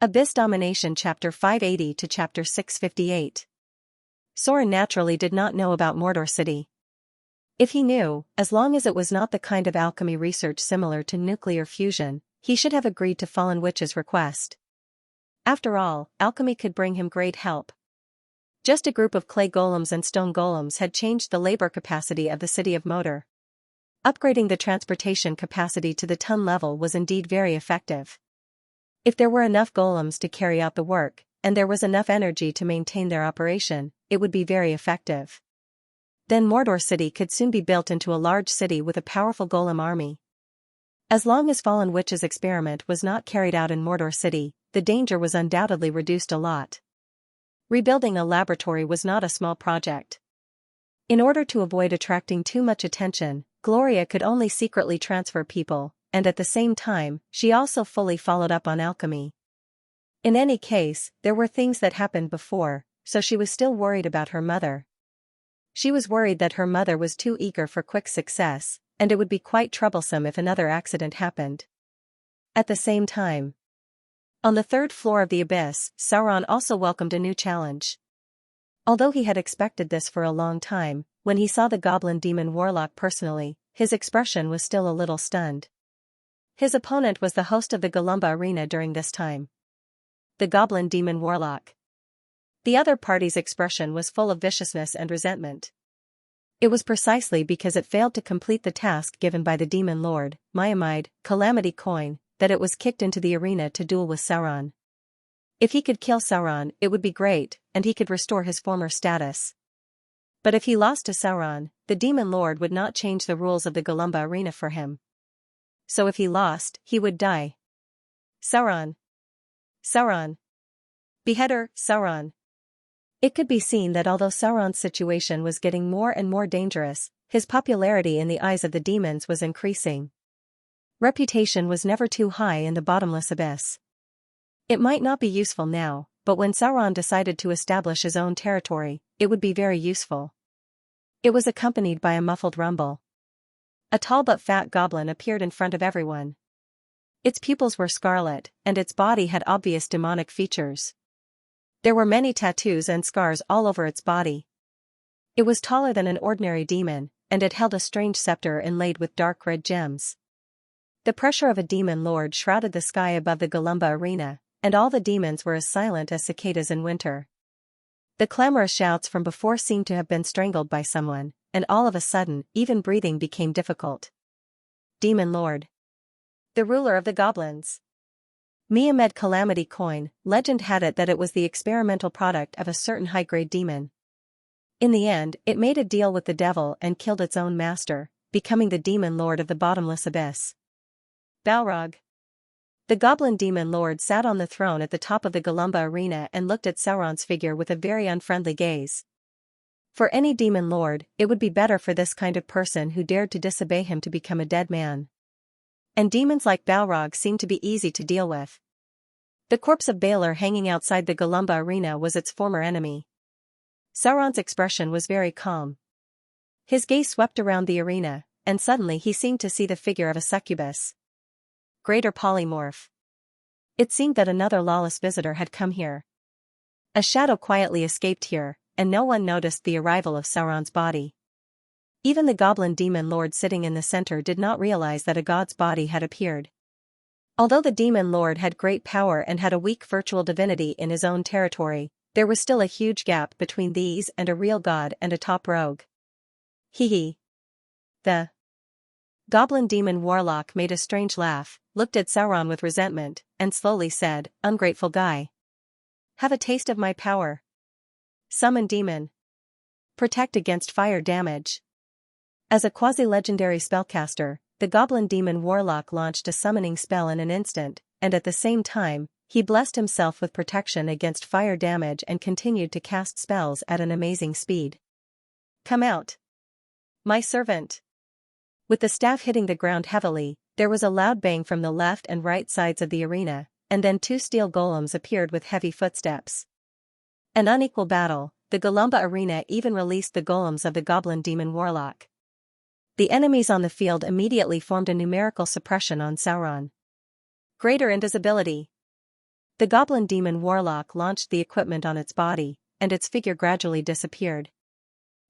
Abyss Domination Chapter 580 to Chapter 658. Soren naturally did not know about Mordor City. If he knew, as long as it was not the kind of alchemy research similar to nuclear fusion, he should have agreed to Fallen Witch's request. After all, alchemy could bring him great help. Just a group of clay golems and stone golems had changed the labor capacity of the city of Mordor. Upgrading the transportation capacity to the ton level was indeed very effective. If there were enough golems to carry out the work, and there was enough energy to maintain their operation, it would be very effective. Then Mordor City could soon be built into a large city with a powerful golem army. As long as Fallen Witch's experiment was not carried out in Mordor City, the danger was undoubtedly reduced a lot. Rebuilding a laboratory was not a small project. In order to avoid attracting too much attention, Gloria could only secretly transfer people, and at the same time, she also fully followed up on alchemy. In any case, there were things that happened before, so she was still worried about her mother. She was worried that her mother was too eager for quick success, and it would be quite troublesome if another accident happened. At the same time, on the third floor of the abyss, Sauron also welcomed a new challenge. Although he had expected this for a long time, when he saw the goblin demon warlock personally, his expression was still a little stunned. His opponent was the host of the Golumba Arena during this time, the goblin demon warlock. The other party's expression was full of viciousness and resentment. It was precisely because it failed to complete the task given by the demon lord, Miamide, Calamity Coin, that it was kicked into the arena to duel with Sauron. If he could kill Sauron, it would be great, and he could restore his former status. But if he lost to Sauron, the demon lord would not change the rules of the Golumba Arena for him. So if he lost, he would die. Sauron. Sauron. Beheader, Sauron. It could be seen that although Sauron's situation was getting more and more dangerous, his popularity in the eyes of the demons was increasing. Reputation was never too high in the bottomless abyss. It might not be useful now, but when Sauron decided to establish his own territory, it would be very useful. It was accompanied by a muffled rumble. A tall but fat goblin appeared in front of everyone. Its pupils were scarlet, and its body had obvious demonic features. There were many tattoos and scars all over its body. It was taller than an ordinary demon, and it held a strange scepter inlaid with dark red gems. The pressure of a demon lord shrouded the sky above the Golumba Arena, and all the demons were as silent as cicadas in winter. The clamorous shouts from before seemed to have been strangled by someone, and all of a sudden, even breathing became difficult. Demon Lord. The ruler of the goblins. Miamed Calamity Coin, legend had it that it was the experimental product of a certain high-grade demon. In the end, it made a deal with the devil and killed its own master, becoming the demon lord of the bottomless abyss. Balrog. The goblin demon lord sat on the throne at the top of the Golumba Arena and looked at Sauron's figure with a very unfriendly gaze. For any demon lord, it would be better for this kind of person who dared to disobey him to become a dead man. And demons like Balrog seemed to be easy to deal with. The corpse of Balor hanging outside the Golumba Arena was its former enemy. Sauron's expression was very calm. His gaze swept around the arena, and suddenly he seemed to see the figure of a succubus. Greater polymorph. It seemed that another lawless visitor had come here. A shadow quietly escaped here, and no one noticed the arrival of Sauron's body. Even the goblin demon lord sitting in the center did not realize that a god's body had appeared. Although the demon lord had great power and had a weak virtual divinity in his own territory, there was still a huge gap between these and a real god and a top rogue. Hee. The goblin demon warlock made a strange laugh, looked at Sauron with resentment, and slowly said, "Ungrateful guy. Have a taste of my power. Summon demon. Protect against fire damage." As a quasi-legendary spellcaster, the goblin demon warlock launched a summoning spell in an instant, and at the same time, he blessed himself with protection against fire damage and continued to cast spells at an amazing speed. "Come out, my servant." With the staff hitting the ground heavily, there was a loud bang from the left and right sides of the arena, and then two steel golems appeared with heavy footsteps. An unequal battle, the Golumba Arena even released the golems of the goblin demon warlock. The enemies on the field immediately formed a numerical suppression on Sauron. Greater invisibility. The goblin demon warlock launched the equipment on its body, and its figure gradually disappeared.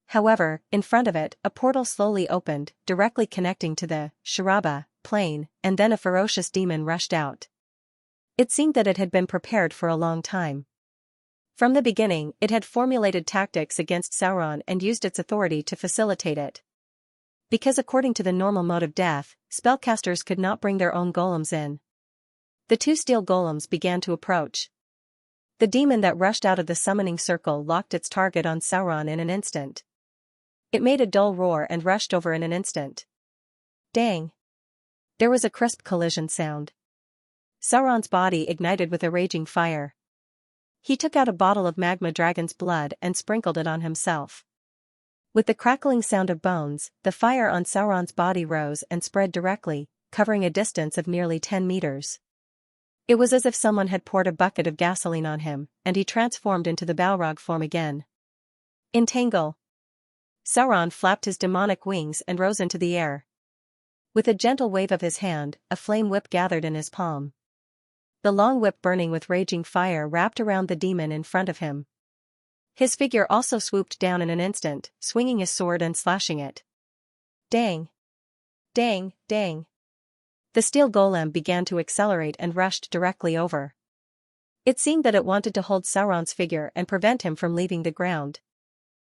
However, in front of it, a portal slowly opened, directly connecting to the Sharaba plane, and then a ferocious demon rushed out. It seemed that it had been prepared for a long time. From the beginning, it had formulated tactics against Sauron and used its authority to facilitate it. Because according to the normal mode of death, spellcasters could not bring their own golems in. The two steel golems began to approach. The demon that rushed out of the summoning circle locked its target on Sauron in an instant. It made a dull roar and rushed over in an instant. Dang! There was a crisp collision sound. Sauron's body ignited with a raging fire. He took out a bottle of magma dragon's blood and sprinkled it on himself. With the crackling sound of bones, the fire on Sauron's body rose and spread directly, covering a distance of nearly 10 meters. It was as if someone had poured a bucket of gasoline on him, and he transformed into the Balrog form again. Entangle! Sauron flapped his demonic wings and rose into the air. With a gentle wave of his hand, a flame whip gathered in his palm. The long whip burning with raging fire wrapped around the demon in front of him. His figure also swooped down in an instant, swinging his sword and slashing it. Dang! Dang, dang! The steel golem began to accelerate and rushed directly over. It seemed that it wanted to hold Sauron's figure and prevent him from leaving the ground.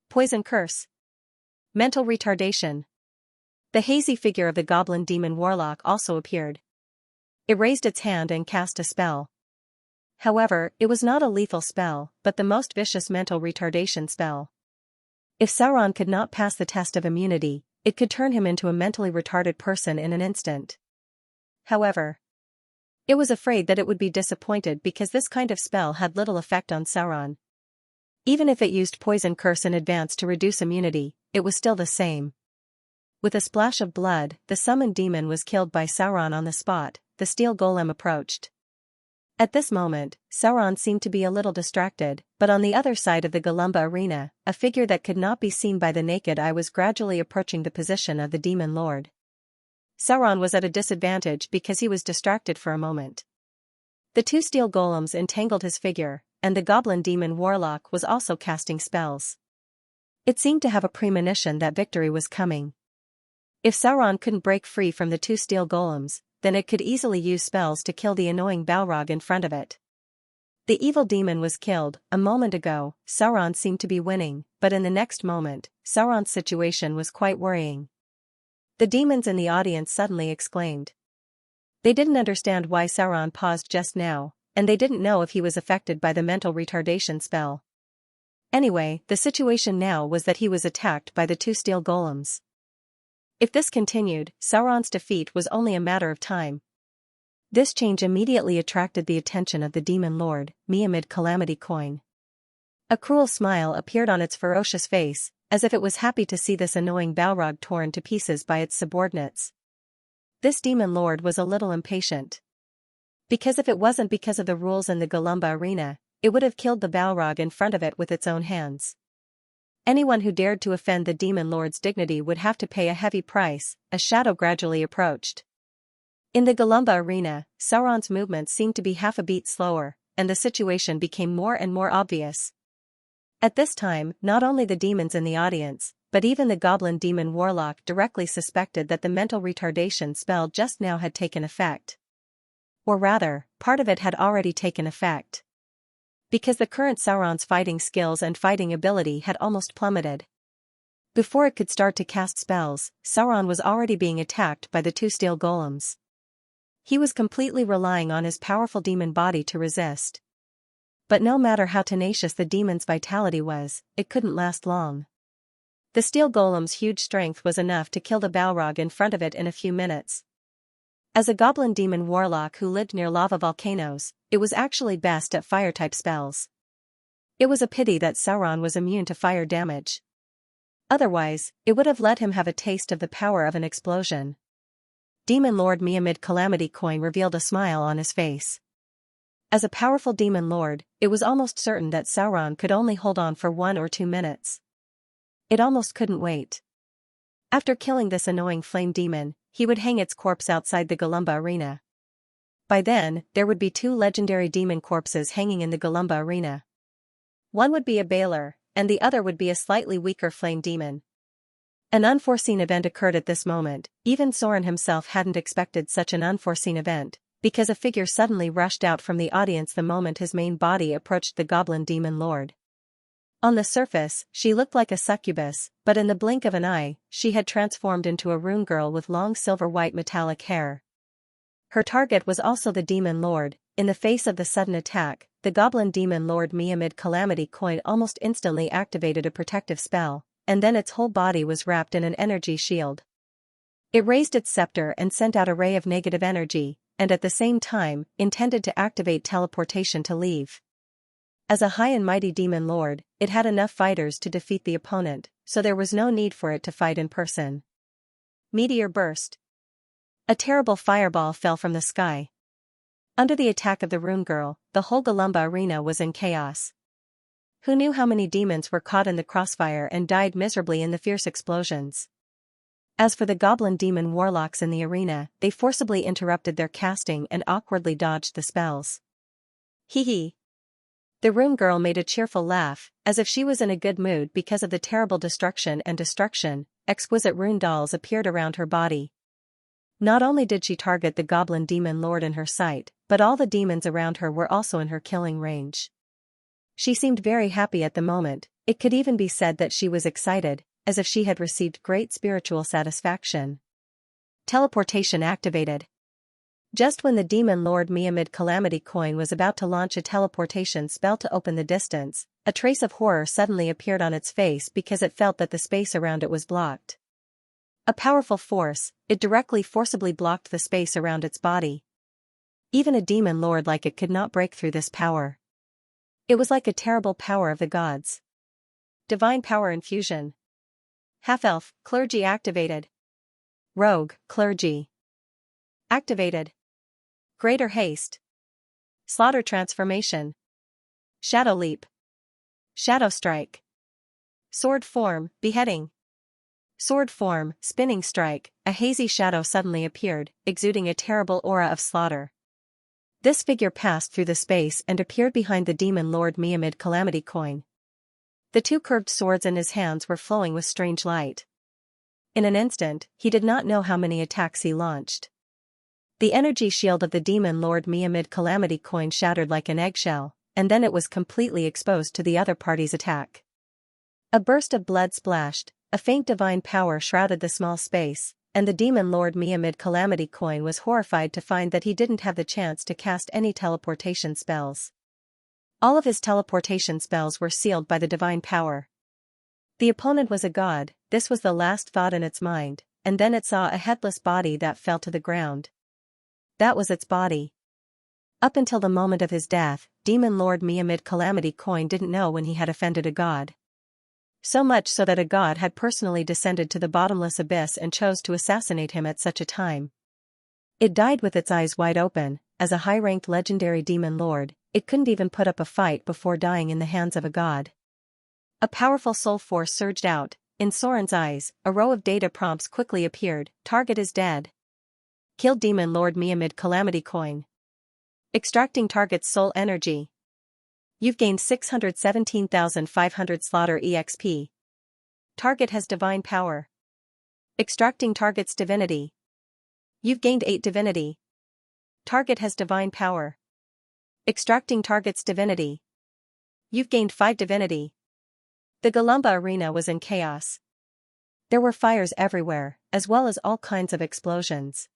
Poison curse. Mental retardation. The hazy figure of the goblin demon warlock also appeared. It raised its hand and cast a spell. However, it was not a lethal spell, but the most vicious mental retardation spell. If Sauron could not pass the test of immunity, it could turn him into a mentally retarded person in an instant. However, it was afraid that it would be disappointed because this kind of spell had little effect on Sauron. Even if it used poison curse in advance to reduce immunity, it was still the same. With a splash of blood, the summoned demon was killed by Sauron on the spot. The steel golem approached. At this moment, Sauron seemed to be a little distracted, but on the other side of the Galumba arena, a figure that could not be seen by the naked eye was gradually approaching the position of the demon lord. Sauron was at a disadvantage because he was distracted for a moment. The two steel golems entangled his figure, and the goblin demon warlock was also casting spells. It seemed to have a premonition that victory was coming. If Sauron couldn't break free from the two steel golems, then it could easily use spells to kill the annoying Balrog in front of it. The evil demon was killed. A moment ago, Sauron seemed to be winning, but in the next moment, Sauron's situation was quite worrying. The demons in the audience suddenly exclaimed. They didn't understand why Sauron paused just now, and they didn't know if he was affected by the mental retardation spell. Anyway, the situation now was that he was attacked by the two steel golems. If this continued, Sauron's defeat was only a matter of time. This change immediately attracted the attention of the demon lord, Miamid Calamity Coin. A cruel smile appeared on its ferocious face, as if it was happy to see this annoying Balrog torn to pieces by its subordinates. This demon lord was a little impatient. Because if it wasn't because of the rules in the Galumba arena, it would have killed the Balrog in front of it with its own hands. Anyone who dared to offend the demon lord's dignity would have to pay a heavy price. A shadow gradually approached. In the Galumba arena, Sauron's movements seemed to be half a beat slower, and the situation became more and more obvious. At this time, not only the demons in the audience, but even the goblin demon warlock directly suspected that the mental retardation spell just now had taken effect. Or rather, part of it had already taken effect. Because the current Sauron's fighting skills and fighting ability had almost plummeted. Before it could start to cast spells, Sauron was already being attacked by the two steel golems. He was completely relying on his powerful demon body to resist. But no matter how tenacious the demon's vitality was, it couldn't last long. The steel golem's huge strength was enough to kill the Balrog in front of it in a few minutes. As a goblin demon warlock who lived near lava volcanoes, it was actually best at fire-type spells. It was a pity that Sauron was immune to fire damage. Otherwise, it would have let him have a taste of the power of an explosion. Demon Lord Miamid Calamity Coin revealed a smile on his face. As a powerful demon lord, it was almost certain that Sauron could only hold on for 1 or 2 minutes. It almost couldn't wait. After killing this annoying flame demon, he would hang its corpse outside the Galumba arena. By then, there would be two legendary demon corpses hanging in the Golumba arena. One would be a Baylor, and the other would be a slightly weaker flame demon. An unforeseen event occurred at this moment. Even Soren himself hadn't expected such an unforeseen event, because a figure suddenly rushed out from the audience the moment his main body approached the goblin demon lord. On the surface, she looked like a succubus, but in the blink of an eye, she had transformed into a rune girl with long silver-white metallic hair. Her target was also the demon lord. In the face of the sudden attack, the goblin demon lord amid Calamity Coin almost instantly activated a protective spell, and then its whole body was wrapped in an energy shield. It raised its scepter and sent out a ray of negative energy, and at the same time, intended to activate teleportation to leave. As a high and mighty demon lord, it had enough fighters to defeat the opponent, so there was no need for it to fight in person. Meteor burst. A terrible fireball fell from the sky. Under the attack of the rune girl, the whole Golumba arena was in chaos. Who knew how many demons were caught in the crossfire and died miserably in the fierce explosions? As for the goblin demon warlocks in the arena, they forcibly interrupted their casting and awkwardly dodged the spells. Hee hee. The rune girl made a cheerful laugh, as if she was in a good mood because of the terrible destruction. Exquisite rune dolls appeared around her body. Not only did she target the goblin demon lord in her sight, but all the demons around her were also in her killing range. She seemed very happy at the moment. It could even be said that she was excited, as if she had received great spiritual satisfaction. Teleportation activated. Just when the demon lord amid Calamity Coin was about to launch a teleportation spell to open the distance, a trace of horror suddenly appeared on its face because it felt that the space around it was blocked. A powerful force, it directly forcibly blocked the space around its body. Even a demon lord like it could not break through this power. It was like a terrible power of the gods. Divine power infusion. Half-elf, clergy activated. Rogue, clergy. Activated. Greater haste. Slaughter transformation. Shadow leap. Shadow strike. Sword form, beheading. Sword form, spinning strike. A hazy shadow suddenly appeared, exuding a terrible aura of slaughter. This figure passed through the space and appeared behind the demon lord amid Calamity Coin. The two curved swords in his hands were flowing with strange light. In an instant, he did not know how many attacks he launched. The energy shield of the demon lord amid Calamity Coin shattered like an eggshell, and then it was completely exposed to the other party's attack. A burst of blood splashed, a faint divine power shrouded the small space, and the demon lord amid Calamity Coin was horrified to find that he didn't have the chance to cast any teleportation spells. All of his teleportation spells were sealed by the divine power. The opponent was a god. This was the last thought in its mind, and then it saw a headless body that fell to the ground. That was its body. Up until the moment of his death, demon lord amid Calamity Coin didn't know when he had offended a god. So much so that a god had personally descended to the bottomless abyss and chose to assassinate him at such a time. It died with its eyes wide open. As a high-ranked legendary demon lord, it couldn't even put up a fight before dying in the hands of a god. A powerful soul force surged out. In Soren's eyes, a row of data prompts quickly appeared. Target is dead. Kill demon lord amid Calamity Coin. Extracting target's soul energy. You've gained 617,500 slaughter EXP. Target has divine power. Extracting target's divinity. You've gained 8 divinity. Target has divine power. Extracting target's divinity. You've gained 5 divinity. The Golumba arena was in chaos. There were fires everywhere, as well as all kinds of explosions.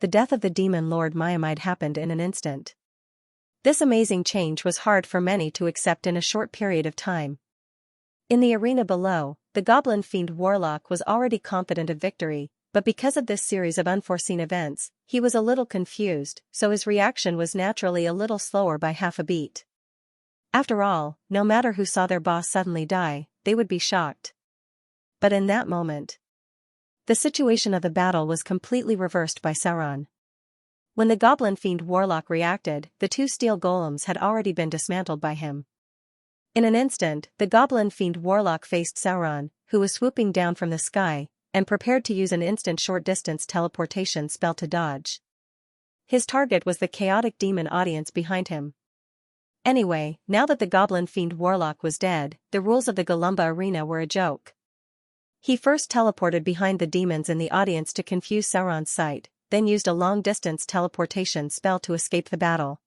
The death of the demon lord Miamide happened in an instant. This amazing change was hard for many to accept in a short period of time. In the arena below, the goblin fiend warlock was already confident of victory, but because of this series of unforeseen events, he was a little confused, so his reaction was naturally a little slower by half a beat. After all, no matter who saw their boss suddenly die, they would be shocked. But in that moment, the situation of the battle was completely reversed by Sauron. When the goblin fiend warlock reacted, the 2 steel golems had already been dismantled by him. In an instant, the goblin fiend warlock faced Sauron, who was swooping down from the sky, and prepared to use an instant short-distance teleportation spell to dodge. His target was the chaotic demon audience behind him. Anyway, now that the goblin fiend warlock was dead, the rules of the Galumba arena were a joke. He first teleported behind the demons in the audience to confuse Sauron's sight, then used a long-distance teleportation spell to escape the battle.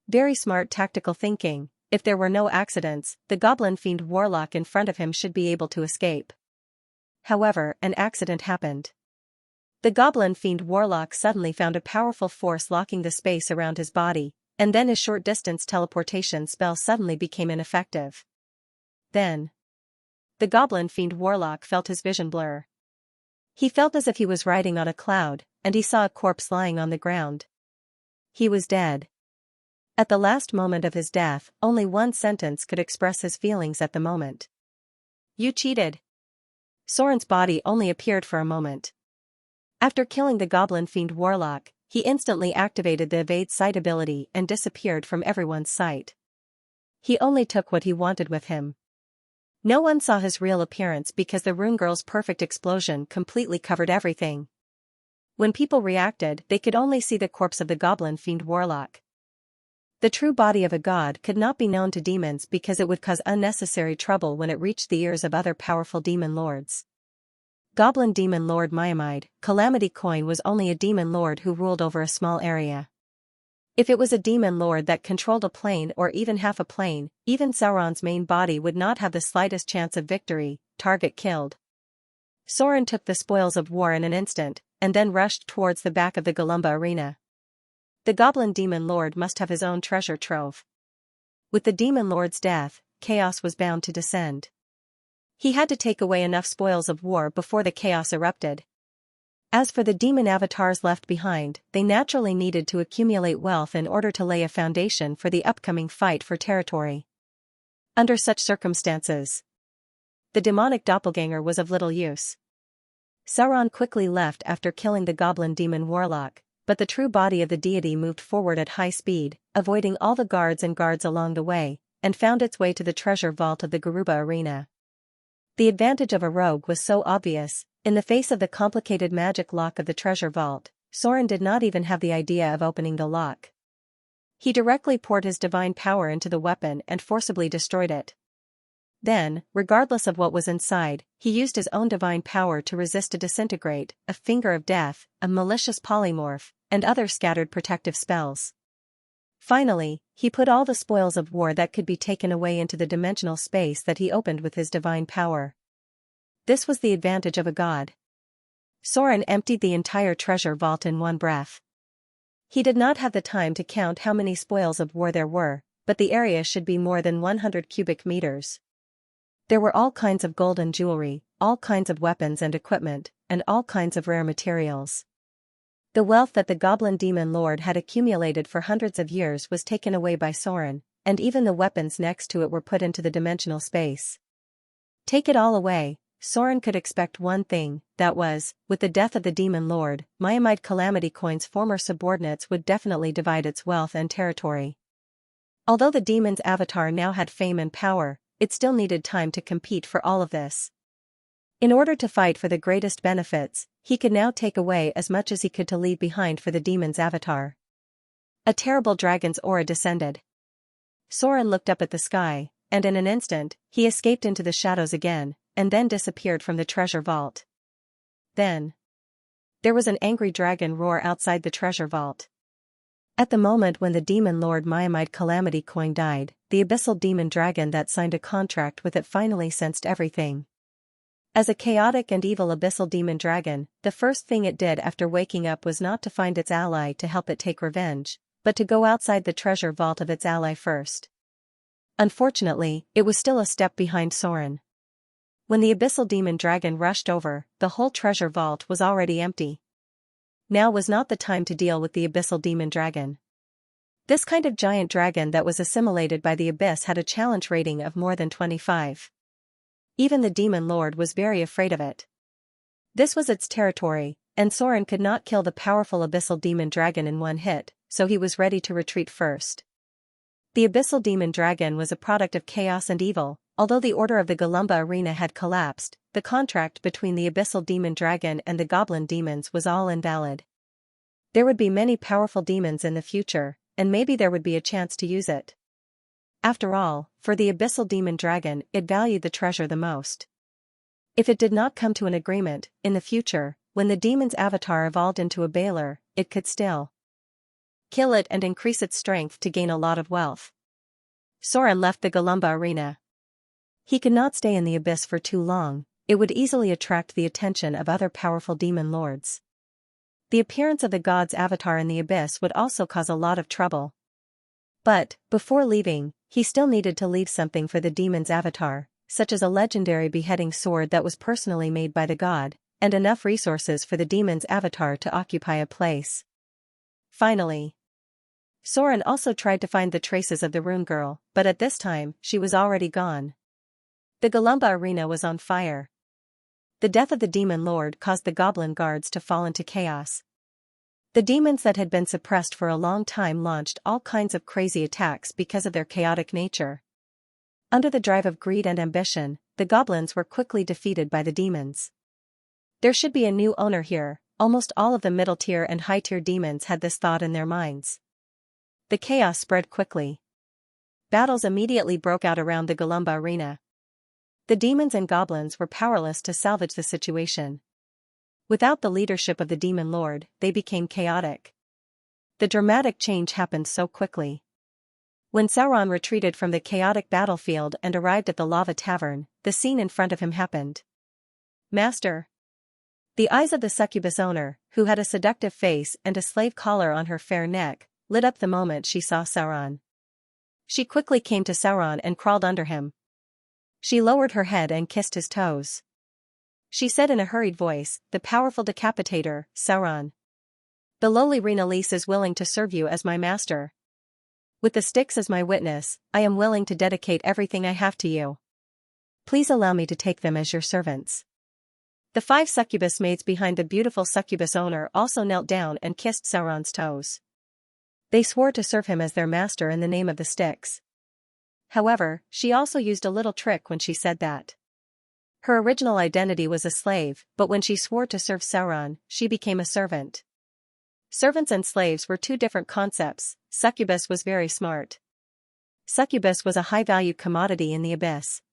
Very smart tactical thinking. If there were no accidents, the goblin fiend warlock in front of him should be able to escape. However, an accident happened. The goblin fiend warlock suddenly found a powerful force locking the space around his body, and then his short-distance teleportation spell suddenly became ineffective. Then, the goblin fiend warlock felt his vision blur. He felt as if he was riding on a cloud, and he saw a corpse lying on the ground. He was dead. At the last moment of his death, only one sentence could express his feelings at the moment. "You cheated." Soren's body only appeared for a moment. After killing the goblin fiend warlock, he instantly activated the evade sight ability and disappeared from everyone's sight. He only took what he wanted with him. No one saw his real appearance because the Rune Girl's perfect explosion completely covered everything. When people reacted, they could only see the corpse of the goblin fiend warlock. The true body of a god could not be known to demons because it would cause unnecessary trouble when it reached the ears of other powerful demon lords. Goblin demon lord Miamide, Calamity Coin was only a demon lord who ruled over a small area. If it was a demon lord that controlled a plane or even half a plane, even Sauron's main body would not have the slightest chance of victory. Target killed. Soren took the spoils of war in an instant, and then rushed towards the back of the Galumba arena. The goblin demon lord must have his own treasure trove. With the demon lord's death, chaos was bound to descend. He had to take away enough spoils of war before the chaos erupted. As for the demon avatars left behind, they naturally needed to accumulate wealth in order to lay a foundation for the upcoming fight for territory. Under such circumstances, the demonic doppelganger was of little use. Sauron quickly left after killing the goblin demon warlock, but the true body of the deity moved forward at high speed, avoiding all the guards along the way, and found its way to the treasure vault of the Garuba arena. The advantage of a rogue was so obvious. In the face of the complicated magic lock of the treasure vault, Soren did not even have the idea of opening the lock. He directly poured his divine power into the weapon and forcibly destroyed it. Then, regardless of what was inside, he used his own divine power to resist a disintegrate, a finger of death, a malicious polymorph, and other scattered protective spells. Finally, he put all the spoils of war that could be taken away into the dimensional space that he opened with his divine power. This was the advantage of a god. Soren emptied the entire treasure vault in one breath. He did not have the time to count how many spoils of war there were, but the area should be more than 100 cubic meters. There were all kinds of golden jewelry, all kinds of weapons and equipment, and all kinds of rare materials. The wealth that the goblin demon lord had accumulated for hundreds of years was taken away by Soren, and even the weapons next to it were put into the dimensional space. Take it all away, Soren could expect one thing, that was, with the death of the demon lord, Miamide Calamity Coin's former subordinates would definitely divide its wealth and territory. Although the demon's avatar now had fame and power, it still needed time to compete for all of this. In order to fight for the greatest benefits, he could now take away as much as he could to leave behind for the demon's avatar. A terrible dragon's aura descended. Soren looked up at the sky, and in an instant, he escaped into the shadows again, and then disappeared from the treasure vault. Then, there was an angry dragon roar outside the treasure vault. At the moment when the demon lord Miamide Calamity Coin died, the abyssal demon dragon that signed a contract with it finally sensed everything. As a chaotic and evil abyssal demon dragon, the first thing it did after waking up was not to find its ally to help it take revenge, but to go outside the treasure vault of its ally first. Unfortunately, it was still a step behind Soren. When the abyssal demon dragon rushed over, the whole treasure vault was already empty. Now was not the time to deal with the abyssal demon dragon. This kind of giant dragon that was assimilated by the abyss had a challenge rating of more than 25. Even the demon lord was very afraid of it. This was its territory, and Soren could not kill the powerful abyssal demon dragon in one hit, so he was ready to retreat first. The abyssal demon dragon was a product of chaos and evil. Although the order of the Galumba arena had collapsed, the contract between the abyssal demon dragon and the goblin demons was all invalid. There would be many powerful demons in the future, and maybe there would be a chance to use it. After all, for the abyssal demon dragon, it valued the treasure the most. If it did not come to an agreement, in the future, when the demon's avatar evolved into a Baler, it could still kill it and increase its strength to gain a lot of wealth. Soren left the Galumba arena. He could not stay in the abyss for too long, it would easily attract the attention of other powerful demon lords. The appearance of the god's avatar in the abyss would also cause a lot of trouble. But, before leaving, he still needed to leave something for the demon's avatar, such as a legendary beheading sword that was personally made by the god, and enough resources for the demon's avatar to occupy a place. Finally, Soren also tried to find the traces of the rune girl, but at this time, she was already gone. The Galumba arena was on fire. The death of the demon lord caused the goblin guards to fall into chaos. The demons that had been suppressed for a long time launched all kinds of crazy attacks because of their chaotic nature. Under the drive of greed and ambition, the goblins were quickly defeated by the demons. There should be a new owner here. Almost all of the middle-tier and high-tier demons had this thought in their minds. The chaos spread quickly. Battles immediately broke out around the Galumba arena. The demons and goblins were powerless to salvage the situation. Without the leadership of the demon lord, they became chaotic. The dramatic change happened so quickly. When Sauron retreated from the chaotic battlefield and arrived at the lava tavern, the scene in front of him happened. Master. The eyes of the succubus owner, who had a seductive face and a slave collar on her fair neck, lit up the moment she saw Sauron. She quickly came to Sauron and crawled under him. She lowered her head and kissed his toes. She said in a hurried voice, "The powerful decapitator, Sauron. The lowly Rhinalise is willing to serve you as my master. With the Styx as my witness, I am willing to dedicate everything I have to you. Please allow me to take them as your servants." The 5 succubus maids behind the beautiful succubus owner also knelt down and kissed Sauron's toes. They swore to serve him as their master in the name of the Styx. However, she also used a little trick when she said that. Her original identity was a slave, but when she swore to serve Sauron, she became a servant. Servants and slaves were 2 different concepts. Succubus was very smart. Succubus was a high-value commodity in the abyss.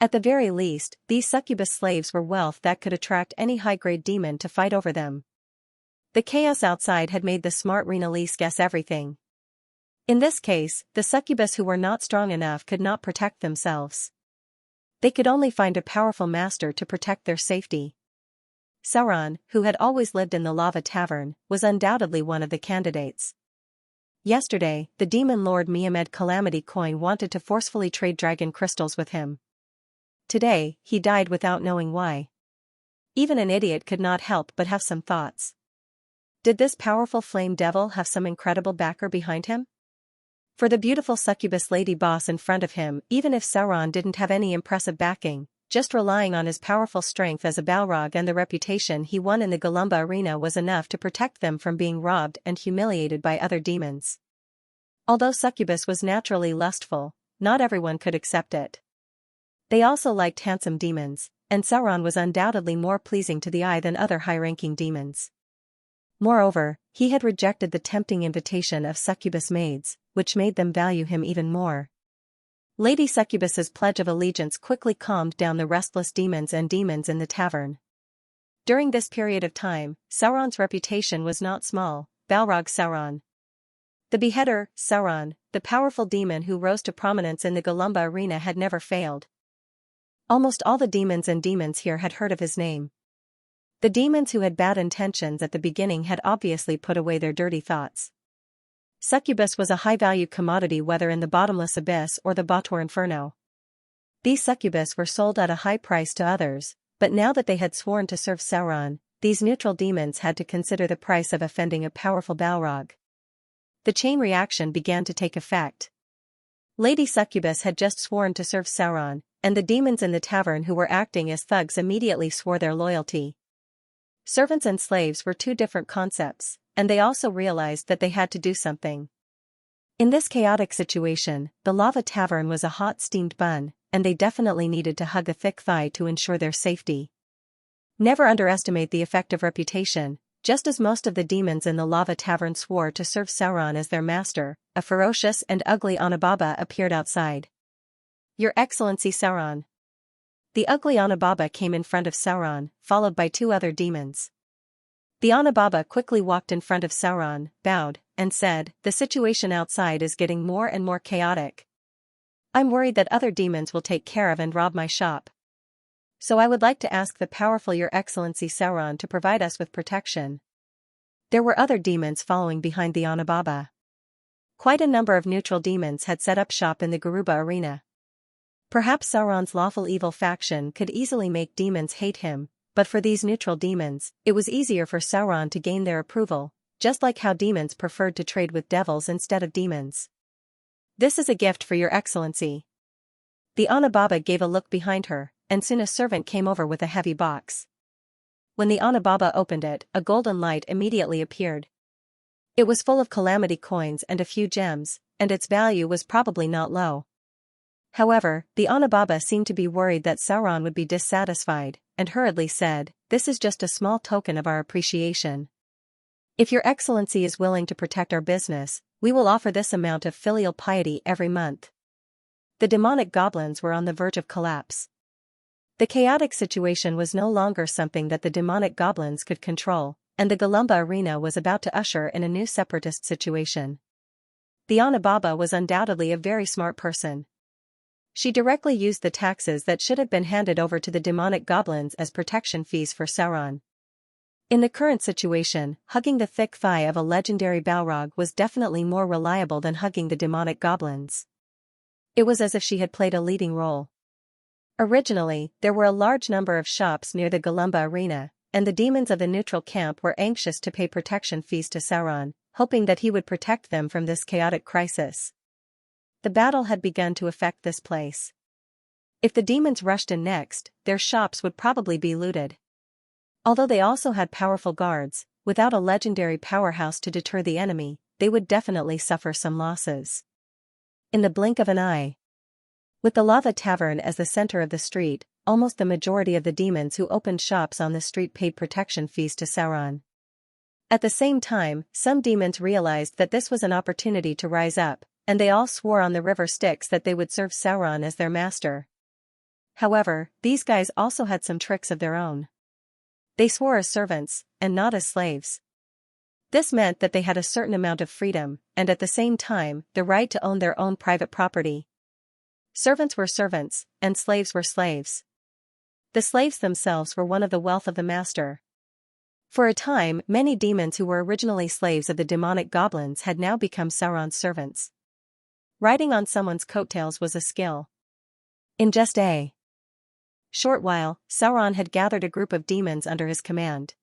At the very least, these succubus slaves were wealth that could attract any high-grade demon to fight over them. The chaos outside had made the smart Rhinalise guess everything. In this case, the succubus who were not strong enough could not protect themselves. They could only find a powerful master to protect their safety. Sauron, who had always lived in the lava tavern, was undoubtedly one of the candidates. Yesterday, the demon lord Miamed Calamity Coin wanted to forcefully trade dragon crystals with him. Today, he died without knowing why. Even an idiot could not help but have some thoughts. Did this powerful flame devil have some incredible backer behind him? For the beautiful succubus lady boss in front of him, even if Sauron didn't have any impressive backing, just relying on his powerful strength as a Balrog and the reputation he won in the Galumba arena was enough to protect them from being robbed and humiliated by other demons. Although succubus was naturally lustful, not everyone could accept it. They also liked handsome demons, and Sauron was undoubtedly more pleasing to the eye than other high-ranking demons. Moreover, he had rejected the tempting invitation of succubus maids, which made them value him even more. Lady Succubus's pledge of allegiance quickly calmed down the restless demons in the tavern. During this period of time, Sauron's reputation was not small. Balrog Sauron. The beheader, Sauron, the powerful demon who rose to prominence in the Galumba arena, had never failed. Almost all the demons here had heard of his name. The demons who had bad intentions at the beginning had obviously put away their dirty thoughts. Succubus was a high-value commodity whether in the bottomless abyss or the Bottor Inferno. These succubus were sold at a high price to others, but now that they had sworn to serve Sauron, these neutral demons had to consider the price of offending a powerful Balrog. The chain reaction began to take effect. Lady Succubus had just sworn to serve Sauron, and the demons in the tavern who were acting as thugs immediately swore their loyalty. Servants and slaves were 2 different concepts, and they also realized that they had to do something. In this chaotic situation, the lava tavern was a hot steamed bun, and they definitely needed to hug a thick thigh to ensure their safety. Never underestimate the effect of reputation. Just as most of the demons in the lava tavern swore to serve Sauron as their master, a ferocious and ugly Onababa appeared outside. "Your Excellency Sauron." The ugly Onababa came in front of Sauron, followed by two other demons. The Onababa quickly walked in front of Sauron, bowed, and said, "The situation outside is getting more and more chaotic. I'm worried that other demons will take care of and rob my shop. So I would like to ask the powerful Your Excellency Sauron to provide us with protection." There were other demons following behind the Onababa. Quite a number of neutral demons had set up shop in the Garuba arena. Perhaps Sauron's lawful evil faction could easily make demons hate him, but for these neutral demons, it was easier for Sauron to gain their approval, just like how demons preferred to trade with devils instead of demons. "This is a gift for Your Excellency." The Onababa gave a look behind her, and soon a servant came over with a heavy box. When the Onababa opened it, a golden light immediately appeared. It was full of calamity coins and a few gems, and its value was probably not low. However, the Onababa seemed to be worried that Sauron would be dissatisfied, and hurriedly said, "This is just a small token of our appreciation. If Your Excellency is willing to protect our business, we will offer this amount of filial piety every month." The demonic goblins were on the verge of collapse. The chaotic situation was no longer something that the demonic goblins could control, and the Galumba arena was about to usher in a new separatist situation. The Onababa was undoubtedly a very smart person. She directly used the taxes that should have been handed over to the demonic goblins as protection fees for Sauron. In the current situation, hugging the thick thigh of a legendary Balrog was definitely more reliable than hugging the demonic goblins. It was as if she had played a leading role. Originally, there were a large number of shops near the Galumba arena, and the demons of the neutral camp were anxious to pay protection fees to Sauron, hoping that he would protect them from this chaotic crisis. The battle had begun to affect this place. If the demons rushed in next, their shops would probably be looted. Although they also had powerful guards, without a legendary powerhouse to deter the enemy, they would definitely suffer some losses. In the blink of an eye. With the lava tavern as the center of the street, almost the majority of the demons who opened shops on the street paid protection fees to Sauron. At the same time, some demons realized that this was an opportunity to rise up, and they all swore on the river Styx that they would serve Sauron as their master. However, these guys also had some tricks of their own. They swore as servants, and not as slaves. This meant that they had a certain amount of freedom, and at the same time, the right to own their own private property. Servants were servants, and slaves were slaves. The slaves themselves were one of the wealth of the master. For a time, many demons who were originally slaves of the demonic goblins had now become Sauron's servants. Riding on someone's coattails was a skill. In just a short while, Sauron had gathered a group of demons under his command.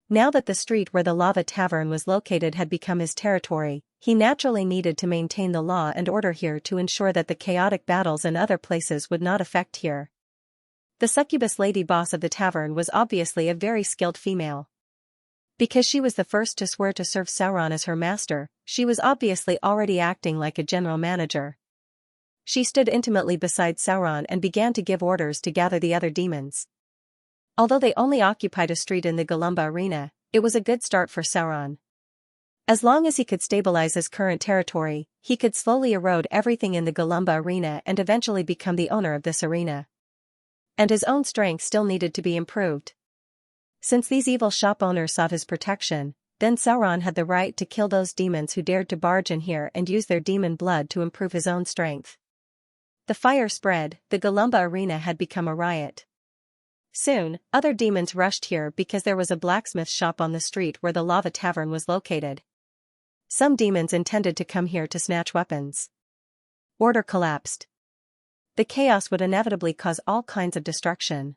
Now that the street where the lava tavern was located had become his territory, he naturally needed to maintain the law and order here to ensure that the chaotic battles in other places would not affect here. The succubus lady boss of the tavern was obviously a very skilled female. Because she was the first to swear to serve Sauron as her master, she was obviously already acting like a general manager. She stood intimately beside Sauron and began to give orders to gather the other demons. Although they only occupied a street in the Galumba arena, it was a good start for Sauron. As long as he could stabilize his current territory, he could slowly erode everything in the Galumba arena and eventually become the owner of this arena. And his own strength still needed to be improved. Since these evil shop owners sought his protection, then Sauron had the right to kill those demons who dared to barge in here and use their demon blood to improve his own strength. The fire spread, the Galumba arena had become a riot. Soon, other demons rushed here because there was a blacksmith shop on the street where the lava tavern was located. Some demons intended to come here to snatch weapons. Order collapsed. The chaos would inevitably cause all kinds of destruction.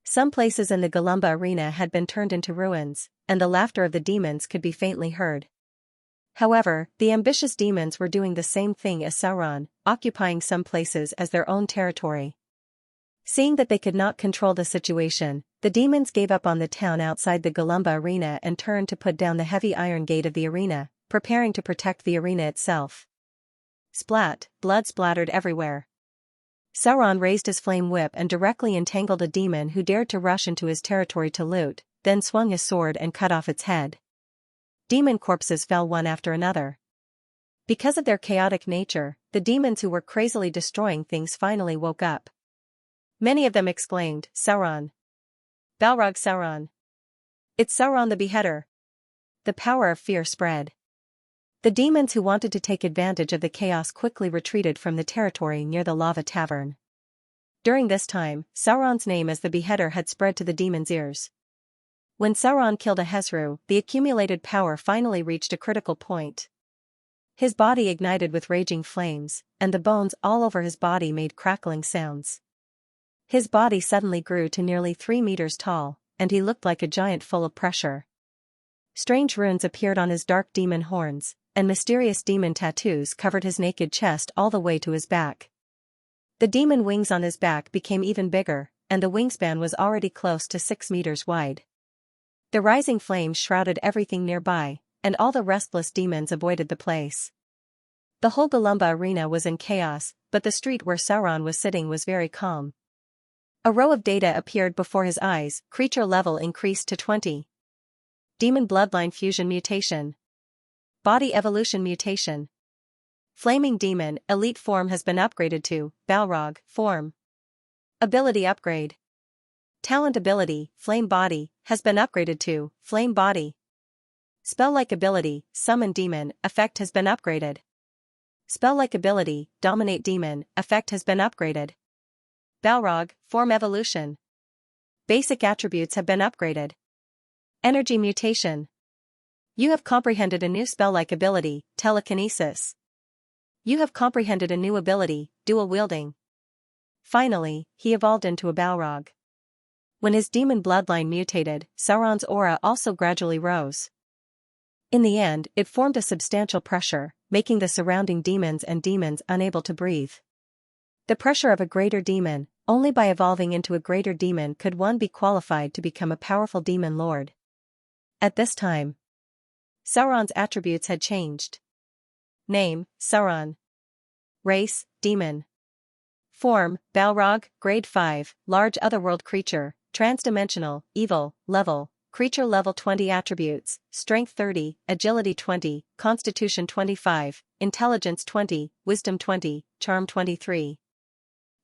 Some places in the Galumba arena had been turned into ruins, and the laughter of the demons could be faintly heard. However, the ambitious demons were doing the same thing as Sauron, occupying some places as their own territory. Seeing that they could not control the situation, the demons gave up on the town outside the Galumba arena and turned to put down the heavy iron gate of the arena, preparing to protect the arena itself. Splat, blood splattered everywhere. Sauron raised his flame whip and directly entangled a demon who dared to rush into his territory to loot. then swung his sword and cut off its head. Demon corpses fell one after another. Because of their chaotic nature, the demons who were crazily destroying things finally woke up. Many of them exclaimed, "Sauron! Balrog Sauron! It's Sauron the Beheader!" The power of fear spread. The demons who wanted to take advantage of the chaos quickly retreated from the territory near the lava tavern. During this time, Sauron's name as the Beheader had spread to the demons' ears. When Sauron killed Ahasuerus, the accumulated power finally reached a critical point. His body ignited with raging flames, and the bones all over his body made crackling sounds. His body suddenly grew to nearly 3 meters tall, and he looked like a giant full of pressure. Strange runes appeared on his dark demon horns, and mysterious demon tattoos covered his naked chest all the way to his back. The demon wings on his back became even bigger, and the wingspan was already close to 6 meters wide. The rising flames shrouded everything nearby, and all the restless demons avoided the place. The whole Galumba arena was in chaos, but the street where Sauron was sitting was very calm. A row of data appeared before his eyes. Creature level increased to 20. Demon bloodline fusion mutation. Body evolution mutation. Flaming demon elite form has been upgraded to Balrog form. Ability upgrade. Talent ability flame body has been upgraded to flame body. Spell-like ability summon demon effect has been upgraded. Spell-like ability dominate demon effect has been upgraded. Balrog form evolution. Basic attributes have been upgraded. Energy mutation. You have comprehended a new spell-like ability, telekinesis. You have comprehended a new ability, dual wielding. Finally, he evolved into a Balrog. When his demon bloodline mutated, Sauron's aura also gradually rose. In the end, it formed a substantial pressure, making the surrounding demons unable to breathe. The pressure of a greater demon, only by evolving into a greater demon could one be qualified to become a powerful demon lord. At this time, Sauron's attributes had changed. Name, Sauron. Race, demon. Form, Balrog, grade 5, large otherworld creature, transdimensional, evil, level, creature level 20 attributes, strength 30, agility 20, constitution 25, intelligence 20, wisdom 20, charm 23.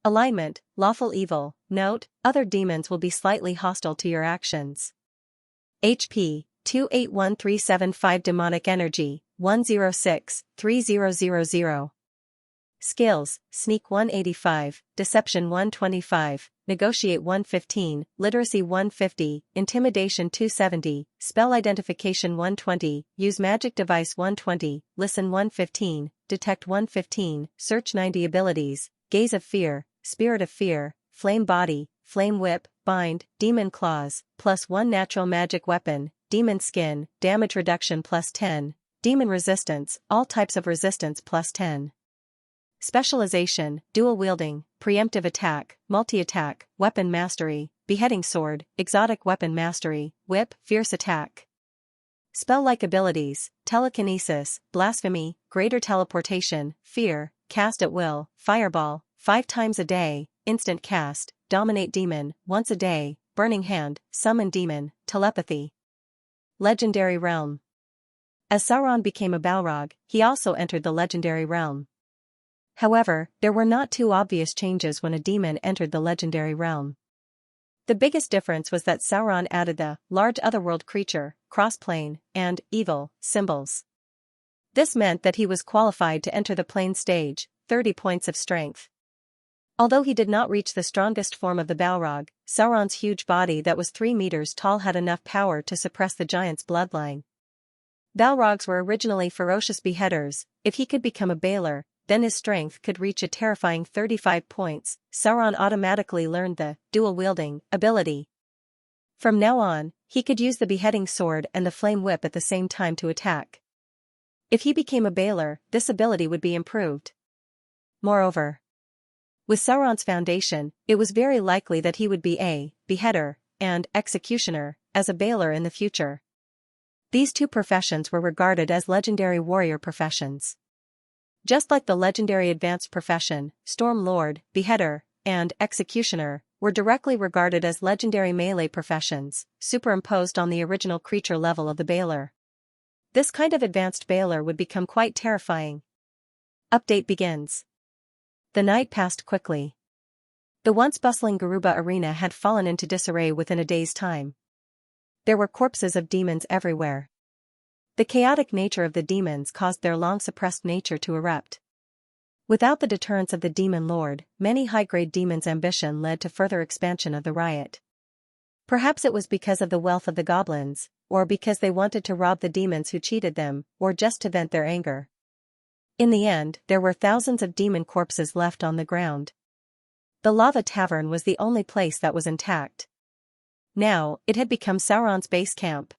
Alignment, lawful evil. Note, other demons will be slightly hostile to your actions. HP, 281375 demonic energy, 106-3000. Skills, Sneak 185, Deception 125, Negotiate 115, Literacy 150, Intimidation 270, Spell Identification 120, Use Magic Device 120, Listen 115, Detect 115, Search 90 abilities, Gaze of Fear, Spirit of Fear, Flame Body, Flame Whip, Bind, Demon Claws, +1 Natural Magic Weapon, Demon Skin, Damage Reduction +10, Demon Resistance, all types of resistance +10. Specialization, Dual Wielding, Preemptive Attack, Multi-Attack, Weapon Mastery, Beheading Sword, Exotic Weapon Mastery, Whip, Fierce Attack. Spell-like abilities, Telekinesis, Blasphemy, Greater Teleportation, Fear, Cast at Will, Fireball, 5 times a day, Instant Cast, Dominate Demon, once a day, Burning Hand, Summon Demon, Telepathy. Legendary Realm. As Sauron became a Balrog, he also entered the Legendary Realm. However, there were not two obvious changes when a demon entered the Legendary Realm. The biggest difference was that Sauron added the large otherworld creature, crossplane, and evil symbols. This meant that he was qualified to enter the plane stage, 30 points of strength. Although he did not reach the strongest form of the Balrog, Sauron's huge body that was 3 meters tall had enough power to suppress the giant's bloodline. Balrogs were originally ferocious beheaders. If he could become a Baelor, then his strength could reach a terrifying 35 points. Sauron automatically learned the dual wielding ability. From now on, he could use the beheading sword and the flame whip at the same time to attack. If he became a Baelor, this ability would be improved. Moreover, with Sauron's foundation, it was very likely that he would be a beheader and executioner as a Baelor in the future. These two professions were regarded as legendary warrior professions. Just like the legendary advanced profession, Storm Lord, Beheader, and Executioner, were directly regarded as legendary melee professions, superimposed on the original creature level of the Baler. This kind of advanced Baler would become quite terrifying. Update begins. The night passed quickly. The once bustling Garuba arena had fallen into disarray within a day's time. There were corpses of demons everywhere. The chaotic nature of the demons caused their long-suppressed nature to erupt. Without the deterrence of the demon lord, many high-grade demons' ambition led to further expansion of the riot. Perhaps it was because of the wealth of the goblins, or because they wanted to rob the demons who cheated them, or just to vent their anger. In the end, there were thousands of demon corpses left on the ground. The Lava Tavern was the only place that was intact. Now, it had become Sauron's base camp.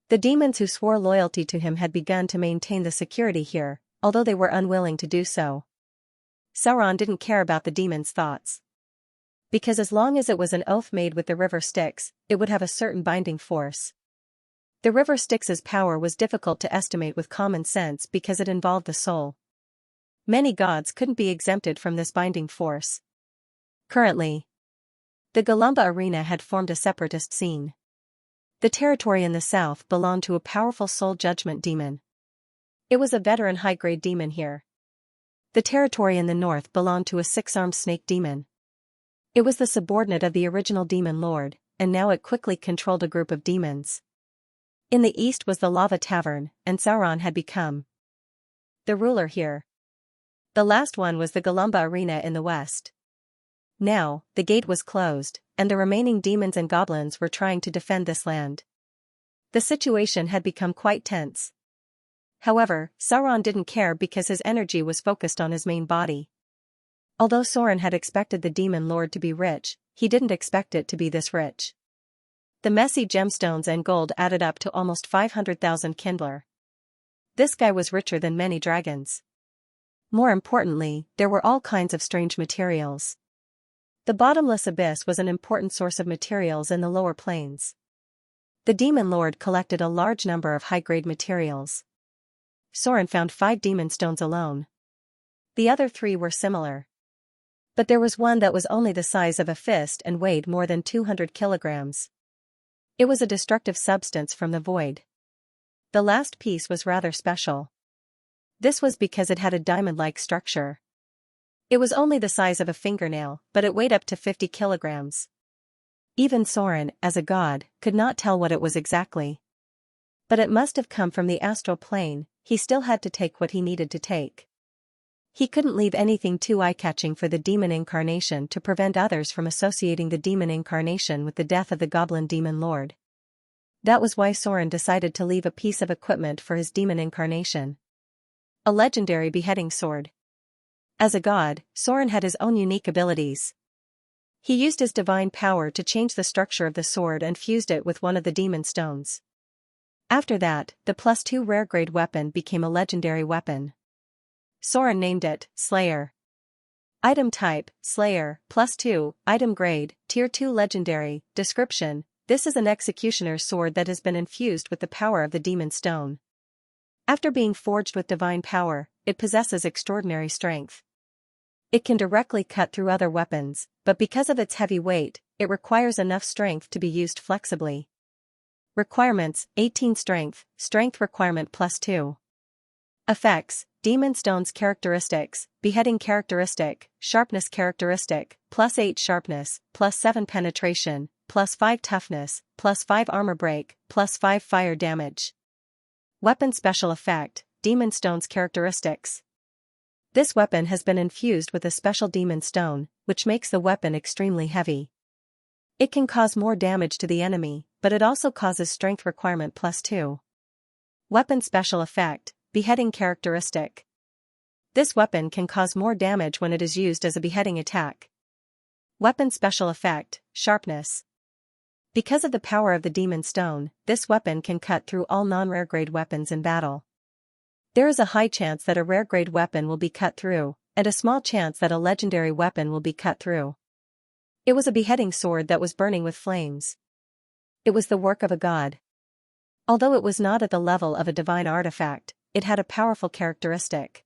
The demons who swore loyalty to him had begun to maintain the security here, although they were unwilling to do so. Sauron didn't care about the demons' thoughts. Because as long as it was an oath made with the river Styx, it would have a certain binding force. The river Styx's power was difficult to estimate with common sense because it involved the soul. Many gods couldn't be exempted from this binding force. Currently, the Galumba arena had formed a separatist scene. The territory in the south belonged to a powerful soul judgment demon. It was a veteran high-grade demon here. The territory in the north belonged to a six-armed snake demon. It was the subordinate of the original demon lord, and now it quickly controlled a group of demons. In the east was the Lava Tavern, and Sauron had become the ruler here. The last one was the Galumba arena in the west. Now, the gate was closed, and the remaining demons and goblins were trying to defend this land. The situation had become quite tense. However, Sauron didn't care because his energy was focused on his main body. Although Sauron had expected the demon lord to be rich, he didn't expect it to be this rich. The messy gemstones and gold added up to almost 500,000 kindler. This guy was richer than many dragons. More importantly, there were all kinds of strange materials. The bottomless abyss was an important source of materials in the lower planes. The demon lord collected a large number of high-grade materials. Sauron found 5 demon stones alone. The other 3 were similar. But there was one that was only the size of a fist and weighed more than 200 kilograms. It was a destructive substance from the void. The last piece was rather special. This was because it had a diamond-like structure. It was only the size of a fingernail, but it weighed up to 50 kilograms. Even Sauron, as a god, could not tell what it was exactly. But it must have come from the astral plane. He still had to take what he needed to take. He couldn't leave anything too eye-catching for the demon incarnation to prevent others from associating the demon incarnation with the death of the goblin demon lord. That was why Sauron decided to leave a piece of equipment for his demon incarnation. A legendary beheading sword. As a god, Sauron had his own unique abilities. He used his divine power to change the structure of the sword and fused it with one of the demon stones. After that, the +2 rare-grade weapon became a legendary weapon. Sauron named it Slayer. Item type, Slayer, +2, item grade, Tier 2 legendary, description, this is an executioner's sword that has been infused with the power of the demon stone. After being forged with divine power, it possesses extraordinary strength. It can directly cut through other weapons, but because of its heavy weight, it requires enough strength to be used flexibly. Requirements, 18 strength, strength requirement +2. Effects, demon stones characteristics, beheading characteristic, sharpness characteristic, +8 sharpness, +7 penetration, +5 toughness, +5 armor break, +5 fire damage. Weapon special effect, demon stones characteristics. This weapon has been infused with a special demon stone, which makes the weapon extremely heavy. It can cause more damage to the enemy, but it also causes strength requirement +2. Weapon special effect, beheading characteristic. This weapon can cause more damage when it is used as a beheading attack. Weapon special effect, sharpness. Because of the power of the demon stone, this weapon can cut through all non-rare grade weapons in battle. There is a high chance that a rare grade weapon will be cut through, and a small chance that a legendary weapon will be cut through. It was a beheading sword that was burning with flames. It was the work of a god. Although it was not at the level of a divine artifact, it had a powerful characteristic.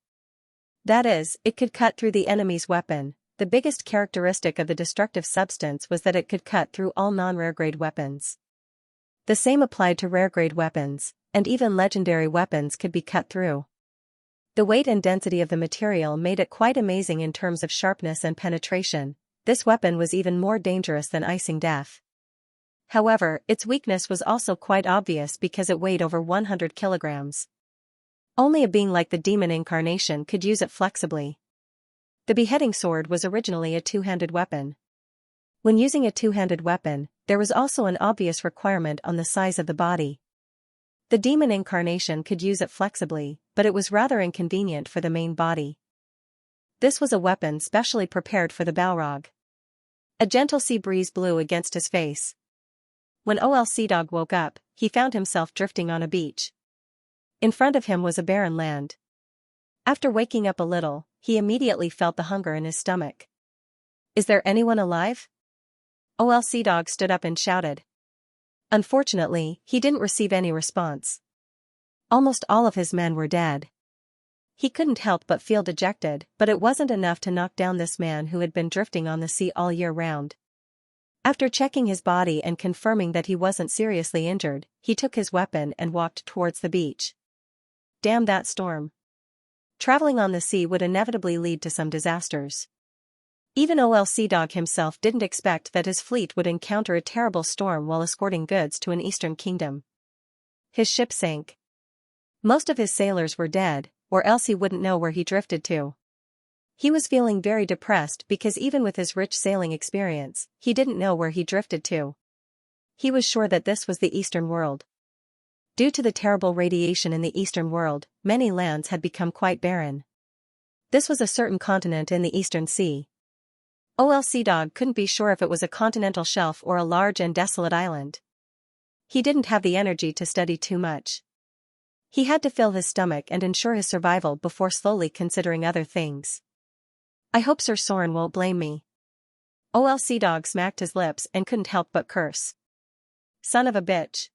That is, it could cut through the enemy's weapon. the biggest characteristic of the destructive substance was that it could cut through all non-rare grade weapons. The same applied to rare grade weapons, and even legendary weapons could be cut through. The weight and density of the material made it quite amazing in terms of sharpness and penetration. This weapon was even more dangerous than icing death. However, its weakness was also quite obvious because it weighed over 100 kilograms. Only a being like the demon incarnation could use it flexibly. The beheading sword was originally a two-handed weapon. When using a two-handed weapon, there was also an obvious requirement on the size of the body. The demon incarnation could use it flexibly, but it was rather inconvenient for the main body. This was a weapon specially prepared for the Balrog. A gentle sea breeze blew against his face. When Sea Dog woke up, he found himself drifting on a beach. In front of him was a barren land. After waking up a little, he immediately felt the hunger in his stomach. "Is there anyone alive?" Sea Dog stood up and shouted. Unfortunately, he didn't receive any response. Almost all of his men were dead. He couldn't help but feel dejected, but it wasn't enough to knock down this man who had been drifting on the sea all year round. After checking his body and confirming that he wasn't seriously injured, he took his weapon and walked towards the beach. Damn that storm. Traveling on the sea would inevitably lead to some disasters. Even Sea Dog himself didn't expect that his fleet would encounter a terrible storm while escorting goods to an eastern kingdom. His ship sank. Most of his sailors were dead, or else he wouldn't know where he drifted to. He was feeling very depressed because even with his rich sailing experience, he didn't know where he drifted to. He was sure that this was the Eastern world. Due to the terrible radiation in the Eastern world, many lands had become quite barren. This was a certain continent in the Eastern Sea. Sea Dog couldn't be sure if it was a continental shelf or a large and desolate island. He didn't have the energy to study too much. He had to fill his stomach and ensure his survival before slowly considering other things. I hope Sir Soren won't blame me. Sea Dog smacked his lips and couldn't help but curse. Son of a bitch.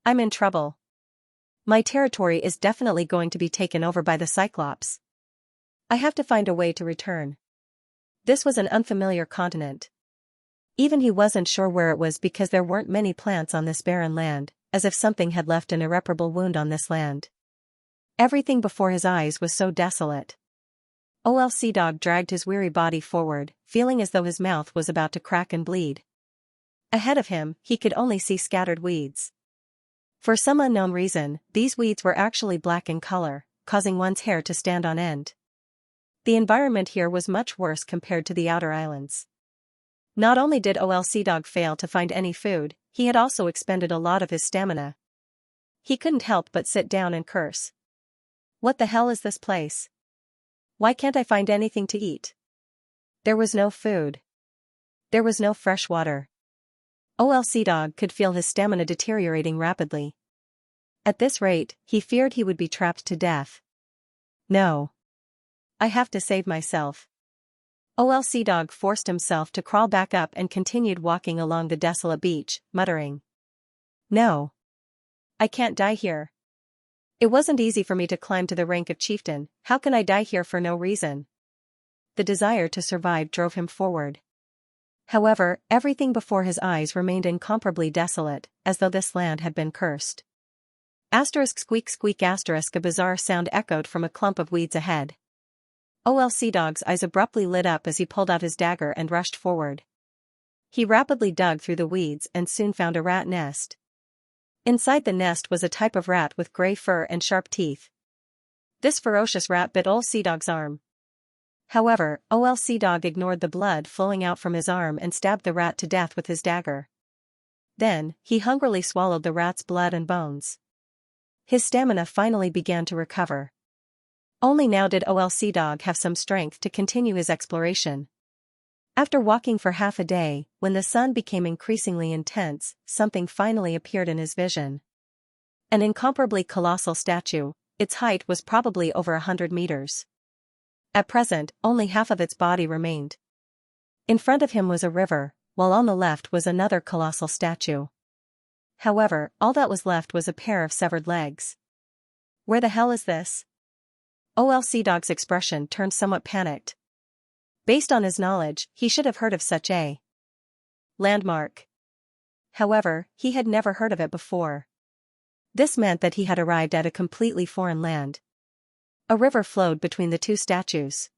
I'm in trouble. My territory is definitely going to be taken over by the Cyclops. I have to find a way to return. This was an unfamiliar continent. Even he wasn't sure where it was because there weren't many plants on this barren land, as if something had left an irreparable wound on this land. Everything before his eyes was so desolate. Sea Dog dragged his weary body forward, feeling as though his mouth was about to crack and bleed. Ahead of him, he could only see scattered weeds. For some unknown reason, these weeds were actually black in color, causing one's hair to stand on end. The environment here was much worse compared to the outer islands. Not only did Sea Dog fail to find any food, he had also expended a lot of his stamina. He couldn't help but sit down and curse. What the hell is this place? Why can't I find anything to eat? There was no food. There was no fresh water. Sea Dog could feel his stamina deteriorating rapidly. At this rate, he feared he would be trapped to death. No. I have to save myself. Sea Dog forced himself to crawl back up and continued walking along the desolate beach, muttering. No. I can't die here. It wasn't easy for me to climb to the rank of chieftain, how can I die here for no reason? The desire to survive drove him forward. However, everything before his eyes remained incomparably desolate, as though this land had been cursed. Asterisk squeak squeak asterisk a bizarre sound echoed from a clump of weeds ahead. Sea Dog's eyes abruptly lit up as he pulled out his dagger and rushed forward. He rapidly dug through the weeds and soon found a rat nest. Inside the nest was a type of rat with gray fur and sharp teeth. This ferocious rat bit Sea Dog's arm. However, Sea Dog ignored the blood flowing out from his arm and stabbed the rat to death with his dagger. Then, he hungrily swallowed the rat's blood and bones. His stamina finally began to recover. Only now did Sea Dog have some strength to continue his exploration. After walking for half a day, when the sun became increasingly intense, something finally appeared in his vision. An incomparably colossal statue, its height was probably over 100 meters. At present, only half of its body remained. In front of him was a river, while on the left was another colossal statue. However, all that was left was a pair of severed legs. Where the hell is this? Sea Dog's expression turned somewhat panicked. Based on his knowledge, he should have heard of such a landmark. However, he had never heard of it before. This meant that he had arrived at a completely foreign land. A river flowed between the two statues.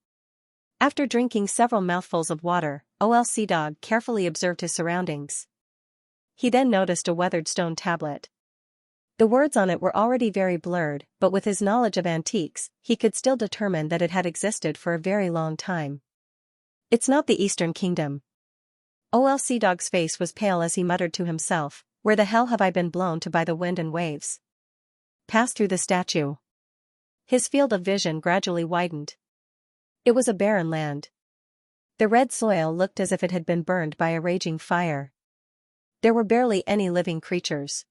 After drinking several mouthfuls of water, OLC Dog carefully observed his surroundings. He then noticed a weathered stone tablet. The words on it were already very blurred, but with his knowledge of antiques, he could still determine that it had existed for a very long time. It's not the Eastern Kingdom. OLC Dog's face was pale as he muttered to himself, where the hell have I been blown to by the wind and waves? Pass through the statue. His field of vision gradually widened. It was a barren land. The red soil looked as if it had been burned by a raging fire. There were barely any living creatures.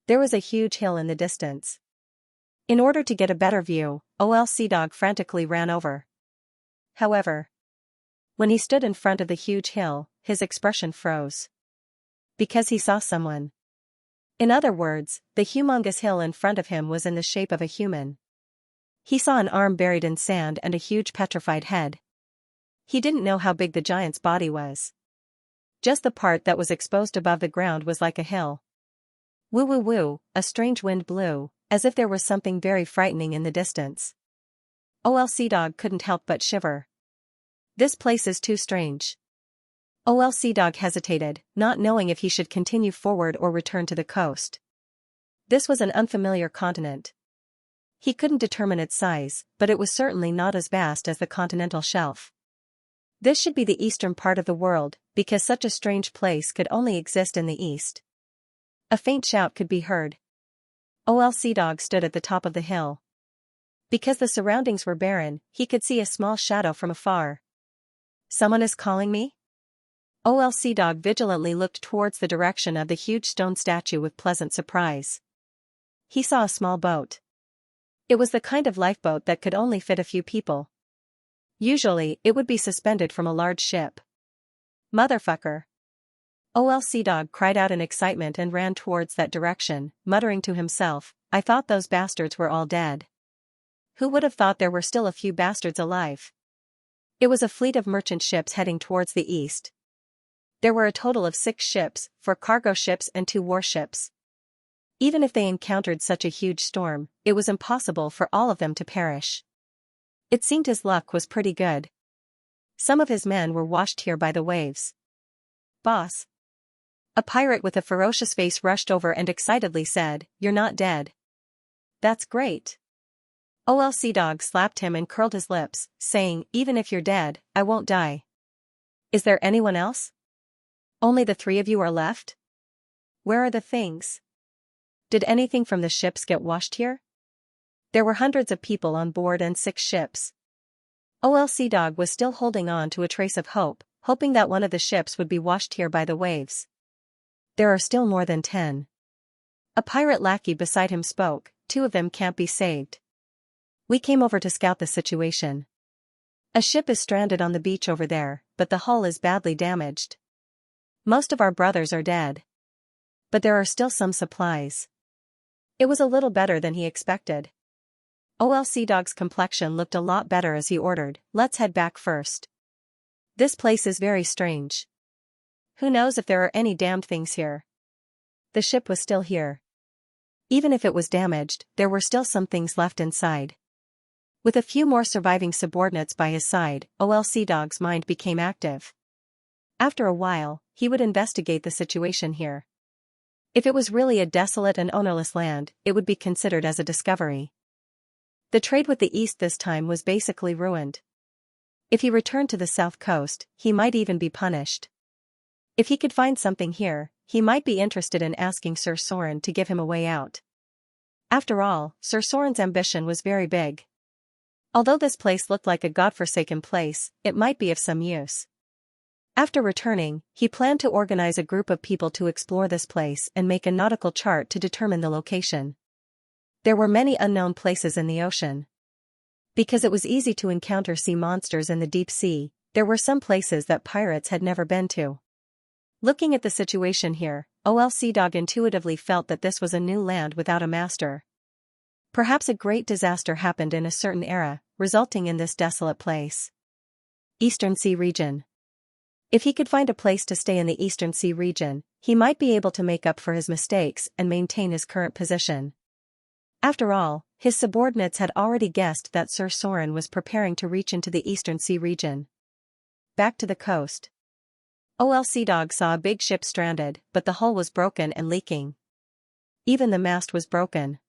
There was a huge hill in the distance. In order to get a better view, OLC Dog frantically ran over. However, when he stood in front of the huge hill, his expression froze. Because he saw someone. In other words, the humongous hill in front of him was in the shape of a human. He saw an arm buried in sand and a huge petrified head. He didn't know how big the giant's body was. Just the part that was exposed above the ground was like a hill. Woo woo woo, a strange wind blew, as if there was something very frightening in the distance. OLC Dog couldn't help but shiver. This place is too strange. OLC Dog hesitated, not knowing if he should continue forward or return to the coast. This was an unfamiliar continent. He couldn't determine its size, but it was certainly not as vast as the continental shelf. This should be the eastern part of the world, because such a strange place could only exist in the east. A faint shout could be heard. OLC Dog stood at the top of the hill. Because the surroundings were barren, he could see a small shadow from afar. Someone is calling me? OLC Dog vigilantly looked towards the direction of the huge stone statue with pleasant surprise. He saw a small boat. It was the kind of lifeboat that could only fit a few people. Usually, it would be suspended from a large ship. Motherfucker! OLC Dog cried out in excitement and ran towards that direction, muttering to himself, I thought those bastards were all dead. Who would have thought there were still a few bastards alive? It was a fleet of merchant ships heading towards the east. There were a total of 6 ships, 4 cargo ships and 2 warships. Even if they encountered such a huge storm, it was impossible for all of them to perish. It seemed his luck was pretty good. Some of his men were washed here by the waves. Boss. A pirate with a ferocious face rushed over and excitedly said, You're not dead. That's great. OLC Dog slapped him and curled his lips, saying, Even if you're dead, I won't die. Is there anyone else? Only the 3 of you are left? Where are the things? Did anything from the ships get washed here? There were hundreds of people on board and 6 ships. OLC Dog was still holding on to a trace of hope, hoping that one of the ships would be washed here by the waves. There are still more than 10. A pirate lackey beside him spoke, 2 of them can't be saved. We came over to scout the situation. A ship is stranded on the beach over there, but the hull is badly damaged. Most of our brothers are dead. But there are still some supplies. It was a little better than he expected. OLC Dog's complexion looked a lot better as he ordered, Let's head back first. This place is very strange. Who knows if there are any damned things here? The ship was still here. Even if it was damaged, there were still some things left inside. With a few more surviving subordinates by his side, OLC Dog's mind became active. After a while, he would investigate the situation here. If it was really a desolate and ownerless land, it would be considered as a discovery. The trade with the East this time was basically ruined. If he returned to the south coast, he might even be punished. If he could find something here, he might be interested in asking Sir Soren to give him a way out. After all, Sir Soren's ambition was very big. Although this place looked like a godforsaken place, it might be of some use. After returning, he planned to organize a group of people to explore this place and make a nautical chart to determine the location. There were many unknown places in the ocean. Because it was easy to encounter sea monsters in the deep sea, there were some places that pirates had never been to. Looking at the situation here, OLC Dog intuitively felt that this was a new land without a master. Perhaps a great disaster happened in a certain era, resulting in this desolate place. Eastern Sea region. If he could find a place to stay in the Eastern Sea region, he might be able to make up for his mistakes and maintain his current position. After all, his subordinates had already guessed that Sir Soren was preparing to reach into the Eastern Sea region. Back to the coast. Dog saw a big ship stranded, but the hull was broken and leaking. Even the mast was broken.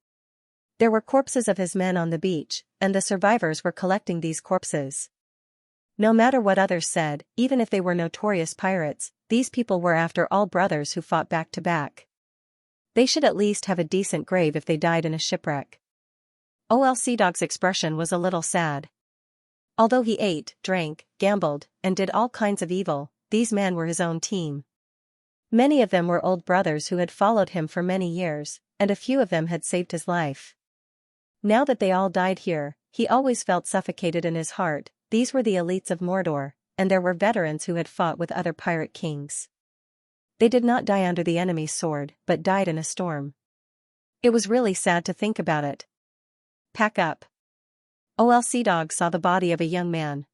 There were corpses of his men on the beach, and the survivors were collecting these corpses. No matter what others said, even if they were notorious pirates, these people were after all brothers who fought back to back. They should at least have a decent grave if they died in a shipwreck. Dog's expression was a little sad. Although he ate, drank, gambled, and did all kinds of evil, these men were his own team. Many of them were old brothers who had followed him for many years, and a few of them had saved his life. Now that they all died here, he always felt suffocated in his heart. These were the elites of Mordor, and there were veterans who had fought with other pirate kings. They did not die under the enemy's sword, but died in a storm. It was really sad to think about it. Pack up. Dog saw the body of a young man.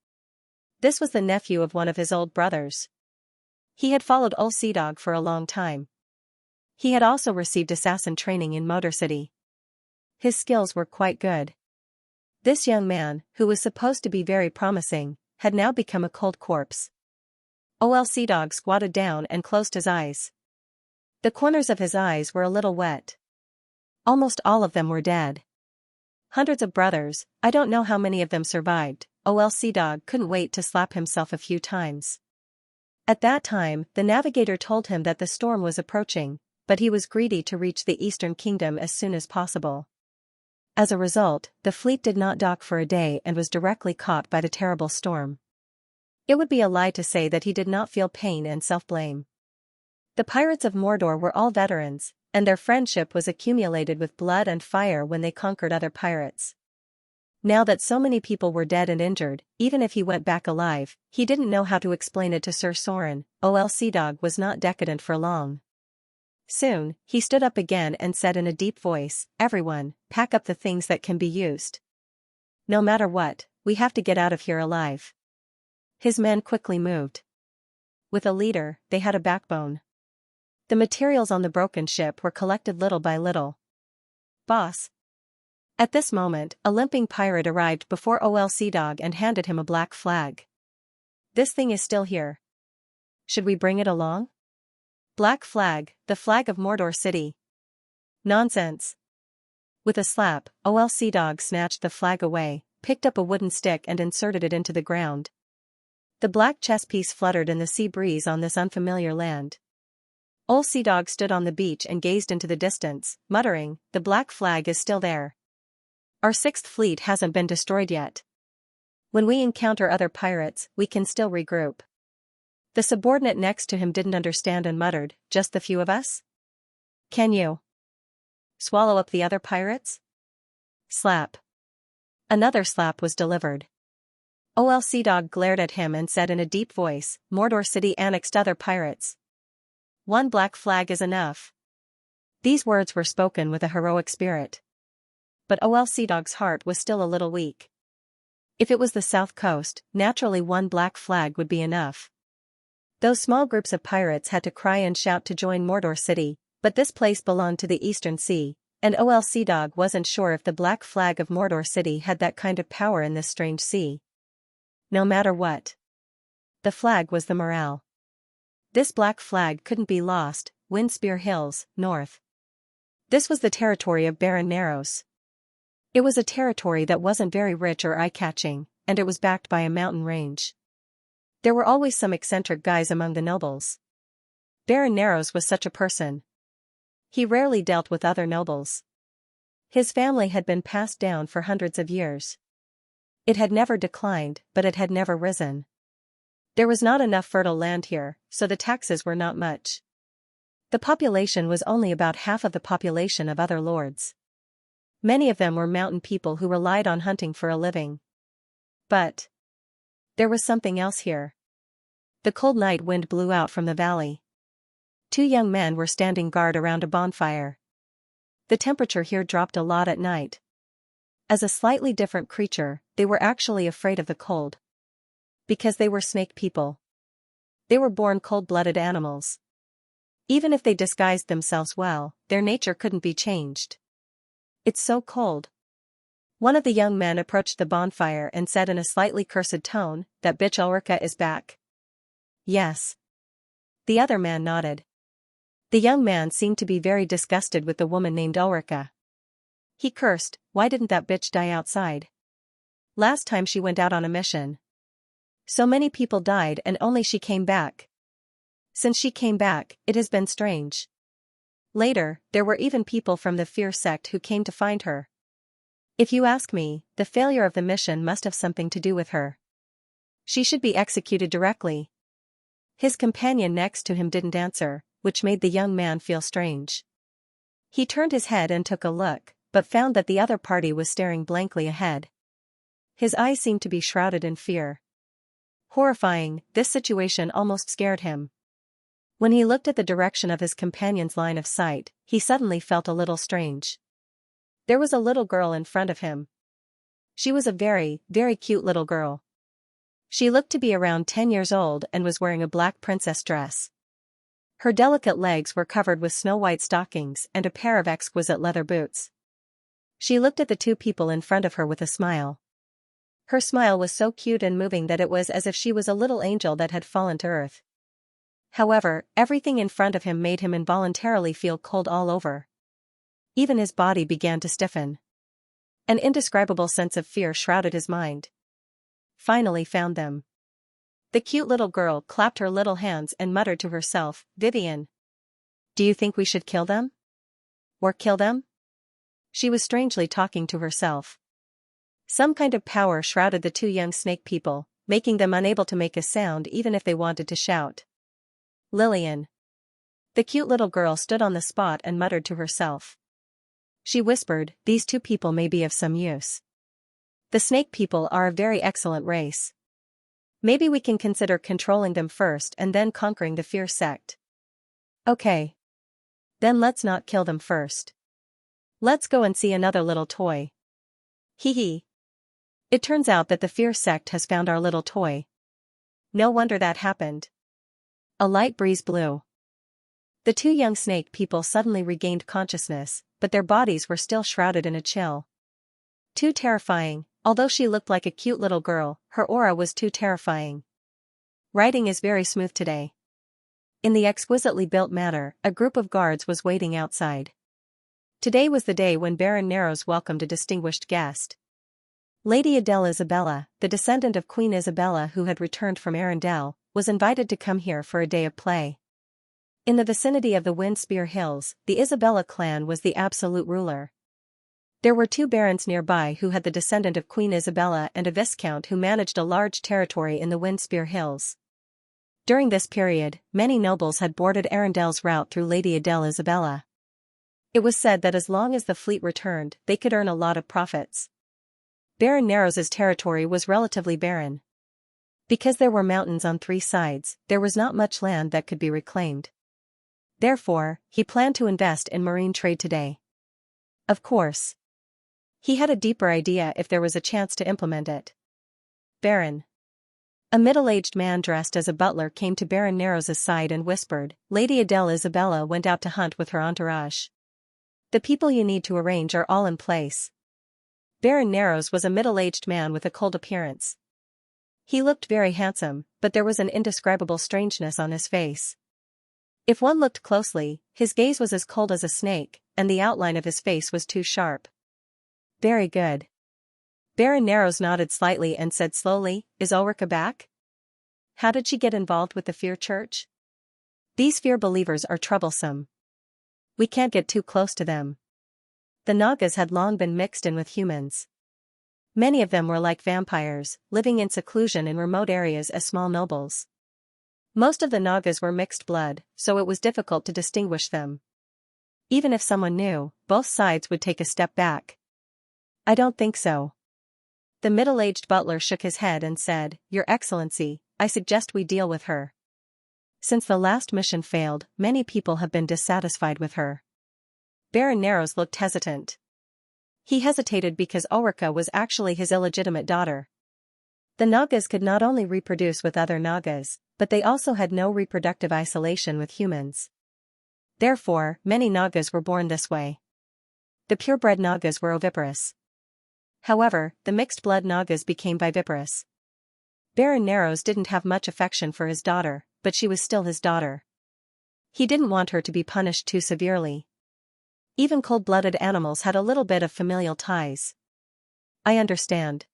This was the nephew of one of his old brothers. He had followed Dog for a long time. He had also received assassin training in Motor City. His skills were quite good. This young man, who was supposed to be very promising, had now become a cold corpse. Dog squatted down and closed his eyes. The corners of his eyes were a little wet. Almost all of them were dead. Hundreds of brothers, I don't know how many of them survived. Dog couldn't wait to slap himself a few times. At that time, the navigator told him that the storm was approaching, but he was greedy to reach the Eastern Kingdom as soon as possible. As a result, the fleet did not dock for a day and was directly caught by the terrible storm. It would be a lie to say that he did not feel pain and self-blame. The pirates of Mordor were all veterans, and their friendship was accumulated with blood and fire when they conquered other pirates. Now that so many people were dead and injured, even if he went back alive, he didn't know how to explain it to Sir Soren. Dog was not decadent for long. Soon, he stood up again and said in a deep voice, "Everyone, pack up the things that can be used. No matter what, we have to get out of here alive." His men quickly moved. With a leader, they had a backbone. The materials on the broken ship were collected little by little. "Boss." At this moment, a limping pirate arrived before Dog and handed him a black flag. "This thing is still here. Should we bring it along?" "Black flag, the flag of Mordor City." "Nonsense." With a slap, Dog snatched the flag away, picked up a wooden stick and inserted it into the ground. The black chess piece fluttered in the sea breeze on this unfamiliar land. Dog stood on the beach and gazed into the distance, muttering, "The black flag is still there. Our sixth fleet hasn't been destroyed yet. When we encounter other pirates, we can still regroup." The subordinate next to him didn't understand and muttered, "Just the few of us? Can you swallow up the other pirates?" Slap. Another slap was delivered. Dog glared at him and said in a deep voice, "Mordor City annexed other pirates. One black flag is enough." These words were spoken with a heroic spirit. But Dog's heart was still a little weak. If it was the south coast, naturally one black flag would be enough. Those small groups of pirates had to cry and shout to join Mordor City, but this place belonged to the Eastern Sea, and Dog wasn't sure if the black flag of Mordor City had that kind of power in this strange sea. No matter what. The flag was the morale. This black flag couldn't be lost. Windspear Hills, north. This was the territory of Baron Narrows. It was a territory that wasn't very rich or eye-catching, and it was backed by a mountain range. There were always some eccentric guys among the nobles. Baron Narrows was such a person. He rarely dealt with other nobles. His family had been passed down for hundreds of years. It had never declined, but it had never risen. There was not enough fertile land here, so the taxes were not much. The population was only about half of the population of other lords. Many of them were mountain people who relied on hunting for a living. But there was something else here. The cold night wind blew out from the valley. Two young men were standing guard around a bonfire. The temperature here dropped a lot at night. As a slightly different creature, they were actually afraid of the cold. Because they were snake people. They were born cold-blooded animals. Even if they disguised themselves well, their nature couldn't be changed. It's so cold. One of the young men approached the bonfire and said in a slightly cursed tone, "That bitch Ulrika is back." Yes. The other man nodded. The young man seemed to be very disgusted with the woman named Ulrika. He cursed, "Why didn't that bitch die outside? Last time she went out on a mission. So many people died and only she came back. Since she came back, it has been strange." Later, there were even people from the Fear sect who came to find her. If you ask me, the failure of the mission must have something to do with her. She should be executed directly. His companion next to him didn't answer, which made the young man feel strange. He turned his head and took a look, but found that the other party was staring blankly ahead. His eyes seemed to be shrouded in fear. Horrifying, this situation almost scared him. When he looked at the direction of his companion's line of sight, he suddenly felt a little strange. There was a little girl in front of him. She was a very, very cute little girl. She looked to be around 10 years old and was wearing a black princess dress. Her delicate legs were covered with snow-white stockings and a pair of exquisite leather boots. She looked at the two people in front of her with a smile. Her smile was so cute and moving that it was as if she was a little angel that had fallen to earth. However, everything in front of him made him involuntarily feel cold all over. Even his body began to stiffen. An indescribable sense of fear shrouded his mind. Finally found them. The cute little girl clapped her little hands and muttered to herself, "Vivian. Do you think we should kill them? Or kill them?" She was strangely talking to herself. Some kind of power shrouded the two young snake people, making them unable to make a sound even if they wanted to shout. Lillian. The cute little girl stood on the spot and muttered to herself. She whispered, "These two people may be of some use. The snake people are a very excellent race. Maybe we can consider controlling them first and then conquering the Fear sect." Okay. Then let's not kill them first. Let's go and see another little toy. Hee hee. It turns out that the Fear sect has found our little toy. No wonder that happened. A light breeze blew. The two young snake people suddenly regained consciousness, but their bodies were still shrouded in a chill. Too terrifying, although she looked like a cute little girl, her aura was too terrifying. Riding is very smooth today. In the exquisitely built manor, a group of guards was waiting outside. Today was the day when Baron Narrows welcomed a distinguished guest. Lady Adele Isabella, the descendant of Queen Isabella who had returned from Arundel, was invited to come here for a day of play. In the vicinity of the Windspear Hills, the Isabella clan was the absolute ruler. There were two barons nearby who had the descendant of Queen Isabella and a viscount who managed a large territory in the Windspear Hills. During this period, many nobles had boarded Arundel's route through Lady Adele Isabella. It was said that as long as the fleet returned, they could earn a lot of profits. Baron Narrows's territory was relatively barren. Because there were mountains on 3 sides, there was not much land that could be reclaimed. Therefore, he planned to invest in marine trade today. Of course. He had a deeper idea if there was a chance to implement it. Baron. A middle-aged man dressed as a butler came to Baron Narrows's side and whispered, "Lady Adele Isabella went out to hunt with her entourage. The people you need to arrange are all in place." Baron Narrows was a middle-aged man with a cold appearance. He looked very handsome, but there was an indescribable strangeness on his face. If one looked closely, his gaze was as cold as a snake, and the outline of his face was too sharp. "Very good." Baron Narrows nodded slightly and said slowly, "Is Ulrika back? How did she get involved with the Fear Church? These Fear believers are troublesome. We can't get too close to them. The Nagas had long been mixed in with humans. Many of them were like vampires, living in seclusion in remote areas as small nobles. Most of the Nagas were mixed blood, so it was difficult to distinguish them. Even if someone knew, both sides would take a step back." "I don't think so." The middle-aged butler shook his head and said, "Your Excellency, I suggest we deal with her. Since the last mission failed, many people have been dissatisfied with her." Baron Narrows looked hesitant. He hesitated because Ulrika was actually his illegitimate daughter. The Nagas could not only reproduce with other Nagas, but they also had no reproductive isolation with humans. Therefore, many Nagas were born this way. The purebred Nagas were oviparous. However, the mixed-blood Nagas became viviparous. Baron Narrows didn't have much affection for his daughter, but she was still his daughter. He didn't want her to be punished too severely. Even cold-blooded animals had a little bit of familial ties. I understand.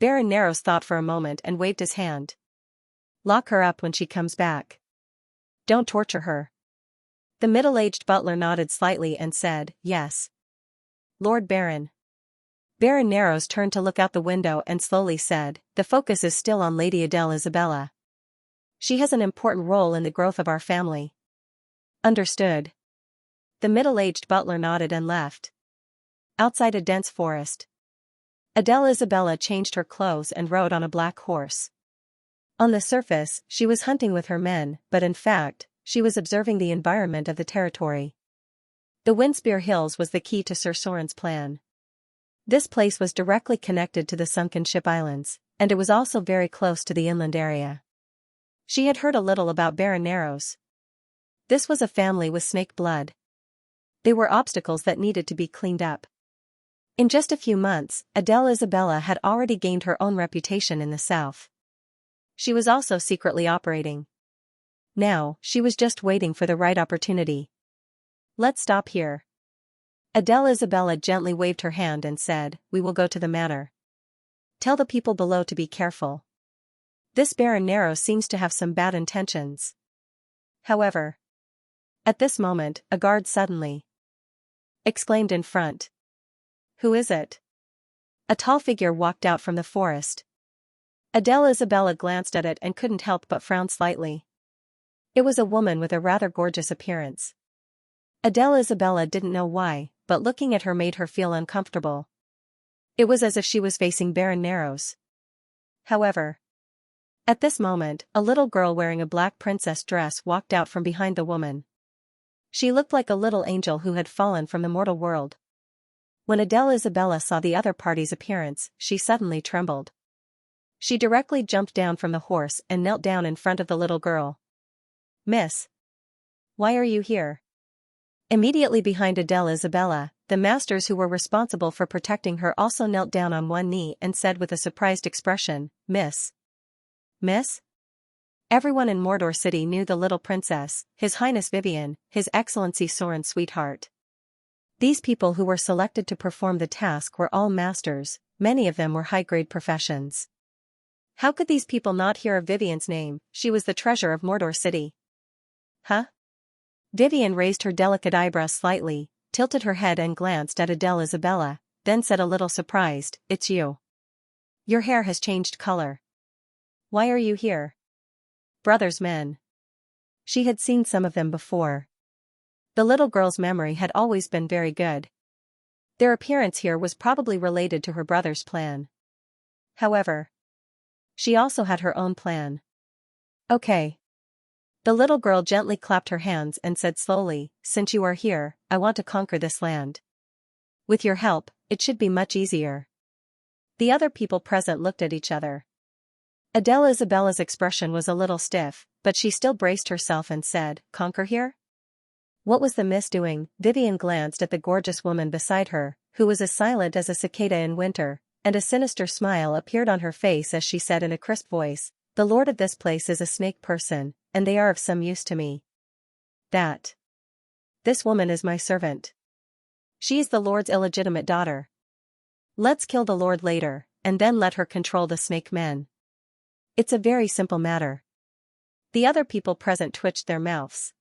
Baron Narrows thought for a moment and waved his hand. Lock her up when she comes back. Don't torture her. The middle-aged butler nodded slightly and said, yes. Lord Baron. Baron Narrows turned to look out the window and slowly said, the focus is still on Lady Adele Isabella. She has an important role in the growth of our family. Understood. The middle-aged butler nodded and left. Outside a dense forest, Adele Isabella changed her clothes and rode on a black horse. On the surface, she was hunting with her men, but in fact, she was observing the environment of the territory. The Windspear Hills was the key to Sir Soren's plan. This place was directly connected to the sunken ship islands, and it was also very close to the inland area. She had heard a little about Baron Narrows. This was a family with snake blood. They were obstacles that needed to be cleaned up. In just a few months, Adele Isabella had already gained her own reputation in the south. She was also secretly operating. Now, she was just waiting for the right opportunity. Let's stop here. Adele Isabella gently waved her hand and said, we will go to the manor. Tell the people below to be careful. This Baron Narrows seems to have some bad intentions. However, at this moment, a guard suddenly exclaimed in front. Who is it? A tall figure walked out from the forest. Adele Isabella glanced at it and couldn't help but frown slightly. It was a woman with a rather gorgeous appearance. Adele Isabella didn't know why, but looking at her made her feel uncomfortable. It was as if she was facing Baron Narrows. However, at this moment, a little girl wearing a black princess dress walked out from behind the woman. She looked like a little angel who had fallen from the mortal world. When Adele Isabella saw the other party's appearance, she suddenly trembled. She directly jumped down from the horse and knelt down in front of the little girl. Miss, why are you here? Immediately behind Adele Isabella, the masters who were responsible for protecting her also knelt down on one knee and said with a surprised expression, Miss? Miss? Everyone in Mordor City knew the little princess, His Highness Vivian, His Excellency Soren's sweetheart. These people who were selected to perform the task were all masters, many of them were high-grade professions. How could these people not hear of Vivian's name? She was the treasure of Mordor City. Huh? Vivian raised her delicate eyebrows slightly, tilted her head and glanced at Adele Isabella, then said a little surprised, It's you. Your hair has changed color. Why are you here? Brothers' men. She had seen some of them before. The little girl's memory had always been very good. Their appearance here was probably related to her brother's plan. However, she also had her own plan. Okay. The little girl gently clapped her hands and said slowly, Since you are here, I want to conquer this land. With your help, it should be much easier. The other people present looked at each other. Adele Isabella's expression was a little stiff, but she still braced herself and said, Conquer here? What was the miss doing? Vivian glanced at the gorgeous woman beside her, who was as silent as a cicada in winter, and a sinister smile appeared on her face as she said in a crisp voice, The lord of this place is a snake person, and they are of some use to me. This woman is my servant. She is the lord's illegitimate daughter. Let's kill the lord later, and then let her control the snake men. It's a very simple matter. The other people present twitched their mouths.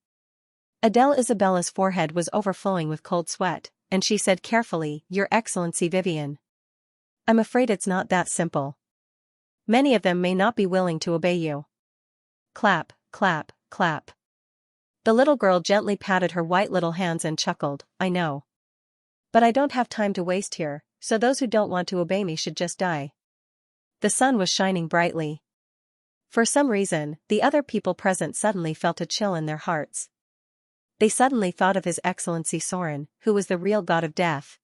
Adele Isabella's forehead was overflowing with cold sweat, and she said carefully, Your Excellency Vivian. I'm afraid it's not that simple. Many of them may not be willing to obey you. Clap, clap, clap. The little girl gently patted her white little hands and chuckled, I know. But I don't have time to waste here, so those who don't want to obey me should just die. The sun was shining brightly. For some reason, the other people present suddenly felt a chill in their hearts. They suddenly thought of His Excellency Soren, who was the real god of death.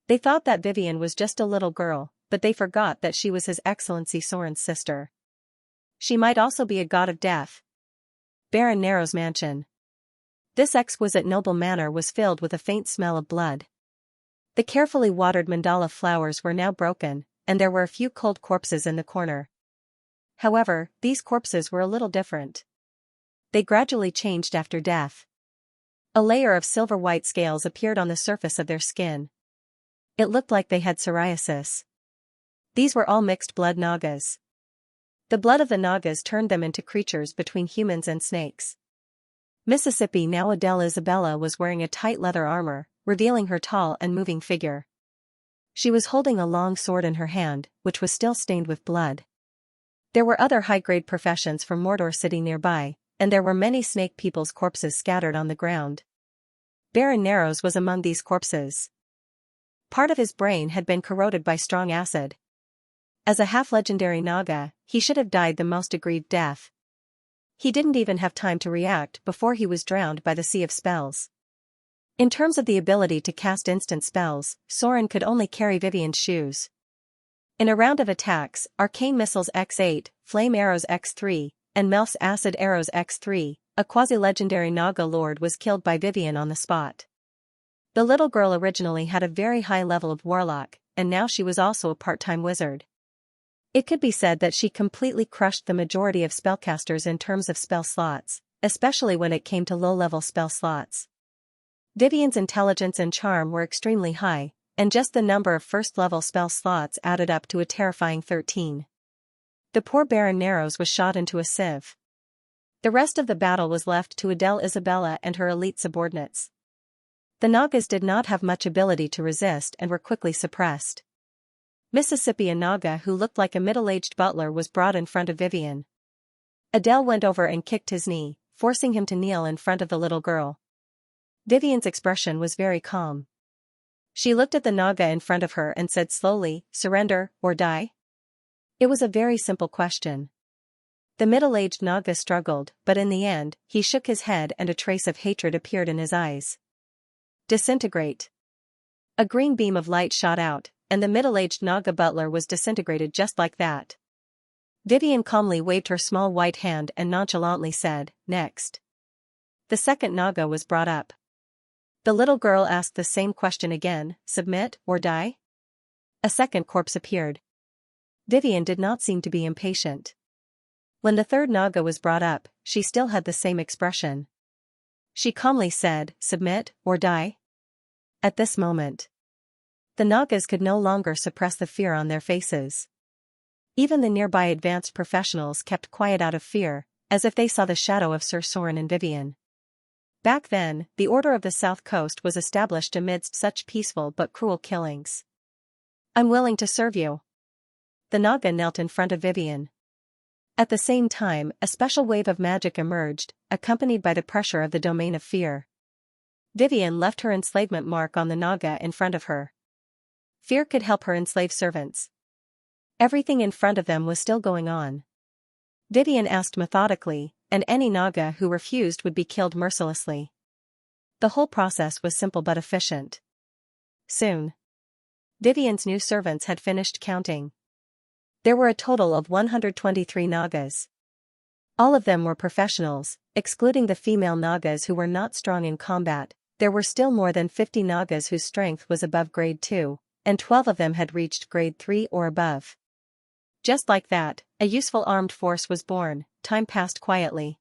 They thought that Vivian was just a little girl, but they forgot that she was His Excellency Soren's sister. She might also be a god of death. Baron Nero's mansion. This exquisite noble manor was filled with a faint smell of blood. The carefully watered mandala flowers were now broken, and there were a few cold corpses in the corner. However, these corpses were a little different. They gradually changed after death. A layer of silver-white scales appeared on the surface of their skin. It looked like they had psoriasis. These were all mixed-blood Nagas. The blood of the Nagas turned them into creatures between humans and snakes. Mississippi now Adele Isabella was wearing a tight leather armor, revealing her tall and moving figure. She was holding a long sword in her hand, which was still stained with blood. There were other high-grade professions from Mordor City nearby, and there were many snake people's corpses scattered on the ground. Baron Nero's was among these corpses. Part of his brain had been corroded by strong acid. As a half-legendary Naga, he should have died the most aggrieved death. He didn't even have time to react before he was drowned by the sea of spells. In terms of the ability to cast instant spells, Soren could only carry Vivian's shoes. In a round of attacks, Arcane Missiles X8, Flame Arrows X3, and Melf's Acid Arrows X3, a quasi-legendary Naga Lord was killed by Vivian on the spot. The little girl originally had a very high level of Warlock, and now she was also a part-time wizard. It could be said that she completely crushed the majority of spellcasters in terms of spell slots, especially when it came to low-level spell slots. Vivian's intelligence and charm were extremely high, and just the number of first-level spell slots added up to a terrifying 13. The poor Baron Nero's was shot into a sieve. The rest of the battle was left to Adele Isabella and her elite subordinates. The Nagas did not have much ability to resist and were quickly suppressed. Mississippi, a Naga who looked like a middle-aged butler, was brought in front of Vivian. Adele went over and kicked his knee, forcing him to kneel in front of the little girl. Vivian's expression was very calm. She looked at the Naga in front of her and said slowly, "Surrender, or die?" It was a very simple question. The middle-aged Naga struggled, but in the end, he shook his head and a trace of hatred appeared in his eyes. Disintegrate. A green beam of light shot out, and the middle-aged Naga butler was disintegrated just like that. Vivian calmly waved her small white hand and nonchalantly said, "Next." The second Naga was brought up. The little girl asked the same question again, "Submit, or die?" A second corpse appeared. Vivian did not seem to be impatient. When the third Naga was brought up, she still had the same expression. She calmly said, "Submit, or die?" At this moment, the Nagas could no longer suppress the fear on their faces. Even the nearby advanced professionals kept quiet out of fear, as if they saw the shadow of Sir Soren and Vivian. Back then, the Order of the South Coast was established amidst such peaceful but cruel killings. "I'm willing to serve you." The Naga knelt in front of Vivian. At the same time, a special wave of magic emerged, accompanied by the pressure of the domain of fear. Vivian left her enslavement mark on the Naga in front of her. Fear could help her enslave servants. Everything in front of them was still going on. Vivian asked methodically, and any Naga who refused would be killed mercilessly. The whole process was simple but efficient. Soon, Vivian's new servants had finished counting. There were a total of 123 Nagas. All of them were professionals, excluding the female Nagas who were not strong in combat. There were still more than 50 Nagas whose strength was above grade 2, and 12 of them had reached grade 3 or above. Just like that, a useful armed force was born. Time passed quietly.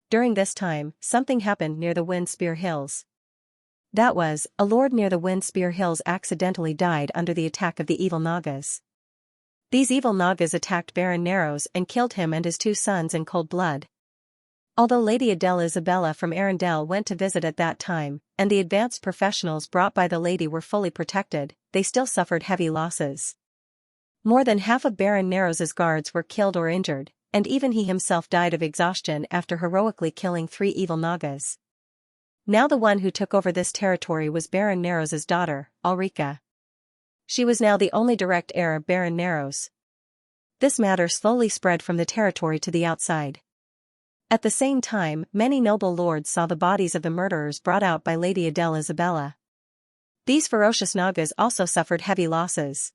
During this time, something happened near the Wind Spear Hills. That was, a lord near the Wind Spear Hills accidentally died under the attack of the evil Nagas. These evil Nagas attacked Baron Nero's and killed him and his 2 sons in cold blood. Although Lady Adele Isabella from Arendelle went to visit at that time, and the advanced professionals brought by the lady were fully protected, they still suffered heavy losses. More than half of Baron Nero's guards were killed or injured, and even he himself died of exhaustion after heroically killing 3 evil Nagas. Now the one who took over this territory was Baron Nero's daughter, Ulrika. She was now the only direct heir of Baron Nero's. This matter slowly spread from the territory to the outside. At the same time, many noble lords saw the bodies of the murderers brought out by Lady Adele Isabella. These ferocious Nagas also suffered heavy losses.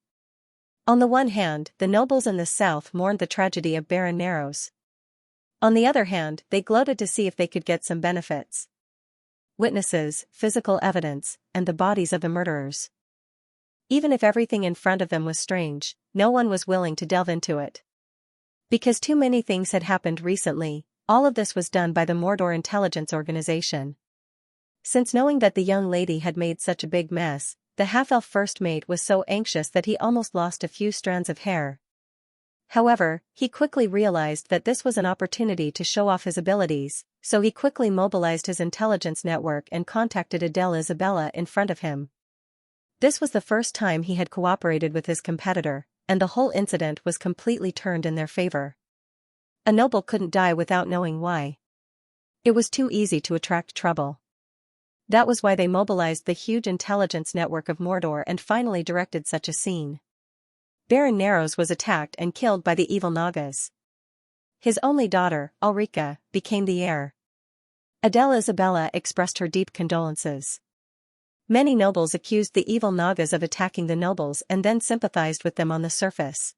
On the one hand, the nobles in the south mourned the tragedy of Baron Narrows. On the other hand, they gloated to see if they could get some benefits. Witnesses, physical evidence, and the bodies of the murderers. Even if everything in front of them was strange, no one was willing to delve into it. Because too many things had happened recently, all of this was done by the Mordor intelligence organization. Since knowing that the young lady had made such a big mess, the half-elf first mate was so anxious that he almost lost a few strands of hair. However, he quickly realized that this was an opportunity to show off his abilities, so he quickly mobilized his intelligence network and contacted Adele Isabella in front of him. This was the first time he had cooperated with his competitor, and the whole incident was completely turned in their favor. A noble couldn't die without knowing why. It was too easy to attract trouble. That was why they mobilized the huge intelligence network of Mordor and finally directed such a scene. Baron Narrows was attacked and killed by the evil Nagas. His only daughter, Ulrika, became the heir. Adele Isabella expressed her deep condolences. Many nobles accused the evil Nagas of attacking the nobles and then sympathized with them on the surface.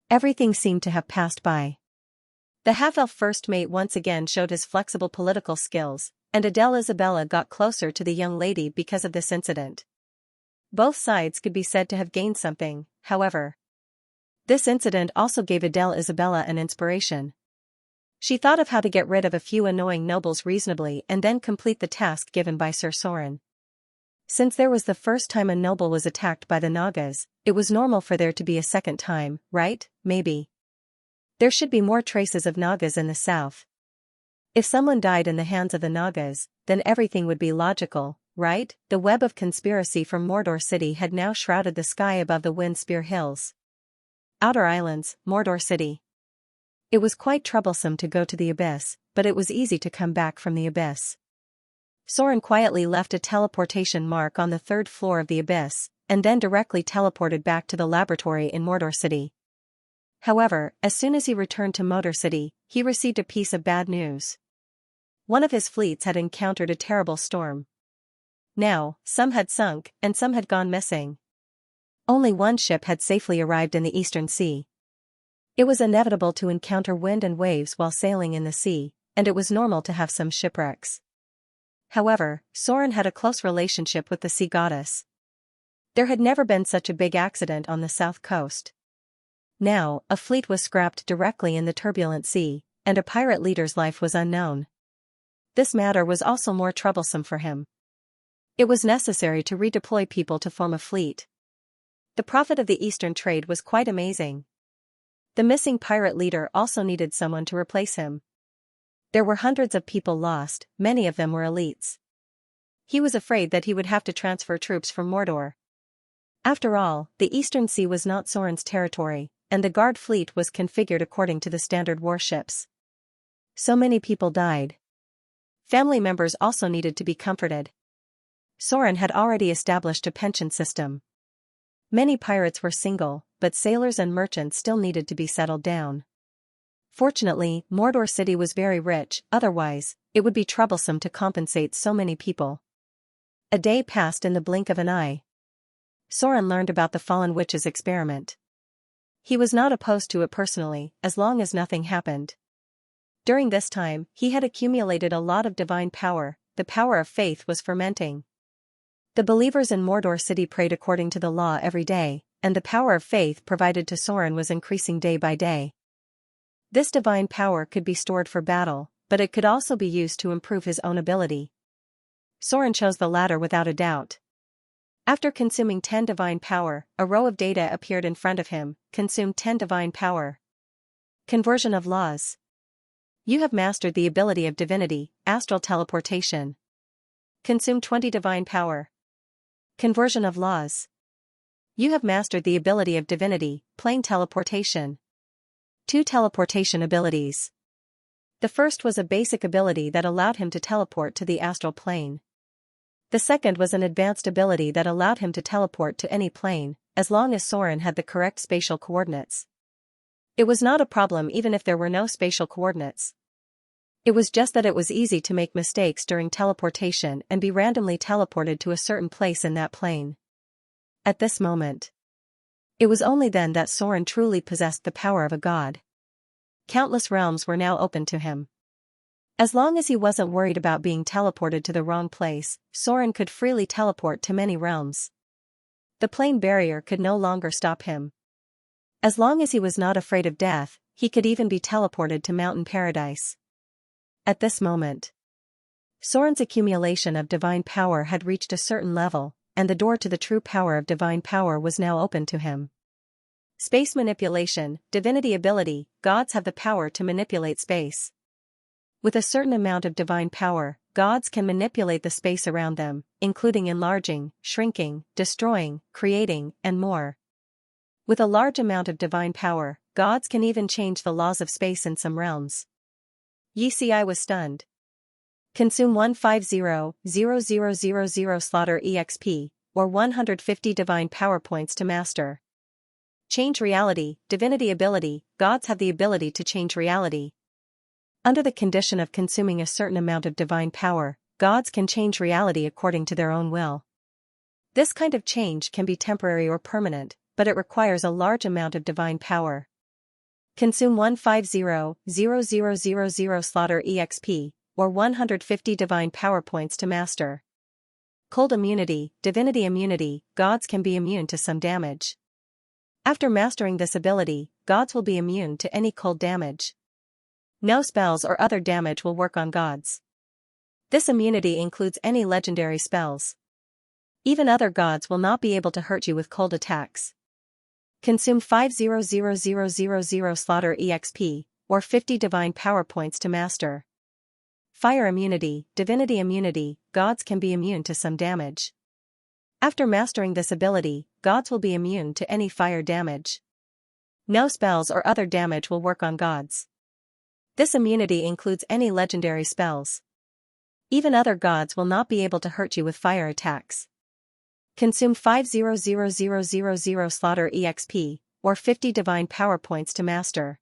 Everything seemed to have passed by. The half-elf first mate once again showed his flexible political skills, and Adele Isabella got closer to the young lady because of this incident. Both sides could be said to have gained something, however. This incident also gave Adele Isabella an inspiration. She thought of how to get rid of a few annoying nobles reasonably and then complete the task given by Sir Soren. Since there was the first time a noble was attacked by the Nagas, it was normal for there to be a second time, right? Maybe. There should be more traces of Nagas in the south. If someone died in the hands of the Nagas, then everything would be logical, right? The web of conspiracy from Mordor City had now shrouded the sky above the Windspear Hills. Outer Islands, Mordor City. It was quite troublesome to go to the abyss, but it was easy to come back from the abyss. Soren quietly left a teleportation mark on the 3rd floor of the abyss, and then directly teleported back to the laboratory in Mordor City. However, as soon as he returned to Mordor City, he received a piece of bad news. One of his fleets had encountered a terrible storm. Now, some had sunk, and some had gone missing. Only one ship had safely arrived in the Eastern Sea. It was inevitable to encounter wind and waves while sailing in the sea, and it was normal to have some shipwrecks. However, Soren had a close relationship with the sea goddess. There had never been such a big accident on the south coast. Now, a fleet was scrapped directly in the turbulent sea, and a pirate leader's life was unknown. This matter was also more troublesome for him. It was necessary to redeploy people to form a fleet. The profit of the eastern trade was quite amazing. The missing pirate leader also needed someone to replace him. There were hundreds of people lost, many of them were elites. He was afraid that he would have to transfer troops from Mordor. After all, the Eastern Sea was not Soren's territory, and the guard fleet was configured according to the standard warships. So many people died. Family members also needed to be comforted. Soren had already established a pension system. Many pirates were single, but sailors and merchants still needed to be settled down. Fortunately, Mordor City was very rich, otherwise, it would be troublesome to compensate so many people. A day passed in the blink of an eye. Soren learned about the fallen witch's experiment. He was not opposed to it personally, as long as nothing happened. During this time, he had accumulated a lot of divine power, the power of faith was fermenting. The believers in Mordor City prayed according to the law every day, and the power of faith provided to Soren was increasing day by day. This divine power could be stored for battle, but it could also be used to improve his own ability. Soren chose the latter without a doubt. After consuming 10 divine power, a row of data appeared in front of him, consumed 10 divine power. Conversion of laws. You have mastered the ability of divinity, astral teleportation. Consume 20 divine power. Conversion of laws. You have mastered the ability of divinity, plane teleportation. 2 teleportation abilities. The first was a basic ability that allowed him to teleport to the astral plane. The second was an advanced ability that allowed him to teleport to any plane, as long as Soren had the correct spatial coordinates. It was not a problem even if there were no spatial coordinates. It was just that it was easy to make mistakes during teleportation and be randomly teleported to a certain place in that plane. At this moment, It was only then that Soren truly possessed the power of a god. Countless realms were now open to him. As long as he wasn't worried about being teleported to the wrong place, Soren could freely teleport to many realms. The plane barrier could no longer stop him. As long as he was not afraid of death, he could even be teleported to Mountain Paradise. At this moment, Soren's accumulation of divine power had reached a certain level, and the door to the true power of divine power was now open to him. Space manipulation, divinity ability, gods have the power to manipulate space. With a certain amount of divine power, gods can manipulate the space around them, including enlarging, shrinking, destroying, creating, and more. With a large amount of divine power, gods can even change the laws of space in some realms. Xianxia was stunned. Consume 150,000 slaughter EXP, or 150 divine power points to master. Change reality, divinity ability, gods have the ability to change reality. Under the condition of consuming a certain amount of divine power, gods can change reality according to their own will. This kind of change can be temporary or permanent, but it requires a large amount of divine power. Consume 150,000 slaughter EXP, or 150 divine power points to master. Cold immunity, divinity immunity, gods can be immune to some damage. After mastering this ability, gods will be immune to any cold damage. No spells or other damage will work on gods. This immunity includes any legendary spells. Even other gods will not be able to hurt you with cold attacks. Consume 5,000 slaughter EXP, or 50 divine power points to master. Fire immunity, divinity immunity, gods can be immune to some damage. After mastering this ability, gods will be immune to any fire damage. No spells or other damage will work on gods. This immunity includes any legendary spells. Even other gods will not be able to hurt you with fire attacks. Consume 5,000 slaughter EXP, or 50 divine power points to master.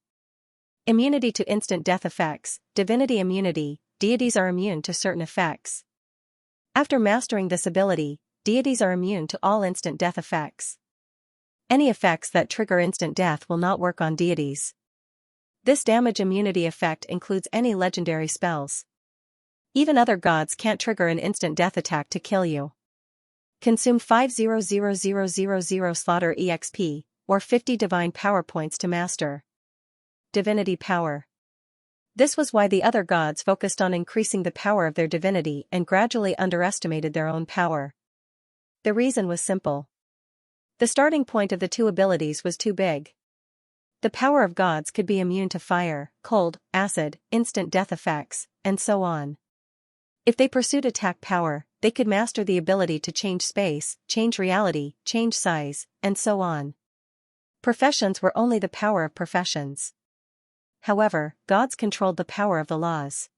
Immunity to instant death effects, divinity immunity, deities are immune to certain effects. After mastering this ability, deities are immune to all instant death effects. Any effects that trigger instant death will not work on deities. This damage immunity effect includes any legendary spells. Even other gods can't trigger an instant death attack to kill you. Consume 5,000 slaughter EXP, or 50 divine power points to master. Divinity power. This was why the other gods focused on increasing the power of their divinity and gradually underestimated their own power. The reason was simple. The starting point of the two abilities was too big. The power of gods could be immune to fire, cold, acid, instant death effects, and so on. If they pursued attack power, they could master the ability to change space, change reality, change size, and so on. Professions were only the power of professions. However, gods controlled the power of the laws.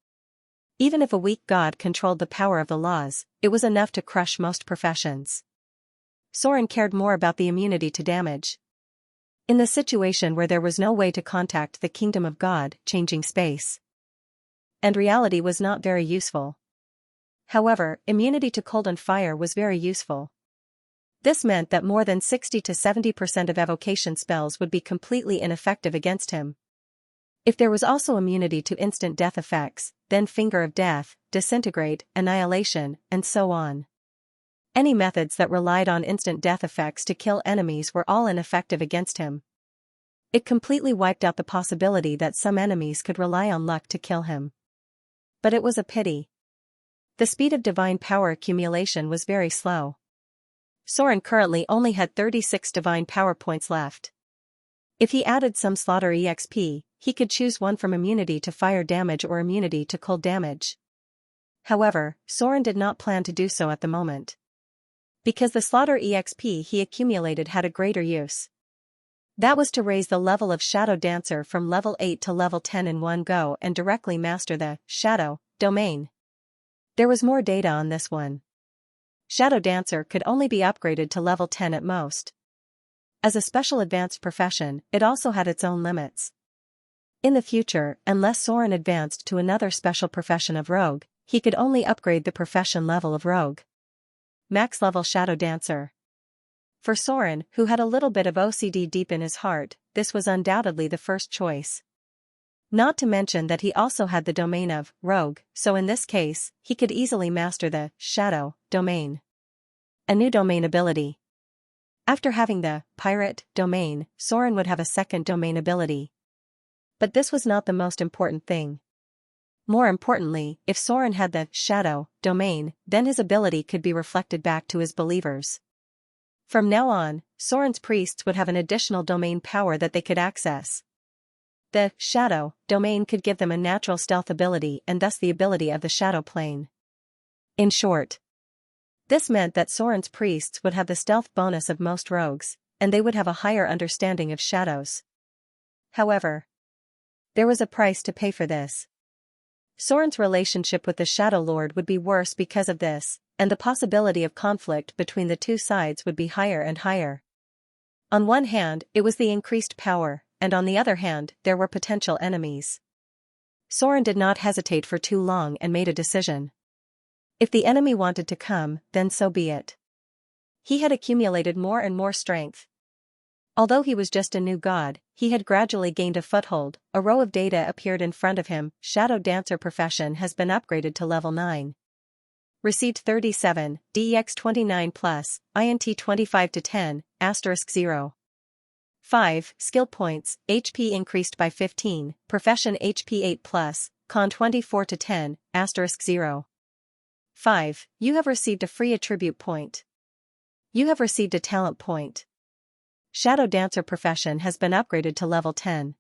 Even if a weak god controlled the power of the laws, it was enough to crush most professions. Soren cared more about the immunity to damage. In the situation where there was no way to contact the kingdom of God, changing space and reality was not very useful. However, immunity to cold and fire was very useful. This meant that more than 60 to 70% of evocation spells would be completely ineffective against him. If there was also immunity to instant death effects, then Finger of Death, Disintegrate, Annihilation, and so on. Any methods that relied on instant death effects to kill enemies were all ineffective against him. It completely wiped out the possibility that some enemies could rely on luck to kill him. But it was a pity. The speed of divine power accumulation was very slow. Soren currently only had 36 divine power points left. If he added some slaughter EXP, he could choose one from immunity to fire damage or immunity to cold damage. However, Soren did not plan to do so at the moment. Because the slaughter EXP he accumulated had a greater use. That was to raise the level of Shadow Dancer from level 8 to level 10 in one go and directly master the Shadow domain. There was more data on this one. Shadow Dancer could only be upgraded to level 10 at most. As a special advanced profession, it also had its own limits. In the future, unless Soren advanced to another special profession of Rogue, he could only upgrade the profession level of Rogue. Max level Shadow Dancer. For Soren, who had a little bit of OCD deep in his heart, this was undoubtedly the first choice. Not to mention that he also had the domain of rogue, so in this case, he could easily master the shadow domain. A new domain ability. After having the pirate domain, Soren would have a second domain ability. But this was not the most important thing. More importantly, if Soren had the shadow domain, then his ability could be reflected back to his believers. From now on, Soren's priests would have an additional domain power that they could access. The shadow domain could give them a natural stealth ability and thus the ability of the shadow plane. In short, this meant that Soren's priests would have the stealth bonus of most rogues, and they would have a higher understanding of shadows. However, there was a price to pay for this. Soren's relationship with the Shadow Lord would be worse because of this, and the possibility of conflict between the two sides would be higher and higher. On one hand, it was the increased power, and on the other hand, there were potential enemies. Soren did not hesitate for too long and made a decision. If the enemy wanted to come, then so be it. He had accumulated more and more strength. Although he was just a new god, he had gradually gained a foothold. A row of data appeared in front of him. Shadow Dancer profession has been upgraded to level 9. Received 37, DEX 29 plus, INT 25 to 10, asterisk 0. 5. Skill points, HP increased by 15, profession HP 8 plus, con 24 to 10, asterisk 0. 5. You have received a free attribute point. You have received a talent point. Shadow Dancer profession has been upgraded to level 10.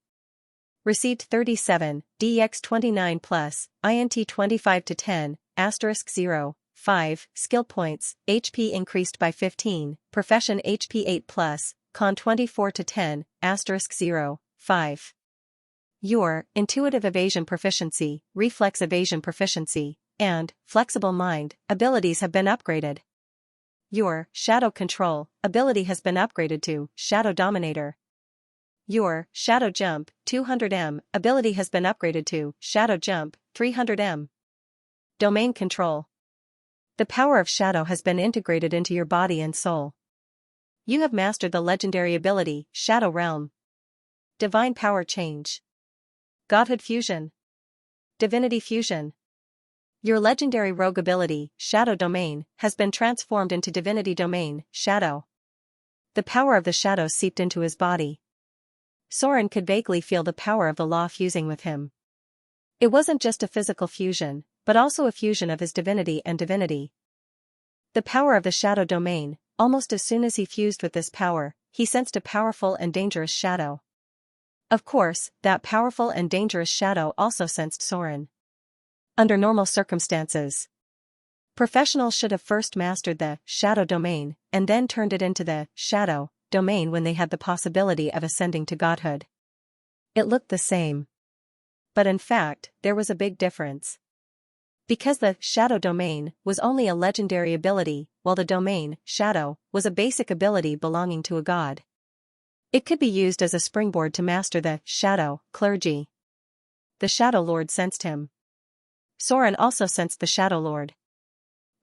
Received 37, DEX 29 plus, INT 25 to 10, asterisk 0. 5. Skill points, HP increased by 15, profession HP 8 plus, con 24 to 10, asterisk 0. 5. Your intuitive evasion proficiency, reflex evasion proficiency, and flexible mind abilities have been upgraded. Your Shadow Control ability has been upgraded to Shadow Dominator. Your Shadow Jump 200m ability has been upgraded to Shadow Jump 300m. Domain Control. The power of Shadow has been integrated into your body and soul. You have mastered the legendary ability Shadow Realm. Divine Power Change. Godhood Fusion. Divinity Fusion. Your legendary rogue ability, Shadow Domain, has been transformed into Divinity Domain, Shadow. The power of the shadows seeped into his body. Soren could vaguely feel the power of the law fusing with him. It wasn't just a physical fusion, but also a fusion of his divinity and divinity. The power of the Shadow Domain, almost as soon as he fused with this power, he sensed a powerful and dangerous shadow. Of course, that powerful and dangerous shadow also sensed Soren. Under normal circumstances, professionals should have first mastered the Shadow Domain, and then turned it into the Shadow Domain when they had the possibility of ascending to godhood. It looked the same. But in fact, there was a big difference. Because the Shadow Domain was only a legendary ability, while the Domain, Shadow, was a basic ability belonging to a god. It could be used as a springboard to master the Shadow Clergy. The Shadow Lord sensed him. Soren also sensed the Shadow Lord.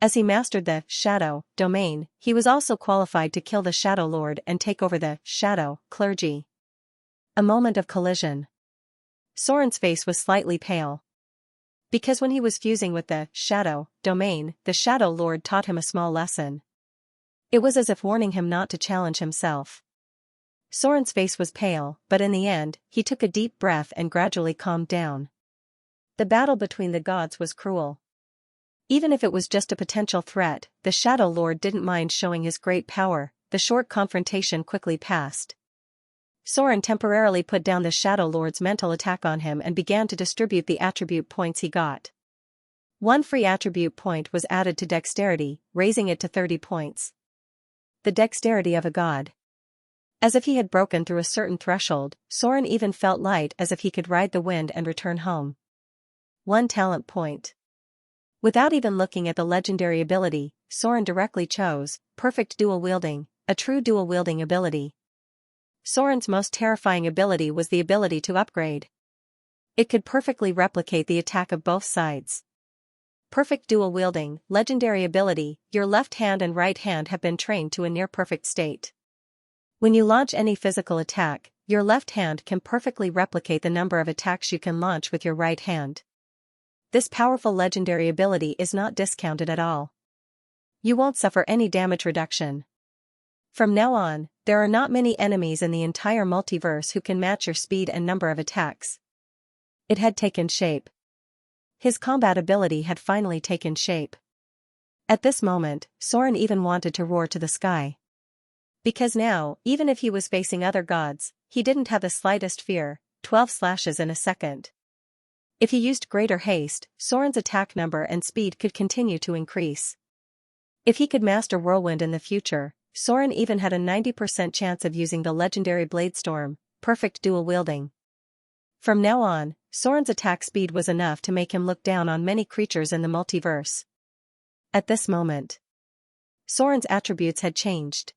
As he mastered the Shadow Domain, he was also qualified to kill the Shadow Lord and take over the Shadow Clergy. A moment of collision. Soren's face was slightly pale. Because when he was fusing with the Shadow Domain, the Shadow Lord taught him a small lesson. It was as if warning him not to challenge himself. Soren's face was pale, but in the end, he took a deep breath and gradually calmed down. The battle between the gods was cruel. Even if it was just a potential threat, the Shadow Lord didn't mind showing his great power. The short confrontation quickly passed. Soren temporarily put down the Shadow Lord's mental attack on him and began to distribute the attribute points he got. One free attribute point was added to dexterity, raising it to 30 points. The dexterity of a god. As if he had broken through a certain threshold, Soren even felt light as if he could ride the wind and return home. 1 talent point. Without even looking at the legendary ability, Soren directly chose Perfect Dual Wielding, a true dual wielding ability. Soren's most terrifying ability was the ability to upgrade. It could perfectly replicate the attack of both sides. Perfect dual wielding, legendary ability, your left hand and right hand have been trained to a near-perfect state. When you launch any physical attack, your left hand can perfectly replicate the number of attacks you can launch with your right hand. This powerful legendary ability is not discounted at all. You won't suffer any damage reduction. From now on, there are not many enemies in the entire multiverse who can match your speed and number of attacks. It had taken shape. His combat ability had finally taken shape. At this moment, Soren even wanted to roar to the sky. Because now, even if he was facing other gods, he didn't have the slightest fear, 12 slashes in a second. If he used greater haste, Soren's attack number and speed could continue to increase. If he could master Whirlwind in the future, Soren even had a 90% chance of using the legendary Bladestorm, perfect dual wielding. From now on, Soren's attack speed was enough to make him look down on many creatures in the multiverse. At this moment, Soren's attributes had changed.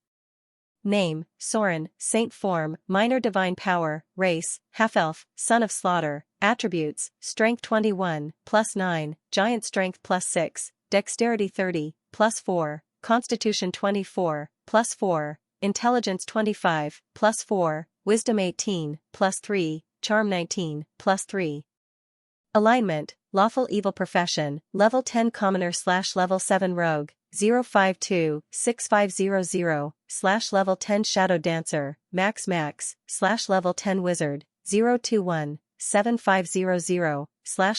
Name, Soren, Saint form, minor divine power, race, half-elf, son of slaughter, attributes, strength 21, +9, giant strength +6, dexterity 30, +4, constitution 24, +4, intelligence 25, +4, wisdom 18, +3, charm 19, +3. Alignment, lawful evil profession, level 10 commoner / level 7 rogue, 052-6500, / level 10 shadow dancer, max / level 10 wizard, 021-7500,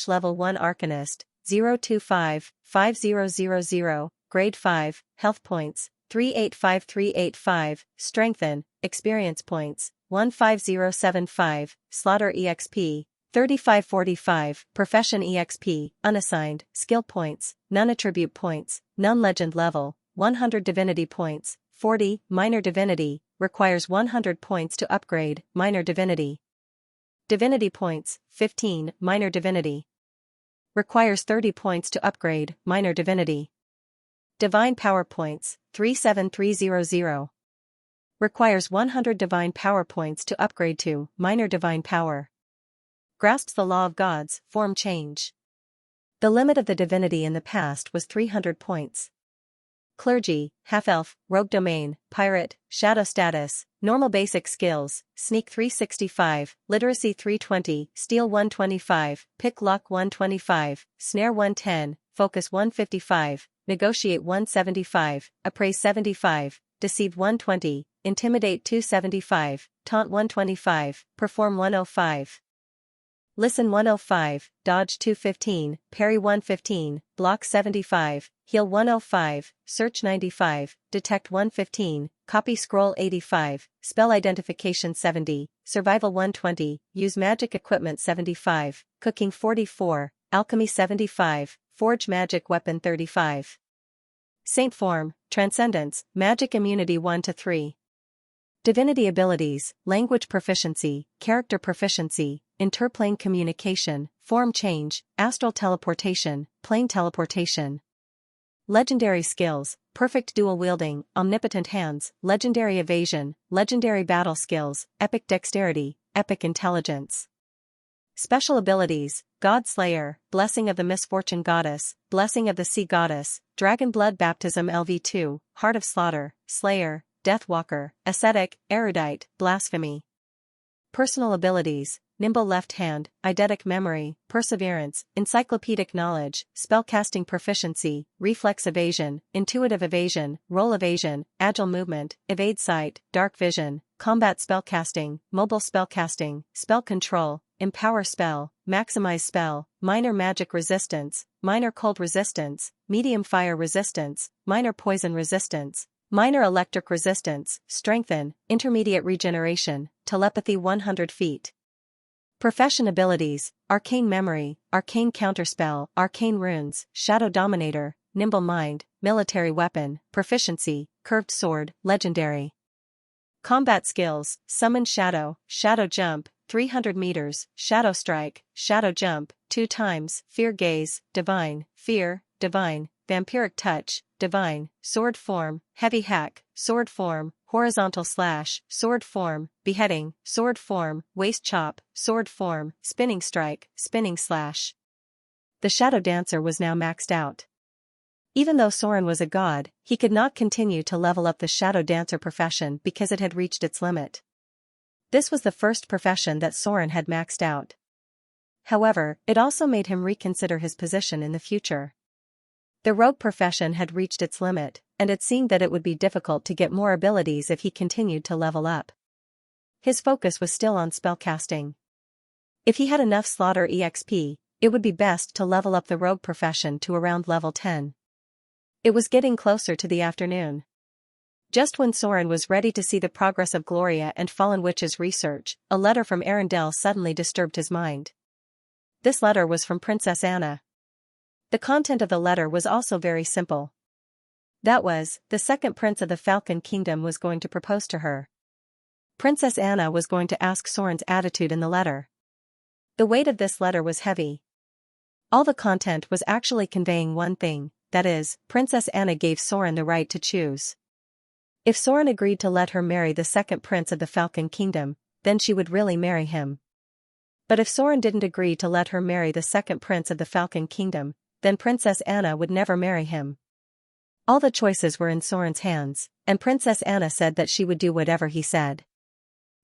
/ level 1 arcanist, 025-5000, grade 5, health points, 385385, strengthen, experience points, 15075, slaughter exp, 3545, profession exp, unassigned, skill points, none attribute points, none legend level, 100 divinity points, 40, minor divinity, requires 100 points to upgrade, minor divinity. Divinity points, 15, minor divinity. Requires 30 points to upgrade, minor divinity. Divine power points, 37300. Requires 100 divine power points to upgrade to, minor divine power. Grasps the law of gods, form change. The limit of the divinity in the past was 300 points. Clergy, half-elf, rogue domain, pirate, shadow status, normal basic skills, sneak 365, literacy 320, steal 125, pick lock 125, snare 110, focus 155, negotiate 175, appraise 75, deceive 120, intimidate 275, taunt 125, perform 105. Listen 105, dodge 215, parry 115, block 75, heal 105, search 95, detect 115, copy scroll 85, spell identification 70, survival 120, use magic equipment 75, cooking 44, alchemy 75, forge magic weapon 35. Saint form, transcendence, magic immunity 1 to 3. Divinity abilities, language proficiency, character proficiency, interplane communication, form change, astral teleportation, plane teleportation. Legendary skills, perfect dual wielding, omnipotent hands, legendary evasion, legendary battle skills, epic dexterity, epic intelligence. Special abilities, God Slayer, Blessing of the Misfortune Goddess, Blessing of the Sea Goddess, Dragon Blood Baptism LV2, Heart of Slaughter, Slayer, Deathwalker, Ascetic, Erudite, Blasphemy. Personal abilities, Nimble Left Hand, Eidetic Memory, Perseverance, Encyclopedic Knowledge, Spellcasting Proficiency, Reflex Evasion, Intuitive Evasion, Roll Evasion, Agile Movement, Evade Sight, Dark Vision, Combat Spellcasting, Mobile Spellcasting, Spell Control, Empower Spell, Maximize Spell, Minor Magic Resistance, Minor Cold Resistance, Medium Fire Resistance, Minor Poison Resistance, Minor Electric Resistance, Strengthen, Intermediate Regeneration, Telepathy 100 feet. Profession abilities, Arcane Memory, Arcane Counterspell, Arcane Runes, Shadow Dominator, Nimble Mind, Military Weapon, Proficiency, Curved Sword, Legendary. Combat skills, Summon Shadow, Shadow Jump, 300 meters, Shadow Strike, Shadow Jump, 2 times, Fear Gaze, Divine, Fear, Divine, Vampiric Touch, Divine, Sword Form, Heavy Hack, Sword Form, Horizontal Slash, Sword Form, Beheading, Sword Form, Waist Chop, Sword Form, Spinning Strike, Spinning Slash. the shadow dancer was now maxed out. Even though Soren was a god, he could not continue to level up the shadow dancer profession because it had reached its limit. This was the first profession that Soren had maxed out. However, it also made him reconsider his position in the future. The rogue profession had reached its limit, and it seemed that it would be difficult to get more abilities if he continued to level up. His focus was still on spellcasting. If he had enough slaughter EXP, it would be best to level up the rogue profession to around level 10. It was getting closer to the afternoon. Just when Soren was ready to see the progress of Gloria and Fallen Witch's research, a letter from Arendelle suddenly disturbed his mind. This letter was from Princess Anna. The content of the letter was also very simple. That was, the second prince of the Falcon Kingdom was going to propose to her. Princess Anna was going to ask Soren's attitude in the letter. The weight of this letter was heavy. All the content was actually conveying one thing, that is, Princess Anna gave Soren the right to choose. If Soren agreed to let her marry the second prince of the Falcon Kingdom, then she would really marry him. But if Soren didn't agree to let her marry the second prince of the Falcon Kingdom, then Princess Anna would never marry him. All the choices were in Soren's hands, and Princess Anna said that she would do whatever he said.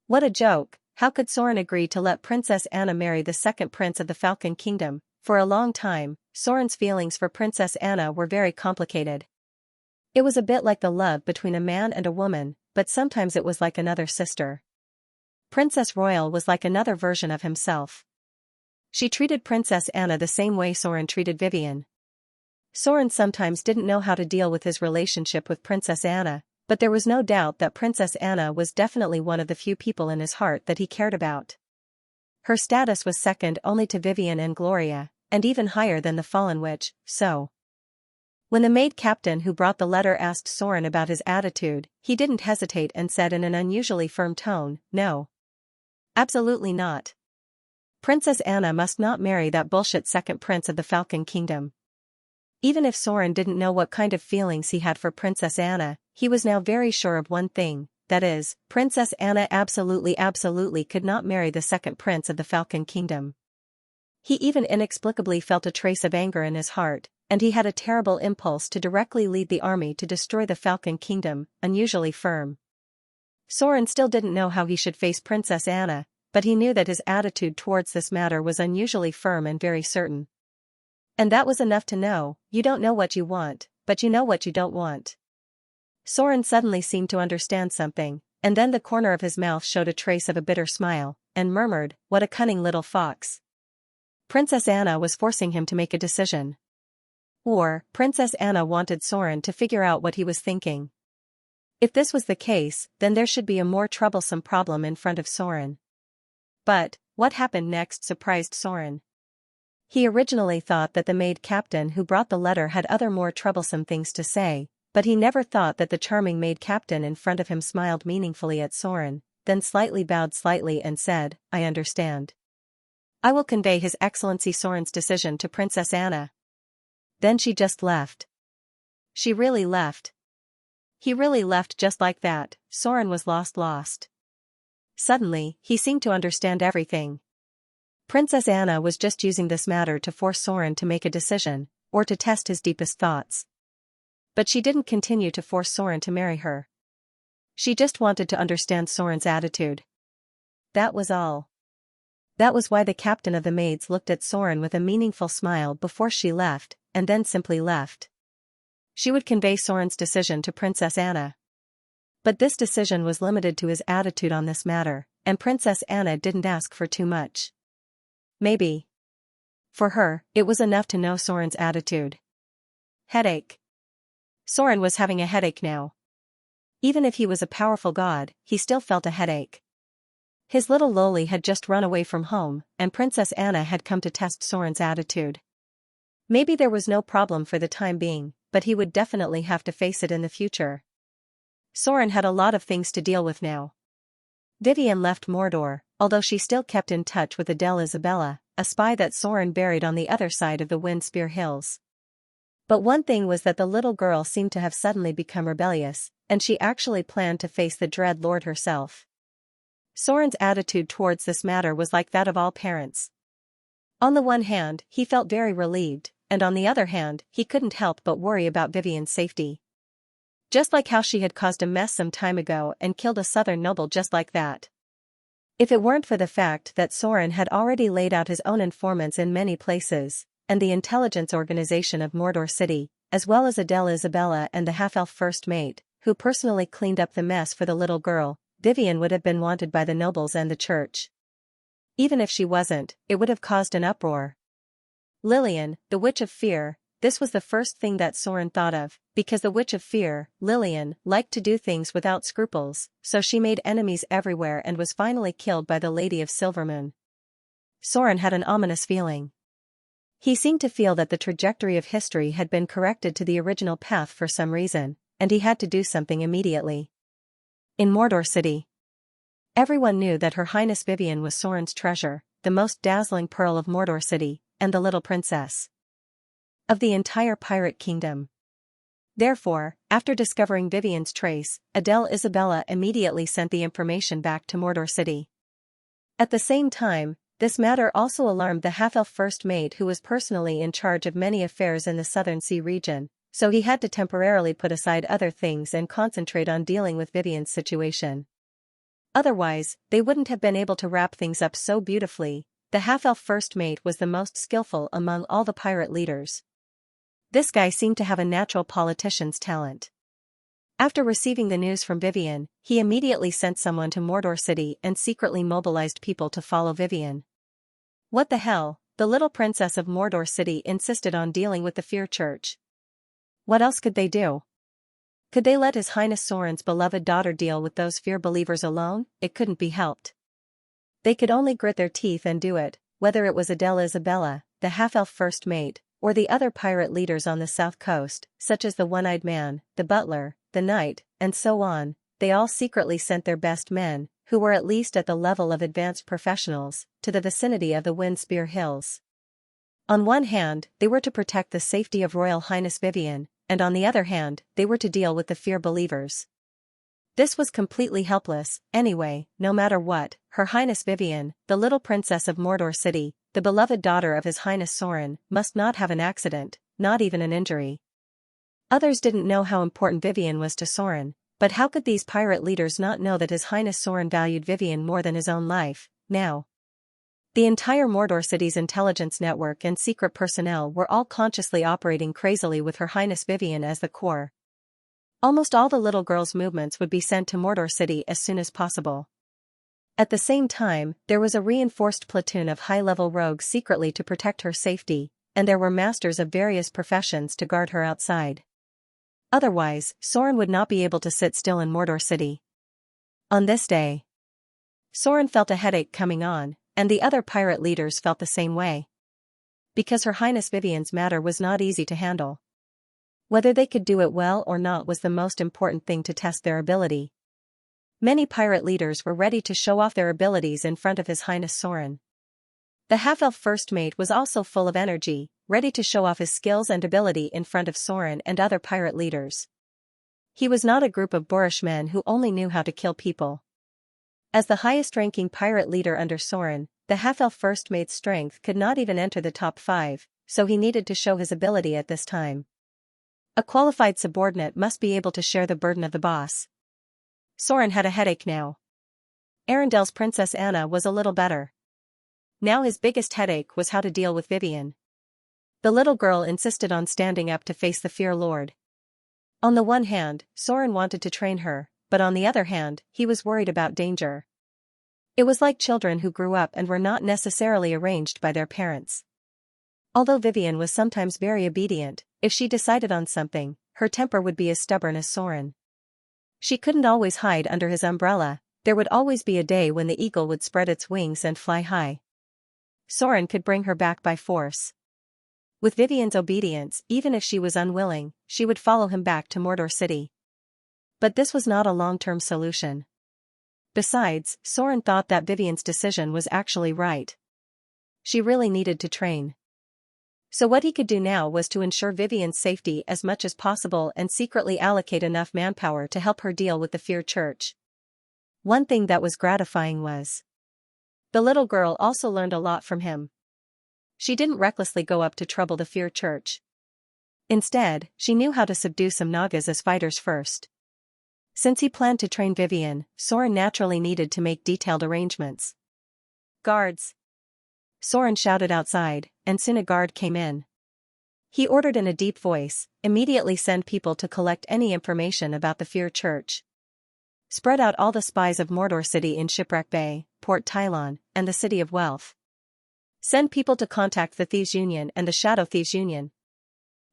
What a joke! How could Soren agree to let Princess Anna marry the second prince of the Falcon Kingdom? For a long time, Soren's feelings for Princess Anna were very complicated. It was a bit like the love between a man and a woman, but sometimes it was like another sister. Princess Royal was like another version of himself. She treated Princess Anna the same way Soren treated Vivian. Soren sometimes didn't know how to deal with his relationship with Princess Anna, but there was no doubt that Princess Anna was definitely one of the few people in his heart that he cared about. Her status was second only to Vivian and Gloria, and even higher than the Fallen Witch, so. When the maid captain who brought the letter asked Soren about his attitude, he didn't hesitate and said in an unusually firm tone, "No. Absolutely not. Princess Anna must not marry that bullshit second prince of the Falcon Kingdom." Even if Soren didn't know what kind of feelings he had for Princess Anna, he was now very sure of one thing, that is, Princess Anna absolutely could not marry the second prince of the Falcon Kingdom. He even inexplicably felt a trace of anger in his heart, and he had a terrible impulse to directly lead the army to destroy the Falcon Kingdom, unusually firm. Soren still didn't know how he should face Princess Anna, but he knew that his attitude towards this matter was unusually firm and very certain. And that was enough to know, you don't know what you want, but you know what you don't want. Soren suddenly seemed to understand something, and then the corner of his mouth showed a trace of a bitter smile, and murmured, "What a cunning little fox." Princess Anna was forcing him to make a decision. Or, Princess Anna wanted Soren to figure out what he was thinking. If this was the case, then there should be a more troublesome problem in front of Soren. But, what happened next surprised Soren. He originally thought that the maid captain who brought the letter had other more troublesome things to say, but he never thought that the charming maid captain in front of him smiled meaningfully at Soren, then slightly bowed slightly and said, "I understand. I will convey His Excellency Soren's decision to Princess Anna." Then she just left. She really left. He really left just like that. Soren was lost. Suddenly, he seemed to understand everything. Princess Anna was just using this matter to force Soren to make a decision, or to test his deepest thoughts. But she didn't continue to force Soren to marry her. She just wanted to understand Soren's attitude. That was all. That was why the captain of the maids looked at Soren with a meaningful smile before she left, and then simply left. She would convey Soren's decision to Princess Anna. But this decision was limited to his attitude on this matter, and Princess Anna didn't ask for too much. Maybe. For her, it was enough to know Soren's attitude. Headache. Soren was having a headache now. Even if he was a powerful god, he still felt a headache. His little loli had just run away from home, and Princess Anna had come to test Soren's attitude. Maybe there was no problem for the time being, but he would definitely have to face it in the future. Soren had a lot of things to deal with now. Vivian left Mordor, although she still kept in touch with Adele Isabella, a spy that Soren buried on the other side of the Windspear Hills. But one thing was that the little girl seemed to have suddenly become rebellious, and she actually planned to face the Dread Lord herself. Soren's attitude towards this matter was like that of all parents. On the one hand, he felt very relieved, and on the other hand, he couldn't help but worry about Vivian's safety. Just like how she had caused a mess some time ago and killed a southern noble just like that. If it weren't for the fact that Soren had already laid out his own informants in many places, and the intelligence organization of Mordor City, as well as Adele Isabella and the half-elf first mate, who personally cleaned up the mess for the little girl, Vivian would have been wanted by the nobles and the church. Even if she wasn't, it would have caused an uproar. Lillian, the Witch of Fear, this was the first thing that Soren thought of, because the Witch of Fear, Lillian, liked to do things without scruples, so she made enemies everywhere and was finally killed by the Lady of Silvermoon. Soren had an ominous feeling. He seemed to feel that the trajectory of history had been corrected to the original path for some reason, and he had to do something immediately. In Mordor City, everyone knew that Her Highness Vivian was Soren's treasure, the most dazzling pearl of Mordor City, and the little princess of the entire pirate kingdom. Therefore, after discovering Vivian's trace, Adele Isabella immediately sent the information back to Mordor City. At the same time, this matter also alarmed the half-elf first mate who was personally in charge of many affairs in the Southern Sea region, so he had to temporarily put aside other things and concentrate on dealing with Vivian's situation. Otherwise, they wouldn't have been able to wrap things up so beautifully. The half-elf first mate was the most skillful among all the pirate leaders. This guy seemed to have a natural politician's talent. After receiving the news from Vivian, he immediately sent someone to Mordor City and secretly mobilized people to follow Vivian. What the hell, the little princess of Mordor City insisted on dealing with the Fear Church. What else could they do? Could they let His Highness Soren's beloved daughter deal with those fear believers alone? It couldn't be helped. They could only grit their teeth and do it, whether it was Adele Isabella, the half-elf first mate, or the other pirate leaders on the south coast, such as the One-Eyed Man, the Butler, the Knight, and so on. They all secretly sent their best men, who were at least at the level of advanced professionals, to the vicinity of the Windspear Hills. On one hand, they were to protect the safety of Royal Highness Vivian, and on the other hand, they were to deal with the fear believers. This was completely helpless, anyway. No matter what, Her Highness Vivian, the little princess of Mordor City, the beloved daughter of His Highness Soren, must not have an accident, not even an injury. Others didn't know how important Vivian was to Soren, but how could these pirate leaders not know that His Highness Soren valued Vivian more than his own life, now? The entire Mordor City's intelligence network and secret personnel were all consciously operating crazily with Her Highness Vivian as the core. Almost all the little girl's movements would be sent to Mordor City as soon as possible. At the same time, there was a reinforced platoon of high-level rogues secretly to protect her safety, and there were masters of various professions to guard her outside. Otherwise, Soren would not be able to sit still in Mordor City. On this day, Soren felt a headache coming on, and the other pirate leaders felt the same way. Because Her Highness Vivian's matter was not easy to handle. Whether they could do it well or not was the most important thing to test their ability. Many pirate leaders were ready to show off their abilities in front of His Highness Soren. The half-elf first mate was also full of energy, ready to show off his skills and ability in front of Soren and other pirate leaders. He was not a group of boorish men who only knew how to kill people. As the highest-ranking pirate leader under Soren, the half-elf first mate's strength could not even enter the top 5, so he needed to show his ability at this time. A qualified subordinate must be able to share the burden of the boss. Soren had a headache now. Arendelle's Princess Anna was a little better. Now his biggest headache was how to deal with Vivian. The little girl insisted on standing up to face the Fear Lord. On the one hand, Soren wanted to train her, but on the other hand, he was worried about danger. It was like children who grew up and were not necessarily arranged by their parents. Although Vivian was sometimes very obedient, if she decided on something, her temper would be as stubborn as Soren. She couldn't always hide under his umbrella. There would always be a day when the eagle would spread its wings and fly high. Soren could bring her back by force. With Vivian's obedience, even if she was unwilling, she would follow him back to Mordor City. But this was not a long-term solution. Besides, Soren thought that Vivian's decision was actually right. She really needed to train. So what he could do now was to ensure Vivian's safety as much as possible and secretly allocate enough manpower to help her deal with the Fear Church. One thing that was gratifying was the little girl also learned a lot from him. She didn't recklessly go up to trouble the Fear Church. Instead, she knew how to subdue some Nagas as fighters first. Since he planned to train Vivian, Soren naturally needed to make detailed arrangements. "Guards!" Soren shouted outside, and soon a guard came in. He ordered in a deep voice, "Immediately send people to collect any information about the Fear Church. Spread out all the spies of Mordor City in Shipwreck Bay, Port Tylon, and the City of Wealth. Send people to contact the Thieves' Union and the Shadow Thieves' Union.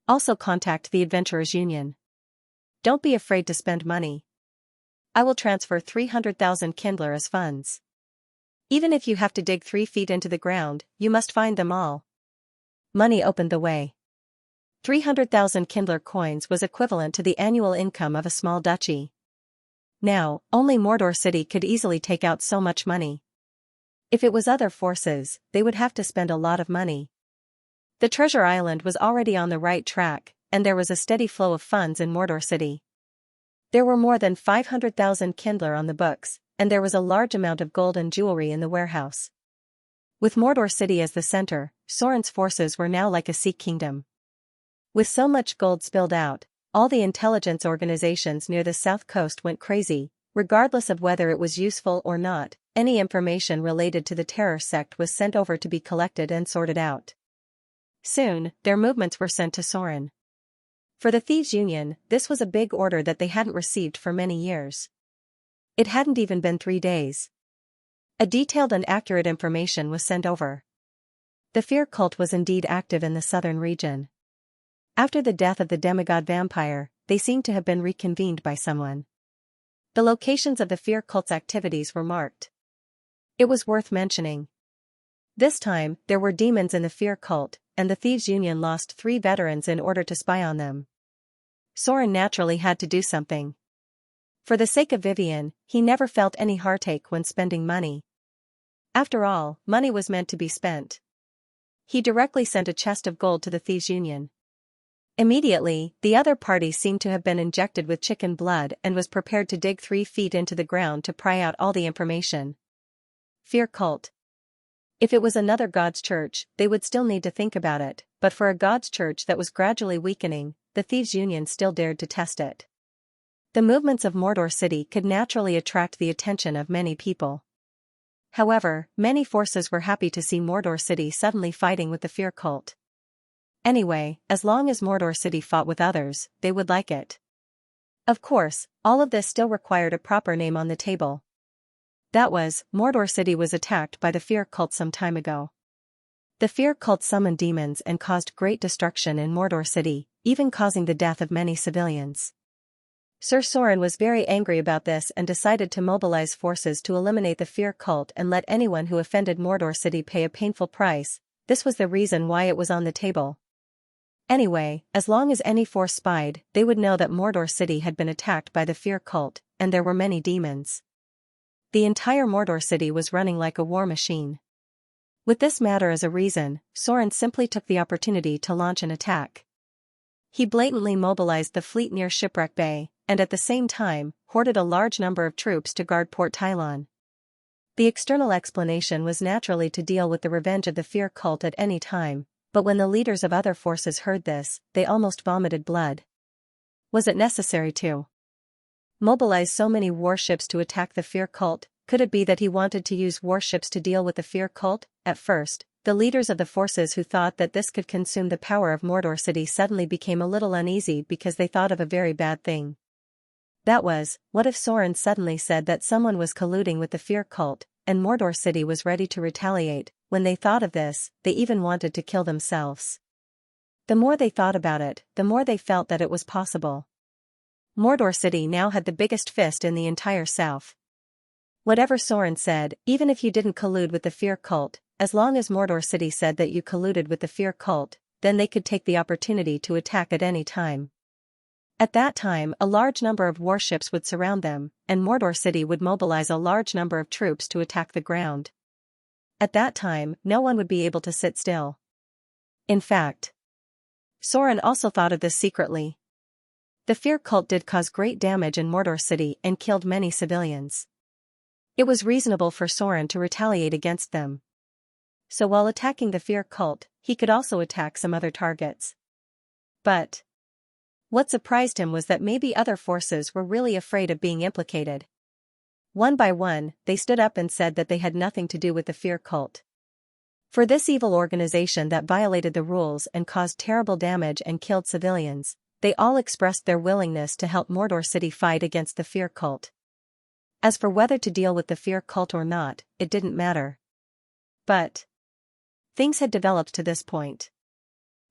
Also contact the Adventurers' Union. Don't be afraid to spend money. I will transfer 300,000 Kindler as funds. Even if you have to dig 3 feet into the ground, you must find them all." Money opened the way. 300,000 Kindler coins was equivalent to the annual income of a small duchy. Now, only Mordor City could easily take out so much money. If it was other forces, they would have to spend a lot of money. The Treasure Island was already on the right track, and there was a steady flow of funds in Mordor City. There were more than 500,000 Kindler on the books, and there was a large amount of gold and jewelry in the warehouse. With Mordor City as the center, Soren's forces were now like a Sikh kingdom. With so much gold spilled out, all the intelligence organizations near the south coast went crazy. Regardless of whether it was useful or not, any information related to the terror sect was sent over to be collected and sorted out. Soon, their movements were sent to Soren. For the Thieves' Union, this was a big order that they hadn't received for many years. It hadn't even been 3 days. A detailed and accurate information was sent over. The Fear cult was indeed active in the southern region. After the death of the demigod vampire, they seemed to have been reconvened by someone. The locations of the Fear cult's activities were marked. It was worth mentioning. This time, there were demons in the Fear cult, and the Thieves' Union lost 3 veterans in order to spy on them. Soren naturally had to do something. For the sake of Vivian, he never felt any heartache when spending money. After all, money was meant to be spent. He directly sent a chest of gold to the Thieves' Union. Immediately, the other party seemed to have been injected with chicken blood and was prepared to dig 3 feet into the ground to pry out all the information. Fear cult. If it was another God's church, they would still need to think about it, but for a God's church that was gradually weakening, the Thieves' Union still dared to test it. The movements of Mordor City could naturally attract the attention of many people. However, many forces were happy to see Mordor City suddenly fighting with the Fear cult. Anyway, as long as Mordor City fought with others, they would like it. Of course, all of this still required a proper name on the table. That was, Mordor City was attacked by the Fear cult some time ago. The Fear cult summoned demons and caused great destruction in Mordor City, even causing the death of many civilians. Sir Soren was very angry about this and decided to mobilize forces to eliminate the Fear cult and let anyone who offended Mordor City pay a painful price. This was the reason why it was on the table. Anyway, as long as any force spied, they would know that Mordor City had been attacked by the Fear cult, and there were many demons. The entire Mordor City was running like a war machine. With this matter as a reason, Soren simply took the opportunity to launch an attack. He blatantly mobilized the fleet near Shipwreck Bay, and at the same time, hoarded a large number of troops to guard Port Tylon. The external explanation was naturally to deal with the revenge of the Fear cult at any time, but when the leaders of other forces heard this, they almost vomited blood. Was it necessary to mobilize so many warships to attack the Fear cult? Could it be that he wanted to use warships to deal with the Fear cult? At first, the leaders of the forces who thought that this could consume the power of Mordor City suddenly became a little uneasy because they thought of a very bad thing. That was, what if Soren suddenly said that someone was colluding with the Fear cult, and Mordor City was ready to retaliate? When they thought of this, they even wanted to kill themselves. The more they thought about it, the more they felt that it was possible. Mordor City now had the biggest fist in the entire south. Whatever Soren said, even if you didn't collude with the Fear cult, as long as Mordor City said that you colluded with the Fear cult, then they could take the opportunity to attack at any time. At that time, a large number of warships would surround them, and Mordor City would mobilize a large number of troops to attack the ground. At that time, no one would be able to sit still. In fact, Soren also thought of this secretly. The Fear cult did cause great damage in Mordor City and killed many civilians. It was reasonable for Soren to retaliate against them. So while attacking the Fear cult, he could also attack some other targets. But what surprised him was that maybe other forces were really afraid of being implicated. One by one, they stood up and said that they had nothing to do with the fear cult. For this evil organization that violated the rules and caused terrible damage and killed civilians, they all expressed their willingness to help Mordor City fight against the fear cult. As for whether to deal with the fear cult or not, it didn't matter. But things had developed to this point.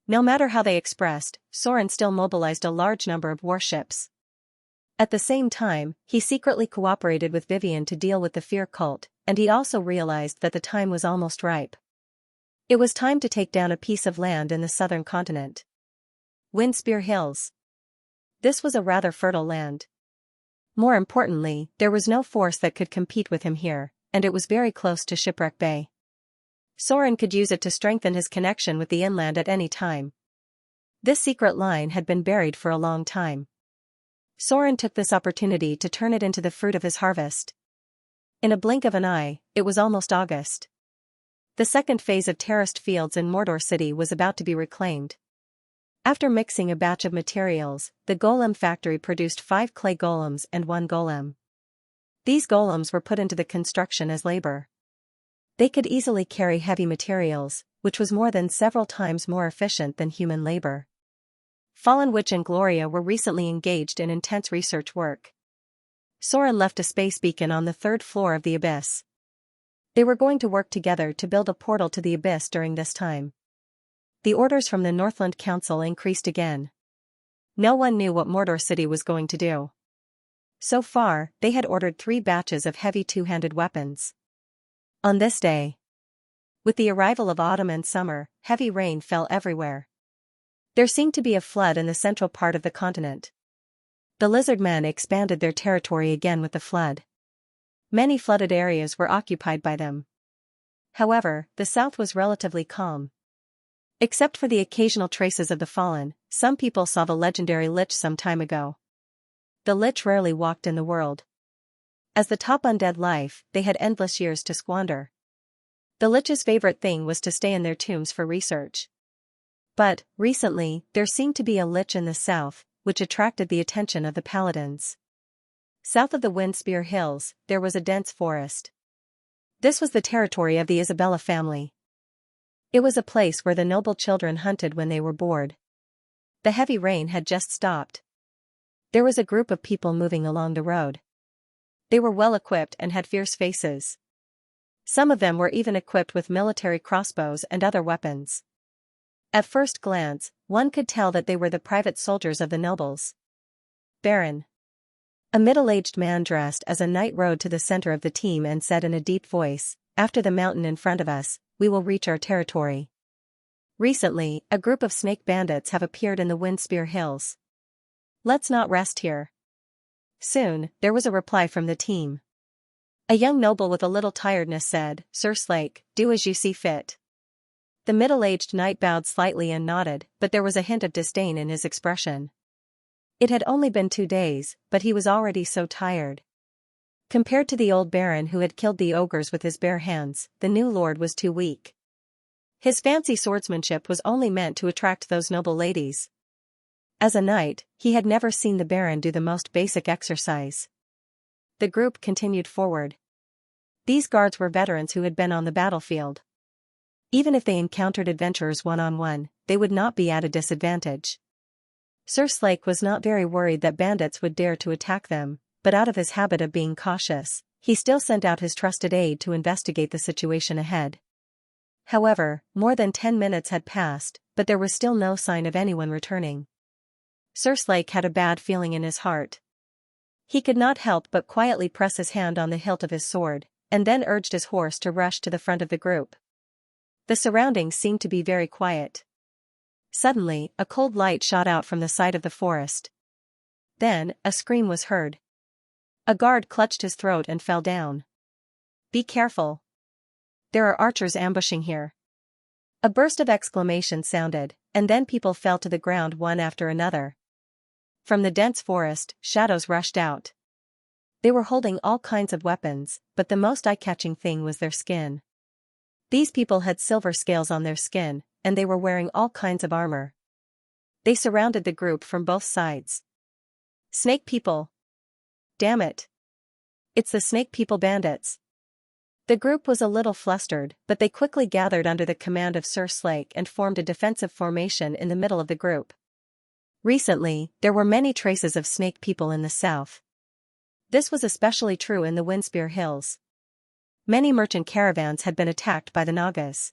No matter how they expressed, Soren still mobilized a large number of warships. At the same time, he secretly cooperated with Vivian to deal with the fear cult, and he also realized that the time was almost ripe. It was time to take down a piece of land in the southern continent. Windspear Hills. This was a rather fertile land. More importantly, there was no force that could compete with him here, and it was very close to Shipwreck Bay. Soren could use it to strengthen his connection with the inland at any time. This secret line had been buried for a long time. Soren took this opportunity to turn it into the fruit of his harvest. In a blink of an eye, it was almost August. The second phase of terraced fields in Mordor City was about to be reclaimed. After mixing a batch of materials, the golem factory produced 5 clay golems and 1 golem. These golems were put into the construction as labor. They could easily carry heavy materials, which was more than several times more efficient than human labor. Fallen Witch and Gloria were recently engaged in intense research work. Soren left a space beacon on the 3rd floor of the Abyss. They were going to work together to build a portal to the Abyss during this time. The orders from the Northland Council increased again. No one knew what Mordor City was going to do. So far, they had ordered 3 batches of heavy 2-handed weapons. On this day, with the arrival of autumn and summer, heavy rain fell everywhere. There seemed to be a flood in the central part of the continent. The lizard men expanded their territory again with the flood. Many flooded areas were occupied by them. However, the south was relatively calm. Except for the occasional traces of the fallen, some people saw the legendary Lich some time ago. The Lich rarely walked in the world. As the top undead life, they had endless years to squander. The Lich's favorite thing was to stay in their tombs for research. But, recently, there seemed to be a Lich in the south, which attracted the attention of the paladins. South of the Windspear Hills, there was a dense forest. This was the territory of the Isabella family. It was a place where the noble children hunted when they were bored. The heavy rain had just stopped. There was a group of people moving along the road. They were well equipped and had fierce faces. Some of them were even equipped with military crossbows and other weapons. At first glance, one could tell that they were the private soldiers of the nobles. Baron. A middle-aged man dressed as a knight rode to the center of the team and said in a deep voice, "After the mountain in front of us, we will reach our territory. Recently, a group of snake bandits have appeared in the Windspear Hills. Let's not rest here." Soon, there was a reply from the team. A young noble with a little tiredness said, "Sir Slake, do as you see fit." The middle-aged knight bowed slightly and nodded, but there was a hint of disdain in his expression. It had only been 2 days, but he was already so tired. Compared to the old baron who had killed the ogres with his bare hands, the new lord was too weak. His fancy swordsmanship was only meant to attract those noble ladies. As a knight, he had never seen the baron do the most basic exercise. The group continued forward. These guards were veterans who had been on the battlefield. Even if they encountered adventurers one-on-one, they would not be at a disadvantage. Sir Slake was not very worried that bandits would dare to attack them, but out of his habit of being cautious, he still sent out his trusted aide to investigate the situation ahead. However, more than 10 minutes had passed, but there was still no sign of anyone returning. Sir Slake had a bad feeling in his heart. He could not help but quietly press his hand on the hilt of his sword, and then urged his horse to rush to the front of the group. The surroundings seemed to be very quiet. Suddenly, a cold light shot out from the side of the forest. Then, a scream was heard. A guard clutched his throat and fell down. "Be careful. There are archers ambushing here." A burst of exclamations sounded, and then people fell to the ground one after another. From the dense forest, shadows rushed out. They were holding all kinds of weapons, but the most eye-catching thing was their skin. These people had silver scales on their skin, and they were wearing all kinds of armor. They surrounded the group from both sides. Snake people! Damn it! It's the snake people bandits! The group was a little flustered, but they quickly gathered under the command of Sir Slake and formed a defensive formation in the middle of the group. Recently, there were many traces of snake people in the south. This was especially true in the Windspear Hills. Many merchant caravans had been attacked by the Nagas.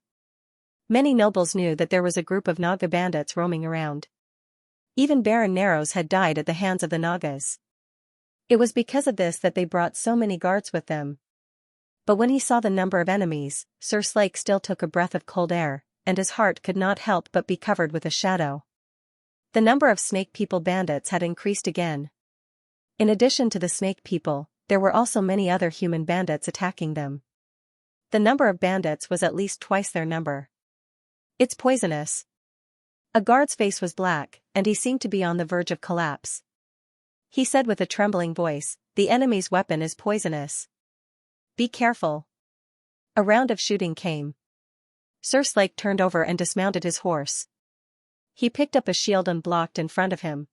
Many nobles knew that there was a group of Naga bandits roaming around. Even Baron Narrows had died at the hands of the Nagas. It was because of this that they brought so many guards with them. But when he saw the number of enemies, Sir Slake still took a breath of cold air, and his heart could not help but be covered with a shadow. The number of snake people bandits had increased again. In addition to the snake people, there were also many other human bandits attacking them. The number of bandits was at least twice their number. It's poisonous. A guard's face was black, and he seemed to be on the verge of collapse. He said with a trembling voice, "The enemy's weapon is poisonous. Be careful." A round of shooting came. Sir Slake turned over and dismounted his horse. He picked up a shield and blocked in front of him.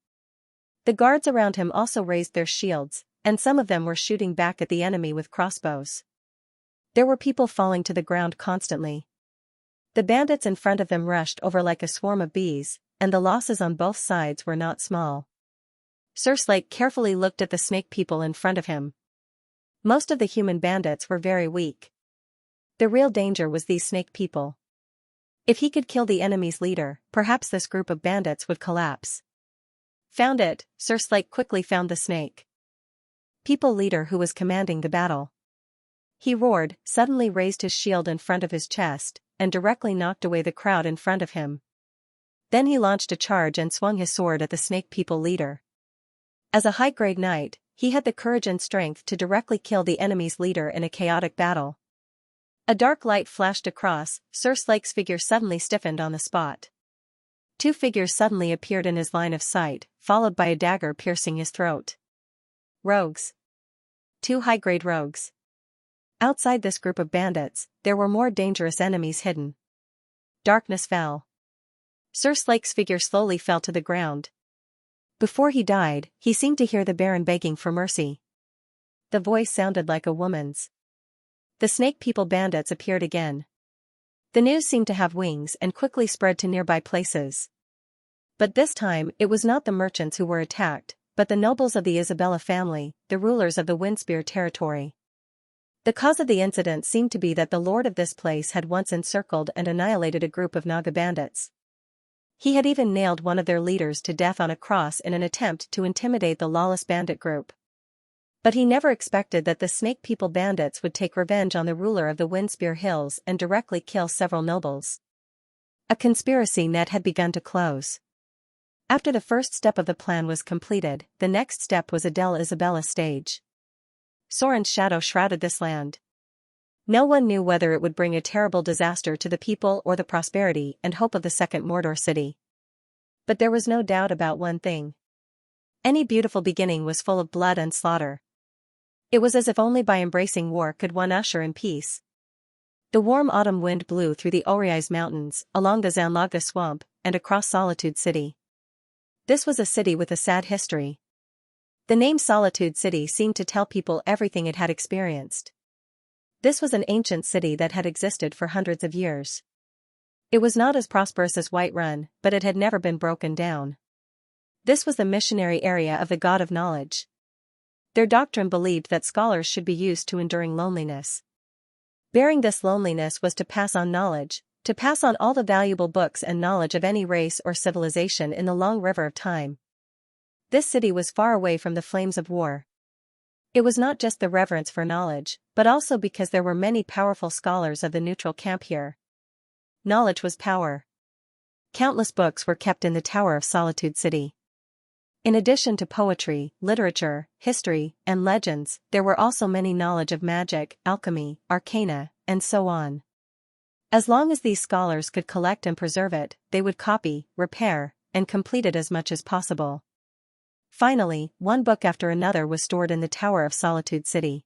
The guards around him also raised their shields, and some of them were shooting back at the enemy with crossbows. There were people falling to the ground constantly. The bandits in front of them rushed over like a swarm of bees, and the losses on both sides were not small. Sir Slake carefully looked at the snake people in front of him. Most of the human bandits were very weak. The real danger was these snake people. If he could kill the enemy's leader, perhaps this group of bandits would collapse. Found it, Sir Slake quickly found the snake people leader who was commanding the battle. He roared, suddenly raised his shield in front of his chest, and directly knocked away the crowd in front of him. Then he launched a charge and swung his sword at the snake people leader. As a high-grade knight, he had the courage and strength to directly kill the enemy's leader in a chaotic battle. A dark light flashed across, Sir Slake's figure suddenly stiffened on the spot. Two figures suddenly appeared in his line of sight, followed by a dagger piercing his throat. Rogues. Two high-grade rogues. Outside this group of bandits, there were more dangerous enemies hidden. Darkness fell. Sir Slake's figure slowly fell to the ground. Before he died, he seemed to hear the Baron begging for mercy. The voice sounded like a woman's. The snake people bandits appeared again. The news seemed to have wings and quickly spread to nearby places. But this time, it was not the merchants who were attacked, but the nobles of the Isabella family, the rulers of the Windspear territory. The cause of the incident seemed to be that the lord of this place had once encircled and annihilated a group of Naga bandits. He had even nailed one of their leaders to death on a cross in an attempt to intimidate the lawless bandit group. But he never expected that the snake people bandits would take revenge on the ruler of the Windspear Hills and directly kill several nobles. A conspiracy net had begun to close. After the first step of the plan was completed, the next step was Adele Isabella stage. Soren's shadow shrouded this land. No one knew whether it would bring a terrible disaster to the people or the prosperity and hope of the second Mordor city. But there was no doubt about one thing. Any beautiful beginning was full of blood and slaughter. It was as if only by embracing war could one usher in peace. The warm autumn wind blew through the Oriais mountains, along the Xianxia swamp, and across Solitude City. This was a city with a sad history. The name Solitude City seemed to tell people everything it had experienced. This was an ancient city that had existed for hundreds of years. It was not as prosperous as Whiterun, but it had never been broken down. This was the missionary area of the God of Knowledge. Their doctrine believed that scholars should be used to enduring loneliness. Bearing this loneliness was to pass on knowledge, to pass on all the valuable books and knowledge of any race or civilization in the long river of time. This city was far away from the flames of war. It was not just the reverence for knowledge, but also because there were many powerful scholars of the neutral camp here. Knowledge was power. Countless books were kept in the Tower of Solitude City. In addition to poetry, literature, history, and legends, there were also many knowledge of magic, alchemy, arcana, and so on. As long as these scholars could collect and preserve it, they would copy, repair, and complete it as much as possible. Finally, one book after another was stored in the Tower of Solitude City.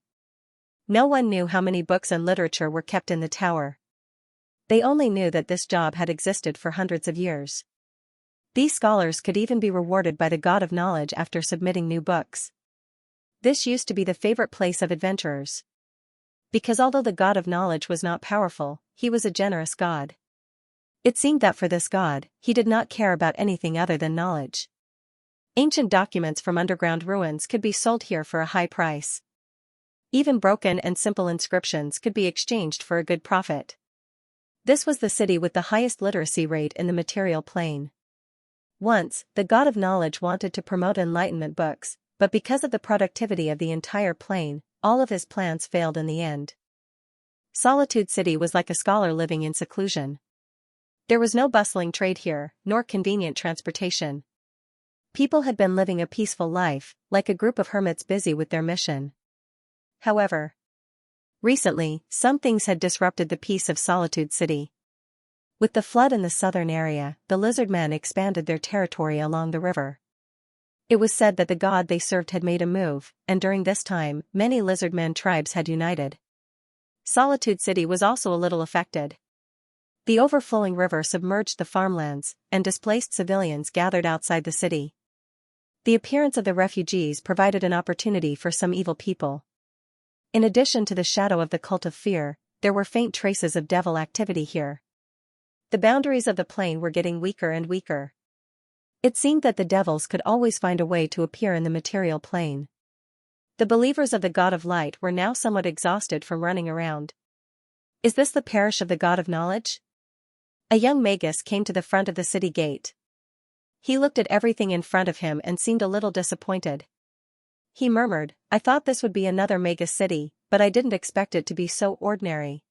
No one knew how many books and literature were kept in the tower. They only knew that this job had existed for hundreds of years. These scholars could even be rewarded by the god of knowledge after submitting new books. This used to be the favorite place of adventurers. Because although the god of knowledge was not powerful, he was a generous god. It seemed that for this god, he did not care about anything other than knowledge. Ancient documents from underground ruins could be sold here for a high price. Even broken and simple inscriptions could be exchanged for a good profit. This was the city with the highest literacy rate in the material plane. Once, the god of knowledge wanted to promote enlightenment books, but because of the productivity of the entire plane, all of his plans failed in the end. Solitude City was like a scholar living in seclusion. There was no bustling trade here, nor convenient transportation. People had been living a peaceful life, like a group of hermits busy with their mission. However, recently, some things had disrupted the peace of Solitude City. With the flood in the southern area, the lizardmen expanded their territory along the river. It was said that the god they served had made a move, and during this time, many lizardmen tribes had united. Solitude City was also a little affected. The overflowing river submerged the farmlands, and displaced civilians gathered outside the city. The appearance of the refugees provided an opportunity for some evil people. In addition to the shadow of the cult of fear, there were faint traces of devil activity here. The boundaries of the plane were getting weaker and weaker. It seemed that the devils could always find a way to appear in the material plane. The believers of the god of light were now somewhat exhausted from running around. Is this the parish of the god of knowledge? A young magus came to the front of the city gate. He looked at everything in front of him and seemed a little disappointed. He murmured, "I thought this would be another magus city, but I didn't expect it to be so ordinary."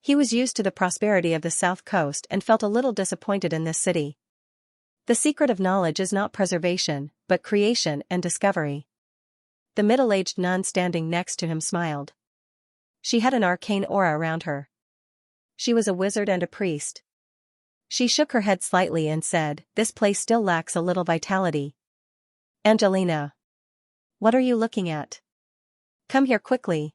He was used to the prosperity of the south coast and felt a little disappointed in this city. The secret of knowledge is not preservation, but creation and discovery. The middle-aged nun standing next to him smiled. She had an arcane aura around her. She was a wizard and a priest. She shook her head slightly and said, "This place still lacks a little vitality." "Angelina. What are you looking at? Come here quickly."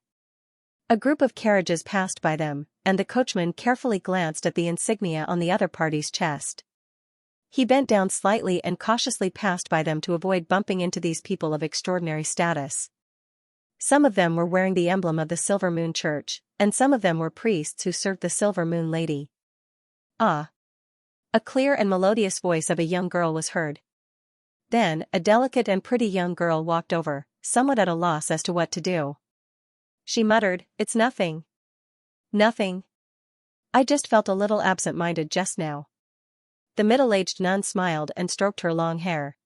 A group of carriages passed by them, and the coachman carefully glanced at the insignia on the other party's chest. He bent down slightly and cautiously passed by them to avoid bumping into these people of extraordinary status. Some of them were wearing the emblem of the Silver Moon Church, and some of them were priests who served the Silver Moon Lady. "Ah!" A clear and melodious voice of a young girl was heard. Then, a delicate and pretty young girl walked over, somewhat at a loss as to what to do. She muttered, "It's nothing. Nothing. I just felt a little absent-minded just now." The middle-aged nun smiled and stroked her long hair.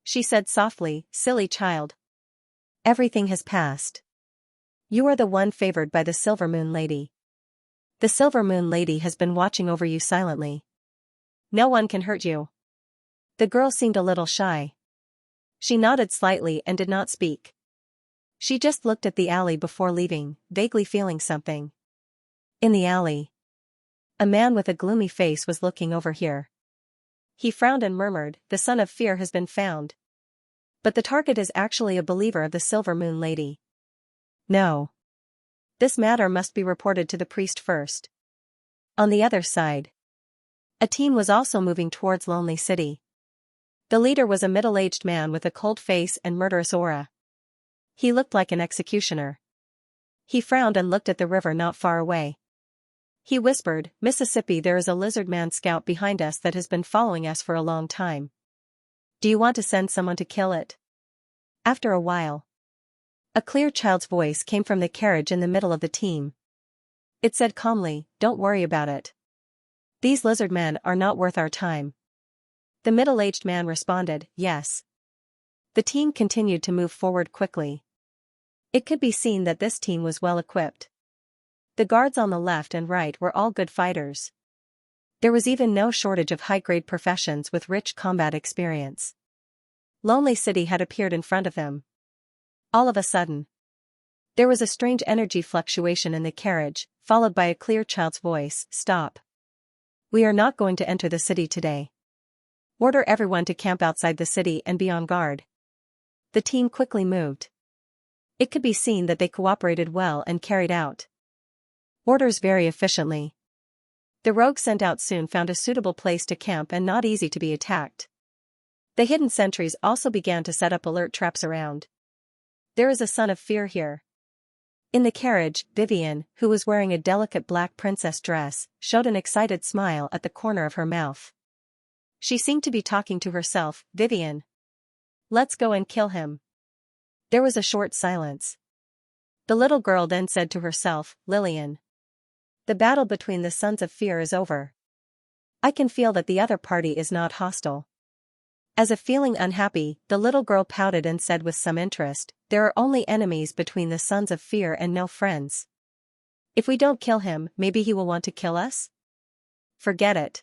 She said softly, "Silly child. Everything has passed. You are the one favored by the Silver Moon Lady. The Silver Moon Lady has been watching over you silently. No one can hurt you." The girl seemed a little shy. She nodded slightly and did not speak. She just looked at the alley before leaving, vaguely feeling something. In the alley, a man with a gloomy face was looking over here. He frowned and murmured, "The son of fear has been found. But the target is actually a believer of the Silver Moon Lady. No. This matter must be reported to the priest first." On the other side, a team was also moving towards Lonely City. The leader was a middle-aged man with a cold face and murderous aura. He looked like an executioner. He frowned and looked at the river not far away. He whispered, "Mississippi, there is a lizard man scout behind us that has been following us for a long time. Do you want to send someone to kill it?" After a while, a clear child's voice came from the carriage in the middle of the team. It said calmly, "Don't worry about it. These lizard men are not worth our time." The middle-aged man responded, "Yes." The team continued to move forward quickly. It could be seen that this team was well equipped. The guards on the left and right were all good fighters. There was even no shortage of high-grade professions with rich combat experience. Lonely City had appeared in front of them. All of a sudden, there was a strange energy fluctuation in the carriage, followed by a clear child's voice, "Stop. We are not going to enter the city today. Order everyone to camp outside the city and be on guard." The team quickly moved. It could be seen that they cooperated well and carried out orders very efficiently. The rogue sent out soon found a suitable place to camp and not easy to be attacked. The hidden sentries also began to set up alert traps around. There is a son of fear here. In the carriage, Vivian, who was wearing a delicate black princess dress, showed an excited smile at the corner of her mouth. She seemed to be talking to herself. Vivian. Let's go and kill him. There was a short silence. The little girl then said to herself, Lillian. The battle between the sons of fear is over. I can feel that the other party is not hostile. As if feeling unhappy, the little girl pouted and said with some interest, there are only enemies between the sons of fear and no friends. If we don't kill him, maybe he will want to kill us? Forget it.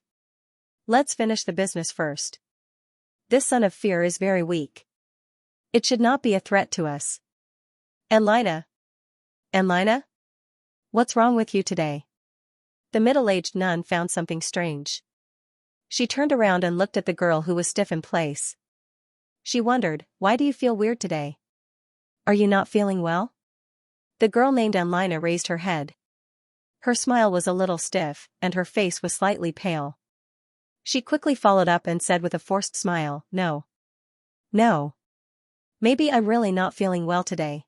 Let's finish the business first. This son of fear is very weak. It should not be a threat to us. Anlina? Anlina? What's wrong with you today? The middle-aged nun found something strange. She turned around and looked at the girl who was stiff in place. She wondered, why do you feel weird today? Are you not feeling well? The girl named Anlina raised her head. Her smile was a little stiff, and her face was slightly pale. She quickly followed up and said with a forced smile, No. No. Maybe I'm really not feeling well today.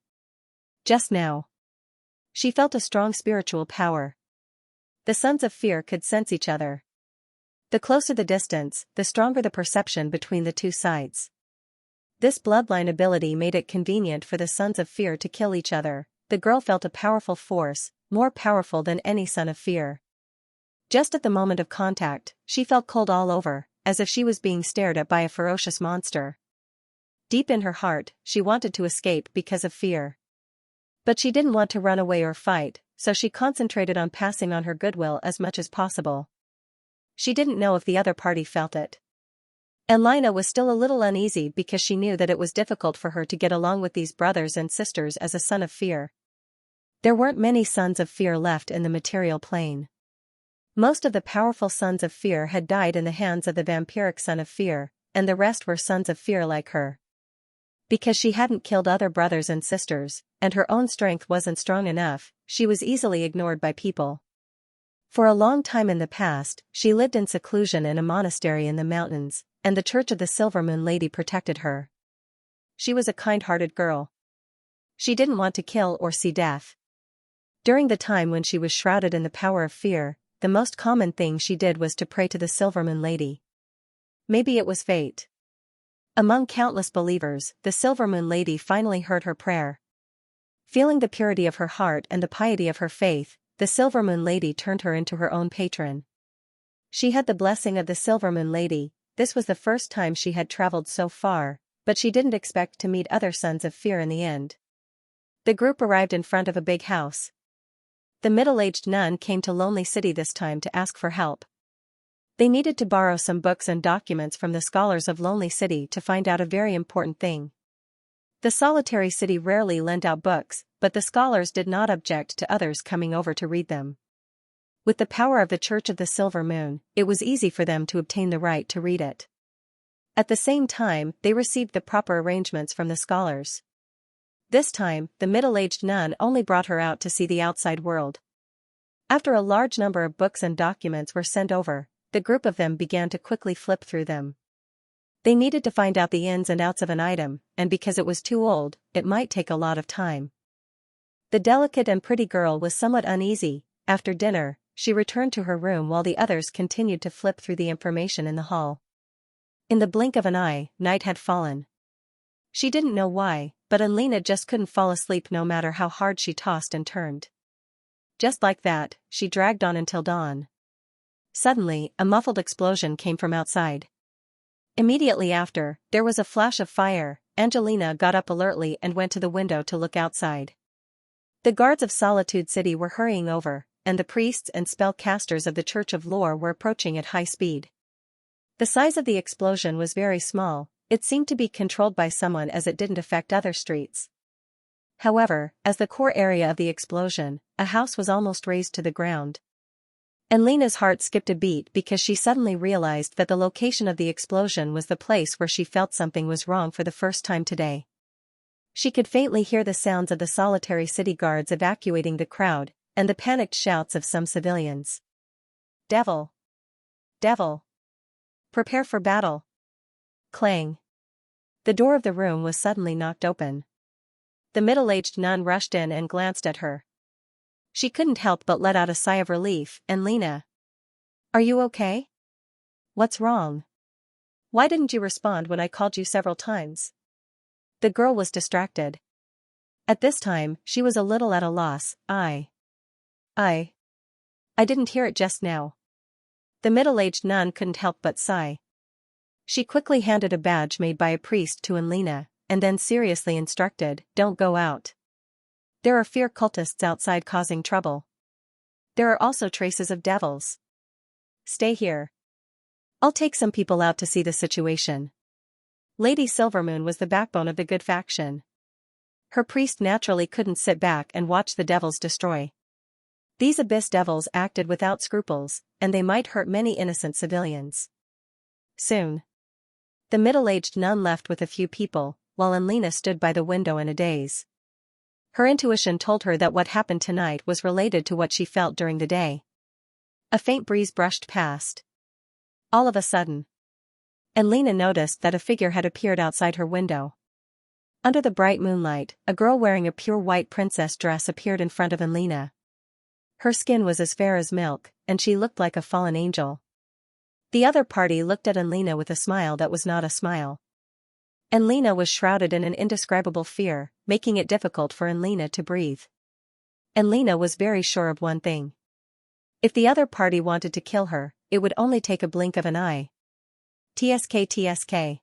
Just now. She felt a strong spiritual power. The sons of fear could sense each other. The closer the distance, the stronger the perception between the two sides. This bloodline ability made it convenient for the sons of fear to kill each other. The girl felt a powerful force, more powerful than any son of fear. Just at the moment of contact, she felt cold all over, as if she was being stared at by a ferocious monster. Deep in her heart, she wanted to escape because of fear. But she didn't want to run away or fight, so she concentrated on passing on her goodwill as much as possible. She didn't know if the other party felt it. Anlina was still a little uneasy because she knew that it was difficult for her to get along with these brothers and sisters as a son of fear. There weren't many sons of fear left in the material plane. Most of the powerful sons of fear had died in the hands of the vampiric son of fear, and the rest were sons of fear like her. Because she hadn't killed other brothers and sisters, and her own strength wasn't strong enough, she was easily ignored by people. For a long time in the past, she lived in seclusion in a monastery in the mountains, and the Church of the Silver Moon Lady protected her. She was a kind-hearted girl. She didn't want to kill or see death. During the time when she was shrouded in the power of fear, the most common thing she did was to pray to the Silver Moon Lady. Maybe it was fate. Among countless believers, the Silver Moon Lady finally heard her prayer. Feeling the purity of her heart and the piety of her faith, the Silver Moon Lady turned her into her own patron. She had the blessing of the Silver Moon Lady. This was the first time she had traveled so far, but she didn't expect to meet other sons of fear in the end. The group arrived in front of a big house. The middle-aged nun came to Lonely City this time to ask for help. They needed to borrow some books and documents from the scholars of Lonely City to find out a very important thing. The solitary city rarely lent out books, but the scholars did not object to others coming over to read them. With the power of the Church of the Silver Moon, it was easy for them to obtain the right to read it. At the same time, they received the proper arrangements from the scholars. This time, the middle-aged nun only brought her out to see the outside world. After a large number of books and documents were sent over, the group of them began to quickly flip through them. They needed to find out the ins and outs of an item, and because it was too old, it might take a lot of time. The delicate and pretty girl was somewhat uneasy. After dinner, she returned to her room while the others continued to flip through the information in the hall. In the blink of an eye, night had fallen. She didn't know why, but Anlina just couldn't fall asleep no matter how hard she tossed and turned. Just like that, she dragged on until dawn. Suddenly, a muffled explosion came from outside. Immediately after, there was a flash of fire. Angelina got up alertly and went to the window to look outside. The guards of Solitude City were hurrying over, and the priests and spellcasters of the Church of Lore were approaching at high speed. The size of the explosion was very small. It seemed to be controlled by someone as it didn't affect other streets. However, as the core area of the explosion, a house was almost razed to the ground. Anlina's heart skipped a beat because she suddenly realized that the location of the explosion was the place where she felt something was wrong for the first time today. She could faintly hear the sounds of the solitary city guards evacuating the crowd, and the panicked shouts of some civilians. Devil! Devil! Prepare for battle! Clang! The door of the room was suddenly knocked open. The middle-aged nun rushed in and glanced at her. She couldn't help but let out a sigh of relief. And Lena. Are you okay? What's wrong? Why didn't you respond when I called you several times? The girl was distracted. At this time, she was a little at a loss. I didn't hear it just now. The middle-aged nun couldn't help but sigh. She quickly handed a badge made by a priest to Lena, and then seriously instructed, don't go out. There are fear cultists outside causing trouble. There are also traces of devils. Stay here. I'll take some people out to see the situation. Lady Silvermoon was the backbone of the good faction. Her priest naturally couldn't sit back and watch the devils destroy. These abyss devils acted without scruples, and they might hurt many innocent civilians. Soon, the middle-aged nun left with a few people, while Lena stood by the window in a daze. Her intuition told her that what happened tonight was related to what she felt during the day. A faint breeze brushed past. All of a sudden, Lena noticed that a figure had appeared outside her window. Under the bright moonlight, a girl wearing a pure white princess dress appeared in front of Lena. Her skin was as fair as milk, and she looked like a fallen angel. The other party looked at Lena with a smile that was not a smile. Lena was shrouded in an indescribable fear, making it difficult for Lena to breathe. Lena was very sure of one thing. If the other party wanted to kill her, it would only take a blink of an eye. TSK TSK.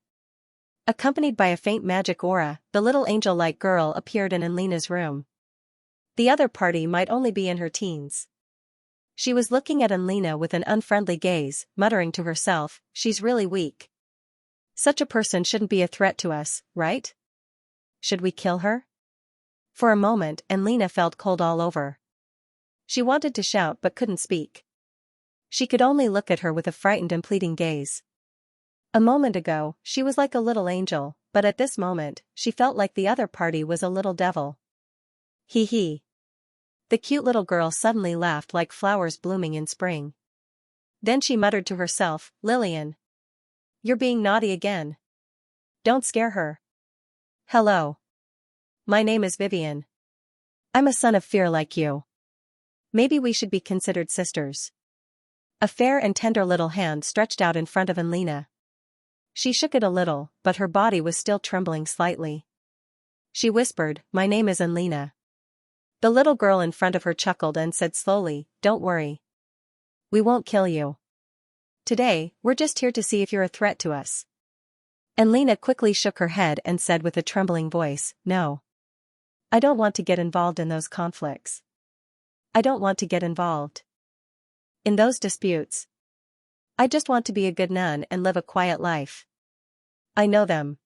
Accompanied by a faint magic aura, the little angel-like girl appeared in Lena's room. The other party might only be in her teens. She was looking at Lena with an unfriendly gaze, muttering to herself, she's really weak. Such a person shouldn't be a threat to us, right? Should we kill her? For a moment, Lena felt cold all over. She wanted to shout but couldn't speak. She could only look at her with a frightened and pleading gaze. A moment ago, she was like a little angel, but at this moment, she felt like the other party was a little devil. Hee hee. The cute little girl suddenly laughed like flowers blooming in spring. Then she muttered to herself, Lillian. You're being naughty again. Don't scare her. Hello. My name is Vivian. I'm a son of fear like you. Maybe we should be considered sisters. A fair and tender little hand stretched out in front of Lena. She shook it a little, but her body was still trembling slightly. She whispered, my name is Lena. The little girl in front of her chuckled and said slowly, don't worry. We won't kill you. Today, we're just here to see if you're a threat to us. Lena quickly shook her head and said with a trembling voice, no. I don't want to get involved in those conflicts. I don't want to get involved in those disputes. I just want to be a good nun and live a quiet life. I know them.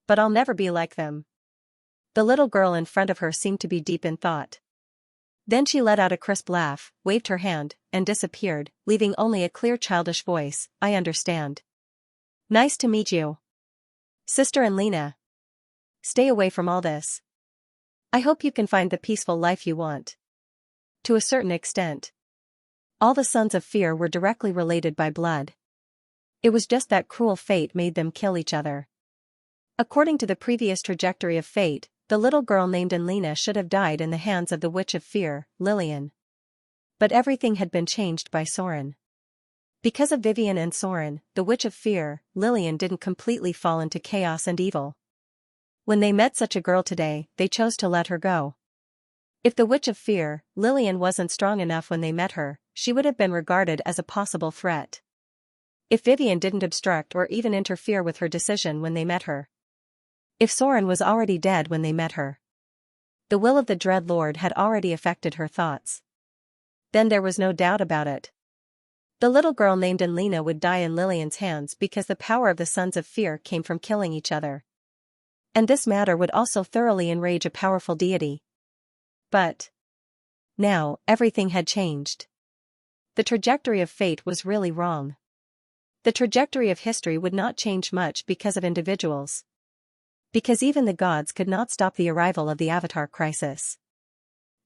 But I'll never be like them. The little girl in front of her seemed to be deep in thought. Then she let out a crisp laugh, waved her hand, and disappeared, leaving only a clear childish voice, I understand. Nice to meet you. Sister Lena. Stay away from all this. I hope you can find the peaceful life you want. To a certain extent. All the sons of fear were directly related by blood. It was just that cruel fate made them kill each other. According to the previous trajectory of fate, the little girl named Lena should have died in the hands of the Witch of Fear, Lillian. But everything had been changed by Soren. Because of Vivian and Soren, the Witch of Fear, Lillian didn't completely fall into chaos and evil. When they met such a girl today, they chose to let her go. If the Witch of Fear, Lillian wasn't strong enough when they met her, she would have been regarded as a possible threat. If Vivian didn't obstruct or even interfere with her decision when they met her. If Soren was already dead when they met her. The will of the Dread Lord had already affected her thoughts. Then there was no doubt about it. The little girl named Lena would die in Lillian's hands because the power of the Sons of Fear came from killing each other. And this matter would also thoroughly enrage a powerful deity. But now, everything had changed. The trajectory of fate was really wrong. The trajectory of history would not change much because of individuals. Because even the gods could not stop the arrival of the Avatar crisis.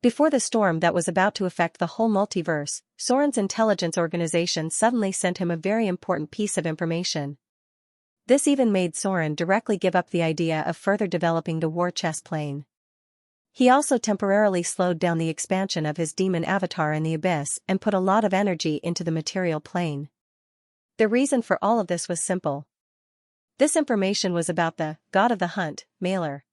Before the storm that was about to affect the whole multiverse, Soren's intelligence organization suddenly sent him a very important piece of information. This even made Soren directly give up the idea of further developing the war chess plane. He also temporarily slowed down the expansion of his demon avatar in the abyss and put a lot of energy into the material plane. The reason for all of this was simple. This information was about the God of the Hunt, Mailer.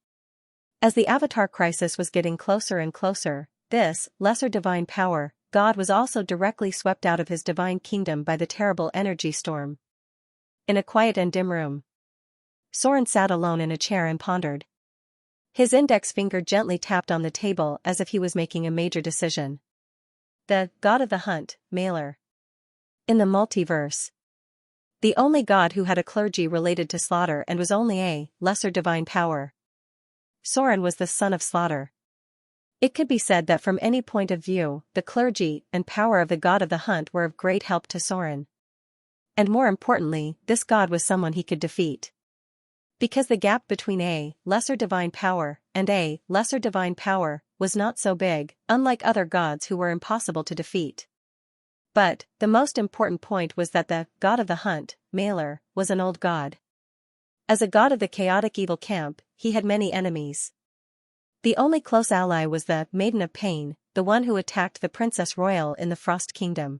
As the avatar crisis was getting closer and closer, this lesser divine power, God, was also directly swept out of his divine kingdom by the terrible energy storm. In a quiet and dim room, Soren sat alone in a chair and pondered. His index finger gently tapped on the table as if he was making a major decision. The God of the Hunt, Mailer. In the multiverse, the only god who had a clergy related to Slaughter and was only a lesser divine power. Soren was the son of Slaughter. It could be said that from any point of view, the clergy and power of the God of the Hunt were of great help to Soren. And more importantly, this god was someone he could defeat. Because the gap between a lesser divine power and a lesser divine power was not so big, unlike other gods who were impossible to defeat. But the most important point was that the God of the Hunt, Mailer, was an old god. As a god of the chaotic evil camp, he had many enemies. The only close ally was the Maiden of Pain, the one who attacked the Princess Royal in the Frost Kingdom.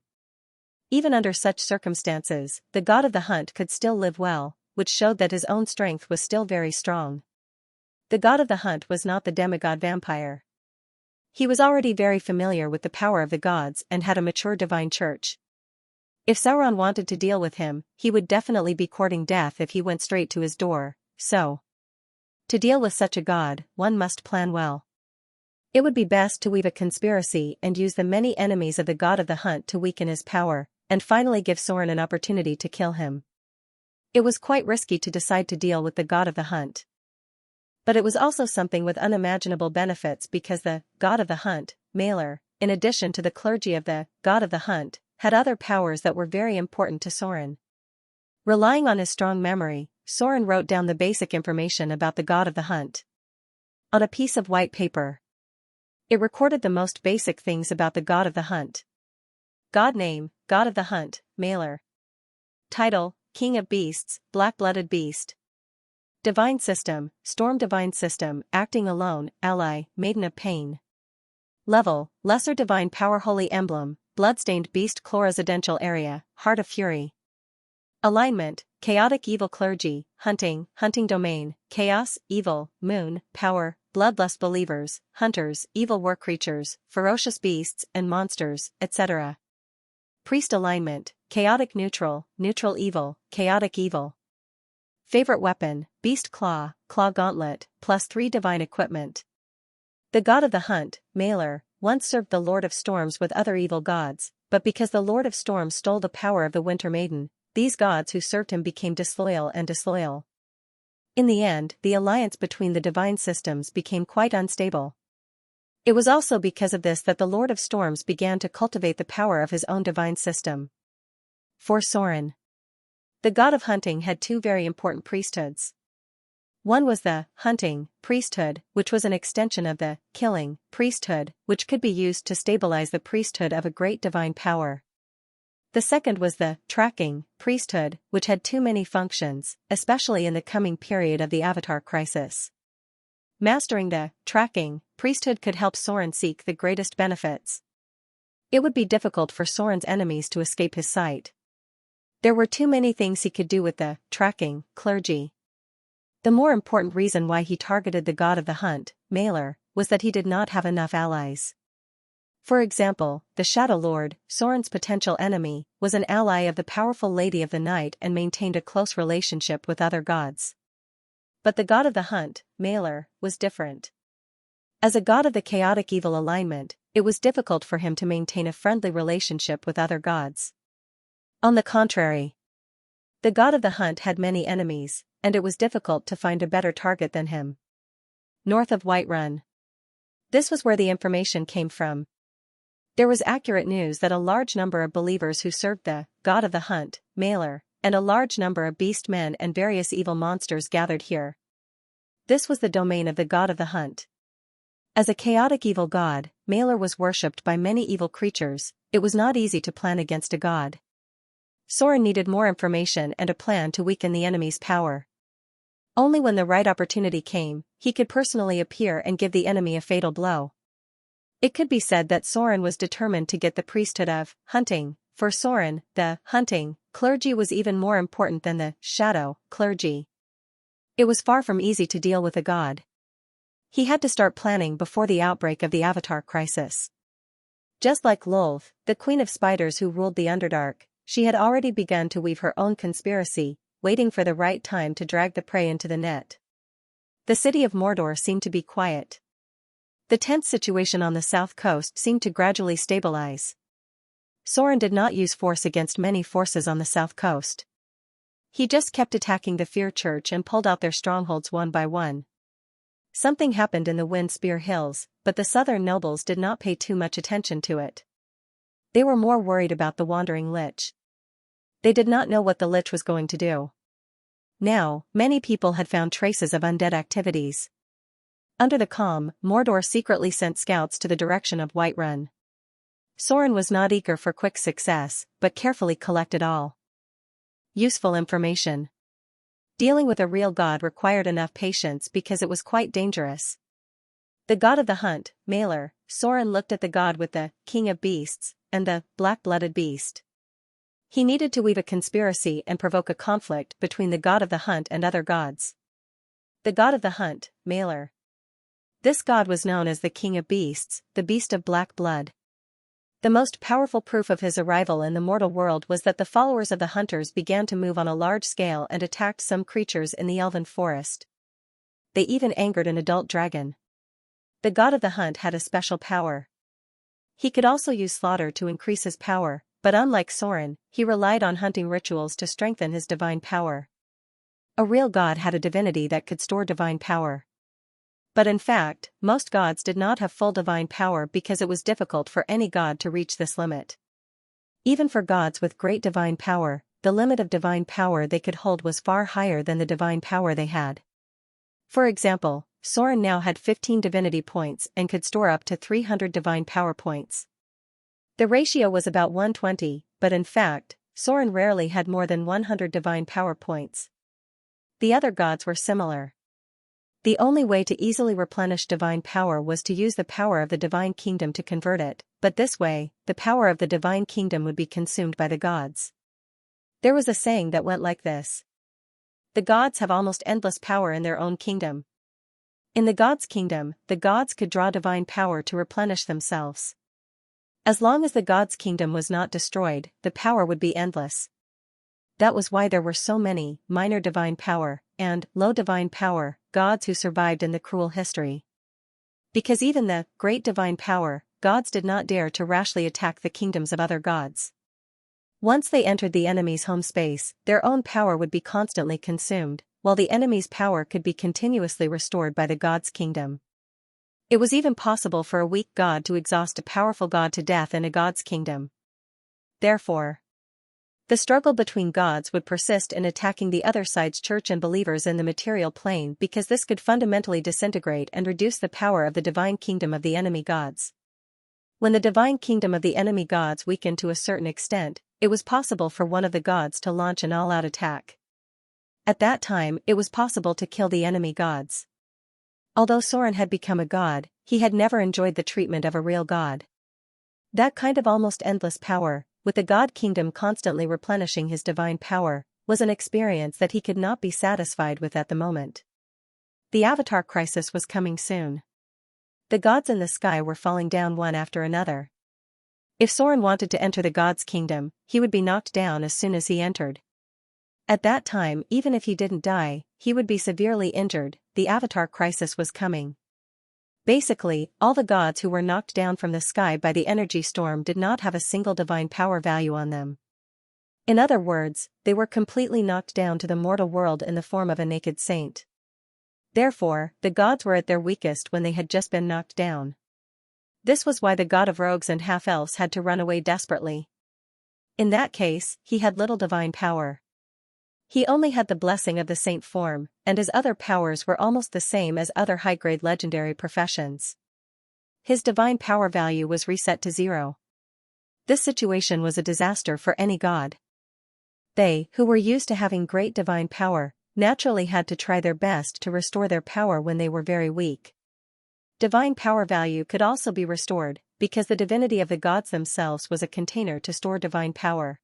Even under such circumstances, the God of the Hunt could still live well, which showed that his own strength was still very strong. The God of the Hunt was not the demigod vampire. He was already very familiar with the power of the gods and had a mature divine church. If Sauron wanted to deal with him, he would definitely be courting death if he went straight to his door, so to deal with such a god, one must plan well. It would be best to weave a conspiracy and use the many enemies of the God of the Hunt to weaken his power, and finally give Soren an opportunity to kill him. It was quite risky to decide to deal with the God of the Hunt. But it was also something with unimaginable benefits because the God of the Hunt, Mailer, in addition to the clergy of the God of the Hunt, had other powers that were very important to Soren. Relying on his strong memory, Soren wrote down the basic information about the God of the Hunt on a piece of white paper. It recorded the most basic things about the God of the Hunt. God name, God of the Hunt, Mailer. Title, King of Beasts, Black-Blooded Beast. Divine System, Storm Divine System, Acting Alone, Ally, Maiden of Pain. Level, Lesser Divine Power Holy Emblem, Bloodstained Beast Claw Residential Area, Heart of Fury. Alignment, Chaotic Evil Clergy, Hunting Domain, Chaos, Evil, Moon, Power, Bloodlust Believers, Hunters, Evil War Creatures, Ferocious Beasts and Monsters, etc. Priest Alignment, Chaotic Neutral Evil, Chaotic Evil. Favorite Weapon, Beast Claw Gauntlet, +3 Divine Equipment. The God of the Hunt, Mailer, once served the Lord of Storms with other evil gods, but because the Lord of Storms stole the power of the Winter Maiden, these gods who served him became disloyal. In the end, the alliance between the divine systems became quite unstable. It was also because of this that the Lord of Storms began to cultivate the power of his own divine system. For Soren, the God of Hunting had two very important priesthoods. One was the Hunting priesthood, which was an extension of the Killing priesthood, which could be used to stabilize the priesthood of a great divine power. The second was the Tracking priesthood, which had too many functions, especially in the coming period of the Avatar crisis. Mastering the Tracking priesthood could help Soren seek the greatest benefits. It would be difficult for Soren's enemies to escape his sight. There were too many things he could do with the Tracking clergy. The more important reason why he targeted the God of the Hunt, Mailer, was that he did not have enough allies. For example, the Shadow Lord, Soren's potential enemy, was an ally of the powerful Lady of the Night and maintained a close relationship with other gods. But the God of the Hunt, Mailer, was different. As a god of the chaotic evil alignment, it was difficult for him to maintain a friendly relationship with other gods. On the contrary, the God of the Hunt had many enemies, and it was difficult to find a better target than him. North of Whiterun. This was where the information came from. There was accurate news that a large number of believers who served the God of the Hunt, Mailer, and a large number of beast men and various evil monsters gathered here. This was the domain of the God of the Hunt. As a chaotic evil god, Malor was worshipped by many evil creatures. It was not easy to plan against a god. Soren needed more information and a plan to weaken the enemy's power. Only when the right opportunity came, he could personally appear and give the enemy a fatal blow. It could be said that Soren was determined to get the priesthood of hunting. For Soren, the hunting clergy was even more important than the shadow clergy. It was far from easy to deal with a god. He had to start planning before the outbreak of the Avatar crisis. Just like Lolth, the queen of spiders who ruled the Underdark, she had already begun to weave her own conspiracy, waiting for the right time to drag the prey into the net. The city of Mordor seemed to be quiet. The tense situation on the south coast seemed to gradually stabilize. Soren did not use force against many forces on the south coast. He just kept attacking the Fear Church and pulled out their strongholds one by one. Something happened in the Wind Spear Hills, but the southern nobles did not pay too much attention to it. They were more worried about the Wandering Lich. They did not know what the Lich was going to do. Now, many people had found traces of undead activities. Under the calm, Mordor secretly sent scouts to the direction of Whiterun. Soren was not eager for quick success, but carefully collected all useful information. Dealing with a real god required enough patience because it was quite dangerous. The god of the hunt, Malor, Soren looked at the god with the king of beasts, and the black-blooded beast. He needed to weave a conspiracy and provoke a conflict between the god of the hunt and other gods. The god of the hunt, Malor. This god was known as the king of beasts, the beast of black blood. The most powerful proof of his arrival in the mortal world was that the followers of the hunters began to move on a large scale and attacked some creatures in the elven forest. They even angered an adult dragon. The god of the hunt had a special power. He could also use slaughter to increase his power, but unlike Soren, he relied on hunting rituals to strengthen his divine power. A real god had a divinity that could store divine power. But in fact, most gods did not have full divine power because it was difficult for any god to reach this limit. Even for gods with great divine power, the limit of divine power they could hold was far higher than the divine power they had. For example, Soren now had 15 divinity points and could store up to 300 divine power points. The ratio was about 120, but in fact, Soren rarely had more than 100 divine power points. The other gods were similar. The only way to easily replenish divine power was to use the power of the divine kingdom to convert it, but this way, the power of the divine kingdom would be consumed by the gods. There was a saying that went like this: the gods have almost endless power in their own kingdom. In the gods' kingdom, the gods could draw divine power to replenish themselves. As long as the gods' kingdom was not destroyed, the power would be endless. That was why there were so many minor divine power and low divine power gods who survived in the cruel history. Because even the great divine power gods did not dare to rashly attack the kingdoms of other gods. Once they entered the enemy's home space, their own power would be constantly consumed, while the enemy's power could be continuously restored by the god's kingdom. It was even possible for a weak god to exhaust a powerful god to death in a god's kingdom. Therefore, the struggle between gods would persist in attacking the other side's church and believers in the material plane because this could fundamentally disintegrate and reduce the power of the divine kingdom of the enemy gods. When the divine kingdom of the enemy gods weakened to a certain extent, it was possible for one of the gods to launch an all-out attack. At that time, it was possible to kill the enemy gods. Although Soren had become a god, he had never enjoyed the treatment of a real god. That kind of almost endless power, with the god kingdom constantly replenishing his divine power, was an experience that he could not be satisfied with at the moment. The Avatar crisis was coming soon. The gods in the sky were falling down one after another. If Soren wanted to enter the gods' kingdom, he would be knocked down as soon as he entered. At that time, even if he didn't die, he would be severely injured. The Avatar crisis was coming. Basically, all the gods who were knocked down from the sky by the energy storm did not have a single divine power value on them. In other words, they were completely knocked down to the mortal world in the form of a naked saint. Therefore, the gods were at their weakest when they had just been knocked down. This was why the god of rogues and half-elves had to run away desperately. In that case, he had little divine power. He only had the blessing of the saint form, and his other powers were almost the same as other high-grade legendary professions. his divine power value was reset to 0. This situation was a disaster for any god. They, who were used to having great divine power, naturally had to try their best to restore their power when they were very weak. Divine power value could also be restored, because the divinity of the gods themselves was a container to store divine power.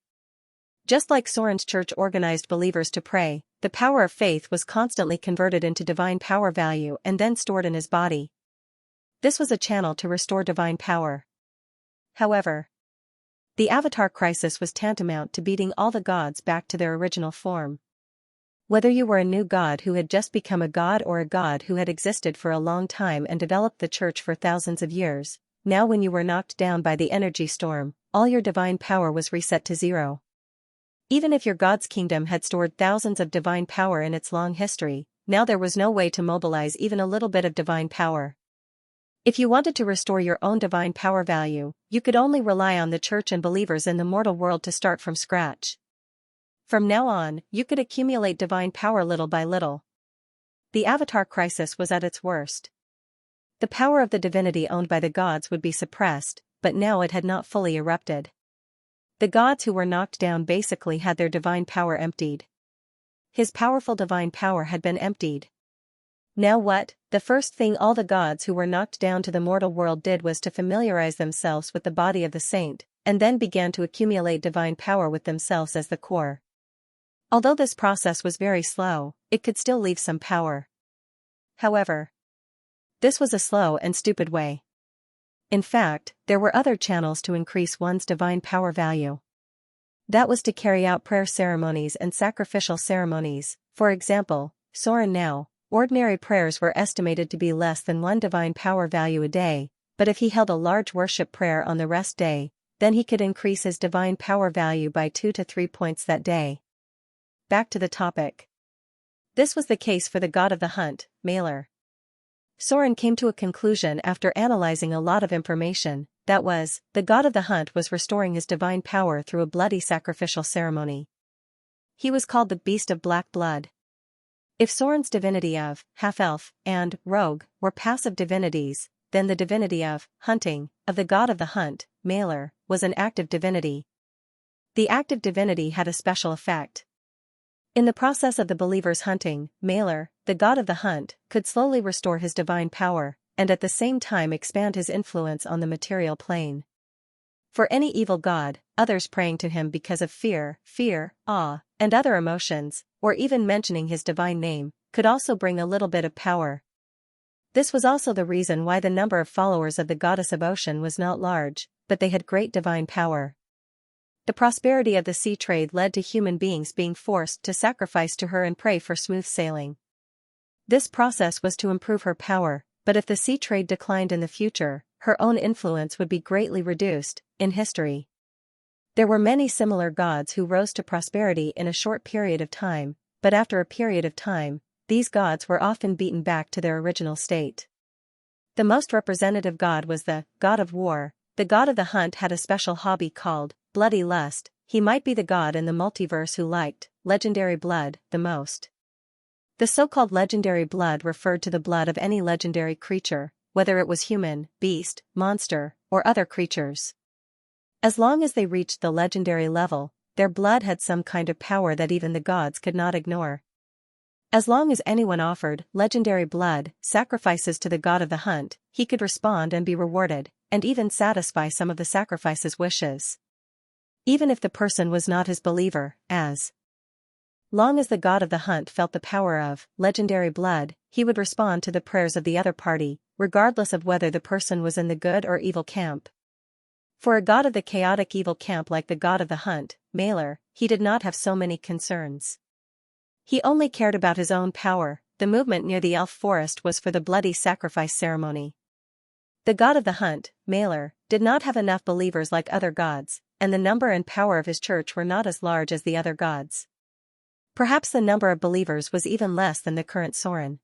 Just like Soren's church organized believers to pray, the power of faith was constantly converted into divine power value and then stored in his body. This was a channel to restore divine power. However, the Avatar crisis was tantamount to beating all the gods back to their original form. Whether you were a new god who had just become a god or a god who had existed for a long time and developed the church for thousands of years, now when you were knocked down by the energy storm, all your divine power was reset to 0. Even if your god's kingdom had stored thousands of divine power in its long history, now there was no way to mobilize even a little bit of divine power. If you wanted to restore your own divine power value, you could only rely on the church and believers in the mortal world to start from scratch. From now on, you could accumulate divine power little by little. The Avatar crisis was at its worst. The power of the divinity owned by the gods would be suppressed, but now it had not fully erupted. The gods who were knocked down basically had their divine power emptied. His powerful divine power had been emptied. Now what? The first thing all the gods who were knocked down to the mortal world did was to familiarize themselves with the body of the saint, and then began to accumulate divine power with themselves as the core. Although this process was very slow, it could still leave some power. However, this was a slow and stupid way. In fact, there were other channels to increase one's divine power value. That was to carry out prayer ceremonies and sacrificial ceremonies. For example, Soren now, ordinary prayers were estimated to be less than 1 divine power value a day, but if he held a large worship prayer on the rest day, then he could increase his divine power value by 2 to 3 points that day. Back to the topic. This was the case for the god of the hunt, Malor. Soren came to a conclusion after analyzing a lot of information, that was, the god of the hunt was restoring his divine power through a bloody sacrificial ceremony. He was called the Beast of Black Blood. If Soren's divinity of half-elf and rogue were passive divinities, then the divinity of hunting, of the god of the hunt, Malor, was an active divinity. The active divinity had a special effect. In the process of the believer's hunting, Malor, the god of the hunt, could slowly restore his divine power, and at the same time expand his influence on the material plane. For any evil god, others praying to him because of fear, awe, and other emotions, or even mentioning his divine name, could also bring a little bit of power. This was also the reason why the number of followers of the goddess of ocean was not large, but they had great divine power. The prosperity of the sea trade led to human beings being forced to sacrifice to her and pray for smooth sailing. This process was to improve her power, but if the sea trade declined in the future, her own influence would be greatly reduced. In history, there were many similar gods who rose to prosperity in a short period of time, but after a period of time, these gods were often beaten back to their original state. The most representative god was the god of war. The god of the hunt had a special hobby called bloody lust. He might be the god in the multiverse who liked legendary blood the most. The so-called legendary blood referred to the blood of any legendary creature, whether it was human, beast, monster, or other creatures. As long as they reached the legendary level, their blood had some kind of power that even the gods could not ignore. As long as anyone offered legendary blood sacrifices to the god of the hunt, he could respond and be rewarded, and even satisfy some of the sacrifice's wishes. Even if the person was not his believer, as long as the god of the hunt felt the power of legendary blood, he would respond to the prayers of the other party, regardless of whether the person was in the good or evil camp. For a god of the chaotic evil camp like the god of the hunt, Malor, he did not have so many concerns. He only cared about his own power. The movement near the elf forest was for the bloody sacrifice ceremony. The god of the hunt, Malor, did not have enough believers like other gods, and the number and power of his church were not as large as the other gods. Perhaps the number of believers was even less than the current Soren.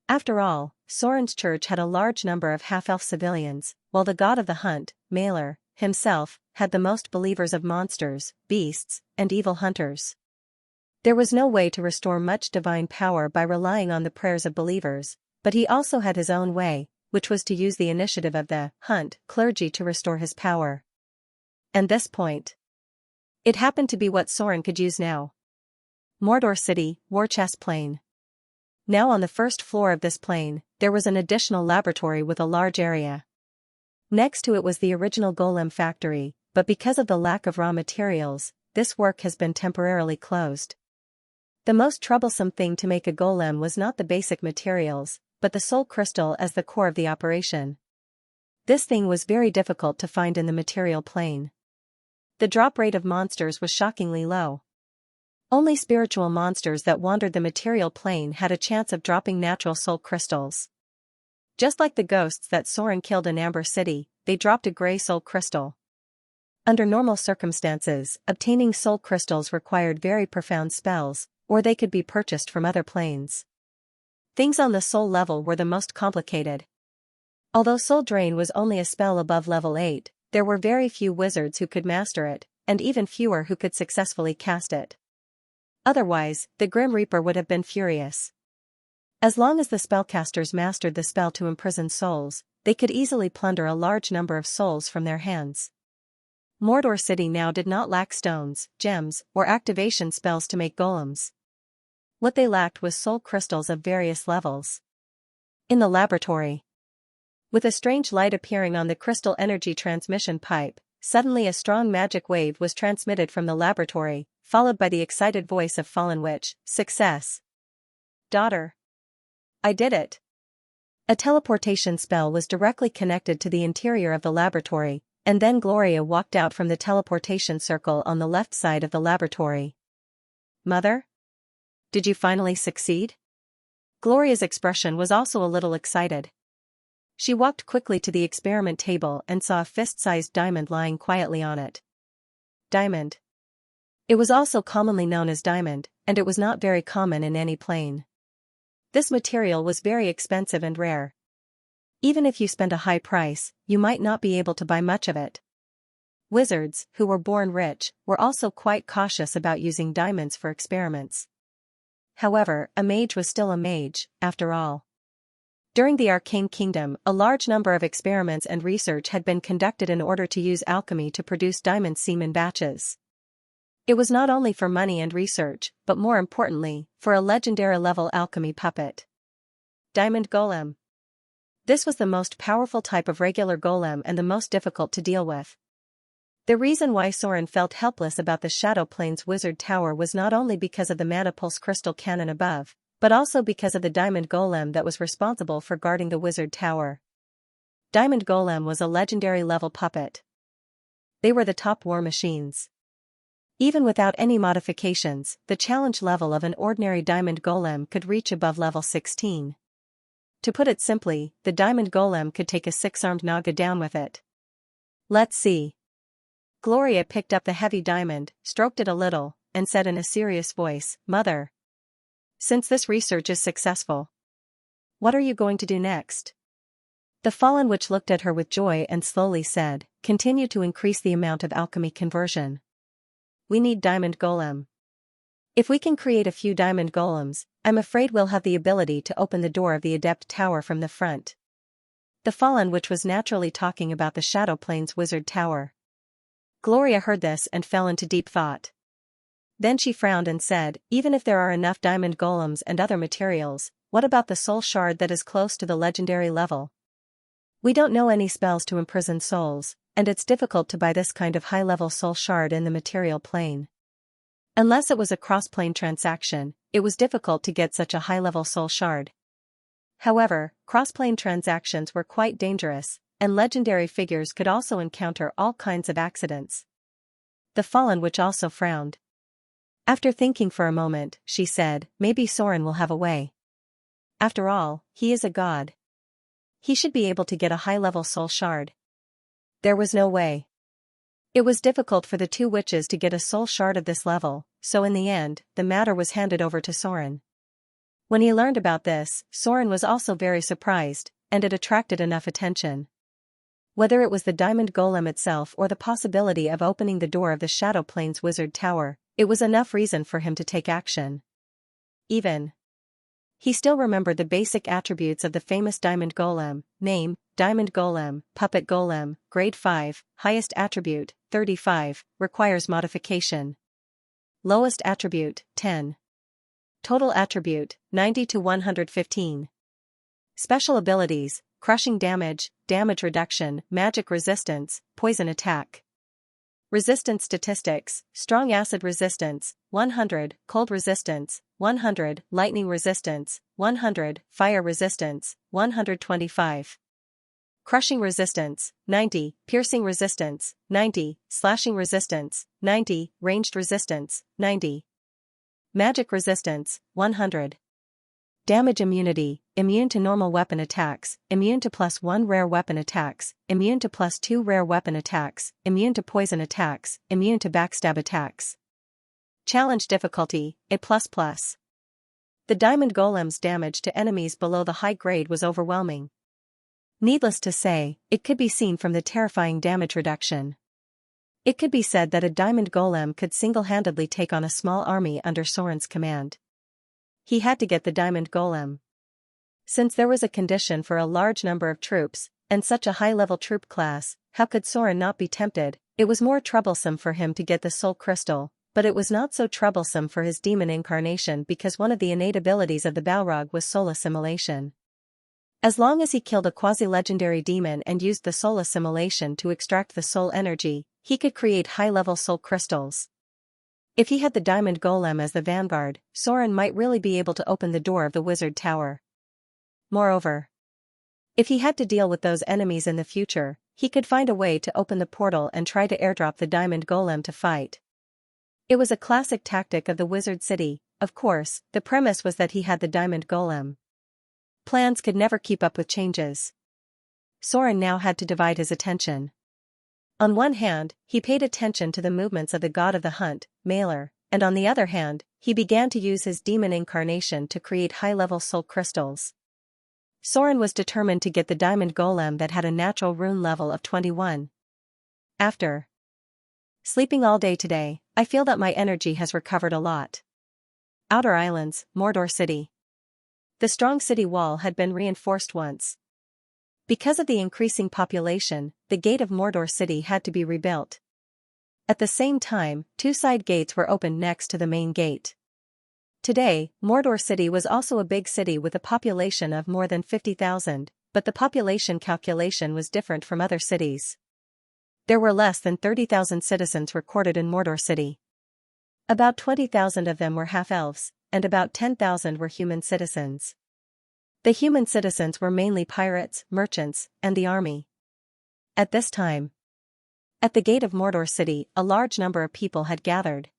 After all, Soren's church had a large number of half-elf civilians, while the god of the hunt, Malor, himself, had the most believers of monsters, beasts, and evil hunters. There was no way to restore much divine power by relying on the prayers of believers, but he also had his own way, which was to use the initiative of the hunt clergy to restore his power. And this point. It happened to be what Soren could use now. Mordor City, War Chest Plain. Now on the first floor of this plane, there was an additional laboratory with a large area. Next to it was the original golem factory, but because of the lack of raw materials, this work has been temporarily closed. The most troublesome thing to make a golem was not the basic materials, but the soul crystal as the core of the operation. This thing was very difficult to find in the material plane. The drop rate of monsters was shockingly low. Only spiritual monsters that wandered the material plane had a chance of dropping natural soul crystals. Just like the ghosts that Soren killed in Amber City, they dropped a gray soul crystal. Under normal circumstances, obtaining soul crystals required very profound spells, or they could be purchased from other planes. Things on the soul level were the most complicated. Although Soul Drain was only a spell above level 8, there were very few wizards who could master it, and even fewer who could successfully cast it. Otherwise, the Grim Reaper would have been furious. As long as the spellcasters mastered the spell to imprison souls, they could easily plunder a large number of souls from their hands. Mordor City now did not lack stones, gems, or activation spells to make golems. What they lacked was soul crystals of various levels. In the laboratory. With a strange light appearing on the crystal energy transmission pipe, suddenly a strong magic wave was transmitted from the laboratory, followed by the excited voice of Fallen Witch. Success. Daughter. I did it. A teleportation spell was directly connected to the interior of the laboratory, and then Gloria walked out from the teleportation circle on the left side of the laboratory. Mother? Did you finally succeed? Gloria's expression was also a little excited. She walked quickly to the experiment table and saw a fist-sized diamond lying quietly on it. Diamond. It was also commonly known as diamond, and it was not very common in any plane. This material was very expensive and rare. Even if you spent a high price, you might not be able to buy much of it. Wizards, who were born rich, were also quite cautious about using diamonds for experiments. However, a mage was still a mage, after all. During the Arcane Kingdom, a large number of experiments and research had been conducted in order to use alchemy to produce diamond seam in batches. It was not only for money and research, but more importantly, for a legendary-level alchemy puppet. Diamond Golem. This was the most powerful type of regular golem and the most difficult to deal with. The reason why Soren felt helpless about the Shadow Plains Wizard Tower was not only because of the Manapulse crystal cannon above, but also because of the Diamond Golem that was responsible for guarding the Wizard Tower. Diamond Golem was a legendary-level puppet. They were the top war machines. Even without any modifications, the challenge level of an ordinary Diamond Golem could reach above level 16. To put it simply, the Diamond Golem could take a 6-armed Naga down with it. Let's see. Gloria picked up the heavy diamond, stroked it a little, and said in a serious voice, Mother. Since this research is successful, what are you going to do next? The Fallen Witch looked at her with joy and slowly said, Continue to increase the amount of alchemy conversion. We need Diamond Golem. If we can create a few Diamond Golems, I'm afraid we'll have the ability to open the door of the Adept Tower from the front. The Fallen Witch was naturally talking about the Shadow Plains Wizard Tower. Gloria heard this and fell into deep thought. Then she frowned and said, Even if there are enough Diamond Golems and other materials, what about the soul shard that is close to the legendary level? We don't know any spells to imprison souls, and it's difficult to buy this kind of high-level soul shard in the material plane. Unless it was a cross-plane transaction, it was difficult to get such a high-level soul shard. However, cross-plane transactions were quite dangerous, and legendary figures could also encounter all kinds of accidents. The Fallen Witch also frowned. After thinking for a moment, she said, Maybe Soren will have a way. After all, he is a god. He should be able to get a high-level soul shard. There was no way. It was difficult for the two witches to get a soul shard of this level, so in the end, the matter was handed over to Soren. When he learned about this, Soren was also very surprised, and it attracted enough attention. Whether it was the Diamond Golem itself or the possibility of opening the door of the Shadow Plains Wizard Tower, it was enough reason for him to take action. Even he still remembered the basic attributes of the famous diamond golem: name, diamond golem, puppet golem, grade 5, highest attribute, 35, requires modification. Lowest attribute, 10. Total attribute, 90 to 115. Special abilities: crushing damage, damage reduction, magic resistance, poison attack. Resistance statistics: strong acid resistance, 100, cold resistance, 100, lightning resistance, 100, fire resistance, 125. Crushing resistance, 90, piercing resistance, 90, slashing resistance, 90, ranged resistance, 90. Magic resistance, 100. Damage immunity: immune to normal weapon attacks, immune to +1 rare weapon attacks, immune to +2 rare weapon attacks, immune to poison attacks, immune to backstab attacks. Challenge difficulty, A++. The diamond golem's damage to enemies below the high grade was overwhelming. Needless to say, it could be seen from the terrifying damage reduction. It could be said that a diamond golem could single-handedly take on a small army under Soren's command. He had to get the diamond golem. Since there was a condition for a large number of troops, and such a high-level troop class, how could Soren not be tempted? It was more troublesome for him to get the soul crystal, but it was not so troublesome for his demon incarnation because one of the innate abilities of the Balrog was soul assimilation. As long as he killed a quasi-legendary demon and used the soul assimilation to extract the soul energy, he could create high-level soul crystals. If he had the diamond golem as the vanguard, Soren might really be able to open the door of the wizard tower. Moreover, if he had to deal with those enemies in the future, he could find a way to open the portal and try to airdrop the diamond golem to fight. It was a classic tactic of the wizard city. Of course, the premise was that he had the diamond golem. Plans could never keep up with changes. Soren now had to divide his attention. On one hand, he paid attention to the movements of the god of the hunt, Malor, and on the other hand, he began to use his demon incarnation to create high-level soul crystals. Soren was determined to get the diamond golem that had a natural rune level of 21. After sleeping all day today, I feel that my energy has recovered a lot. Outer Islands, Mordor City. The strong city wall had been reinforced once. Because of the increasing population, the gate of Mordor City had to be rebuilt. At the same time, 2 side gates were opened next to the main gate. Today, Mordor City was also a big city with a population of more than 50,000, but the population calculation was different from other cities. There were less than 30,000 citizens recorded in Mordor City. About 20,000 of them were half-elves, and about 10,000 were human citizens. The human citizens were mainly pirates, merchants, and the army. At this time, at the gate of Mordor City, a large number of people had gathered.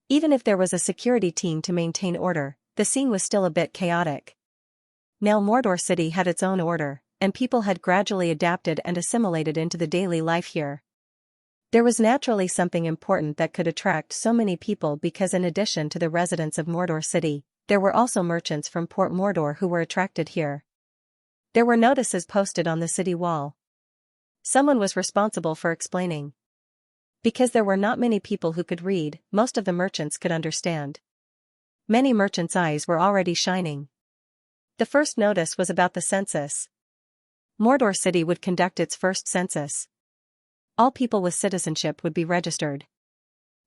Even if there was a security team to maintain order, the scene was still a bit chaotic. Now Mordor City had its own order, and people had gradually adapted and assimilated into the daily life here. There was naturally something important that could attract so many people because in addition to the residents of Mordor City, there were also merchants from Port Mordor who were attracted here. There were notices posted on the city wall. Someone was responsible for explaining. Because there were not many people who could read, most of the merchants could understand. Many merchants' eyes were already shining. The first notice was about the census. Mordor City would conduct its first census. All people with citizenship would be registered.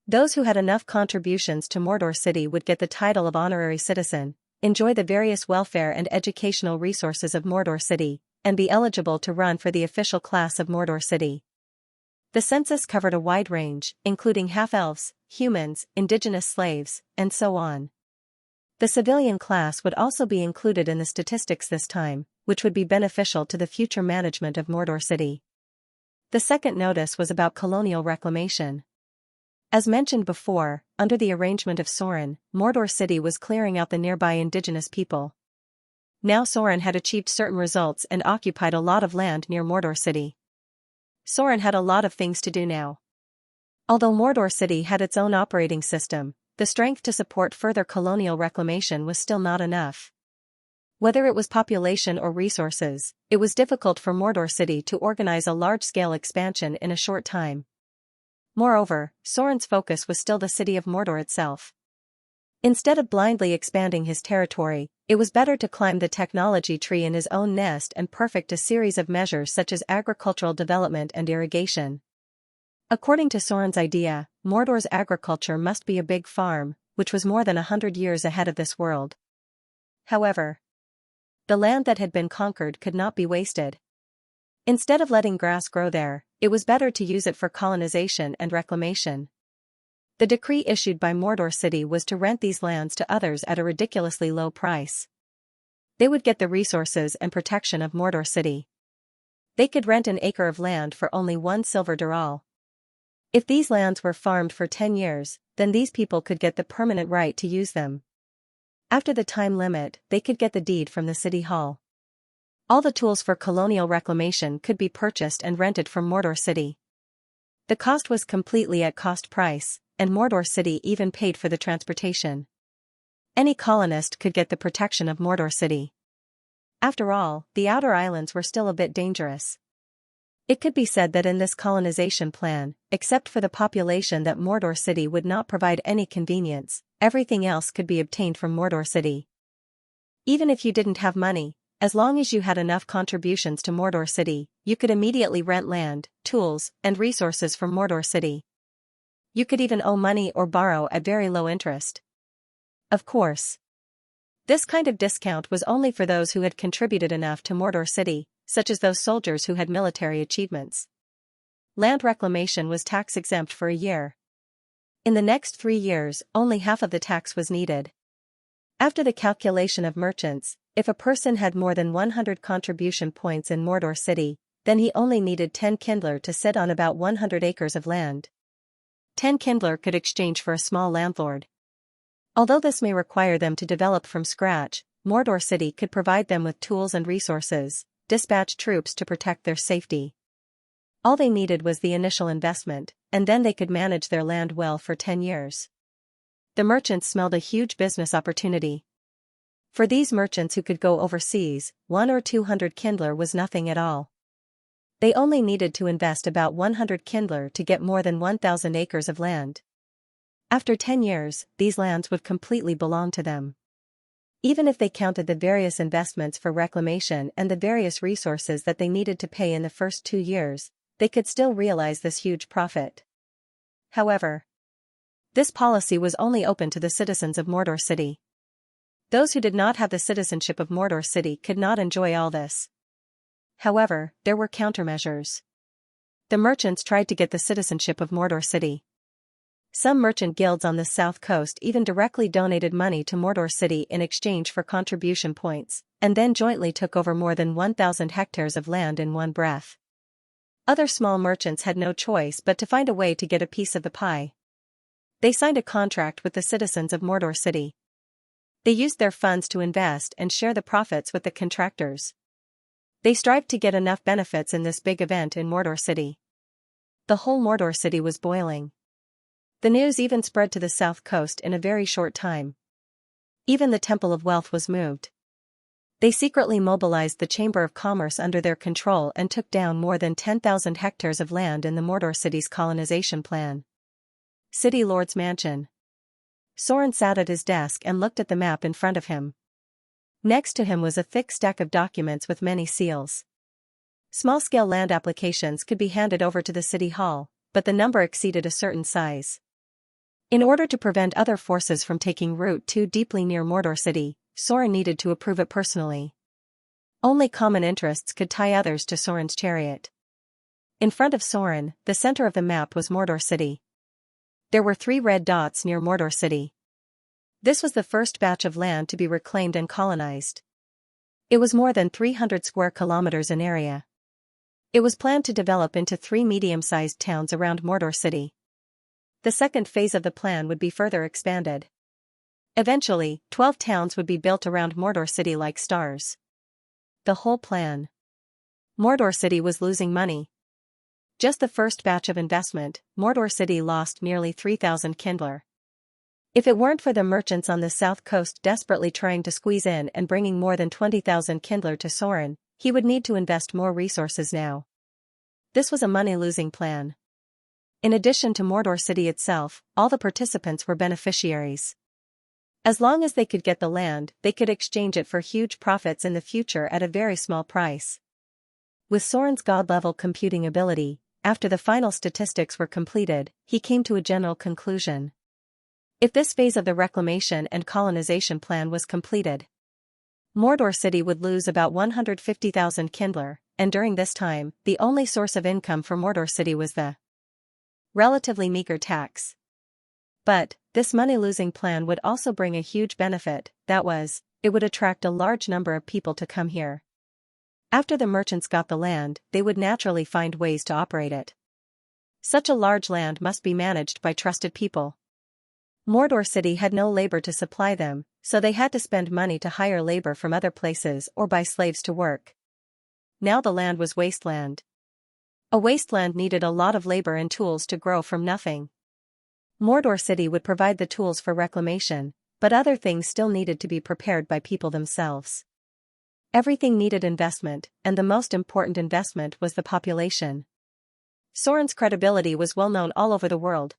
Those who had enough contributions to Mordor City would get the title of honorary citizen, enjoy the various welfare and educational resources of Mordor City, and be eligible to run for the official class of Mordor City. The census covered a wide range, including half-elves, humans, indigenous slaves, and so on. The civilian class would also be included in the statistics this time, which would be beneficial to the future management of Mordor City. The second notice was about colonial reclamation. As mentioned before, under the arrangement of Soren, Mordor City was clearing out the nearby indigenous people. Now Soren had achieved certain results and occupied a lot of land near Mordor City. Soren had a lot of things to do now. Although Mordor City had its own operating system, the strength to support further colonial reclamation was still not enough. Whether it was population or resources, it was difficult for Mordor City to organize a large-scale expansion in a short time. Moreover, Soren's focus was still the city of Mordor itself. Instead of blindly expanding his territory, it was better to climb the technology tree in his own nest and perfect a series of measures such as agricultural development and irrigation. According to Soren's idea, Mordor's agriculture must be a big farm, which was more than 100 years ahead of this world. However, the land that had been conquered could not be wasted. Instead of letting grass grow there, it was better to use it for colonization and reclamation. The decree issued by Mordor City was to rent these lands to others at a ridiculously low price. They would get the resources and protection of Mordor City. They could rent an acre of land for only 1 silver dural. If these lands were farmed for 10 years, then these people could get the permanent right to use them. After the time limit, they could get the deed from the city hall. All the tools for colonial reclamation could be purchased and rented from Mordor City. The cost was completely at cost price, and Mordor City even paid for the transportation. Any colonist could get the protection of Mordor City. After all, the outer islands were still a bit dangerous. It could be said that in this colonization plan, except for the population, that Mordor City would not provide any convenience, everything else could be obtained from Mordor City. Even if you didn't have money, as long as you had enough contributions to Mordor City, you could immediately rent land, tools, and resources from Mordor City. You could even owe money or borrow at very low interest. Of course, this kind of discount was only for those who had contributed enough to Mordor City, such as those soldiers who had military achievements. Land reclamation was tax-exempt for a year. In the next 3 years, only half of the tax was needed. After the calculation of merchants, if a person had more than 100 contribution points in Mordor City, then he only needed 10 kindler to sit on about 100 acres of land. 10 kindler could exchange for a small landlord. Although this may require them to develop from scratch, Mordor City could provide them with tools and resources, dispatch troops to protect their safety. All they needed was the initial investment, and then they could manage their land well for 10 years. The merchants smelled a huge business opportunity. For these merchants who could go overseas, 100 or 200 kindler was nothing at all. They only needed to invest about 100 kindler to get more than 1,000 acres of land. After 10 years, these lands would completely belong to them. Even if they counted the various investments for reclamation and the various resources that they needed to pay in the first 2 years, they could still realize this huge profit. However, this policy was only open to the citizens of Mordor City. Those who did not have the citizenship of Mordor City could not enjoy all this. However, there were countermeasures. The merchants tried to get the citizenship of Mordor City. Some merchant guilds on the south coast even directly donated money to Mordor City in exchange for contribution points, and then jointly took over more than 1,000 hectares of land in one breath. Other small merchants had no choice but to find a way to get a piece of the pie. They signed a contract with the citizens of Mordor City. They used their funds to invest and share the profits with the contractors. They strived to get enough benefits in this big event in Mordor City. The whole Mordor City was boiling. The news even spread to the south coast in a very short time. Even the Temple of Wealth was moved. They secretly mobilized the Chamber of Commerce under their control and took down more than 10,000 hectares of land in the Mordor City's colonization plan. City Lord's Mansion. Soren sat at his desk and looked at the map in front of him. Next to him was a thick stack of documents with many seals. Small-scale land applications could be handed over to the city hall, but the number exceeded a certain size. In order to prevent other forces from taking root too deeply near Mordor City, Soren needed to approve it personally. Only common interests could tie others to Soren's chariot. In front of Soren, the center of the map was Mordor City. There were 3 red dots near Mordor City. This was the first batch of land to be reclaimed and colonized. It was more than 300 square kilometers in area. It was planned to develop into 3 medium-sized towns around Mordor City. The second phase of the plan would be further expanded. Eventually, 12 towns would be built around Mordor City like stars. The whole plan. Mordor City was losing money. Just the first batch of investment, Mordor City lost nearly 3,000 kindler. If it weren't for the merchants on the south coast desperately trying to squeeze in and bringing more than 20,000 kindler to Soren, he would need to invest more resources now. This was a money-losing plan. In addition to Mordor City itself, all the participants were beneficiaries. As long as they could get the land, they could exchange it for huge profits in the future at a very small price. With Soren's god-level computing ability, after the final statistics were completed, he came to a general conclusion. If this phase of the reclamation and colonization plan was completed, Mordor City would lose about 150,000 Kindler, and during this time, the only source of income for Mordor City was the relatively meager tax. But, this money-losing plan would also bring a huge benefit, that was, it would attract a large number of people to come here. After the merchants got the land, they would naturally find ways to operate it. Such a large land must be managed by trusted people. Mordor City had no labor to supply them, so they had to spend money to hire labor from other places or buy slaves to work. Now the land was wasteland. A wasteland needed a lot of labor and tools to grow from nothing. Mordor City would provide the tools for reclamation, but other things still needed to be prepared by people themselves. Everything needed investment, and the most important investment was the population. Soren's credibility was well known all over the world.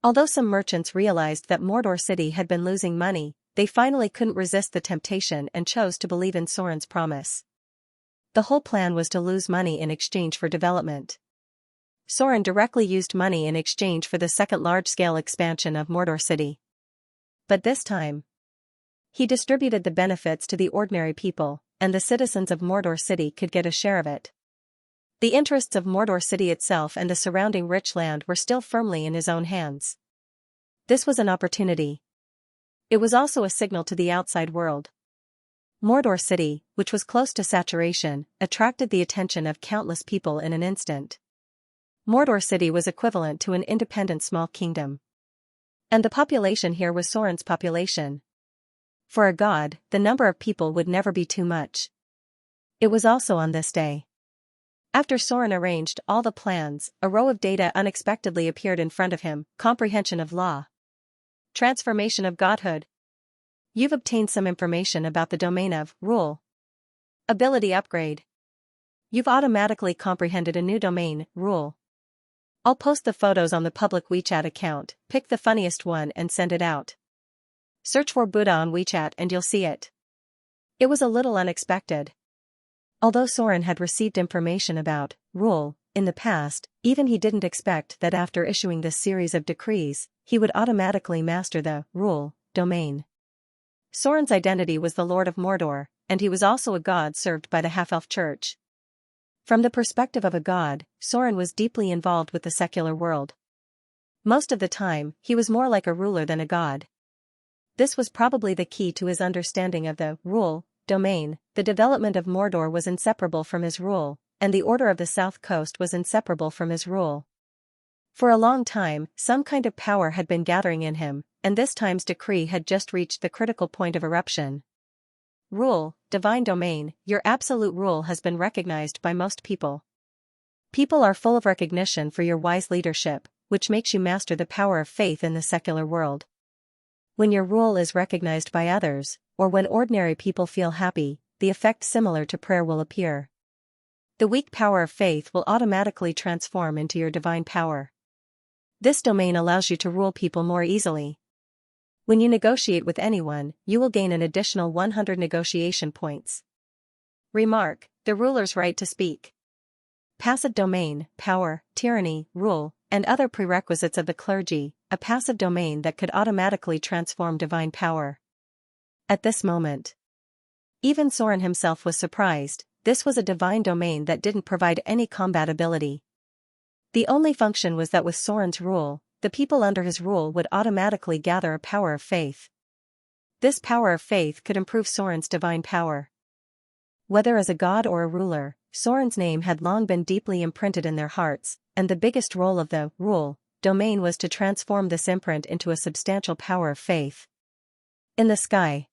Although some merchants realized that Mordor City had been losing money, they finally couldn't resist the temptation and chose to believe in Soren's promise. The whole plan was to lose money in exchange for development. Soren directly used money in exchange for the second large-scale expansion of Mordor City. But this time, he distributed the benefits to the ordinary people, and the citizens of Mordor City could get a share of it. The interests of Mordor City itself and the surrounding rich land were still firmly in his own hands. This was an opportunity. It was also a signal to the outside world. Mordor City, which was close to saturation, attracted the attention of countless people in an instant. Mordor City was equivalent to an independent small kingdom. And the population here was Soren's population. For a god, the number of people would never be too much. It was also on this day. After Soren arranged all the plans, a row of data unexpectedly appeared in front of him: comprehension of law, transformation of godhood. You've obtained some information about the domain of rule. Ability upgrade. You've automatically comprehended a new domain, rule. I'll post the photos on the public WeChat account, pick the funniest one and send it out. Search for Buddha on WeChat and you'll see it. It was a little unexpected. Although Soren had received information about rule in the past, even he didn't expect that after issuing this series of decrees, he would automatically master the rule domain. Soren's identity was the Lord of Mordor, and he was also a god served by the half-elf church. From the perspective of a god, Soren was deeply involved with the secular world. Most of the time, he was more like a ruler than a god. This was probably the key to his understanding of the rule domain. The development of Mordor was inseparable from his rule, and the Order of the South Coast was inseparable from his rule. For a long time, some kind of power had been gathering in him, and this time's decree had just reached the critical point of eruption. Rule, divine domain, your absolute rule has been recognized by most people. People are full of recognition for your wise leadership, which makes you master the power of faith in the secular world. When your rule is recognized by others, or when ordinary people feel happy, the effect similar to prayer will appear. The weak power of faith will automatically transform into your divine power. This domain allows you to rule people more easily. When you negotiate with anyone, you will gain an additional 100 negotiation points. Remark: the ruler's right to speak. Passive domain, power, tyranny, rule, and other prerequisites of the clergy, a passive domain that could automatically transform divine power. At this moment, even Soren himself was surprised. This was a divine domain that didn't provide any combat ability. The only function was that with Soren's rule, the people under his rule would automatically gather a power of faith. This power of faith could improve Soren's divine power. Whether as a god or a ruler, Soren's name had long been deeply imprinted in their hearts, and the biggest role of the rule domain was to transform this imprint into a substantial power of faith. In the sky,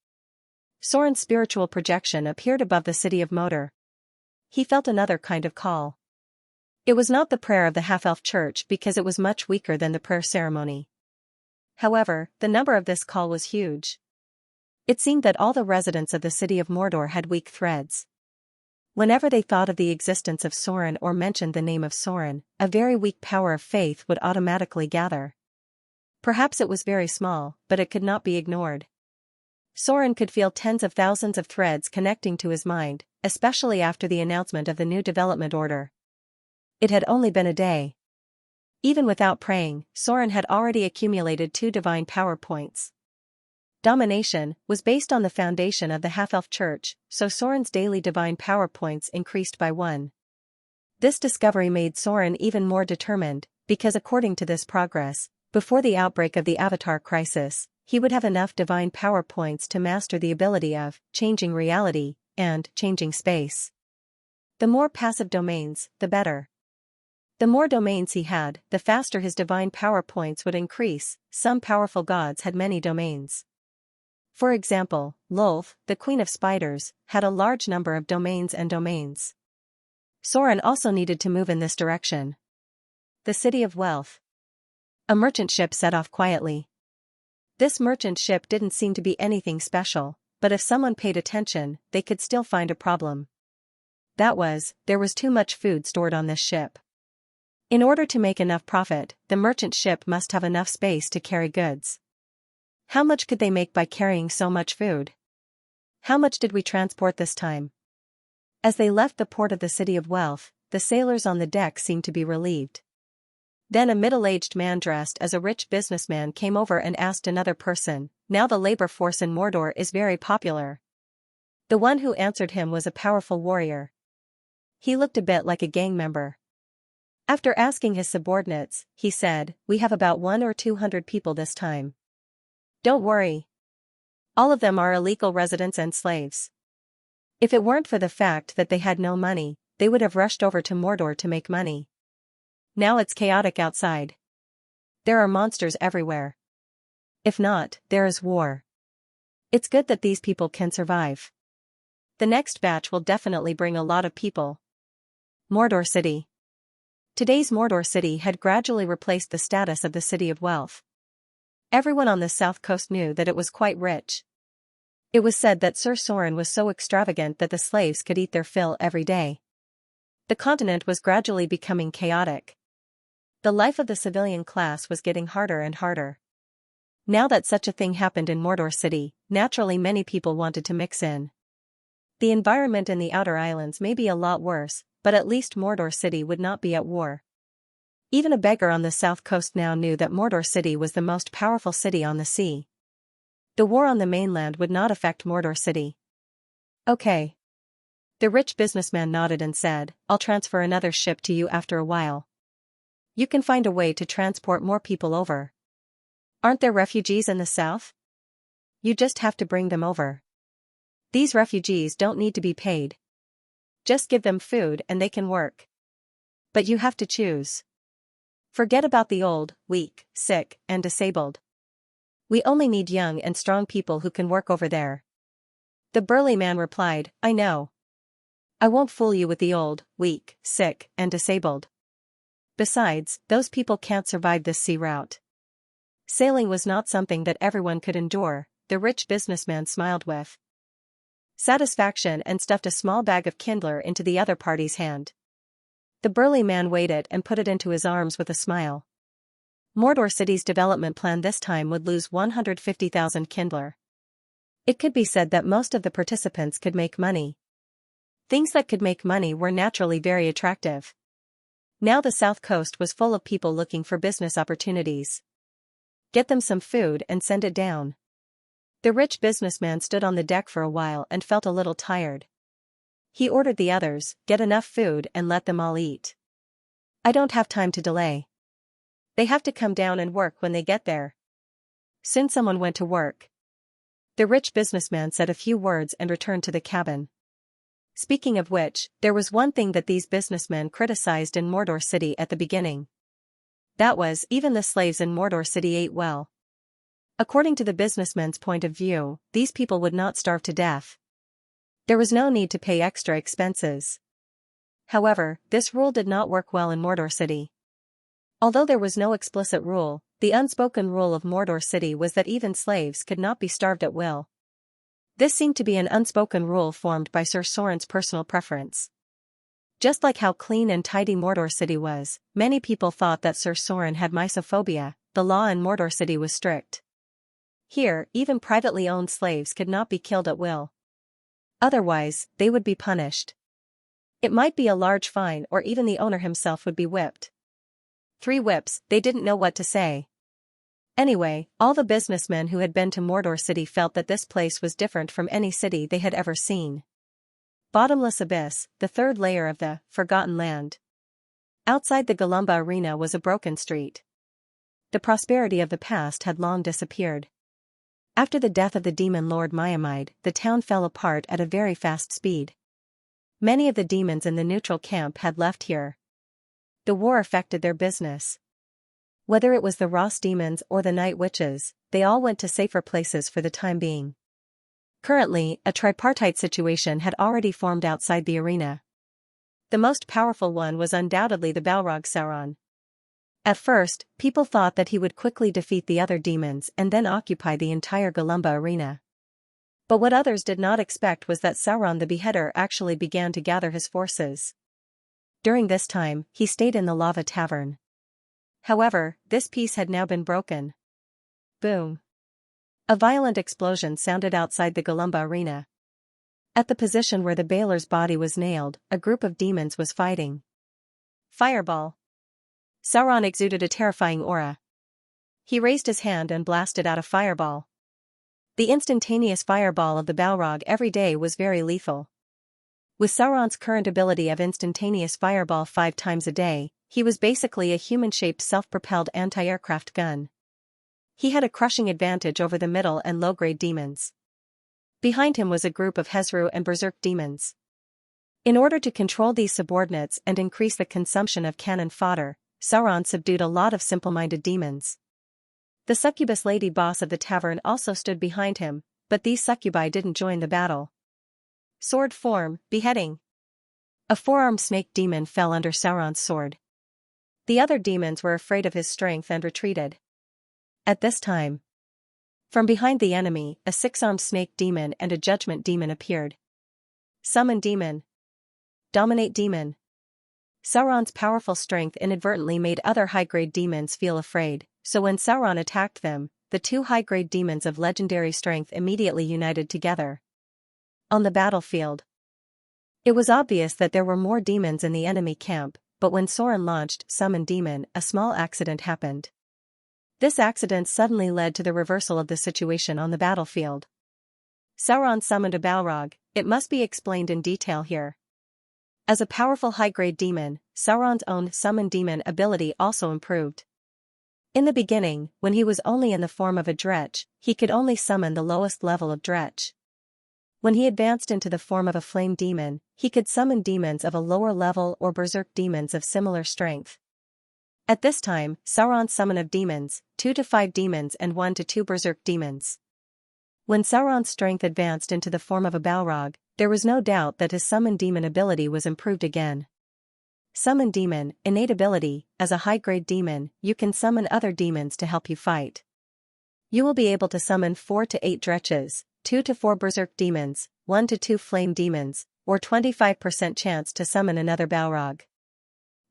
Soren's spiritual projection appeared above the city of Mordor. He felt another kind of call. It was not the prayer of the half-elf church because it was much weaker than the prayer ceremony. However, the number of this call was huge. It seemed that all the residents of the city of Mordor had weak threads. Whenever they thought of the existence of Soren or mentioned the name of Soren, a very weak power of faith would automatically gather. Perhaps it was very small, but it could not be ignored. Soren could feel tens of thousands of threads connecting to his mind, especially after the announcement of the new development order. It had only been a day. Even without praying, Soren had already accumulated 2 divine power points. Domination was based on the foundation of the half-elf church, so Soren's daily divine power points increased by 1. This discovery made Soren even more determined, because according to this progress, before the outbreak of the Avatar crisis, he would have enough divine power points to master the ability of changing reality and changing space. The more passive domains, the better. The more domains he had, the faster his divine power points would increase. Some powerful gods had many domains. For example, Lolth, the queen of spiders, had a large number of domains and domains. Soren also needed to move in this direction. The City of Wealth. A merchant ship set off quietly. This merchant ship didn't seem to be anything special, but if someone paid attention, they could still find a problem. That was, there was too much food stored on this ship. In order to make enough profit, the merchant ship must have enough space to carry goods. How much could they make by carrying so much food? How much did we transport this time? As they left the port of the City of Wealth, the sailors on the deck seemed to be relieved. Then a middle-aged man dressed as a rich businessman came over and asked another person, "Now the labor force in Mordor is very popular." The one who answered him was a powerful warrior. He looked a bit like a gang member. After asking his subordinates, he said, "We have about 100 or 200 people this time. Don't worry. All of them are illegal residents and slaves. If it weren't for the fact that they had no money, they would have rushed over to Mordor to make money. Now it's chaotic outside. There are monsters everywhere. If not, there is war. It's good that these people can survive. The next batch will definitely bring a lot of people." Mordor City. Today's Mordor City had gradually replaced the status of the City of Wealth. Everyone on the south coast knew that it was quite rich. It was said that Sir Soren was so extravagant that the slaves could eat their fill every day. The continent was gradually becoming chaotic. The life of the civilian class was getting harder and harder. Now that such a thing happened in Mordor City, naturally many people wanted to mix in. The environment in the outer islands may be a lot worse, but at least Mordor City would not be at war. Even a beggar on the south coast now knew that Mordor City was the most powerful city on the sea. The war on the mainland would not affect Mordor City. Okay. The rich businessman nodded and said, "I'll transfer another ship to you after a while. You can find a way to transport more people over. Aren't there refugees in the south? You just have to bring them over. These refugees don't need to be paid. Just give them food and they can work. But you have to choose. Forget about the old, weak, sick, and disabled. We only need young and strong people who can work over there." The burly man replied, "I know. I won't fool you with the old, weak, sick, and disabled. Besides, those people can't survive this sea route." Sailing was not something that everyone could endure, the rich businessman smiled with satisfaction and stuffed a small bag of kindler into the other party's hand. The burly man weighed it and put it into his arms with a smile. Mordor City's development plan this time would lose 150,000 kindler. It could be said that most of the participants could make money. Things that could make money were naturally very attractive. Now the south coast was full of people looking for business opportunities. Get them some food and send it down. The rich businessman stood on the deck for a while and felt a little tired. He ordered the others, "Get enough food and let them all eat. I don't have time to delay. They have to come down and work when they get there." Soon someone went to work. The rich businessman said a few words and returned to the cabin. Speaking of which, there was one thing that these businessmen criticized in Mordor City at the beginning. That was, even the slaves in Mordor City ate well. According to the businessmen's point of view, these people would not starve to death. There was no need to pay extra expenses. However, this rule did not work well in Mordor City. Although there was no explicit rule, the unspoken rule of Mordor City was that even slaves could not be starved at will. This seemed to be an unspoken rule formed by Sir Soren's personal preference. Just like how clean and tidy Mordor City was, many people thought that Sir Soren had mysophobia. The law in Mordor City was strict. Here, even privately owned slaves could not be killed at will. Otherwise, they would be punished. It might be a large fine or even the owner himself would be whipped. 3 whips, they didn't know what to say. Anyway, all the businessmen who had been to Mordor City felt that this place was different from any city they had ever seen. Bottomless abyss, the third layer of the Forgotten Land. Outside the Galumba arena was a broken street. The prosperity of the past had long disappeared. After the death of the demon lord Myamide, the town fell apart at a very fast speed. Many of the demons in the neutral camp had left here. The war affected their business. Whether it was the Ross demons or the night witches, they all went to safer places for the time being. Currently, a tripartite situation had already formed outside the arena. The most powerful one was undoubtedly the Balrog Sauron. At first, people thought that he would quickly defeat the other demons and then occupy the entire Galumba arena. But what others did not expect was that Sauron the Beheader actually began to gather his forces. During this time, he stayed in the Lava Tavern. However, this peace had now been broken. Boom! A violent explosion sounded outside the Galumba arena. At the position where the Baler's body was nailed, a group of demons was fighting. Fireball! Sauron exuded a terrifying aura. He raised his hand and blasted out a fireball. The instantaneous fireball of the Balrog every day was very lethal. With Sauron's current ability of instantaneous fireball 5 times a day, he was basically a human-shaped self-propelled anti-aircraft gun. He had a crushing advantage over the middle and low-grade demons. Behind him was a group of Hezru and Berserk demons. In order to control these subordinates and increase the consumption of cannon fodder, Sauron subdued a lot of simple-minded demons. The succubus lady boss of the tavern also stood behind him, but these succubi didn't join the battle. Sword form, beheading. A 4-armed snake demon fell under Sauron's sword. The other demons were afraid of his strength and retreated. At this time, from behind the enemy, a 6-armed snake demon and a judgment demon appeared. Summon demon. Dominate demon. Sauron's powerful strength inadvertently made other high-grade demons feel afraid, so when Sauron attacked them, the 2 high-grade demons of legendary strength immediately united together. On the battlefield, it was obvious that there were more demons in the enemy camp, but when Sauron launched Summon Demon, a small accident happened. This accident suddenly led to the reversal of the situation on the battlefield. Sauron summoned a Balrog. It must be explained in detail here. As a powerful high-grade demon, Sauron's own Summon Demon ability also improved. In the beginning, when he was only in the form of a Dretch, he could only summon the lowest level of Dretch. When he advanced into the form of a flame demon, he could summon demons of a lower level or berserk demons of similar strength. At this time, Sauron's summon of demons, 2 to 5 demons and 1 to 2 berserk demons. When Sauron's strength advanced into the form of a Balrog, there was no doubt that his summon demon ability was improved again. Summon demon, innate ability. As a high-grade demon, you can summon other demons to help you fight. You will be able to summon 4 to 8 Dretches, 2 to 4 berserk demons, 1 to 2 flame demons, or 25% chance to summon another Balrog.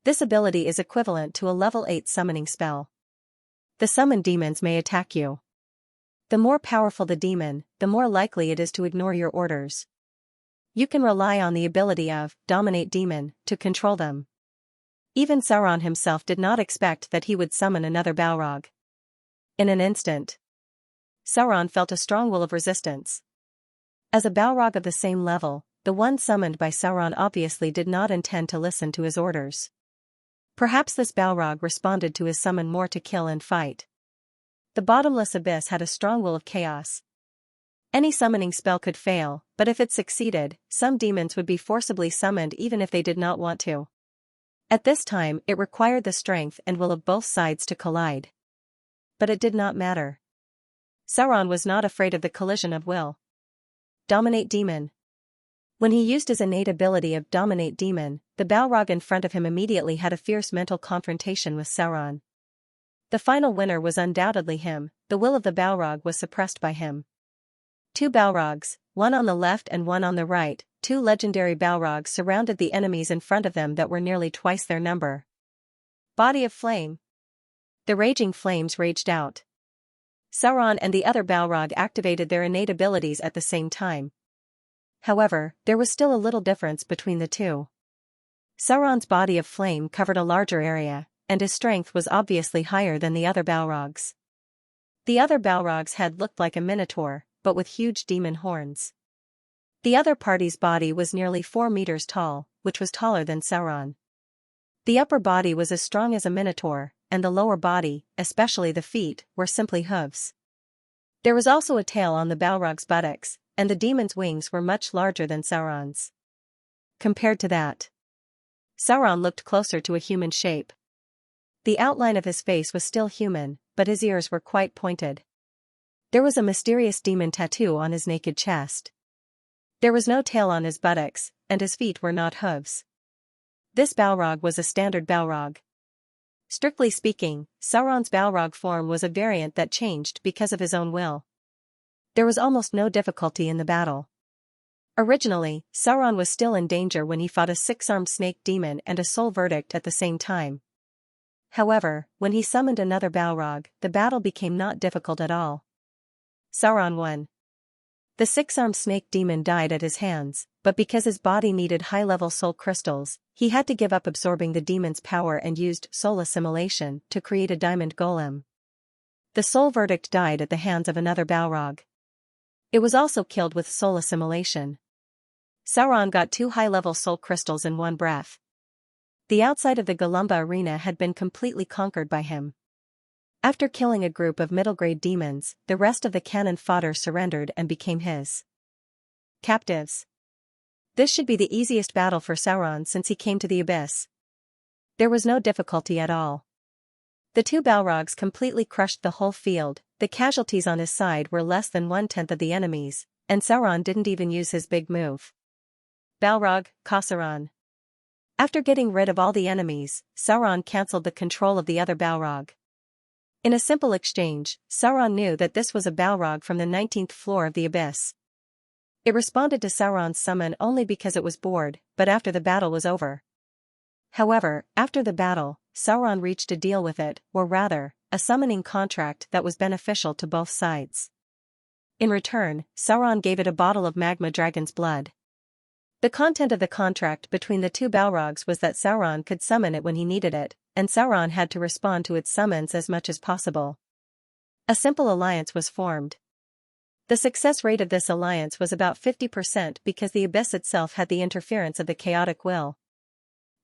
This ability is equivalent to a level 8 summoning spell. The summoned demons may attack you. The more powerful the demon, the more likely it is to ignore your orders. You can rely on the ability of Dominate Demon to control them. Even Sauron himself did not expect that he would summon another Balrog. In an instant, Sauron felt a strong will of resistance. As a Balrog of the same level, the one summoned by Sauron obviously did not intend to listen to his orders. Perhaps this Balrog responded to his summon more to kill and fight. The bottomless abyss had a strong will of chaos. Any summoning spell could fail, but if it succeeded, some demons would be forcibly summoned even if they did not want to. At this time, it required the strength and will of both sides to collide. But it did not matter. Sauron was not afraid of the collision of will. Dominate Demon. When he used his innate ability of Dominate Demon, the Balrog in front of him immediately had a fierce mental confrontation with Sauron. The final winner was undoubtedly him. The will of the Balrog was suppressed by him. 2 Balrogs, one on the left and one on the right, 2 legendary Balrogs surrounded the enemies in front of them that were nearly twice their number. Body of Flame. The raging flames raged out. Sauron and the other Balrog activated their innate abilities at the same time. However, there was still a little difference between the two. Sauron's body of flame covered a larger area, and his strength was obviously higher than the other Balrogs. The other Balrog's head looked like a minotaur, but with huge demon horns. The other party's body was nearly 4 meters tall, which was taller than Sauron. The upper body was as strong as a minotaur, and the lower body, especially the feet, were simply hooves. There was also a tail on the Balrog's buttocks, and the demon's wings were much larger than Sauron's. Compared to that, Sauron looked closer to a human shape. The outline of his face was still human, but his ears were quite pointed. There was a mysterious demon tattoo on his naked chest. There was no tail on his buttocks, and his feet were not hooves. This Balrog was a standard Balrog. Strictly speaking, Sauron's Balrog form was a variant that changed because of his own will. There was almost no difficulty in the battle. Originally, Sauron was still in danger when he fought a 6-armed snake demon and a soul verdict at the same time. However, when he summoned another Balrog, the battle became not difficult at all. Sauron won. The 6-armed snake demon died at his hands, but because his body needed high-level soul crystals, he had to give up absorbing the demon's power and used soul assimilation to create a diamond golem. The soul verdict died at the hands of another Balrog. It was also killed with soul assimilation. Sauron got 2 high-level soul crystals in one breath. The outside of the Golumba arena had been completely conquered by him. After killing a group of middle-grade demons, the rest of the cannon fodder surrendered and became his captives. This should be the easiest battle for Sauron since he came to the abyss. There was no difficulty at all. The 2 Balrogs completely crushed the whole field. The casualties on his side were less than 1/10 of the enemies, and Sauron didn't even use his big move. Balrog, Khos'ran. After getting rid of all the enemies, Sauron cancelled the control of the other Balrog. In a simple exchange, Sauron knew that this was a Balrog from the 19th floor of the abyss. It responded to Sauron's summon only because it was bored, but after the battle was over. However, after the battle, Sauron reached a deal with it, or rather, a summoning contract that was beneficial to both sides. In return, Sauron gave it a bottle of magma dragon's blood. The content of the contract between the 2 Balrogs was that Sauron could summon it when he needed it, and Sauron had to respond to its summons as much as possible. A simple alliance was formed. The success rate of this alliance was about 50% because the abyss itself had the interference of the chaotic will.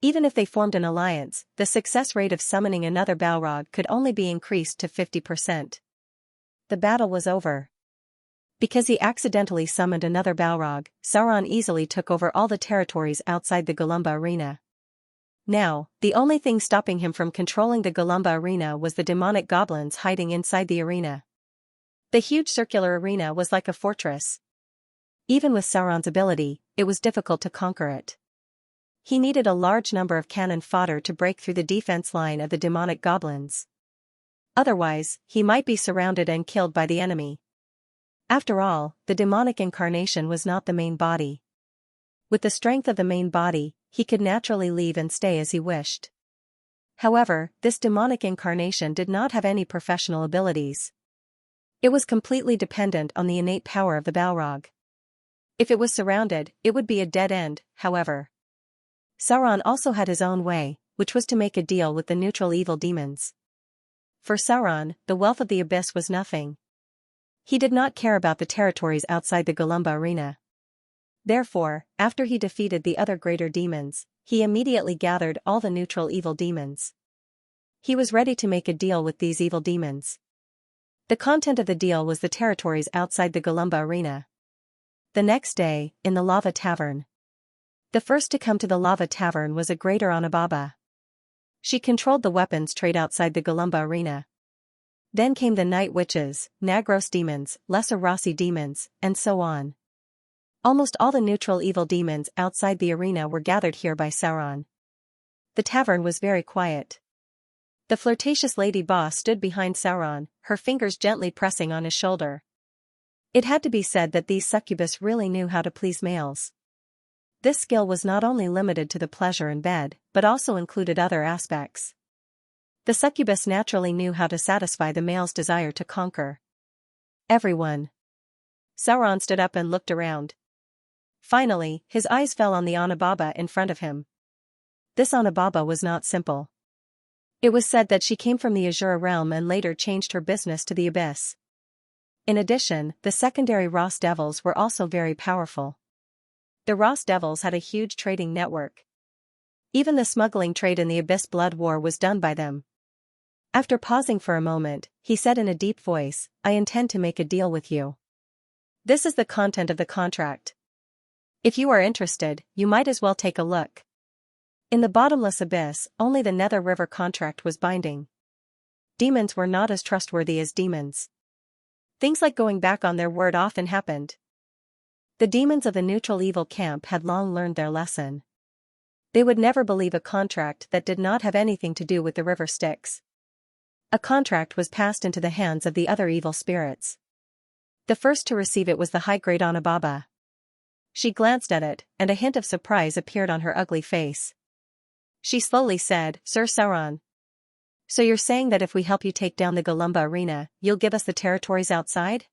Even if they formed an alliance, the success rate of summoning another Balrog could only be increased to 50%. The battle was over. Because he accidentally summoned another Balrog, Sauron easily took over all the territories outside the Golumba arena. Now, the only thing stopping him from controlling the Golumba arena was the demonic goblins hiding inside the arena. The huge circular arena was like a fortress. Even with Sauron's ability, it was difficult to conquer it. He needed a large number of cannon fodder to break through the defense line of the demonic goblins. Otherwise, he might be surrounded and killed by the enemy. After all, the demonic incarnation was not the main body. With the strength of the main body, he could naturally leave and stay as he wished. However, this demonic incarnation did not have any professional abilities. It was completely dependent on the innate power of the Balrog. If it was surrounded, it would be a dead end, however. Sauron also had his own way, which was to make a deal with the neutral evil demons. For Sauron, the wealth of the abyss was nothing. He did not care about the territories outside the Golumba arena. Therefore, after he defeated the other greater demons, he immediately gathered all the neutral evil demons. He was ready to make a deal with these evil demons. The content of the deal was the territories outside the Golumba arena. The next day, in the Lava Tavern. The first to come to the Lava Tavern was a greater Anababa. She controlled the weapons trade outside the Golumba arena. Then came the Night Witches, Nagros demons, Lesser Rossi demons, and so on. Almost all the neutral evil demons outside the arena were gathered here by Sauron. The tavern was very quiet. The flirtatious lady boss stood behind Sauron, her fingers gently pressing on his shoulder. It had to be said that these succubus really knew how to please males. This skill was not only limited to the pleasure in bed, but also included other aspects. The succubus naturally knew how to satisfy the male's desire to conquer. Everyone. Sauron stood up and looked around. Finally, his eyes fell on the Onababa in front of him. This Onababa was not simple. It was said that she came from the Azure realm and later changed her business to the Abyss. In addition, the secondary Ross Devils were also very powerful. The Ross Devils had a huge trading network. Even the smuggling trade in the Abyss Blood War was done by them. After pausing for a moment, he said in a deep voice, "I intend to make a deal with you. This is the content of the contract. If you are interested, you might as well take a look." In the bottomless abyss, only the Nether River contract was binding. Demons were not as trustworthy as demons. Things like going back on their word often happened. The demons of the neutral evil camp had long learned their lesson. They would never believe a contract that did not have anything to do with the river Styx. A contract was passed into the hands of the other evil spirits. The first to receive it was the high-grade Onababa. She glanced at it, and a hint of surprise appeared on her ugly face. She slowly said, "Sir Sauron. So you're saying that if we help you take down the Galumba arena, you'll give us the territories outside?"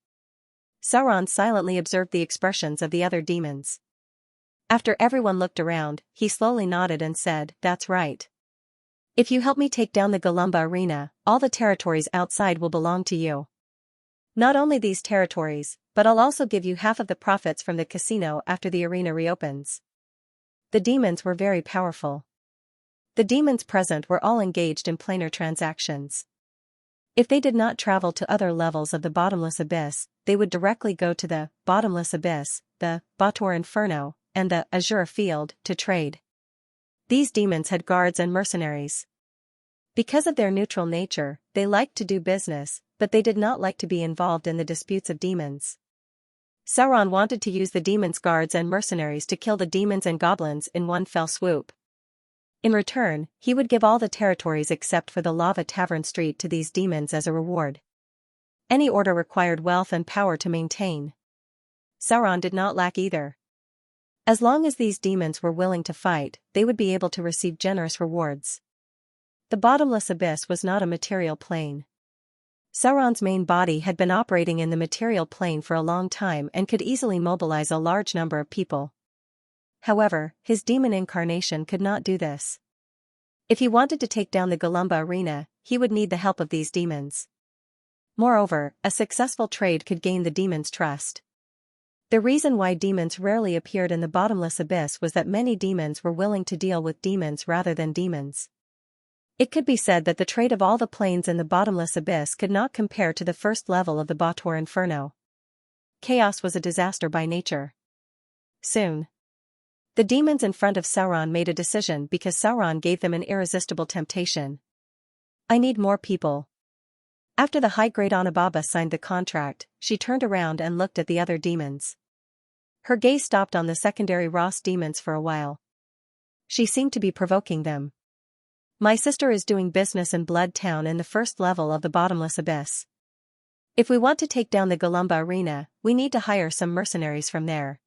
Sauron silently observed the expressions of the other demons. After everyone looked around, he slowly nodded and said, "That's right. If you help me take down the Galumba arena, all the territories outside will belong to you. Not only these territories, but I'll also give you half of the profits from the casino after the arena reopens." The demons were very powerful. The demons present were all engaged in planar transactions. If they did not travel to other levels of the bottomless abyss, they would directly go to the bottomless abyss, the Bottor Inferno, and the Azure Field to trade. These demons had guards and mercenaries. Because of their neutral nature, they liked to do business, but they did not like to be involved in the disputes of demons. Sauron wanted to use the demons' guards and mercenaries to kill the demons and goblins in one fell swoop. In return, he would give all the territories except for the Lava Tavern Street to these demons as a reward. Any order required wealth and power to maintain. Sauron did not lack either. As long as these demons were willing to fight, they would be able to receive generous rewards. The bottomless abyss was not a material plane. Sauron's main body had been operating in the material plane for a long time and could easily mobilize a large number of people. However, his demon incarnation could not do this. If he wanted to take down the Galumba arena, he would need the help of these demons. Moreover, a successful trade could gain the demons' trust. The reason why demons rarely appeared in the bottomless abyss was that many demons were willing to deal with demons rather than demons. It could be said that the trade of all the planes in the bottomless abyss could not compare to the first level of the Bottor Inferno. Chaos was a disaster by nature. Soon, the demons in front of Sauron made a decision because Sauron gave them an irresistible temptation. "I need more people." After the high-grade Onababa signed the contract, she turned around and looked at the other demons. Her gaze stopped on the secondary Ross demons for a while. She seemed to be provoking them. "My sister is doing business in Blood Town in the first level of the bottomless abyss. If we want to take down the Galumba arena, we need to hire some mercenaries from there."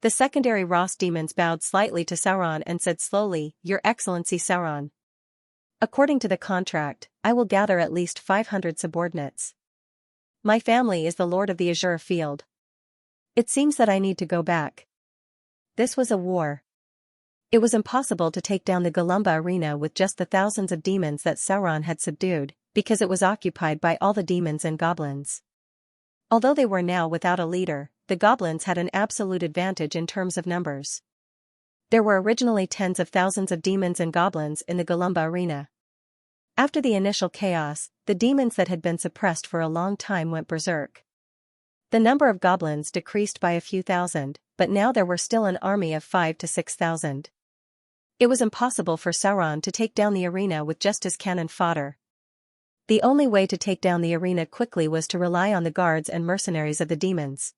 The secondary Ross demons bowed slightly to Sauron and said slowly, "Your Excellency Sauron. According to the contract, I will gather at least 500 subordinates. My family is the Lord of the Azure Field. It seems that I need to go back." This was a war. It was impossible to take down the Galumba arena with just the thousands of demons that Sauron had subdued, because it was occupied by all the demons and goblins. Although they were now without a leader, the goblins had an absolute advantage in terms of numbers. There were originally tens of thousands of demons and goblins in the Galumba arena. After the initial chaos, the demons that had been suppressed for a long time went berserk. The number of goblins decreased by a few thousand, but now there were still an army of 5,000 to 6,000. It was impossible for Sauron to take down the arena with just his cannon fodder. The only way to take down the arena quickly was to rely on the guards and mercenaries of the demons.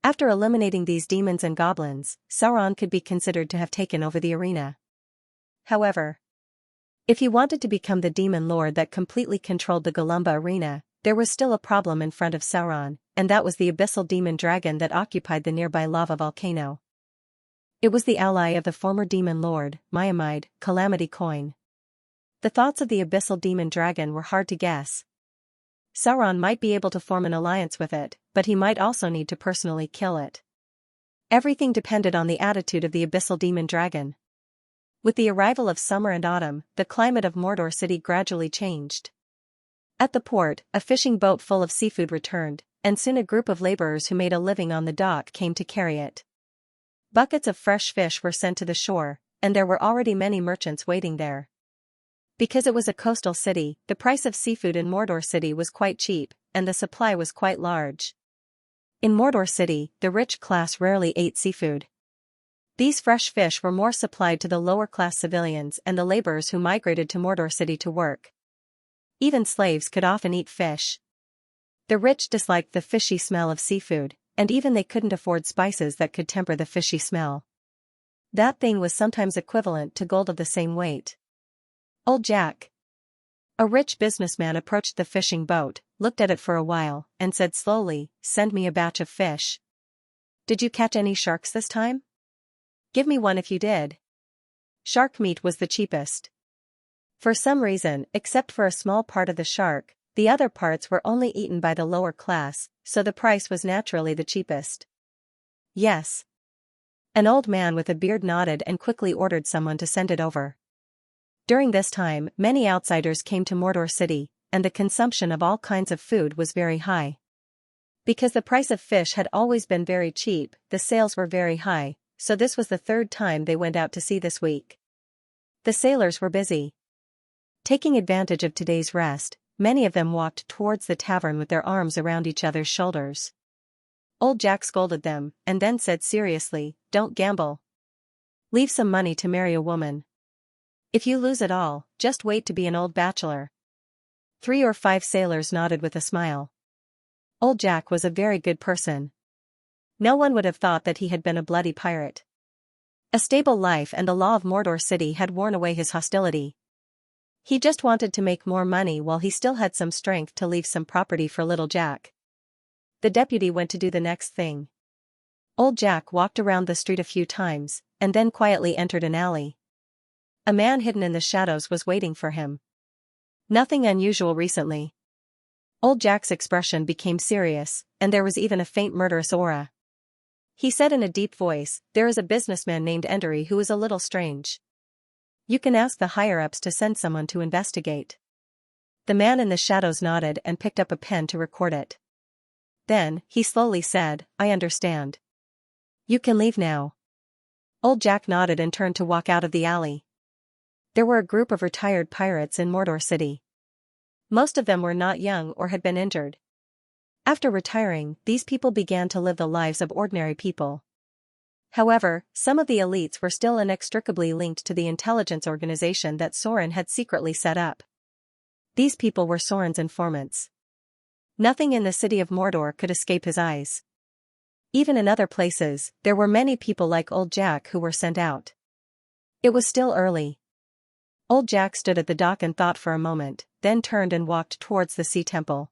After eliminating these demons and goblins, Sauron could be considered to have taken over the arena. However, if he wanted to become the demon lord that completely controlled the Galumba arena, there was still a problem in front of Sauron, and that was the abyssal demon dragon that occupied the nearby lava volcano. It was the ally of the former demon lord, Miamide, Calamity Coin. The thoughts of the abyssal demon dragon were hard to guess. Sauron might be able to form an alliance with it, but he might also need to personally kill it. Everything depended on the attitude of the abyssal demon dragon. With the arrival of summer and autumn, the climate of Mordor City gradually changed. At the port, a fishing boat full of seafood returned, and soon a group of laborers who made a living on the dock came to carry it. Buckets of fresh fish were sent to the shore, and there were already many merchants waiting there. Because it was a coastal city, the price of seafood in Mordor City was quite cheap, and the supply was quite large. In Mordor City, the rich class rarely ate seafood. These fresh fish were more supplied to the lower-class civilians and the laborers who migrated to Mordor City to work. Even slaves could often eat fish. The rich disliked the fishy smell of seafood, and even they couldn't afford spices that could temper the fishy smell. That thing was sometimes equivalent to gold of the same weight. Old Jack, a rich businessman, approached the fishing boat, looked at it for a while, and said slowly, "Send me a batch of fish." "Did you catch any sharks this time?" "Give me one if you did." Shark meat was the cheapest. For some reason, except for a small part of the shark, the other parts were only eaten by the lower class, so the price was naturally the cheapest. "Yes." An old man with a beard nodded and quickly ordered someone to send it over. During this time, many outsiders came to Mordor City, and the consumption of all kinds of food was very high. Because the price of fish had always been very cheap, the sales were very high, so this was the third time they went out to sea this week. The sailors were busy. Taking advantage of today's rest, many of them walked towards the tavern with their arms around each other's shoulders. Old Jack scolded them, and then said seriously, "Don't gamble. Leave some money to marry a woman. If you lose it all, just wait to be an old bachelor." 3 or 5 sailors nodded with a smile. Old Jack was a very good person. No one would have thought that he had been a bloody pirate. A stable life and the law of Mordor City had worn away his hostility. He just wanted to make more money while he still had some strength to leave some property for little Jack. The deputy went to do the next thing. Old Jack walked around the street a few times, and then quietly entered an alley. A man hidden in the shadows was waiting for him. Nothing unusual recently. Old Jack's expression became serious, and there was even a faint murderous aura. He said in a deep voice, "There is a businessman named Endery who is a little strange. You can ask the higher-ups to send someone to investigate." The man in the shadows nodded and picked up a pen to record it. Then, he slowly said, "I understand. You can leave now." Old Jack nodded and turned to walk out of the alley. There were a group of retired pirates in Mordor City. Most of them were not young or had been injured. After retiring, these people began to live the lives of ordinary people. However, some of the elites were still inextricably linked to the intelligence organization that Sauron had secretly set up. These people were Sauron's informants. Nothing in the city of Mordor could escape his eyes. Even in other places, there were many people like Old Jack who were sent out. It was still early. Old Jack stood at the dock and thought for a moment, then turned and walked towards the sea temple.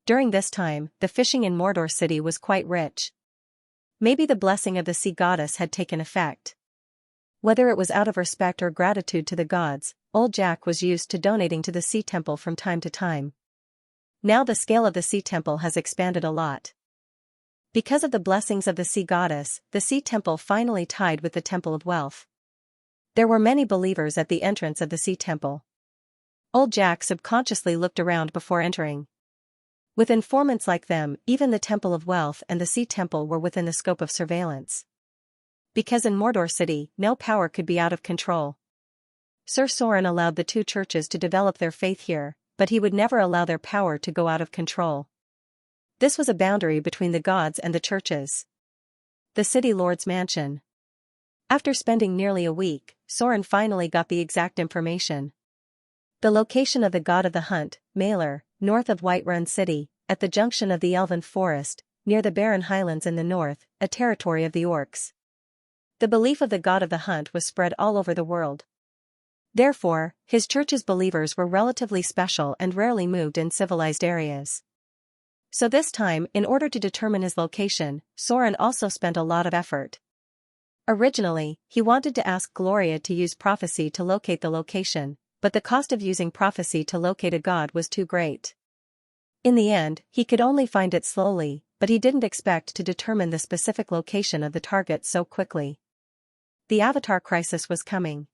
During this time, the fishing in Mordor City was quite rich. Maybe the blessing of the sea goddess had taken effect. Whether it was out of respect or gratitude to the gods, Old Jack was used to donating to the sea temple from time to time. Now the scale of the sea temple has expanded a lot. Because of the blessings of the sea goddess, the sea temple finally tied with the Temple of Wealth. There were many believers at the entrance of the sea temple. Old Jack subconsciously looked around before entering. With informants like them, even the Temple of Wealth and the Sea Temple were within the scope of surveillance. Because in Mordor City, no power could be out of control. Sir Sauron allowed the 2 churches to develop their faith here, but he would never allow their power to go out of control. This was a boundary between the gods and the churches. The City Lord's Mansion. After spending nearly a week, Sauron finally got the exact information. The location of the god of the hunt, Maelor, north of Whiterun City, at the junction of the Elven Forest, near the Barren Highlands in the north, a territory of the orcs. The belief of the god of the hunt was spread all over the world. Therefore, his church's believers were relatively special and rarely moved in civilized areas. So this time, in order to determine his location, Sauron also spent a lot of effort. Originally, he wanted to ask Gloria to use prophecy to locate the location, but the cost of using prophecy to locate a god was too great. In the end, he could only find it slowly, but he didn't expect to determine the specific location of the target so quickly. The Avatar crisis was coming.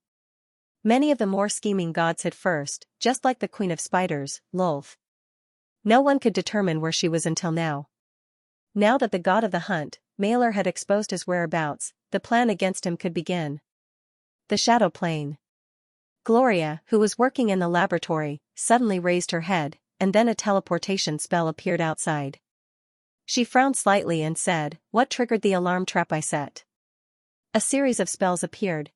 Many of the more scheming gods hid first, just like the Queen of Spiders, Lolth. No one could determine where she was until now. Now that the god of the hunt, Malor, had exposed his whereabouts, the plan against him could begin. The Shadow Plane. Gloria, who was working in the laboratory, suddenly raised her head, and then a teleportation spell appeared outside. She frowned slightly and said, "What triggered the alarm trap I set?" A series of spells appeared.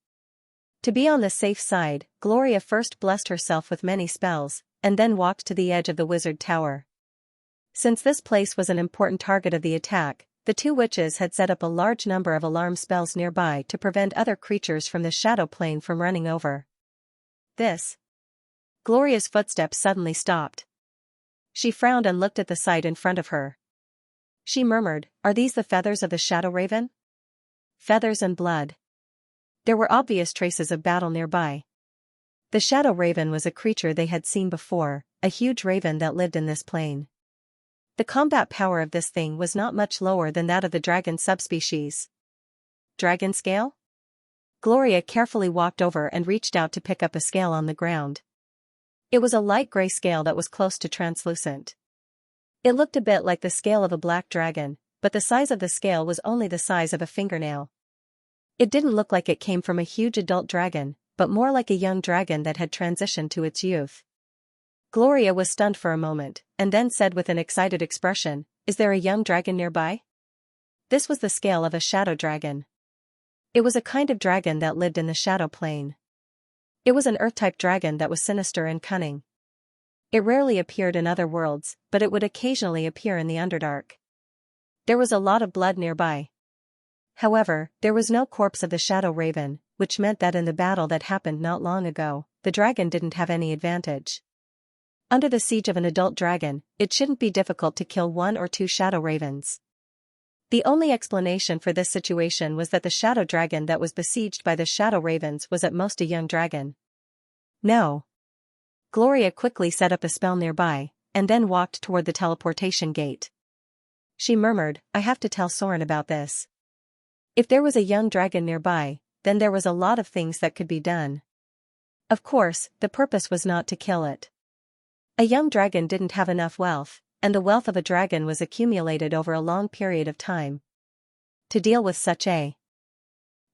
To be on the safe side, Gloria first blessed herself with many spells, and then walked to the edge of the wizard tower. Since this place was an important target of the attack, the two witches had set up a large number of alarm spells nearby to prevent other creatures from the shadow plane from running over. Gloria's footsteps suddenly stopped. She frowned and looked at the sight in front of her. She murmured, "Are these the feathers of the shadow raven?" Feathers and blood. There were obvious traces of battle nearby. The shadow raven was a creature they had seen before, a huge raven that lived in this plane. The combat power of this thing was not much lower than that of the dragon subspecies. Dragon scale? Gloria carefully walked over and reached out to pick up a scale on the ground. It was a light gray scale that was close to translucent. It looked a bit like the scale of a black dragon, but the size of the scale was only the size of a fingernail. It didn't look like it came from a huge adult dragon, but more like a young dragon that had transitioned to its youth. Gloria was stunned for a moment, and then said with an excited expression, "Is there a young dragon nearby?" This was the scale of a shadow dragon. It was a kind of dragon that lived in the shadow plane. It was an earth-type dragon that was sinister and cunning. It rarely appeared in other worlds, but it would occasionally appear in the Underdark. There was a lot of blood nearby. However, there was no corpse of the shadow raven, which meant that in the battle that happened not long ago, the dragon didn't have any advantage. Under the siege of an adult dragon, it shouldn't be difficult to kill one or two shadow ravens. The only explanation for this situation was that the shadow dragon that was besieged by the shadow ravens was at most a young dragon. No. Gloria quickly set up a spell nearby, and then walked toward the teleportation gate. She murmured, "I have to tell Soren about this." If there was a young dragon nearby, then there was a lot of things that could be done. Of course, the purpose was not to kill it. A young dragon didn't have enough wealth, and the wealth of a dragon was accumulated over a long period of time. To deal with such a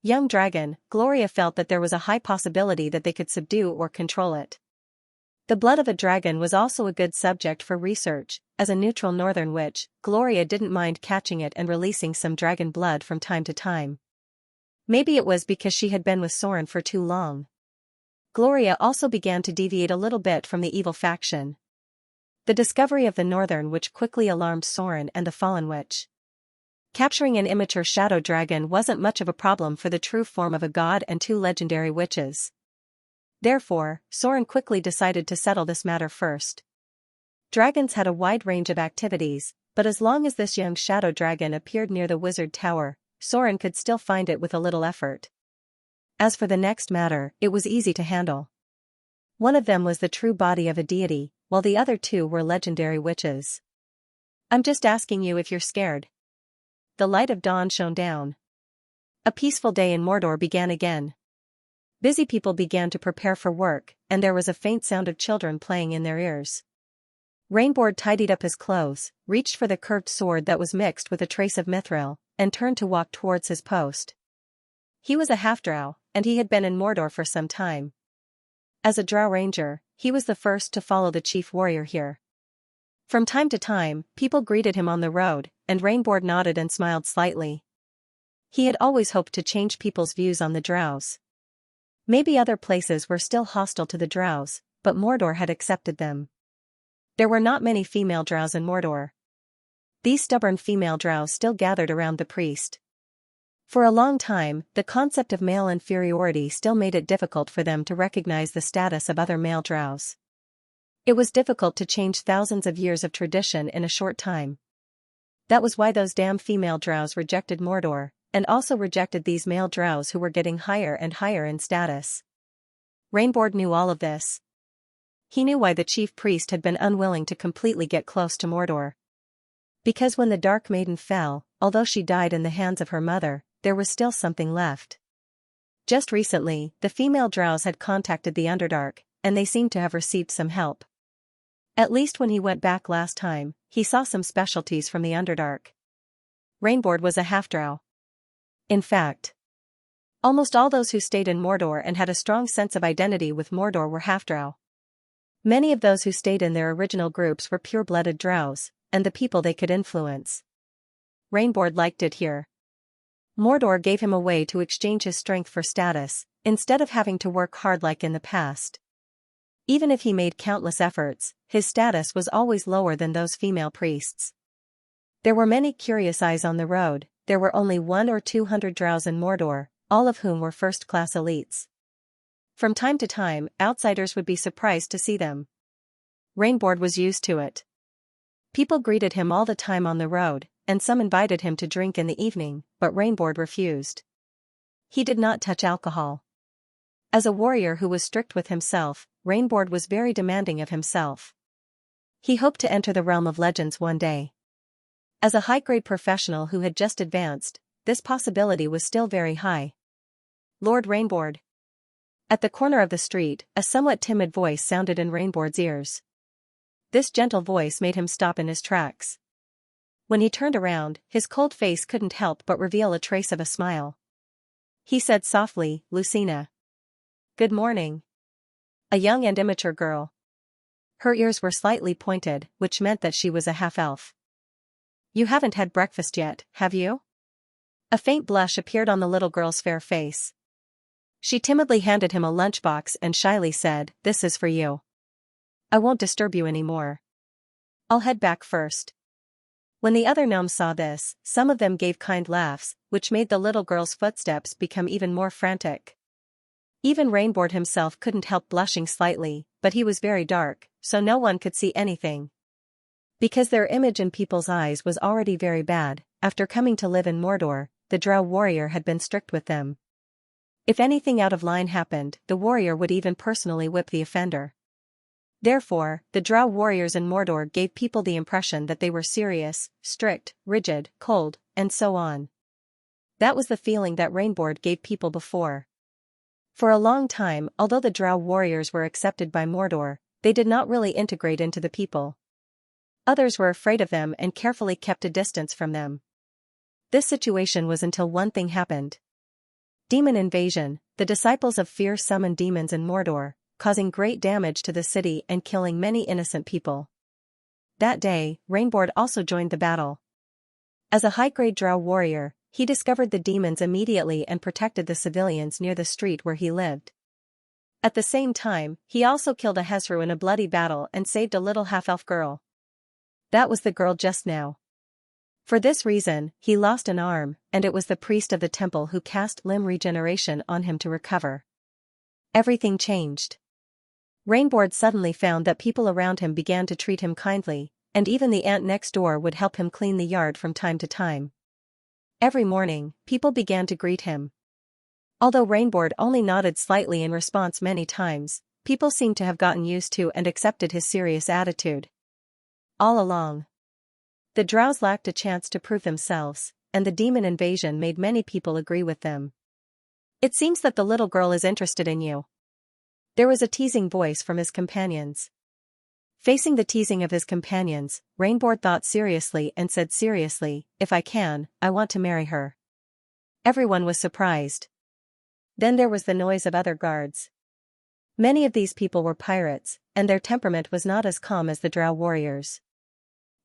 young dragon, Gloria felt that there was a high possibility that they could subdue or control it. The blood of a dragon was also a good subject for research. As a neutral northern witch, Gloria didn't mind catching it and releasing some dragon blood from time to time. Maybe it was because she had been with Soren for too long. Gloria also began to deviate a little bit from the evil faction. The discovery of the northern witch quickly alarmed Soren and the fallen witch. Capturing an immature shadow dragon wasn't much of a problem for the true form of a god and two legendary witches. Therefore, Soren quickly decided to settle this matter first. Dragons had a wide range of activities, but as long as this young shadow dragon appeared near the wizard tower, Soren could still find it with a little effort. As for the next matter, it was easy to handle. One of them was the true body of a deity, while the other two were legendary witches. "I'm just asking you if you're scared." The light of dawn shone down. A peaceful day in Mordor began again. Busy people began to prepare for work, and there was a faint sound of children playing in their ears. Rainboard tidied up his clothes, reached for the curved sword that was mixed with a trace of mithril, and turned to walk towards his post. He was a half-drow, and he had been in Mordor for some time. As a drow ranger, he was the first to follow the chief warrior here. From time to time, people greeted him on the road, and Rainboard nodded and smiled slightly. He had always hoped to change people's views on the drows. Maybe other places were still hostile to the drows, but Mordor had accepted them. There were not many female drows in Mordor. These stubborn female drows still gathered around the priest. For a long time, the concept of male inferiority still made it difficult for them to recognize the status of other male drows. It was difficult to change thousands of years of tradition in a short time. That was why those damn female drows rejected Mordor, and also rejected these male drows who were getting higher and higher in status. Rainboard knew all of this. He knew why the chief priest had been unwilling to completely get close to Mordor. Because when the Dark Maiden fell, although she died in the hands of her mother, there was still something left. Just recently, the female drows had contacted the Underdark, and they seemed to have received some help. At least when he went back last time, he saw some specialties from the Underdark. Rainboard was a half-drow. In fact, almost all those who stayed in Mordor and had a strong sense of identity with Mordor were half-drow. Many of those who stayed in their original groups were pure-blooded drows, and the people they could influence. Rainboard liked it here. Mordor gave him a way to exchange his strength for status, instead of having to work hard like in the past. Even if he made countless efforts, his status was always lower than those female priests. There were many curious eyes on the road. There were only 100 or 200 drows in Mordor, all of whom were first-class elites. From time to time, outsiders would be surprised to see them. Rainboard was used to it. People greeted him all the time on the road, and some invited him to drink in the evening, but Rainboard refused. He did not touch alcohol. As a warrior who was strict with himself, Rainboard was very demanding of himself. He hoped to enter the realm of legends one day. As a high-grade professional who had just advanced, this possibility was still very high. Lord Rainboard. At the corner of the street, a somewhat timid voice sounded in Rainboard's ears. This gentle voice made him stop in his tracks. When he turned around, his cold face couldn't help but reveal a trace of a smile. He said softly, "Lucina. Good morning." A young and immature girl. Her ears were slightly pointed, which meant that she was a half-elf. "You haven't had breakfast yet, have you?" A faint blush appeared on the little girl's fair face. She timidly handed him a lunchbox and shyly said, "This is for you. I won't disturb you anymore. I'll head back first." When the other gnomes saw this, some of them gave kind laughs, which made the little girl's footsteps become even more frantic. Even Rainboard himself couldn't help blushing slightly, but he was very dark, so no one could see anything. Because their image in people's eyes was already very bad, after coming to live in Mordor, the drow warrior had been strict with them. If anything out of line happened, the warrior would even personally whip the offender. Therefore, the drow warriors in Mordor gave people the impression that they were serious, strict, rigid, cold, and so on. That was the feeling that Rainboard gave people before. For a long time, although the drow warriors were accepted by Mordor, they did not really integrate into the people. Others were afraid of them and carefully kept a distance from them. This situation was until one thing happened. Demon invasion. The disciples of fear summoned demons in Mordor, causing great damage to the city and killing many innocent people. That day, Rainboard also joined the battle. As a high-grade drow warrior, he discovered the demons immediately and protected the civilians near the street where he lived. At the same time, he also killed a Hezru in a bloody battle and saved a little half-elf girl. That was the girl just now. For this reason, he lost an arm, and it was the priest of the temple who cast limb regeneration on him to recover. Everything changed. Rainboard suddenly found that people around him began to treat him kindly, and even the ant next door would help him clean the yard from time to time. Every morning, people began to greet him. Although Rainboard only nodded slightly in response many times, people seemed to have gotten used to and accepted his serious attitude. All along, the drows lacked a chance to prove themselves, and the demon invasion made many people agree with them. "It seems that the little girl is interested in you." There was a teasing voice from his companions. Facing the teasing of his companions, Rainboard thought seriously and said seriously, "If I can, I want to marry her." Everyone was surprised. Then there was the noise of other guards. Many of these people were pirates, and their temperament was not as calm as the drow warriors.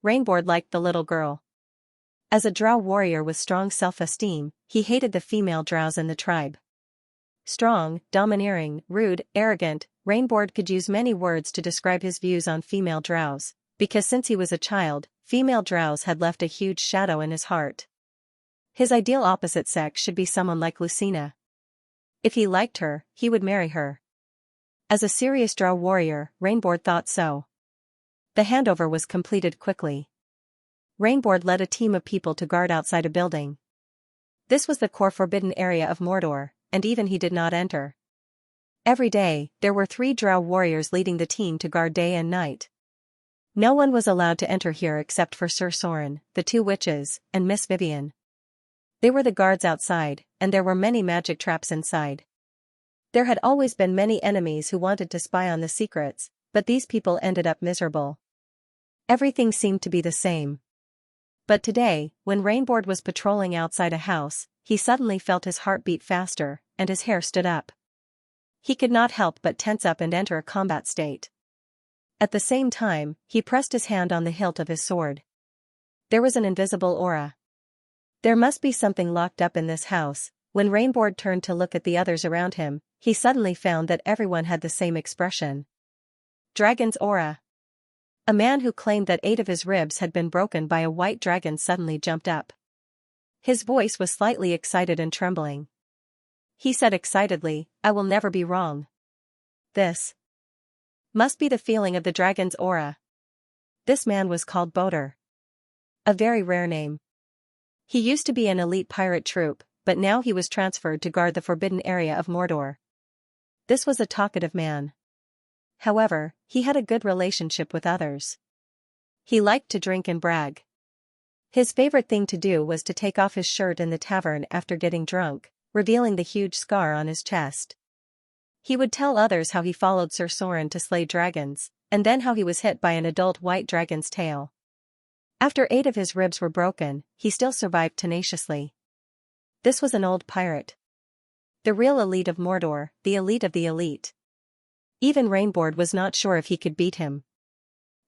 Rainboard liked the little girl. As a drow warrior with strong self-esteem, he hated the female drows in the tribe. Strong, domineering, rude, arrogant, Rainboard could use many words to describe his views on female drows, because since he was a child, female drows had left a huge shadow in his heart. His ideal opposite sex should be someone like Lucina. If he liked her, he would marry her. As a serious drow warrior, Rainboard thought so. The handover was completed quickly. Rainboard led a team of people to guard outside a building. This was the core forbidden area of Mordor, and even he did not enter. Every day, there were 3 drow warriors leading the team to guard day and night. No one was allowed to enter here except for Sir Soren, the 2 witches, and Miss Vivian. They were the guards outside, and there were many magic traps inside. There had always been many enemies who wanted to spy on the secrets, but these people ended up miserable. Everything seemed to be the same. But today, when Rainboard was patrolling outside a house, he suddenly felt his heart beat faster, and his hair stood up. He could not help but tense up and enter a combat state. At the same time, he pressed his hand on the hilt of his sword. There was an invisible aura. There must be something locked up in this house. When Rainboard turned to look at the others around him, he suddenly found that everyone had the same expression. Dragon's aura. A man who claimed that 8 of his ribs had been broken by a white dragon suddenly jumped up. His voice was slightly excited and trembling. He said excitedly, "I will never be wrong. This must be the feeling of the dragon's aura." This man was called Boater. A very rare name. He used to be an elite pirate troop, but now he was transferred to guard the forbidden area of Mordor. This was a talkative man. However, he had a good relationship with others. He liked to drink and brag. His favorite thing to do was to take off his shirt in the tavern after getting drunk, revealing the huge scar on his chest. He would tell others how he followed Sir Soren to slay dragons, and then how he was hit by an adult white dragon's tail. After 8 of his ribs were broken, he still survived tenaciously. This was an old pirate. The real elite of Mordor, the elite of the elite. Even Rainboard was not sure if he could beat him.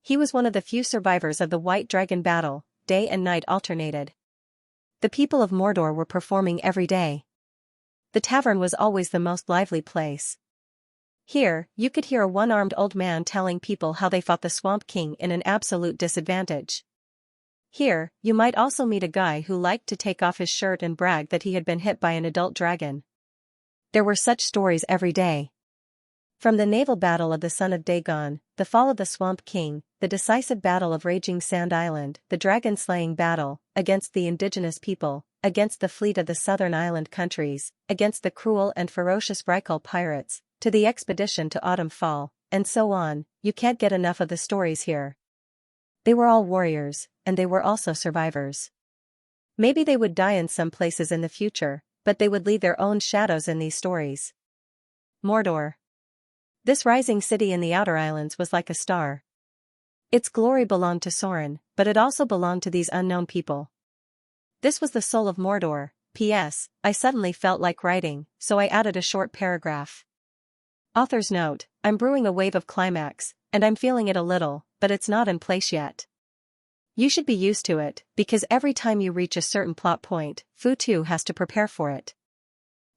He was one of the few survivors of the White Dragon battle. Day and night alternated. The people of Mordor were performing every day. The tavern was always the most lively place. Here, you could hear a one-armed old man telling people how they fought the Swamp King in an absolute disadvantage. Here, you might also meet a guy who liked to take off his shirt and brag that he had been hit by an adult dragon. There were such stories every day. From the naval battle of the Son of Dagon, the fall of the Swamp King, the decisive battle of Raging Sand Island, the dragon-slaying battle, against the indigenous people, against the fleet of the southern island countries, against the cruel and ferocious Rykal pirates, to the expedition to Autumn Fall, and so on, you can't get enough of the stories here. They were all warriors, and they were also survivors. Maybe they would die in some places in the future, but they would leave their own shadows in these stories. Mordor. This rising city in the Outer Islands was like a star. Its glory belonged to Soren, but it also belonged to these unknown people. This was the soul of Mordor. P.S. I suddenly felt like writing, so I added a short paragraph. Author's note: I'm brewing a wave of climax, and I'm feeling it a little, but it's not in place yet. You should be used to it, because every time you reach a certain plot point, Fu too has to prepare for it.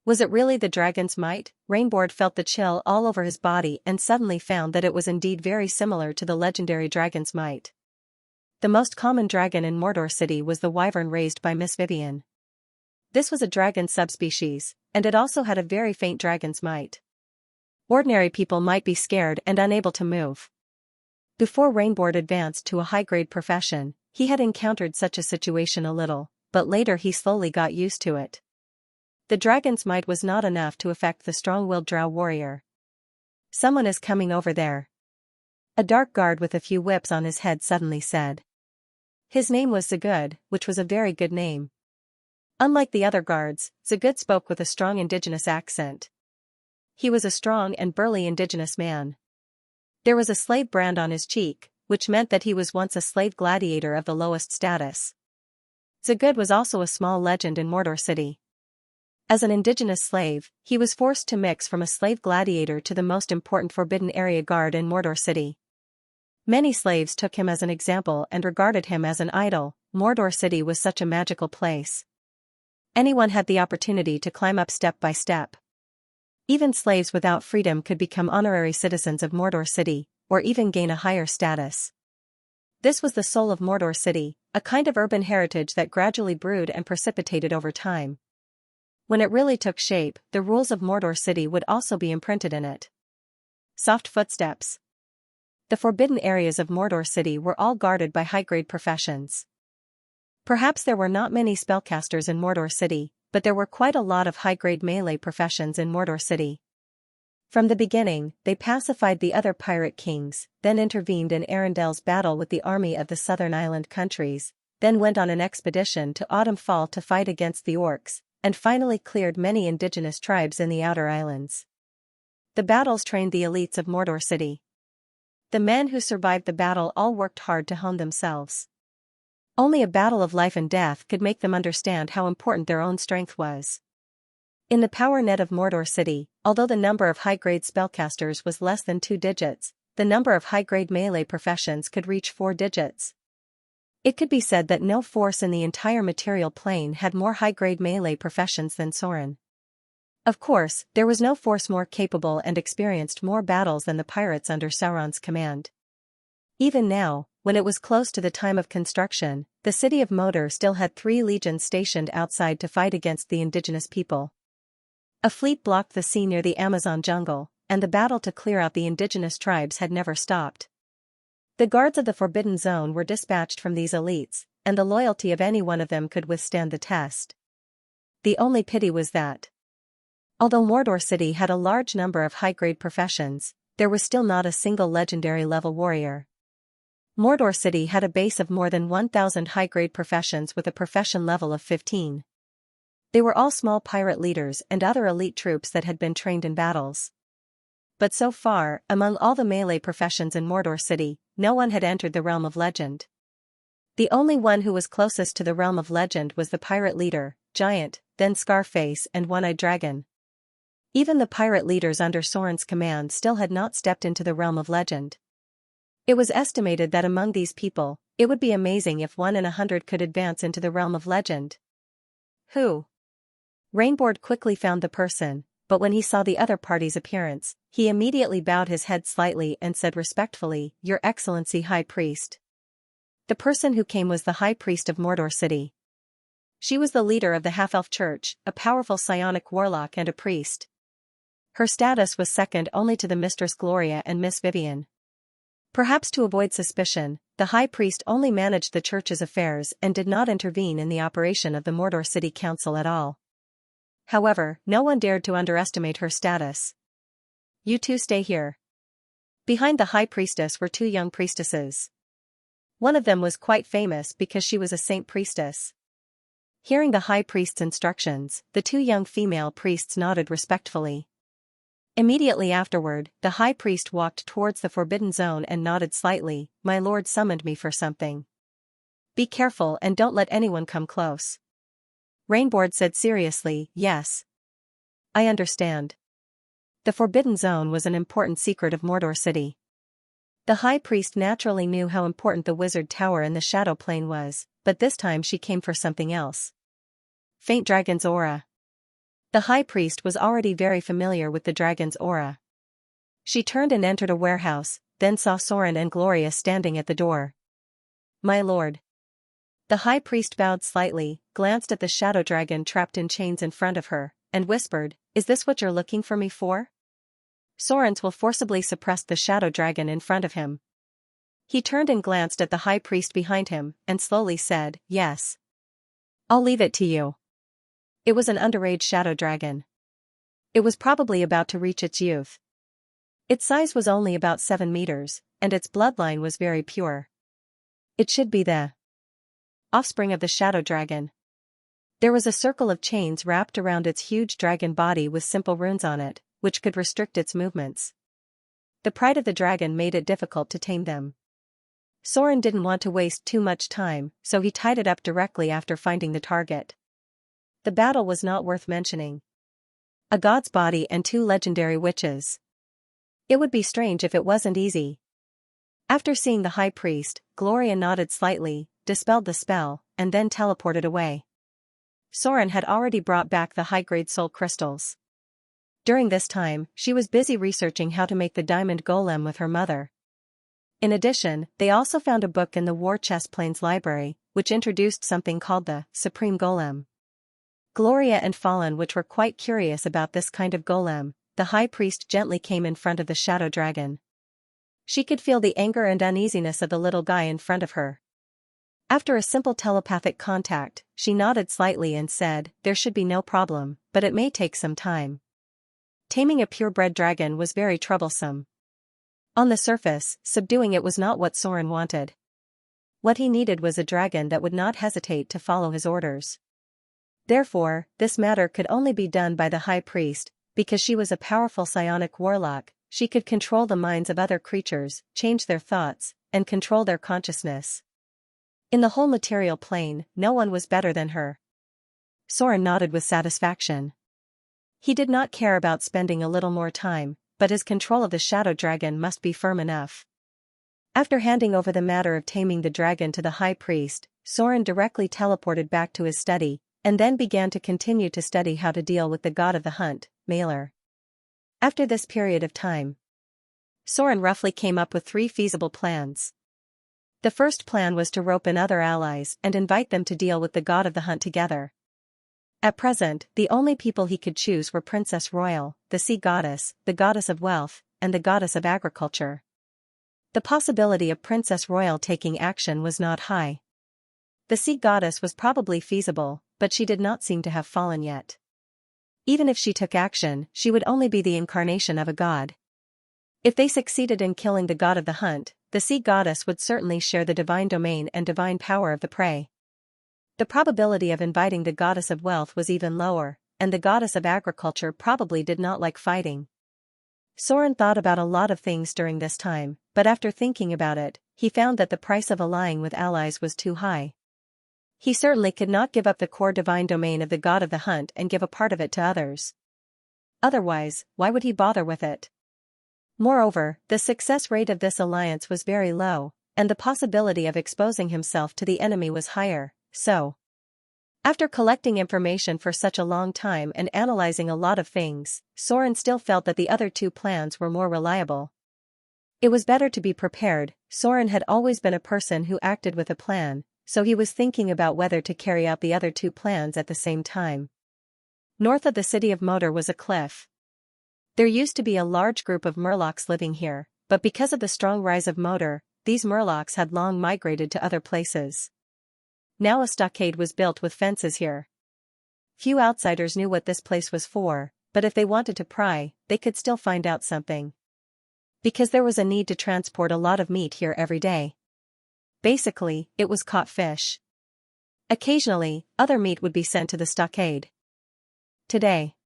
Was it really the dragon's might? Rainboard felt the chill all over his body and suddenly found that it was indeed very similar to the legendary dragon's might. The most common dragon in Mordor City was the wyvern raised by Miss Vivian. This was a dragon subspecies, and it also had a very faint dragon's might. Ordinary people might be scared and unable to move. Before Rainboard advanced to a high-grade profession, he had encountered such a situation a little, but later he slowly got used to it. The dragon's might was not enough to affect the strong-willed drow warrior. Someone is coming over there. A dark guard with a few whips on his head suddenly said. His name was Zagud, which was a very good name. Unlike the other guards, Zagud spoke with a strong indigenous accent. He was a strong and burly indigenous man. There was a slave brand on his cheek, which meant that he was once a slave gladiator of the lowest status. Zagud was also a small legend in Mordor City. As an indigenous slave, he was forced to mix from a slave gladiator to the most important forbidden area guard in Mordor City. Many slaves took him as an example and regarded him as an idol. Mordor City was such a magical place. Anyone had the opportunity to climb up step by step. Even slaves without freedom could become honorary citizens of Mordor City, or even gain a higher status. This was the soul of Mordor City, a kind of urban heritage that gradually brewed and precipitated over time. When it really took shape, the rules of Mordor City would also be imprinted in it. Soft footsteps. The forbidden areas of Mordor City were all guarded by high-grade professions. Perhaps there were not many spellcasters in Mordor City, but there were quite a lot of high-grade melee professions in Mordor City. From the beginning, they pacified the other pirate kings, then intervened in Arendel's battle with the army of the southern island countries, then went on an expedition to Autumnfall to fight against the orcs, and finally cleared many indigenous tribes in the outer islands. The battles trained the elites of Mordor City. The men who survived the battle all worked hard to hone themselves. Only a battle of life and death could make them understand how important their own strength was. In the power net of Mordor City, although the number of high-grade spellcasters was less than 2 digits, the number of high-grade melee professions could reach 4 digits. It could be said that no force in the entire material plane had more high-grade melee professions than Sorin. Of course, there was no force more capable and experienced more battles than the pirates under Sauron's command. Even now, when it was close to the time of construction, the city of Mordor still had 3 legions stationed outside to fight against the indigenous people. A fleet blocked the sea near the Amazon jungle, and the battle to clear out the indigenous tribes had never stopped. The guards of the Forbidden Zone were dispatched from these elites, and the loyalty of any one of them could withstand the test. The only pity was that, although Mordor City had a large number of high-grade professions, there was still not a single legendary-level warrior. Mordor City had a base of more than 1,000 high-grade professions with a profession level of 15. They were all small pirate leaders and other elite troops that had been trained in battles. But so far, among all the melee professions in Mordor City, no one had entered the realm of legend. The only one who was closest to the realm of legend was the pirate leader, Giant, then Scarface and One-Eyed Dragon. Even the pirate leaders under Sorin's command still had not stepped into the realm of legend. It was estimated that among these people, it would be amazing if 1 in 100 could advance into the realm of legend. Who? Rainboard quickly found the person, but when he saw the other party's appearance, he immediately bowed his head slightly and said respectfully, "Your Excellency High Priest." The person who came was the High Priest of Mordor City. She was the leader of the Half-Elf Church, a powerful psionic warlock and a priest. Her status was second only to the Mistress Gloria and Miss Vivian. Perhaps to avoid suspicion, the High Priest only managed the church's affairs and did not intervene in the operation of the Mordor City Council at all. However, no one dared to underestimate her status. "You two stay here." Behind the High Priestess were 2 young priestesses. One of them was quite famous because she was a saint priestess. Hearing the High Priest's instructions, the 2 young female priests nodded respectfully. Immediately afterward, the High Priest walked towards the Forbidden Zone and nodded slightly. "My lord summoned me for something. Be careful and don't let anyone come close." Rainboard said seriously, "Yes. I understand." The Forbidden Zone was an important secret of Mordor City. The High Priest naturally knew how important the Wizard Tower in the Shadow Plane was, but this time she came for something else. Faint Dragon's Aura. The High Priest was already very familiar with the dragon's aura. She turned and entered a warehouse, then saw Sorin and Gloria standing at the door. "My lord." The High Priest bowed slightly, glanced at the shadow dragon trapped in chains in front of her, and whispered, "Is this what you're looking for me for?" Sorens will forcibly suppressed the shadow dragon in front of him. He turned and glanced at the High Priest behind him, and slowly said, "Yes. I'll leave it to you." It was an underage shadow dragon. It was probably about to reach its youth. Its size was only about 7 meters, and its bloodline was very pure. It should be the offspring of the shadow dragon. There was a circle of chains wrapped around its huge dragon body with simple runes on it, which could restrict its movements. The pride of the dragon made it difficult to tame them. Sorin didn't want to waste too much time, so he tied it up directly after finding the target. The battle was not worth mentioning. A god's body and 2 legendary witches. It would be strange if it wasn't easy. After seeing the High Priest, Gloria nodded slightly, dispelled the spell, and then teleported away. Sorin had already brought back the high-grade soul crystals. During this time, she was busy researching how to make the diamond golem with her mother. In addition, they also found a book in the War Chest Plains library, which introduced something called the Supreme Golem. Gloria and Fallen, which were quite curious about this kind of golem, the High Priest gently came in front of the shadow dragon. She could feel the anger and uneasiness of the little guy in front of her. After a simple telepathic contact, she nodded slightly and said, "There should be no problem, but it may take some time." Taming a purebred dragon was very troublesome. On the surface, subduing it was not what Soren wanted. What he needed was a dragon that would not hesitate to follow his orders. Therefore, this matter could only be done by the high priest, because she was a powerful psionic warlock. She could control the minds of other creatures, change their thoughts, and control their consciousness. In the whole material plane, no one was better than her. Soren nodded with satisfaction. He did not care about spending a little more time, but his control of the shadow dragon must be firm enough. After handing over the matter of taming the dragon to the high priest, Soren directly teleported back to his study, and then began to continue to study how to deal with the god of the hunt, Malor. After this period of time, Soren roughly came up with 3 feasible plans. The first plan was to rope in other allies and invite them to deal with the god of the hunt together. At present, the only people he could choose were Princess Royal, the sea goddess, the goddess of wealth, and the goddess of agriculture. The possibility of Princess Royal taking action was not high. The sea goddess was probably feasible, but she did not seem to have fallen yet. Even if she took action, she would only be the incarnation of a god. If they succeeded in killing the god of the hunt, the sea goddess would certainly share the divine domain and divine power of the prey. The probability of inviting the goddess of wealth was even lower, and the goddess of agriculture probably did not like fighting. Soren thought about a lot of things during this time, but after thinking about it, he found that the price of allying with allies was too high. He certainly could not give up the core divine domain of the god of the hunt and give a part of it to others. Otherwise, why would he bother with it? Moreover, the success rate of this alliance was very low, and the possibility of exposing himself to the enemy was higher, so. After collecting information for such a long time and analyzing a lot of things, Soren still felt that the other 2 plans were more reliable. It was better to be prepared. Soren had always been a person who acted with a plan, so he was thinking about whether to carry out the other 2 plans at the same time. North of the city of Moder was a cliff. There used to be a large group of Murlocs living here, but because of the strong rise of Moder, these Murlocs had long migrated to other places. Now a stockade was built with fences here. Few outsiders knew what this place was for, but if they wanted to pry, they could still find out something. Because there was a need to transport a lot of meat here every day. Basically, it was caught fish. Occasionally, other meat would be sent to the stockade. Today,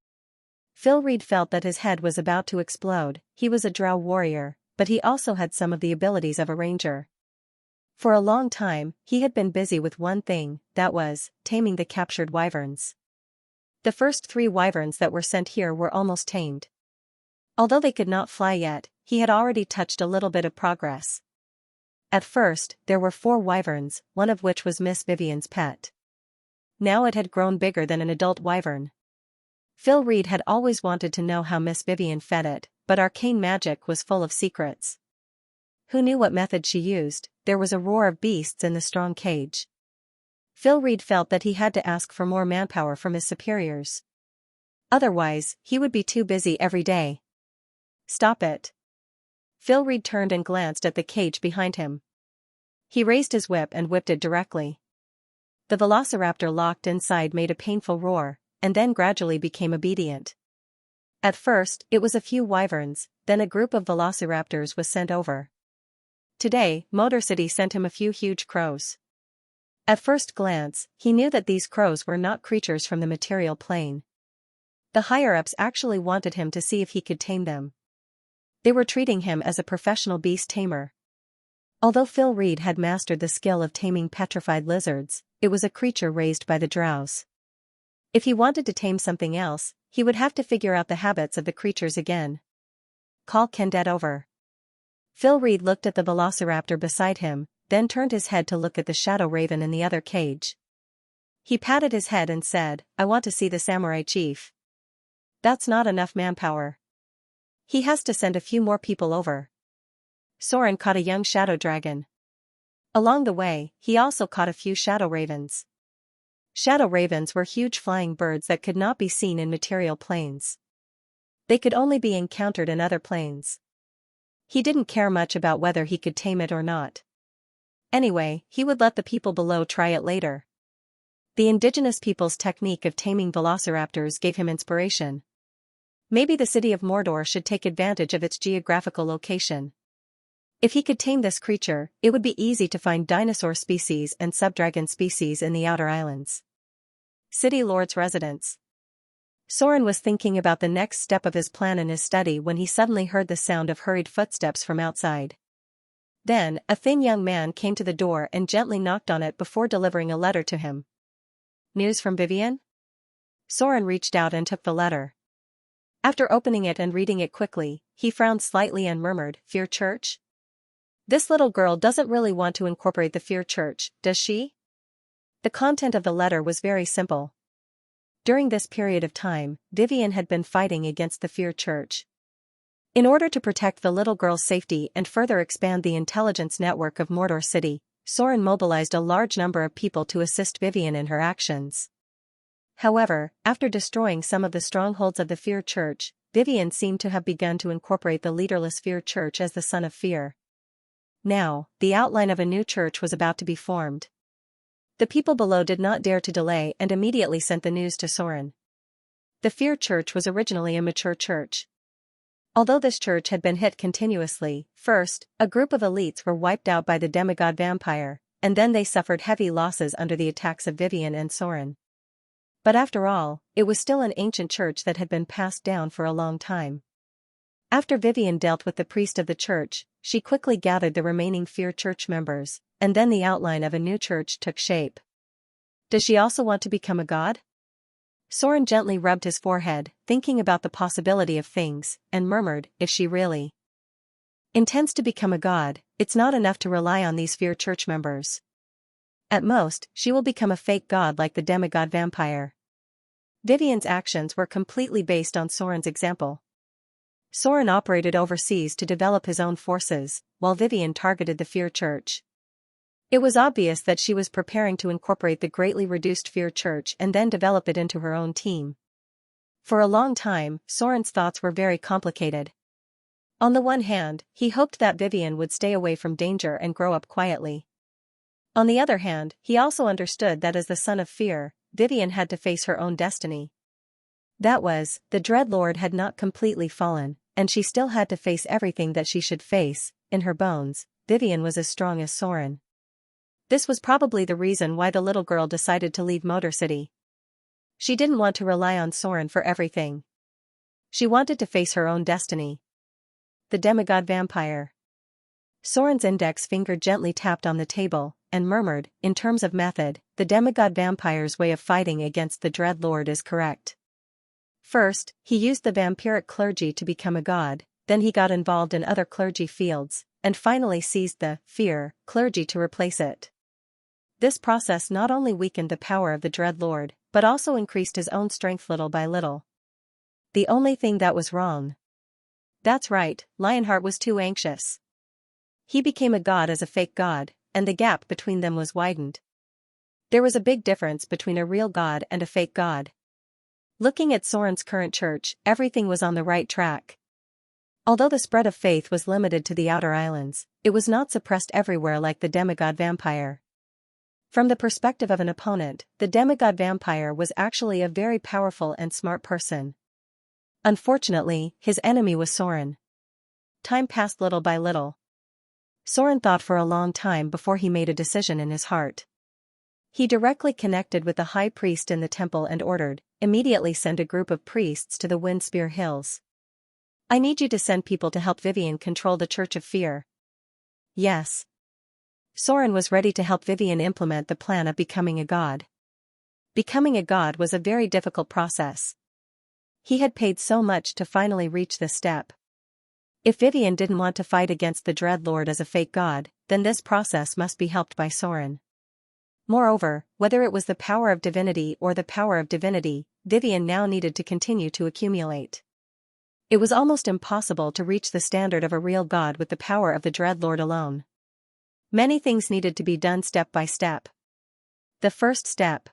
Phil Reed felt that his head was about to explode. He was a drow warrior, but he also had some of the abilities of a ranger. For a long time, he had been busy with one thing, that was, taming the captured wyverns. The first 3 wyverns that were sent here were almost tamed. Although they could not fly yet, he had already touched a little bit of progress. At first, there were 4 wyverns, one of which was Miss Vivian's pet. Now it had grown bigger than an adult wyvern. Phil Reed had always wanted to know how Miss Vivian fed it, but arcane magic was full of secrets. Who knew what method she used? There was a roar of beasts in the strong cage. Phil Reed felt that he had to ask for more manpower from his superiors. Otherwise, he would be too busy every day. Stop it. Phil Reed turned and glanced at the cage behind him. He raised his whip and whipped it directly. The velociraptor locked inside made a painful roar, and then gradually became obedient. At first, it was a few wyverns, then a group of velociraptors was sent over. Today, Motor City sent him a few huge crows. At first glance, he knew that these crows were not creatures from the material plane. The higher-ups actually wanted him to see if he could tame them. They were treating him as a professional beast tamer. Although Phil Reed had mastered the skill of taming petrified lizards, it was a creature raised by the drows. If he wanted to tame something else, he would have to figure out the habits of the creatures again. Call Kendet over. Phil Reed looked at the velociraptor beside him, then turned his head to look at the shadow raven in the other cage. He patted his head and said, "I want to see the samurai chief." That's not enough manpower. He has to send a few more people over. Soren caught a young shadow dragon. Along the way, he also caught a few shadow ravens. Shadow ravens were huge flying birds that could not be seen in material planes. They could only be encountered in other planes. He didn't care much about whether he could tame it or not. Anyway, he would let the people below try it later. The indigenous people's technique of taming velociraptors gave him inspiration. Maybe the city of Mordor should take advantage of its geographical location. If he could tame this creature, it would be easy to find dinosaur species and subdragon species in the Outer Islands. City Lord's residence. Soren was thinking about the next step of his plan in his study when he suddenly heard the sound of hurried footsteps from outside. Then, a thin young man came to the door and gently knocked on it before delivering a letter to him. News from Vivian? Soren reached out and took the letter. After opening it and reading it quickly, he frowned slightly and murmured, "Fear Church? This little girl doesn't really want to incorporate the Fear Church, does she?" The content of the letter was very simple. During this period of time, Vivian had been fighting against the Fear Church. In order to protect the little girl's safety and further expand the intelligence network of Mordor City, Soren mobilized a large number of people to assist Vivian in her actions. However, after destroying some of the strongholds of the Fear Church, Vivian seemed to have begun to incorporate the leaderless Fear Church as the Son of Fear. Now, the outline of a new church was about to be formed. The people below did not dare to delay and immediately sent the news to Soren. The Fear Church was originally a mature church. Although this church had been hit continuously, first, a group of elites were wiped out by the demigod vampire, and then they suffered heavy losses under the attacks of Vivian and Soren. But after all, it was still an ancient church that had been passed down for a long time. After Vivian dealt with the priest of the church, she quickly gathered the remaining Fear Church members, and then the outline of a new church took shape. Does she also want to become a god? Soren gently rubbed his forehead, thinking about the possibility of things, and murmured, if she really intends to become a god, it's not enough to rely on these Fear Church members. At most, she will become a fake god like the demigod vampire. Vivian's actions were completely based on Soren's example. Soren operated overseas to develop his own forces, while Vivian targeted the Fear Church. It was obvious that she was preparing to incorporate the greatly reduced Fear Church and then develop it into her own team. For a long time, Soren's thoughts were very complicated. On the one hand, he hoped that Vivian would stay away from danger and grow up quietly. On the other hand, he also understood that as the Son of Fear, Vivian had to face her own destiny. That was, the Dreadlord had not completely fallen, and she still had to face everything that she should face. In her bones, Vivian was as strong as Soren. This was probably the reason why the little girl decided to leave Mordor City. She didn't want to rely on Soren for everything. She wanted to face her own destiny. The demigod vampire. Soren's index finger gently tapped on the table, and murmured, in terms of method, the demigod vampire's way of fighting against the Dreadlord is correct. First, he used the vampiric clergy to become a god, then he got involved in other clergy fields, and finally seized the Fear clergy to replace it. This process not only weakened the power of the Dreadlord, but also increased his own strength little by little. The only thing that was wrong. That's right, Lionheart was too anxious. He became a god as a fake god, and the gap between them was widened. There was a big difference between a real god and a fake god. Looking at Soren's current church, everything was on the right track. Although the spread of faith was limited to the Outer Islands, it was not suppressed everywhere like the demigod vampire. From the perspective of an opponent, the demigod vampire was actually a very powerful and smart person. Unfortunately, his enemy was Soren. Time passed little by little. Soren thought for a long time before he made a decision in his heart. He directly connected with the high priest in the temple and ordered, immediately send a group of priests to the Windspear Hills. I need you to send people to help Vivian control the Church of Fear. Yes. Soren was ready to help Vivian implement the plan of becoming a god. Becoming a god was a very difficult process. He had paid so much to finally reach this step. If Vivian didn't want to fight against the Dreadlord as a fake god, then this process must be helped by Soren. Moreover, whether it was the power of divinity or the power of divinity, Vivian now needed to continue to accumulate. It was almost impossible to reach the standard of a real god with the power of the Dreadlord alone. Many things needed to be done step by step. The first step.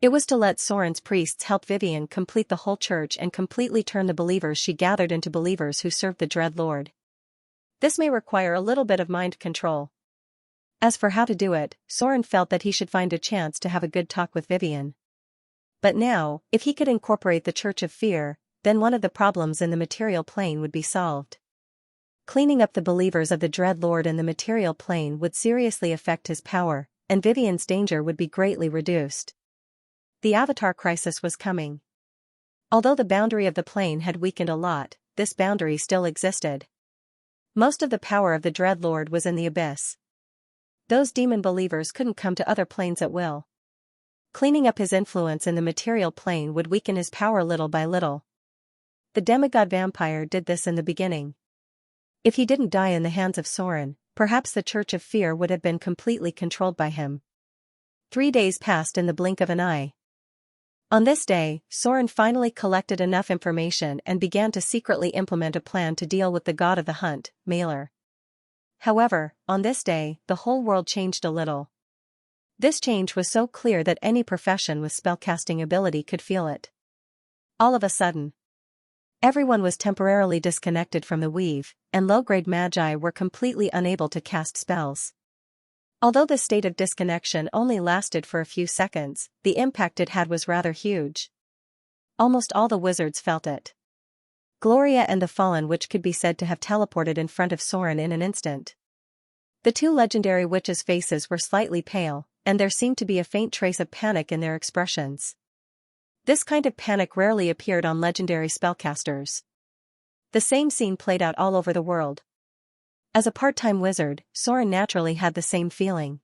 It was to let Soren's priests help Vivian complete the whole church and completely turn the believers she gathered into believers who served the Dreadlord. This may require a little bit of mind control. As for how to do it, Soren felt that he should find a chance to have a good talk with Vivian. But now, if he could incorporate the Church of Fear, then one of the problems in the material plane would be solved. Cleaning up the believers of the Dread Lord in the material plane would seriously affect his power, and Vivian's danger would be greatly reduced. The Avatar crisis was coming. Although the boundary of the plane had weakened a lot, this boundary still existed. Most of the power of the Dread Lord was in the abyss. Those demon believers couldn't come to other planes at will. Cleaning up his influence in the material plane would weaken his power little by little. The demigod vampire did this in the beginning. If he didn't die in the hands of Soren, perhaps the Church of Fear would have been completely controlled by him. 3 days passed in the blink of an eye. On this day, Soren finally collected enough information and began to secretly implement a plan to deal with the god of the hunt, Malor. However, on this day, the whole world changed a little. This change was so clear that any profession with spellcasting ability could feel it. All of a sudden, everyone was temporarily disconnected from the weave, and low-grade magi were completely unable to cast spells. Although this state of disconnection only lasted for a few seconds, the impact it had was rather huge. Almost all the wizards felt it. Gloria and the Fallen Witch could be said to have teleported in front of Soren in an instant. The two legendary witches' faces were slightly pale, and there seemed to be a faint trace of panic in their expressions. This kind of panic rarely appeared on legendary spellcasters. The same scene played out all over the world. As a part-time wizard, Soren naturally had the same feeling.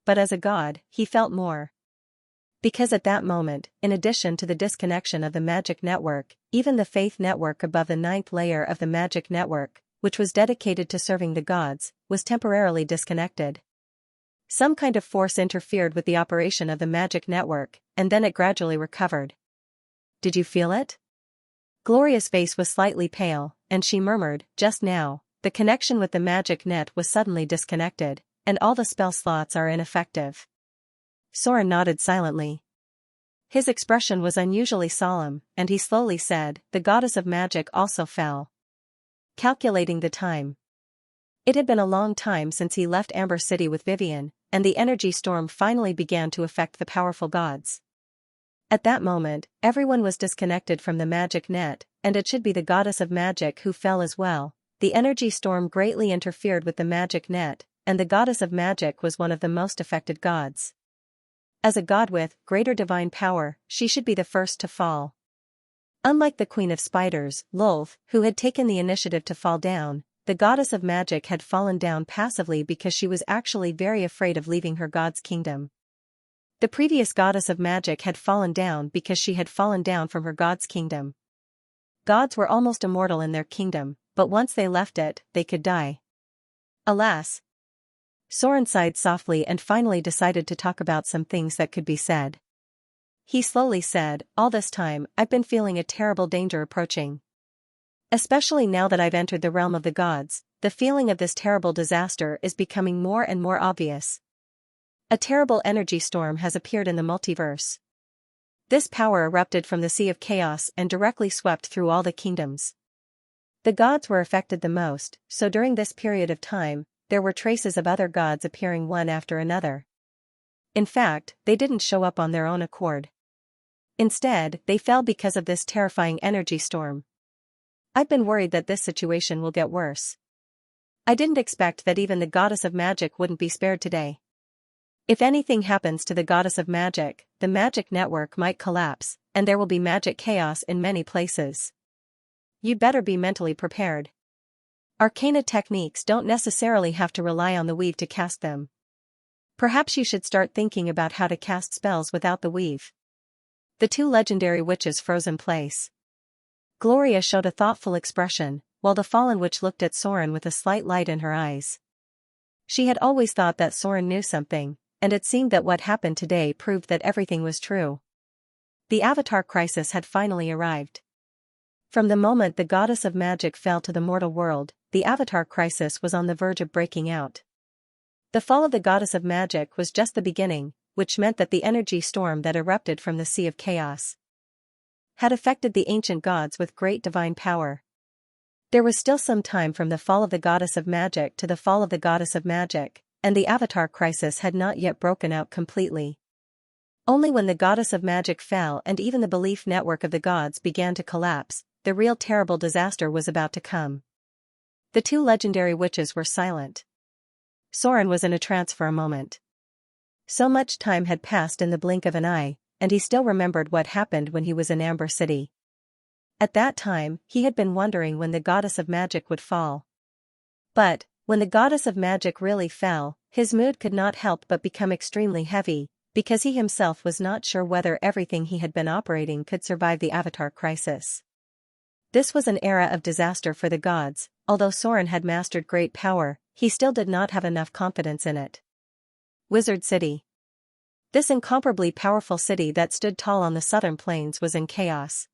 But as a god, he felt more. Because at that moment, in addition to the disconnection of the magic network, even the faith network above the 9th layer of the magic network, which was dedicated to serving the gods, was temporarily disconnected. Some kind of force interfered with the operation of the magic network, and then it gradually recovered. Did you feel it? Gloria's face was slightly pale, and she murmured, just now, the connection with the magic net was suddenly disconnected, and all the spell slots are ineffective. Soren nodded silently. His expression was unusually solemn, and he slowly said, the goddess of magic also fell. Calculating the time. It had been a long time since he left Amber City with Vivian, and the energy storm finally began to affect the powerful gods. At that moment, everyone was disconnected from the magic net, and it should be the goddess of magic who fell as well. The energy storm greatly interfered with the magic net, and the goddess of magic was one of the most affected gods. As a god with greater divine power, she should be the first to fall. Unlike the Queen of Spiders, Lolth, who had taken the initiative to fall down, the goddess of magic had fallen down passively because she was actually very afraid of leaving her god's kingdom. The previous goddess of magic had fallen down because she had fallen down from her god's kingdom. Gods were almost immortal in their kingdom, but once they left it, they could die. Alas! Soren sighed softly and finally decided to talk about some things that could be said. He slowly said, all this time, I've been feeling a terrible danger approaching. Especially now that I've entered the realm of the gods, the feeling of this terrible disaster is becoming more and more obvious. A terrible energy storm has appeared in the multiverse. This power erupted from the Sea of Chaos and directly swept through all the kingdoms. The gods were affected the most, so during this period of time, there were traces of other gods appearing one after another. In fact, they didn't show up on their own accord. Instead, they fell because of this terrifying energy storm. I've been worried that this situation will get worse. I didn't expect that even the goddess of magic wouldn't be spared today. If anything happens to the goddess of magic, the magic network might collapse, and there will be magic chaos in many places. You'd better be mentally prepared. Arcana techniques don't necessarily have to rely on the weave to cast them. Perhaps you should start thinking about how to cast spells without the weave. The two legendary witches froze in place. Gloria showed a thoughtful expression, while the fallen witch looked at Soren with a slight light in her eyes. She had always thought that Soren knew something, and it seemed that what happened today proved that everything was true. The Avatar crisis had finally arrived. From the moment the goddess of magic fell to the mortal world, the Avatar crisis was on the verge of breaking out. The fall of the goddess of magic was just the beginning, which meant that the energy storm that erupted from the Sea of Chaos had affected the ancient gods with great divine power. There was still some time from the fall of the goddess of magic to the fall of the goddess of magic, and the Avatar crisis had not yet broken out completely. Only when the goddess of magic fell and even the belief network of the gods began to collapse, the real terrible disaster was about to come. The two legendary witches were silent. Soren was in a trance for a moment. So much time had passed in the blink of an eye, and he still remembered what happened when he was in Amber City. At that time, he had been wondering when the goddess of magic would fall. But, when the goddess of magic really fell, his mood could not help but become extremely heavy, because he himself was not sure whether everything he had been operating could survive the Avatar crisis. This was an era of disaster for the gods. Although Soren had mastered great power, he still did not have enough confidence in it. Wizard City. This incomparably powerful city that stood tall on the southern plains was in chaos.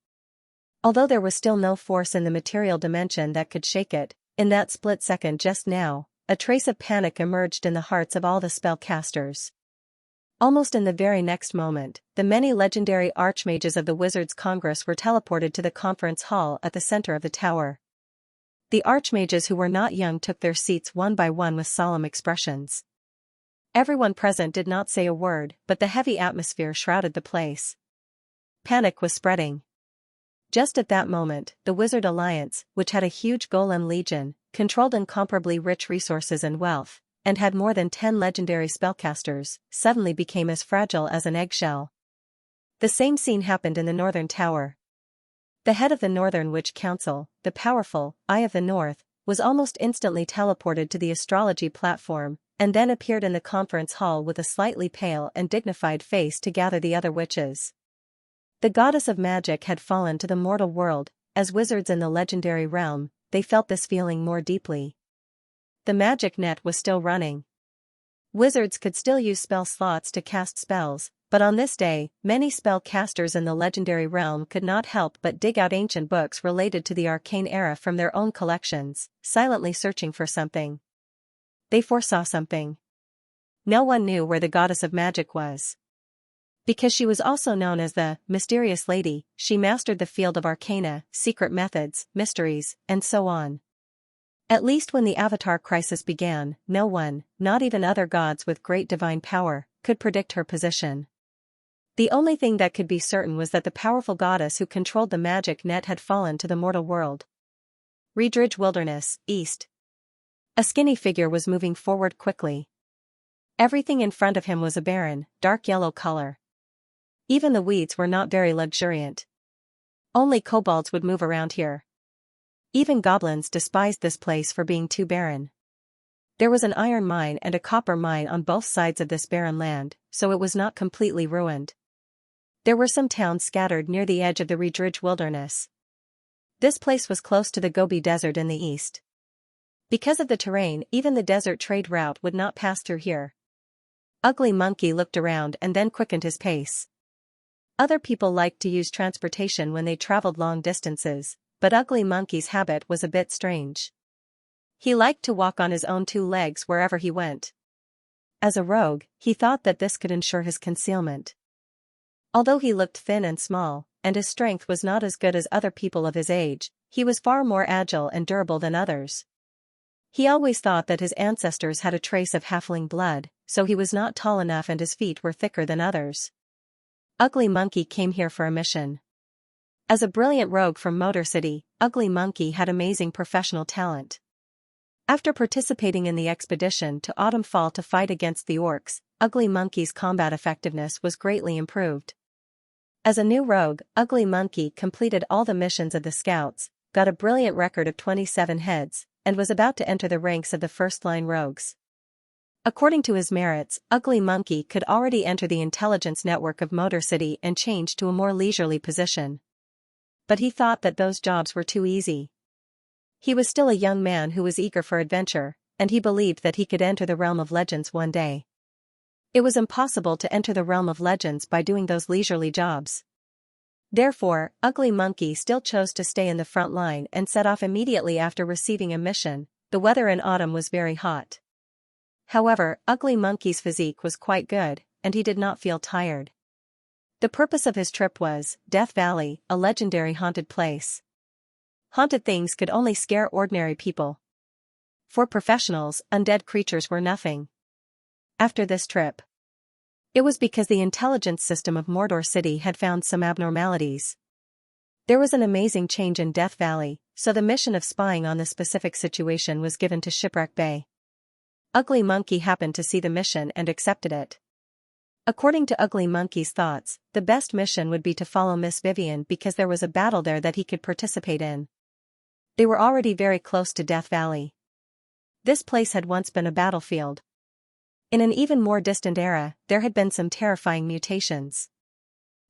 Although there was still no force in the material dimension that could shake it, in that split second just now, a trace of panic emerged in the hearts of all the spellcasters. Almost in the very next moment, the many legendary archmages of the Wizards' Congress were teleported to the conference hall at the center of the tower. The archmages who were not young took their seats one by one with solemn expressions. Everyone present did not say a word, but the heavy atmosphere shrouded the place. Panic was spreading. Just at that moment, the Wizard Alliance, which had a huge golem legion, controlled incomparably rich resources and wealth, and had more than 10 legendary spellcasters, suddenly became as fragile as an eggshell. The same scene happened in the Northern Tower. The head of the Northern Witch Council, the powerful Eye of the North, was almost instantly teleported to the astrology platform, and then appeared in the conference hall with a slightly pale and dignified face to gather the other witches. The goddess of magic had fallen to the mortal world. As wizards in the legendary realm, they felt this feeling more deeply. The magic net was still running. Wizards could still use spell slots to cast spells, but on this day, many spellcasters in the legendary realm could not help but dig out ancient books related to the arcane era from their own collections, silently searching for something. They foresaw something. No one knew where the goddess of magic was. Because she was also known as the mysterious lady, she mastered the field of arcana, secret methods, mysteries, and so on. At least when the Avatar crisis began, no one, not even other gods with great divine power, could predict her position. The only thing that could be certain was that the powerful goddess who controlled the magic net had fallen to the mortal world. Redridge Wilderness, East. A skinny figure was moving forward quickly. Everything in front of him was a barren, dark yellow color. Even the weeds were not very luxuriant. Only kobolds would move around here. Even goblins despised this place for being too barren. There was an iron mine and a copper mine on both sides of this barren land, so it was not completely ruined. There were some towns scattered near the edge of the Redridge Wilderness. This place was close to the Gobi Desert in the east. Because of the terrain, even the desert trade route would not pass through here. Ugly Monkey looked around and then quickened his pace. Other people liked to use transportation when they traveled long distances, but Ugly Monkey's habit was a bit strange. He liked to walk on his own two legs wherever he went. As a rogue, he thought that this could ensure his concealment. Although he looked thin and small, and his strength was not as good as other people of his age, he was far more agile and durable than others. He always thought that his ancestors had a trace of halfling blood, so he was not tall enough and his feet were thicker than others. Ugly Monkey came here for a mission. As a brilliant rogue from Motor City, Ugly Monkey had amazing professional talent. After participating in the expedition to Autumnfall to fight against the orcs, Ugly Monkey's combat effectiveness was greatly improved. As a new rogue, Ugly Monkey completed all the missions of the scouts, got a brilliant record of 27 heads, and was about to enter the ranks of the first-line rogues. According to his merits, Ugly Monkey could already enter the intelligence network of Motor City and change to a more leisurely position. But he thought that those jobs were too easy. He was still a young man who was eager for adventure, and he believed that he could enter the realm of legends one day. It was impossible to enter the realm of legends by doing those leisurely jobs. Therefore, Ugly Monkey still chose to stay in the front line and set off immediately after receiving a mission. The weather in autumn was very hot. However, Ugly Monkey's physique was quite good, and he did not feel tired. The purpose of his trip was Death Valley, a legendary haunted place. Haunted things could only scare ordinary people. For professionals, undead creatures were nothing. After this trip, It was because the intelligence system of Mordor City had found some abnormalities. There was an amazing change in Death Valley, so the mission of spying on this specific situation was given to Shipwreck Bay. Ugly Monkey happened to see the mission and accepted it. According to Ugly Monkey's thoughts, the best mission would be to follow Miss Vivian because there was a battle there that he could participate in. They were already very close to Death Valley. This place had once been a battlefield. In an even more distant era, there had been some terrifying mutations.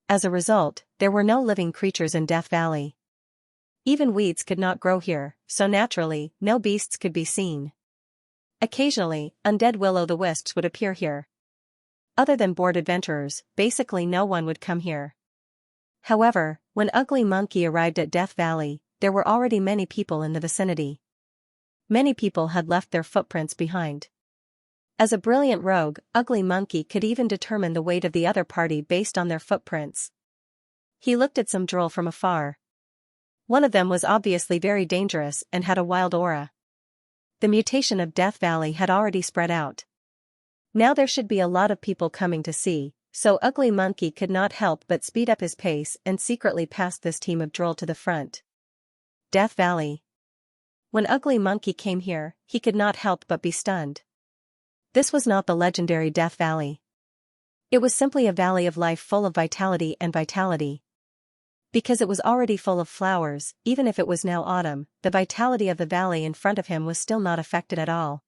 As a result, there were no living creatures in Death Valley. Even weeds could not grow here, so naturally, no beasts could be seen. Occasionally, undead will-o'-the-wisps would appear here. Other than bored adventurers, basically no one would come here. However, when Ugly Monkey arrived at Death Valley, there were already many people in the vicinity. Many people had left their footprints behind. As a brilliant rogue, Ugly Monkey could even determine the weight of the other party based on their footprints. He looked at some droll from afar. One of them was obviously very dangerous and had a wild aura. The mutation of Death Valley had already spread out. Now there should be a lot of people coming to see, so Ugly Monkey could not help but speed up his pace and secretly passed this team of droll to the front. Death Valley. When Ugly Monkey came here, he could not help but be stunned. This was not the legendary Death Valley. It was simply a valley of life full of vitality and vitality. Because it was already full of flowers, even if it was now autumn, the vitality of the valley in front of him was still not affected at all.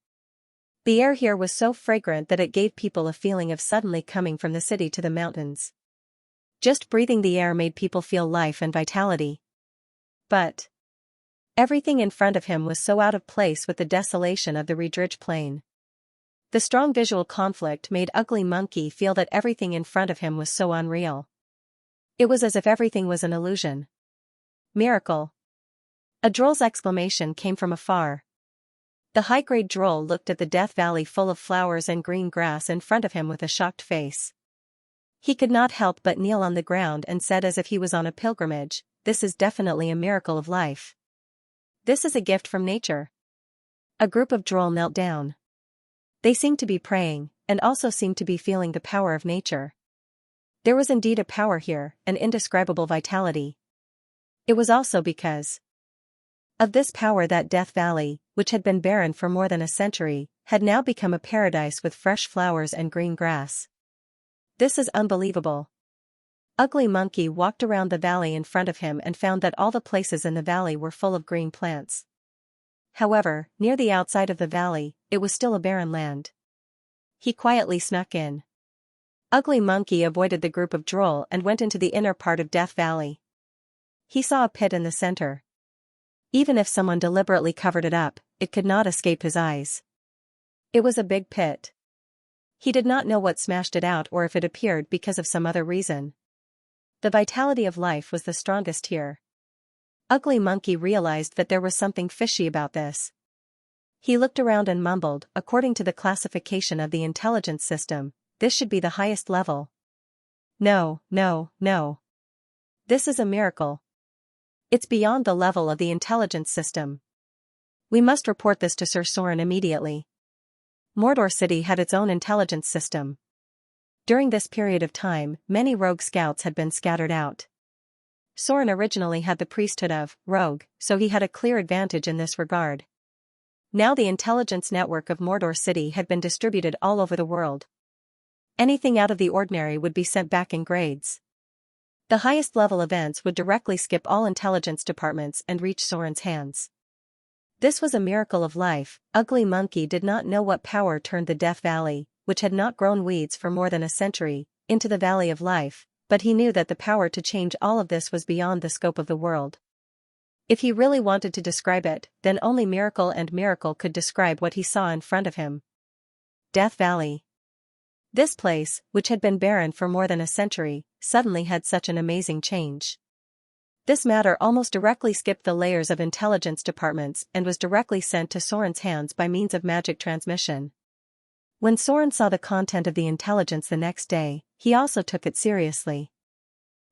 The air here was so fragrant that it gave people a feeling of suddenly coming from the city to the mountains. Just breathing the air made people feel life and vitality. But everything in front of him was so out of place with the desolation of the Redridge Plain. The strong visual conflict made Ugly Monkey feel that everything in front of him was so unreal. It was as if everything was an illusion. Miracle! A droll's exclamation came from afar. The high-grade droll looked at the Death Valley full of flowers and green grass in front of him with a shocked face. He could not help but kneel on the ground and said as if he was on a pilgrimage, "This is definitely a miracle of life. This is a gift from nature." A group of droll knelt down. They seemed to be praying, and also seemed to be feeling the power of nature. There was indeed a power here, an indescribable vitality. It was also because of this power that Death Valley, which had been barren for more than a century, had now become a paradise with fresh flowers and green grass. This is unbelievable. Ugly Monkey walked around the valley in front of him and found that all the places in the valley were full of green plants. However, near the outside of the valley, it was still a barren land. He quietly snuck in. Ugly Monkey avoided the group of droll and went into the inner part of Death Valley. He saw a pit in the center. Even if someone deliberately covered it up, it could not escape his eyes. It was a big pit. He did not know what smashed it out or if it appeared because of some other reason. The vitality of life was the strongest here. Ugly Monkey realized that there was something fishy about this. He looked around and mumbled, "According to the classification of the intelligence system, this should be the highest level. No, no, no. This is a miracle. It's beyond the level of the intelligence system. We must report this to Sir Soren immediately." Mordor City had its own intelligence system. During this period of time, many rogue scouts had been scattered out. Soren originally had the priesthood of rogue, so he had a clear advantage in this regard. Now the intelligence network of Mordor City had been distributed all over the world. Anything out of the ordinary would be sent back in grades. The highest level events would directly skip all intelligence departments and reach Soren's hands. This was a miracle of life. Ugly Monkey did not know what power turned the Death Valley, which had not grown weeds for more than a century, into the Valley of Life, but he knew that the power to change all of this was beyond the scope of the world. If he really wanted to describe it, then only Miracle and Miracle could describe what he saw in front of him. Death Valley. This place, which had been barren for more than a century, suddenly had such an amazing change. This matter almost directly skipped the layers of intelligence departments and was directly sent to Soren's hands by means of magic transmission. When Soren saw the content of the intelligence the next day, he also took it seriously.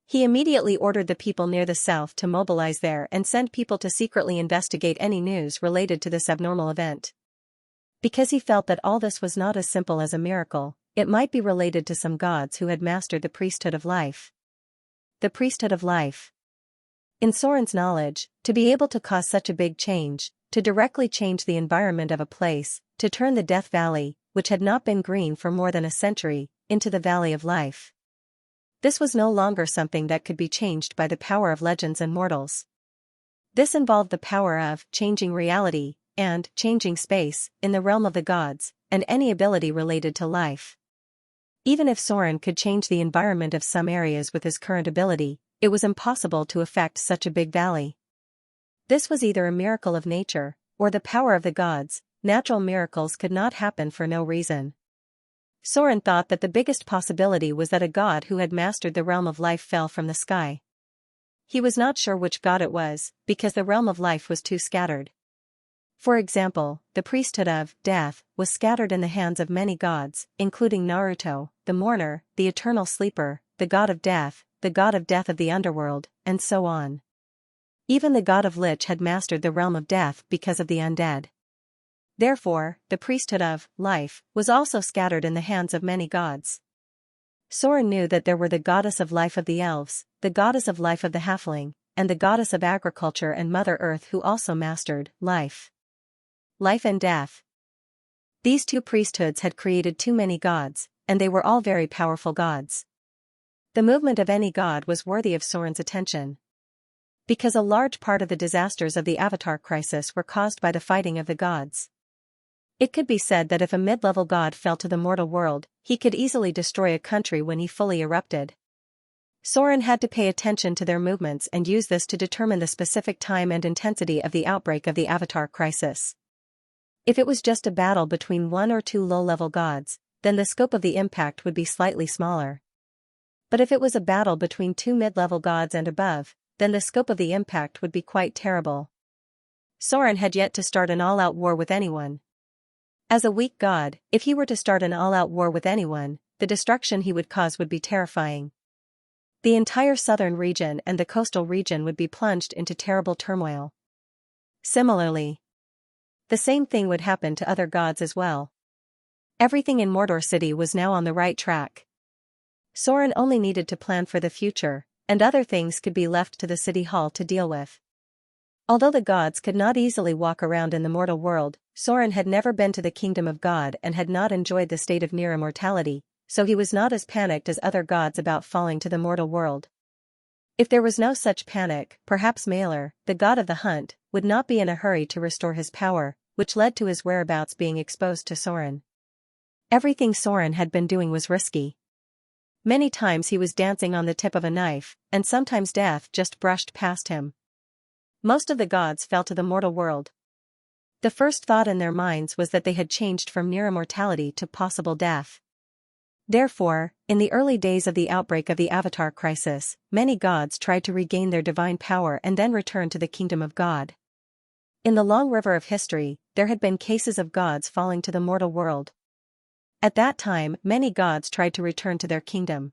He immediately ordered the people near the south to mobilize there and send people to secretly investigate any news related to this abnormal event. Because he felt that all this was not as simple as a miracle, it might be related to some gods who had mastered the priesthood of life. The priesthood of life. In Soren's knowledge, to be able to cause such a big change, to directly change the environment of a place, to turn the Death Valley, which had not been green for more than a century, into the Valley of Life. This was no longer something that could be changed by the power of legends and mortals. This involved the power of changing reality and changing space in the realm of the gods, and any ability related to life. Even if Soren could change the environment of some areas with his current ability, it was impossible to affect such a big valley. This was either a miracle of nature, or the power of the gods. Natural miracles could not happen for no reason. Soren thought that the biggest possibility was that a god who had mastered the realm of life fell from the sky. He was not sure which god it was, because the realm of life was too scattered. For example, the priesthood of death was scattered in the hands of many gods, including Naruto, the mourner, the eternal sleeper, the god of death of the underworld, and so on. Even the god of Lich had mastered the realm of death because of the undead. Therefore, the priesthood of life was also scattered in the hands of many gods. Soren knew that there were the goddess of life of the elves, the goddess of life of the halfling, and the goddess of agriculture and Mother Earth who also mastered life. Life and death. These two priesthoods had created too many gods, and they were all very powerful gods. The movement of any god was worthy of Soren's attention. Because a large part of the disasters of the Avatar crisis were caused by the fighting of the gods. It could be said that if a mid-level god fell to the mortal world, he could easily destroy a country when he fully erupted. Soren had to pay attention to their movements and use this to determine the specific time and intensity of the outbreak of the Avatar crisis. If it was just a battle between one or two low-level gods, then the scope of the impact would be slightly smaller. But if it was a battle between two mid-level gods and above, then the scope of the impact would be quite terrible. Soren had yet to start an all-out war with anyone. As a weak god, if he were to start an all-out war with anyone, the destruction he would cause would be terrifying. The entire southern region and the coastal region would be plunged into terrible turmoil. Similarly, the same thing would happen to other gods as well. Everything in Mordor City was now on the right track. Soren only needed to plan for the future, and other things could be left to the city hall to deal with. Although the gods could not easily walk around in the mortal world, Soren had never been to the kingdom of God and had not enjoyed the state of near immortality, so he was not as panicked as other gods about falling to the mortal world. If there was no such panic, perhaps Malor, the god of the hunt, would not be in a hurry to restore his power, which led to his whereabouts being exposed to Soren. Everything Soren had been doing was risky. Many times he was dancing on the tip of a knife, and sometimes death just brushed past him. Most of the gods fell to the mortal world. The first thought in their minds was that they had changed from near immortality to possible death. Therefore, in the early days of the outbreak of the Avatar crisis, many gods tried to regain their divine power and then return to the kingdom of God. In the long river of history, there had been cases of gods falling to the mortal world. At that time, many gods tried to return to their kingdom.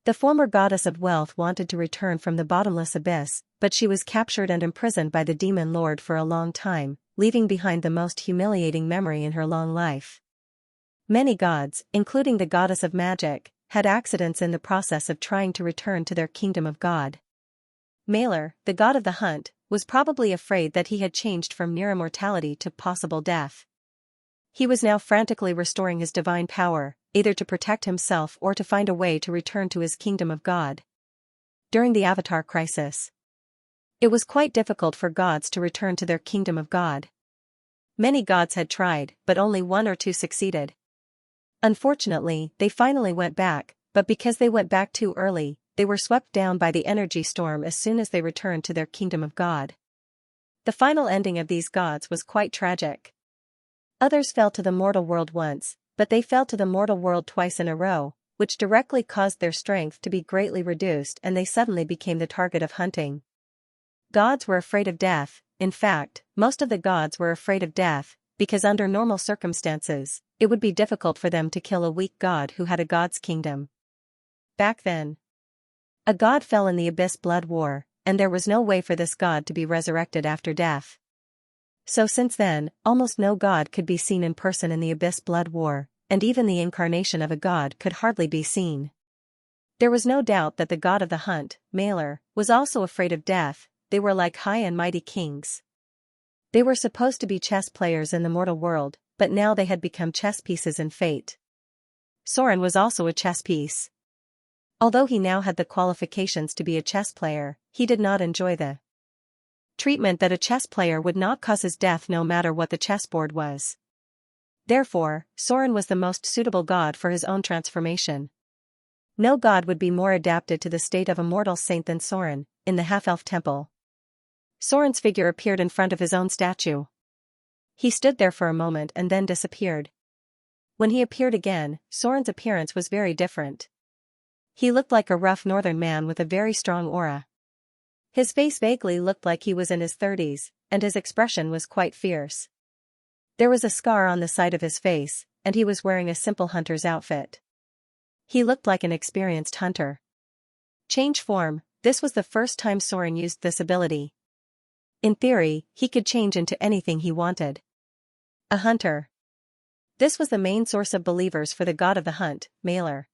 The former goddess of wealth wanted to return from the bottomless abyss, but she was captured and imprisoned by the demon lord for a long time, leaving behind the most humiliating memory in her long life. Many gods, including the goddess of magic, had accidents in the process of trying to return to their kingdom of God. Malor, the god of the hunt, was probably afraid that he had changed from near immortality to possible death. He was now frantically restoring his divine power, either to protect himself or to find a way to return to his kingdom of God. During the Avatar crisis, it was quite difficult for gods to return to their kingdom of God. Many gods had tried, but only one or two succeeded. Unfortunately, they finally went back, but because they went back too early, they were swept down by the energy storm as soon as they returned to their kingdom of God. The final ending of these gods was quite tragic. Others fell to the mortal world once, but they fell to the mortal world twice in a row, which directly caused their strength to be greatly reduced and they suddenly became the target of hunting. Gods were afraid of death. In fact, most of the gods were afraid of death, because under normal circumstances, it would be difficult for them to kill a weak god who had a god's kingdom. Back then, a god fell in the Abyss Blood War, and there was no way for this god to be resurrected after death. So since then, almost no god could be seen in person in the Abyss Blood War, and even the incarnation of a god could hardly be seen. There was no doubt that the god of the hunt, Malor, was also afraid of death. They were like high and mighty kings. They were supposed to be chess players in the mortal world, but now they had become chess pieces in fate. Soren was also a chess piece. Although he now had the qualifications to be a chess player, he did not enjoy the treatment that a chess player would not cause his death no matter what the chessboard was. Therefore, Soren was the most suitable god for his own transformation. No god would be more adapted to the state of a mortal saint than Soren, in the half-elf temple. Soren's figure appeared in front of his own statue. He stood there for a moment and then disappeared. When he appeared again, Soren's appearance was very different. He looked like a rough northern man with a very strong aura. His face vaguely looked like he was in his 30s, and his expression was quite fierce. There was a scar on the side of his face, and he was wearing a simple hunter's outfit. He looked like an experienced hunter. Change form, this was the first time Soren used this ability. In theory, he could change into anything he wanted. A hunter. This was the main source of believers for the god of the hunt, Malor.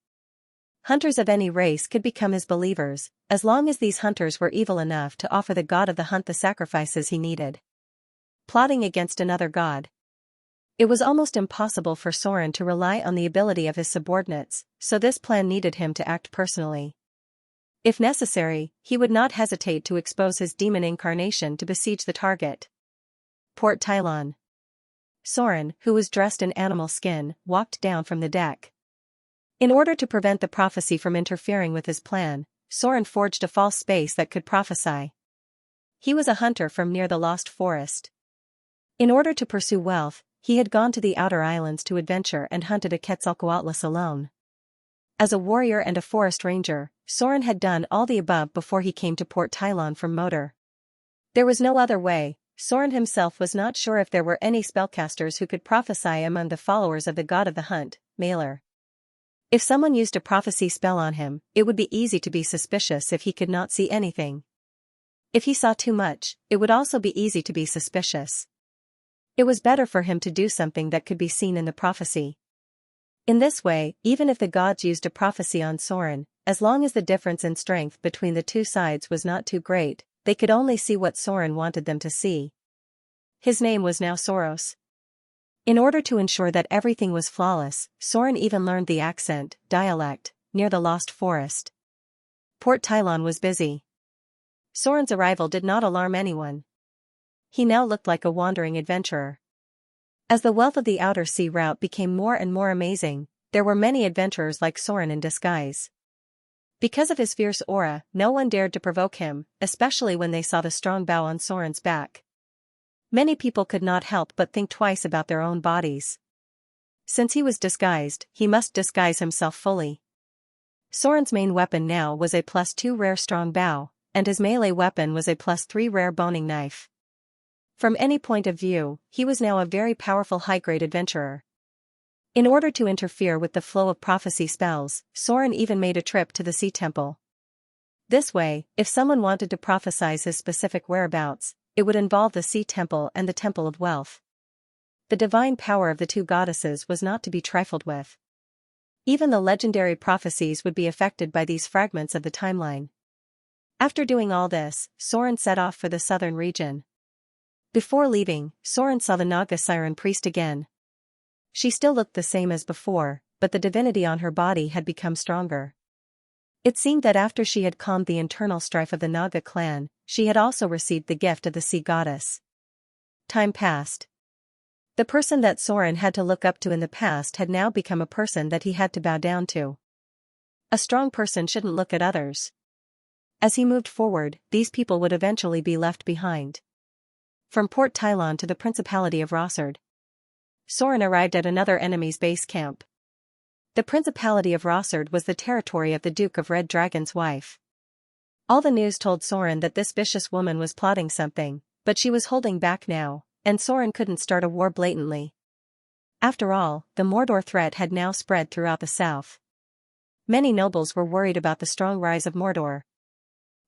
Hunters of any race could become his believers, as long as these hunters were evil enough to offer the god of the hunt the sacrifices he needed. Plotting against another god. It was almost impossible for Soren to rely on the ability of his subordinates, so this plan needed him to act personally. If necessary, he would not hesitate to expose his demon incarnation to besiege the target. Port Tylon. Soren, who was dressed in animal skin, walked down from the deck. In order to prevent the prophecy from interfering with his plan, Soren forged a false space that could prophesy. He was a hunter from near the Lost Forest. In order to pursue wealth, he had gone to the outer islands to adventure and hunted a Quetzalcoatlus alone. As a warrior and a forest ranger, Soren had done all the above before he came to Port Tylon from Motor. There was no other way. Soren himself was not sure if there were any spellcasters who could prophesy among the followers of the god of the hunt, Malor. If someone used a prophecy spell on him, it would be easy to be suspicious if he could not see anything. If he saw too much, it would also be easy to be suspicious. It was better for him to do something that could be seen in the prophecy. In this way, even if the gods used a prophecy on Soren, as long as the difference in strength between the two sides was not too great, they could only see what Soren wanted them to see. His name was now Soros. In order to ensure that everything was flawless, Soren even learned the dialect, near the Lost Forest. Port Tylon was busy. Soren's arrival did not alarm anyone. He now looked like a wandering adventurer. As the wealth of the outer sea route became more and more amazing, there were many adventurers like Soren in disguise. Because of his fierce aura, no one dared to provoke him, especially when they saw the strong bow on Soren's back. Many people could not help but think twice about their own bodies. Since he was disguised, he must disguise himself fully. Soren's main weapon now was a +2 rare strong bow, and his melee weapon was a +3 rare boning knife. From any point of view, he was now a very powerful high-grade adventurer. In order to interfere with the flow of prophecy spells, Soren even made a trip to the Sea Temple. This way, if someone wanted to prophesize his specific whereabouts, it would involve the Sea Temple and the Temple of Wealth. The divine power of the two goddesses was not to be trifled with. Even the legendary prophecies would be affected by these fragments of the timeline. After doing all this, Soren set off for the southern region. Before leaving, Soren saw the Naga Siren priest again. She still looked the same as before, but the divinity on her body had become stronger. It seemed that after she had calmed the internal strife of the Naga clan, she had also received the gift of the sea goddess. Time passed. The person that Soren had to look up to in the past had now become a person that he had to bow down to. A strong person shouldn't look at others. As he moved forward, these people would eventually be left behind. From Port Tylon to the Principality of Rossard. Soren arrived at another enemy's base camp. The Principality of Rossard was the territory of the Duke of Red Dragon's wife. All the news told Soren that this vicious woman was plotting something, but she was holding back now, and Soren couldn't start a war blatantly. After all, the Mordor threat had now spread throughout the south. Many nobles were worried about the strong rise of Mordor.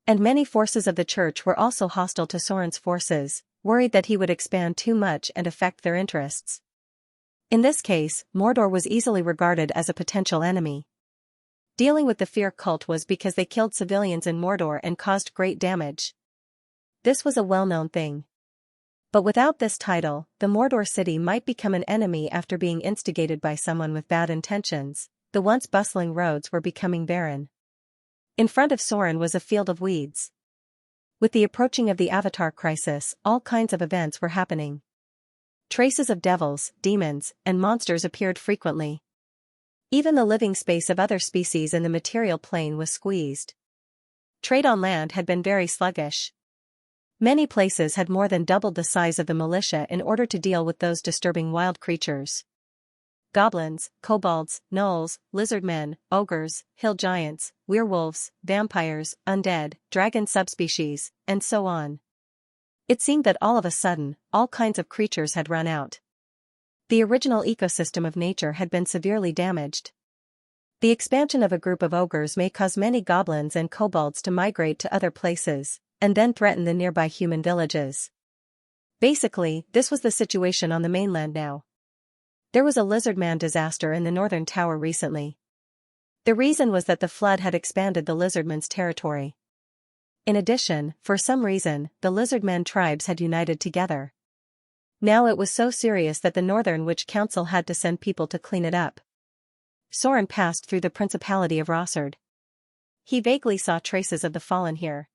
And many forces of the church were also hostile to Soren's forces, worried that he would expand too much and affect their interests. In this case, Mordor was easily regarded as a potential enemy. Dealing with the fear cult was because they killed civilians in Mordor and caused great damage. This was a well-known thing. But without this title, the Mordor city might become an enemy after being instigated by someone with bad intentions. The once bustling roads were becoming barren. In front of Sauron was a field of weeds. With the approaching of the Avatar crisis, all kinds of events were happening. Traces of devils, demons, and monsters appeared frequently. Even the living space of other species in the material plane was squeezed. Trade on land had been very sluggish. Many places had more than doubled the size of the militia in order to deal with those disturbing wild creatures. Goblins, kobolds, gnolls, lizardmen, ogres, hill giants, werewolves, vampires, undead, dragon subspecies, and so on. It seemed that all of a sudden, all kinds of creatures had run out. The original ecosystem of nature had been severely damaged. The expansion of a group of ogres may cause many goblins and kobolds to migrate to other places, and then threaten the nearby human villages. Basically, this was the situation on the mainland now. There was a lizardman disaster in the northern tower recently. The reason was that the flood had expanded the lizardmen's territory. In addition, for some reason, the lizardmen tribes had united together. Now it was so serious that the Northern Witch Council had to send people to clean it up. Soren passed through the Principality of Rossard. He vaguely saw traces of the fallen here.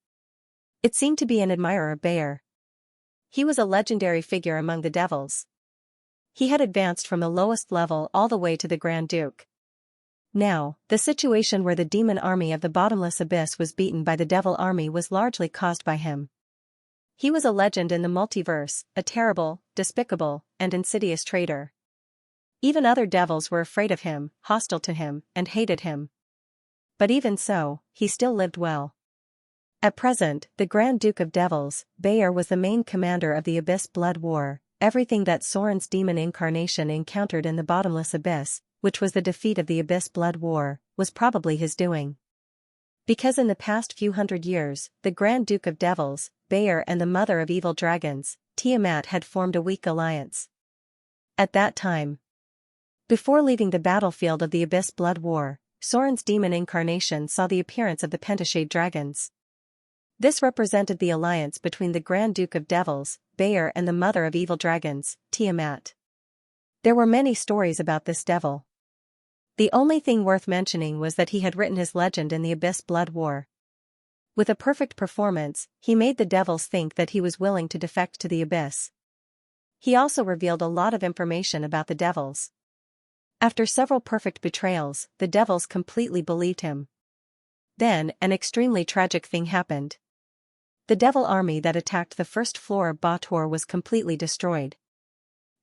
It seemed to be an admirer of Baer. He was a legendary figure among the devils. He had advanced from the lowest level all the way to the Grand Duke. Now, the situation where the demon army of the bottomless abyss was beaten by the devil army was largely caused by him. He was a legend in the multiverse, a terrible, despicable, and insidious traitor. Even other devils were afraid of him, hostile to him, and hated him. But even so, he still lived well. At present, the Grand Duke of Devils, Baer was the main commander of the Abyss Blood War. Everything that Soren's demon incarnation encountered in the bottomless abyss, which was the defeat of the Abyss Blood War, was probably his doing. Because in the past few hundred years, the Grand Duke of Devils, Baer and the Mother of Evil Dragons, Tiamat had formed a weak alliance. At that time, before leaving the battlefield of the Abyss Blood War, Soren's demon incarnation saw the appearance of the Pentashade dragons. This represented the alliance between the Grand Duke of Devils, Baer and the Mother of Evil Dragons, Tiamat. There were many stories about this devil. The only thing worth mentioning was that he had written his legend in the Abyss Blood War. With a perfect performance, he made the devils think that he was willing to defect to the abyss. He also revealed a lot of information about the devils. After several perfect betrayals, the devils completely believed him. Then, an extremely tragic thing happened. The devil army that attacked the first floor of Bator was completely destroyed.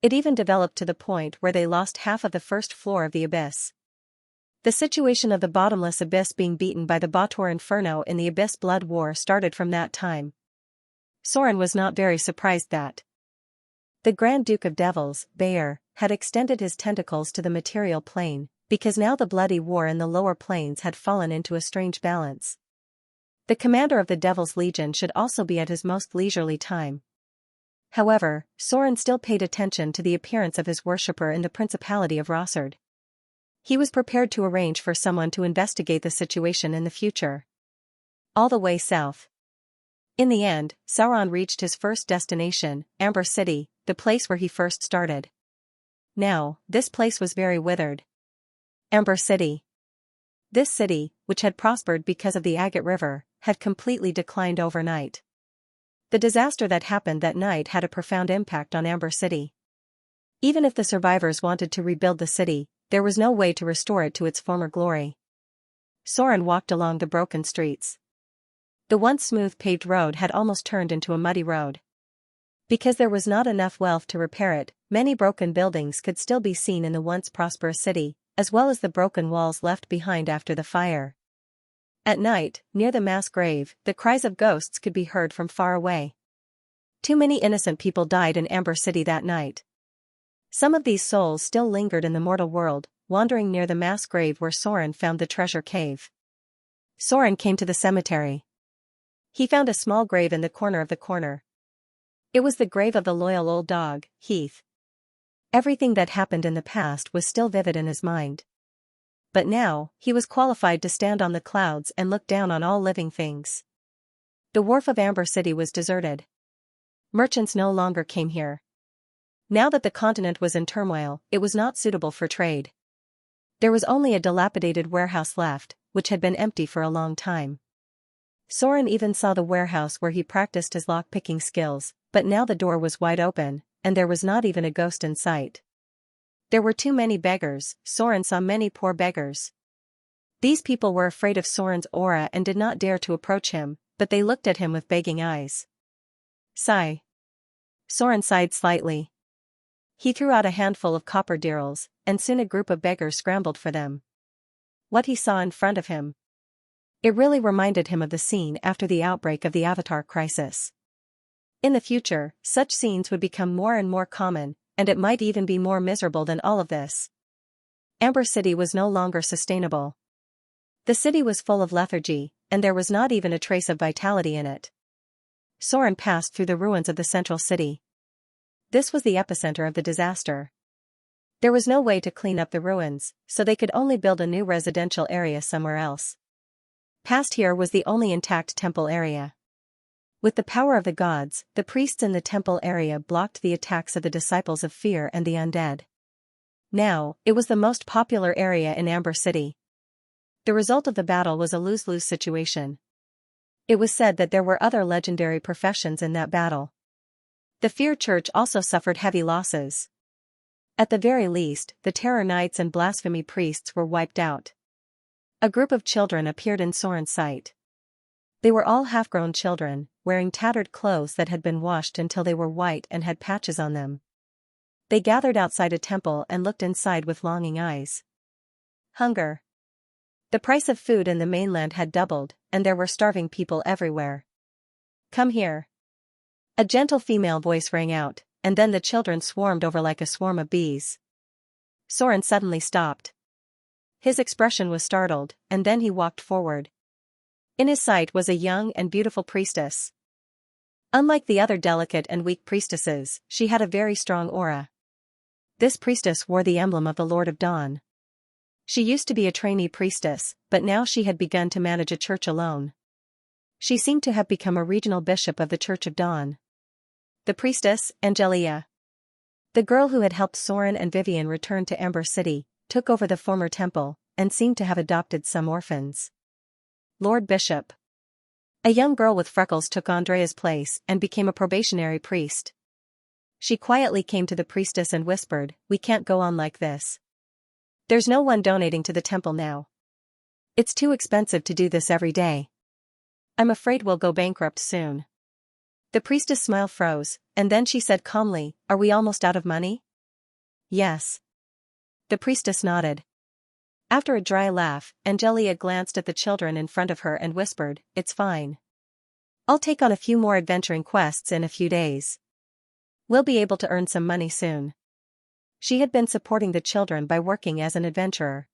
It even developed to the point where they lost half of the first floor of the abyss. The situation of the bottomless abyss being beaten by the Bator Inferno in the Abyss Blood War started from that time. Soren was not very surprised that the Grand Duke of Devils, Baer, had extended his tentacles to the material plane, because now the bloody war in the lower planes had fallen into a strange balance. The commander of the Devil's Legion should also be at his most leisurely time. However, Soren still paid attention to the appearance of his worshipper in the Principality of Rossard. He was prepared to arrange for someone to investigate the situation in the future. All the way south. In the end, Sauron reached his first destination, Amber City, the place where he first started. Now, this place was very withered. Amber City. This city, which had prospered because of the Agate River, had completely declined overnight. The disaster that happened that night had a profound impact on Amber City. Even if the survivors wanted to rebuild the city, there was no way to restore it to its former glory. Soren walked along the broken streets. The once smooth paved road had almost turned into a muddy road. Because there was not enough wealth to repair it, many broken buildings could still be seen in the once prosperous city, as well as the broken walls left behind after the fire. At night, near the mass grave, the cries of ghosts could be heard from far away. Too many innocent people died in Amber City that night. Some of these souls still lingered in the mortal world, wandering near the mass grave where Soren found the treasure cave. Soren came to the cemetery. He found a small grave in the corner of the corner. It was the grave of the loyal old dog, Heath. Everything that happened in the past was still vivid in his mind. But now, he was qualified to stand on the clouds and look down on all living things. The wharf of Amber City was deserted. Merchants no longer came here. Now that the continent was in turmoil, it was not suitable for trade. There was only a dilapidated warehouse left, which had been empty for a long time. Soren even saw the warehouse where he practiced his lock-picking skills, but now the door was wide open, and there was not even a ghost in sight. There were too many beggars. Soren saw many poor beggars. These people were afraid of Soren's aura and did not dare to approach him, but they looked at him with begging eyes. Sigh. Soren sighed slightly. He threw out a handful of copper dirhams, and soon a group of beggars scrambled for them. What he saw in front of him. It really reminded him of the scene after the outbreak of the Avatar crisis. In the future, such scenes would become more and more common, and it might even be more miserable than all of this. Amber City was no longer sustainable. The city was full of lethargy, and there was not even a trace of vitality in it. Soren passed through the ruins of the central city. This was the epicenter of the disaster. There was no way to clean up the ruins, so they could only build a new residential area somewhere else. Past here was the only intact temple area. With the power of the gods, the priests in the temple area blocked the attacks of the disciples of fear and the undead. Now, it was the most popular area in Amber City. The result of the battle was a lose-lose situation. It was said that there were other legendary professions in that battle. The Fear Church also suffered heavy losses. At the very least, the Terror Knights and Blasphemy Priests were wiped out. A group of children appeared in Soren's sight. They were all half-grown children, wearing tattered clothes that had been washed until they were white and had patches on them. They gathered outside a temple and looked inside with longing eyes. Hunger. The price of food in the mainland had doubled, and there were starving people everywhere. Come here. A gentle female voice rang out, and then the children swarmed over like a swarm of bees. Soren suddenly stopped. His expression was startled, and then he walked forward. In his sight was a young and beautiful priestess. Unlike the other delicate and weak priestesses, she had a very strong aura. This priestess wore the emblem of the Lord of Dawn. She used to be a trainee priestess, but now she had begun to manage a church alone. She seemed to have become a regional bishop of the Church of Dawn. The priestess, Xianxia. The girl who had helped Soren and Vivian return to Amber City, took over the former temple, and seemed to have adopted some orphans. Lord Bishop. A young girl with freckles took Andrea's place and became a probationary priest. She quietly came to the priestess and whispered, "We can't go on like this. There's no one donating to the temple now. It's too expensive to do this every day. I'm afraid we'll go bankrupt soon." The priestess' smile froze, and then she said calmly, "Are we almost out of money?" "Yes." The priestess nodded. After a dry laugh, Xianxia glanced at the children in front of her and whispered, "It's fine. I'll take on a few more adventuring quests in a few days. We'll be able to earn some money soon." She had been supporting the children by working as an adventurer.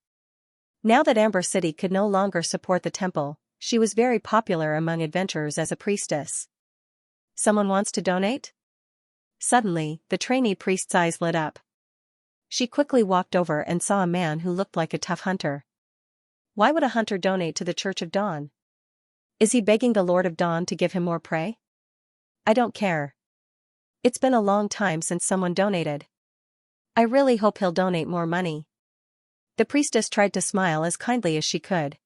Now that Amber City could no longer support the temple, she was very popular among adventurers as a priestess. "Someone wants to donate?" Suddenly, the trainee priest's eyes lit up. She quickly walked over and saw a man who looked like a tough hunter. Why would a hunter donate to the Church of Dawn? Is he begging the Lord of Dawn to give him more prey? I don't care. It's been a long time since someone donated. I really hope he'll donate more money. The priestess tried to smile as kindly as she could.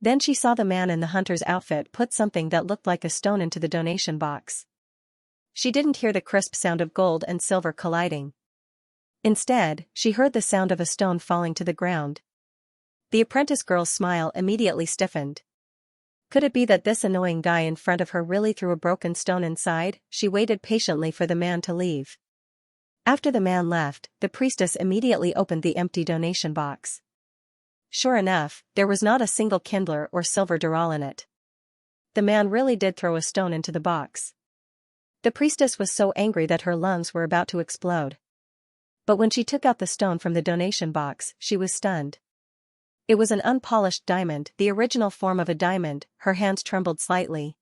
Then she saw the man in the hunter's outfit put something that looked like a stone into the donation box. She didn't hear the crisp sound of gold and silver colliding. Instead, she heard the sound of a stone falling to the ground. The apprentice girl's smile immediately stiffened. Could it be that this annoying guy in front of her really threw a broken stone inside? She waited patiently for the man to leave. After the man left, the priestess immediately opened the empty donation box. Sure enough, there was not a single kindler or silver dirham in it. The man really did throw a stone into the box. The priestess was so angry that her lungs were about to explode. But when she took out the stone from the donation box, she was stunned. It was an unpolished diamond, the original form of a diamond. Her hands trembled slightly.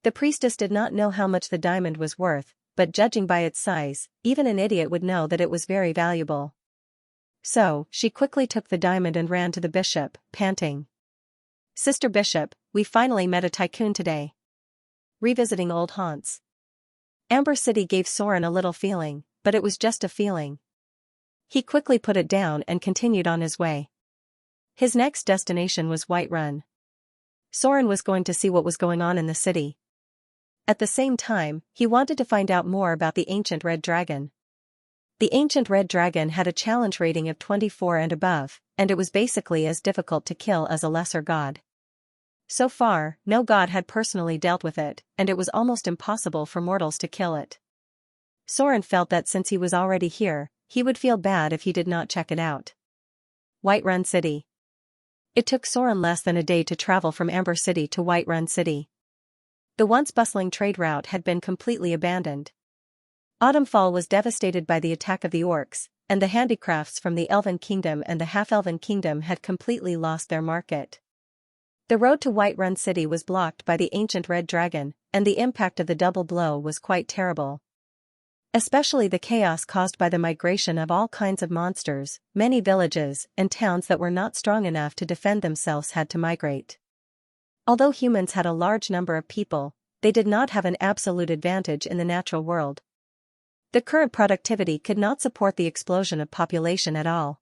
The priestess did not know how much the diamond was worth, but judging by its size, even an idiot would know that it was very valuable. So, she quickly took the diamond and ran to the bishop, panting. "Sister Bishop, we finally met a tycoon today." Revisiting old haunts. Amber City gave Soren a little feeling, but it was just a feeling. He quickly put it down and continued on his way. His next destination was Whiterun. Soren was going to see what was going on in the city. At the same time, he wanted to find out more about the ancient red dragon. The ancient red dragon had a challenge rating of 24 and above, and it was basically as difficult to kill as a lesser god. So far, no god had personally dealt with it, and it was almost impossible for mortals to kill it. Soren felt that since he was already here, he would feel bad if he did not check it out. Whiterun City. It took Soren less than a day to travel from Amber City to Whiterun City. The once bustling trade route had been completely abandoned. Autumnfall was devastated by the attack of the orcs, and the handicrafts from the Elven Kingdom and the Half-Elven Kingdom had completely lost their market. The road to Whiterun City was blocked by the ancient red dragon, and the impact of the double blow was quite terrible. Especially the chaos caused by the migration of all kinds of monsters. Many villages and towns that were not strong enough to defend themselves had to migrate. Although humans had a large number of people, they did not have an absolute advantage in the natural world. The current productivity could not support the explosion of population at all.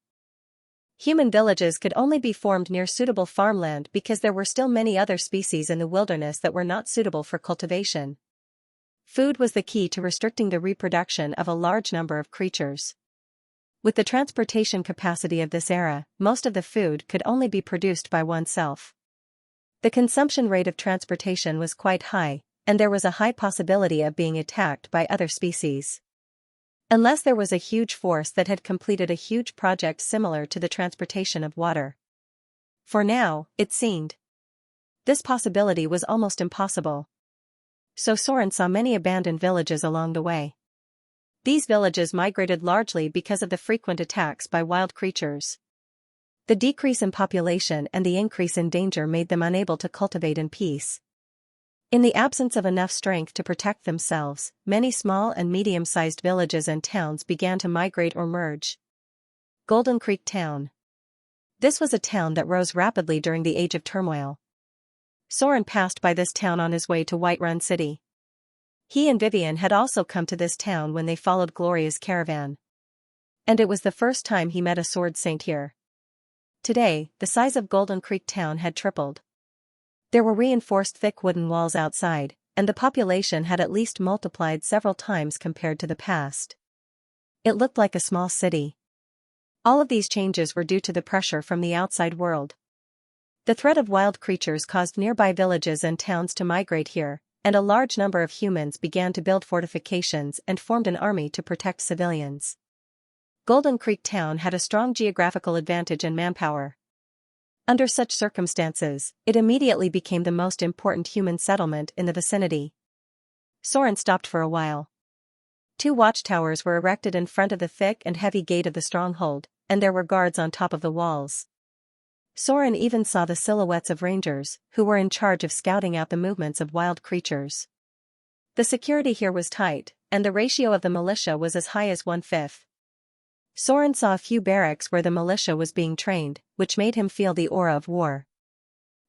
Human villages could only be formed near suitable farmland because there were still many other species in the wilderness that were not suitable for cultivation. Food was the key to restricting the reproduction of a large number of creatures. With the transportation capacity of this era, most of the food could only be produced by oneself. The consumption rate of transportation was quite high, and there was a high possibility of being attacked by other species. Unless there was a huge force that had completed a huge project similar to the transportation of water. For now, it seemed. This possibility was almost impossible. So Soren saw many abandoned villages along the way. These villages migrated largely because of the frequent attacks by wild creatures. The decrease in population and the increase in danger made them unable to cultivate in peace. In the absence of enough strength to protect themselves, many small and medium-sized villages and towns began to migrate or merge. Golden Creek Town. This was a town that rose rapidly during the Age of Turmoil. Soren passed by this town on his way to Whiterun City. He and Vivian had also come to this town when they followed Gloria's caravan. And it was the first time he met a sword saint here. Today, the size of Golden Creek Town had tripled. There were reinforced thick wooden walls outside, and the population had at least multiplied several times compared to the past. It looked like a small city. All of these changes were due to the pressure from the outside world. The threat of wild creatures caused nearby villages and towns to migrate here, and a large number of humans began to build fortifications and formed an army to protect civilians. Golden Creek Town had a strong geographical advantage in manpower. Under such circumstances, it immediately became the most important human settlement in the vicinity. Soren stopped for a while. 2 watchtowers were erected in front of the thick and heavy gate of the stronghold, and there were guards on top of the walls. Soren even saw the silhouettes of rangers, who were in charge of scouting out the movements of wild creatures. The security here was tight, and the ratio of the militia was as high as 1/5. Soren saw a few barracks where the militia was being trained, which made him feel the aura of war.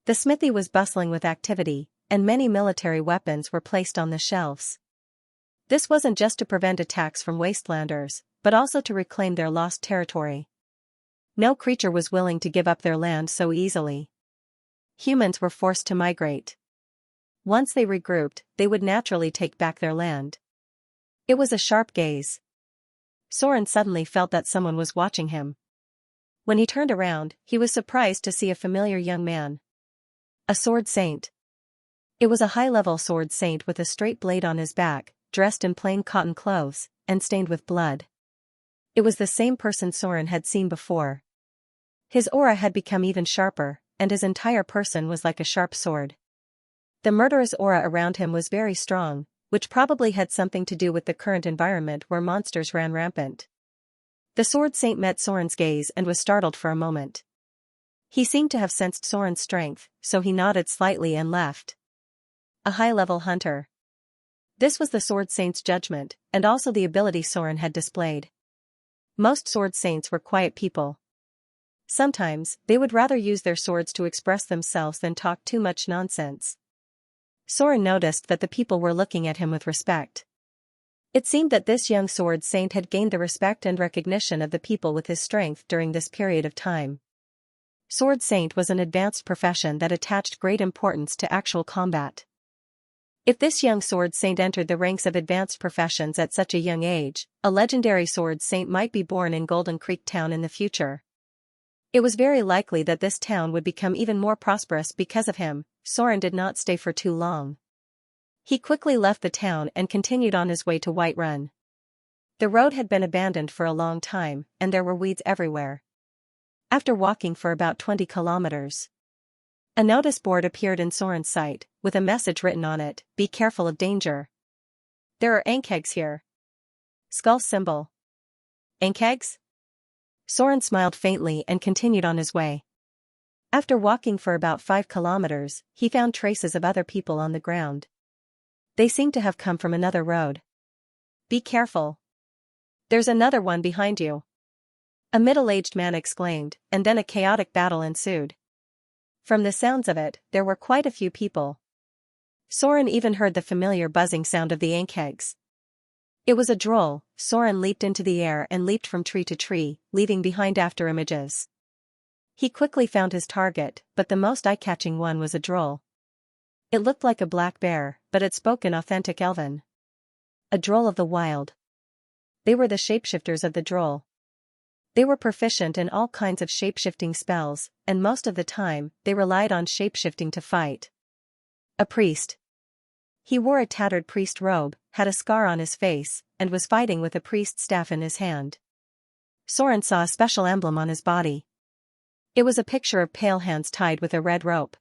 The smithy was bustling with activity, and many military weapons were placed on the shelves. This wasn't just to prevent attacks from wastelanders, but also to reclaim their lost territory. No creature was willing to give up their land so easily. Humans were forced to migrate. Once they regrouped, they would naturally take back their land. It was a sharp gaze. Soren suddenly felt that someone was watching him. When he turned around, he was surprised to see a familiar young man. A sword saint. It was a high-level sword saint with a straight blade on his back, dressed in plain cotton clothes, and stained with blood. It was the same person Soren had seen before. His aura had become even sharper, and his entire person was like a sharp sword. The murderous aura around him was very strong, which probably had something to do with the current environment where monsters ran rampant. The sword saint met Soren's gaze and was startled for a moment. He seemed to have sensed Soren's strength, so he nodded slightly and left. A high-level hunter. This was the Sword Saint's judgment, and also the ability Soren had displayed. Most Sword Saints were quiet people. Sometimes, they would rather use their swords to express themselves than talk too much nonsense. Soren noticed that the people were looking at him with respect. It seemed that this young Sword Saint had gained the respect and recognition of the people with his strength during this period of time. Sword Saint was an advanced profession that attached great importance to actual combat. If this young Sword Saint entered the ranks of advanced professions at such a young age, a legendary Sword Saint might be born in Golden Creek Town in the future. It was very likely that this town would become even more prosperous because of him. Soren did not stay for too long. He quickly left the town and continued on his way to White Run. The road had been abandoned for a long time, and there were weeds everywhere. After walking for about 20 kilometers, a notice board appeared in Soren's sight, with a message written on it: "Be careful of danger. There are ankegs here." Skull symbol. Ankegs? Soren smiled faintly and continued on his way. After walking for about 5 kilometers, he found traces of other people on the ground. They seemed to have come from another road. "Be careful. There's another one behind you," a middle-aged man exclaimed, and then a chaotic battle ensued. From the sounds of it, there were quite a few people. Soren even heard the familiar buzzing sound of the ankegs. It was a droll. Soren leaped into the air and leaped from tree to tree, leaving behind after images. He quickly found his target, but the most eye-catching one was a droll. It looked like a black bear, but it spoke in authentic Elven. A droll of the wild. They were the shapeshifters of the droll. They were proficient in all kinds of shapeshifting spells, and most of the time, they relied on shapeshifting to fight. A priest. He wore a tattered priest robe, had a scar on his face, and was fighting with a priest's staff in his hand. Soren saw a special emblem on his body. It was a picture of pale hands tied with a red rope.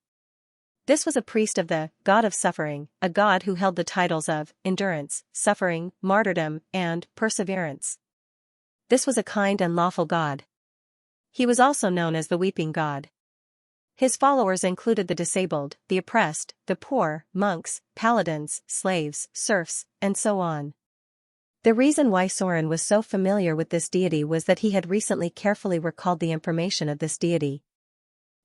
This was a priest of the God of Suffering, a god who held the titles of endurance, suffering, martyrdom, and perseverance. This was a kind and lawful god. He was also known as the Weeping God. His followers included the disabled, the oppressed, the poor, monks, paladins, slaves, serfs, and so on. The reason why Soren was so familiar with this deity was that he had recently carefully recalled the information of this deity.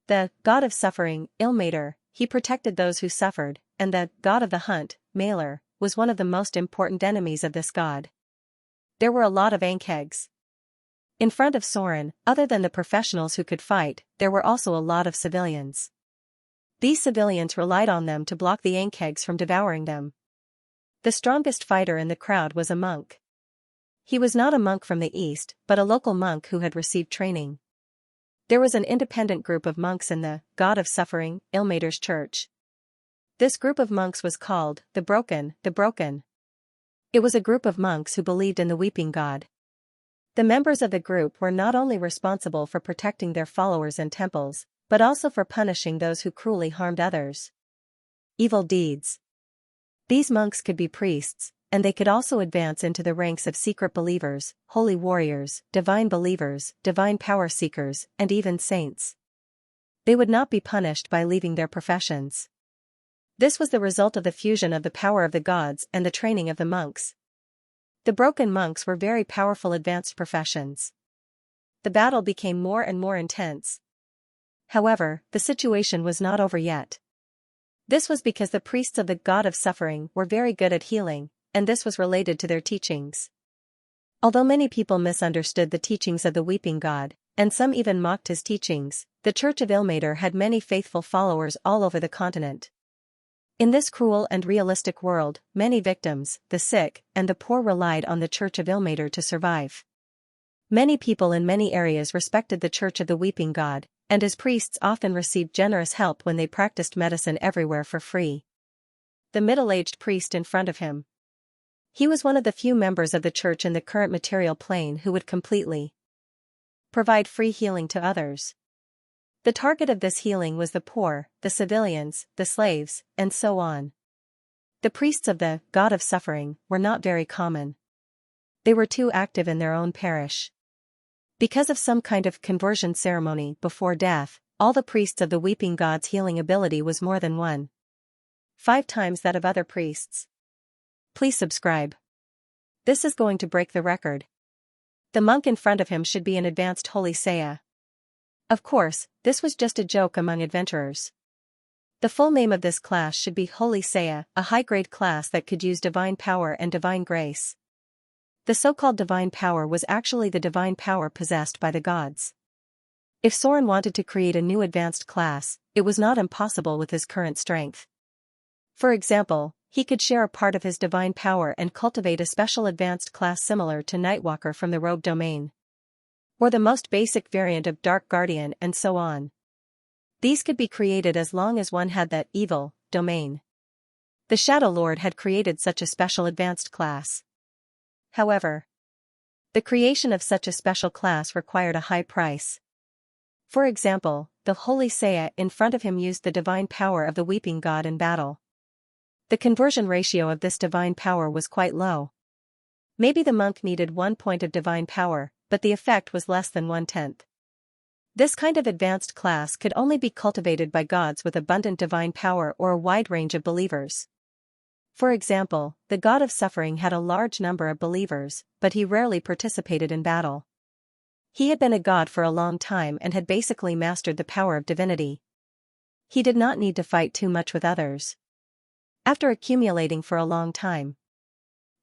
The God of Suffering, Ilmater, he protected those who suffered, and the God of the Hunt, Mailer, was one of the most important enemies of this god. There were a lot of ankegs. In front of Soren, other than the professionals who could fight, there were also a lot of civilians. These civilians relied on them to block the ankegs from devouring them. The strongest fighter in the crowd was a monk. He was not a monk from the east, but a local monk who had received training. There was an independent group of monks in the God of Suffering, Ilmater's church. This group of monks was called the Broken. It was a group of monks who believed in the Weeping God. The members of the group were not only responsible for protecting their followers and temples, but also for punishing those who cruelly harmed others. Evil deeds. These monks could be priests, and they could also advance into the ranks of secret believers, holy warriors, divine believers, divine power seekers, and even saints. They would not be punished by leaving their professions. This was the result of the fusion of the power of the gods and the training of the monks. The broken monks were very powerful advanced professions. The battle became more and more intense. However, the situation was not over yet. This was because the priests of the God of Suffering were very good at healing, and this was related to their teachings. Although many people misunderstood the teachings of the Weeping God, and some even mocked his teachings, the Church of Ilmater had many faithful followers all over the continent. In this cruel and realistic world, many victims, the sick, and the poor relied on the Church of Ilmater to survive. Many people in many areas respected the Church of the Weeping God, and his priests often received generous help when they practiced medicine everywhere for free. The middle-aged priest in front of him. He was one of the few members of the church in the current material plane who would completely provide free healing to others. The target of this healing was the poor, the civilians, the slaves, and so on. The priests of the God of Suffering were not very common. They were too active in their own parish. Because of some kind of conversion ceremony before death, all the priests of the Weeping God's healing ability was more than 5 times that of other priests. Please subscribe. This is going to break the record. The monk in front of him should be an advanced Holy Xianxia. Of course, this was just a joke among adventurers. The full name of this class should be Holy Xianxia, a high-grade class that could use divine power and divine grace. The so-called divine power was actually the divine power possessed by the gods. If Soren wanted to create a new advanced class, it was not impossible with his current strength. For example, he could share a part of his divine power and cultivate a special advanced class similar to Nightwalker from the Rogue Domain. Or the most basic variant of Dark Guardian and so on. These could be created as long as one had that evil domain. The Shadow Lord had created such a special advanced class. However, the creation of such a special class required a high price. For example, the Holy Xianxia in front of him used the divine power of the Weeping God in battle. The conversion ratio of this divine power was quite low. Maybe the monk needed 1 point of divine power, but the effect was less than 1/10. This kind of advanced class could only be cultivated by gods with abundant divine power or a wide range of believers. For example, the god of suffering had a large number of believers, but he rarely participated in battle. He had been a god for a long time and had basically mastered the power of divinity. He did not need to fight too much with others. After accumulating for a long time.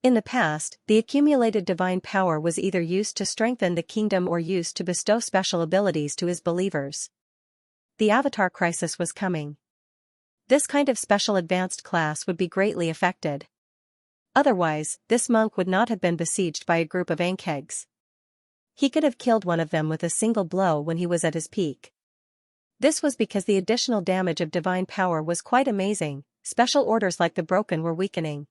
In the past, the accumulated divine power was either used to strengthen the kingdom or used to bestow special abilities to his believers. The Avatar crisis was coming. This kind of special advanced class would be greatly affected. Otherwise, this monk would not have been besieged by a group of Ankegs. He could have killed one of them with a single blow when he was at his peak. This was because the additional damage of divine power was quite amazing. Special orders like the broken were weakening.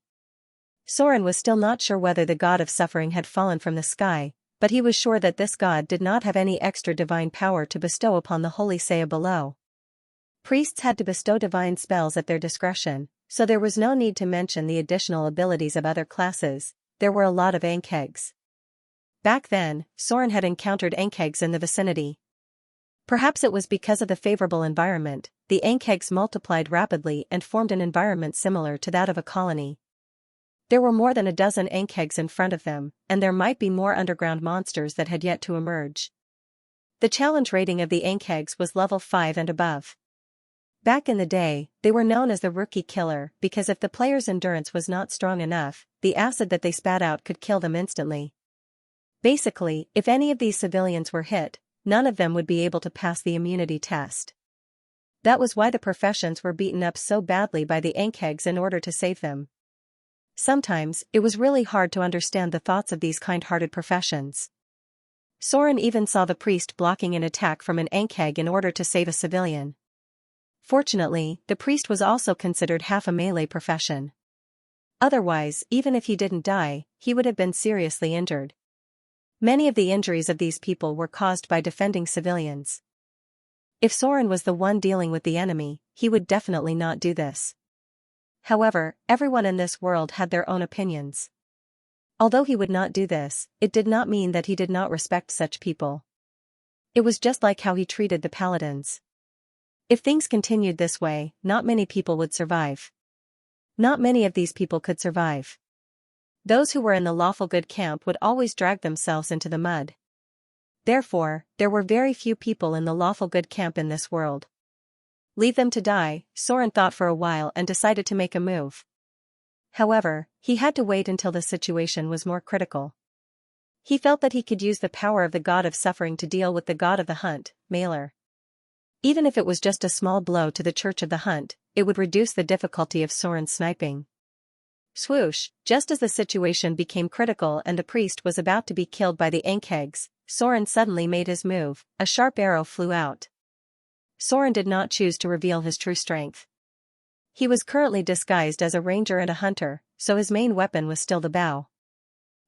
Soren was still not sure whether the god of suffering had fallen from the sky, but he was sure that this god did not have any extra divine power to bestow upon the Holy Xianxia below. Priests had to bestow divine spells at their discretion, so there was no need to mention the additional abilities of other classes. There were a lot of Ankegs. Back then, Soren had encountered Ankegs in the vicinity. Perhaps it was because of the favorable environment, the Ankegs multiplied rapidly and formed an environment similar to that of a colony. There were more than a dozen Ankegs in front of them, and there might be more underground monsters that had yet to emerge. The challenge rating of the Ankegs was level 5 and above. Back in the day, they were known as the rookie killer because if the player's endurance was not strong enough, the acid that they spat out could kill them instantly. Basically, if any of these civilians were hit, none of them would be able to pass the immunity test. That was why the professions were beaten up so badly by the Ankegs in order to save them. Sometimes, it was really hard to understand the thoughts of these kind-hearted professions. Soren even saw the priest blocking an attack from an Ankeg in order to save a civilian. Fortunately, the priest was also considered half a melee profession. Otherwise, even if he didn't die, he would have been seriously injured. Many of the injuries of these people were caused by defending civilians. If Soren was the one dealing with the enemy, he would definitely not do this. However, everyone in this world had their own opinions. Although he would not do this, it did not mean that he did not respect such people. It was just like how he treated the paladins. If things continued this way, not many people would survive. Not many of these people could survive. Those who were in the lawful good camp would always drag themselves into the mud. Therefore, there were very few people in the lawful good camp in this world. Leave them to die, Soren thought for a while and decided to make a move. However, he had to wait until the situation was more critical. He felt that he could use the power of the god of suffering to deal with the god of the hunt, Mailer. Even if it was just a small blow to the Church of the Hunt, it would reduce the difficulty of Soren's sniping. Swoosh, just as the situation became critical and the priest was about to be killed by the Ankegs, Soren suddenly made his move, a sharp arrow flew out. Soren did not choose to reveal his true strength. He was currently disguised as a ranger and a hunter, so his main weapon was still the bow.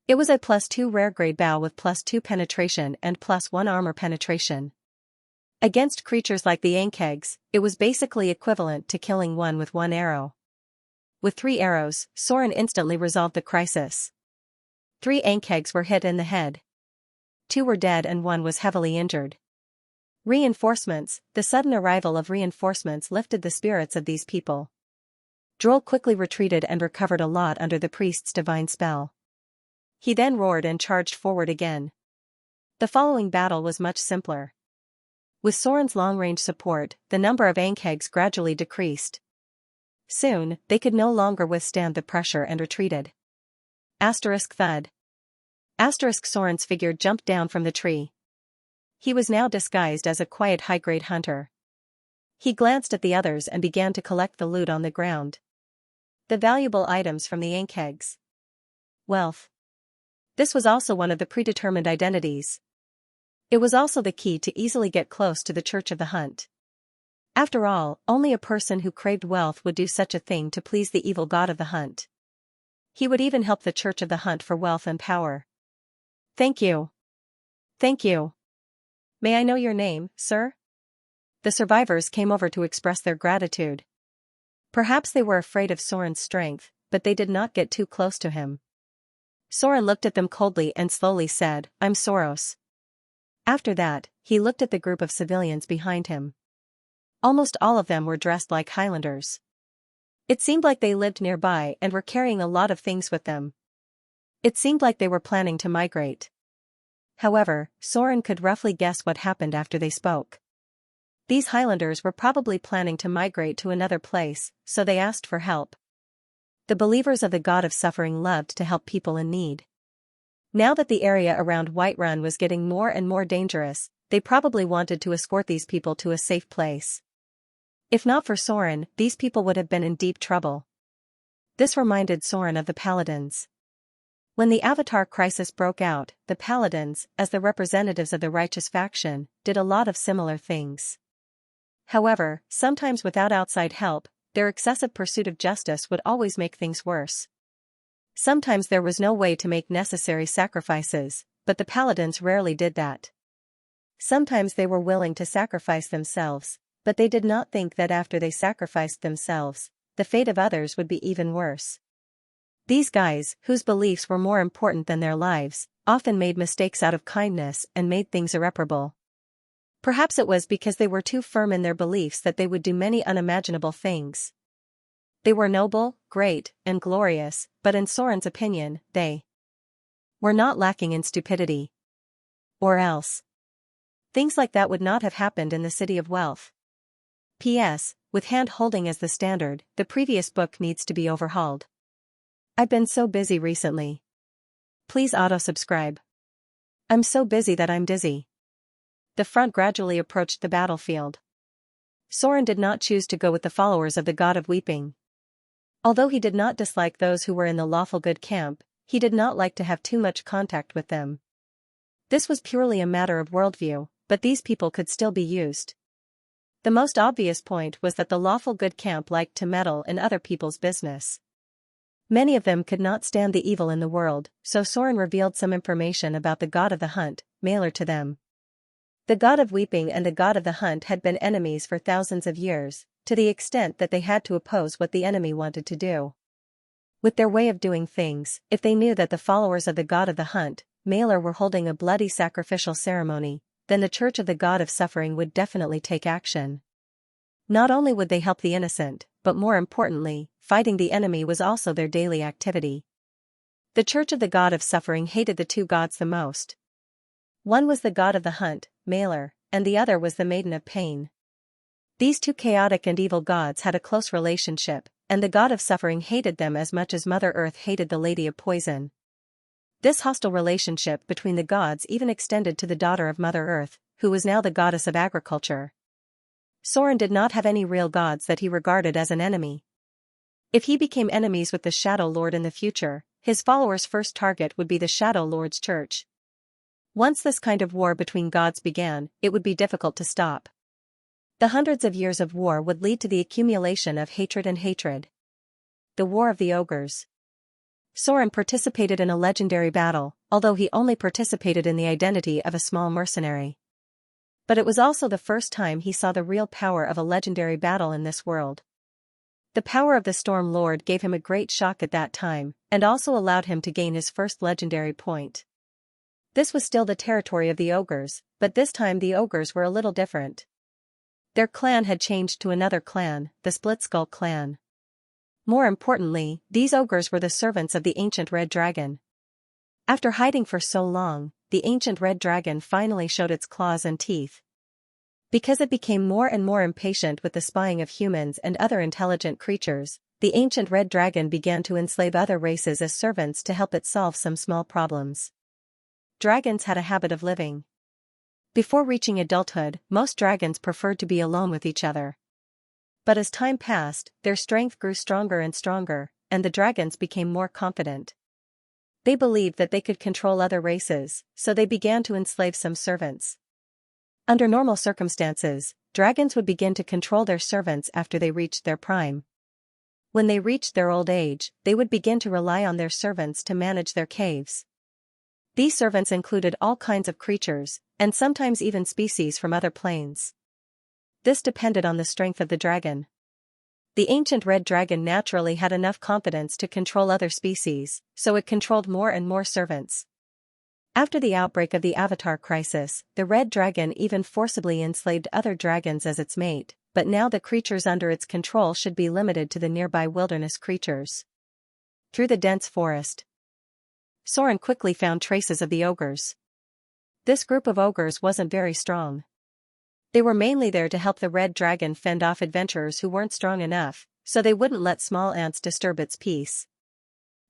It was a +2 rare grade bow with +2 penetration and +1 armor penetration. Against creatures like the Ankegs, it was basically equivalent to killing one with 1 arrow. With 3 arrows, Soren instantly resolved the crisis. 3 Ankegs were hit in the head. 2 were dead and 1 was heavily injured. Reinforcements, the sudden arrival of reinforcements lifted the spirits of these people. Droll quickly retreated and recovered a lot under the priest's divine spell. He then roared and charged forward again. The following battle was much simpler. With Soren's long-range support, the number of Ankhegs gradually decreased. Soon, they could no longer withstand the pressure and retreated. Thud. Soren's figure jumped down from the tree. He was now disguised as a quiet high-grade hunter. He glanced at the others and began to collect the loot on the ground. The valuable items from the Ankhegs. Wealth. This was also one of the predetermined identities. It was also the key to easily get close to the Church of the Hunt. After all, only a person who craved wealth would do such a thing to please the evil god of the hunt. He would even help the Church of the Hunt for wealth and power. Thank you. Thank you. May I know your name, sir? The survivors came over to express their gratitude. Perhaps they were afraid of Soren's strength, but they did not get too close to him. Soren looked at them coldly and slowly said, "I'm Soros." After that, he looked at the group of civilians behind him. Almost all of them were dressed like Highlanders. It seemed like they lived nearby and were carrying a lot of things with them. It seemed like they were planning to migrate. However, Soren could roughly guess what happened after they spoke. These Highlanders were probably planning to migrate to another place, so they asked for help. The believers of the God of Suffering loved to help people in need. Now that the area around Whiterun was getting more and more dangerous, they probably wanted to escort these people to a safe place. If not for Soren, these people would have been in deep trouble. This reminded Soren of the Paladins. When the Avatar crisis broke out, the Paladins, as the representatives of the righteous faction, did a lot of similar things. However, sometimes without outside help, their excessive pursuit of justice would always make things worse. Sometimes there was no way to make necessary sacrifices, but the Paladins rarely did that. Sometimes they were willing to sacrifice themselves, but they did not think that after they sacrificed themselves, the fate of others would be even worse. These guys, whose beliefs were more important than their lives, often made mistakes out of kindness and made things irreparable. Perhaps it was because they were too firm in their beliefs that they would do many unimaginable things. They were noble, great, and glorious, but in Soren's opinion, they were not lacking in stupidity. Or else things like that would not have happened in the City of Wealth. P.S. With hand-holding as the standard, the previous book needs to be overhauled. I've been so busy recently. Please auto-subscribe. I'm so busy that I'm dizzy. The front gradually approached the battlefield. Soren did not choose to go with the followers of the God of Weeping. Although he did not dislike those who were in the lawful good camp, he did not like to have too much contact with them. This was purely a matter of worldview, but these people could still be used. The most obvious point was that the lawful good camp liked to meddle in other people's business. Many of them could not stand the evil in the world, so Soren revealed some information about the God of the Hunt, Mailer, to them. The God of Weeping and the God of the Hunt had been enemies for thousands of years, to the extent that they had to oppose what the enemy wanted to do. With their way of doing things, if they knew that the followers of the God of the Hunt, Mailer, were holding a bloody sacrificial ceremony, then the Church of the God of Suffering would definitely take action. Not only would they help the innocent, but more importantly, fighting the enemy was also their daily activity. The Church of the God of Suffering hated the two gods the most. One was the God of the Hunt, Mailer, and the other was the Maiden of Pain. These two chaotic and evil gods had a close relationship, and the God of Suffering hated them as much as Mother Earth hated the Lady of Poison. This hostile relationship between the gods even extended to the daughter of Mother Earth, who was now the goddess of agriculture. Soren did not have any real gods that he regarded as an enemy. If he became enemies with the Shadow Lord in the future, his followers' first target would be the Shadow Lord's church. Once this kind of war between gods began, it would be difficult to stop. The hundreds of years of war would lead to the accumulation of hatred and hatred. The War of the Ogres. Soren participated in a legendary battle, although he only participated in the identity of a small mercenary. But it was also the first time he saw the real power of a legendary battle in this world. The power of the Storm Lord gave him a great shock at that time, and also allowed him to gain his first legendary point. This was still the territory of the ogres, but this time the ogres were a little different. Their clan had changed to another clan, the Split Skull clan. More importantly, these ogres were the servants of the ancient red dragon. After hiding for so long, the ancient red dragon finally showed its claws and teeth. Because it became more and more impatient with the spying of humans and other intelligent creatures, the ancient red dragon began to enslave other races as servants to help it solve some small problems. Dragons had a habit of living. Before reaching adulthood, most dragons preferred to be alone with each other. But as time passed, their strength grew stronger and stronger, and the dragons became more confident. They believed that they could control other races, so they began to enslave some servants. Under normal circumstances, dragons would begin to control their servants after they reached their prime. When they reached their old age, they would begin to rely on their servants to manage their caves. These servants included all kinds of creatures, and sometimes even species from other planes. This depended on the strength of the dragon. The ancient red dragon naturally had enough confidence to control other species, so it controlled more and more servants. After the outbreak of the Avatar crisis, the red dragon even forcibly enslaved other dragons as its mate, but now the creatures under its control should be limited to the nearby wilderness creatures. Through the dense forest, Soren quickly found traces of the ogres. This group of ogres wasn't very strong. They were mainly there to help the red dragon fend off adventurers who weren't strong enough, so they wouldn't let small ants disturb its peace.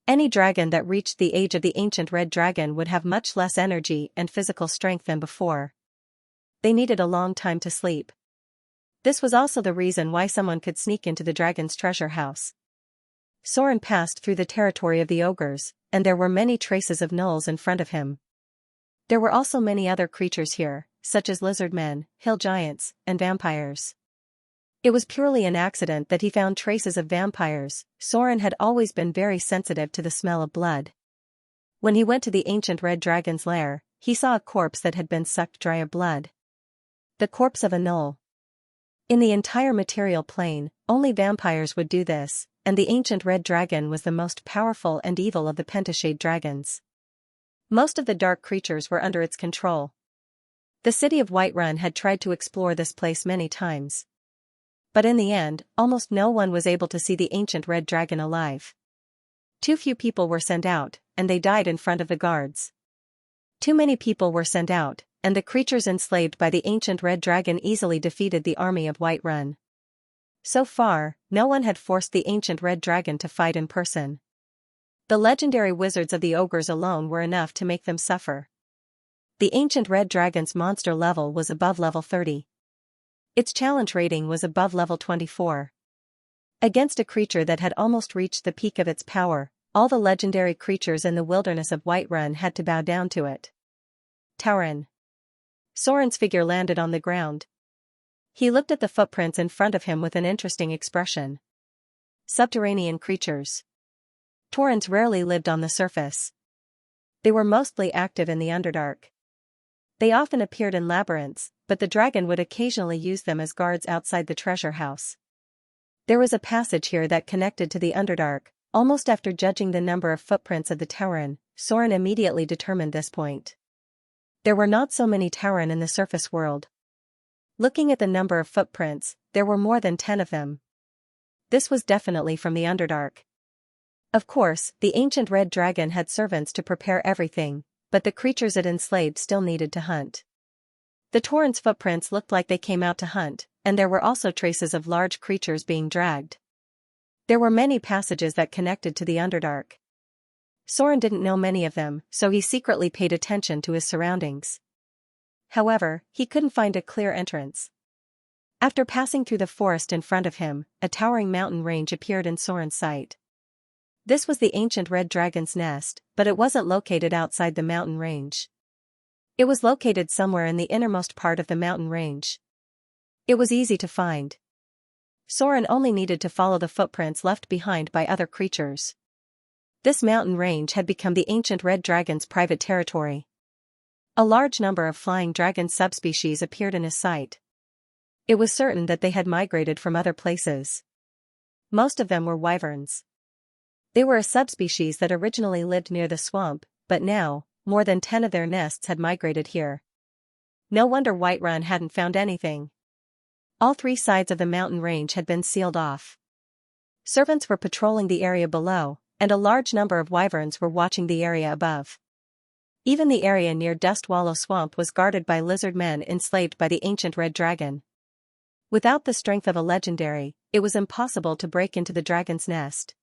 Any dragon that reached the age of the ancient red dragon would have much less energy and physical strength than before. They needed a long time to sleep. This was also the reason why someone could sneak into the dragon's treasure house. Soren passed through the territory of the ogres, and there were many traces of gnolls in front of him. There were also many other creatures here, such as lizard men, hill giants, and vampires. It was purely an accident that he found traces of vampires. Soren had always been very sensitive to the smell of blood. When he went to the ancient red dragon's lair, he saw a corpse that had been sucked dry of blood. The corpse of a gnoll. In the entire material plane, only vampires would do this, and the ancient red dragon was the most powerful and evil of the pentashade dragons. Most of the dark creatures were under its control. The city of Whiterun had tried to explore this place many times. But in the end, almost no one was able to see the ancient red dragon alive. Too few people were sent out, and they died in front of the guards. Too many people were sent out, and the creatures enslaved by the ancient red dragon easily defeated the army of Whiterun. So far, no one had forced the ancient red dragon to fight in person. The legendary wizards of the ogres alone were enough to make them suffer. The ancient red dragon's monster level was above level 30. Its challenge rating was above level 24. Against a creature that had almost reached the peak of its power, all the legendary creatures in the wilderness of Whiterun had to bow down to it. Tauren. Soren's figure landed on the ground. He looked at the footprints in front of him with an interesting expression. Subterranean creatures. Taurens rarely lived on the surface. They were mostly active in the Underdark. They often appeared in labyrinths, but the dragon would occasionally use them as guards outside the treasure house. There was a passage here that connected to the Underdark. Almost after judging the number of footprints of the Tauren, Soren immediately determined this point. There were not so many Tauren in the surface world. Looking at the number of footprints, there were more than 10 of them. This was definitely from the Underdark. Of course, the ancient red dragon had servants to prepare everything, but the creatures it enslaved still needed to hunt. The Tauren's footprints looked like they came out to hunt, and there were also traces of large creatures being dragged. There were many passages that connected to the Underdark. Soren didn't know many of them, so he secretly paid attention to his surroundings. However, he couldn't find a clear entrance. After passing through the forest in front of him, a towering mountain range appeared in Soren's sight. This was the ancient red dragon's nest, but it wasn't located outside the mountain range. It was located somewhere in the innermost part of the mountain range. It was easy to find. Soren only needed to follow the footprints left behind by other creatures. This mountain range had become the ancient red dragon's private territory. A large number of flying dragon subspecies appeared in his sight. It was certain that they had migrated from other places. Most of them were wyverns. They were a subspecies that originally lived near the swamp, but now, more than 10 of their nests had migrated here. No wonder Whiterun hadn't found anything. All 3 sides of the mountain range had been sealed off. Servants were patrolling the area below, and a large number of wyverns were watching the area above. Even the area near Dust Wallow Swamp was guarded by lizard men enslaved by the ancient red dragon. Without the strength of a legendary, it was impossible to break into the dragon's nest.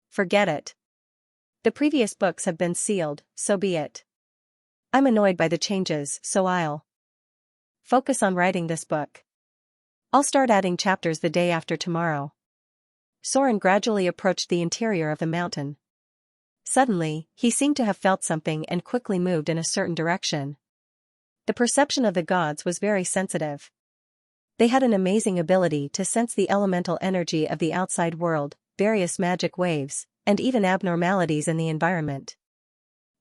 Forget it. The previous books have been sealed, so be it. I'm annoyed by the changes, so I'll focus on writing this book. I'll start adding chapters the day after tomorrow. Soren gradually approached the interior of the mountain. Suddenly, he seemed to have felt something and quickly moved in a certain direction. The perception of the gods was very sensitive. They had an amazing ability to sense the elemental energy of the outside world, various magic waves, and even abnormalities in the environment.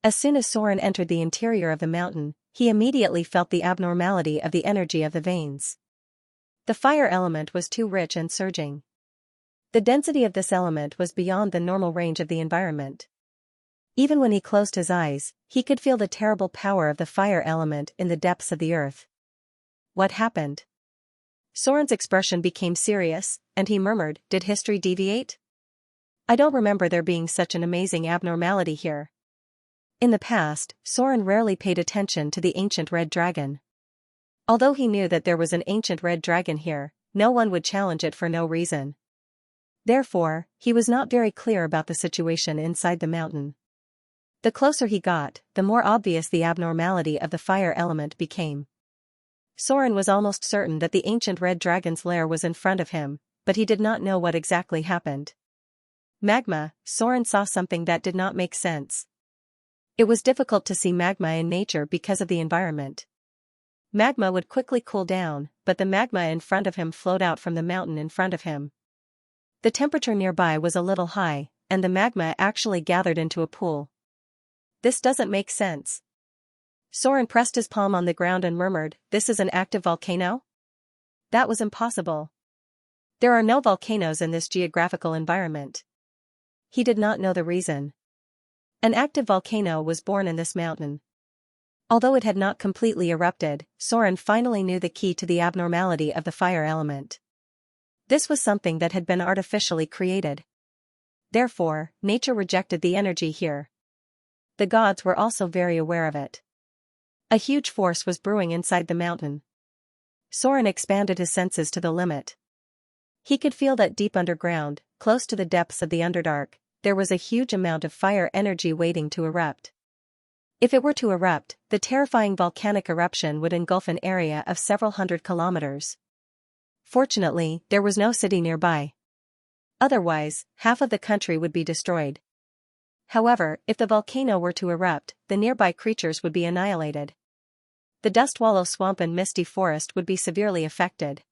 As soon as Soren entered the interior of the mountain, he immediately felt the abnormality of the energy of the veins. The fire element was too rich and surging. The density of this element was beyond the normal range of the environment. Even when he closed his eyes, he could feel the terrible power of the fire element in the depths of the earth. What happened? Soren's expression became serious, and he murmured, "Did history deviate? I don't remember there being such an amazing abnormality here." In the past, Soren rarely paid attention to the ancient red dragon. Although he knew that there was an ancient red dragon here, no one would challenge it for no reason. Therefore, he was not very clear about the situation inside the mountain. The closer he got, the more obvious the abnormality of the fire element became. Soren was almost certain that the ancient red dragon's lair was in front of him, but he did not know what exactly happened. Magma. Soren saw something that did not make sense. It was difficult to see magma in nature because of the environment. Magma would quickly cool down, but the magma in front of him flowed out from the mountain in front of him. The temperature nearby was a little high, and the magma actually gathered into a pool. This doesn't make sense. Soren pressed his palm on the ground and murmured, "This is an active volcano?" That was impossible. There are no volcanoes in this geographical environment. He did not know the reason. An active volcano was born in this mountain. Although it had not completely erupted, Soren finally knew the key to the abnormality of the fire element. This was something that had been artificially created. Therefore, nature rejected the energy here. The gods were also very aware of it. A huge force was brewing inside the mountain. Soren expanded his senses to the limit. He could feel that deep underground, close to the depths of the Underdark, there was a huge amount of fire energy waiting to erupt. If it were to erupt, the terrifying volcanic eruption would engulf an area of several hundred kilometers. Fortunately, there was no city nearby. Otherwise, half of the country would be destroyed. However, if the volcano were to erupt, the nearby creatures would be annihilated. The Dust Wallow Swamp and Misty Forest would be severely affected.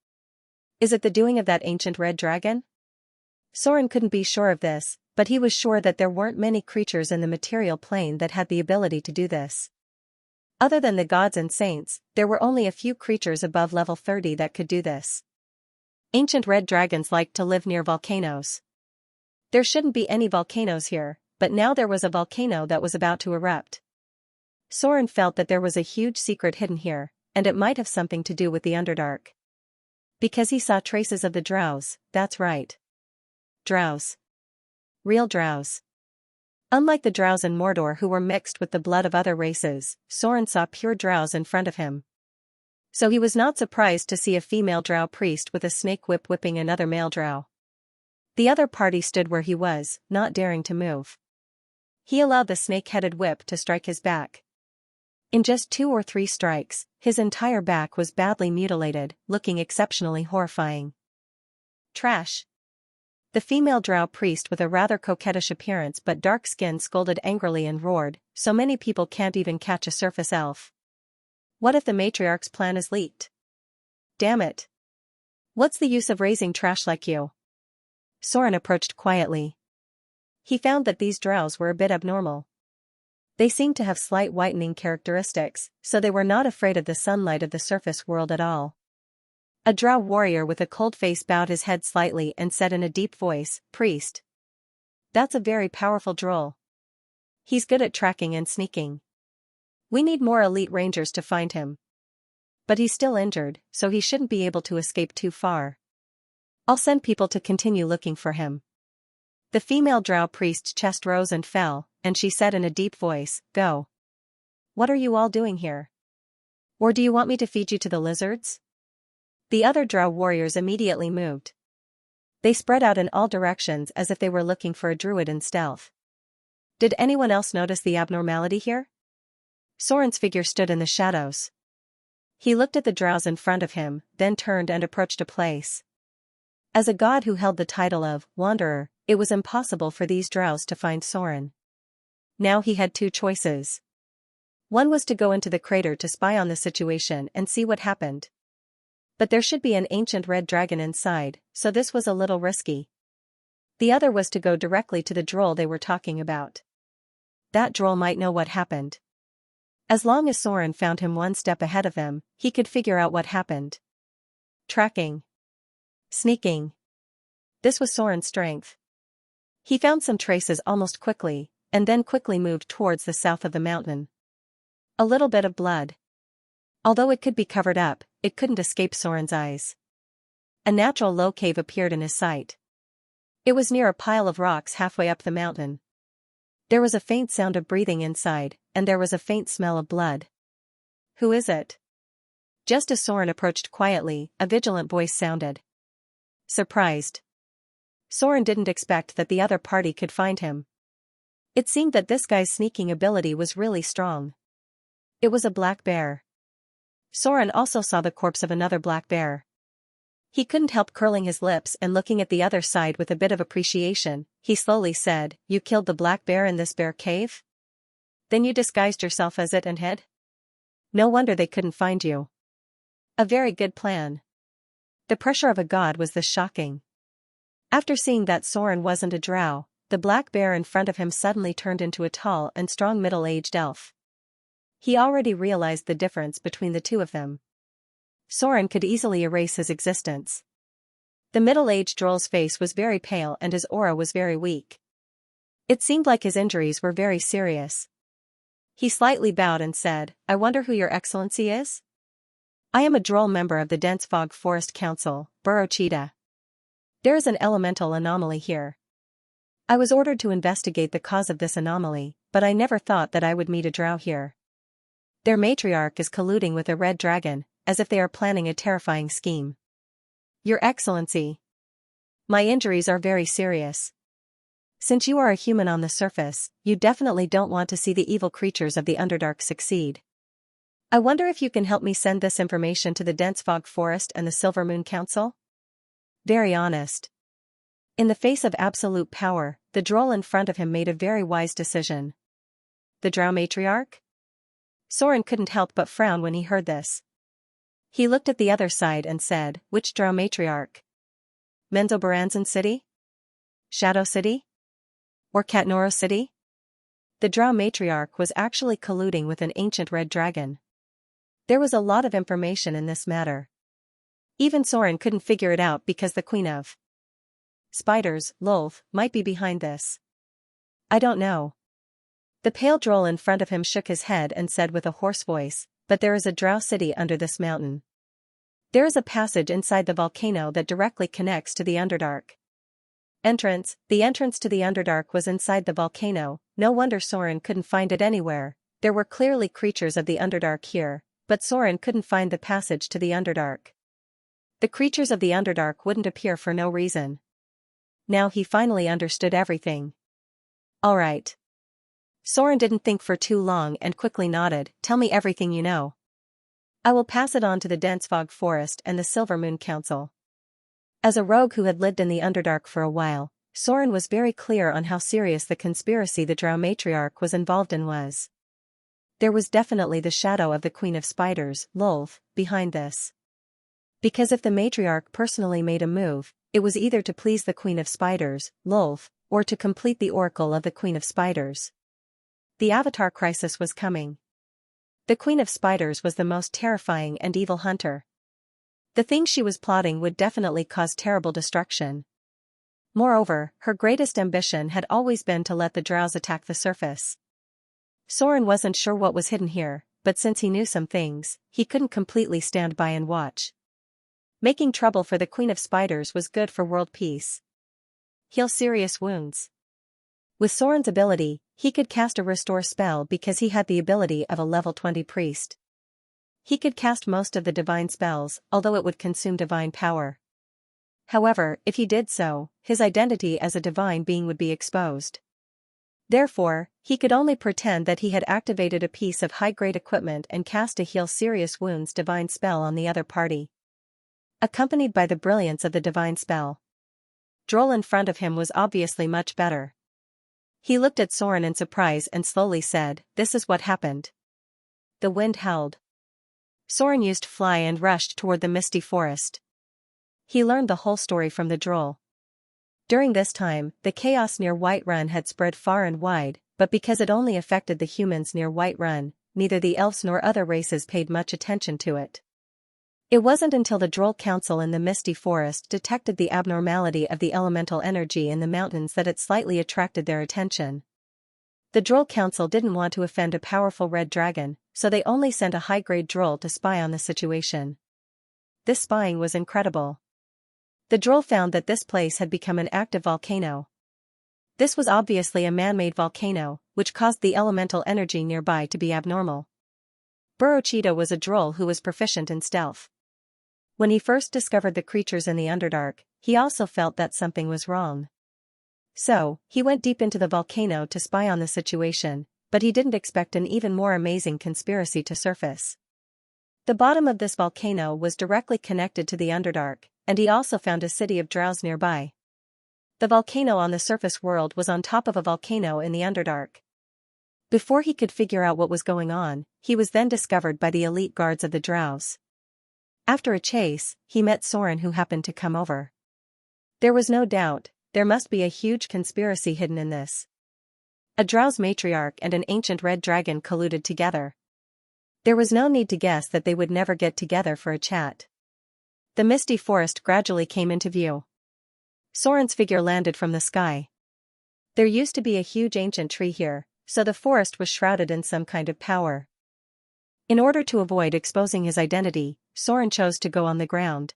Is it the doing of that ancient red dragon? Soren couldn't be sure of this, but he was sure that there weren't many creatures in the material plane that had the ability to do this. Other than the gods and saints, there were only a few creatures above level 30 that could do this. Ancient red dragons liked to live near volcanoes. There shouldn't be any volcanoes here, but now there was a volcano that was about to erupt. Soren felt that there was a huge secret hidden here, and it might have something to do with the Underdark. Because he saw traces of the drows, that's right. Drows. Real drows. Unlike the drows in Mordor who were mixed with the blood of other races, Soren saw pure drows in front of him. So he was not surprised to see a female drow priest with a snake whip whipping another male drow. The other party stood where he was, not daring to move. He allowed the snake-headed whip to strike his back. In just 2 or 3 strikes, his entire back was badly mutilated, looking exceptionally horrifying. Trash. The female drow priest with a rather coquettish appearance but dark skin scolded angrily and roared, "So many people can't even catch a surface elf. What if the matriarch's plan is leaked? Damn it. What's the use of raising trash like you?" Soren approached quietly. He found that these drows were a bit abnormal. They seemed to have slight whitening characteristics, so they were not afraid of the sunlight of the surface world at all. A drow warrior with a cold face bowed his head slightly and said in a deep voice, "Priest. That's a very powerful droll. He's good at tracking and sneaking. We need more elite rangers to find him. But he's still injured, so he shouldn't be able to escape too far. I'll send people to continue looking for him." The female drow priest's chest rose and fell, and she said in a deep voice, "Go. What are you all doing here? Or do you want me to feed you to the lizards?" The other drow warriors immediately moved. They spread out in all directions as if they were looking for a druid in stealth. Did anyone else notice the abnormality here? Soren's figure stood in the shadows. He looked at the drows in front of him, then turned and approached a place. As a god who held the title of Wanderer, it was impossible for these drows to find Soren. Now he had two choices. One was to go into the crater to spy on the situation and see what happened. But there should be an ancient red dragon inside, so this was a little risky. The other was to go directly to the droll they were talking about. That droll might know what happened. As long as Soren found him one step ahead of them, he could figure out what happened. Tracking. Sneaking. This was Soren's strength. He found some traces almost quickly, and then quickly moved towards the south of the mountain. A little bit of blood. Although it could be covered up, it couldn't escape Soren's eyes. A natural low cave appeared in his sight. It was near a pile of rocks halfway up the mountain. There was a faint sound of breathing inside, and there was a faint smell of blood. "Who is it?" Just as Soren approached quietly, a vigilant voice sounded. Surprised. Soren didn't expect that the other party could find him. It seemed that this guy's sneaking ability was really strong. It was a black bear. Soren also saw the corpse of another black bear. He couldn't help curling his lips and looking at the other side with a bit of appreciation. He slowly said, "You killed the black bear in this bear cave? Then you disguised yourself as it and hid? No wonder they couldn't find you. A very good plan." The pressure of a god was this shocking. After seeing that Soren wasn't a drow, the black bear in front of him suddenly turned into a tall and strong middle-aged elf. He already realized the difference between the two of them. Soren could easily erase his existence. The middle-aged droll's face was very pale and his aura was very weak. It seemed like his injuries were very serious. He slightly bowed and said, "I wonder who your excellency is?" "I am a droll member of the Dense Fog Forest Council, Burrow Cheetah. There is an elemental anomaly here. I was ordered to investigate the cause of this anomaly, but I never thought that I would meet a drow here. Their matriarch is colluding with a red dragon, as if they are planning a terrifying scheme. Your Excellency. My injuries are very serious. Since you are a human on the surface, you definitely don't want to see the evil creatures of the Underdark succeed. I wonder if you can help me send this information to the Dense Fog Forest and the Silver Moon Council?" Very honest. In the face of absolute power, the droll in front of him made a very wise decision. The drow matriarch? Soren couldn't help but frown when he heard this. He looked at the other side and said, "Which drow matriarch? Menzoberranzan City? Shadow City? Or Katnoro City?" The drow matriarch was actually colluding with an ancient red dragon. There was a lot of information in this matter. Even Soren couldn't figure it out because the Queen of Spiders, Lolth, might be behind this. "I don't know." The pale droll in front of him shook his head and said with a hoarse voice, "But there is a drow city under this mountain. There is a passage inside the volcano that directly connects to the Underdark. The entrance to the Underdark was inside the volcano. No wonder Soren couldn't find it anywhere. There were clearly creatures of the Underdark here, but Soren couldn't find the passage to the Underdark. The creatures of the Underdark wouldn't appear for no reason. Now he finally understood everything. All right. Soren didn't think for too long and quickly nodded, "Tell me everything you know. I will pass it on to the Dense Fog Forest and the Silver Moon Council." As a rogue who had lived in the Underdark for a while, Soren was very clear on how serious the conspiracy the drow matriarch was involved in was. There was definitely the shadow of the Queen of Spiders, Lolth, behind this. Because if the matriarch personally made a move, it was either to please the Queen of Spiders, Lolth, or to complete the oracle of the Queen of Spiders. The Avatar crisis was coming. The Queen of Spiders was the most terrifying and evil hunter. The things she was plotting would definitely cause terrible destruction. Moreover, her greatest ambition had always been to let the drows attack the surface. Soren wasn't sure what was hidden here, but since he knew some things, he couldn't completely stand by and watch. Making trouble for the Queen of Spiders was good for world peace. heal serious wounds. With Soren's ability, he could cast a restore spell because he had the ability of a level 20 priest. He could cast most of the divine spells, although it would consume divine power. However, if he did so, his identity as a divine being would be exposed. Therefore, he could only pretend that he had activated a piece of high-grade equipment and cast a heal serious wounds divine spell on the other party. Accompanied by the brilliance of the divine spell. Droll in front of him was obviously much better. He looked at Soren in surprise and slowly said, "This is what happened." The wind howled. Soren used fly and rushed toward the misty forest. He learned the whole story from the Droll. During this time, the chaos near Whiterun had spread far and wide, but because it only affected the humans near Whiterun, neither the elves nor other races paid much attention to it. It wasn't until the Droll Council in the Misty Forest detected the abnormality of the elemental energy in the mountains that it slightly attracted their attention. The Droll Council didn't want to offend a powerful red dragon, so they only sent a high-grade Droll to spy on the situation. This spying was incredible. The Droll found that this place had become an active volcano. This was obviously a man-made volcano, which caused the elemental energy nearby to be abnormal. Burochita was a Droll who was proficient in stealth. When he first discovered the creatures in the Underdark, he also felt that something was wrong. So, he went deep into the volcano to spy on the situation, but he didn't expect an even more amazing conspiracy to surface. The bottom of this volcano was directly connected to the Underdark, and he also found a city of drows nearby. The volcano on the surface world was on top of a volcano in the Underdark. Before he could figure out what was going on, he was then discovered by the elite guards of the drows. After a chase, he met Soren who happened to come over. There was no doubt, there must be a huge conspiracy hidden in this. A drow's matriarch and an ancient red dragon colluded together. There was no need to guess that they would never get together for a chat. The misty forest gradually came into view. Soren's figure landed from the sky. There used to be a huge ancient tree here, so the forest was shrouded in some kind of power. In order to avoid exposing his identity, Soren chose to go on the ground.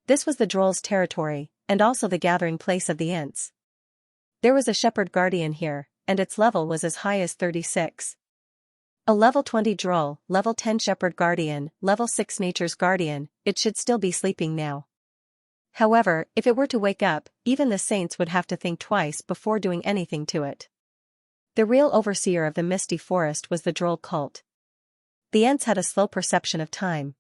This was the Droll's territory, and also the gathering place of the Ents. There was a shepherd guardian here, and its level was as high as 36. A level 20 Droll, level 10 Shepherd Guardian, level 6 Nature's Guardian, it should still be sleeping now. However, if it were to wake up, even the saints would have to think twice before doing anything to it. The real overseer of the Misty Forest was the Droll cult. The Ents had a slow perception of time.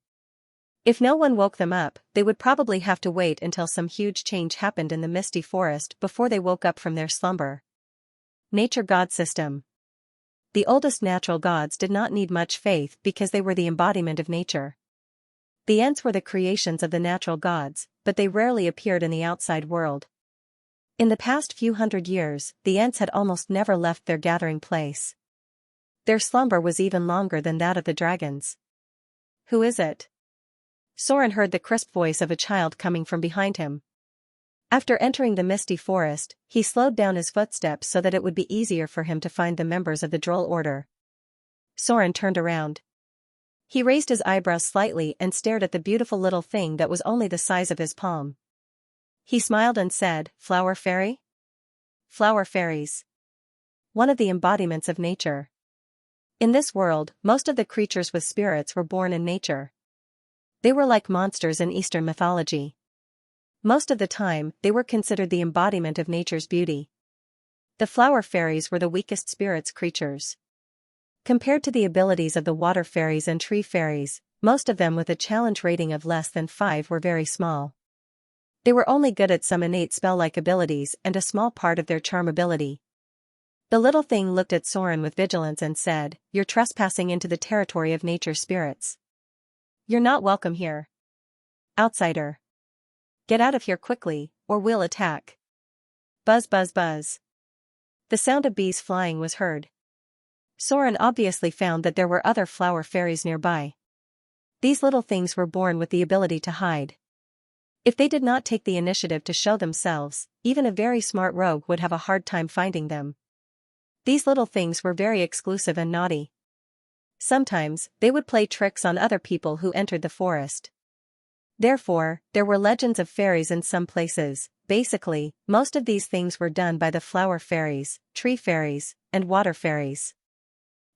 If no one woke them up, they would probably have to wait until some huge change happened in the Misty Forest before they woke up from their slumber. Nature God System. The oldest natural gods did not need much faith because they were the embodiment of nature. The Ents were the creations of the natural gods, but they rarely appeared in the outside world. In the past few hundred years, the Ents had almost never left their gathering place. Their slumber was even longer than that of the dragons. "Who is it?" Soren heard the crisp voice of a child coming from behind him. After entering the misty forest, he slowed down his footsteps so that it would be easier for him to find the members of the Droll Order. Soren turned around. He raised his eyebrows slightly and stared at the beautiful little thing that was only the size of his palm. He smiled and said, "Flower fairy?" Flower fairies. One of the embodiments of nature. In this world, most of the creatures with spirits were born in nature. They were like monsters in Eastern mythology. Most of the time, they were considered the embodiment of nature's beauty. The flower fairies were the weakest spirits creatures. Compared to the abilities of the water fairies and tree fairies, most of them with a challenge rating of less than 5 were very small. They were only good at some innate spell-like abilities and a small part of their charm ability. The little thing looked at Soren with vigilance and said, "You're trespassing into the territory of nature's spirits. You're not welcome here. Outsider. Get out of here quickly, or we'll attack." Buzz buzz buzz. The sound of bees flying was heard. Soren obviously found that there were other flower fairies nearby. These little things were born with the ability to hide. If they did not take the initiative to show themselves, even a very smart rogue would have a hard time finding them. These little things were very exclusive and naughty. Sometimes, they would play tricks on other people who entered the forest. Therefore, there were legends of fairies in some places. Basically, most of these things were done by the flower fairies, tree fairies, and water fairies.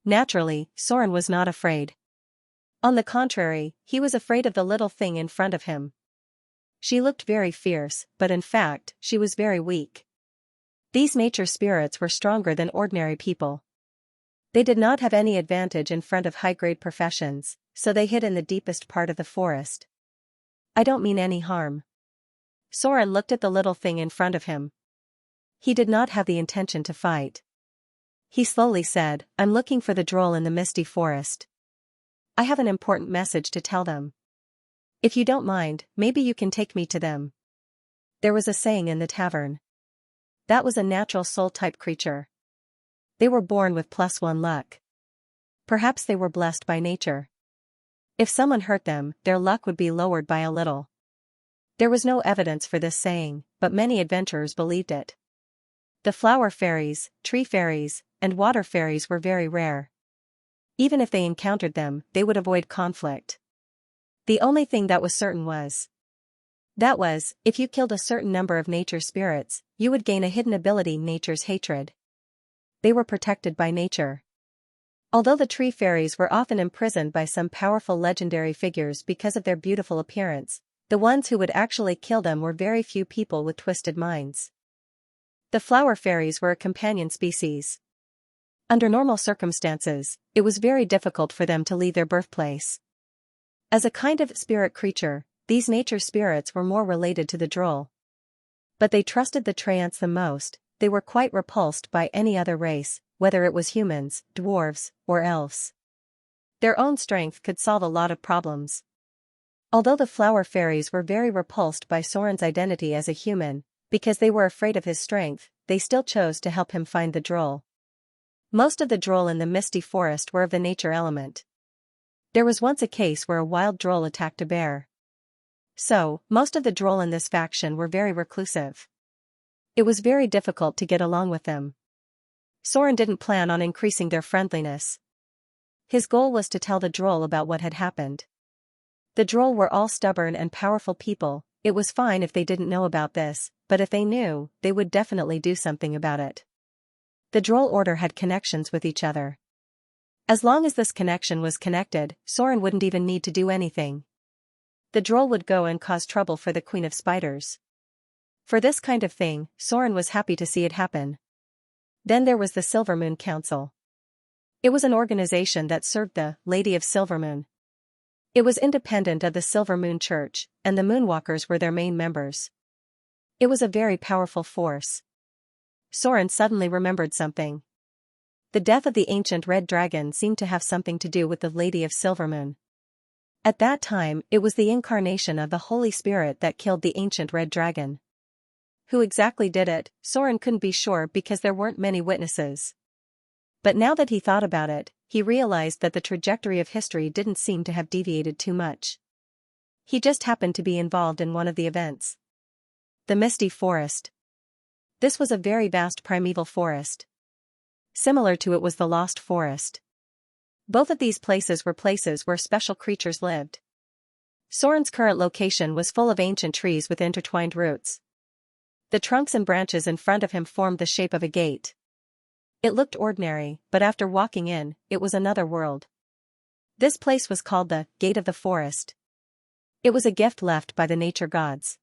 Naturally, Soren was not afraid. On the contrary, he was afraid of the little thing in front of him. She looked very fierce, but in fact, she was very weak. These nature spirits were stronger than ordinary people. They did not have any advantage in front of high-grade professions, so they hid in the deepest part of the forest. I don't mean any harm. Soren looked at the little thing in front of him. He did not have the intention to fight. He slowly said, I'm looking for the droll in the misty forest. I have an important message to tell them. If you don't mind, maybe you can take me to them. There was a saying in the tavern. That was a natural soul-type creature. They were born with +1 luck. Perhaps they were blessed by nature. If someone hurt them, their luck would be lowered by a little. There was no evidence for this saying, but many adventurers believed it. The flower fairies, tree fairies, and water fairies were very rare. Even if they encountered them, they would avoid conflict. The only thing that was certain was, if you killed a certain number of nature spirits, you would gain a hidden ability, nature's hatred. They were protected by nature. Although the tree fairies were often imprisoned by some powerful legendary figures because of their beautiful appearance, the ones who would actually kill them were very few people with twisted minds. The flower fairies were a companion species. Under normal circumstances, it was very difficult for them to leave their birthplace. As a kind of spirit creature, these nature spirits were more related to the droll. But they trusted the treants the most. They were quite repulsed by any other race, whether it was humans, dwarves, or elves. Their own strength could solve a lot of problems. Although the flower fairies were very repulsed by Soren's identity as a human, because they were afraid of his strength, they still chose to help him find the droll. Most of the droll in the misty forest were of the nature element. There was once a case where a wild droll attacked a bear. So, most of the droll in this faction were very reclusive. It was very difficult to get along with them. Soren didn't plan on increasing their friendliness. His goal was to tell the droll about what had happened. The droll were all stubborn and powerful people. It was fine if they didn't know about this, but if they knew, they would definitely do something about it. The droll order had connections with each other. As long as this connection was connected, Soren wouldn't even need to do anything. The droll would go and cause trouble for the Queen of Spiders. For this kind of thing, Soren was happy to see it happen. Then there was the Silvermoon Council. It was an organization that served the Lady of Silvermoon. It was independent of the Silvermoon Church, and the Moonwalkers were their main members. It was a very powerful force. Soren suddenly remembered something. The death of the ancient red dragon seemed to have something to do with the Lady of Silvermoon. At that time, it was the incarnation of the Holy Spirit that killed the ancient red dragon. Who exactly did it, Soren couldn't be sure because there weren't many witnesses. But now that he thought about it, he realized that the trajectory of history didn't seem to have deviated too much. He just happened to be involved in one of the events. The Misty Forest. This was a very vast primeval forest. Similar to it was the Lost Forest. Both of these places were places where special creatures lived. Soren's current location was full of ancient trees with intertwined roots. The trunks and branches in front of him formed the shape of a gate. It looked ordinary, but after walking in, it was another world. This place was called the Gate of the Forest. It was a gift left by the nature gods.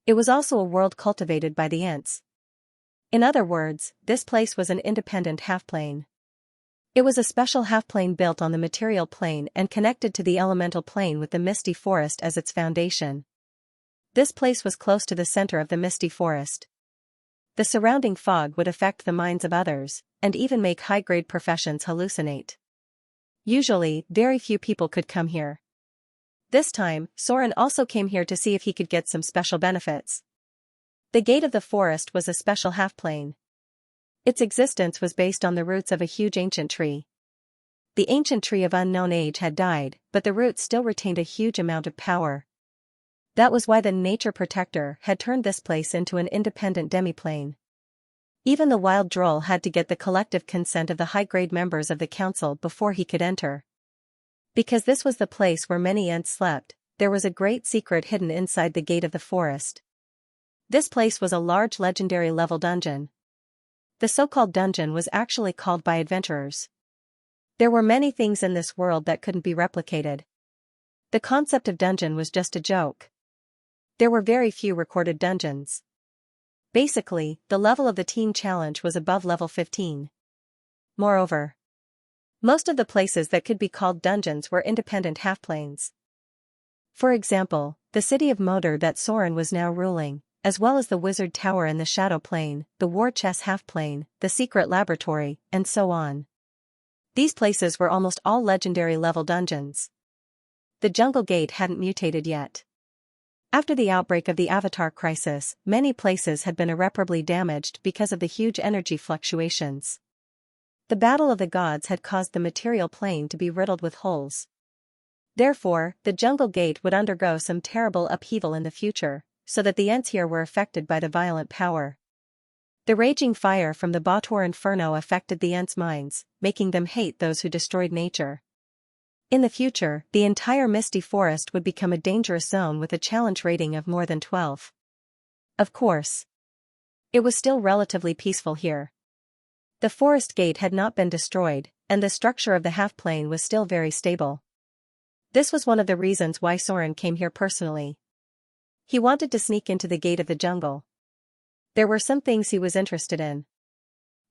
It was also a world cultivated by the Ents. In other words, this place was an independent half-plane. It was a special half-plane built on the material plane and connected to the elemental plane with the misty forest as its foundation. This place was close to the center of the misty forest. The surrounding fog would affect the minds of others, and even make high-grade professions hallucinate. Usually, very few people could come here. This time, Soren also came here to see if he could get some special benefits. The Gate of the Forest was a special half-plane. Its existence was based on the roots of a huge ancient tree. The ancient tree of unknown age had died, but the roots still retained a huge amount of power. That was why the nature protector had turned this place into an independent demiplane. Even the wild droll had to get the collective consent of the high-grade members of the council before he could enter. Because this was the place where many Ents slept, there was a great secret hidden inside the gate of the forest. This place was a large legendary level dungeon. The so-called dungeon was actually called by adventurers. There were many things in this world that couldn't be replicated. The concept of dungeon was just a joke. There were very few recorded dungeons. Basically, the level of the team challenge was above level 15. Moreover, most of the places that could be called dungeons were independent half-planes. For example, the city of Moder that Soren was now ruling, as well as the Wizard Tower in the Shadow Plane, the War Chess half-plane, the Secret Laboratory, and so on. These places were almost all legendary level dungeons. The Jungle Gate hadn't mutated yet. After the outbreak of the Avatar crisis, many places had been irreparably damaged because of the huge energy fluctuations. The Battle of the Gods had caused the material plane to be riddled with holes. Therefore, the Jungle Gate would undergo some terrible upheaval in the future, so that the Ents here were affected by the violent power. The raging fire from the Bautor Inferno affected the Ents' minds, making them hate those who destroyed nature. In the future, the entire Misty Forest would become a dangerous zone with a challenge rating of more than 12. Of course, it was still relatively peaceful here. The forest gate had not been destroyed, and the structure of the half-plane was still very stable. This was one of the reasons why Soren came here personally. He wanted to sneak into the gate of the jungle. There were some things he was interested in.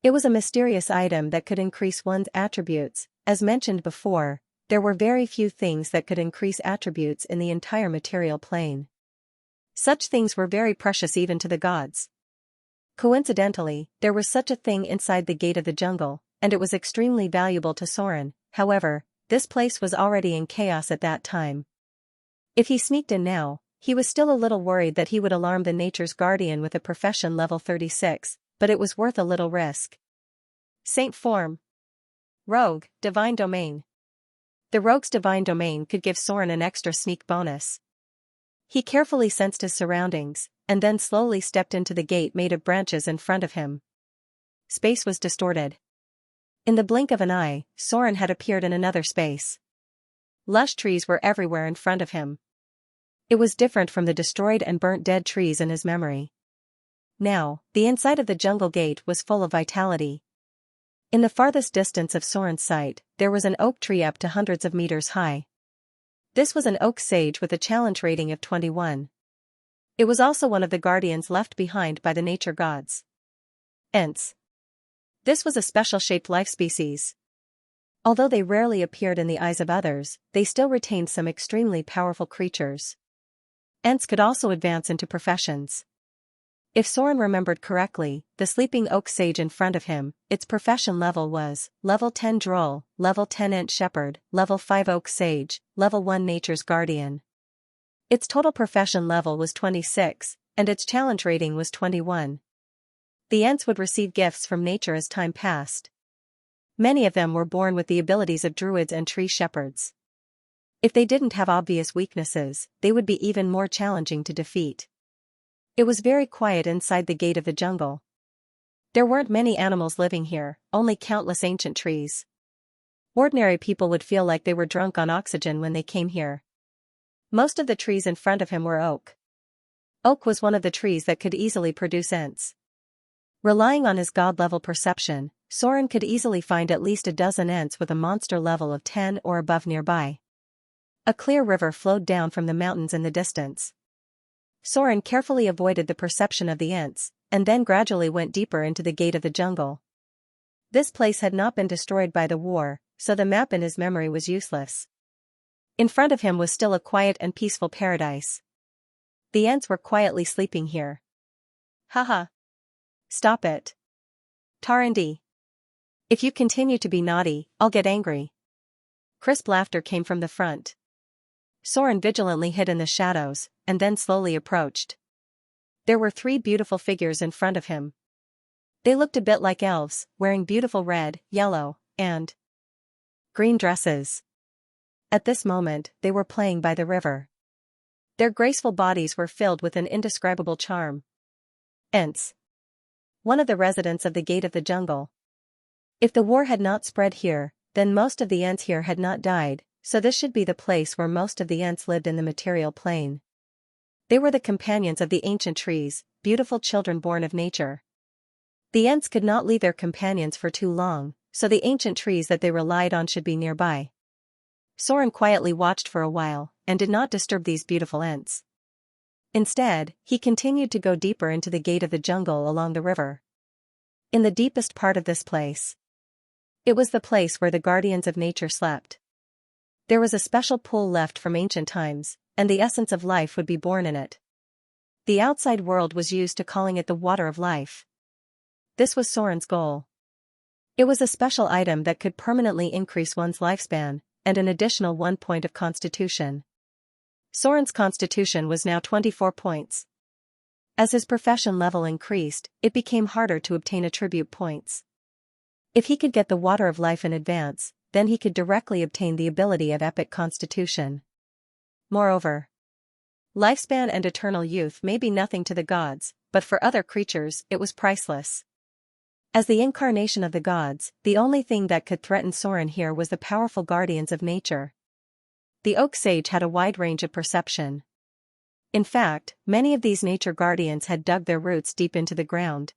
It was a mysterious item that could increase one's attributes. As mentioned before, there were very few things that could increase attributes in the entire material plane. Such things were very precious even to the gods. Coincidentally, there was such a thing inside the gate of the jungle, and it was extremely valuable to Soren. However, this place was already in chaos at that time. If he sneaked in now, he was still a little worried that he would alarm the nature's guardian with a profession level 36, but it was worth a little risk. Saint Form. Rogue, Divine Domain. The Rogue's Divine Domain could give Soren an extra sneak bonus. He carefully sensed his surroundings, and then slowly stepped into the gate made of branches in front of him. Space was distorted. In the blink of an eye, Soren had appeared in another space. Lush trees were everywhere in front of him. It was different from the destroyed and burnt dead trees in his memory. Now, the inside of the jungle gate was full of vitality. In the farthest distance of Soren's sight, there was an oak tree up to hundreds of meters high. This was an oak sage with a challenge rating of 21. It was also one of the guardians left behind by the nature gods. Ents. This was a special-shaped life species. Although they rarely appeared in the eyes of others, they still retained some extremely powerful creatures. Ents could also advance into professions. If Soren remembered correctly, the sleeping oak sage in front of him, its profession level was level 10 Droll, level 10 Ent Shepherd, level 5 Oak Sage, level 1 Nature's Guardian. Its total profession level was 26, and its challenge rating was 21. The Ents would receive gifts from nature as time passed. Many of them were born with the abilities of druids and tree shepherds. If they didn't have obvious weaknesses, they would be even more challenging to defeat. It was very quiet inside the gate of the jungle. There weren't many animals living here, only countless ancient trees. Ordinary people would feel like they were drunk on oxygen when they came here. Most of the trees in front of him were oak. Oak was one of the trees that could easily produce Ents. Relying on his god-level perception, Soren could easily find at least a dozen Ents with a monster level of 10 or above nearby. A clear river flowed down from the mountains in the distance. Soren carefully avoided the perception of the Ents, and then gradually went deeper into the gate of the jungle. This place had not been destroyed by the war, so the map in his memory was useless. In front of him was still a quiet and peaceful paradise. The Ents were quietly sleeping here. Haha. Stop it. Tarandi. If you continue to be naughty, I'll get angry. Crisp laughter came from the front. Soren vigilantly hid in the shadows, and then slowly approached. There were 3 beautiful figures in front of him. They looked a bit like elves, wearing beautiful red, yellow, and green dresses. At this moment, they were playing by the river. Their graceful bodies were filled with an indescribable charm. Ents. One of the residents of the Gate of the Jungle. If the war had not spread here, then most of the Ents here had not died, so this should be the place where most of the Ents lived in the material plane. They were the companions of the ancient trees, beautiful children born of nature. The Ents could not leave their companions for too long, so the ancient trees that they relied on should be nearby. Soren quietly watched for a while, and did not disturb these beautiful Ents. Instead, he continued to go deeper into the gate of the jungle along the river. In the deepest part of this place, it was the place where the guardians of nature slept. There was a special pool left from ancient times, and the essence of life would be born in it. The outside world was used to calling it the water of life. This was Soren's goal. It was a special item that could permanently increase one's lifespan, and an additional 1 point of constitution. Soren's constitution was now 24 points. As his profession level increased, it became harder to obtain attribute points. If he could get the water of life in advance, then he could directly obtain the ability of epic constitution. Moreover, lifespan and eternal youth may be nothing to the gods, but for other creatures it was priceless. As the incarnation of the gods, the only thing that could threaten Soren here was the powerful guardians of nature. The oak sage had a wide range of perception. In fact, many of these nature guardians had dug their roots deep into the ground.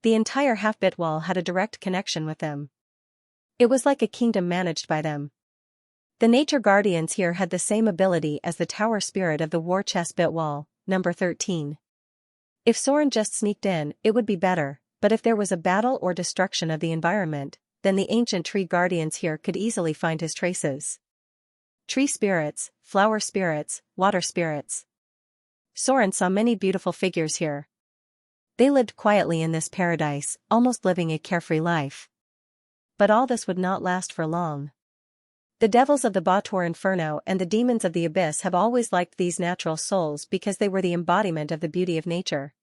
The entire half-bit wall had a direct connection with them. It was like a kingdom managed by them. The nature guardians here had the same ability as the tower spirit of the war chest bit wall, number 13. If Soren just sneaked in, it would be better, but if there was a battle or destruction of the environment, then the ancient tree guardians here could easily find his traces. Tree spirits, flower spirits, water spirits. Soren saw many beautiful figures here. They lived quietly in this paradise, almost living a carefree life. But all this would not last for long. The devils of the Bautor Inferno and the demons of the abyss have always liked these natural souls because they were the embodiment of the beauty of nature.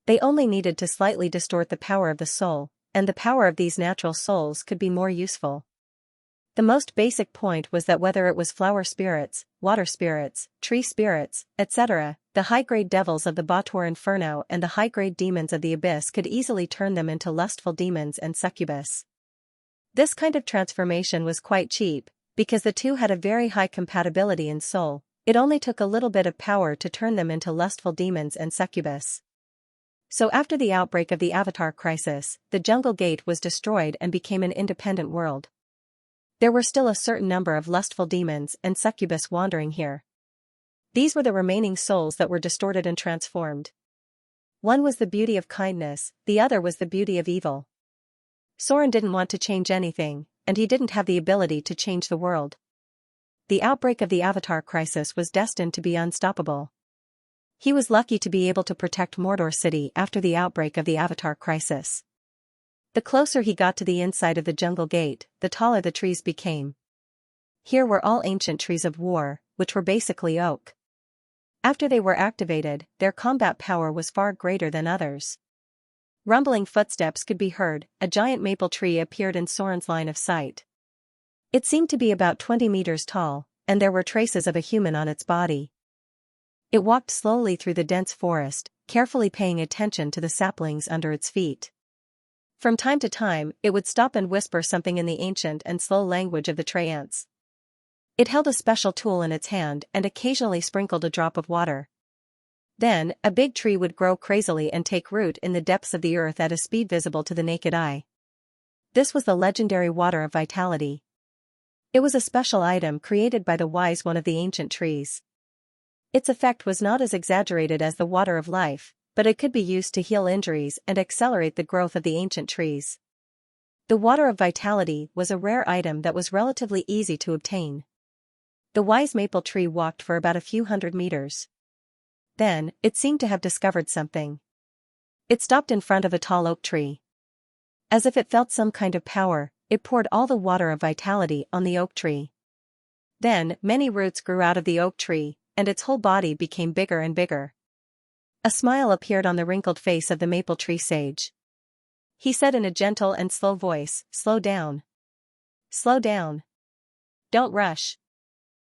They only needed to slightly distort the power of the soul, and the power of these natural souls could be more useful. The most basic point was that whether it was flower spirits, water spirits, tree spirits, etc., the high-grade devils of the Bautor Inferno and the high-grade demons of the abyss could easily turn them into lustful demons and succubus. This kind of transformation was quite cheap, because the two had a very high compatibility in soul. It only took a little bit of power to turn them into lustful demons and succubus. So after the outbreak of the Avatar crisis, the jungle gate was destroyed and became an independent world. There were still a certain number of lustful demons and succubus wandering here. These were the remaining souls that were distorted and transformed. One was the beauty of kindness, the other was the beauty of evil. Soren didn't want to change anything, and he didn't have the ability to change the world. The outbreak of the Avatar crisis was destined to be unstoppable. He was lucky to be able to protect Mordor City after the outbreak of the Avatar crisis. The closer he got to the inside of the jungle gate, the taller the trees became. Here were all ancient trees of war, which were basically oak. After they were activated, their combat power was far greater than others. Rumbling footsteps could be heard. A giant maple tree appeared in Soren's line of sight. It seemed to be about 20 meters tall, and there were traces of a human on its body. It walked slowly through the dense forest, carefully paying attention to the saplings under its feet. From time to time, it would stop and whisper something in the ancient and slow language of the tree ants. It held a special tool in its hand and occasionally sprinkled a drop of water. Then, a big tree would grow crazily and take root in the depths of the earth at a speed visible to the naked eye. This was the legendary water of vitality. It was a special item created by the wise one of the ancient trees. Its effect was not as exaggerated as the water of life, but it could be used to heal injuries and accelerate the growth of the ancient trees. The water of vitality was a rare item that was relatively easy to obtain. The wise maple tree walked for about a few hundred meters. Then, it seemed to have discovered something. It stopped in front of a tall oak tree. As if it felt some kind of power, it poured all the water of vitality on the oak tree. Then, many roots grew out of the oak tree, and its whole body became bigger and bigger. A smile appeared on the wrinkled face of the maple tree sage. He said in a gentle and slow voice, "Slow down. Slow down. Don't rush.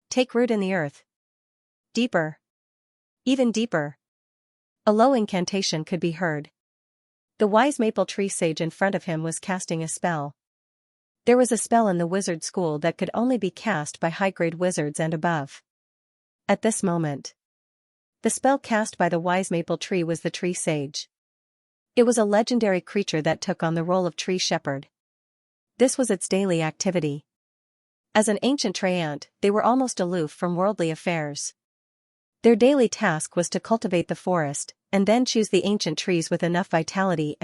Take root in the earth. Deeper. Even deeper." A low incantation could be heard. The wise maple tree sage in front of him was casting a spell. There was a spell in the wizard school that could only be cast by high-grade wizards and above. At this moment, the spell cast by the wise maple tree was the tree sage. It was a legendary creature that took on the role of tree shepherd. This was its daily activity. As an ancient treant, they were almost aloof from worldly affairs. Their daily task was to cultivate the forest, and then choose the ancient trees with enough vitality.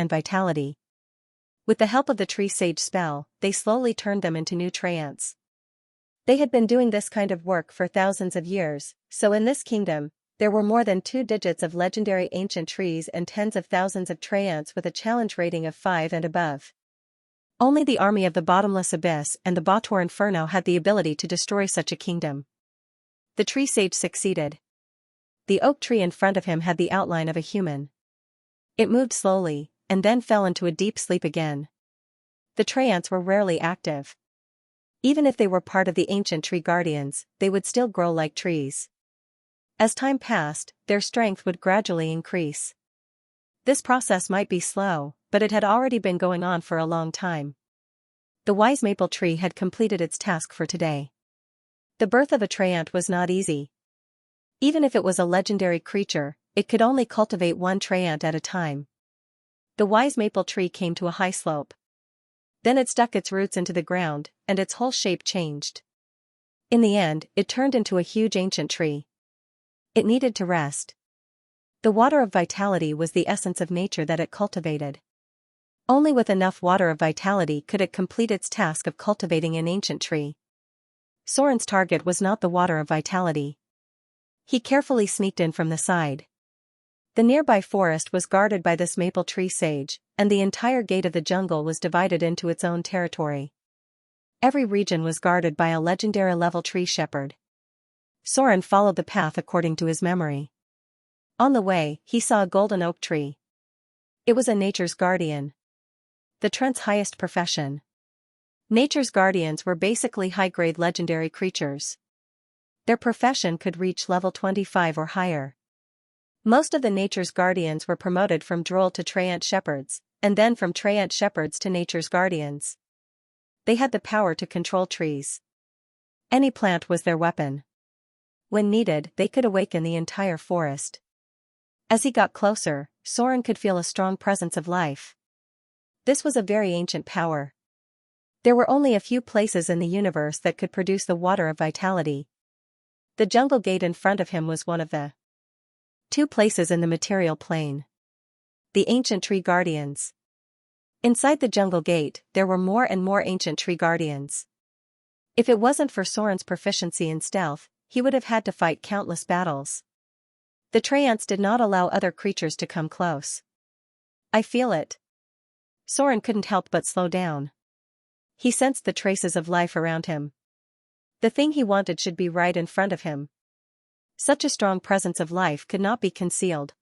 With the help of the tree sage spell, they slowly turned them into new treants. They had been doing this kind of work for thousands of years, so in this kingdom, there were more than 2 digits of legendary ancient trees and tens of thousands of treants with a challenge rating of 5 and above. Only the army of the Bottomless Abyss and the Bautor Inferno had the ability to destroy such a kingdom. The tree sage succeeded. The oak tree in front of him had the outline of a human. It moved slowly, and then fell into a deep sleep again. The treants were rarely active. Even if they were part of the ancient tree guardians, they would still grow like trees. As time passed, their strength would gradually increase. This process might be slow, but it had already been going on for a long time. The wise maple tree had completed its task for today. The birth of a treant was not easy. Even if it was a legendary creature, it could only cultivate one treant at a time. The wise maple tree came to a high slope. Then it stuck its roots into the ground, and its whole shape changed. In the end, it turned into a huge ancient tree. It needed to rest. The water of vitality was the essence of nature that it cultivated. Only with enough water of vitality could it complete its task of cultivating an ancient tree. Soren's target was not the water of vitality. He carefully sneaked in from the side. The nearby forest was guarded by this maple tree sage, and the entire gate of the jungle was divided into its own territory. Every region was guarded by a legendary level tree shepherd. Soren followed the path according to his memory. On the way, he saw a golden oak tree. It was a nature's guardian. The treant's highest profession. Nature's guardians were basically high-grade legendary creatures. Their profession could reach level 25 or higher. Most of the nature's guardians were promoted from droll to treant shepherds, and then from treant shepherds to nature's guardians. They had the power to control trees. Any plant was their weapon. When needed, they could awaken the entire forest. As he got closer, Soren could feel a strong presence of life. This was a very ancient power. There were only a few places in the universe that could produce the water of vitality. The jungle gate in front of him was one of the 2 places in the material plane. The ancient tree guardians. Inside the jungle gate, there were more and more ancient tree guardians. If it wasn't for Soren's proficiency in stealth, he would have had to fight countless battles. The treants did not allow other creatures to come close. I feel it. Soren couldn't help but slow down. He sensed the traces of life around him. The thing he wanted should be right in front of him. Such a strong presence of life could not be concealed.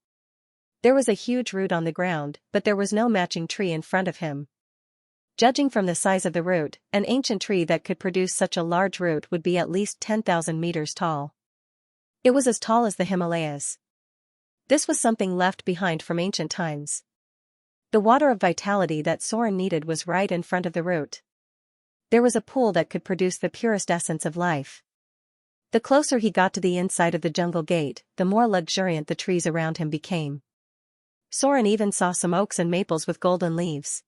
There was a huge root on the ground, but there was no matching tree in front of him. Judging from the size of the root, an ancient tree that could produce such a large root would be at least 10,000 meters tall. It was as tall as the Himalayas. This was something left behind from ancient times. The water of vitality that Soren needed was right in front of the root. There was a pool that could produce the purest essence of life. The closer he got to the inside of the jungle gate, the more luxuriant the trees around him became. Soren even saw some oaks and maples with golden leaves.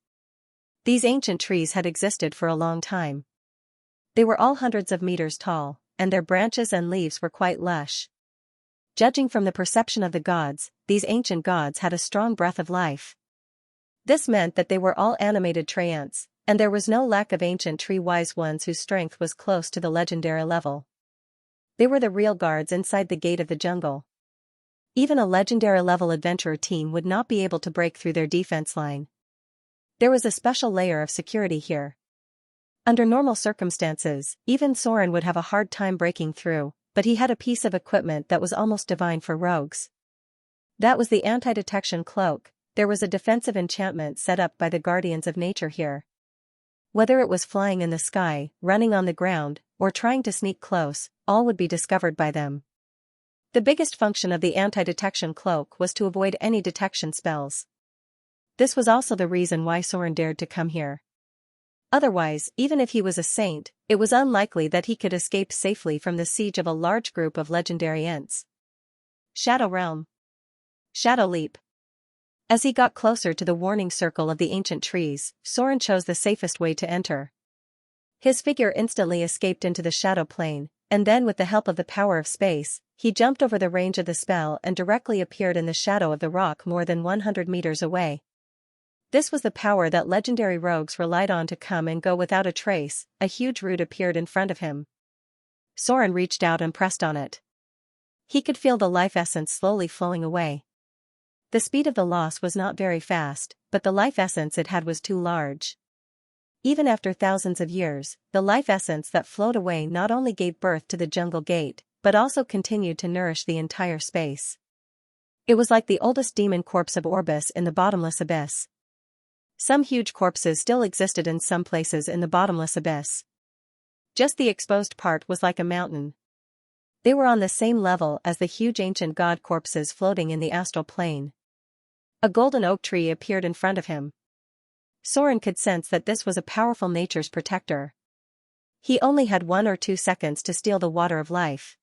These ancient trees had existed for a long time. They were all hundreds of meters tall, and their branches and leaves were quite lush. Judging from the perception of the gods, these ancient gods had a strong breath of life. This meant that they were all animated treants, and there was no lack of ancient tree-wise ones whose strength was close to the legendary level. They were the real guards inside the gate of the jungle. Even a legendary level adventurer team would not be able to break through their defense line. There was a special layer of security here. Under normal circumstances, even Soren would have a hard time breaking through, but he had a piece of equipment that was almost divine for rogues. That was the anti-detection cloak. There was a defensive enchantment set up by the guardians of nature here. Whether it was flying in the sky, running on the ground, or trying to sneak close, all would be discovered by them. The biggest function of the anti-detection cloak was to avoid any detection spells. This was also the reason why Soren dared to come here. Otherwise, even if he was a saint, it was unlikely that he could escape safely from the siege of a large group of legendary Ents. Shadow Realm. Shadow Leap. As he got closer to the warning circle of the ancient trees, Soren chose the safest way to enter. His figure instantly escaped into the shadow plane, and then with the help of the power of space, he jumped over the range of the spell and directly appeared in the shadow of the rock more than 100 meters away. This was the power that legendary rogues relied on to come and go without a trace. A huge root appeared in front of him. Soren reached out and pressed on it. He could feel the life essence slowly flowing away. The speed of the loss was not very fast, but the life essence it had was too large. Even after thousands of years, the life essence that flowed away not only gave birth to the jungle gate, but also continued to nourish the entire space. It was like the oldest demon corpse of Orbis in the bottomless abyss. Some huge corpses still existed in some places in the bottomless abyss. Just the exposed part was like a mountain. They were on the same level as the huge ancient god corpses floating in the astral plane. A golden oak tree appeared in front of him. Soren could sense that this was a powerful nature's protector. He only had 1 or 2 seconds to steal the water of life.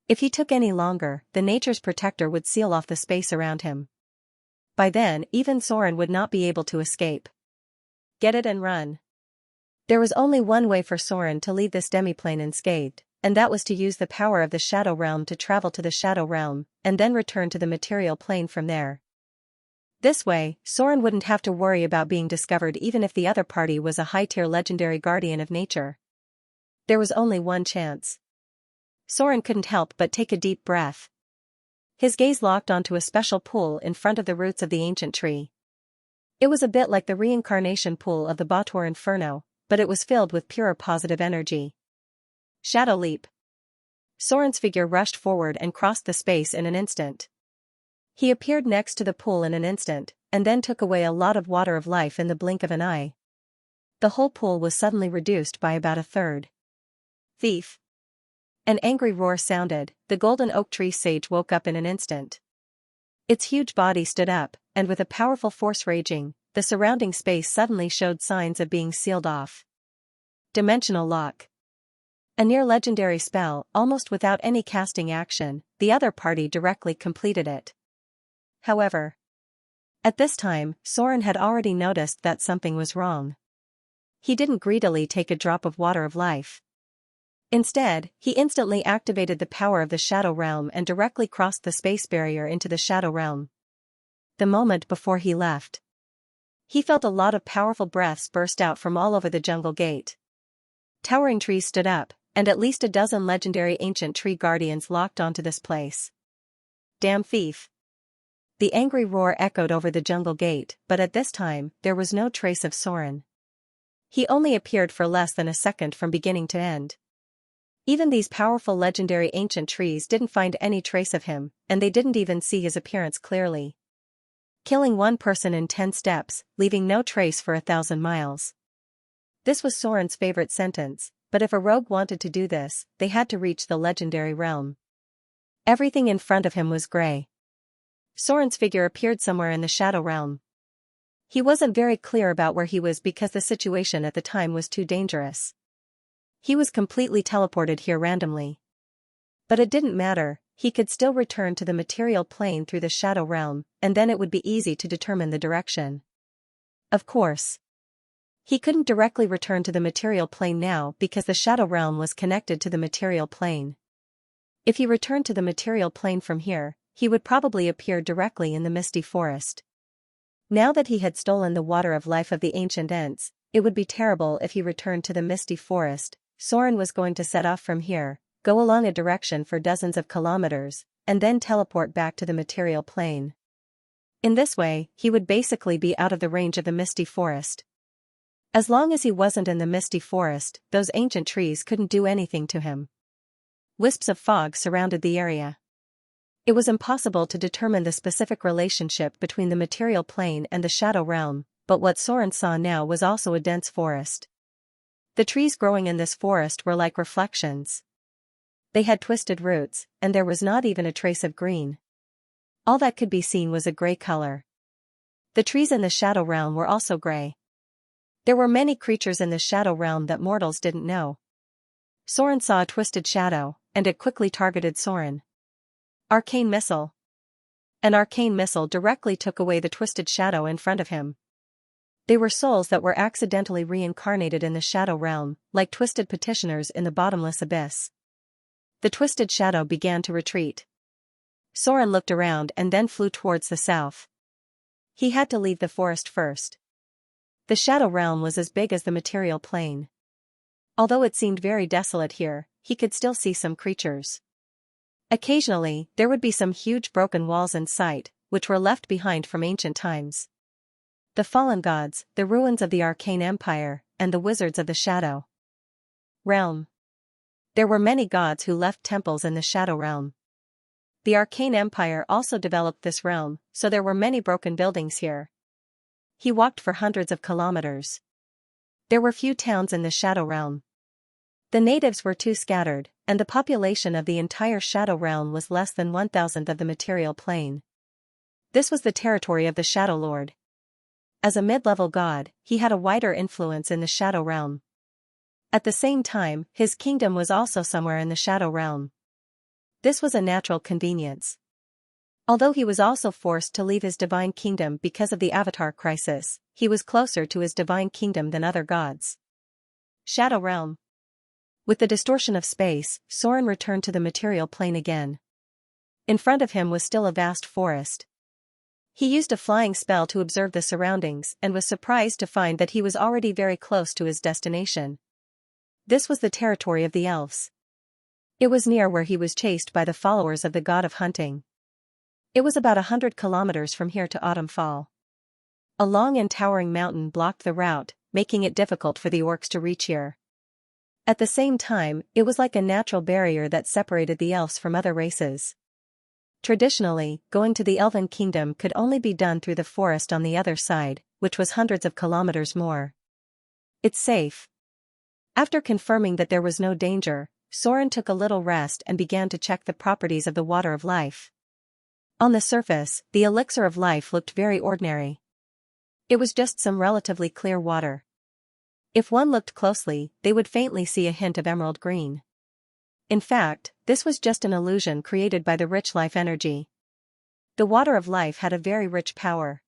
If he took any longer, the nature's protector would seal off the space around him. By then, even Soren would not be able to escape. Get it and run. There was only one way for Soren to leave this demiplane unscathed, and that was to use the power of the Shadow Realm to travel to the Shadow Realm, and then return to the material plane from there. This way, Soren wouldn't have to worry about being discovered even if the other party was a high-tier legendary guardian of nature. There was only one chance. Soren couldn't help but take a deep breath. His gaze locked onto a special pool in front of the roots of the ancient tree. It was a bit like the reincarnation pool of the Bautor Inferno, but it was filled with pure positive energy. Shadow Leap. Soren's figure rushed forward and crossed the space in an instant. He appeared next to the pool in an instant, and then took away a lot of water of life in the blink of an eye. The whole pool was suddenly reduced by about a third. Thief! An angry roar sounded. The golden oak tree sage woke up in an instant. Its huge body stood up, and with a powerful force raging, the surrounding space suddenly showed signs of being sealed off. Dimensional lock. A near-legendary spell, almost without any casting action, the other party directly completed it. However, at this time, Soren had already noticed that something was wrong. He didn't greedily take a drop of water of life. Instead, he instantly activated the power of the Shadow Realm and directly crossed the space barrier into the Shadow Realm. The moment before he left, he felt a lot of powerful breaths burst out from all over the jungle gate. Towering trees stood up, and at least a dozen legendary ancient tree guardians locked onto this place. Damn thief! The angry roar echoed over the jungle gate, but at this time, there was no trace of Soren. He only appeared for less than a second from beginning to end. Even these powerful legendary ancient trees didn't find any trace of him, and they didn't even see his appearance clearly. Killing one person in 10 steps, leaving no trace for 1,000 miles. This was Soren's favorite sentence, but if a rogue wanted to do this, they had to reach the legendary realm. Everything in front of him was gray. Soren's figure appeared somewhere in the Shadow Realm. He wasn't very clear about where he was because the situation at the time was too dangerous. He was completely teleported here randomly. But it didn't matter, he could still return to the material plane through the Shadow Realm, and then it would be easy to determine the direction. Of course, he couldn't directly return to the material plane now because the Shadow Realm was connected to the material plane. If he returned to the material plane from here, he would probably appear directly in the misty forest. Now that he had stolen the water of life of the ancient Ents, it would be terrible if he returned to the misty forest. Soren was going to set off from here, go along a direction for dozens of kilometers, and then teleport back to the material plane. In this way, he would basically be out of the range of the misty forest. As long as he wasn't in the misty forest, those ancient trees couldn't do anything to him. Wisps of fog surrounded the area. It was impossible to determine the specific relationship between the material plane and the Shadow Realm, but what Soren saw now was also a dense forest. The trees growing in this forest were like reflections. They had twisted roots, and there was not even a trace of green. All that could be seen was a gray color. The trees in the Shadow Realm were also gray. There were many creatures in the shadow realm that mortals didn't know. Soren saw a twisted shadow, and it quickly targeted Soren. Arcane missile. An arcane missile directly took away the twisted shadow in front of him. They were souls that were accidentally reincarnated in the shadow realm, like twisted petitioners in the bottomless abyss. The twisted shadow began to retreat. Soren looked around and then flew towards the south. He had to leave the forest first. The shadow realm was as big as the material plane. Although it seemed very desolate here, he could still see some creatures. Occasionally, there would be some huge broken walls in sight, which were left behind from ancient times. The fallen gods, the ruins of the arcane empire, and the wizards of the shadow realm. There were many gods who left temples in the shadow realm. The arcane empire also developed this realm, so there were many broken buildings here. He walked for hundreds of kilometers. There were few towns in the shadow realm. The natives were too scattered, and the population of the entire shadow realm was less than 1,000th of the material plane. This was the territory of the Shadow Lord. As a mid-level god, he had a wider influence in the shadow realm. At the same time, his kingdom was also somewhere in the shadow realm. This was a natural convenience. Although he was also forced to leave his divine kingdom because of the Avatar crisis, he was closer to his divine kingdom than other gods. Shadow realm. With the distortion of space, Soren returned to the material plane again. In front of him was still a vast forest. He used a flying spell to observe the surroundings and was surprised to find that he was already very close to his destination. This was the territory of the elves. It was near where he was chased by the followers of the god of hunting. It was about 100 kilometers from here to Autumnfall. A long and towering mountain blocked the route, making it difficult for the orcs to reach here. At the same time, it was like a natural barrier that separated the elves from other races. Traditionally, going to the Elven Kingdom could only be done through the forest on the other side, which was hundreds of kilometers more. It's safe. After confirming that there was no danger, Soren took a little rest and began to check the properties of the water of life. On the surface, the elixir of life looked very ordinary. It was just some relatively clear water. If one looked closely, they would faintly see a hint of emerald green. In fact, this was just an illusion created by the rich life energy. The water of life had a very rich power.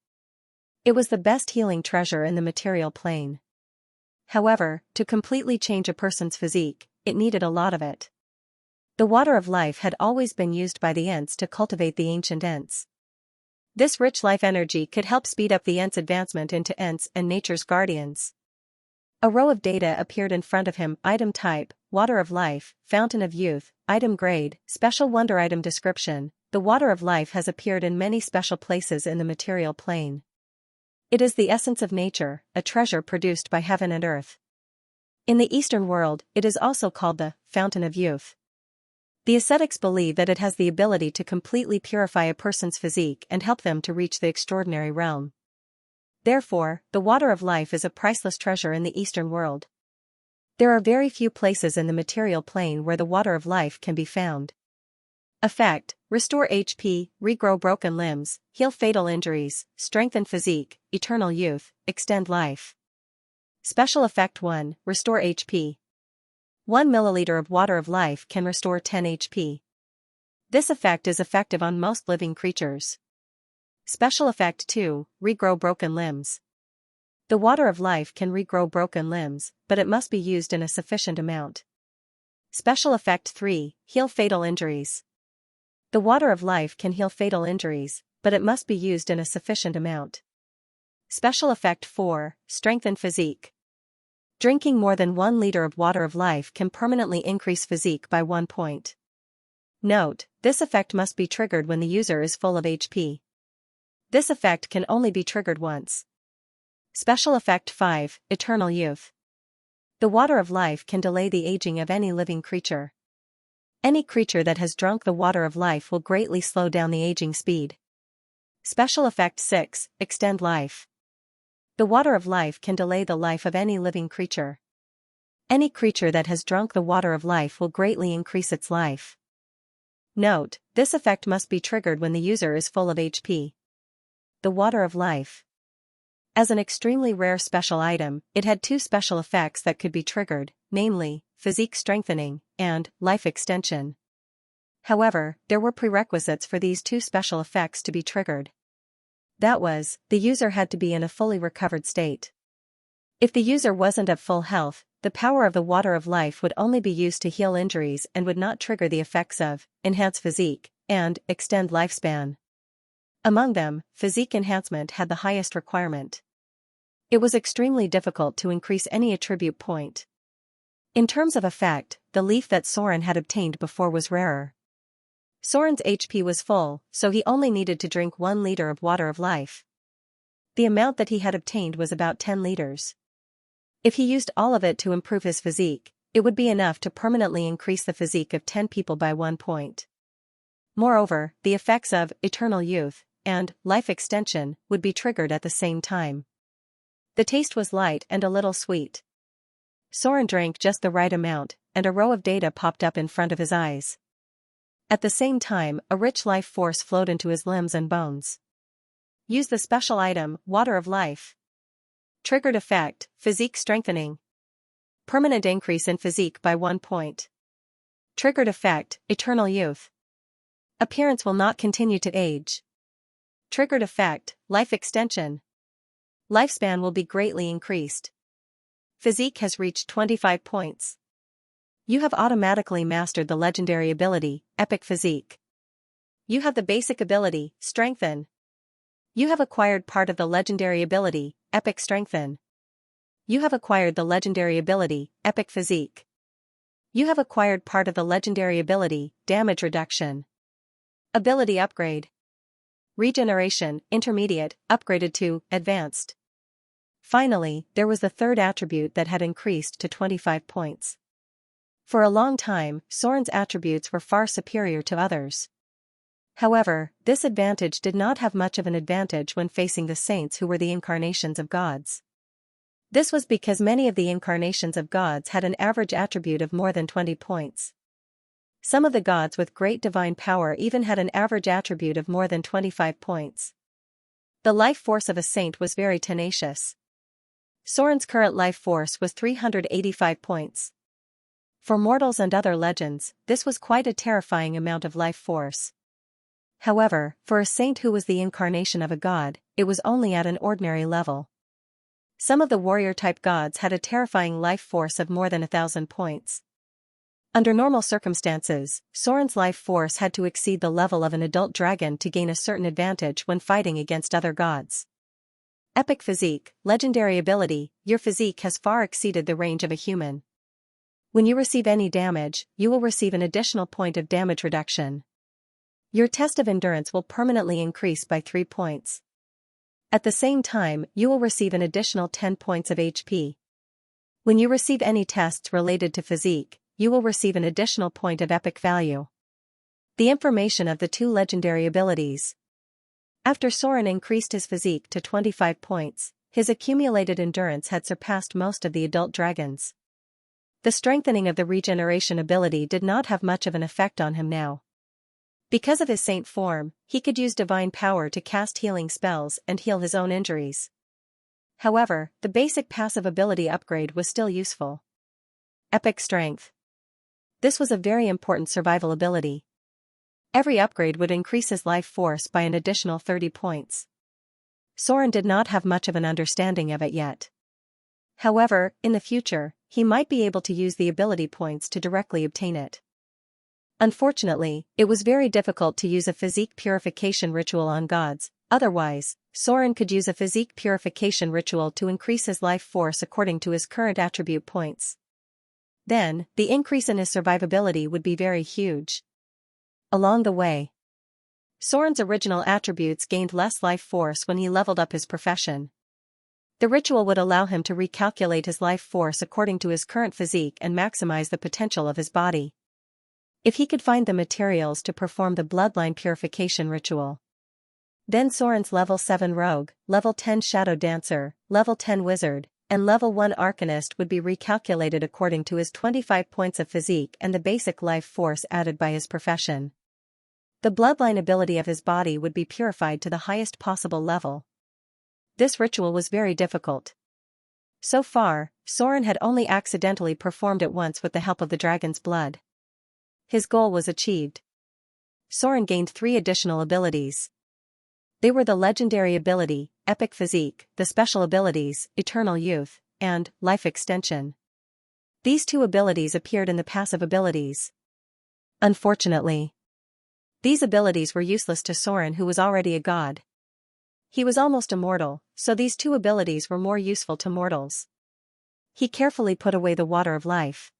It was the best healing treasure in the material plane. However, to completely change a person's physique, it needed a lot of it. The water of life had always been used by the Ents to cultivate the ancient Ents. This rich life energy could help speed up the Ents' advancement into Ents and nature's guardians. A row of data appeared in front of him: item type, water of life, fountain of youth, item grade, special wonder item description. The water of life has appeared in many special places in the material plane. It is the essence of nature, a treasure produced by heaven and earth. In the Eastern world, it is also called the fountain of youth. The ascetics believe that it has the ability to completely purify a person's physique and help them to reach the extraordinary realm. Therefore, the water of life is a priceless treasure in the Eastern world. There are very few places in the material plane where the water of life can be found. Effect: restore HP, regrow broken limbs, heal fatal injuries, strengthen physique, eternal youth, extend life. Special effect 1, restore HP. 1 milliliter of water of life can restore 10 HP. This effect is effective on most living creatures. Special effect 2, regrow broken limbs. The water of life can regrow broken limbs, but it must be used in a sufficient amount. Special effect 3, heal fatal injuries. The water of life can heal fatal injuries, but it must be used in a sufficient amount. Special effect 4, strengthen physique. Drinking more than 1 liter of water of life can permanently increase physique by 1 point. Note: this effect must be triggered when the user is full of HP. This effect can only be triggered once. Special effect 5, eternal youth. The water of life can delay the aging of any living creature. Any creature that has drunk the water of life will greatly slow down the aging speed. Special effect 6, extend life. The water of life can delay the life of any living creature. Any creature that has drunk the water of life will greatly increase its life. Note: this effect must be triggered when the user is full of HP. The water of life. As an extremely rare special item, it had two special effects that could be triggered, namely, physique strengthening, and life extension. However, there were prerequisites for these two special effects to be triggered. That was, the user had to be in a fully recovered state. If the user wasn't at full health, the power of the water of life would only be used to heal injuries and would not trigger the effects of enhance physique and extend lifespan. Among them, physique enhancement had the highest requirement. It was extremely difficult to increase any attribute point. In terms of effect, the leaf that Soren had obtained before was rarer. Soren's HP was full, so he only needed to drink 1 liter of water of life. The amount that he had obtained was about 10 liters. If he used all of it to improve his physique, it would be enough to permanently increase the physique of 10 people by 1 point. Moreover, the effects of eternal youth and life extension would be triggered at the same time. The taste was light and a little sweet. Soren drank just the right amount, and a row of data popped up in front of his eyes. At the same time, a rich life force flowed into his limbs and bones. Use the special item, Water of Life. Triggered effect, physique strengthening. Permanent increase in physique by 1 point. Triggered effect, eternal youth. Appearance will not continue to age. Triggered effect, life extension. Lifespan will be greatly increased. Physique has reached 25 points. You have automatically mastered the legendary ability, Epic Physique. You have the basic ability, Strengthen. You have acquired part of the legendary ability, Epic Strengthen. You have acquired the legendary ability, Epic Physique. You have acquired part of the legendary ability, Damage Reduction. Ability Upgrade. Regeneration, Intermediate, upgraded to Advanced. Finally, there was the third attribute that had increased to 25 points. For a long time, Soren's attributes were far superior to others. However, this advantage did not have much of an advantage when facing the saints who were the incarnations of gods. This was because many of the incarnations of gods had an average attribute of more than 20 points. Some of the gods with great divine power even had an average attribute of more than 25 points. The life force of a saint was very tenacious. Soren's current life force was 385 points. For mortals and other legends, this was quite a terrifying amount of life force. However, for a saint who was the incarnation of a god, it was only at an ordinary level. Some of the warrior-type gods had a terrifying life force of more than 1,000 points. Under normal circumstances, Soren's life force had to exceed the level of an adult dragon to gain a certain advantage when fighting against other gods. Epic Physique, legendary ability, your physique has far exceeded the range of a human. When you receive any damage, you will receive an additional point of damage reduction. Your test of endurance will permanently increase by 3 points. At the same time, you will receive an additional 10 points of HP. When you receive any tests related to physique, you will receive an additional point of epic value. The information of the two legendary abilities. After Soren increased his physique to 25 points, his accumulated endurance had surpassed most of the adult dragons. The strengthening of the regeneration ability did not have much of an effect on him now. Because of his saint form, he could use divine power to cast healing spells and heal his own injuries. However, the basic passive ability upgrade was still useful. Epic Strength. This was a very important survival ability. Every upgrade would increase his life force by an additional 30 points. Soren did not have much of an understanding of it yet. However, in the future, he might be able to use the ability points to directly obtain it. Unfortunately, it was very difficult to use a physique purification ritual on gods. Otherwise, Soren could use a physique purification ritual to increase his life force according to his current attribute points. Then, the increase in his survivability would be very huge. Along the way, Soren's original attributes gained less life force when he leveled up his profession. The ritual would allow him to recalculate his life force according to his current physique and maximize the potential of his body. If he could find the materials to perform the bloodline purification ritual. Then Soren's level 7 rogue, level 10 shadow dancer, level 10 wizard, and level 1 arcanist would be recalculated according to his 25 points of physique and the basic life force added by his profession. The bloodline ability of his body would be purified to the highest possible level. This ritual was very difficult. So far, Soren had only accidentally performed it once with the help of the dragon's blood. His goal was achieved. Soren gained 3 additional abilities. They were the legendary ability, Epic Physique, the special abilities, Eternal Youth, and Life Extension. These 2 abilities appeared in the passive abilities. Unfortunately, these abilities were useless to Soren, who was already a god. He was almost immortal, so these 2 abilities were more useful to mortals. He carefully put away the Water of Life.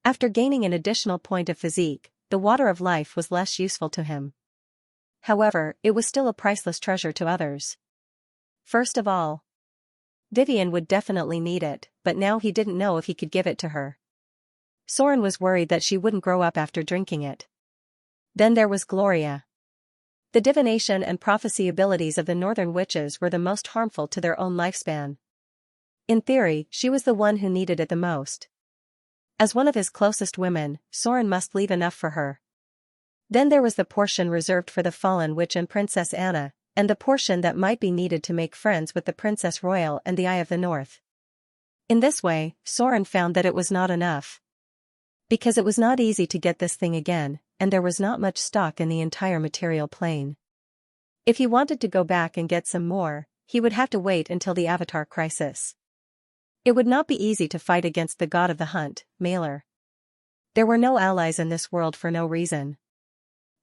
After gaining an additional point of physique, the Water of Life was less useful to him. However, it was still a priceless treasure to others. First of all, Vivian would definitely need it, but now he didn't know if he could give it to her. Soren was worried that she wouldn't grow up after drinking it. Then there was Gloria. The divination and prophecy abilities of the northern witches were the most harmful to their own lifespan. In theory, she was the one who needed it the most. As one of his closest women, Soren must leave enough for her. Then there was the portion reserved for the fallen witch and Princess Anna, and the portion that might be needed to make friends with the Princess Royal and the Eye of the North. In this way, Soren found that it was not enough. Because it was not easy to get this thing again, and there was not much stock in the entire material plane. If he wanted to go back and get some more, he would have to wait until the Avatar crisis. It would not be easy to fight against the god of the hunt, Malor. There were no allies in this world for no reason.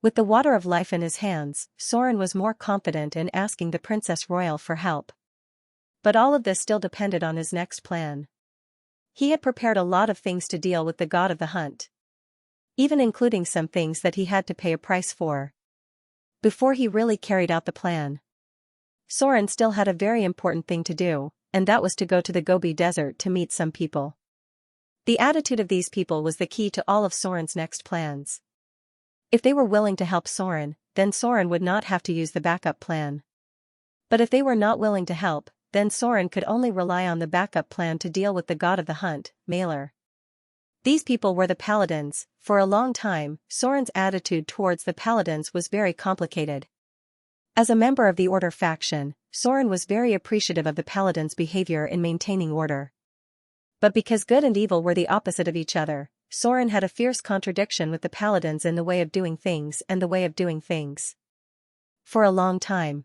With the Water of Life in his hands, Soren was more confident in asking the Princess Royal for help. But all of this still depended on his next plan. He had prepared a lot of things to deal with the god of the hunt, even including some things that he had to pay a price for. Before he really carried out the plan, Soren still had a very important thing to do, and that was to go to the Gobi Desert to meet some people. The attitude of these people was the key to all of Soren's next plans. If they were willing to help Soren, then Soren would not have to use the backup plan. But if they were not willing to help, then Soren could only rely on the backup plan to deal with the god of the hunt, Malor. These people were the Paladins. For a long time, Soren's attitude towards the Paladins was very complicated. As a member of the Order faction, Soren was very appreciative of the Paladins' behavior in maintaining order. But because good and evil were the opposite of each other, Soren had a fierce contradiction with the Paladins in the way of doing things and the way of doing things. For a long time,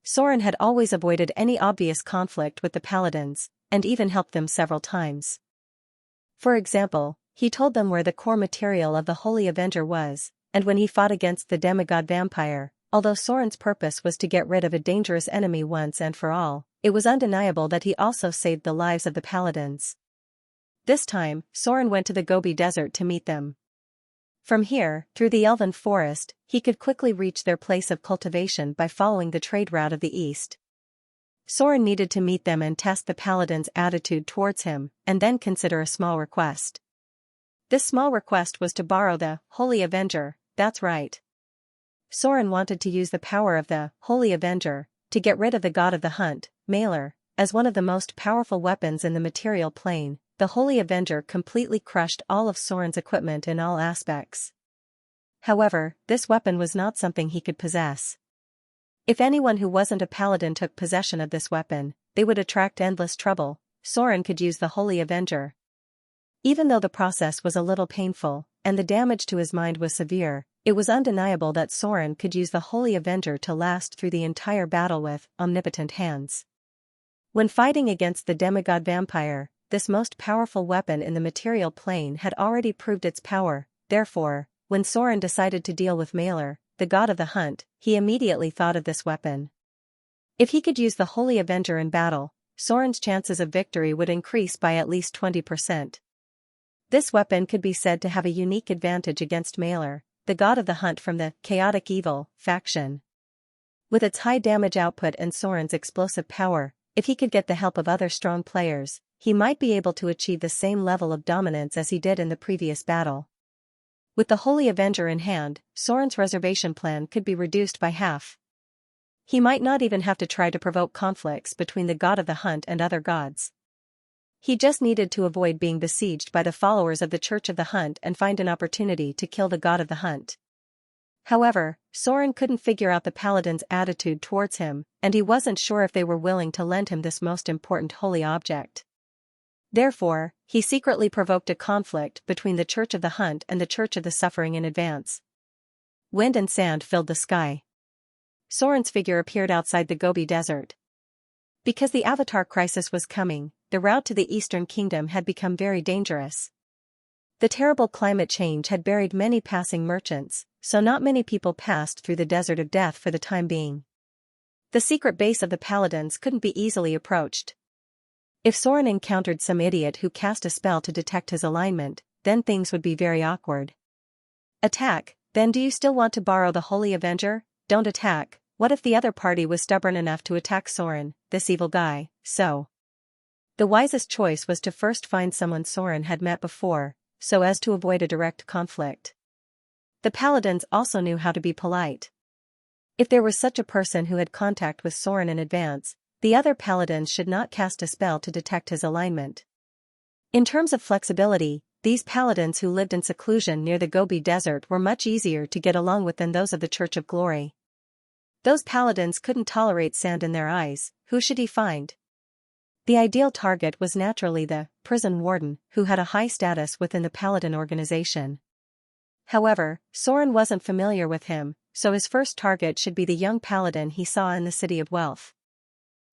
Soren had always avoided any obvious conflict with the Paladins, and even helped them several times. For example, he told them where the core material of the Holy Avenger was, and when he fought against the demigod vampire, although Soren's purpose was to get rid of a dangerous enemy once and for all, it was undeniable that he also saved the lives of the Paladins. This time, Soren went to the Gobi Desert to meet them. From here, through the Elven Forest, he could quickly reach their place of cultivation by following the trade route of the east. Soren needed to meet them and test the Paladins' attitude towards him, and then consider a small request. This small request was to borrow the Holy Avenger, that's right. Soren wanted to use the power of the Holy Avenger to get rid of the god of the hunt, Malor. As one of the most powerful weapons in the material plane, the Holy Avenger completely crushed all of Soren's equipment in all aspects. However, this weapon was not something he could possess. If anyone who wasn't a paladin took possession of this weapon, they would attract endless trouble. Soren could use the Holy Avenger. Even though the process was a little painful, and the damage to his mind was severe, it was undeniable that Soren could use the Holy Avenger to last through the entire battle with omnipotent hands. When fighting against the demigod vampire, this most powerful weapon in the material plane had already proved its power. Therefore, when Soren decided to deal with Malor, the god of the hunt, he immediately thought of this weapon. If he could use the Holy Avenger in battle, Soren's chances of victory would increase by at least 20%. This weapon could be said to have a unique advantage against Malor, the god of the hunt from the Chaotic Evil faction. With its high damage output and Soren's explosive power, if he could get the help of other strong players, he might be able to achieve the same level of dominance as he did in the previous battle. With the Holy Avenger in hand, Soren's reservation plan could be reduced by half. He might not even have to try to provoke conflicts between the god of the hunt and other gods. He just needed to avoid being besieged by the followers of the Church of the Hunt and find an opportunity to kill the god of the hunt. However, Soren couldn't figure out the paladin's attitude towards him, and he wasn't sure if they were willing to lend him this most important holy object. Therefore, he secretly provoked a conflict between the Church of the Hunt and the Church of the Suffering in advance. Wind and sand filled the sky. Soren's figure appeared outside the Gobi Desert. Because the Avatar crisis was coming, the route to the Eastern Kingdom had become very dangerous. The terrible climate change had buried many passing merchants, so not many people passed through the Desert of Death for the time being. The secret base of the Paladins couldn't be easily approached. If Soren encountered some idiot who cast a spell to detect his alignment, then things would be very awkward. Attack, then do you still want to borrow the Holy Avenger? Don't attack. What if the other party was stubborn enough to attack Soren, this evil guy? So the wisest choice was to first find someone Soren had met before, so as to avoid a direct conflict. The Paladins also knew how to be polite. If there was such a person who had contact with Soren in advance, the other Paladins should not cast a spell to detect his alignment. In terms of flexibility, these Paladins who lived in seclusion near the Gobi Desert were much easier to get along with than those of the Church of Glory. Those Paladins couldn't tolerate sand in their eyes. Who should he find? The ideal target was naturally the prison warden, who had a high status within the Paladin organization. However, Soren wasn't familiar with him, so his first target should be the young Paladin he saw in the City of Wealth.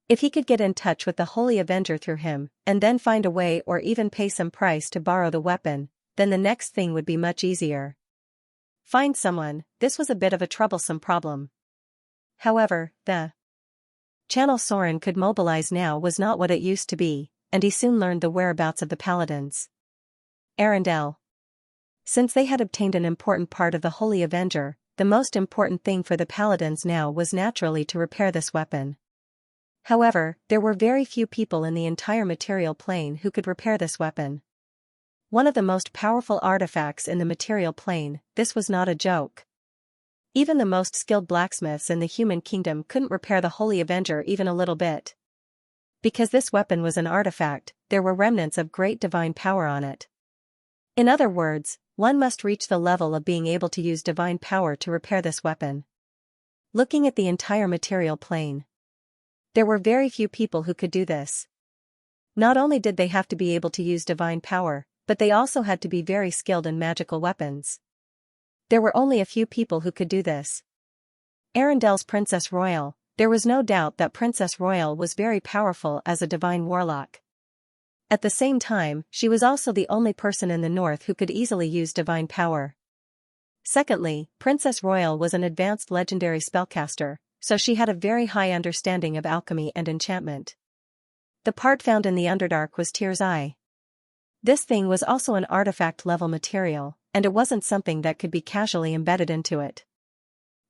If he could get in touch with the Holy Avenger through him, and then find a way or even pay some price to borrow the weapon, then the next thing would be much easier. Find someone. This was a bit of a troublesome problem. However, the channel Soren could mobilize now was not what it used to be, and he soon learned the whereabouts of the Paladins. Arendelle. Since they had obtained an important part of the Holy Avenger, the most important thing for the Paladins now was naturally to repair this weapon. However, there were very few people in the entire material plane who could repair this weapon. One of the most powerful artifacts in the material plane, this was not a joke. Even the most skilled blacksmiths in the human kingdom couldn't repair the Holy Avenger even a little bit. Because this weapon was an artifact, there were remnants of great divine power on it. In other words, one must reach the level of being able to use divine power to repair this weapon. Looking at the entire material plane, there were very few people who could do this. Not only did they have to be able to use divine power, but they also had to be very skilled in magical weapons. There were only a few people who could do this. Arendelle's Princess Royal. There was no doubt that Princess Royal was very powerful as a divine warlock. At the same time, she was also the only person in the north who could easily use divine power. Secondly, Princess Royal was an advanced legendary spellcaster, so she had a very high understanding of alchemy and enchantment. The part found in the Underdark was Tyr's Eye. This thing was also an artifact-level material, and it wasn't something that could be casually embedded into it.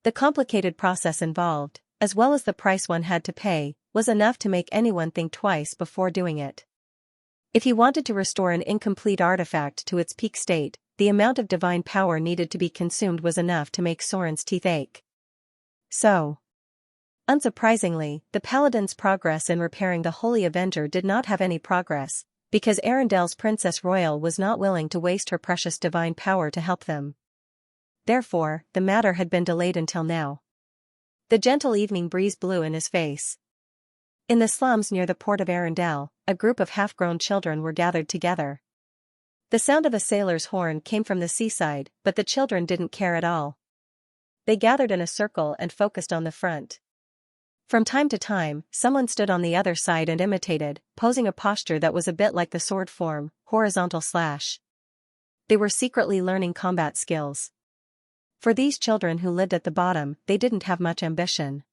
The complicated process involved, as well as the price one had to pay, was enough to make anyone think twice before doing it. If he wanted to restore an incomplete artifact to its peak state, the amount of divine power needed to be consumed was enough to make Soren's teeth ache. So, unsurprisingly, the Paladin's progress in repairing the Holy Avenger did not have any progress, because Arendelle's Princess Royal was not willing to waste her precious divine power to help them. Therefore, the matter had been delayed until now. The gentle evening breeze blew in his face. In the slums near the port of Arendelle, a group of half-grown children were gathered together. The sound of a sailor's horn came from the seaside, but the children didn't care at all. They gathered in a circle and focused on the front. From time to time, someone stood on the other side and imitated, posing a posture that was a bit like the sword form, horizontal slash. They were secretly learning combat skills. For these children who lived at the bottom, they didn't have much ambition.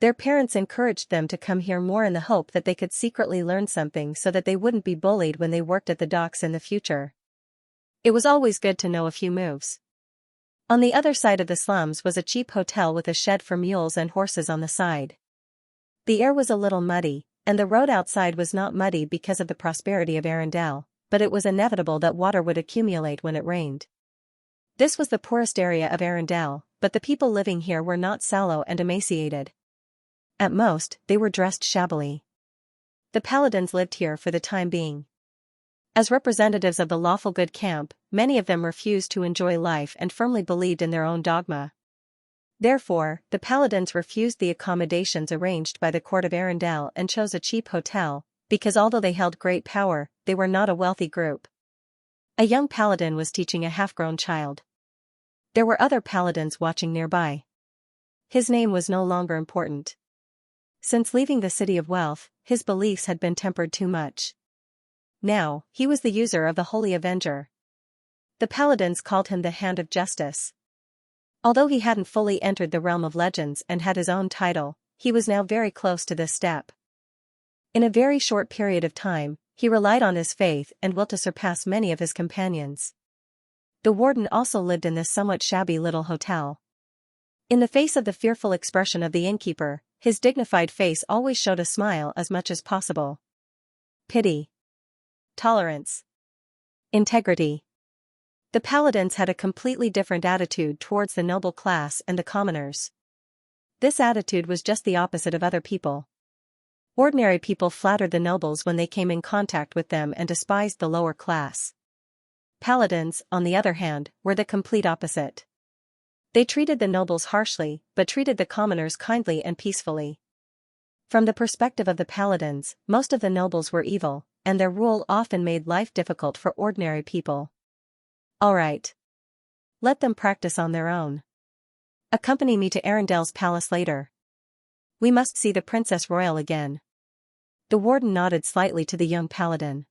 Their parents encouraged them to come here more in the hope that they could secretly learn something so that they wouldn't be bullied when they worked at the docks in the future. It was always good to know a few moves. On the other side of the slums was a cheap hotel with a shed for mules and horses on the side. The air was a little muddy, and the road outside was not muddy because of the prosperity of Arendelle, but it was inevitable that water would accumulate when it rained. This was the poorest area of Arendelle, but the people living here were not sallow and emaciated. At most, they were dressed shabbily. The Paladins lived here for the time being. As representatives of the lawful good camp, many of them refused to enjoy life and firmly believed in their own dogma. Therefore, the paladins refused the accommodations arranged by the court of Arundel and chose a cheap hotel, because although they held great power, they were not a wealthy group. A young paladin was teaching a half-grown child. There were other paladins watching nearby. His name was no longer important. Since leaving the City of Wealth, his beliefs had been tempered too much. Now, he was the user of the Holy Avenger. The paladins called him the Hand of Justice. Although he hadn't fully entered the realm of legends and had his own title, he was now very close to this step. In a very short period of time, he relied on his faith and will to surpass many of his companions. The warden also lived in this somewhat shabby little hotel. In the face of the fearful expression of the innkeeper, his dignified face always showed a smile as much as possible. Pity. Tolerance. Integrity. The paladins had a completely different attitude towards the noble class and the commoners. This attitude was just the opposite of other people. Ordinary people flattered the nobles when they came in contact with them and despised the lower class. Paladins, on the other hand, were the complete opposite. They treated the nobles harshly, but treated the commoners kindly and peacefully. From the perspective of the paladins, most of the nobles were evil, and their rule often made life difficult for ordinary people. All right. Let them practice on their own. Accompany me to Arundel's palace later. We must see the Princess Royal again. The warden nodded slightly to the young paladin.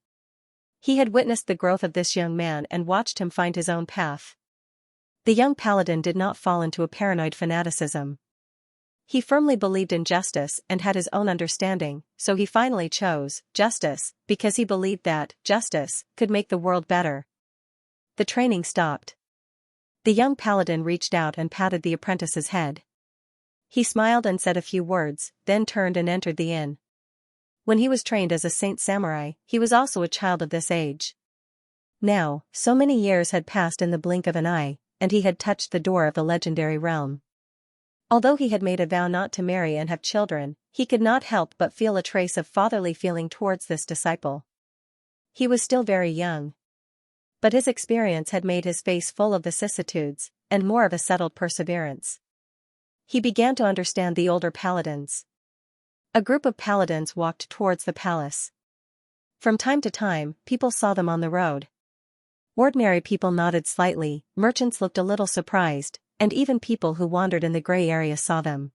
He had witnessed the growth of this young man and watched him find his own path. The young paladin did not fall into a paranoid fanaticism. He firmly believed in justice and had his own understanding, so he finally chose justice because he believed that justice could make the world better. The training stopped. The young paladin reached out and patted the apprentice's head. He smiled and said a few words, then turned and entered the inn. When he was trained as a saint samurai, he was also a child of this age. Now, so many years had passed in the blink of an eye, and he had touched the door of the legendary realm. Although he had made a vow not to marry and have children, he could not help but feel a trace of fatherly feeling towards this disciple. He was still very young. But his experience had made his face full of vicissitudes, and more of a settled perseverance. He began to understand the older paladins. A group of paladins walked towards the palace. From time to time, people saw them on the road. Ordinary people nodded slightly, merchants looked a little surprised, and even people who wandered in the gray area saw them.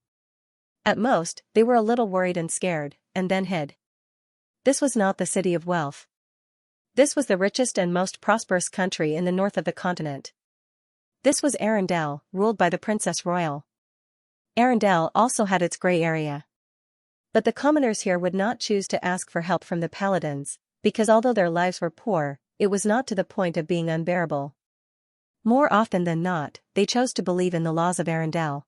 At most, they were a little worried and scared, and then hid. This was not the City of Wealth. This was the richest and most prosperous country in the north of the continent. This was Arundel, ruled by the Princess Royal. Arundel also had its gray area. But the commoners here would not choose to ask for help from the paladins, because although their lives were poor, it was not to the point of being unbearable. More often than not, they chose to believe in the laws of Arundel.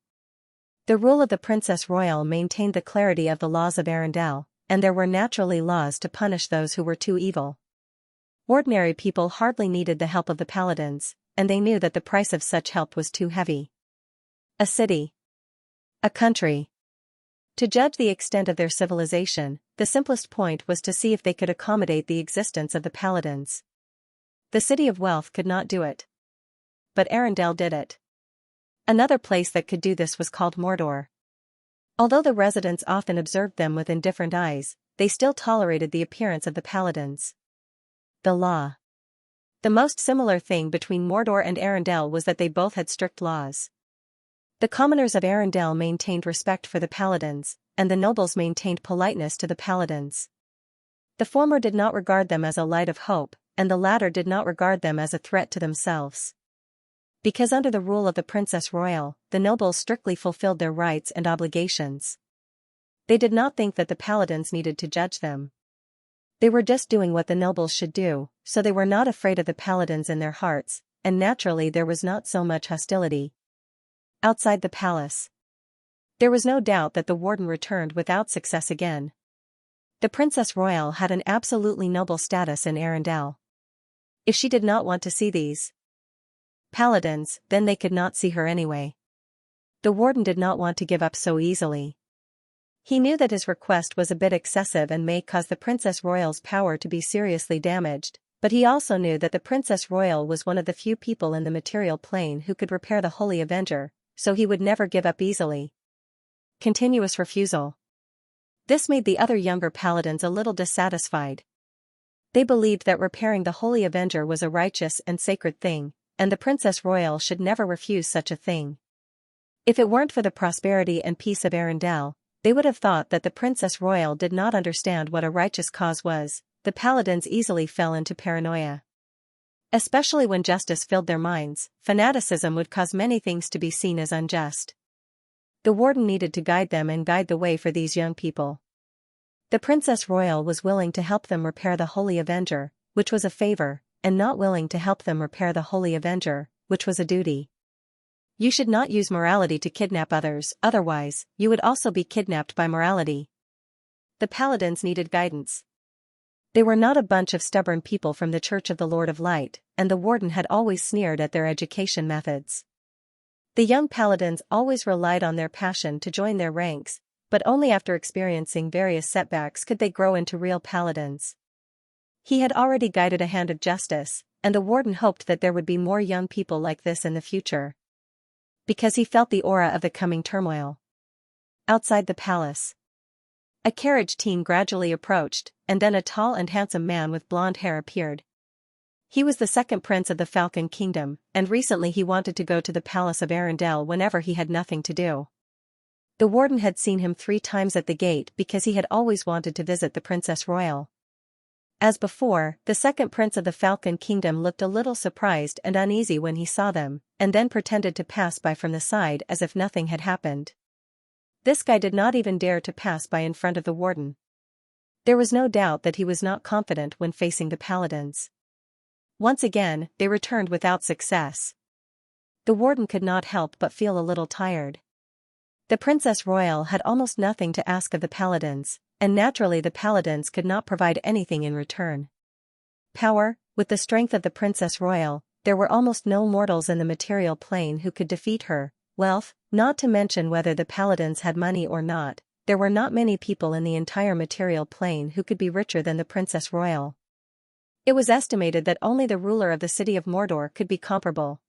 The rule of the Princess Royal maintained the clarity of the laws of Arundel, and there were naturally laws to punish those who were too evil. Ordinary people hardly needed the help of the paladins, and they knew that the price of such help was too heavy. A city. A country. To judge the extent of their civilization, the simplest point was to see if they could accommodate the existence of the paladins. The City of Wealth could not do it. But Arundel did it. Another place that could do this was called Mordor. Although the residents often observed them with indifferent eyes, they still tolerated the appearance of the paladins. The law. The most similar thing between Mordor and Arundel was that they both had strict laws. The commoners of Arundel maintained respect for the paladins, and the nobles maintained politeness to the paladins. The former did not regard them as a light of hope, and the latter did not regard them as a threat to themselves. Because under the rule of the Princess Royal, the nobles strictly fulfilled their rights and obligations. They did not think that the paladins needed to judge them. They were just doing what the nobles should do, so they were not afraid of the paladins in their hearts, and naturally there was not so much hostility. Outside the palace. There was no doubt that the warden returned without success again. The Princess Royal had an absolutely noble status in Arundel. If she did not want to see these paladins, then they could not see her anyway. The warden did not want to give up so easily. He knew that his request was a bit excessive and may cause the Princess Royal's power to be seriously damaged, But he also knew that the Princess Royal was one of the few people in the material plane who could repair the Holy Avenger, so he would never give up easily. Continuous refusal. This made the other younger paladins a little dissatisfied. They believed that repairing the Holy Avenger was a righteous and sacred thing, and the Princess Royal should never refuse such a thing. If it weren't for the prosperity and peace of Arendelle, they would have thought that the Princess Royal did not understand what a righteous cause was. The paladins easily fell into paranoia. Especially when justice filled their minds, fanaticism would cause many things to be seen as unjust. The warden needed to guide them and guide the way for these young people. The Princess Royal was willing to help them repair the Holy Avenger, which was a favor, and not willing to help them repair the Holy Avenger, which was a duty. You should not use morality to kidnap others, otherwise, you would also be kidnapped by morality. The paladins needed guidance. They were not a bunch of stubborn people from the Church of the Lord of Light, and the warden had always sneered at their education methods. The young paladins always relied on their passion to join their ranks, but only after experiencing various setbacks could they grow into real paladins. He had already guided a hand of justice, and the warden hoped that there would be more young people like this in the future. Because he felt the aura of the coming turmoil. Outside the palace, a carriage team gradually approached, and then a tall and handsome man with blonde hair appeared. He was the second prince of the Falcon Kingdom, and recently he wanted to go to the palace of Arendelle whenever he had nothing to do. The warden had seen him 3 times at the gate because he had always wanted to visit the Princess Royal. As before, the second prince of the Falcon Kingdom looked a little surprised and uneasy when he saw them, and then pretended to pass by from the side as if nothing had happened. This guy did not even dare to pass by in front of the warden. There was no doubt that he was not confident when facing the paladins. Once again, they returned without success. The warden could not help but feel a little tired. The Princess Royal had almost nothing to ask of the paladins, and naturally the paladins could not provide anything in return. Power, with the strength of the Princess Royal, there were almost no mortals in the material plane who could defeat her. Wealth, not to mention whether the paladins had money or not, there were not many people in the entire material plane who could be richer than the Princess Royal. It was estimated that only the ruler of the city of Mordor could be comparable.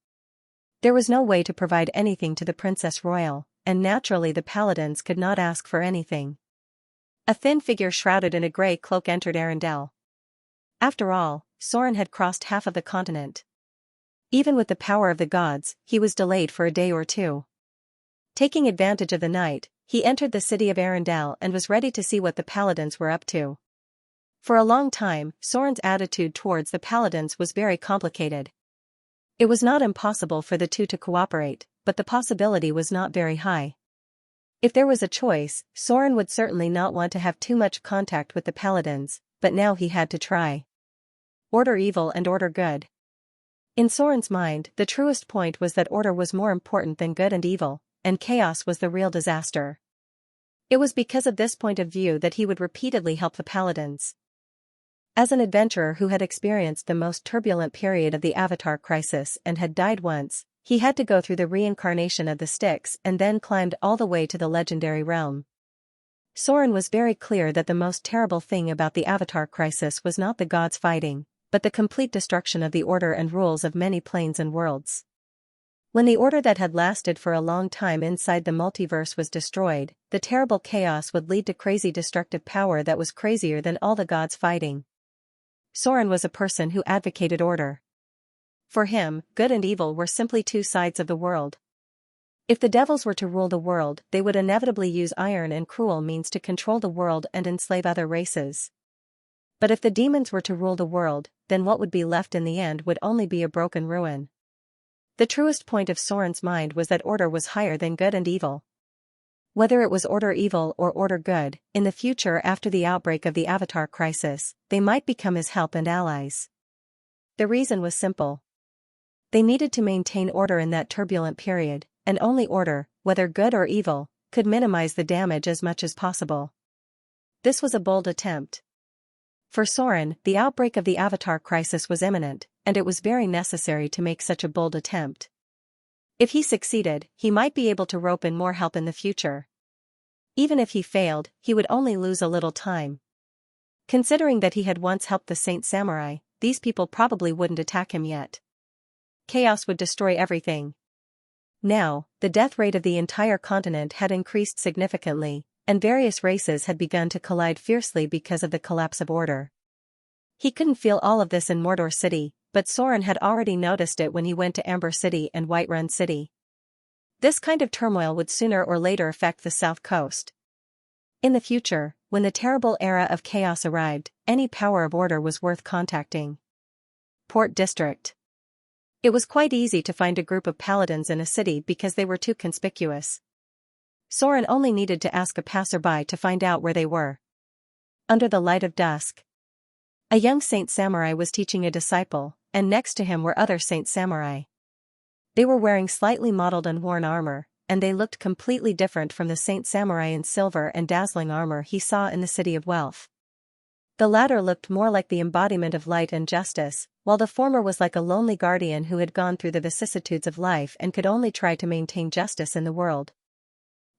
There was no way to provide anything to the Princess Royal, and naturally the paladins could not ask for anything. A thin figure shrouded in a grey cloak entered Arendelle. After all, Soren had crossed half of the continent. Even with the power of the gods, he was delayed for a day or two. Taking advantage of the night, he entered the city of Arendelle and was ready to see what the paladins were up to. For a long time, Soren's attitude towards the paladins was very complicated. It was not impossible for the two to cooperate, but the possibility was not very high. If there was a choice, Soren would certainly not want to have too much contact with the paladins, but now he had to try. Order evil and order good. In Soren's mind, the truest point was that order was more important than good and evil, and chaos was the real disaster. It was because of this point of view that he would repeatedly help the paladins. As an adventurer who had experienced the most turbulent period of the Avatar crisis and had died once, he had to go through the reincarnation of the Styx and then climbed all the way to the legendary realm. Soren was very clear that the most terrible thing about the Avatar crisis was not the gods fighting, but the complete destruction of the order and rules of many planes and worlds. When the order that had lasted for a long time inside the multiverse was destroyed, the terrible chaos would lead to crazy destructive power that was crazier than all the gods fighting. Soren was a person who advocated order. For him, good and evil were simply two sides of the world. If the devils were to rule the world, they would inevitably use iron and cruel means to control the world and enslave other races. But if the demons were to rule the world, then what would be left in the end would only be a broken ruin. The truest point of Soren's mind was that order was higher than good and evil. Whether it was order evil or order good, in the future after the outbreak of the Avatar crisis, they might become his help and allies. The reason was simple. They needed to maintain order in that turbulent period, and only order, whether good or evil, could minimize the damage as much as possible. This was a bold attempt. For Soren, the outbreak of the Avatar crisis was imminent, and it was very necessary to make such a bold attempt. If he succeeded, he might be able to rope in more help in the future. Even if he failed, he would only lose a little time. Considering that he had once helped the Saint Samurai, these people probably wouldn't attack him yet. Chaos would destroy everything. Now, the death rate of the entire continent had increased significantly, and various races had begun to collide fiercely because of the collapse of order. He couldn't feel all of this in Mordor City, but Soren had already noticed it when he went to Amber City and Whiterun City. This kind of turmoil would sooner or later affect the south coast. In the future, when the terrible era of chaos arrived, any power of order was worth contacting. Port District. It was quite easy to find a group of paladins in a city because they were too conspicuous. Soren only needed to ask a passerby to find out where they were. Under the light of dusk, a young saint samurai was teaching a disciple, and next to him were other saint samurai. They were wearing slightly mottled and worn armor, and they looked completely different from the saint samurai in silver and dazzling armor he saw in the City of Wealth. The latter looked more like the embodiment of light and justice, while the former was like a lonely guardian who had gone through the vicissitudes of life and could only try to maintain justice in the world.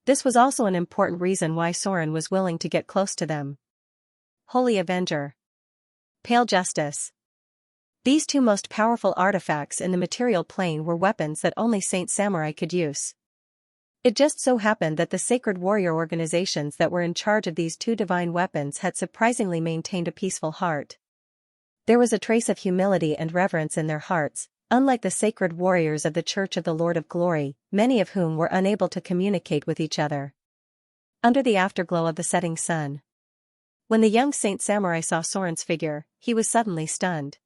This was also an important reason why Soren was willing to get close to them. Holy Avenger. Pale Justice. These two most powerful artifacts in the material plane were weapons that only Saint Samurai could use. It just so happened that the sacred warrior organizations that were in charge of these two divine weapons had surprisingly maintained a peaceful heart. There was a trace of humility and reverence in their hearts, unlike the sacred warriors of the Church of the Lord of Glory, many of whom were unable to communicate with each other. Under the afterglow of the setting sun. When the young Saint Samurai saw Soren's figure, he was suddenly stunned.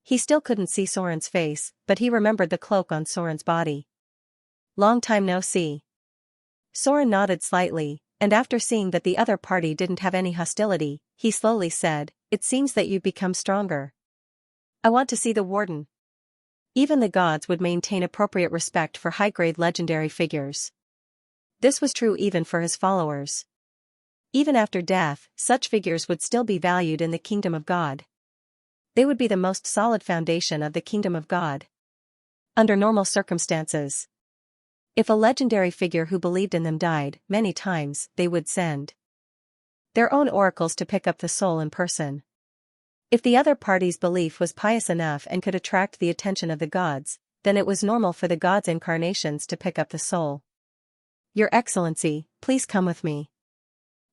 He still couldn't see Soren's face, but he remembered the cloak on Soren's body. Long time no see. Soren nodded slightly, and after seeing that the other party didn't have any hostility, he slowly said, "It seems that you've become stronger. I want to see the warden." Even the gods would maintain appropriate respect for high-grade legendary figures. This was true even for his followers. Even after death, such figures would still be valued in the kingdom of God. They would be the most solid foundation of the kingdom of God. Under normal circumstances, if a legendary figure who believed in them died, many times, they would send their own oracles to pick up the soul in person. If the other party's belief was pious enough and could attract the attention of the gods, then it was normal for the gods' incarnations to pick up the soul. "Your Excellency, please come with me."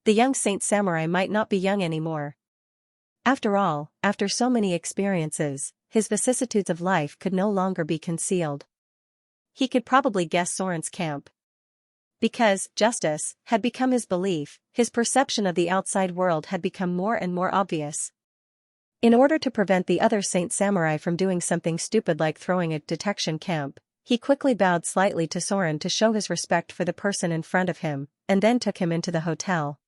The young Saint Samurai might not be young anymore. After all, after so many experiences, his vicissitudes of life could no longer be concealed. He could probably guess Soren's camp. Because justice had become his belief, his perception of the outside world had become more and more obvious. In order to prevent the other Saint Samurai from doing something stupid like throwing a detection camp, he quickly bowed slightly to Soren to show his respect for the person in front of him, and then took him into the hotel.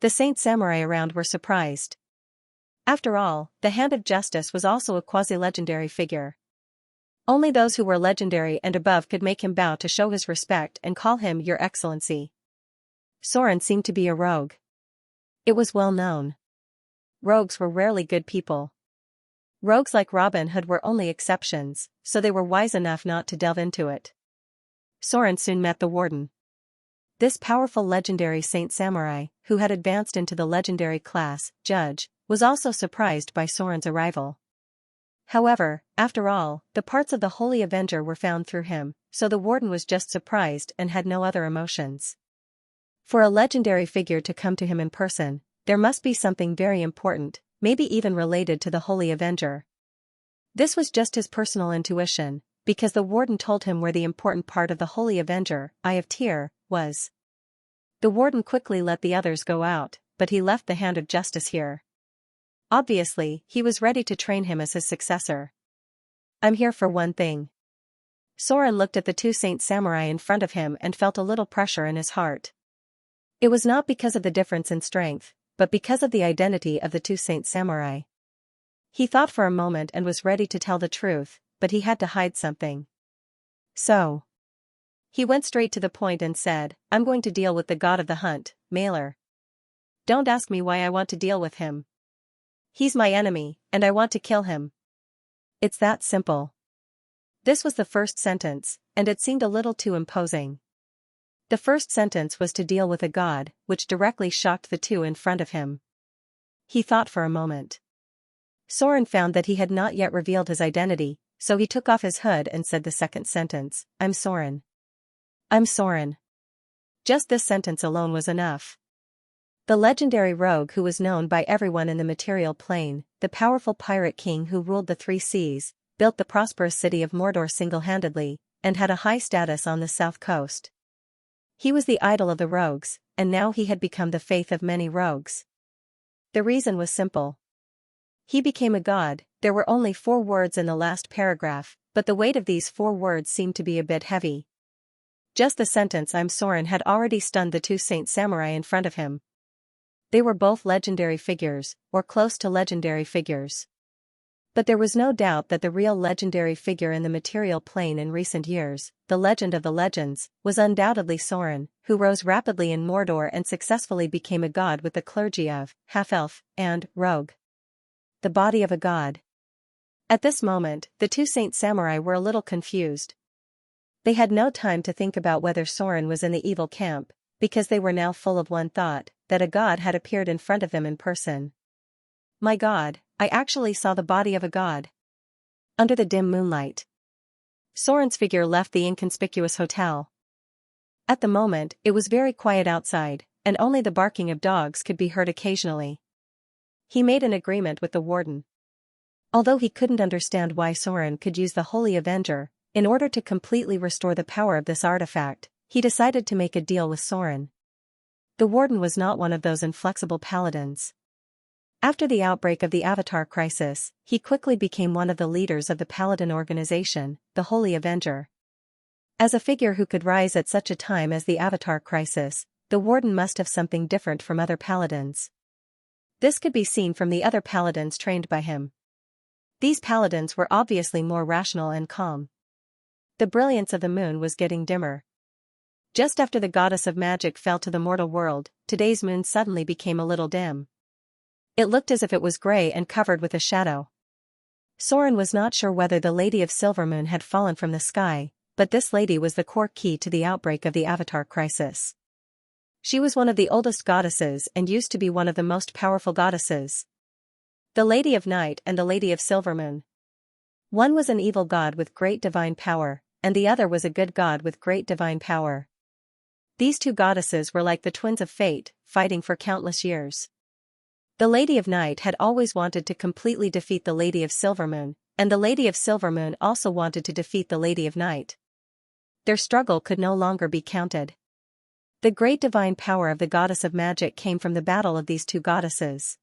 The Saint Samurai around were surprised. After all, the Hand of Justice was also a quasi-legendary figure. Only those who were legendary and above could make him bow to show his respect and call him Your Excellency. Soren seemed to be a rogue. It was well known. Rogues were rarely good people. Rogues like Robin Hood were only exceptions, so they were wise enough not to delve into it. Soren soon met the warden. This powerful legendary Saint Samurai, who had advanced into the legendary class, Judge, was also surprised by Soren's arrival. However, after all, the parts of the Holy Avenger were found through him, so the warden was just surprised and had no other emotions. For a legendary figure to come to him in person, there must be something very important, maybe even related to the Holy Avenger. This was just his personal intuition, because the warden told him where the important part of the Holy Avenger, Eye of Tyr, was. The warden quickly let the others go out, but he left the Hand of Justice here. Obviously, he was ready to train him as his successor. "I'm here for one thing." Soren looked at the two Saint Samurai in front of him and felt a little pressure in his heart. It was not because of the difference in strength, but because of the identity of the two Saint Samurai. He thought for a moment and was ready to tell the truth, but he had to hide something. So he went straight to the point and said, "I'm going to deal with the god of the hunt, Mailer. Don't ask me why I want to deal with him. He's my enemy, and I want to kill him. It's that simple." This was the first sentence, and it seemed a little too imposing. The first sentence was to deal with a god, which directly shocked the two in front of him. He thought for a moment. Soren found that he had not yet revealed his identity, so he took off his hood and said the second sentence, "I'm Soren. I'm Soren." Just this sentence alone was enough. The legendary rogue who was known by everyone in the material plane, the powerful pirate king who ruled the three seas, built the prosperous city of Mordor single-handedly, and had a high status on the south coast. He was the idol of the rogues, and now he had become the faith of many rogues. The reason was simple. He became a god. There were only 4 words in the last paragraph, but the weight of these 4 words seemed to be a bit heavy. Just the sentence "I'm Soren" had already stunned the 2 saint samurai in front of him. They were both legendary figures, or close to legendary figures. But there was no doubt that the real legendary figure in the material plane in recent years, the legend of the legends, was undoubtedly Soren, who rose rapidly in Mordor and successfully became a god with the clergy of half-elf and rogue. The body of a god. At this moment, the 2 saint samurai were a little confused. They had no time to think about whether Soren was in the evil camp, because they were now full of one thought, that a god had appeared in front of them in person. My God, I actually saw the body of a god. Under the dim moonlight. Soren's figure left the inconspicuous hotel. At the moment, it was very quiet outside, and only the barking of dogs could be heard occasionally. He made an agreement with the warden. Although he couldn't understand why Soren could use the Holy Avenger, in order to completely restore the power of this artifact, he decided to make a deal with Soren. The warden was not one of those inflexible paladins. After the outbreak of the Avatar crisis, he quickly became one of the leaders of the Paladin organization, the Holy Avenger. As a figure who could rise at such a time as the Avatar crisis, the warden must have something different from other paladins. This could be seen from the other paladins trained by him. These paladins were obviously more rational and calm. The brilliance of the moon was getting dimmer. Just after the goddess of magic fell to the mortal world, today's moon suddenly became a little dim. It looked as if it was gray and covered with a shadow. Soren was not sure whether the Lady of Silvermoon had fallen from the sky, but this lady was the core key to the outbreak of the Avatar crisis. She was one of the oldest goddesses and used to be one of the most powerful goddesses. The Lady of Night and the Lady of Silvermoon. One was an evil god with great divine power, and the other was a good god with great divine power. These 2 goddesses were like the twins of fate, fighting for countless years. The Lady of Night had always wanted to completely defeat the Lady of Silvermoon, and the Lady of Silvermoon also wanted to defeat the Lady of Night. Their struggle could no longer be counted. The great divine power of the goddess of magic came from the battle of these 2 goddesses.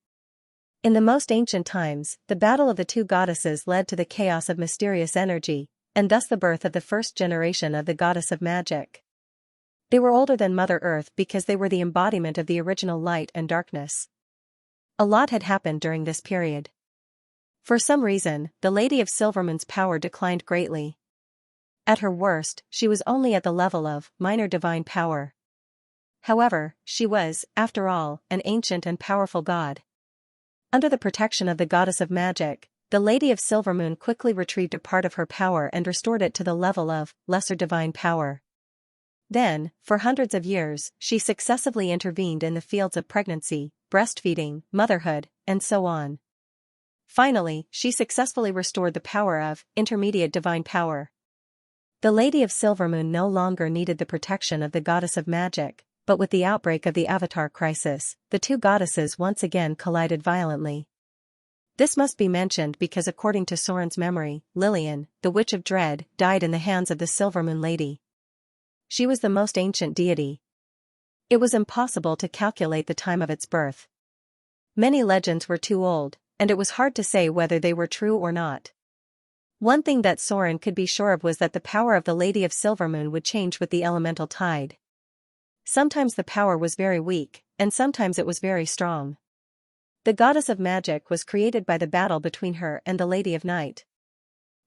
In the most ancient times, the battle of the 2 goddesses led to the chaos of mysterious energy, and thus the birth of the first generation of the goddess of magic. They were older than Mother Earth because they were the embodiment of the original light and darkness. A lot had happened during this period. For some reason, the Lady of Silvermoon's power declined greatly. At her worst, she was only at the level of minor divine power. However, she was, after all, an ancient and powerful god. Under the protection of the goddess of magic, the Lady of Silvermoon quickly retrieved a part of her power and restored it to the level of lesser divine power. Then, for hundreds of years, she successively intervened in the fields of pregnancy, breastfeeding, motherhood, and so on. Finally, she successfully restored the power of intermediate divine power. The Lady of Silvermoon no longer needed the protection of the goddess of magic, but with the outbreak of the Avatar crisis, the 2 goddesses once again collided violently. This must be mentioned because according to Soren's memory, Lillian, the Witch of Dread, died in the hands of the Silvermoon Lady. She was the most ancient deity. It was impossible to calculate the time of its birth. Many legends were too old, and it was hard to say whether they were true or not. One thing that Soren could be sure of was that the power of the Lady of Silvermoon would change with the elemental tide. Sometimes the power was very weak, and sometimes it was very strong. The goddess of magic was created by the battle between her and the Lady of Night.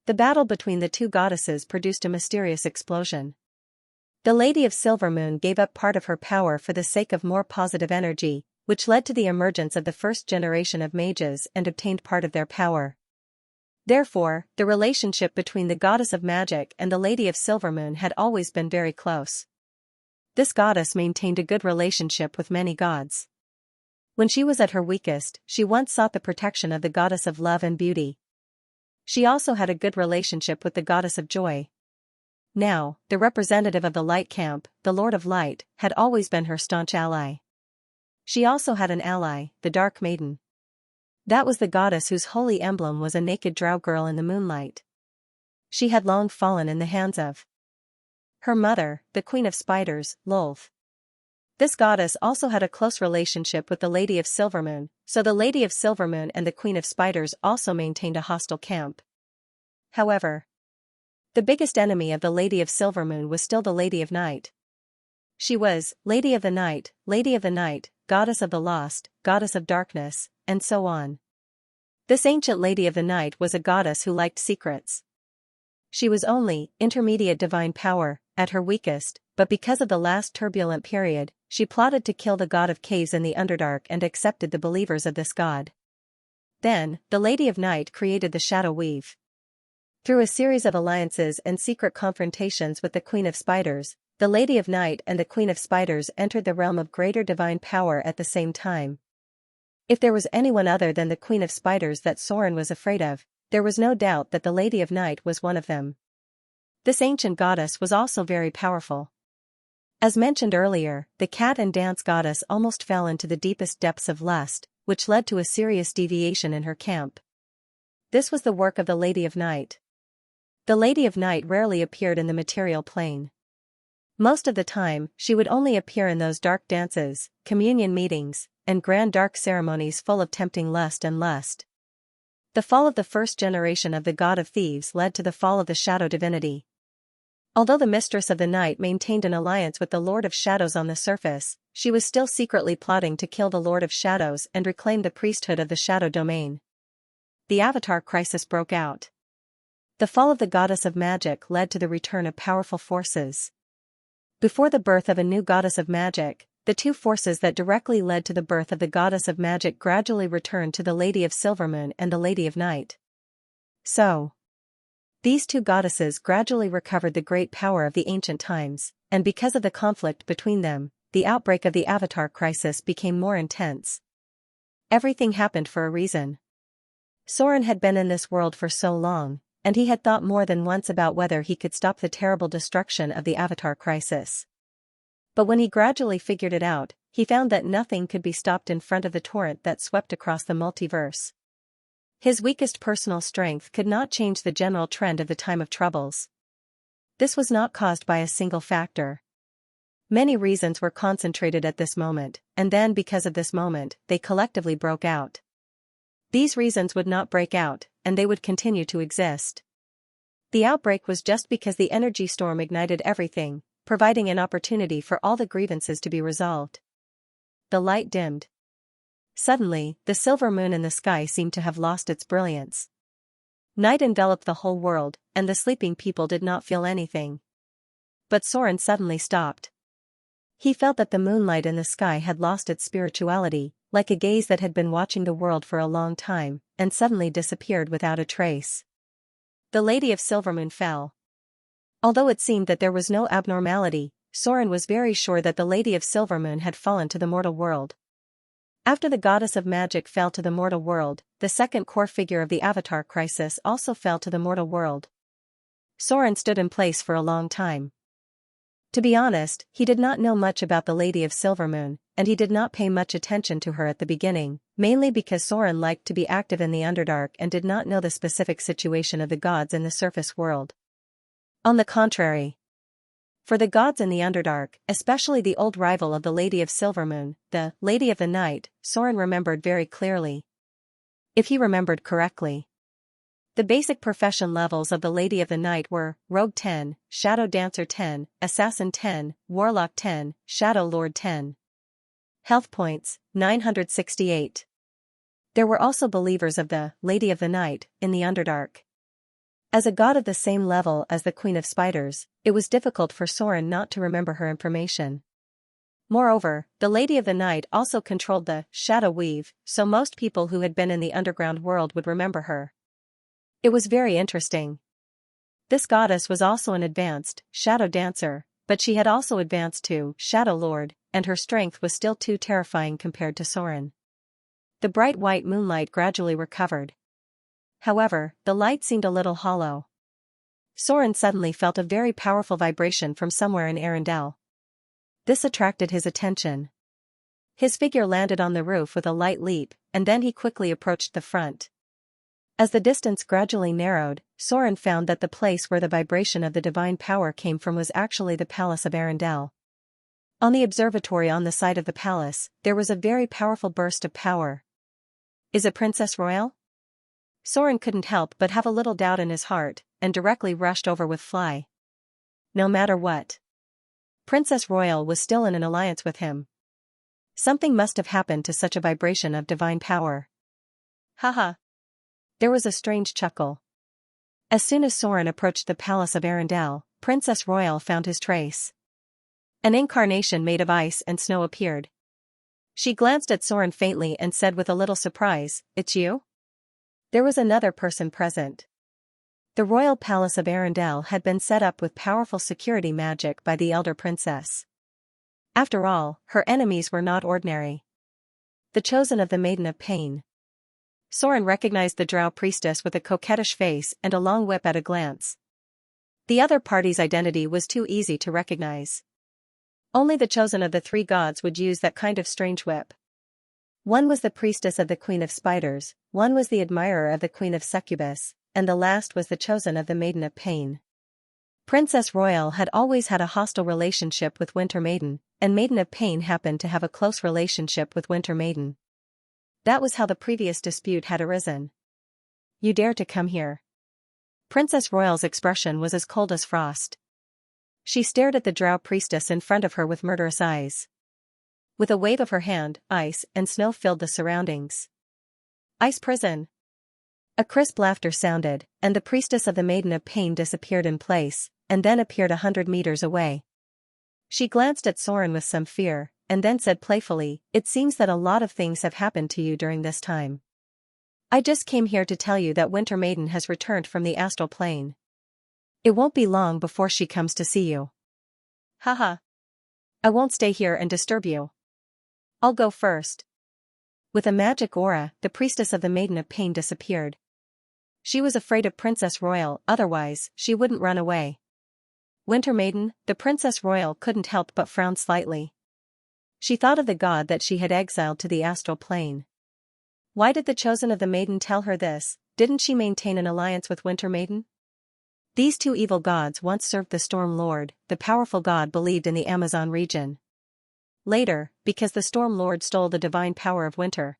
The battle between the 2 goddesses produced a mysterious explosion. The Lady of Silvermoon gave up part of her power for the sake of more positive energy, which led to the emergence of the first generation of mages and obtained part of their power. Therefore, the relationship between the goddess of magic and the Lady of Silvermoon had always been very close. This goddess maintained a good relationship with many gods. When she was at her weakest, she once sought the protection of the goddess of love and beauty. She also had a good relationship with the goddess of joy. Now, the representative of the light camp, the Lord of Light, had always been her staunch ally. She also had an ally, the Dark Maiden. That was the goddess whose holy emblem was a naked drow girl in the moonlight. She had long fallen in the hands of her mother, the Queen of Spiders, Lolth. This goddess also had a close relationship with the Lady of Silvermoon, so the Lady of Silvermoon and the Queen of Spiders also maintained a hostile camp. However, the biggest enemy of the Lady of Silvermoon was still the Lady of Night. She was Lady of the Night, Goddess of the Lost, Goddess of Darkness, and so on. This ancient Lady of the Night was a goddess who liked secrets. She was only intermediate divine power, at her weakest, but because of the last turbulent period, she plotted to kill the god of caves in the Underdark and accepted the believers of this god. Then, the Lady of Night created the Shadow Weave. Through a series of alliances and secret confrontations with the Queen of Spiders, the Lady of Night and the Queen of Spiders entered the realm of greater divine power at the same time. If there was anyone other than the Queen of Spiders that Soren was afraid of, there was no doubt that the Lady of Night was one of them. This ancient goddess was also very powerful. As mentioned earlier, the cat and dance goddess almost fell into the deepest depths of lust, which led to a serious deviation in her camp. This was the work of the Lady of Night. The Lady of Night rarely appeared in the material plane. Most of the time, she would only appear in those dark dances, communion meetings, and grand dark ceremonies full of tempting lust and lust. The fall of the first generation of the god of thieves led to the fall of the shadow divinity. Although the Mistress of the Night maintained an alliance with the Lord of Shadows on the surface, she was still secretly plotting to kill the Lord of Shadows and reclaim the priesthood of the Shadow Domain. The Avatar crisis broke out. The fall of the Goddess of Magic led to the return of powerful forces. Before the birth of a new Goddess of Magic, the two forces that directly led to the birth of the Goddess of Magic gradually returned to the Lady of Silvermoon and the Lady of Night. So, these two goddesses gradually recovered the great power of the ancient times, and because of the conflict between them, the outbreak of the Avatar crisis became more intense. Everything happened for a reason. Soren had been in this world for so long, and he had thought more than once about whether he could stop the terrible destruction of the Avatar crisis. But when he gradually figured it out, he found that nothing could be stopped in front of the torrent that swept across the multiverse. His weakest personal strength could not change the general trend of the time of troubles. This was not caused by a single factor. Many reasons were concentrated at this moment, and then because of this moment, they collectively broke out. These reasons would not break out, and they would continue to exist. The outbreak was just because the energy storm ignited everything, providing an opportunity for all the grievances to be resolved. The light dimmed. Suddenly, the silver moon in the sky seemed to have lost its brilliance. Night enveloped the whole world, and the sleeping people did not feel anything. But Soren suddenly stopped. He felt that the moonlight in the sky had lost its spirituality, like a gaze that had been watching the world for a long time, and suddenly disappeared without a trace. The Lady of Silvermoon fell. Although it seemed that there was no abnormality, Soren was very sure that the Lady of Silvermoon had fallen to the mortal world. After the Goddess of Magic fell to the mortal world, the second core figure of the Avatar crisis also fell to the mortal world. Soren stood in place for a long time. To be honest, he did not know much about the Lady of Silvermoon, and he did not pay much attention to her at the beginning, mainly because Soren liked to be active in the Underdark and did not know the specific situation of the gods in the surface world. On the contrary, for the gods in the Underdark, especially the old rival of the Lady of Silvermoon, the Lady of the Night, Soren remembered very clearly. If he remembered correctly. The basic profession levels of the Lady of the Night were Rogue 10, Shadow Dancer 10, Assassin 10, Warlock 10, Shadow Lord 10. Health points, 968. There were also believers of the Lady of the Night in the Underdark. As a god of the same level as the Queen of Spiders, it was difficult for Soren not to remember her information. Moreover, the Lady of the Night also controlled the Shadow Weave, so most people who had been in the underground world would remember her. It was very interesting. This goddess was also an advanced Shadow Dancer, but she had also advanced to Shadow Lord, and her strength was still too terrifying compared to Soren. The bright white moonlight gradually recovered. However, the light seemed a little hollow. Soren suddenly felt a very powerful vibration from somewhere in Arendelle. This attracted his attention. His figure landed on the roof with a light leap, and then he quickly approached the front. As the distance gradually narrowed, Soren found that the place where the vibration of the divine power came from was actually the palace of Arendelle. On the observatory on the side of the palace, there was a very powerful burst of power. Is it Princess Royal? Soren couldn't help but have a little doubt in his heart, and directly rushed over with Fly. No matter what, Princess Royal was still in an alliance with him. Something must have happened to such a vibration of divine power. Haha. There was a strange chuckle. As soon as Soren approached the palace of Arendelle, Princess Royal found his trace. An incarnation made of ice and snow appeared. She glanced at Soren faintly and said with a little surprise, "It's you?" There was another person present. The royal palace of Arendelle had been set up with powerful security magic by the elder princess. After all, her enemies were not ordinary. The chosen of the Maiden of Pain. Soren recognized the drow priestess with a coquettish face and a long whip at a glance. The other party's identity was too easy to recognize. Only the chosen of the three gods would use that kind of strange whip. One was the priestess of the Queen of Spiders, one was the admirer of the Queen of Succubus, and the last was the chosen of the Maiden of Pain. Princess Royal had always had a hostile relationship with Winter Maiden, and Maiden of Pain happened to have a close relationship with Winter Maiden. That was how the previous dispute had arisen. You dare to come here? Princess Royal's expression was as cold as frost. She stared at the drow priestess in front of her with murderous eyes. With a wave of her hand, ice and snow filled the surroundings. Ice prison. A crisp laughter sounded, and the priestess of the Maiden of Pain disappeared in place, and then appeared 100 meters away. She glanced at Soren with some fear, and then said playfully, "It seems that a lot of things have happened to you during this time. I just came here to tell you that Winter Maiden has returned from the astral plane. It won't be long before she comes to see you." Haha. I won't stay here and disturb you. I'll go first. With a magic aura, the priestess of the Maiden of Pain disappeared. She was afraid of Princess Royal, otherwise, she wouldn't run away. Winter Maiden, the Princess Royal couldn't help but frown slightly. She thought of the god that she had exiled to the astral plane. Why did the chosen of the Maiden tell her this? Didn't she maintain an alliance with Winter Maiden? These two evil gods once served the Storm Lord, the powerful god believed in the Amazon region. Later, because the Storm Lord stole the divine power of Winter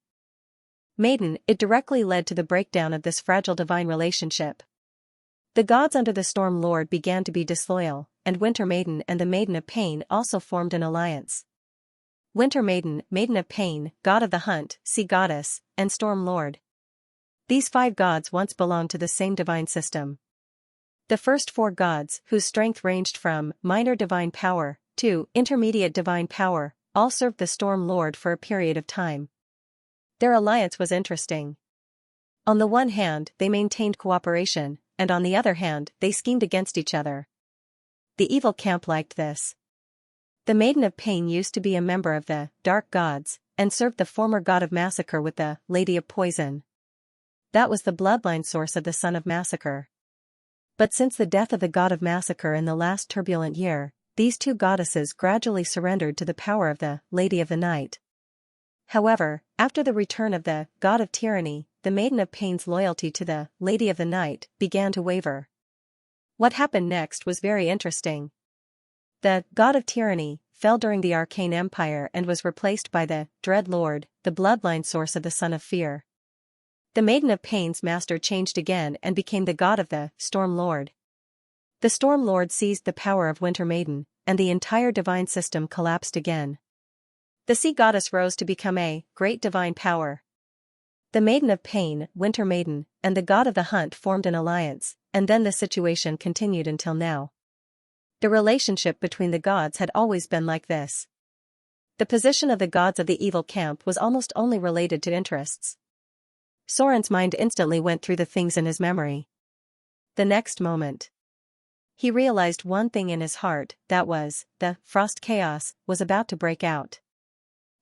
Maiden, it directly led to the breakdown of this fragile divine relationship. The gods under the Storm Lord began to be disloyal, and Winter Maiden and the Maiden of Pain also formed an alliance. Winter Maiden, Maiden of Pain, God of the Hunt, Sea Goddess, and Storm Lord. These 5 gods once belonged to the same divine system. The first 4 gods, whose strength ranged from minor divine power to intermediate divine power, all served the Storm Lord for a period of time. Their alliance was interesting. On the one hand, they maintained cooperation, and on the other hand, they schemed against each other. The evil camp liked this. The Maiden of Pain used to be a member of the Dark Gods, and served the former god of Massacre with the Lady of Poison. That was the bloodline source of the Son of Massacre. But since the death of the god of Massacre in the last turbulent year, these 2 goddesses gradually surrendered to the power of the Lady of the Night. However, after the return of the God of Tyranny, the Maiden of Pain's loyalty to the Lady of the Night began to waver. What happened next was very interesting. The God of Tyranny fell during the Arcane Empire and was replaced by the Dread Lord, the bloodline source of the Son of Fear. The Maiden of Pain's master changed again and became the god of the Storm Lord. The Storm Lord seized the power of Winter Maiden, and the entire divine system collapsed again. The Sea Goddess rose to become a great divine power. The Maiden of Pain, Winter Maiden, and the God of the Hunt formed an alliance, and then the situation continued until now. The relationship between the gods had always been like this. The position of the gods of the evil camp was almost only related to interests. Soren's mind instantly went through the things in his memory. The next moment, he realized one thing in his heart, that was, the Frost Chaos was about to break out.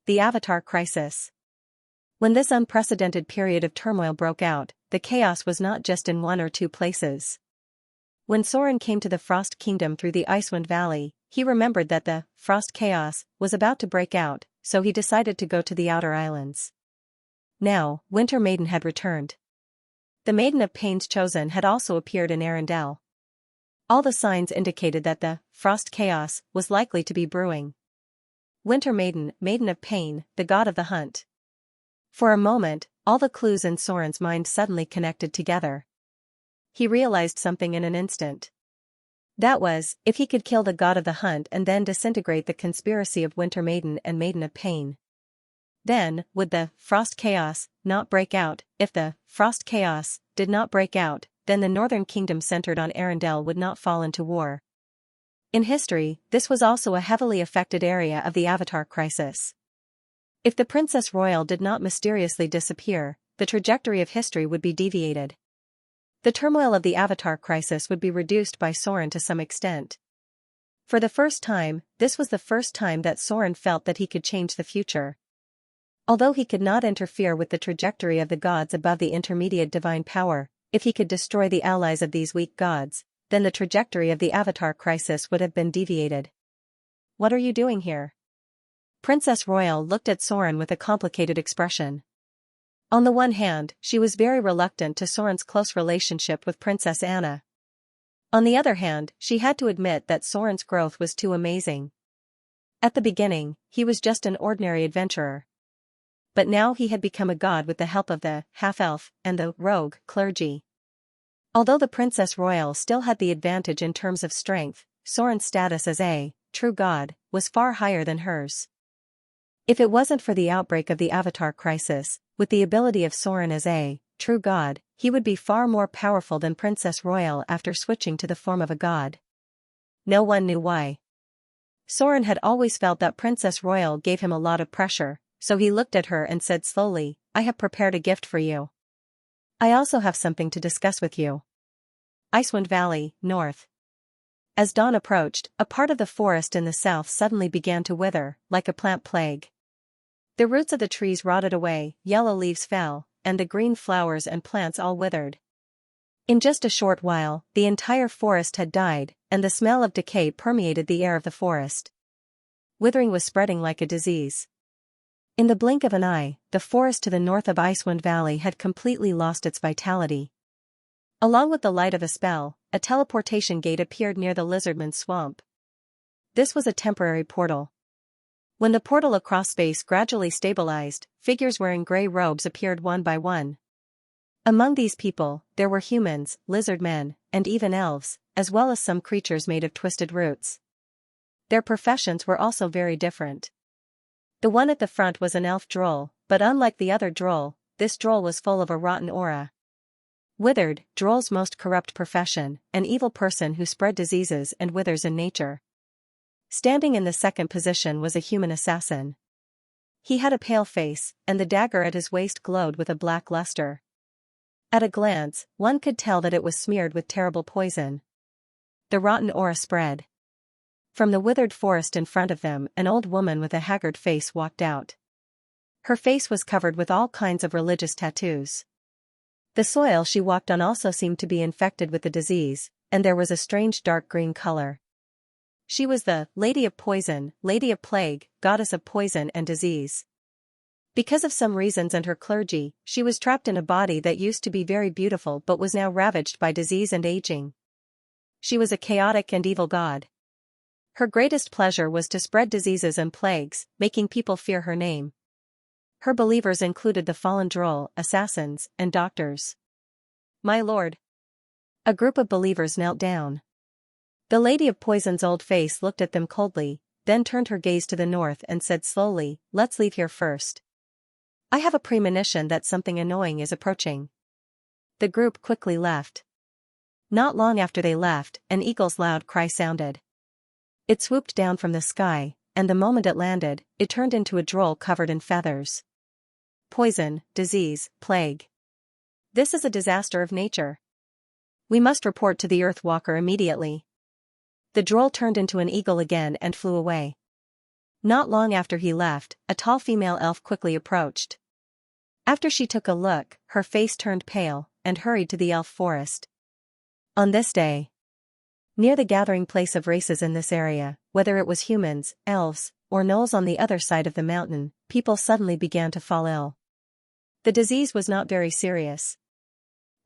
The Avatar Crisis. When this unprecedented period of turmoil broke out, the chaos was not just in one or two places. When Soren came to the Frost Kingdom through the Icewind Valley, he remembered that the Frost Chaos was about to break out, so he decided to go to the outer islands. Now, Winter Maiden had returned. The Maiden of Pain's Chosen had also appeared in Arendelle. All the signs indicated that the Frost Chaos was likely to be brewing. Winter Maiden, Maiden of Pain, the god of the hunt. For a moment, all the clues in Soren's mind suddenly connected together. He realized something in an instant. That was, if he could kill the god of the hunt and then disintegrate the conspiracy of Winter Maiden and Maiden of Pain, then, would the Frost Chaos not break out? If the Frost Chaos did not break out, then the Northern Kingdom centered on Arendelle would not fall into war. In history, this was also a heavily affected area of the Avatar crisis. If the Princess Royal did not mysteriously disappear, the trajectory of history would be deviated. The turmoil of the Avatar crisis would be reduced by Soren to some extent. For the first time, this was the first time that Soren felt that he could change the future. Although he could not interfere with the trajectory of the gods above the intermediate divine power, if he could destroy the allies of these weak gods, then the trajectory of the Avatar crisis would have been deviated. What are you doing here? Princess Royal looked at Soren with a complicated expression. On the one hand, she was very reluctant to Soren's close relationship with Princess Anna. On the other hand, she had to admit that Soren's growth was too amazing. At the beginning, he was just an ordinary adventurer. But now he had become a god with the help of the half-elf and the rogue clergy. Although the Princess Royal still had the advantage in terms of strength, Soren's status as a true god was far higher than hers. If it wasn't for the outbreak of the Avatar crisis, with the ability of Soren as a true god, he would be far more powerful than Princess Royal after switching to the form of a god. No one knew why. Soren had always felt that Princess Royal gave him a lot of pressure, so he looked at her and said slowly, "I have prepared a gift for you. I also have something to discuss with you." Icewind Valley, north. As dawn approached, a part of the forest in the south suddenly began to wither, like a plant plague. The roots of the trees rotted away, yellow leaves fell, and the green flowers and plants all withered. In just a short while, the entire forest had died, and the smell of decay permeated the air of the forest. Withering was spreading like a disease. In the blink of an eye, the forest to the north of Icewind Valley had completely lost its vitality. Along with the light of a spell, a teleportation gate appeared near the Lizardman's swamp. This was a temporary portal. When the portal across space gradually stabilized, figures wearing gray robes appeared one by one. Among these people, there were humans, lizard men, and even elves, as well as some creatures made of twisted roots. Their professions were also very different. The one at the front was an elf droll, but unlike the other droll, this droll was full of a rotten aura. Withered, droll's most corrupt profession, an evil person who spread diseases and withers in nature. Standing in the second position was a human assassin. He had a pale face, and the dagger at his waist glowed with a black luster. At a glance, one could tell that it was smeared with terrible poison. The rotten aura spread. From the withered forest in front of them, an old woman with a haggard face walked out. Her face was covered with all kinds of religious tattoos. The soil she walked on also seemed to be infected with the disease, and there was a strange dark green color. She was the Lady of Poison, Lady of Plague, Goddess of Poison and Disease. Because of some reasons and her clergy, she was trapped in a body that used to be very beautiful but was now ravaged by disease and aging. She was a chaotic and evil god. Her greatest pleasure was to spread diseases and plagues, making people fear her name. Her believers included the fallen droll, assassins, and doctors. "My lord." A group of believers knelt down. The Lady of Poison's old face looked at them coldly, then turned her gaze to the north and said slowly, "Let's leave here first. I have a premonition that something annoying is approaching." The group quickly left. Not long after they left, an eagle's loud cry sounded. It swooped down from the sky, and the moment it landed, it turned into a droll covered in feathers. Poison, disease, plague. This is a disaster of nature. We must report to the Earthwalker immediately. The droll turned into an eagle again and flew away. Not long after he left, a tall female elf quickly approached. After she took a look, her face turned pale, and hurried to the elf forest. On this day, near the gathering place of races in this area, whether it was humans, elves, or gnolls on the other side of the mountain, people suddenly began to fall ill. The disease was not very serious,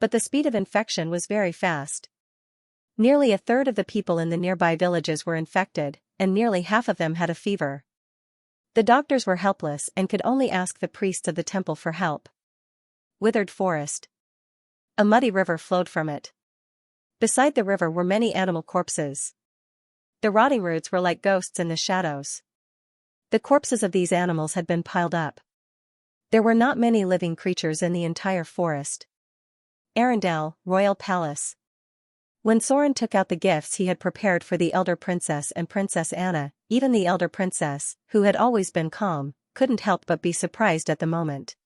but the speed of infection was very fast. Nearly a third of the people in the nearby villages were infected, and nearly half of them had a fever. The doctors were helpless and could only ask the priests of the temple for help. Withered forest. A muddy river flowed from it. Beside the river were many animal corpses. The rotting roots were like ghosts in the shadows. The corpses of these animals had been piled up. There were not many living creatures in the entire forest. Arendelle, Royal Palace. When Soren took out the gifts he had prepared for the elder princess and Princess Anna, even the elder princess, who had always been calm, couldn't help but be surprised at the moment.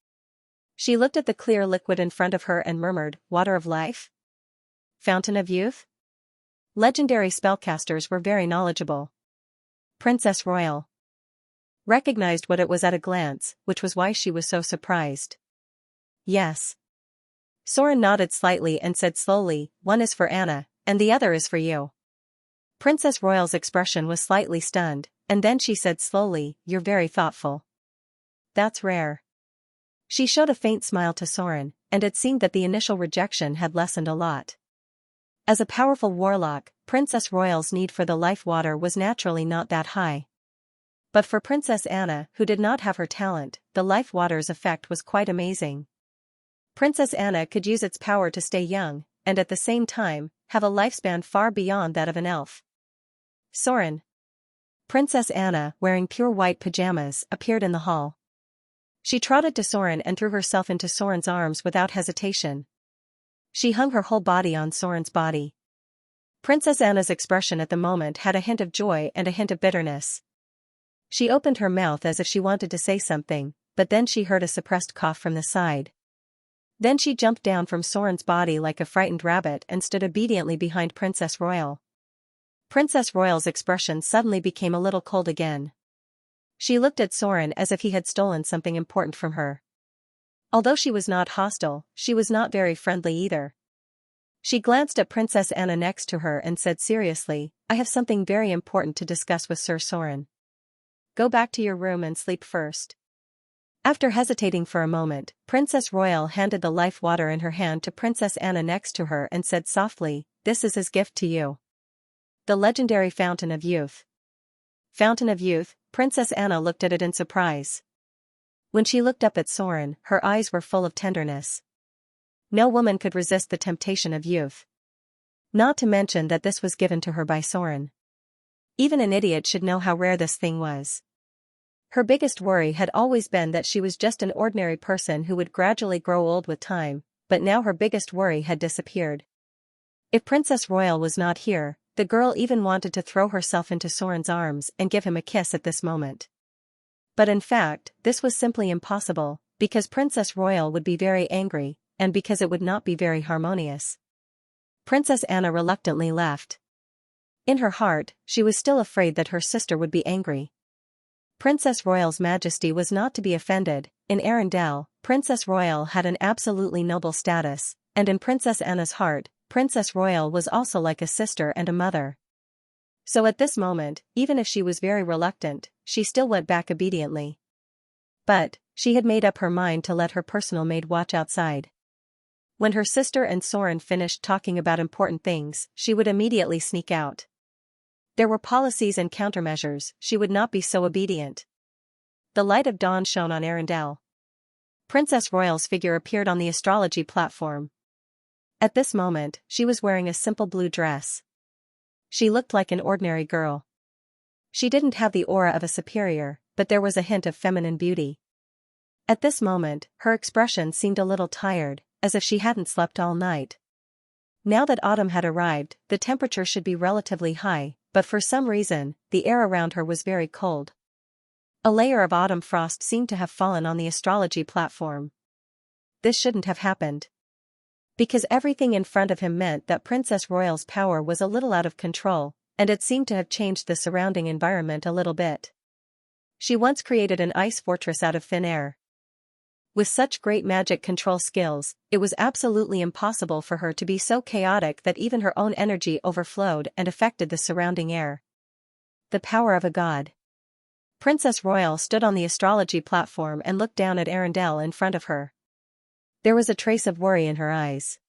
She looked at the clear liquid in front of her and murmured, "Water of life? Fountain of youth?" Legendary spellcasters were very knowledgeable. Princess Royal recognized what it was at a glance, which was why she was so surprised. Yes. Soren nodded slightly and said slowly, "One is for Anna, and the other is for you." Princess Royal's expression was slightly stunned, and then she said slowly, "You're very thoughtful. That's rare." She showed a faint smile to Soren, and it seemed that the initial rejection had lessened a lot. As a powerful warlock, Princess Royal's need for the life water was naturally not that high. But for Princess Anna, who did not have her talent, the life water's effect was quite amazing. Princess Anna could use its power to stay young, and at the same time, have a lifespan far beyond that of an elf. Soren. Princess Anna, wearing pure white pajamas, appeared in the hall. She trotted to Soren and threw herself into Soren's arms without hesitation. She hung her whole body on Soren's body. Princess Anna's expression at the moment had a hint of joy and a hint of bitterness. She opened her mouth as if she wanted to say something, but then she heard a suppressed cough from the side. Then she jumped down from Soren's body like a frightened rabbit and stood obediently behind Princess Royal. Princess Royal's expression suddenly became a little cold again. She looked at Soren as if he had stolen something important from her. Although she was not hostile, she was not very friendly either. She glanced at Princess Anna next to her and said seriously, "I have something very important to discuss with Sir Soren. Go back to your room and sleep first." After hesitating for a moment, Princess Royal handed the life water in her hand to Princess Anna next to her and said softly, "This is his gift to you. The legendary Fountain of Youth." Fountain of Youth? Princess Anna looked at it in surprise. When she looked up at Soren, her eyes were full of tenderness. No woman could resist the temptation of youth. Not to mention that this was given to her by Soren. Even an idiot should know how rare this thing was. Her biggest worry had always been that she was just an ordinary person who would gradually grow old with time, but now her biggest worry had disappeared. If Princess Royal was not here, the girl even wanted to throw herself into Soren's arms and give him a kiss at this moment. But in fact, this was simply impossible, because Princess Royal would be very angry, and because it would not be very harmonious. Princess Anna reluctantly left. In her heart, she was still afraid that her sister would be angry. Princess Royal's majesty was not to be offended. In Arendelle, Princess Royal had an absolutely noble status, and in Princess Anna's heart, Princess Royal was also like a sister and a mother. So at this moment, even if she was very reluctant, she still went back obediently. But, she had made up her mind to let her personal maid watch outside. When her sister and Soren finished talking about important things, she would immediately sneak out. There were policies and countermeasures, she would not be so obedient. The light of dawn shone on Arendelle. Princess Royal's figure appeared on the astrology platform. At this moment, she was wearing a simple blue dress. She looked like an ordinary girl. She didn't have the aura of a superior, but there was a hint of feminine beauty. At this moment, her expression seemed a little tired, as if she hadn't slept all night. Now that autumn had arrived, the temperature should be relatively high, but for some reason, the air around her was very cold. A layer of autumn frost seemed to have fallen on the astrology platform. This shouldn't have happened. Because everything in front of him meant that Princess Royal's power was a little out of control, and it seemed to have changed the surrounding environment a little bit. She once created an ice fortress out of thin air. With such great magic control skills, it was absolutely impossible for her to be so chaotic that even her own energy overflowed and affected the surrounding air. The power of a god. Princess Royal stood on the astrology platform and looked down at Arendelle in front of her. There was a trace of worry in her eyes.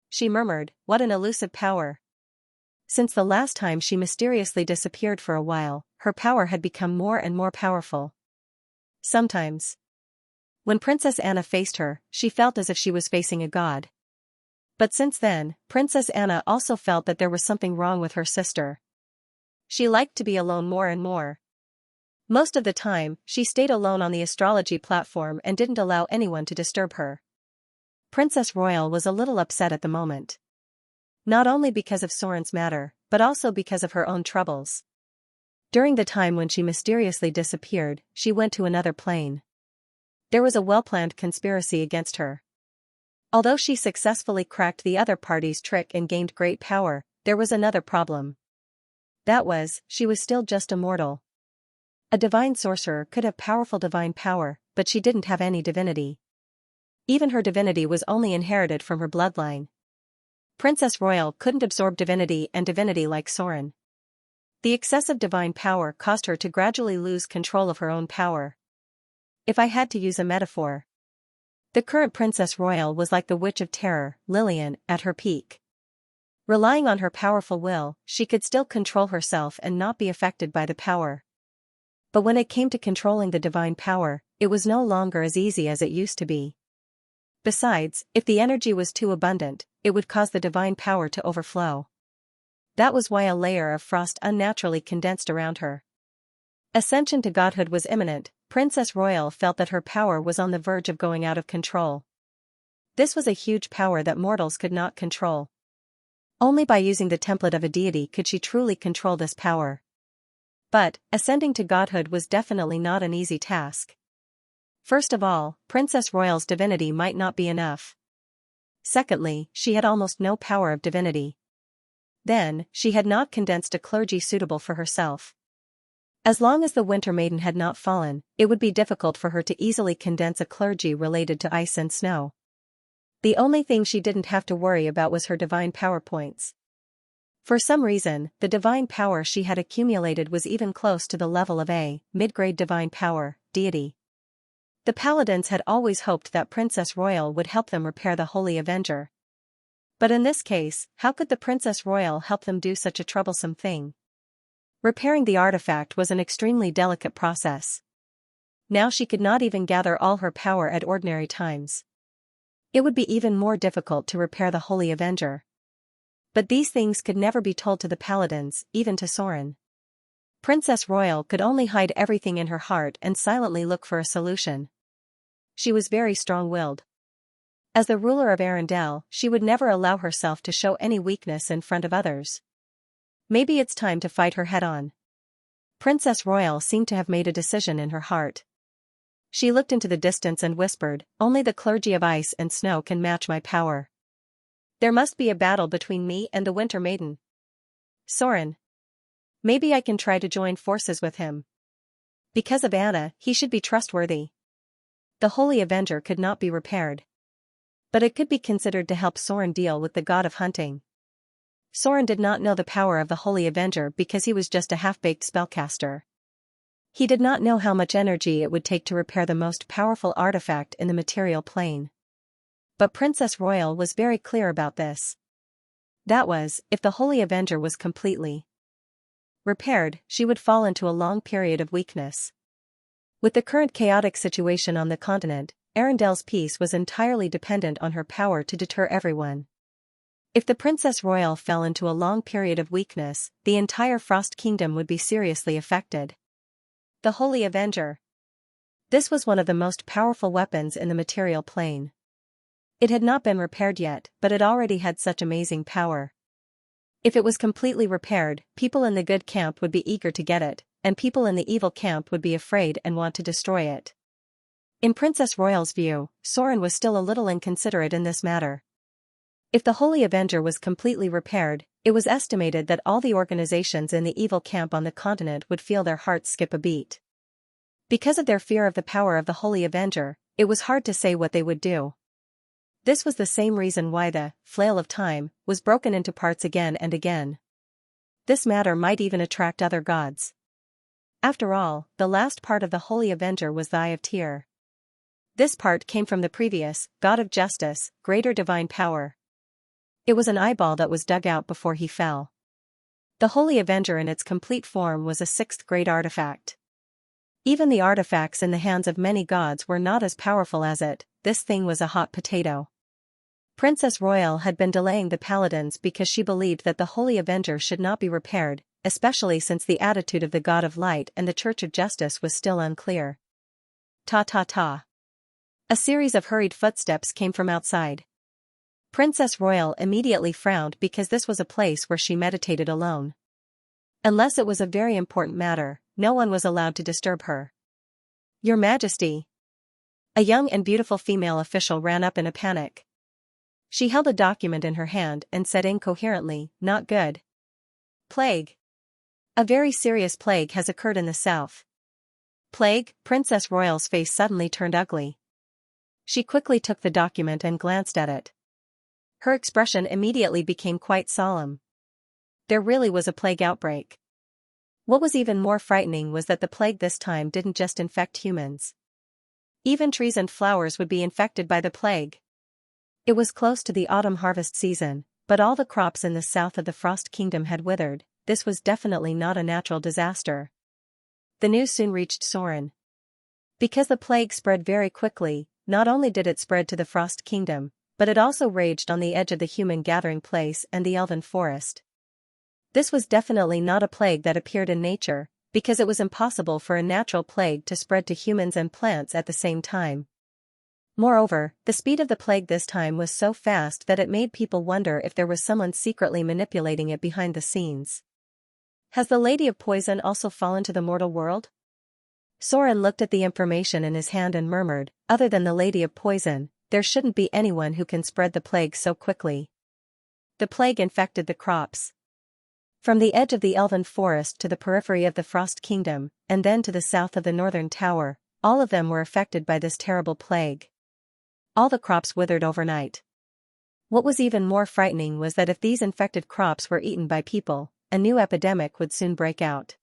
She murmured, "What an elusive power." Since the last time she mysteriously disappeared for a while, her power had become more and more powerful. Sometimes, when Princess Anna faced her, she felt as if she was facing a god. But since then, Princess Anna also felt that there was something wrong with her sister. She liked to be alone more and more. Most of the time, she stayed alone on the astrology platform and didn't allow anyone to disturb her. Princess Royal was a little upset at the moment. Not only because of Soren's matter, but also because of her own troubles. During the time when she mysteriously disappeared, she went to another plane. There was a well-planned conspiracy against her. Although she successfully cracked the other party's trick and gained great power, there was another problem. That was, she was still just a mortal. A divine sorcerer could have powerful divine power, but she didn't have any divinity. Even her divinity was only inherited from her bloodline. Princess Royal couldn't absorb divinity like Soren. The excessive divine power caused her to gradually lose control of her own power. If I had to use a metaphor, the current Princess Royal was like the Witch of Terror, Lillian, at her peak. Relying on her powerful will, she could still control herself and not be affected by the power. But when it came to controlling the divine power, it was no longer as easy as it used to be. Besides, if the energy was too abundant, it would cause the divine power to overflow. That was why a layer of frost unnaturally condensed around her. Ascension to godhood was imminent. Princess Royal felt that her power was on the verge of going out of control. This was a huge power that mortals could not control. Only by using the template of a deity could she truly control this power. But, ascending to godhood was definitely not an easy task. First of all, Princess Royal's divinity might not be enough. Secondly, she had almost no power of divinity. Then, she had not condensed a clergy suitable for herself. As long as the Winter Maiden had not fallen, it would be difficult for her to easily condense a clergy related to ice and snow. The only thing she didn't have to worry about was her divine power points. For some reason, the divine power she had accumulated was even close to the level of a mid-grade divine power deity. The Paladins had always hoped that Princess Royal would help them repair the Holy Avenger. But in this case, how could the Princess Royal help them do such a troublesome thing? Repairing the artifact was an extremely delicate process. Now she could not even gather all her power at ordinary times. It would be even more difficult to repair the Holy Avenger. But these things could never be told to the Paladins, even to Soren. Princess Royal could only hide everything in her heart and silently look for a solution. She was very strong-willed. As the ruler of Arendelle, she would never allow herself to show any weakness in front of others. Maybe it's time to fight her head-on. Princess Royal seemed to have made a decision in her heart. She looked into the distance and whispered, "Only the clergy of ice and snow can match my power. There must be a battle between me and the Winter Maiden. Soren. Maybe I can try to join forces with him. Because of Anna, he should be trustworthy. The Holy Avenger could not be repaired. But it could be considered to help Soren deal with the god of hunting." Soren did not know the power of the Holy Avenger because he was just a half-baked spellcaster. He did not know how much energy it would take to repair the most powerful artifact in the material plane. But Princess Royal was very clear about this. That was, if the Holy Avenger was completely repaired, she would fall into a long period of weakness. With the current chaotic situation on the continent, Arendelle's peace was entirely dependent on her power to deter everyone. If the Princess Royal fell into a long period of weakness, the entire Frost Kingdom would be seriously affected. The Holy Avenger. This was one of the most powerful weapons in the material plane. It had not been repaired yet, but it already had such amazing power. If it was completely repaired, people in the good camp would be eager to get it, and people in the evil camp would be afraid and want to destroy it. In Princess Royal's view, Soren was still a little inconsiderate in this matter. If the Holy Avenger was completely repaired, it was estimated that all the organizations in the evil camp on the continent would feel their hearts skip a beat. Because of their fear of the power of the Holy Avenger, it was hard to say what they would do. This was the same reason why the flail of time was broken into parts again and again. This matter might even attract other gods. After all, the last part of the Holy Avenger was the Eye of Tyr. This part came from the previous, God of Justice, greater divine power. It was an eyeball that was dug out before he fell. The Holy Avenger in its complete form was a sixth-grade artifact. Even the artifacts in the hands of many gods were not as powerful as it. This thing was a hot potato. Princess Royal had been delaying the paladins because she believed that the Holy Avenger should not be repaired, especially since the attitude of the God of Light and the Church of Justice was still unclear. Ta-ta-ta. A series of hurried footsteps came from outside. Princess Royal immediately frowned because this was a place where she meditated alone. Unless it was a very important matter, no one was allowed to disturb her. Your Majesty. A young and beautiful female official ran up in a panic. She held a document in her hand and said incoherently, "Not good. Plague. A very serious plague has occurred in the south." Plague? Princess Royal's face suddenly turned ugly. She quickly took the document and glanced at it. Her expression immediately became quite solemn. There really was a plague outbreak. What was even more frightening was that the plague this time didn't just infect humans. Even trees and flowers would be infected by the plague. It was close to the autumn harvest season, but all the crops in the south of the Frost Kingdom had withered. This was definitely not a natural disaster. The news soon reached Soren. Because the plague spread very quickly, not only did it spread to the Frost Kingdom, but it also raged on the edge of the human gathering place and the elven forest. This was definitely not a plague that appeared in nature, because it was impossible for a natural plague to spread to humans and plants at the same time. Moreover, the speed of the plague this time was so fast that it made people wonder if there was someone secretly manipulating it behind the scenes. Has the Lady of Poison also fallen to the mortal world? Soren looked at the information in his hand and murmured, "Other than the Lady of Poison, there shouldn't be anyone who can spread the plague so quickly." The plague infected the crops. From the edge of the elven forest to the periphery of the Frost Kingdom, and then to the south of the northern tower, all of them were affected by this terrible plague. All the crops withered overnight. What was even more frightening was that if these infected crops were eaten by people, a new epidemic would soon break out.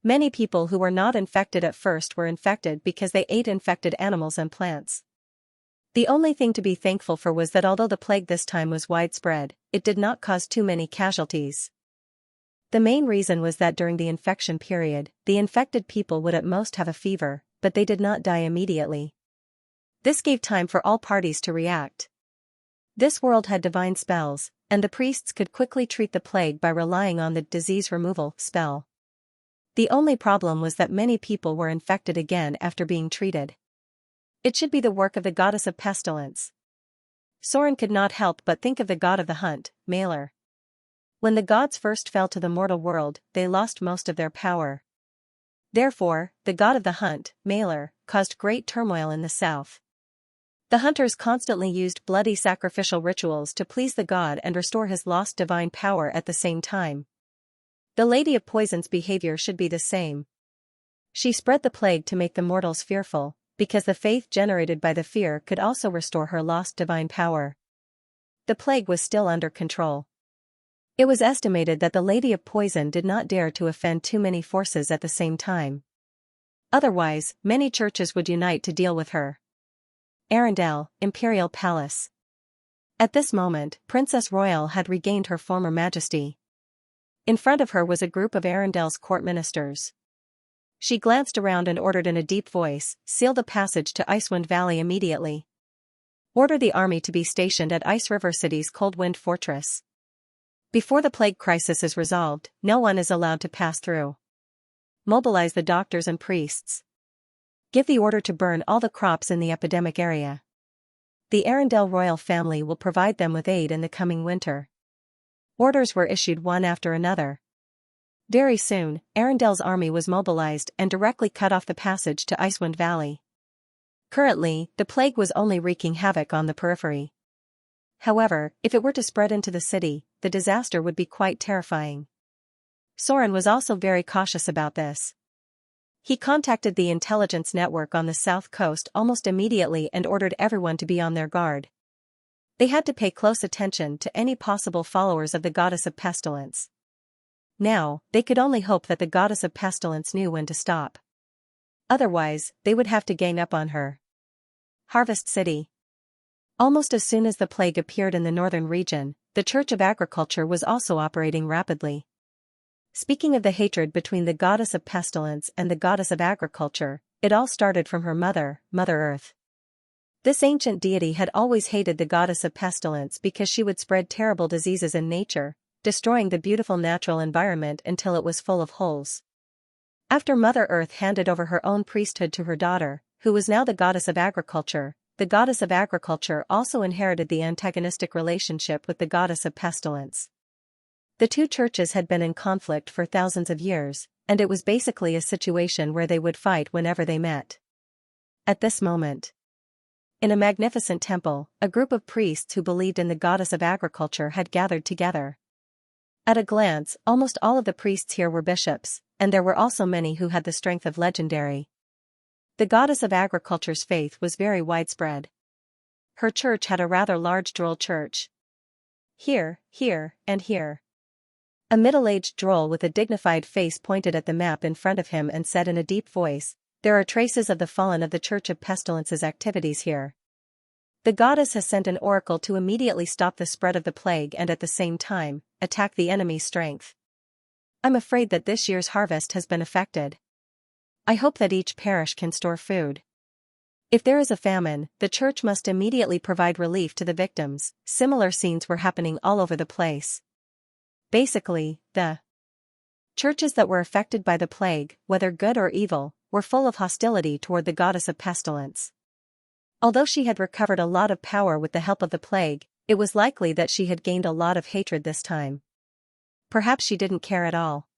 Many people who were not infected at first were infected because they ate infected animals and plants. The only thing to be thankful for was that although the plague this time was widespread, it did not cause too many casualties. The main reason was that during the infection period, the infected people would at most have a fever, but they did not die immediately. This gave time for all parties to react. This world had divine spells, and the priests could quickly treat the plague by relying on the disease removal spell. The only problem was that many people were infected again after being treated. It should be the work of the goddess of pestilence. Soren could not help but think of the god of the hunt, Malor. When the gods first fell to the mortal world, they lost most of their power. Therefore, the god of the hunt, Malor, caused great turmoil in the south. The hunters constantly used bloody sacrificial rituals to please the god and restore his lost divine power at the same time. The Lady of Poison's behavior should be the same. She spread the plague to make the mortals fearful, because the faith generated by the fear could also restore her lost divine power. The plague was still under control. It was estimated that the Lady of Poison did not dare to offend too many forces at the same time. Otherwise, many churches would unite to deal with her. Arendelle, Imperial Palace. At this moment, Princess Royal had regained her former majesty. In front of her was a group of Arendelle's court ministers. She glanced around and ordered in a deep voice, "Seal the passage to Icewind Valley immediately. Order the army to be stationed at Ice River City's Cold Wind Fortress. Before the plague crisis is resolved, no one is allowed to pass through. Mobilize the doctors and priests. Give the order to burn all the crops in the epidemic area. The Arendelle royal family will provide them with aid in the coming winter." Orders were issued one after another. Very soon, Arendelle's army was mobilized and directly cut off the passage to Icewind Valley. Currently, the plague was only wreaking havoc on the periphery. However, if it were to spread into the city, the disaster would be quite terrifying. Soren was also very cautious about this. He contacted the intelligence network on the south coast almost immediately and ordered everyone to be on their guard. They had to pay close attention to any possible followers of the goddess of pestilence. Now, they could only hope that the goddess of pestilence knew when to stop. Otherwise, they would have to gang up on her. Harvest City. Almost as soon as the plague appeared in the northern region, the Church of Agriculture was also operating rapidly. Speaking of the hatred between the goddess of pestilence and the goddess of agriculture, it all started from her mother, Mother Earth. This ancient deity had always hated the goddess of pestilence because she would spread terrible diseases in nature, destroying the beautiful natural environment until it was full of holes. After Mother Earth handed over her own priesthood to her daughter, who was now the goddess of agriculture, the goddess of agriculture also inherited the antagonistic relationship with the goddess of pestilence. The two churches had been in conflict for thousands of years, and it was basically a situation where they would fight whenever they met. At this moment, in a magnificent temple, a group of priests who believed in the goddess of agriculture had gathered together. At a glance, almost all of the priests here were bishops, and there were also many who had the strength of legendary. The goddess of agriculture's faith was very widespread. Her church had a rather large droll church. Here, and here. A middle-aged droll with a dignified face pointed at the map in front of him and said in a deep voice, "There are traces of the fallen of the Church of Pestilence's activities here. The goddess has sent an oracle to immediately stop the spread of the plague and at the same time, attack the enemy's strength. I'm afraid that this year's harvest has been affected. I hope that each parish can store food. If there is a famine, the church must immediately provide relief to the victims." Similar scenes were happening all over the place. Basically, the churches that were affected by the plague, whether good or evil, were full of hostility toward the goddess of pestilence. Although she had recovered a lot of power with the help of the plague, it was likely that she had gained a lot of hatred this time. Perhaps she didn't care at all.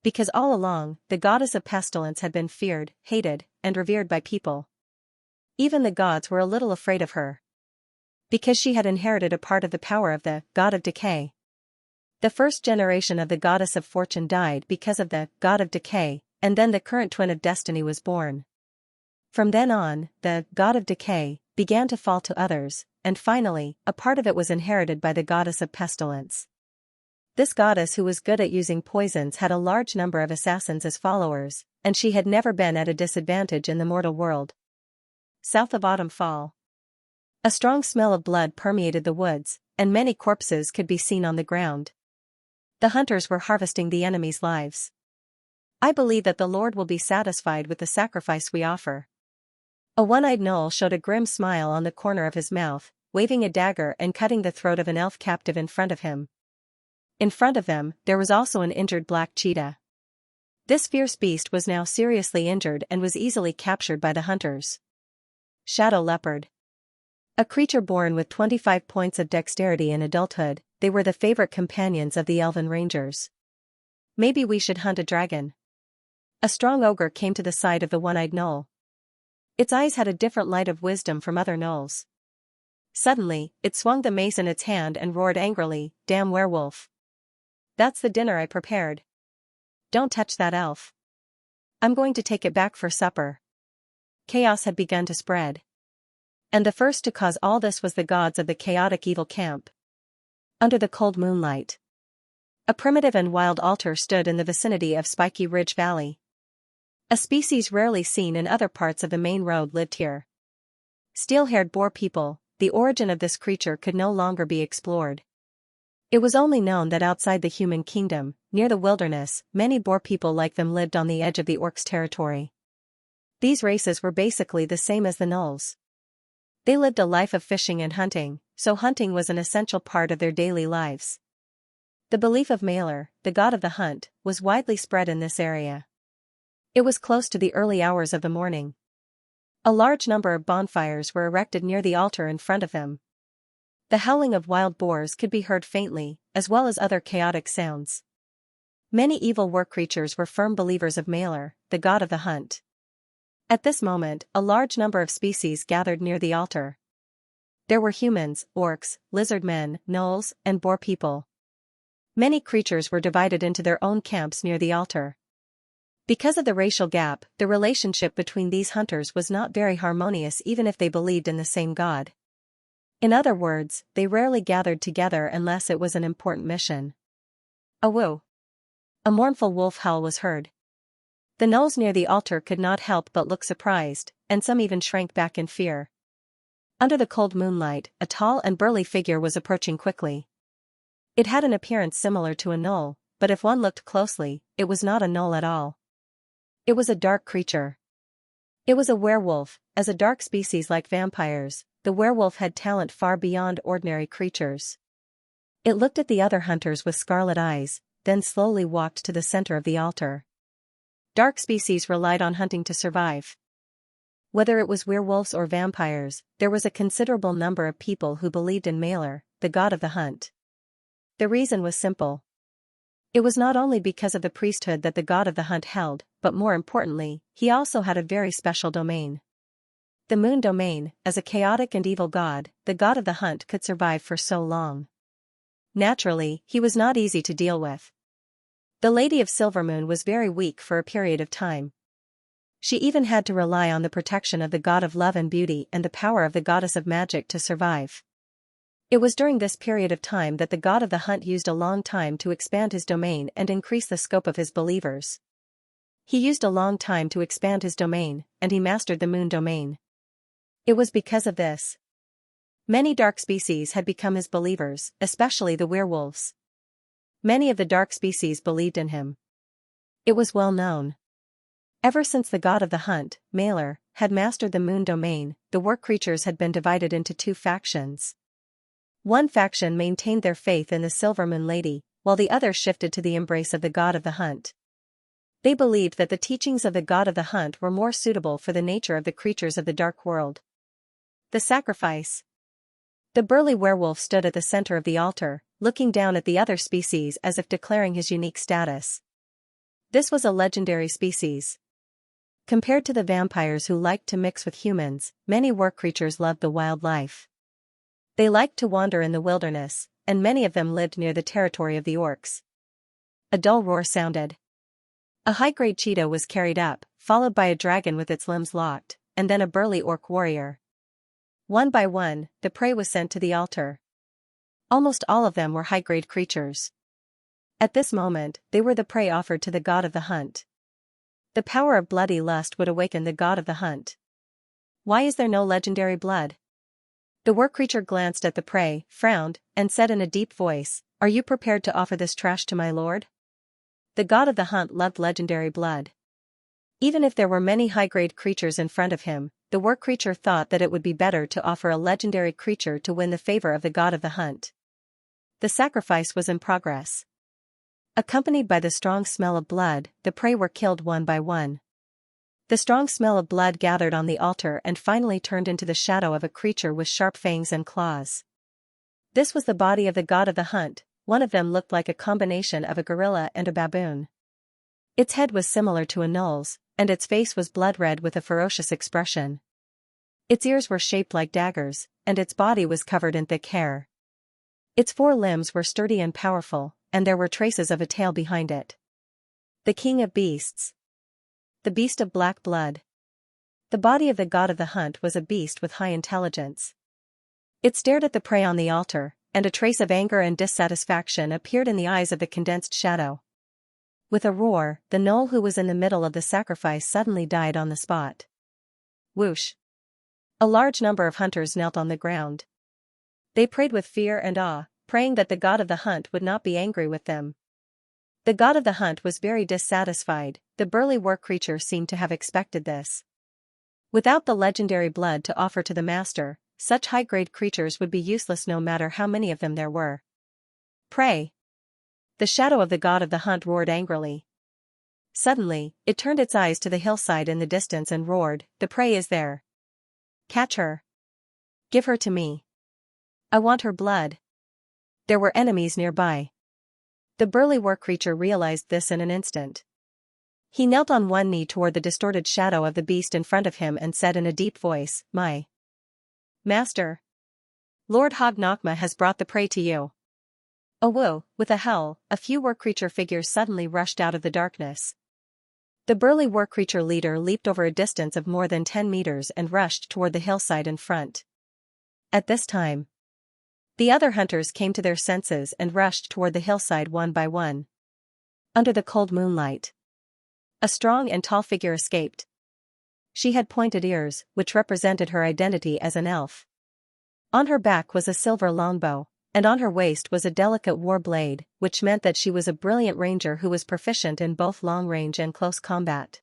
Because all along, the goddess of pestilence had been feared, hated, and revered by people. Even the gods were a little afraid of her. Because she had inherited a part of the power of the god of decay. The first generation of the goddess of fortune died because of the god of decay, and then the current twin of destiny was born. From then on, the god of decay began to fall to others, and finally, a part of it was inherited by the goddess of pestilence. This goddess who was good at using poisons had a large number of assassins as followers, and she had never been at a disadvantage in the mortal world. South of Autumn Fall. A strong smell of blood permeated the woods, and many corpses could be seen on the ground. The hunters were harvesting the enemy's lives. I believe that the Lord will be satisfied with the sacrifice we offer. A one-eyed gnoll showed a grim smile on the corner of his mouth, waving a dagger and cutting the throat of an elf captive in front of him. In front of them, there was also an injured black cheetah. This fierce beast was now seriously injured and was easily captured by the hunters. Shadow leopard. A creature born with 25 points of dexterity in adulthood, they were the favorite companions of the elven rangers. Maybe we should hunt a dragon. A strong ogre came to the side of the one-eyed gnoll. Its eyes had a different light of wisdom from other gnolls. Suddenly, it swung the mace in its hand and roared angrily, "Damn werewolf. That's the dinner I prepared. Don't touch that elf. I'm going to take it back for supper." Chaos had begun to spread. And the first to cause all this was the gods of the chaotic evil camp. Under the cold moonlight, a primitive and wild altar stood in the vicinity of Spiky Ridge Valley. A species rarely seen in other parts of the main road lived here. Steel-haired boar people, the origin of this creature could no longer be explored. It was only known that outside the human kingdom, near the wilderness, many boar people like them lived on the edge of the orcs' territory. These races were basically the same as the gnolls. They lived a life of fishing and hunting, so hunting was an essential part of their daily lives. The belief of Malor, the god of the hunt, was widely spread in this area. It was close to the early hours of the morning. A large number of bonfires were erected near the altar in front of them. The howling of wild boars could be heard faintly, as well as other chaotic sounds. Many evil war creatures were firm believers of Malor, the god of the hunt. At this moment, a large number of species gathered near the altar. There were humans, orcs, lizard men, gnolls, and boar people. Many creatures were divided into their own camps near the altar. Because of the racial gap, the relationship between these hunters was not very harmonious even if they believed in the same god. In other words, they rarely gathered together unless it was an important mission. Awoo! A mournful wolf howl was heard. The gnolls near the altar could not help but look surprised, and some even shrank back in fear. Under the cold moonlight, a tall and burly figure was approaching quickly. It had an appearance similar to a gnoll, but if one looked closely, it was not a gnoll at all. It was a dark creature. It was a werewolf. As a dark species like vampires, the werewolf had talent far beyond ordinary creatures. It looked at the other hunters with scarlet eyes, then slowly walked to the center of the altar. Dark species relied on hunting to survive. Whether it was werewolves or vampires, there was a considerable number of people who believed in Malor, the god of the hunt. The reason was simple. It was not only because of the priesthood that the god of the hunt held, but more importantly, he also had a very special domain. The moon domain. As a chaotic and evil god, the god of the hunt could survive for so long. Naturally, he was not easy to deal with. The Lady of Silvermoon was very weak for a period of time. She even had to rely on the protection of the god of love and beauty and the power of the goddess of magic to survive. It was during this period of time that the god of the hunt used a long time to expand his domain and increase the scope of his believers. He used a long time to expand his domain, and he mastered the moon domain. It was because of this. Many dark species had become his believers, especially the werewolves. Many of the dark species believed in him. It was well known. Ever since the god of the hunt, Malor, had mastered the moon domain, the war creatures had been divided into two factions. One faction maintained their faith in the Silvermoon Lady, while the other shifted to the embrace of the god of the hunt. They believed that the teachings of the god of the hunt were more suitable for the nature of the creatures of the dark world. The sacrifice. The burly werewolf stood at the center of the altar, looking down at the other species as if declaring his unique status. This was a legendary species. Compared to the vampires who liked to mix with humans, many war creatures loved the wild life. They liked to wander in the wilderness, and many of them lived near the territory of the orcs. A dull roar sounded. A high-grade cheetah was carried up, followed by a dragon with its limbs locked, and then a burly orc warrior. One by one, the prey was sent to the altar. Almost all of them were high-grade creatures. At this moment, they were the prey offered to the god of the hunt. The power of bloody lust would awaken the god of the hunt. Why is there no legendary blood? The war creature glanced at the prey, frowned, and said in a deep voice, "Are you prepared to offer this trash to my lord?" The god of the hunt loved legendary blood. Even if there were many high-grade creatures in front of him, the war creature thought that it would be better to offer a legendary creature to win the favor of the god of the hunt. The sacrifice was in progress. Accompanied by the strong smell of blood, the prey were killed one by one. The strong smell of blood gathered on the altar and finally turned into the shadow of a creature with sharp fangs and claws. This was the body of the god of the hunt. One of them looked like a combination of a gorilla and a baboon. Its head was similar to a gnoll's, and its face was blood-red with a ferocious expression. Its ears were shaped like daggers, and its body was covered in thick hair. Its four limbs were sturdy and powerful, and there were traces of a tail behind it. The king of beasts. The beast of black blood. The body of the god of the hunt was a beast with high intelligence. It stared at the prey on the altar, and a trace of anger and dissatisfaction appeared in the eyes of the condensed shadow. With a roar, the gnoll who was in the middle of the sacrifice suddenly died on the spot. Whoosh! A large number of hunters knelt on the ground. They prayed with fear and awe, praying that the god of the hunt would not be angry with them. The god of the hunt was very dissatisfied. The burly war creature seemed to have expected this. Without the legendary blood to offer to the master, such high-grade creatures would be useless no matter how many of them there were. Pray! The shadow of the god of the hunt roared angrily. Suddenly, it turned its eyes to the hillside in the distance and roared, "The prey is there. Catch her. Give her to me. I want her blood." There were enemies nearby. The burly war creature realized this in an instant. He knelt on one knee toward the distorted shadow of the beast in front of him and said in a deep voice, "My master, Lord Hognokma has brought the prey to you." Oh whoa, with a howl, a few war creature figures suddenly rushed out of the darkness. The burly war creature leader leaped over a distance of more than 10 meters and rushed toward the hillside in front. At this time, the other hunters came to their senses and rushed toward the hillside one by one. Under the cold moonlight, a strong and tall figure escaped. She had pointed ears, which represented her identity as an elf. On her back was a silver longbow, and on her waist was a delicate war blade, which meant that she was a brilliant ranger who was proficient in both long-range and close combat.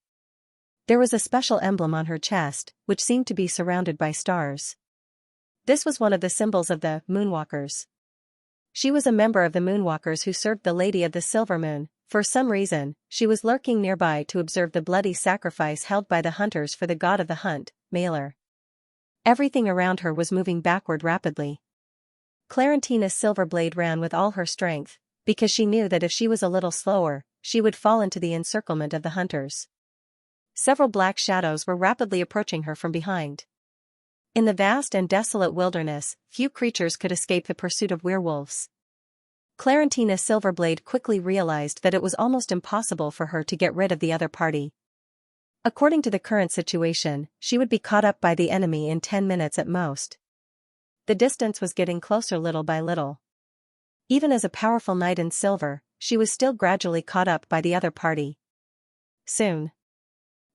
There was a special emblem on her chest, which seemed to be surrounded by stars. This was one of the symbols of the Moonwalkers. She was a member of the Moonwalkers who served the Lady of the Silver Moon. For some reason, she was lurking nearby to observe the bloody sacrifice held by the hunters for the god of the hunt, Malor. Everything around her was moving backward rapidly. Clarentina's silver blade ran with all her strength, because she knew that if she was a little slower, she would fall into the encirclement of the hunters. Several black shadows were rapidly approaching her from behind. In the vast and desolate wilderness, few creatures could escape the pursuit of werewolves. Clarentina Silverblade quickly realized that it was almost impossible for her to get rid of the other party. According to the current situation, she would be caught up by the enemy in 10 minutes at most. The distance was getting closer little by little. Even as a powerful knight in silver, she was still gradually caught up by the other party. Soon,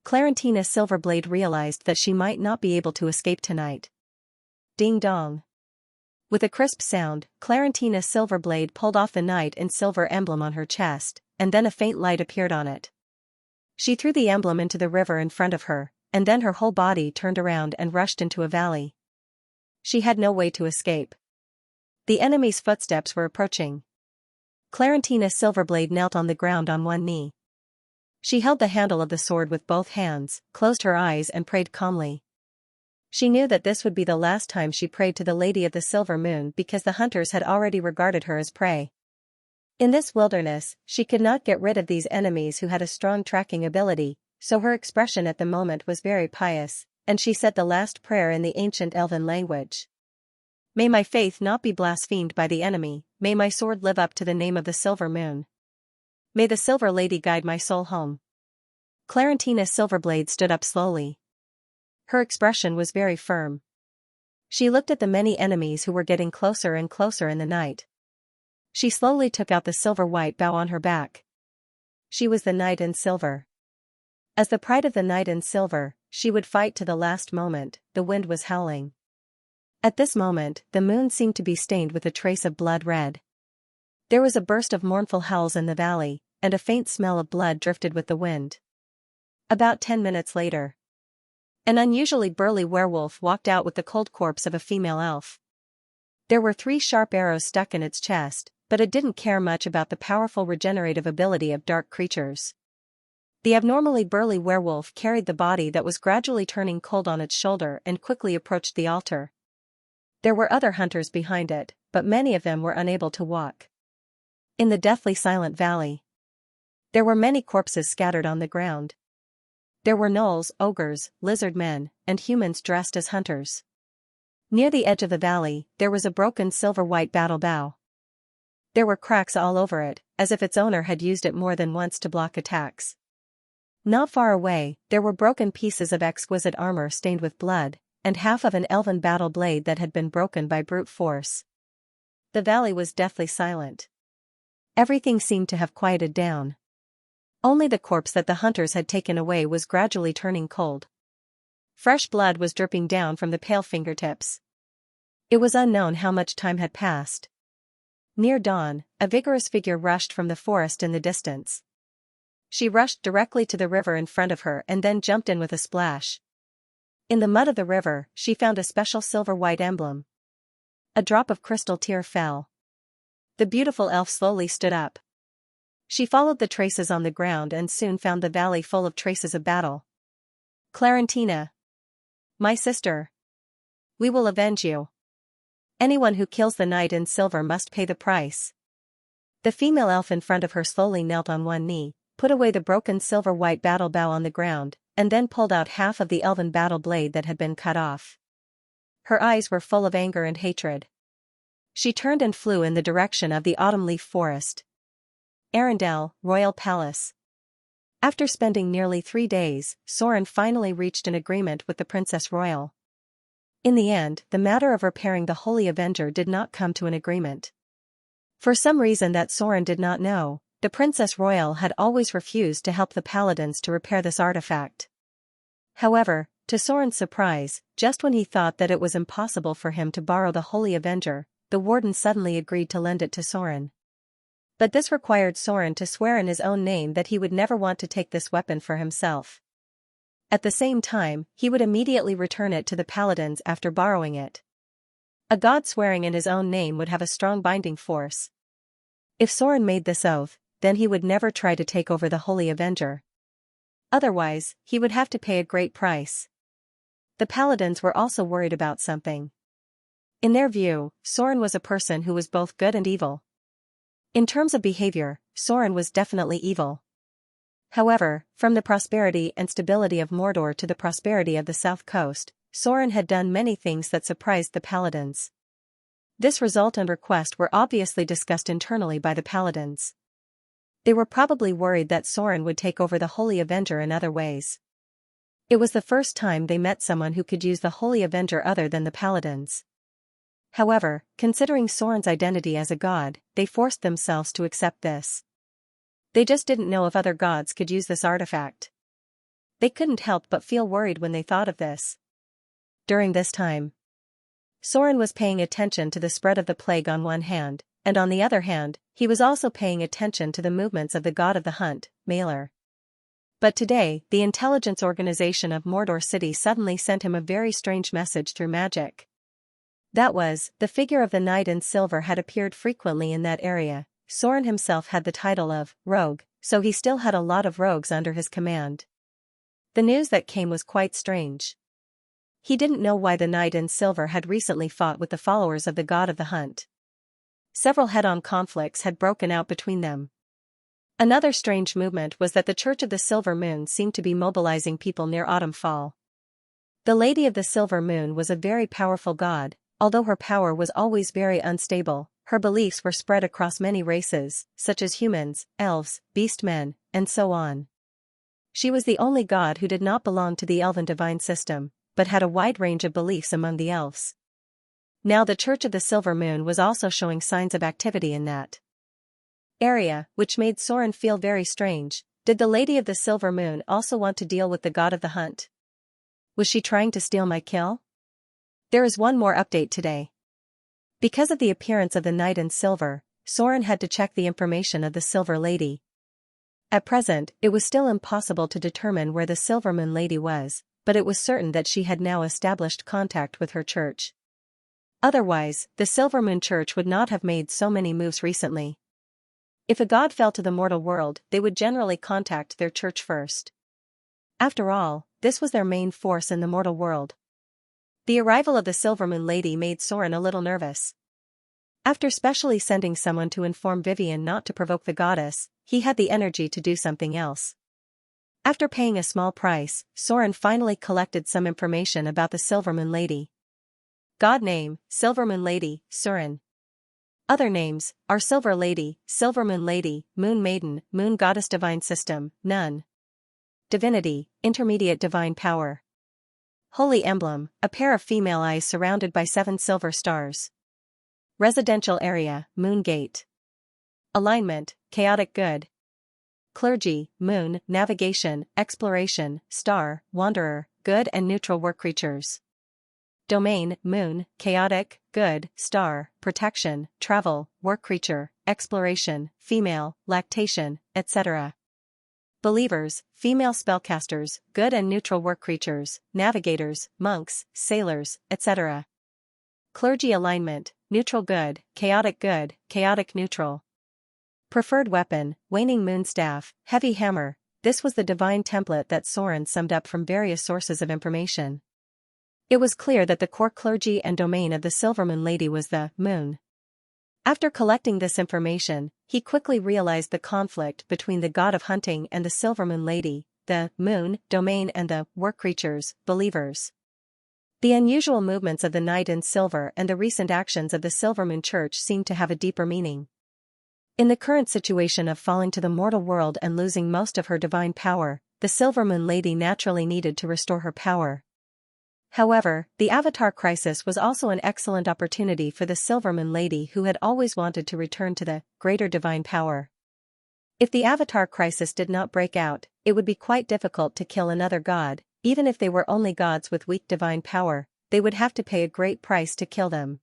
Clarentina Silverblade realized that she might not be able to escape tonight. Ding dong. With a crisp sound, Clarentina Silverblade pulled off the knight in silver emblem on her chest, and then a faint light appeared on it. She threw the emblem into the river in front of her, and then her whole body turned around and rushed into a valley. She had no way to escape. The enemy's footsteps were approaching. Clarentina Silverblade knelt on the ground on one knee. She held the handle of the sword with both hands, closed her eyes and prayed calmly. She knew that this would be the last time she prayed to the Lady of the Silver Moon because the hunters had already regarded her as prey. In this wilderness, she could not get rid of these enemies who had a strong tracking ability, so her expression at the moment was very pious, and she said the last prayer in the ancient Elven language. May my faith not be blasphemed by the enemy, may my sword live up to the name of the Silver Moon. May the Silver Lady guide my soul home. Clarentina Silverblade stood up slowly. Her expression was very firm. She looked at the many enemies who were getting closer and closer in the night. She slowly took out the silver-white bow on her back. She was the knight in silver. As the pride of the knight in silver, she would fight to the last moment. The wind was howling. At this moment, the moon seemed to be stained with a trace of blood red. There was a burst of mournful howls in the valley, and a faint smell of blood drifted with the wind. About 10 minutes later, an unusually burly werewolf walked out with the cold corpse of a female elf. There were 3 sharp arrows stuck in its chest, but it didn't care much about the powerful regenerative ability of dark creatures. The abnormally burly werewolf carried the body that was gradually turning cold on its shoulder and quickly approached the altar. There were other hunters behind it, but many of them were unable to walk. In the deathly silent valley, there were many corpses scattered on the ground. There were gnolls, ogres, lizard men, and humans dressed as hunters. Near the edge of the valley, there was a broken silver-white battle bow. There were cracks all over it, as if its owner had used it more than once to block attacks. Not far away, there were broken pieces of exquisite armor stained with blood, and half of an elven battle blade that had been broken by brute force. The valley was deathly silent. Everything seemed to have quieted down. Only the corpse that the hunters had taken away was gradually turning cold. Fresh blood was dripping down from the pale fingertips. It was unknown how much time had passed. Near dawn, a vigorous figure rushed from the forest in the distance. She rushed directly to the river in front of her and then jumped in with a splash. In the mud of the river, she found a special silver-white emblem. A drop of crystal tear fell. The beautiful elf slowly stood up. She followed the traces on the ground and soon found the valley full of traces of battle. Clarentina. My sister. We will avenge you. Anyone who kills the knight in silver must pay the price. The female elf in front of her slowly knelt on one knee, put away the broken silver-white battle bow on the ground, and then pulled out half of the elven battle blade that had been cut off. Her eyes were full of anger and hatred. She turned and flew in the direction of the autumn leaf forest. Arendelle, Royal Palace. After spending nearly 3 days, Soren finally reached an agreement with the Princess Royal. In the end, the matter of repairing the Holy Avenger did not come to an agreement. For some reason that Soren did not know, the Princess Royal had always refused to help the paladins to repair this artifact. However, to Soren's surprise, just when he thought that it was impossible for him to borrow the Holy Avenger, the warden suddenly agreed to lend it to Soren. But this required Soren to swear in his own name that he would never want to take this weapon for himself. At the same time, he would immediately return it to the paladins after borrowing it. A god swearing in his own name would have a strong binding force. If Soren made this oath, then he would never try to take over the Holy Avenger. Otherwise, he would have to pay a great price. The paladins were also worried about something. In their view, Soren was a person who was both good and evil. In terms of behavior, Soren was definitely evil. However, from the prosperity and stability of Mordor to the prosperity of the south coast, Soren had done many things that surprised the paladins. This result and request were obviously discussed internally by the paladins. They were probably worried that Soren would take over the Holy Avenger in other ways. It was the first time they met someone who could use the Holy Avenger other than the paladins. However, considering Soren's identity as a god, they forced themselves to accept this. They just didn't know if other gods could use this artifact. They couldn't help but feel worried when they thought of this. During this time, Soren was paying attention to the spread of the plague on one hand, and on the other hand, he was also paying attention to the movements of the god of the hunt, Malor. But today, the intelligence organization of Mordor City suddenly sent him a very strange message through magic. That was, the figure of the knight in silver had appeared frequently in that area. Soren himself had the title of rogue, so he still had a lot of rogues under his command. The news that came was quite strange. He didn't know why the knight in silver had recently fought with the followers of the god of the hunt. Several head-on conflicts had broken out between them. Another strange movement was that the Church of the Silver Moon seemed to be mobilizing people near Autumnfall. The Lady of the Silver Moon was a very powerful god. Although her power was always very unstable, her beliefs were spread across many races, such as humans, elves, beastmen, and so on. She was the only god who did not belong to the elven divine system, but had a wide range of beliefs among the elves. Now the Church of the Silver Moon was also showing signs of activity in that area, which made Soren feel very strange. Did the Lady of the Silver Moon also want to deal with the god of the hunt? Was she trying to steal my kill? There is one more update today. Because of the appearance of the knight in silver, Soren had to check the information of the Silver Lady. At present, it was still impossible to determine where the Silver Moon Lady was, but it was certain that she had now established contact with her church. Otherwise, the Silver Moon Church would not have made so many moves recently. If a god fell to the mortal world, they would generally contact their church first. After all, this was their main force in the mortal world. The arrival of the Silver Moon Lady made Soren a little nervous. After specially sending someone to inform Vivian not to provoke the goddess, he had the energy to do something else. After paying a small price, Soren finally collected some information about the Silver Moon Lady. God name, Silver Moon Lady, Surin. Other names are Silver Lady, Silver Moon Lady, Moon Maiden, Moon Goddess Divine System, Nun. Divinity, Intermediate Divine Power. Holy Emblem, a pair of female eyes surrounded by 7 silver stars. Residential Area, Moon Gate. Alignment, Chaotic Good. Clergy, Moon, Navigation, Exploration, Star, Wanderer, Good and Neutral Work Creatures. Domain, Moon, Chaotic, Good, Star, Protection, Travel, Work Creature, Exploration, Female, Lactation, etc. Believers, Female Spellcasters, Good and Neutral Work Creatures, Navigators, Monks, Sailors, etc. Clergy Alignment, Neutral Good, Chaotic Neutral. Preferred Weapon, Waning Moon Staff, Heavy Hammer. This was the divine template that Soren summed up from various sources of information. It was clear that the core clergy and domain of the Silver Moon Lady was the Moon. After collecting this information, he quickly realized the conflict between the god of hunting and the Silver Moon Lady, the Moon, domain and the Work Creatures, Believers. The unusual movements of the Knight in Silver and the recent actions of the Silver Moon Church seemed to have a deeper meaning. In the current situation of falling to the mortal world and losing most of her divine power, the Silver Moon Lady naturally needed to restore her power. However, the Avatar crisis was also an excellent opportunity for the Silver Moon Lady, who had always wanted to return to the greater divine power. If the Avatar crisis did not break out, it would be quite difficult to kill another god. Even if they were only gods with weak divine power, they would have to pay a great price to kill them.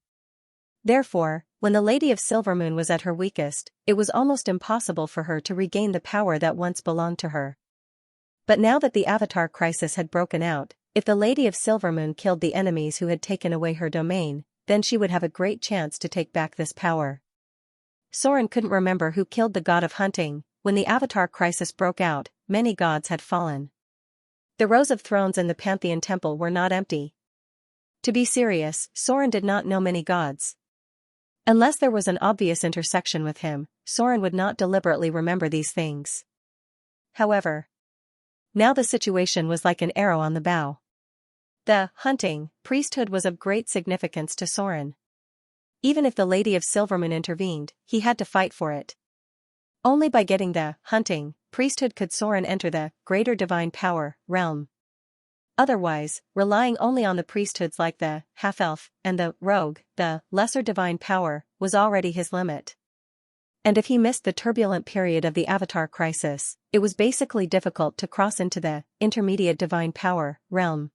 Therefore, when the Lady of Silvermoon was at her weakest, it was almost impossible for her to regain the power that once belonged to her. But now that the Avatar crisis had broken out, if the Lady of Silvermoon killed the enemies who had taken away her domain, then she would have a great chance to take back this power. Soren couldn't remember who killed the god of hunting. When the Avatar crisis broke out, many gods had fallen. The rows of thrones in the Pantheon Temple were not empty. To be serious, Soren did not know many gods. Unless there was an obvious intersection with him, Soren would not deliberately remember these things. However, now the situation was like an arrow on the bow. The hunting priesthood was of great significance to Soren. Even if the Lady of Silvermoon intervened, he had to fight for it. Only by getting the hunting priesthood could Soren enter the greater divine power realm. Otherwise, relying only on the priesthoods like the half-elf and the rogue, the lesser divine power, was already his limit. And if he missed the turbulent period of the Avatar crisis, it was basically difficult to cross into the intermediate divine power realm.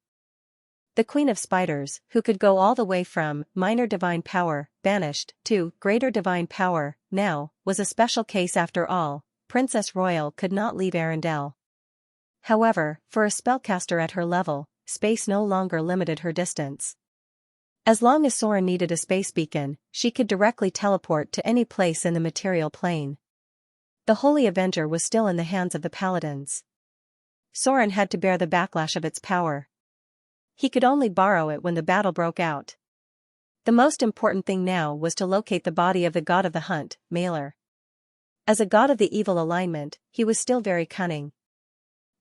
The Queen of Spiders, who could go all the way from minor divine power, banished, to greater divine power, now, was a special case after all. Princess Royal could not leave Arendelle. However, for a spellcaster at her level, space no longer limited her distance. As long as Soren needed a space beacon, she could directly teleport to any place in the material plane. The Holy Avenger was still in the hands of the Paladins. Soren had to bear the backlash of its power. He could only borrow it when the battle broke out. The most important thing now was to locate the body of the god of the hunt, Malor. As a god of the evil alignment, he was still very cunning.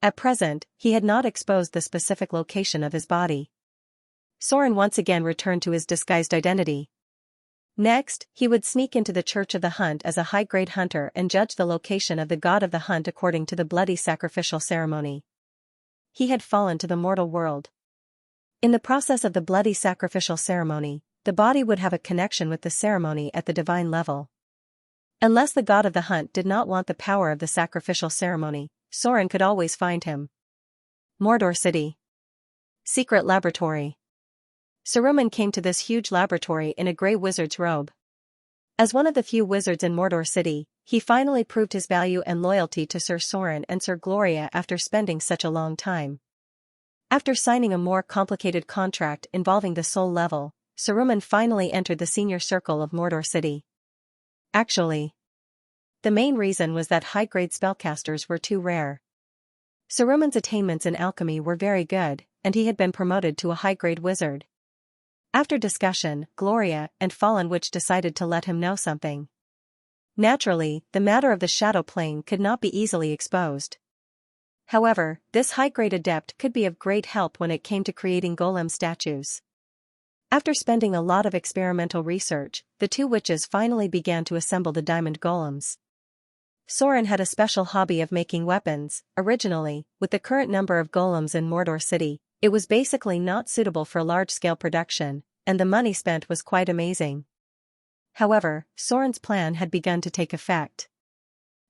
At present, he had not exposed the specific location of his body. Soren once again returned to his disguised identity. Next, he would sneak into the Church of the Hunt as a high-grade hunter and judge the location of the god of the hunt according to the bloody sacrificial ceremony. He had fallen to the mortal world. In the process of the bloody sacrificial ceremony, the body would have a connection with the ceremony at the divine level. Unless the god of the hunt did not want the power of the sacrificial ceremony, Soren could always find him. Mordor City. Secret Laboratory. Saruman came to this huge laboratory in a grey wizard's robe. As one of the few wizards in Mordor City, he finally proved his value and loyalty to Sir Soren and Sir Gloria after spending such a long time. After signing a more complicated contract involving the soul level, Saruman finally entered the senior circle of Mordor City. Actually, the main reason was that high-grade spellcasters were too rare. Saruman's attainments in alchemy were very good, and he had been promoted to a high-grade wizard. After discussion, Gloria and Fallen Witch decided to let him know something. Naturally, the matter of the shadow plane could not be easily exposed. However, this high-grade adept could be of great help when it came to creating golem statues. After spending a lot of experimental research, the two witches finally began to assemble the diamond golems. Soren had a special hobby of making weapons. Originally, with the current number of golems in Mordor City, it was basically not suitable for large-scale production, and the money spent was quite amazing. However, Soren's plan had begun to take effect.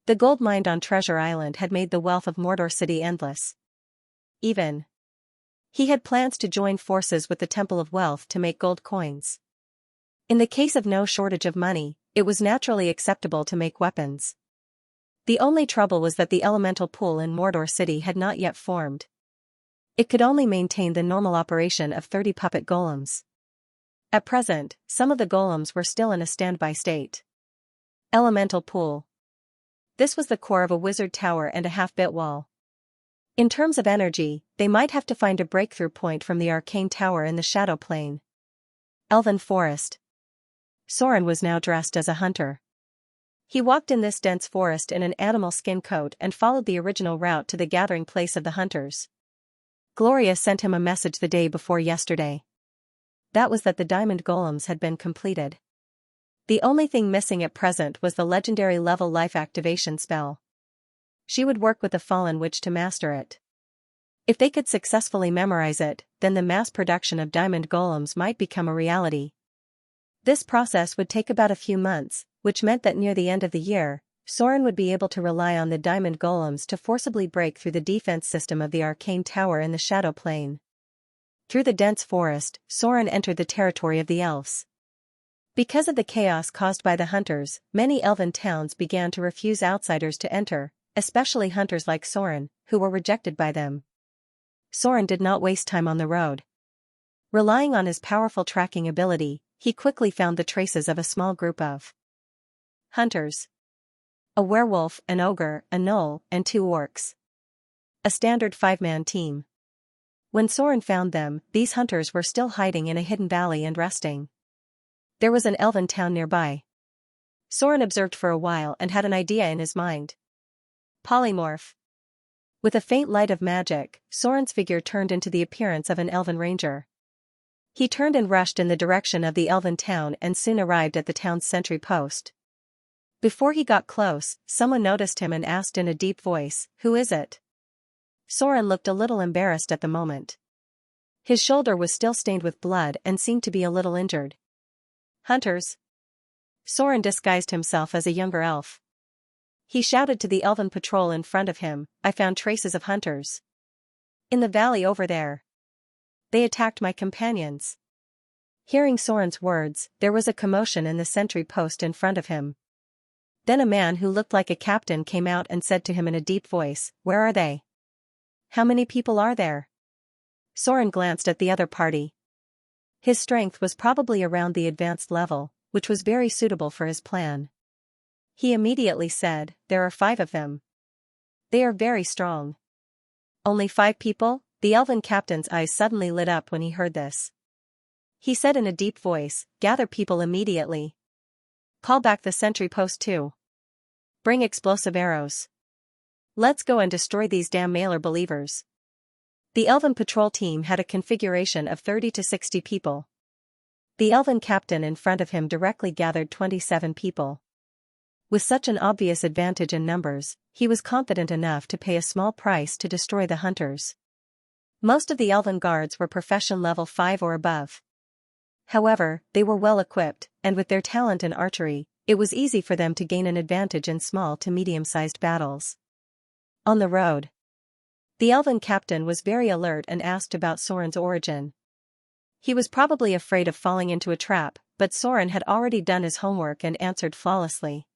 The gold mined on Treasure Island had made the wealth of Mordor City endless. He had plans to join forces with the Temple of Wealth to make gold coins. In the case of no shortage of money, it was naturally acceptable to make weapons. The only trouble was that the elemental pool in Mordor City had not yet formed. It could only maintain the normal operation of 30 puppet golems. At present, some of the golems were still in a standby state. Elemental pool. This was the core of a wizard tower and a half-bit wall. In terms of energy, they might have to find a breakthrough point from the arcane tower in the shadow plane. Elven forest. Soren was now dressed as a hunter. He walked in this dense forest in an animal skin coat and followed the original route to the gathering place of the hunters. Gloria sent him a message the day before yesterday. That was that the diamond golems had been completed. The only thing missing at present was the legendary level life activation spell. She would work with the fallen witch to master it. If they could successfully memorize it, then the mass production of diamond golems might become a reality. This process would take about a few months, which meant that near the end of the year, Soren would be able to rely on the diamond golems to forcibly break through the defense system of the arcane tower in the Shadow Plane. Through the dense forest, Soren entered the territory of the elves. Because of the chaos caused by the hunters, many elven towns began to refuse outsiders to enter, especially hunters like Soren, who were rejected by them. Soren did not waste time on the road. Relying on his powerful tracking ability, he quickly found the traces of a small group of hunters. A werewolf, an ogre, a gnoll, and 2 orcs. A standard 5-man team. When Soren found them, these hunters were still hiding in a hidden valley and resting. There was an elven town nearby. Soren observed for a while and had an idea in his mind. Polymorph. With a faint light of magic, Soren's figure turned into the appearance of an elven ranger. He turned and rushed in the direction of the elven town and soon arrived at the town's sentry post. Before he got close, someone noticed him and asked in a deep voice, "Who is it?" Soren looked a little embarrassed at the moment. His shoulder was still stained with blood and seemed to be a little injured. "Hunters." Soren disguised himself as a younger elf. He shouted to the elven patrol in front of him, "I found traces of hunters. In the valley over there. They attacked my companions." Hearing Soren's words, there was a commotion in the sentry post in front of him. Then a man who looked like a captain came out and said to him in a deep voice, "Where are they? How many people are there?" Soren glanced at the other party. His strength was probably around the advanced level, which was very suitable for his plan. He immediately said, "There are 5 of them. They are very strong." "Only 5 people?" The elven captain's eyes suddenly lit up when he heard this. He said in a deep voice, "Gather people immediately. Call back the sentry post too. Bring explosive arrows. Let's go and destroy these damn mailer believers." The elven patrol team had a configuration of 30 to 60 people. The elven captain in front of him directly gathered 27 people. With such an obvious advantage in numbers, he was confident enough to pay a small price to destroy the hunters. Most of the elven guards were profession level 5 or above. However, they were well equipped, and with their talent in archery, it was easy for them to gain an advantage in small to medium-sized battles. On the road, the elven captain was very alert and asked about Soren's origin. He was probably afraid of falling into a trap, but Soren had already done his homework and answered flawlessly.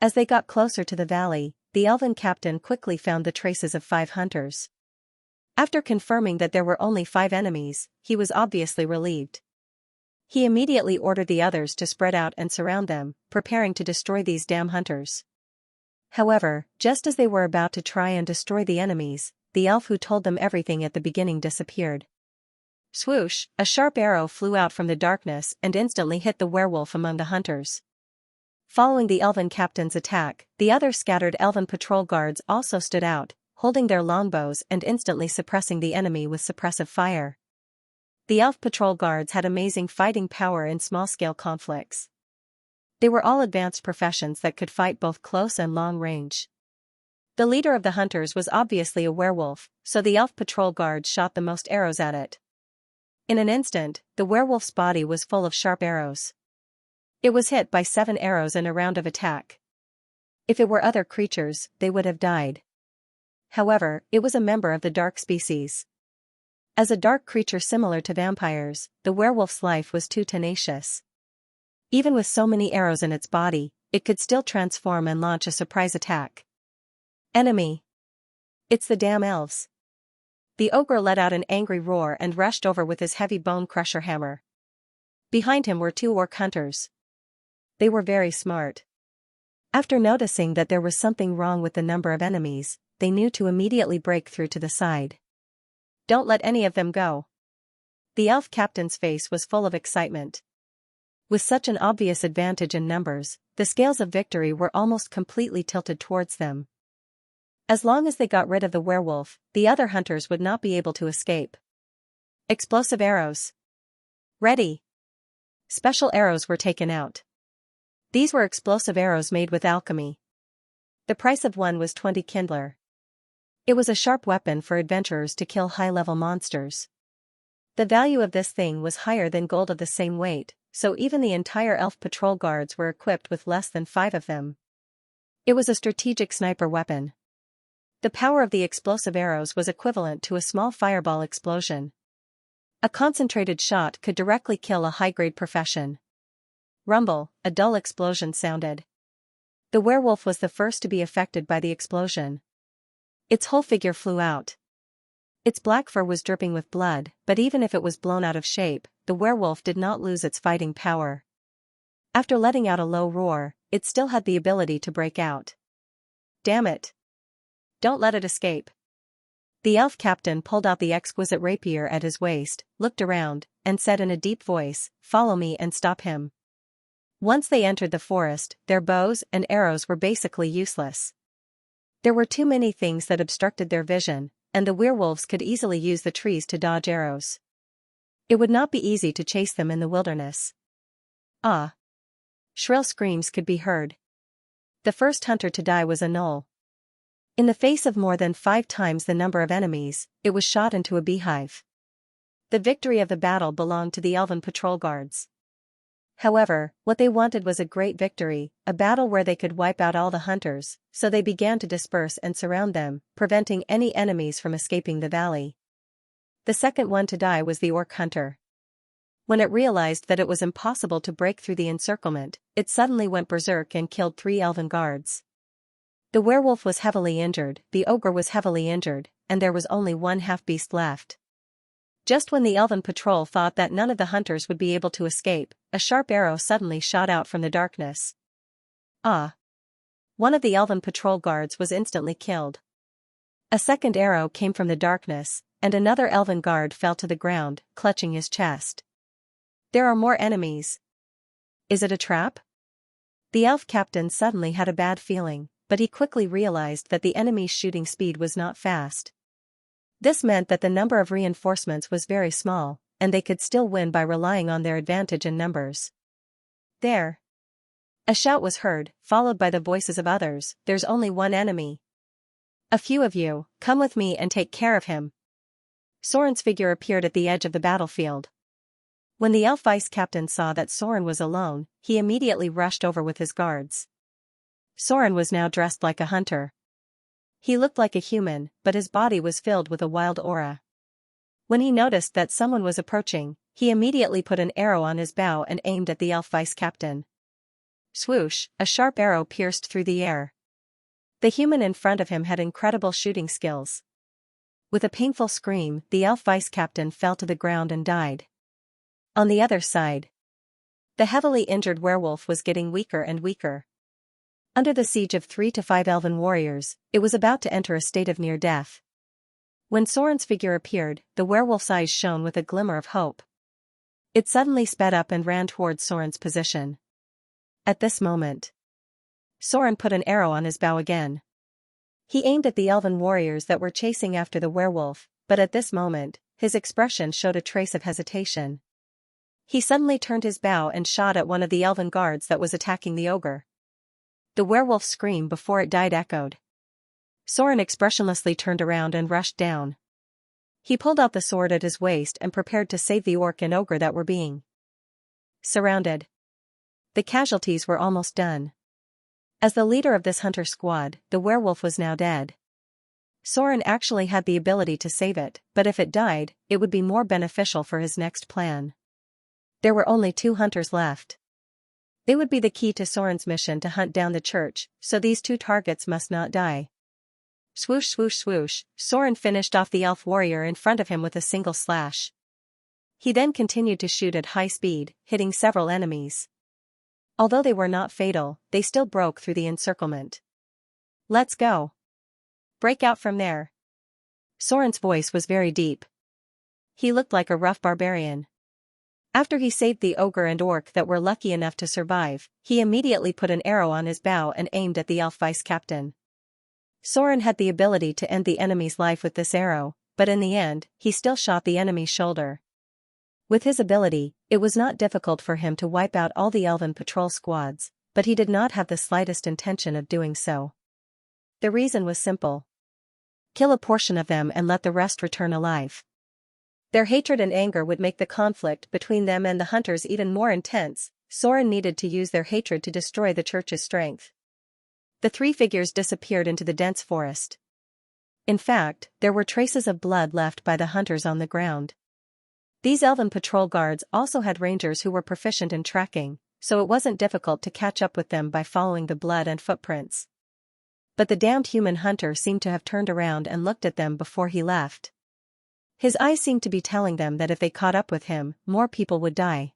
As they got closer to the valley, the elven captain quickly found the traces of 5 hunters. After confirming that there were only 5 enemies, he was obviously relieved. He immediately ordered the others to spread out and surround them, preparing to destroy these damn hunters. However, just as they were about to try and destroy the enemies, the elf who told them everything at the beginning disappeared. Swoosh, a sharp arrow flew out from the darkness and instantly hit the werewolf among the hunters. Following the elven captain's attack, the other scattered elven patrol guards also stood out, holding their longbows and instantly suppressing the enemy with suppressive fire. The elf patrol guards had amazing fighting power in small-scale conflicts. They were all advanced professions that could fight both close and long range. The leader of the hunters was obviously a werewolf, so the elf patrol guards shot the most arrows at it. In an instant, the werewolf's body was full of sharp arrows. It was hit by 7 arrows in a round of attack. If it were other creatures, they would have died. However, it was a member of the dark species. As a dark creature similar to vampires, the werewolf's life was too tenacious. Even with so many arrows in its body, it could still transform and launch a surprise attack. "Enemy! It's the damn elves!" The ogre let out an angry roar and rushed over with his heavy bone crusher hammer. Behind him were 2 orc hunters. They were very smart. After noticing that there was something wrong with the number of enemies, they knew to immediately break through to the side. "Don't let any of them go." The elf captain's face was full of excitement. With such an obvious advantage in numbers, the scales of victory were almost completely tilted towards them. As long as they got rid of the werewolf, the other hunters would not be able to escape. Explosive arrows. Ready. Special arrows were taken out. These were explosive arrows made with alchemy. The price of one was 20 kindler. It was a sharp weapon for adventurers to kill high-level monsters. The value of this thing was higher than gold of the same weight, so even the entire elf patrol guards were equipped with less than 5 of them. It was a strategic sniper weapon. The power of the explosive arrows was equivalent to a small fireball explosion. A concentrated shot could directly kill a high-grade profession. Rumble, a dull explosion sounded. The werewolf was the first to be affected by the explosion. Its whole figure flew out. Its black fur was dripping with blood, but even if it was blown out of shape, the werewolf did not lose its fighting power. After letting out a low roar, it still had the ability to break out. Damn it! Don't let it escape. The elf captain pulled out the exquisite rapier at his waist, looked around, and said in a deep voice, "Follow me and stop him." Once they entered the forest, their bows and arrows were basically useless. There were too many things that obstructed their vision, and the werewolves could easily use the trees to dodge arrows. It would not be easy to chase them in the wilderness. Ah! Shrill screams could be heard. The first hunter to die was a gnoll. In the face of more than 5 times the number of enemies, it was shot into a beehive. The victory of the battle belonged to the elven patrol guards. However, what they wanted was a great victory, a battle where they could wipe out all the hunters, so they began to disperse and surround them, preventing any enemies from escaping the valley. The second one to die was the orc hunter. When it realized that it was impossible to break through the encirclement, it suddenly went berserk and killed 3 elven guards. The werewolf was heavily injured, the ogre was heavily injured, and there was only one half-beast left. Just when the elven patrol thought that none of the hunters would be able to escape, a sharp arrow suddenly shot out from the darkness. Ah! One of the elven patrol guards was instantly killed. A second arrow came from the darkness, and another elven guard fell to the ground, clutching his chest. There are more enemies. Is it a trap? The elf captain suddenly had a bad feeling, but he quickly realized that the enemy's shooting speed was not fast. This meant that the number of reinforcements was very small, and they could still win by relying on their advantage in numbers. There! A shout was heard, followed by the voices of others. "There's only one enemy. A few of you, come with me and take care of him." Soren's figure appeared at the edge of the battlefield. When the elf vice captain saw that Soren was alone, he immediately rushed over with his guards. Soren was now dressed like a hunter. He looked like a human, but his body was filled with a wild aura. When he noticed that someone was approaching, he immediately put an arrow on his bow and aimed at the elf vice captain. Swoosh, a sharp arrow pierced through the air. The human in front of him had incredible shooting skills. With a painful scream, the elf vice captain fell to the ground and died. On the other side, the heavily injured werewolf was getting weaker and weaker. Under the siege of 3 to 5 elven warriors, it was about to enter a state of near death. When Soren's figure appeared, the werewolf's eyes shone with a glimmer of hope. It suddenly sped up and ran towards Soren's position. At this moment, Soren put an arrow on his bow again. He aimed at the elven warriors that were chasing after the werewolf, but at this moment, his expression showed a trace of hesitation. He suddenly turned his bow and shot at one of the elven guards that was attacking the ogre. The werewolf's scream before it died echoed. Soren expressionlessly turned around and rushed down. He pulled out the sword at his waist and prepared to save the orc and ogre that were being surrounded. The casualties were almost done. As the leader of this hunter squad, the werewolf was now dead. Soren actually had the ability to save it, but if it died, it would be more beneficial for his next plan. There were only 2 hunters left. They would be the key to Soren's mission to hunt down the church, so these 2 targets must not die. Swoosh swoosh swoosh, Soren finished off the elf warrior in front of him with a single slash. He then continued to shoot at high speed, hitting several enemies. Although they were not fatal, they still broke through the encirclement. "Let's go. Break out from there." Soren's voice was very deep. He looked like a rough barbarian. After he saved the ogre and orc that were lucky enough to survive, he immediately put an arrow on his bow and aimed at the elf vice captain. Soren had the ability to end the enemy's life with this arrow, but in the end, he still shot the enemy's shoulder. With his ability, it was not difficult for him to wipe out all the elven patrol squads, but he did not have the slightest intention of doing so. The reason was simple. Kill a portion of them and let the rest return alive. Their hatred and anger would make the conflict between them and the hunters even more intense. Soren needed to use their hatred to destroy the church's strength. The three figures disappeared into the dense forest. In fact, there were traces of blood left by the hunters on the ground. These elven patrol guards also had rangers who were proficient in tracking, so it wasn't difficult to catch up with them by following the blood and footprints. But the damned human hunter seemed to have turned around and looked at them before he left. His eyes seemed to be telling them that if they caught up with him, more people would die.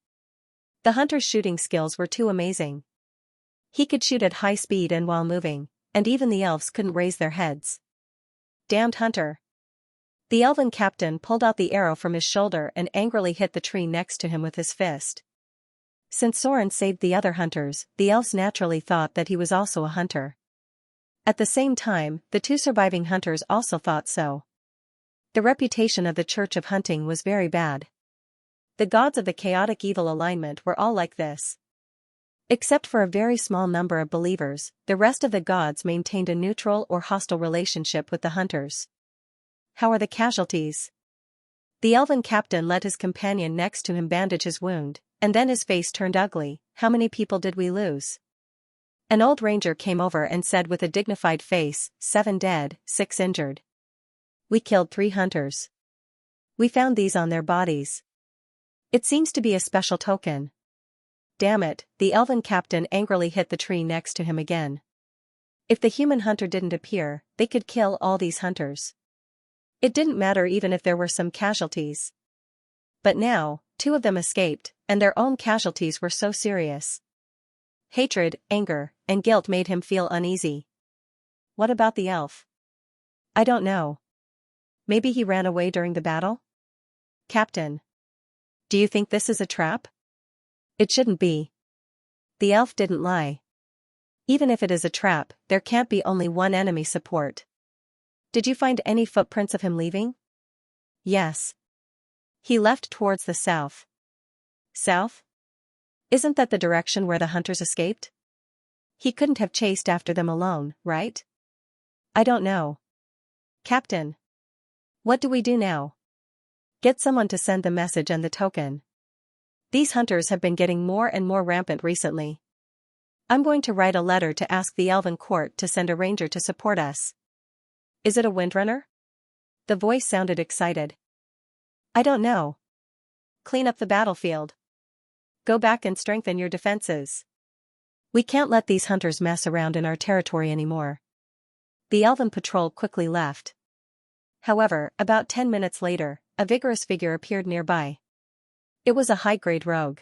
The hunter's shooting skills were too amazing. He could shoot at high speed and while moving, and even the elves couldn't raise their heads. Damned hunter. The elven captain pulled out the arrow from his shoulder and angrily hit the tree next to him with his fist. Since Soren saved the other hunters, the elves naturally thought that he was also a hunter. At the same time, the two surviving hunters also thought so. The reputation of the Church of Hunting was very bad. The gods of the chaotic evil alignment were all like this. Except for a very small number of believers, the rest of the gods maintained a neutral or hostile relationship with the hunters. How are the casualties? The elven captain let his companion next to him bandage his wound, and then his face turned ugly. How many people did we lose? An old ranger came over and said with a dignified face, 7 dead, 6 injured. We killed 3 hunters. We found these on their bodies. It seems to be a special token. Damn it, the elven captain angrily hit the tree next to him again. If the human hunter didn't appear, they could kill all these hunters. It didn't matter even if there were some casualties. But now, 2 of them escaped, and their own casualties were so serious. Hatred, anger, and guilt made him feel uneasy. What about the elf? I don't know. Maybe he ran away during the battle? Captain. Do you think this is a trap? It shouldn't be. The elf didn't lie. Even if it is a trap, there can't be only one enemy support. Did you find any footprints of him leaving? Yes. He left towards the south. South? Isn't that the direction where the hunters escaped? He couldn't have chased after them alone, right? I don't know. Captain. What do we do now? Get someone to send the message and the token. These hunters have been getting more and more rampant recently. I'm going to write a letter to ask the Elven Court to send a ranger to support us. Is it a windrunner? The voice sounded excited. I don't know. Clean up the battlefield. Go back and strengthen your defenses. We can't let these hunters mess around in our territory anymore. The Elven patrol quickly left. However, about 10 minutes later, a vigorous figure appeared nearby. It was a high-grade rogue.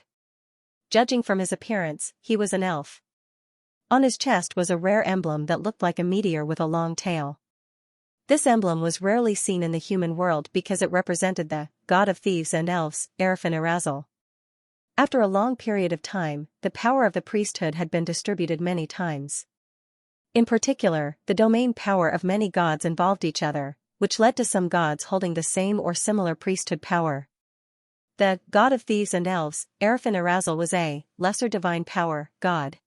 Judging from his appearance, he was an elf. On his chest was a rare emblem that looked like a meteor with a long tail. This emblem was rarely seen in the human world because it represented the god of thieves and elves, Erfin. After a long period of time, the power of the priesthood had been distributed many times. In particular, the domain power of many gods involved each other, which led to some gods holding the same or similar priesthood power. The god of thieves and elves, Erfin was a lesser divine power god.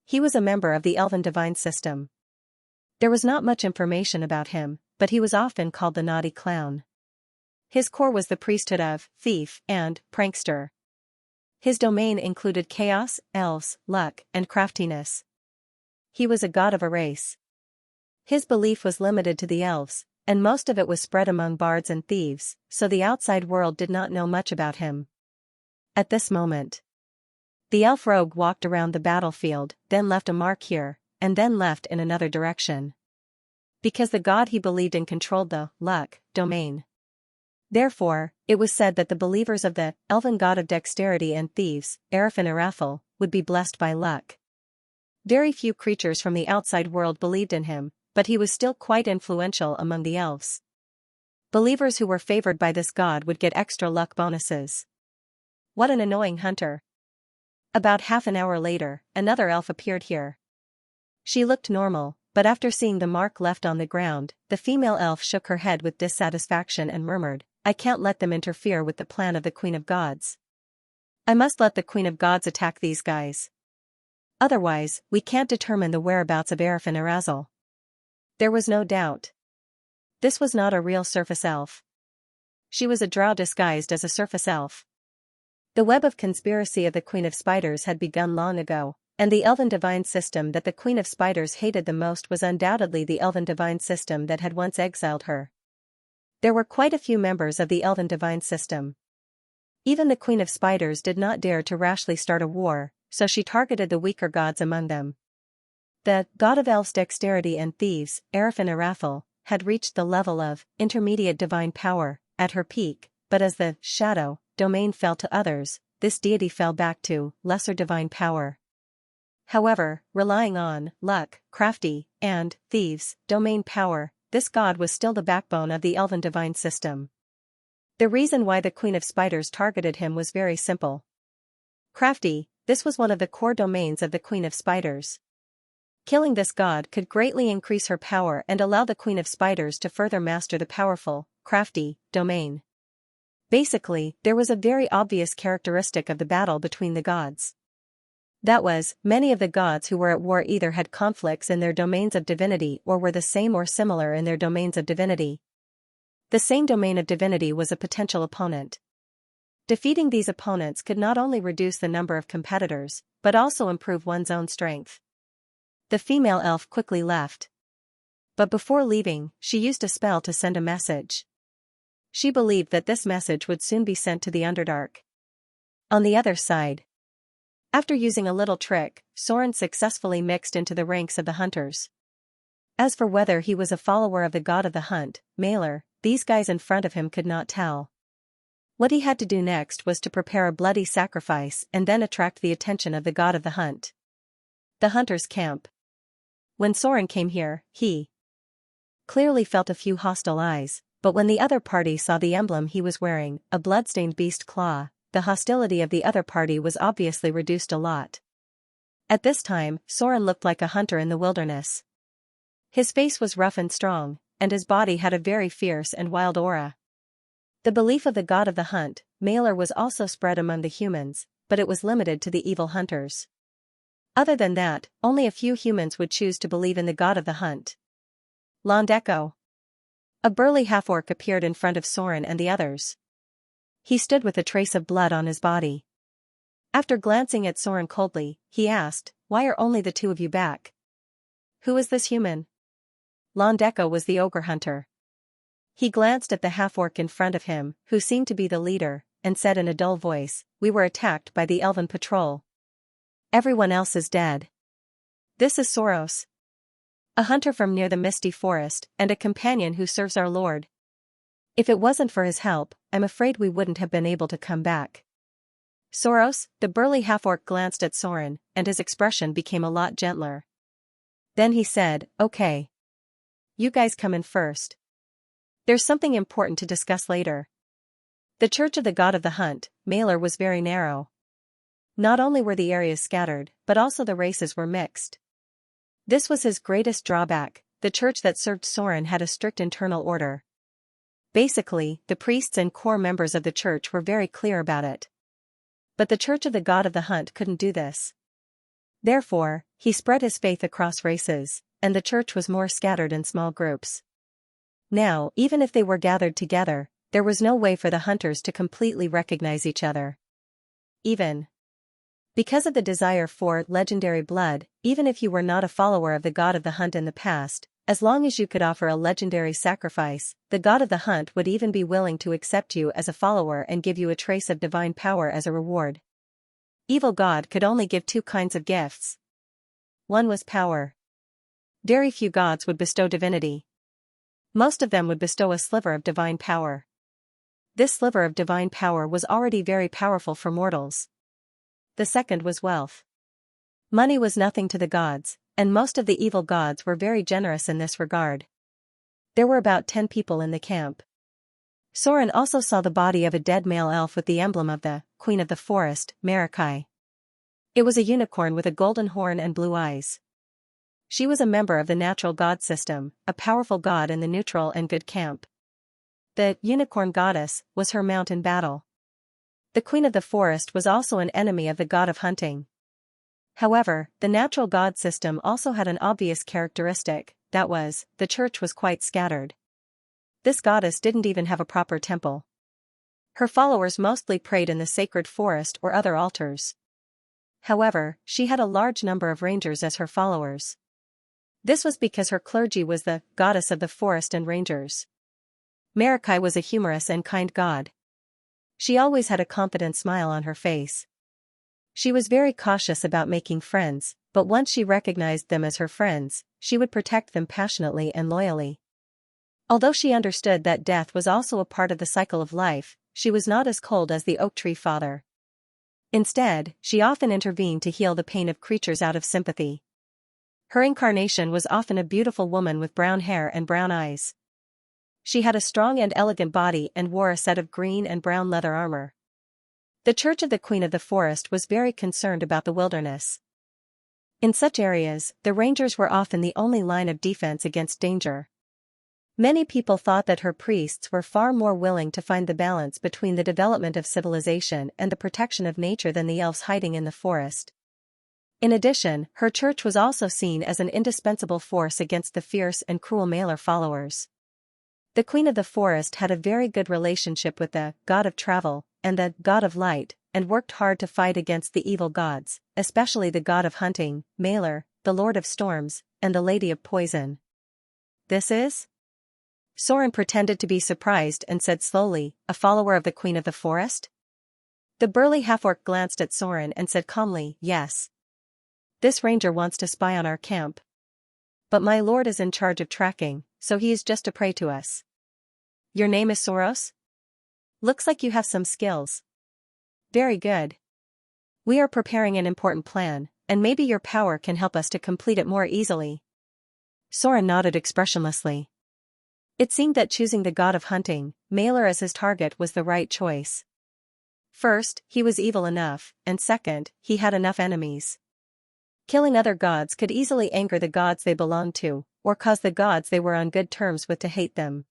He was a member of the elven divine system. There was not much information about him, but he was often called the naughty clown. His core was the priesthood of thief and prankster. His domain included chaos, elves, luck, and craftiness. He was a god of a race. His belief was limited to the elves, and most of it was spread among bards and thieves, so the outside world did not know much about him. At this moment, the elf rogue walked around the battlefield, then left a mark here, and then left in another direction. Because the god he believed in controlled the luck domain. Therefore, it was said that the believers of the elven god of dexterity and thieves, Erfin, would be blessed by luck. Very few creatures from the outside world believed in him, but he was still quite influential among the elves. Believers who were favored by this god would get extra luck bonuses. What an annoying hunter. About half an hour later, another elf appeared here. She looked normal, but after seeing the mark left on the ground, the female elf shook her head with dissatisfaction and murmured, I can't let them interfere with the plan of the Queen of Gods. I must let the Queen of Gods attack these guys. Otherwise, we can't determine the whereabouts of Arif and Arazel. There was no doubt. This was not a real surface elf. She was a drow disguised as a surface elf. The web of conspiracy of the Queen of Spiders had begun long ago, and the elven divine system that the Queen of Spiders hated the most was undoubtedly the elven divine system that had once exiled her. There were quite a few members of the elven divine system. Even the Queen of Spiders did not dare to rashly start a war, so she targeted the weaker gods among them. The god of elves' dexterity and thieves, Arif and Arathel, had reached the level of intermediate divine power at her peak, but as the shadow domain fell to others, this deity fell back to lesser divine power. However, relying on luck, crafty, and thieves' domain power, this god was still the backbone of the elven divine system. The reason why the Queen of Spiders targeted him was very simple. Crafty, this was one of the core domains of the Queen of Spiders. Killing this god could greatly increase her power and allow the Queen of Spiders to further master the powerful, crafty, domain. Basically, there was a very obvious characteristic of the battle between the gods. That was, many of the gods who were at war either had conflicts in their domains of divinity or were the same or similar in their domains of divinity. The same domain of divinity was a potential opponent. Defeating these opponents could not only reduce the number of competitors, but also improve one's own strength. The female elf quickly left. But before leaving, she used a spell to send a message. She believed that this message would soon be sent to the Underdark. On the other side, after using a little trick, Soren successfully mixed into the ranks of the hunters. As for whether he was a follower of the god of the hunt, Malor, these guys in front of him could not tell. What he had to do next was to prepare a bloody sacrifice and then attract the attention of the god of the hunt. The hunter's camp. When Soren came here, he clearly felt a few hostile eyes, but when the other party saw the emblem he was wearing, a bloodstained beast claw, the hostility of the other party was obviously reduced a lot. At this time, Soren looked like a hunter in the wilderness. His face was rough and strong, and his body had a very fierce and wild aura. The belief of the god of the hunt, Malor, was also spread among the humans, but it was limited to the evil hunters. Other than that, only a few humans would choose to believe in the god of the hunt. Londeko. A burly half-orc appeared in front of Soren and the others. He stood with a trace of blood on his body. After glancing at Soren coldly, he asked, "Why are only the two of you back? Who is this human?" Londeko was the ogre hunter. He glanced at the half-orc in front of him, who seemed to be the leader, and said in a dull voice, "We were attacked by the elven patrol. Everyone else is dead. This is Soros, a hunter from near the misty forest, and a companion who serves our lord. If it wasn't for his help, I'm afraid we wouldn't have been able to come back." Soros, the burly half-orc, glanced at Soren, and his expression became a lot gentler. Then he said, "Okay. You guys come in first. There's something important to discuss later." The church of the god of the hunt, Malor, was very narrow. Not only were the areas scattered, but also the races were mixed. This was his greatest drawback. The church that served Soren had a strict internal order. Basically, the priests and core members of the church were very clear about it. But the church of the god of the hunt couldn't do this. Therefore, he spread his faith across races, and the church was more scattered in small groups. Now, even if they were gathered together, there was no way for the hunters to completely recognize each other. Even because of the desire for legendary blood, even if you were not a follower of the god of the hunt in the past, as long as you could offer a legendary sacrifice, the god of the hunt would even be willing to accept you as a follower and give you a trace of divine power as a reward. Evil god could only give two kinds of gifts. One was power. Very few gods would bestow divinity. Most of them would bestow a sliver of divine power. This sliver of divine power was already very powerful for mortals. The second was wealth. Money was nothing to the gods, and most of the evil gods were very generous in this regard. There were about 10 people in the camp. Soren also saw the body of a dead male elf with the emblem of the Queen of the Forest, Marikai. It was a unicorn with a golden horn and blue eyes. She was a member of the natural god system, a powerful god in the neutral and good camp. The unicorn goddess was her mount in battle. The Queen of the Forest was also an enemy of the god of hunting. However, the natural god system also had an obvious characteristic, that was, the church was quite scattered. This goddess didn't even have a proper temple. Her followers mostly prayed in the sacred forest or other altars. However, she had a large number of rangers as her followers. This was because her clergy was the goddess of the forest and rangers. Marikai was a humorous and kind god. She always had a confident smile on her face. She was very cautious about making friends, but once she recognized them as her friends, she would protect them passionately and loyally. Although she understood that death was also a part of the cycle of life, she was not as cold as the oak tree father. Instead, she often intervened to heal the pain of creatures out of sympathy. Her incarnation was often a beautiful woman with brown hair and brown eyes. She had a strong and elegant body and wore a set of green and brown leather armor. The Church of the Queen of the Forest was very concerned about the wilderness. In such areas, the rangers were often the only line of defense against danger. Many people thought that her priests were far more willing to find the balance between the development of civilization and the protection of nature than the elves hiding in the forest. In addition, her church was also seen as an indispensable force against the fierce and cruel Mailer followers. The Queen of the Forest had a very good relationship with the god of travel and the god of light, and worked hard to fight against the evil gods, especially the god of hunting, Mailer, the Lord of Storms, and the Lady of Poison. This is? Soren pretended to be surprised and said slowly, a follower of the Queen of the Forest? The burly half-orc glanced at Soren and said calmly, yes. This ranger wants to spy on our camp. But my lord is in charge of tracking, so he is just a prey to us. Your name is Soros? Looks like you have some skills. Very good. We are preparing an important plan, and maybe your power can help us to complete it more easily. Soren nodded expressionlessly. It seemed that choosing the god of hunting, Mailer as his target was the right choice. First, he was evil enough, and second, he had enough enemies. Killing other gods could easily anger the gods they belonged to, or cause the gods they were on good terms with to hate them.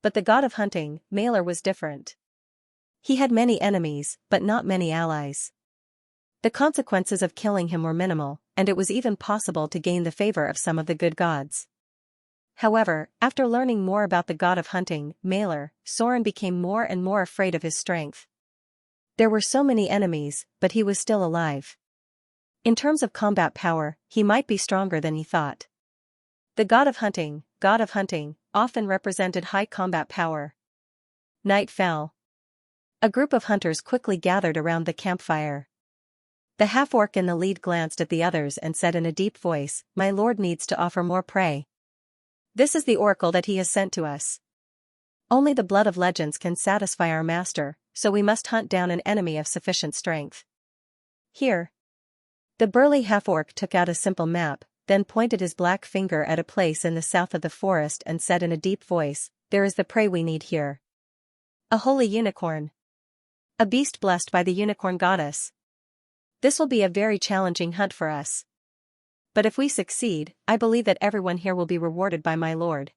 But the god of hunting, Mailer, was different. He had many enemies, but not many allies. The consequences of killing him were minimal, and it was even possible to gain the favor of some of the good gods. However, after learning more about the god of hunting, Mailer, Soren became more and more afraid of his strength. There were so many enemies, but he was still alive. In terms of combat power, he might be stronger than he thought. The god of hunting, often represented high combat power. Night fell. A group of hunters quickly gathered around the campfire. The half-orc in the lead glanced at the others and said in a deep voice, "My lord needs to offer more prey. This is the oracle that he has sent to us. Only the blood of legends can satisfy our master, so we must hunt down an enemy of sufficient strength. Here." The burly half-orc took out a simple map, then pointed his black finger at a place in the south of the forest and said in a deep voice, "There is the prey we need here. A holy unicorn. A beast blessed by the unicorn goddess. This will be a very challenging hunt for us. But if we succeed, I believe that everyone here will be rewarded by my lord."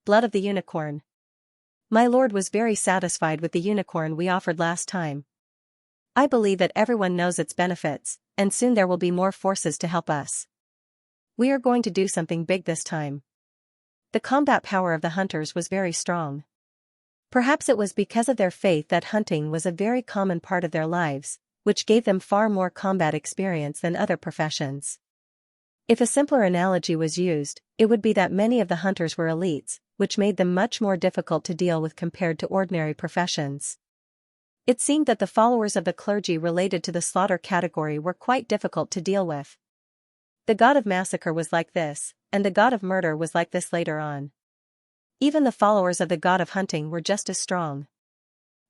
Blood of the unicorn. My lord was very satisfied with the unicorn we offered last time. I believe that everyone knows its benefits, and soon there will be more forces to help us. We are going to do something big this time. The combat power of the hunters was very strong. Perhaps it was because of their faith that hunting was a very common part of their lives, which gave them far more combat experience than other professions. If a simpler analogy was used, it would be that many of the hunters were elites, which made them much more difficult to deal with compared to ordinary professions. It seemed that the followers of the clergy related to the slaughter category were quite difficult to deal with. The god of massacre was like this, and the god of murder was like this later on. Even the followers of the god of hunting were just as strong.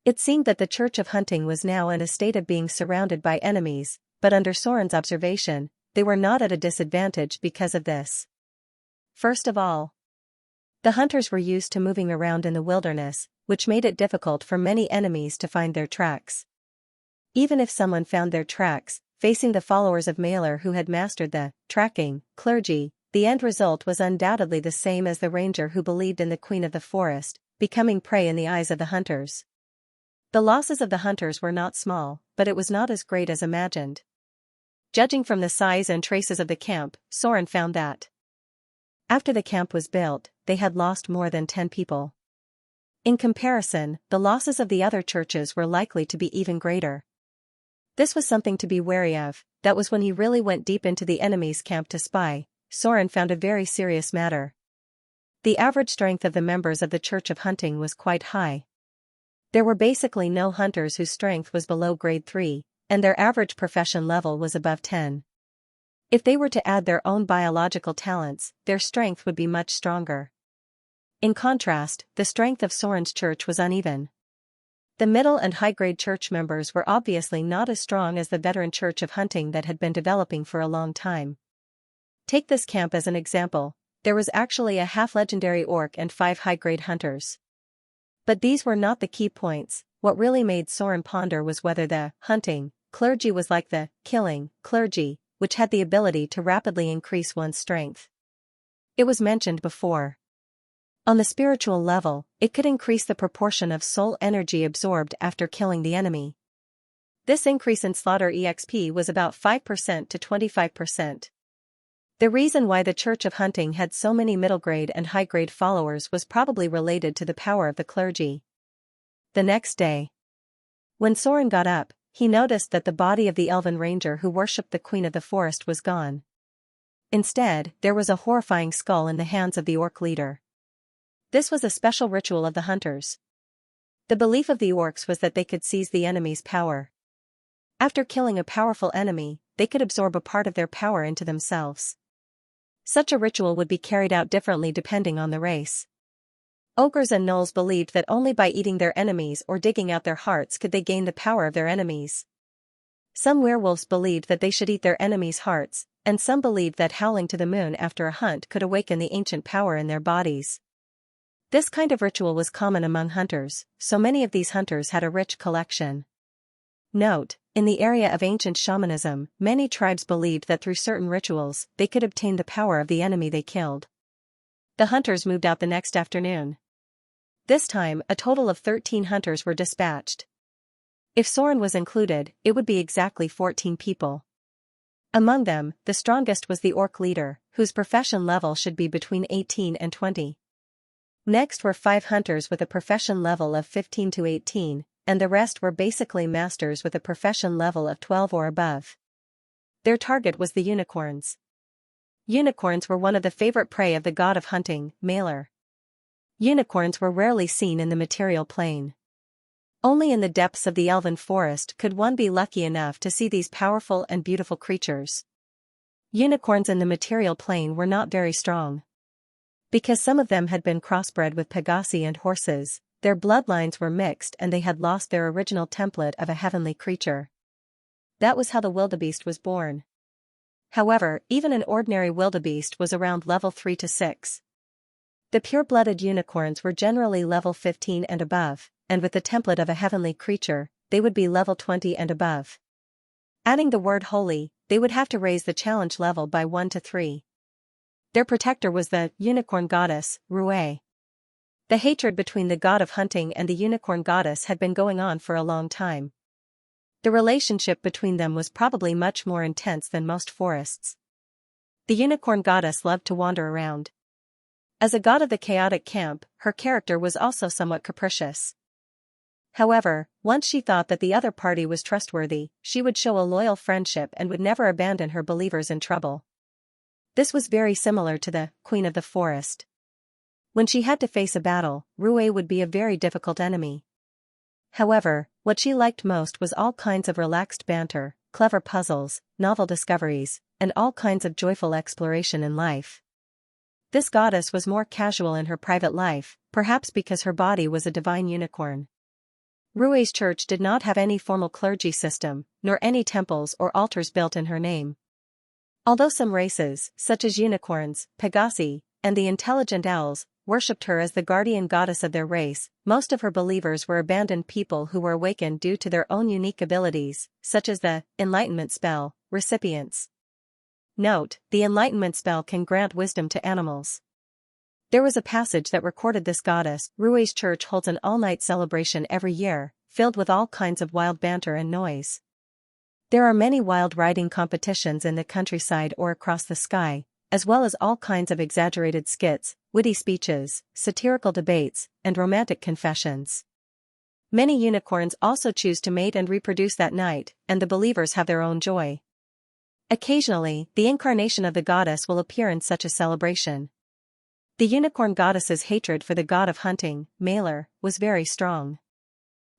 It seemed that the Church of Hunting was now in a state of being surrounded by enemies, but under Soren's observation, they were not at a disadvantage because of this. First of all, the hunters were used to moving around in the wilderness, which made it difficult for many enemies to find their tracks. Even if someone found their tracks, facing the followers of Mailer who had mastered the tracking clergy, the end result was undoubtedly the same as the ranger who believed in the Queen of the Forest, becoming prey in the eyes of the hunters. The losses of the hunters were not small, but it was not as great as imagined. Judging from the size and traces of the camp, Soren found that after the camp was built, they had lost more than 10 people. In comparison, the losses of the other churches were likely to be even greater. This was something to be wary of. That was when he really went deep into the enemy's camp to spy. Soren found a very serious matter. The average strength of the members of the Church of Hunting was quite high. There were basically no hunters whose strength was below grade 3, and their average profession level was above 10. If they were to add their own biological talents, their strength would be much stronger. In contrast, the strength of Soren's church was uneven. The middle and high-grade church members were obviously not as strong as the veteran Church of Hunting that had been developing for a long time. Take this camp as an example. There was actually a half-legendary orc and 5 high-grade hunters. But these were not the key points. What really made Soren ponder was whether the hunting clergy was like the killing clergy, which had the ability to rapidly increase one's strength. It was mentioned before. On the spiritual level, it could increase the proportion of soul energy absorbed after killing the enemy. This increase in slaughter EXP was about 5% to 25%. The reason why the Church of Hunting had so many middle-grade and high-grade followers was probably related to the power of the clergy. The next day, when Soren got up, he noticed that the body of the elven ranger who worshipped the Queen of the Forest was gone. Instead, there was a horrifying skull in the hands of the orc leader. This was a special ritual of the hunters. The belief of the orcs was that they could seize the enemy's power. After killing a powerful enemy, they could absorb a part of their power into themselves. Such a ritual would be carried out differently depending on the race. Ogres and gnolls believed that only by eating their enemies or digging out their hearts could they gain the power of their enemies. Some werewolves believed that they should eat their enemies' hearts, and some believed that howling to the moon after a hunt could awaken the ancient power in their bodies. This kind of ritual was common among hunters, so many of these hunters had a rich collection. Note, in the area of ancient shamanism, many tribes believed that through certain rituals, they could obtain the power of the enemy they killed. The hunters moved out the next afternoon. This time, a total of 13 hunters were dispatched. If Soren was included, it would be exactly 14 people. Among them, the strongest was the orc leader, whose profession level should be between 18 and 20. Next were 5 hunters with a profession level of 15 to 18, and the rest were basically masters with a profession level of 12 or above. Their target was the unicorns. Unicorns were one of the favorite prey of the god of hunting, Malor. Unicorns were rarely seen in the material plane. Only in the depths of the elven forest could one be lucky enough to see these powerful and beautiful creatures. Unicorns in the material plane were not very strong. Because some of them had been crossbred with Pegasi and horses, their bloodlines were mixed and they had lost their original template of a heavenly creature. That was how the wildebeest was born. However, even an ordinary wildebeest was around level 3 to 6. The pure-blooded unicorns were generally level 15 and above, and with the template of a heavenly creature, they would be level 20 and above. Adding the word holy, they would have to raise the challenge level by 1 to 3. Their protector was the unicorn goddess, Rue. The hatred between the god of hunting and the unicorn goddess had been going on for a long time. The relationship between them was probably much more intense than most forests. The unicorn goddess loved to wander around. As a god of the chaotic camp, her character was also somewhat capricious. However, once she thought that the other party was trustworthy, she would show a loyal friendship and would never abandon her believers in trouble. This was very similar to the Queen of the Forest. When she had to face a battle, Rue would be a very difficult enemy. However, what she liked most was all kinds of relaxed banter, clever puzzles, novel discoveries, and all kinds of joyful exploration in life. This goddess was more casual in her private life, perhaps because her body was a divine unicorn. Rue's church did not have any formal clergy system, nor any temples or altars built in her name. Although some races, such as unicorns, Pegasi, and the intelligent owls, worshipped her as the guardian goddess of their race, most of her believers were abandoned people who were awakened due to their own unique abilities, such as the Enlightenment spell, recipients. Note, the Enlightenment spell can grant wisdom to animals. There was a passage that recorded this goddess. Rue's church holds an all-night celebration every year, filled with all kinds of wild banter and noise. There are many wild riding competitions in the countryside or across the sky, as well as all kinds of exaggerated skits, witty speeches, satirical debates, and romantic confessions. Many unicorns also choose to mate and reproduce that night, and the believers have their own joy. Occasionally, the incarnation of the goddess will appear in such a celebration. The unicorn goddess's hatred for the god of hunting, Malor, was very strong.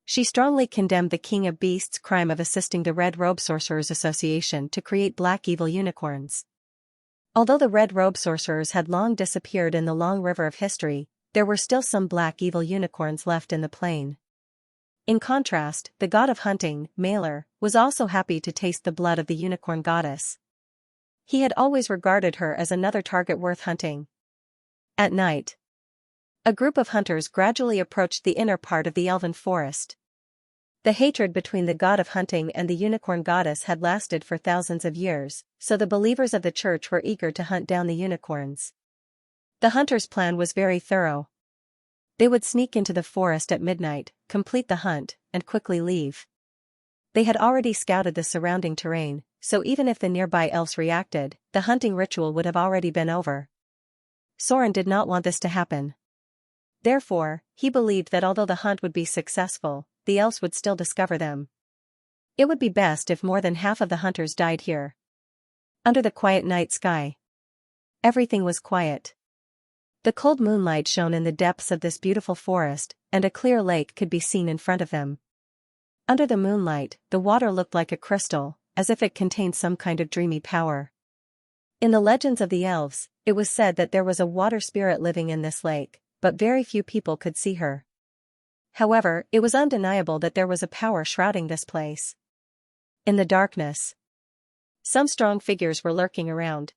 She strongly condemned the king of beasts' crime of assisting the Red Robe Sorcerers Association to create black evil unicorns. Although the Red Robe Sorcerers had long disappeared in the long river of history, there were still some black evil unicorns left in the plain. In contrast, the god of hunting, Malor, was also happy to taste the blood of the unicorn goddess. He had always regarded her as another target worth hunting. At night, a group of hunters gradually approached the inner part of the elven forest. The hatred between the god of hunting and the unicorn goddess had lasted for thousands of years, so the believers of the church were eager to hunt down the unicorns. The hunters' plan was very thorough. They would sneak into the forest at midnight, complete the hunt, and quickly leave. They had already scouted the surrounding terrain, so even if the nearby elves reacted, the hunting ritual would have already been over. Soren did not want this to happen. Therefore, he believed that although the hunt would be successful, the elves would still discover them. It would be best if more than half of the hunters died here. Under the quiet night sky, everything was quiet. The cold moonlight shone in the depths of this beautiful forest, and a clear lake could be seen in front of them. Under the moonlight, the water looked like a crystal, as if it contained some kind of dreamy power. In the legends of the elves, it was said that there was a water spirit living in this lake, but very few people could see her. However, it was undeniable that there was a power shrouding this place. In the darkness, some strong figures were lurking around.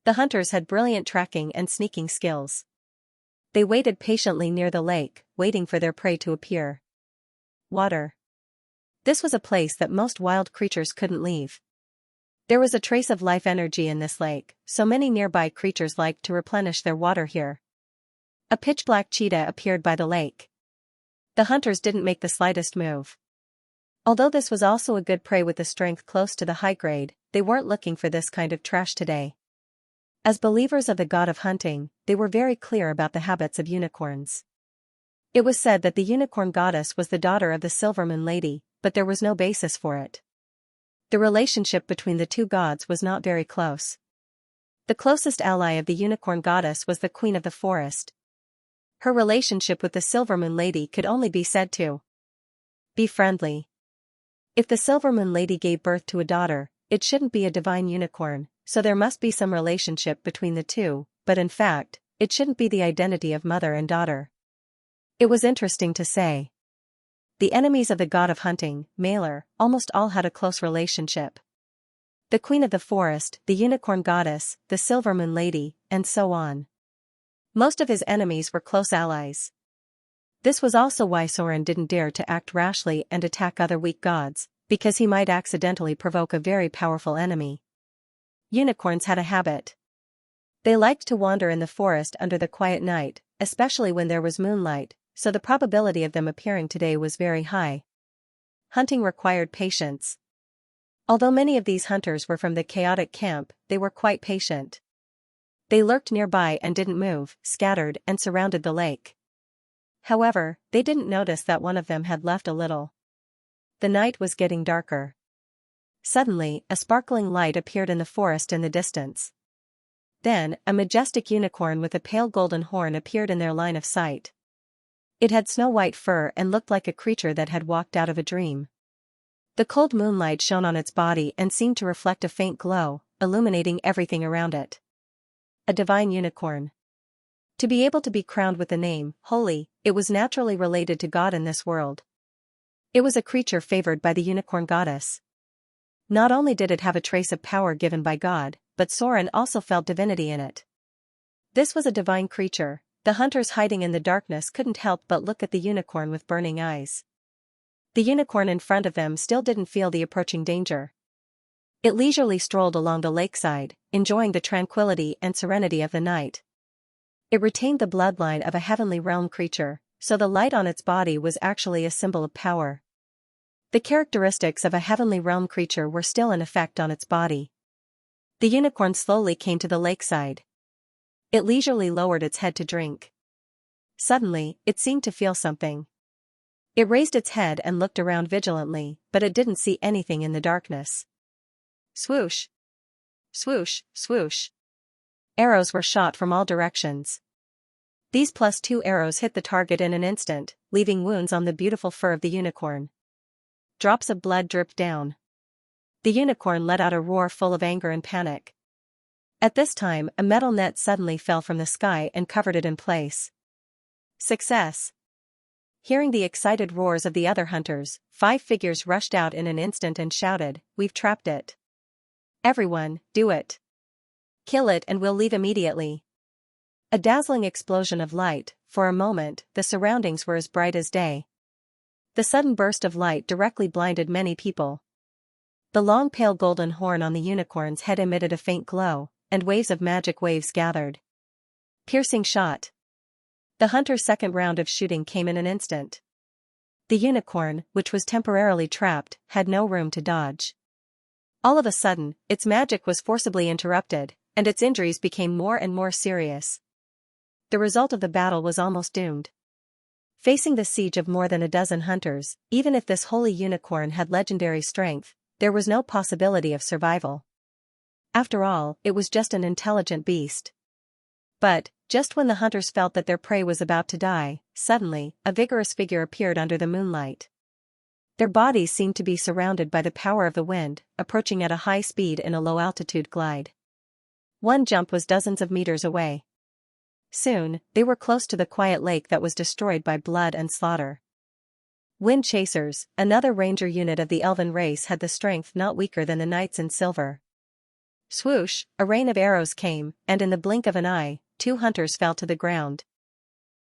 The hunters had brilliant tracking and sneaking skills. They waited patiently near the lake, waiting for their prey to appear. Water. This was a place that most wild creatures couldn't leave. There was a trace of life energy in this lake, so many nearby creatures liked to replenish their water here. A pitch-black cheetah appeared by the lake. The hunters didn't make the slightest move. Although this was also a good prey with a strength close to the high grade, they weren't looking for this kind of trash today. As believers of the god of hunting, they were very clear about the habits of unicorns. It was said that the unicorn goddess was the daughter of the Silvermoon Lady, but there was no basis for it. The relationship between the two gods was not very close. The closest ally of the unicorn goddess was the queen of the forest. Her relationship with the Silvermoon Lady could only be said to be friendly. If the Silvermoon Lady gave birth to a daughter, it shouldn't be a divine unicorn, so there must be some relationship between the two, but in fact, it shouldn't be the identity of mother and daughter. It was interesting to say. The enemies of the god of hunting, Malor, almost all had a close relationship. The queen of the forest, the unicorn goddess, the Silvermoon Lady, and so on. Most of his enemies were close allies. This was also why Soren didn't dare to act rashly and attack other weak gods, because he might accidentally provoke a very powerful enemy. Unicorns had a habit. They liked to wander in the forest under the quiet night, especially when there was moonlight, so the probability of them appearing today was very high. Hunting required patience. Although many of these hunters were from the chaotic camp, they were quite patient. They lurked nearby and didn't move, scattered and surrounded the lake. However, they didn't notice that one of them had left a little. The night was getting darker. Suddenly, a sparkling light appeared in the forest in the distance. Then, a majestic unicorn with a pale golden horn appeared in their line of sight. It had snow-white fur and looked like a creature that had walked out of a dream. The cold moonlight shone on its body and seemed to reflect a faint glow, illuminating everything around it. A divine unicorn. To be able to be crowned with the name, Holy, it was naturally related to God in this world. It was a creature favored by the unicorn goddess. Not only did it have a trace of power given by God, but Soren also felt divinity in it. This was a divine creature. The hunters hiding in the darkness couldn't help but look at the unicorn with burning eyes. The unicorn in front of them still didn't feel the approaching danger. It leisurely strolled along the lakeside, enjoying the tranquility and serenity of the night. It retained the bloodline of a heavenly realm creature, so the light on its body was actually a symbol of power. The characteristics of a heavenly realm creature were still in effect on its body. The unicorn slowly came to the lakeside. It leisurely lowered its head to drink. Suddenly, it seemed to feel something. It raised its head and looked around vigilantly, but it didn't see anything in the darkness. Swoosh! Swoosh, swoosh. Arrows were shot from all directions. These +2 arrows hit the target in an instant, leaving wounds on the beautiful fur of the unicorn. Drops of blood dripped down. The unicorn let out a roar full of anger and panic. At this time, a metal net suddenly fell from the sky and covered it in place. Success! Hearing the excited roars of the other hunters, 5 figures rushed out in an instant and shouted, "We've trapped it. Everyone, do it. Kill it and we'll leave immediately." A dazzling explosion of light. For a moment, the surroundings were as bright as day. The sudden burst of light directly blinded many people. The long pale golden horn on the unicorn's head emitted a faint glow, and waves of magic waves gathered. Piercing shot. The hunter's second round of shooting came in an instant. The unicorn, which was temporarily trapped, had no room to dodge. All of a sudden, its magic was forcibly interrupted, and its injuries became more and more serious. The result of the battle was almost doomed. Facing the siege of more than a dozen hunters, even if this holy unicorn had legendary strength, there was no possibility of survival. After all, it was just an intelligent beast. But, just when the hunters felt that their prey was about to die, suddenly, a vigorous figure appeared under the moonlight. Their bodies seemed to be surrounded by the power of the wind, approaching at a high speed in a low-altitude glide. One jump was dozens of meters away. Soon, they were close to the quiet lake that was destroyed by blood and slaughter. Wind Chasers, another ranger unit of the elven race, had the strength not weaker than the knights in silver. Swoosh, a rain of arrows came, and in the blink of an eye, 2 hunters fell to the ground.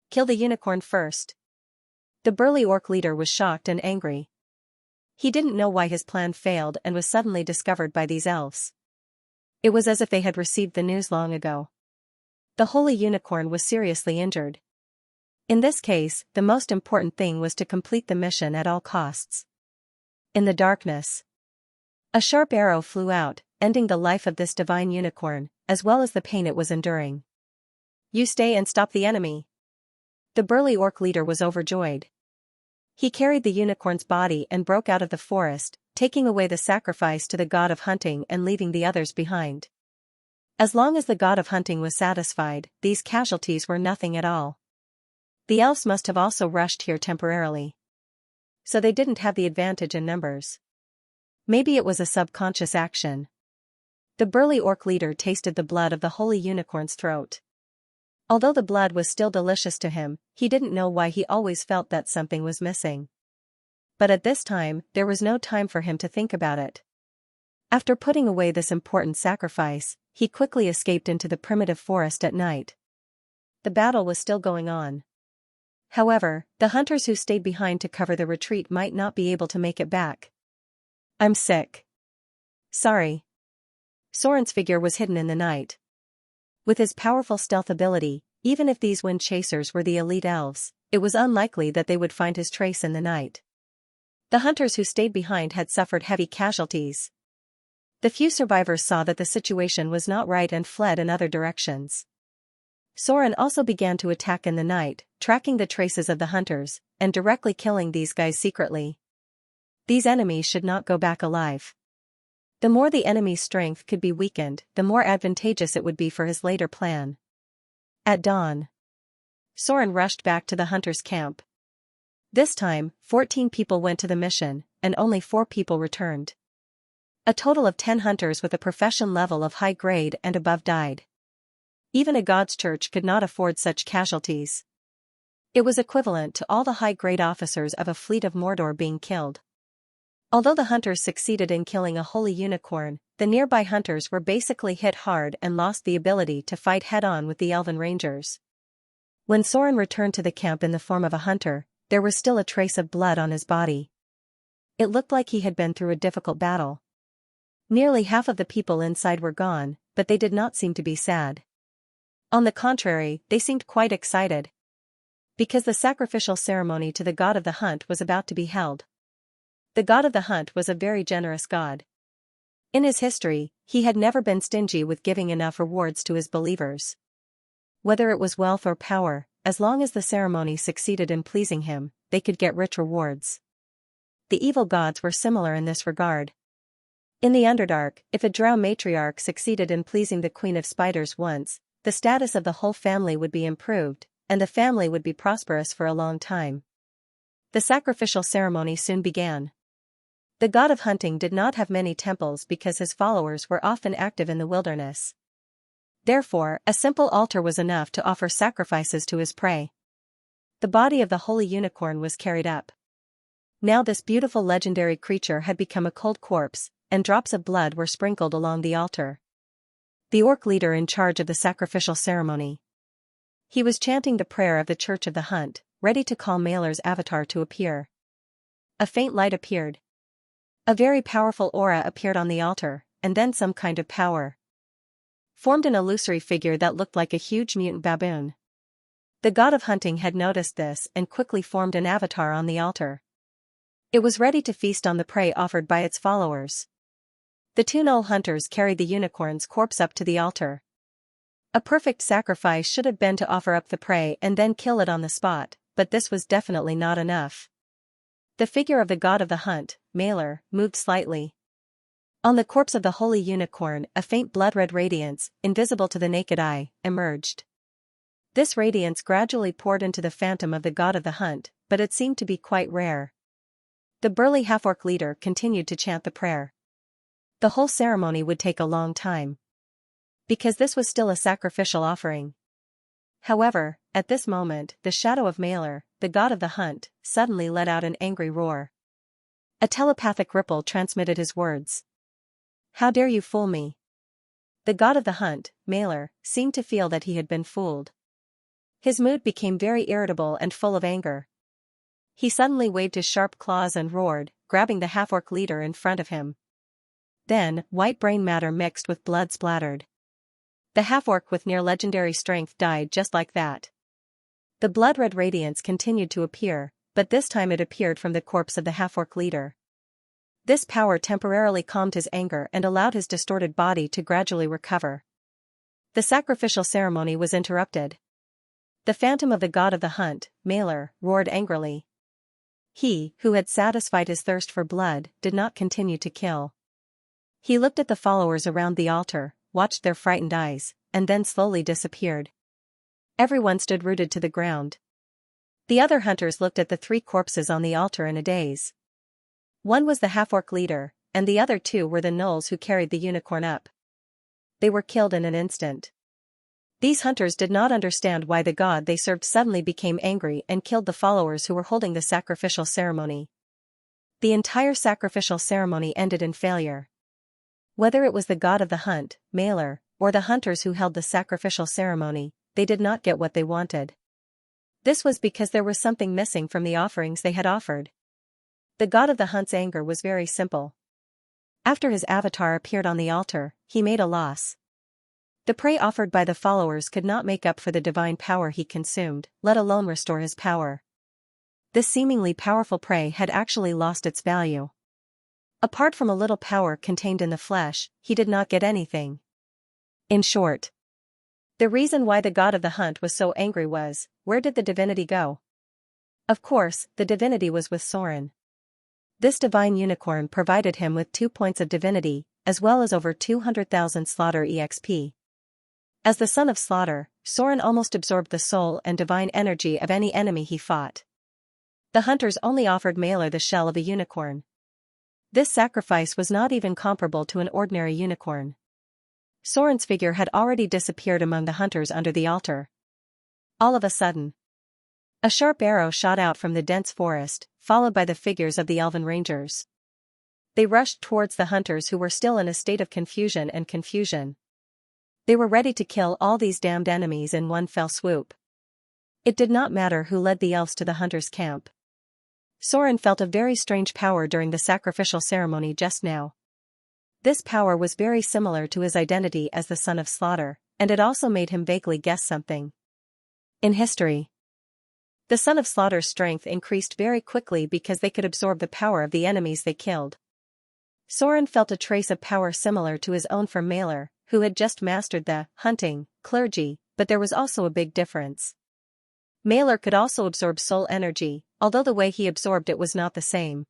Kill the unicorn first. The burly orc leader was shocked and angry. He didn't know why his plan failed and was suddenly discovered by these elves. It was as if they had received the news long ago. The holy unicorn was seriously injured. In this case, the most important thing was to complete the mission at all costs. In the darkness, a sharp arrow flew out, ending the life of this divine unicorn, as well as the pain it was enduring. "You stay and stop the enemy." The burly orc leader was overjoyed. He carried the unicorn's body and broke out of the forest, taking away the sacrifice to the god of hunting and leaving the others behind. As long as the god of hunting was satisfied, these casualties were nothing at all. The elves must have also rushed here temporarily. So they didn't have the advantage in numbers. Maybe it was a subconscious action. The burly orc leader tasted the blood of the holy unicorn's throat. Although the blood was still delicious to him, he didn't know why he always felt that something was missing. But at this time, there was no time for him to think about it. After putting away this important sacrifice, he quickly escaped into the primitive forest at night. The battle was still going on. However, the hunters who stayed behind to cover the retreat might not be able to make it back. "I'm sick. Sorry." Soren's figure was hidden in the night. With his powerful stealth ability, even if these wind chasers were the elite elves, it was unlikely that they would find his trace in the night. The hunters who stayed behind had suffered heavy casualties. The few survivors saw that the situation was not right and fled in other directions. Soren also began to attack in the night, tracking the traces of the hunters, and directly killing these guys secretly. These enemies should not go back alive. The more the enemy's strength could be weakened, the more advantageous it would be for his later plan. At dawn, Soren rushed back to the hunters' camp. This time, 14 people went to the mission, and only 4 people returned. A total of 10 hunters with a profession level of high grade and above died. Even a god's church could not afford such casualties. It was equivalent to all the high-grade officers of a fleet of Mordor being killed. Although the hunters succeeded in killing a holy unicorn, the nearby hunters were basically hit hard and lost the ability to fight head-on with the elven rangers. When Soren returned to the camp in the form of a hunter, there was still a trace of blood on his body. It looked like he had been through a difficult battle. Nearly half of the people inside were gone, but they did not seem to be sad. On the contrary, they seemed quite excited. Because the sacrificial ceremony to the god of the hunt was about to be held. The god of the hunt was a very generous god. In his history, he had never been stingy with giving enough rewards to his believers. Whether it was wealth or power, as long as the ceremony succeeded in pleasing him, they could get rich rewards. The evil gods were similar in this regard. In the Underdark, if a drow matriarch succeeded in pleasing the Queen of Spiders once, the status of the whole family would be improved, and the family would be prosperous for a long time. The sacrificial ceremony soon began. The god of hunting did not have many temples because his followers were often active in the wilderness. Therefore, a simple altar was enough to offer sacrifices to his prey. The body of the holy unicorn was carried up. Now this beautiful legendary creature had become a cold corpse, and drops of blood were sprinkled along the altar. The orc leader in charge of the sacrificial ceremony. He was chanting the prayer of the Church of the Hunt, ready to call Mailer's avatar to appear. A faint light appeared. A very powerful aura appeared on the altar, and then some kind of power formed an illusory figure that looked like a huge mutant baboon. The god of hunting had noticed this and quickly formed an avatar on the altar. It was ready to feast on the prey offered by its followers. The two Null hunters carried the unicorn's corpse up to the altar. A perfect sacrifice should have been to offer up the prey and then kill it on the spot, but this was definitely not enough. The figure of the god of the hunt, Mailer, moved slightly. On the corpse of the holy unicorn, a faint blood-red radiance, invisible to the naked eye, emerged. This radiance gradually poured into the phantom of the god of the hunt, but it seemed to be quite rare. The burly half-orc leader continued to chant the prayer. The whole ceremony would take a long time, because this was still a sacrificial offering. However, at this moment, the shadow of Mailer, the god of the hunt, suddenly let out an angry roar. A telepathic ripple transmitted his words. "How dare you fool me?" The god of the hunt, Mailer, seemed to feel that he had been fooled. His mood became very irritable and full of anger. He suddenly waved his sharp claws and roared, grabbing the half-orc leader in front of him. Then, white brain matter mixed with blood splattered. The half-orc with near-legendary strength died just like that. The blood-red radiance continued to appear, but this time it appeared from the corpse of the half-orc leader. This power temporarily calmed his anger and allowed his distorted body to gradually recover. The sacrificial ceremony was interrupted. The phantom of the god of the hunt, Mailer, roared angrily. He, who had satisfied his thirst for blood, did not continue to kill. He looked at the followers around the altar, watched their frightened eyes, and then slowly disappeared. Everyone stood rooted to the ground. The other hunters looked at the three corpses on the altar in a daze. One was the half-orc leader, and the other two were the gnolls who carried the unicorn up. They were killed in an instant. These hunters did not understand why the god they served suddenly became angry and killed the followers who were holding the sacrificial ceremony. The entire sacrificial ceremony ended in failure. Whether it was the god of the hunt, Mailer, or the hunters who held the sacrificial ceremony, they did not get what they wanted. This was because there was something missing from the offerings they had offered. The god of the hunt's anger was very simple. After his avatar appeared on the altar, he made a loss. The prey offered by the followers could not make up for the divine power he consumed, let alone restore his power. This seemingly powerful prey had actually lost its value. Apart from a little power contained in the flesh, he did not get anything. In short, the reason why the god of the hunt was so angry was, where did the divinity go? Of course, the divinity was with Soren. This divine unicorn provided him with 2 points of divinity, as well as over 200,000 slaughter EXP. As the son of slaughter, Soren almost absorbed the soul and divine energy of any enemy he fought. The hunters only offered Mailer the shell of a unicorn. This sacrifice was not even comparable to an ordinary unicorn. Soren's figure had already disappeared among the hunters under the altar. All of a sudden, a sharp arrow shot out from the dense forest, followed by the figures of the elven rangers. They rushed towards the hunters who were still in a state of confusion and confusion. They were ready to kill all these damned enemies in one fell swoop. It did not matter who led the elves to the hunters' camp. Soren felt a very strange power during the sacrificial ceremony just now. This power was very similar to his identity as the son of slaughter, and it also made him vaguely guess something. In history, The Son of Slaughter's strength increased very quickly because they could absorb the power of the enemies they killed. Soren felt a trace of power similar to his own from Malor, who had just mastered the hunting clergy, but there was also a big difference. Malor could also absorb soul energy, although the way he absorbed it was not the same.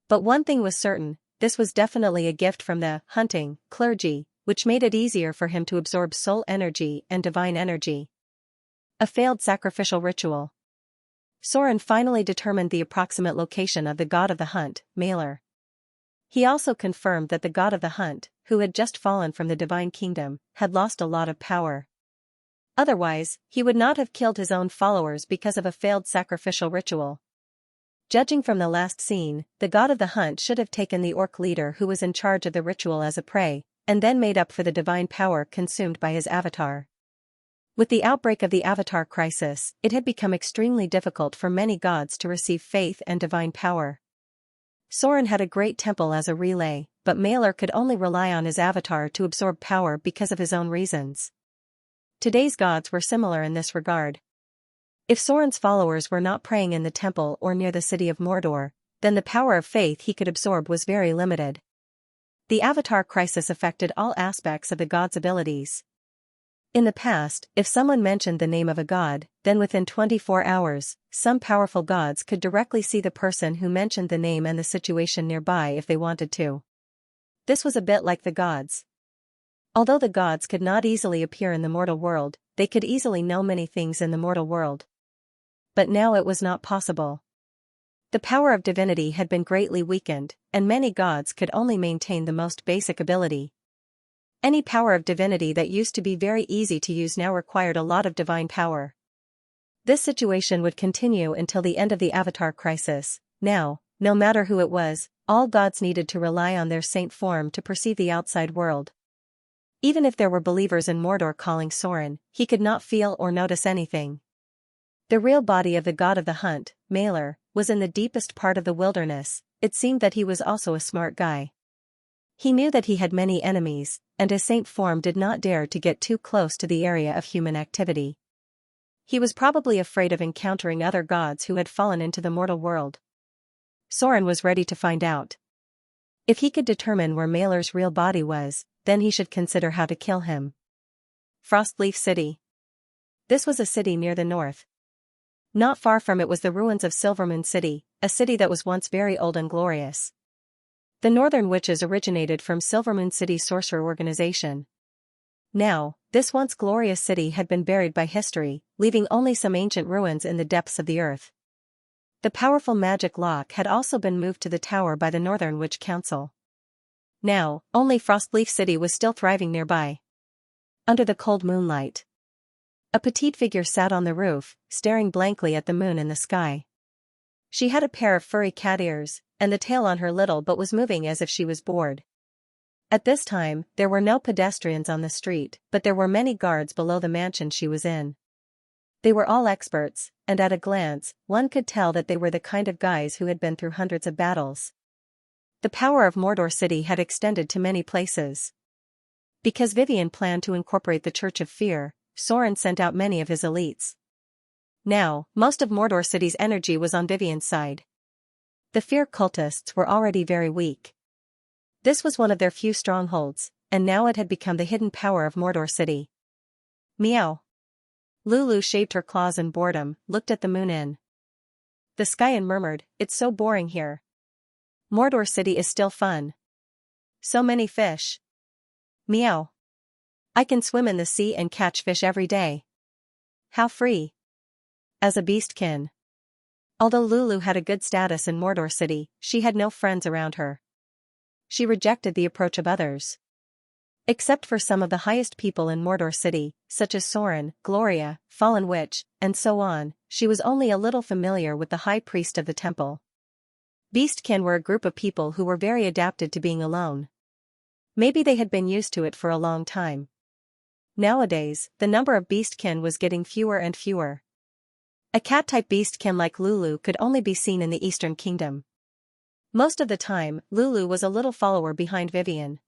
But one thing was certain, this was definitely a gift from the hunting clergy, which made it easier for him to absorb soul energy and divine energy. A failed sacrificial ritual. Soren finally determined the approximate location of the god of the hunt, Malor. He also confirmed that the god of the hunt, who had just fallen from the divine kingdom, had lost a lot of power. Otherwise, he would not have killed his own followers because of a failed sacrificial ritual. Judging from the last scene, the god of the hunt should have taken the orc leader who was in charge of the ritual as a prey, and then made up for the divine power consumed by his avatar. With the outbreak of the avatar crisis, it had become extremely difficult for many gods to receive faith and divine power. Soren had a great temple as a relay, but Malor could only rely on his avatar to absorb power because of his own reasons. Today's gods were similar in this regard. If Soren's followers were not praying in the temple or near the city of Mordor, then the power of faith he could absorb was very limited. The avatar crisis affected all aspects of the god's abilities. In the past, if someone mentioned the name of a god, then within 24 hours, some powerful gods could directly see the person who mentioned the name and the situation nearby if they wanted to. This was a bit like the gods. Although the gods could not easily appear in the mortal world, they could easily know many things in the mortal world. But now it was not possible. The power of divinity had been greatly weakened, and many gods could only maintain the most basic ability. Any power of divinity that used to be very easy to use now required a lot of divine power. This situation would continue until the end of the Avatar crisis. Now, no matter who it was, all gods needed to rely on their saint form to perceive the outside world. Even if there were believers in Mordor calling Soren, he could not feel or notice anything. The real body of the god of the hunt, Malor, was in the deepest part of the wilderness. It seemed that he was also a smart guy. He knew that he had many enemies, and his saint form did not dare to get too close to the area of human activity. He was probably afraid of encountering other gods who had fallen into the mortal world. Soren was ready to find out. If he could determine where Malor's real body was, then he should consider how to kill him. Frostleaf City. This was a city near the north. Not far from it was the ruins of Silvermoon City, a city that was once very old and glorious. The Northern Witches originated from Silvermoon City's sorcerer organization. Now, this once glorious city had been buried by history, leaving only some ancient ruins in the depths of the earth. The powerful magic lock had also been moved to the tower by the Northern Witch Council. Now, only Frostleaf City was still thriving nearby. Under the cold moonlight, a petite figure sat on the roof, staring blankly at the moon in the sky. She had a pair of furry cat ears, and the tail on her little but was moving as if she was bored. At this time, there were no pedestrians on the street, but there were many guards below the mansion she was in. They were all experts, and at a glance, one could tell that they were the kind of guys who had been through hundreds of battles. The power of Mordor City had extended to many places. Because Vivian planned to incorporate the Church of Fear, Soren sent out many of his elites. Now, most of Mordor City's energy was on Vivian's side. The Fear cultists were already very weak. This was one of their few strongholds, and now it had become the hidden power of Mordor City. Meow. Lulu shaved her claws in boredom, looked at the moon in the sky and murmured, "It's so boring here. Mordor City is still fun. So many fish. Meow. I can swim in the sea and catch fish every day. How free. As a beastkin." Although Lulu had a good status in Mordor City, she had no friends around her. She rejected the approach of others. Except for some of the highest people in Mordor City, such as Soren, Gloria, Fallen Witch, and so on, she was only a little familiar with the high priest of the temple. Beastkin were a group of people who were very adapted to being alone. Maybe they had been used to it for a long time. Nowadays, the number of beastkin was getting fewer and fewer. A cat-type beastkin like Lulu could only be seen in the Eastern Kingdom. Most of the time, Lulu was a little follower behind Vivian.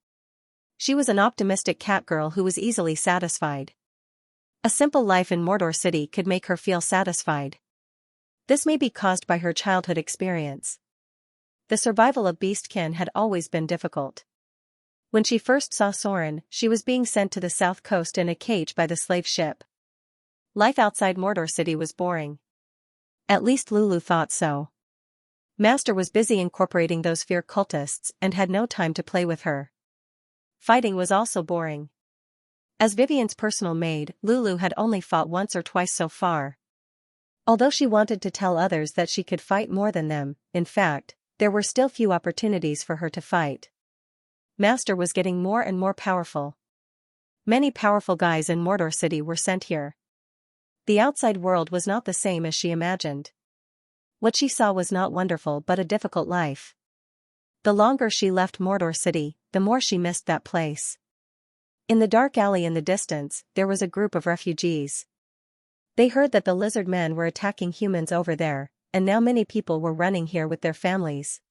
She was an optimistic cat girl who was easily satisfied. A simple life in Mordor City could make her feel satisfied. This may be caused by her childhood experience. The survival of beastkin had always been difficult. When she first saw Soren, she was being sent to the south coast in a cage by the slave ship. Life outside Mordor City was boring. At least Lulu thought so. Master was busy incorporating those fear cultists and had no time to play with her. Fighting was also boring. As Vivian's personal maid, Lulu had only fought once or twice so far. Although she wanted to tell others that she could fight more than them, in fact, there were still few opportunities for her to fight. Master was getting more and more powerful. Many powerful guys in Mordor City were sent here. The outside world was not the same as she imagined. What she saw was not wonderful but a difficult life. The longer she left Mordor City, the more she missed that place. In the dark alley in the distance, there was a group of refugees. They heard that the lizard men were attacking humans over there, and now many people were running here with their families.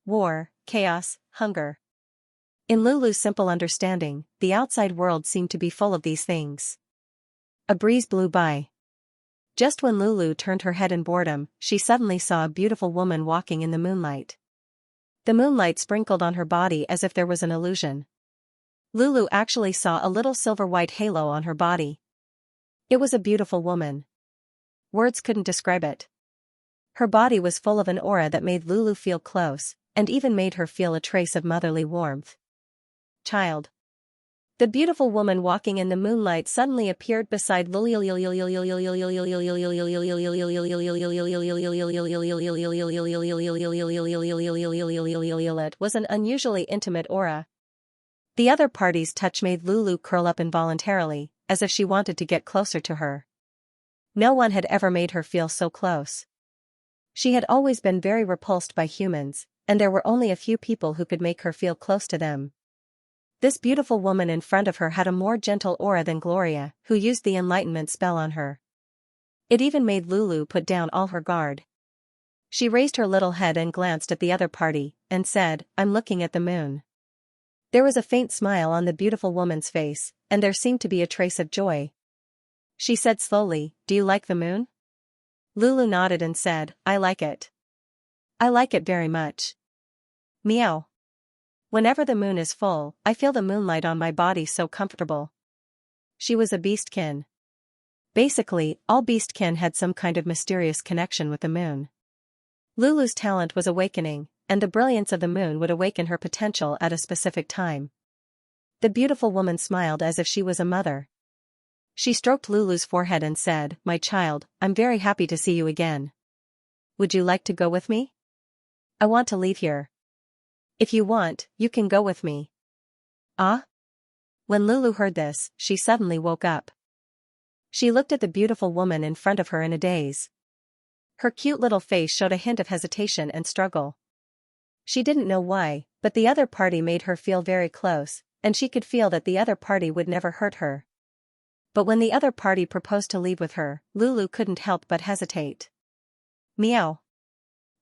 War, chaos, hunger. In Lulu's simple understanding, the outside world seemed to be full of these things. A breeze blew by. Just when Lulu turned her head in boredom, she suddenly saw a beautiful woman walking in the moonlight. The moonlight sprinkled on her body as if there was an illusion. Lulu actually saw a little silver-white halo on her body. It was a beautiful woman. Words couldn't describe it. Her body was full of an aura that made Lulu feel close, and even made her feel a trace of motherly warmth. Child. The beautiful woman walking in the moonlight suddenly appeared beside Lulu. It was an unusually intimate aura. The other party's touch made Lulu curl up involuntarily, as if she wanted to get closer to her. No one had ever made her feel so close. She had always been very repulsed by humans, and there were only a few people who could make her feel close to them. This beautiful woman in front of her had a more gentle aura than Gloria, who used the enlightenment spell on her. It even made Lulu put down all her guard. She raised her little head and glanced at the other party, and said, "I'm looking at the moon." There was a faint smile on the beautiful woman's face, and there seemed to be a trace of joy. She said slowly, "Do you like the moon?" Lulu nodded and said, "I like it. I like it very much." Meow. Whenever the moon is full, I feel the moonlight on my body so comfortable. She was a beastkin. Basically, all beastkin had some kind of mysterious connection with the moon. Lulu's talent was awakening, and the brilliance of the moon would awaken her potential at a specific time. The beautiful woman smiled as if she was a mother. She stroked Lulu's forehead and said, "My child, I'm very happy to see you again. Would you like to go with me? I want to leave here. If you want, you can go with me." Ah? When Lulu heard this, she suddenly woke up. She looked at the beautiful woman in front of her in a daze. Her cute little face showed a hint of hesitation and struggle. She didn't know why, but the other party made her feel very close, and she could feel that the other party would never hurt her. But when the other party proposed to leave with her, Lulu couldn't help but hesitate. Meow.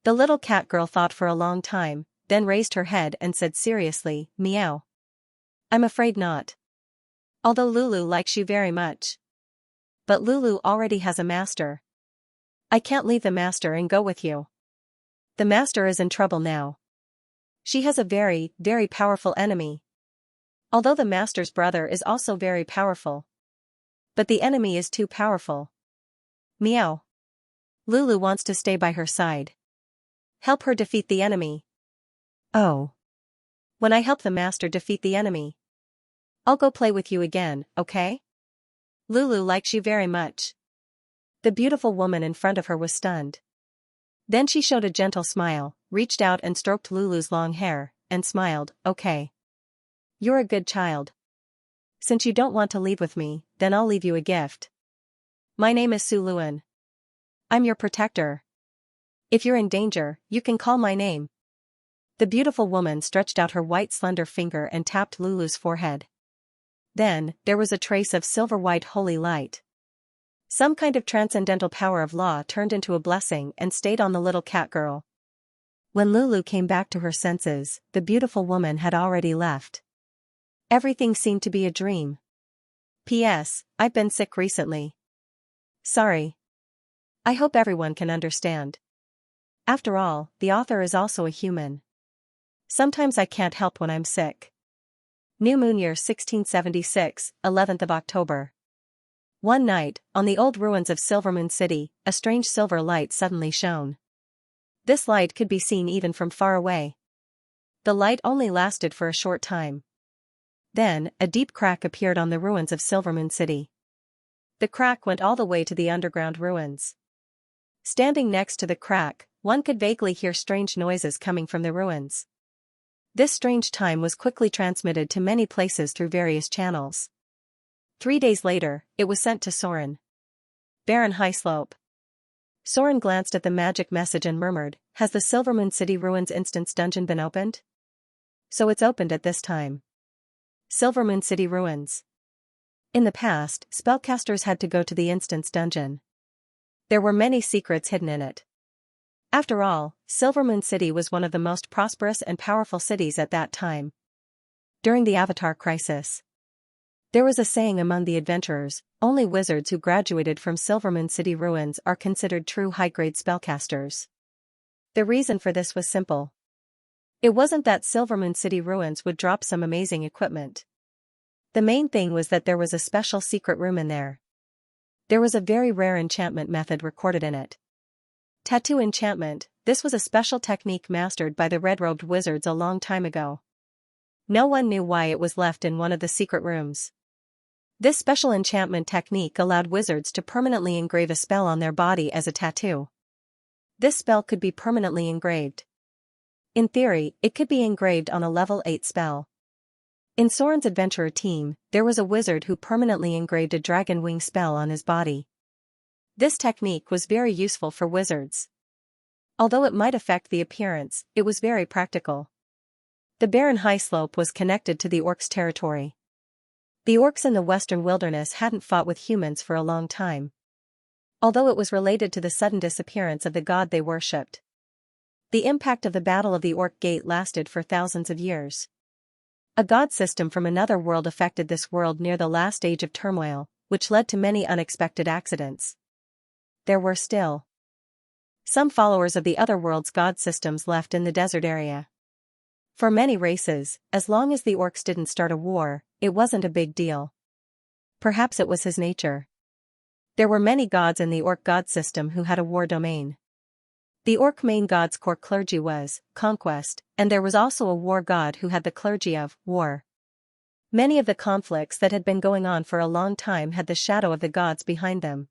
The little cat girl thought for a long time, then raised her head and said seriously, "Meow. I'm afraid not. Although Lulu likes you very much. But Lulu already has a master. I can't leave the master and go with you. The master is in trouble now. She has a very, very powerful enemy. Although the master's brother is also very powerful. But the enemy is too powerful. Meow. Lulu wants to stay by her side. Help her defeat the enemy." "Oh. When I help the master defeat the enemy, I'll go play with you again, okay? Lulu likes you very much." The beautiful woman in front of her was stunned. Then she showed a gentle smile, reached out and stroked Lulu's long hair, and smiled, "Okay. You're a good child. Since you don't want to leave with me, then I'll leave you a gift. My name is Suluan. I'm your protector. If you're in danger, you can call my name." The beautiful woman stretched out her white slender finger and tapped Lulu's forehead. Then, there was a trace of silver-white holy light. Some kind of transcendental power of law turned into a blessing and stayed on the little cat girl. When Lulu came back to her senses, the beautiful woman had already left. Everything seemed to be a dream. P.S. I've been sick recently. Sorry. I hope everyone can understand. After all, the author is also a human. Sometimes I can't help when I'm sick. New Moon Year 1676, 11th of October. One night, on the old ruins of Silvermoon City, a strange silver light suddenly shone. This light could be seen even from far away. The light only lasted for a short time. Then, a deep crack appeared on the ruins of Silvermoon City. The crack went all the way to the underground ruins. Standing next to the crack, one could vaguely hear strange noises coming from the ruins. This strange time was quickly transmitted to many places through various channels. 3 days later, it was sent to Soren. Baron Highslope. Soren glanced at the magic message and murmured, "Has the Silvermoon City Ruins instance dungeon been opened?" So it's opened at this time. Silvermoon City Ruins. In the past, spellcasters had to go to the instance dungeon. There were many secrets hidden in it. After all, Silvermoon City was one of the most prosperous and powerful cities at that time. During the Avatar crisis, there was a saying among the adventurers, only wizards who graduated from Silvermoon City Ruins are considered true high-grade spellcasters. The reason for this was simple. It wasn't that Silvermoon City Ruins would drop some amazing equipment. The main thing was that there was a special secret room in there. There was a very rare enchantment method recorded in it. Tattoo enchantment, this was a special technique mastered by the red-robed wizards a long time ago. No one knew why it was left in one of the secret rooms. This special enchantment technique allowed wizards to permanently engrave a spell on their body as a tattoo. This spell could be permanently engraved. In theory, it could be engraved on a level 8 spell. In Soren's adventurer team, there was a wizard who permanently engraved a dragon wing spell on his body. This technique was very useful for wizards. Although it might affect the appearance, it was very practical. The Baron Highslope was connected to the orcs' territory. The orcs in the western wilderness hadn't fought with humans for a long time. Although it was related to the sudden disappearance of the god they worshipped. The impact of the Battle of the Orc Gate lasted for thousands of years. A god system from another world affected this world near the last age of turmoil, which led to many unexpected accidents. There were still some followers of the other world's god systems left in the desert area. For many races, as long as the orcs didn't start a war, it wasn't a big deal. Perhaps it was his nature. There were many gods in the orc god system who had a war domain. The orc main god's core clergy was conquest, and there was also a war god who had the clergy of war. Many of the conflicts that had been going on for a long time had the shadow of the gods behind them.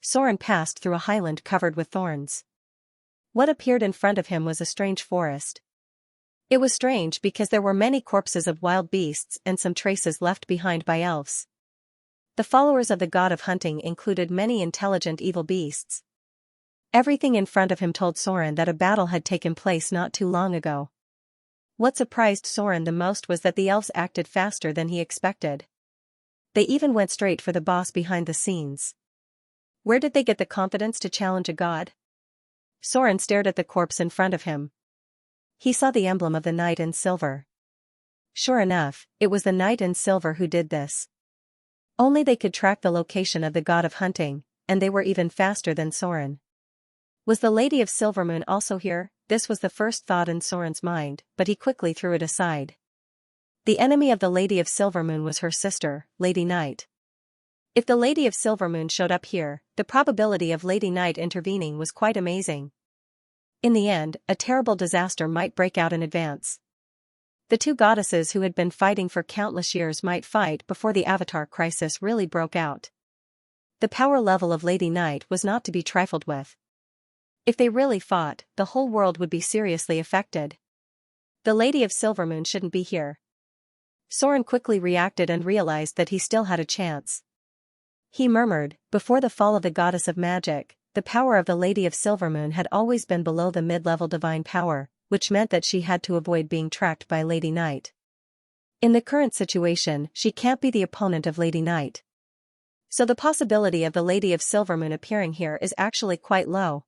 Soren passed through a highland covered with thorns. What appeared in front of him was a strange forest. It was strange because there were many corpses of wild beasts and some traces left behind by elves. The followers of the god of hunting included many intelligent evil beasts. Everything in front of him told Soren that a battle had taken place not too long ago. What surprised Soren the most was that the elves acted faster than he expected. They even went straight for the boss behind the scenes. Where did they get the confidence to challenge a god? Soren stared at the corpse in front of him. He saw the emblem of the knight in silver. Sure enough, it was the knight in silver who did this. Only they could track the location of the god of hunting, and they were even faster than Soren. Was the Lady of Silvermoon also here? This was the first thought in Soren's mind, but he quickly threw it aside. The enemy of the Lady of Silvermoon was her sister, Lady Night. If the Lady of Silvermoon showed up here, the probability of Lady Night intervening was quite amazing. In the end, a terrible disaster might break out in advance. The two goddesses who had been fighting for countless years might fight before the Avatar crisis really broke out. The power level of Lady Night was not to be trifled with. If they really fought, the whole world would be seriously affected. The Lady of Silvermoon shouldn't be here. Soren quickly reacted and realized that he still had a chance. He murmured, before the fall of the goddess of magic, the power of the Lady of Silvermoon had always been below the mid-level divine power, which meant that she had to avoid being tracked by Lady Night. In the current situation, she can't be the opponent of Lady Night. So the possibility of the Lady of Silvermoon appearing here is actually quite low.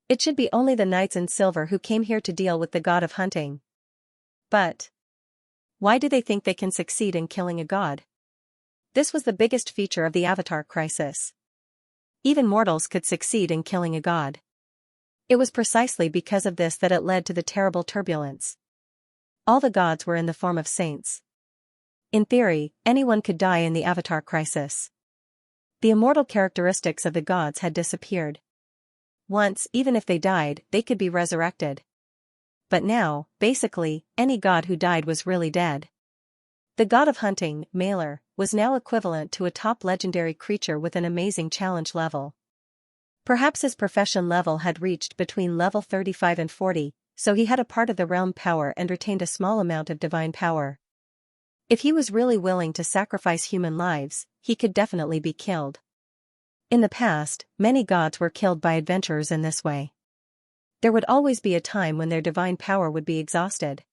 It should be only the knights in silver who came here to deal with the god of hunting. But why do they think they can succeed in killing a god? This was the biggest feature of the Avatar crisis. Even mortals could succeed in killing a god. It was precisely because of this that it led to the terrible turbulence. All the gods were in the form of saints. In theory, anyone could die in the Avatar crisis. The immortal characteristics of the gods had disappeared. Once, even if they died, they could be resurrected. But now, basically, any god who died was really dead. The god of hunting, Malor, was now equivalent to a top legendary creature with an amazing challenge level. Perhaps his profession level had reached between level 35 and 40, so he had a part of the realm power and retained a small amount of divine power. If he was really willing to sacrifice human lives, he could definitely be killed. In the past, many gods were killed by adventurers in this way. There would always be a time when their divine power would be exhausted.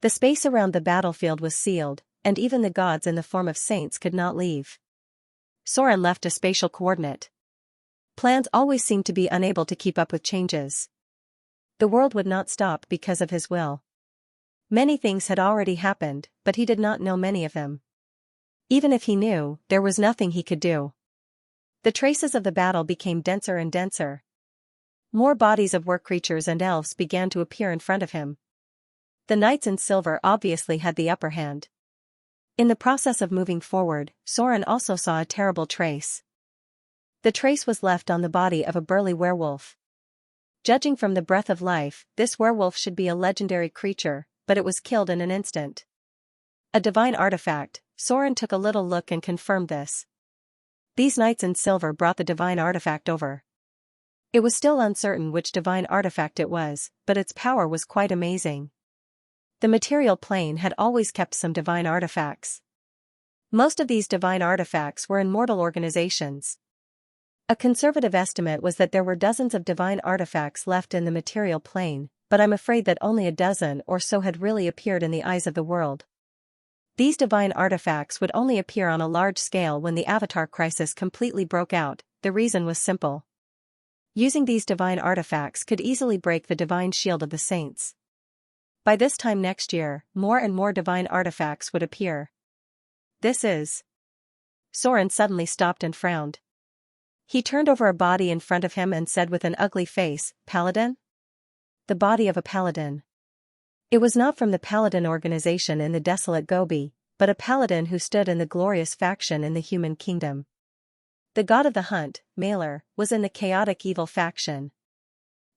The space around the battlefield was sealed, and even the gods in the form of saints could not leave. Soren left a spatial coordinate. Plans always seemed to be unable to keep up with changes. The world would not stop because of his will. Many things had already happened, but he did not know many of them. Even if he knew, there was nothing he could do. The traces of the battle became denser and denser. More bodies of war creatures and elves began to appear in front of him. The knights in silver obviously had the upper hand. In the process of moving forward, Soren also saw a terrible trace. The trace was left on the body of a burly werewolf. Judging from the breath of life, this werewolf should be a legendary creature, but it was killed in an instant. A divine artifact. Soren took a little look and confirmed this. These knights in silver brought the divine artifact over. It was still uncertain which divine artifact it was, but its power was quite amazing. The material plane had always kept some divine artifacts. Most of these divine artifacts were in mortal organizations. A conservative estimate was that there were dozens of divine artifacts left in the material plane, but I'm afraid that only a dozen or so had really appeared in the eyes of the world. These divine artifacts would only appear on a large scale when the Avatar crisis completely broke out. The reason was simple. Using these divine artifacts could easily break the divine shield of the saints. By this time next year, more and more divine artifacts would appear. This is... Soren suddenly stopped and frowned. He turned over a body in front of him and said with an ugly face, "Paladin?" The body of a paladin. It was not from the paladin organization in the desolate Gobi, but a paladin who stood in the glorious faction in the human kingdom. The god of the hunt, Malor, was in the chaotic evil faction.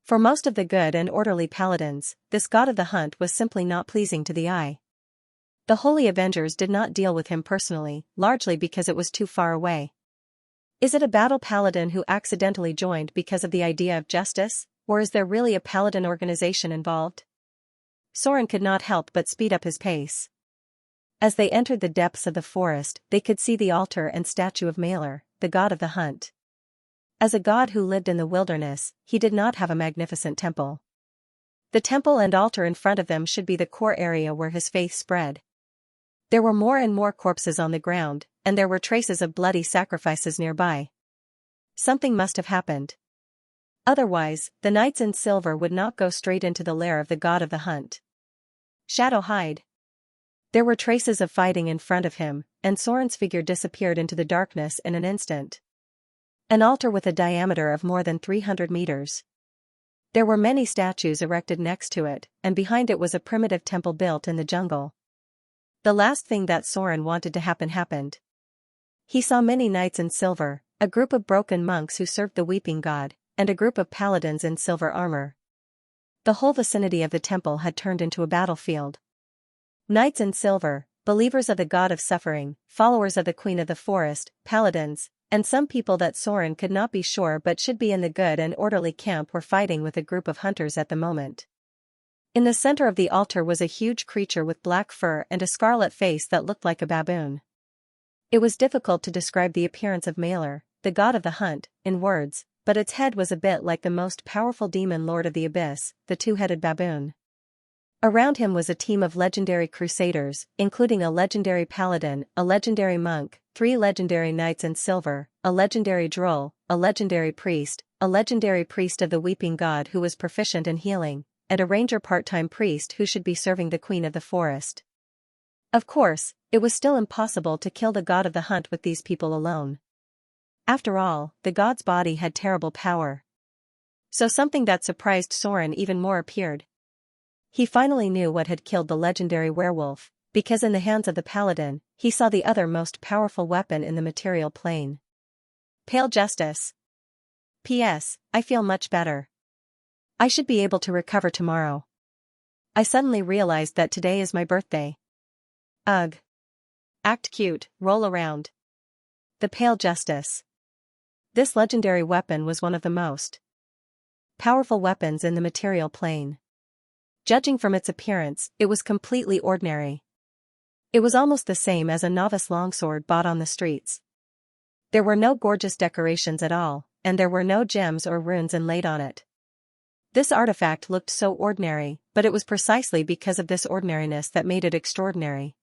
For most of the good and orderly paladins, this god of the hunt was simply not pleasing to the eye. The Holy Avengers did not deal with him personally, largely because it was too far away. Is it a battle paladin who accidentally joined because of the idea of justice, or is there really a paladin organization involved? Soren could not help but speed up his pace. As they entered the depths of the forest, they could see the altar and statue of Malor, the god of the hunt. As a god who lived in the wilderness, he did not have a magnificent temple. The temple and altar in front of them should be the core area where his faith spread. There were more and more corpses on the ground, and there were traces of bloody sacrifices nearby. Something must have happened. Otherwise, the knights in silver would not go straight into the lair of the god of the hunt. Shadow hide. There were traces of fighting in front of him, and Soren's figure disappeared into the darkness in an instant. An altar with a diameter of more than 300 meters. There were many statues erected next to it, and behind it was a primitive temple built in the jungle. The last thing that Soren wanted to happen happened. He saw many knights in silver, a group of broken monks who served the weeping god, and a group of paladins in silver armor. The whole vicinity of the temple had turned into a battlefield. Knights in silver, believers of the god of suffering, followers of the queen of the forest, paladins, and some people that Soren could not be sure but should be in the good and orderly camp were fighting with a group of hunters at the moment. In the center of the altar was a huge creature with black fur and a scarlet face that looked like a baboon. It was difficult to describe the appearance of Malor, the god of the hunt, in words, but its head was a bit like the most powerful demon lord of the abyss, the two-headed baboon. Around him was a team of legendary crusaders, including a legendary paladin, a legendary monk, 3 legendary knights in silver, a legendary droll, a legendary priest of the weeping god who was proficient in healing, and a ranger part-time priest who should be serving the queen of the forest. Of course, it was still impossible to kill the god of the hunt with these people alone. After all, the god's body had terrible power. So something that surprised Soren even more appeared. He finally knew what had killed the legendary werewolf, because in the hands of the paladin, he saw the other most powerful weapon in the material plane. Pale Justice. P.S. I feel much better. I should be able to recover tomorrow. I suddenly realized that today is my birthday. Ugh. Act cute, roll around. The Pale Justice. This legendary weapon was one of the most powerful weapons in the material plane. Judging from its appearance, it was completely ordinary. It was almost the same as a novice longsword bought on the streets. There were no gorgeous decorations at all, and there were no gems or runes inlaid on it. This artifact looked so ordinary, but it was precisely because of this ordinariness that made it extraordinary.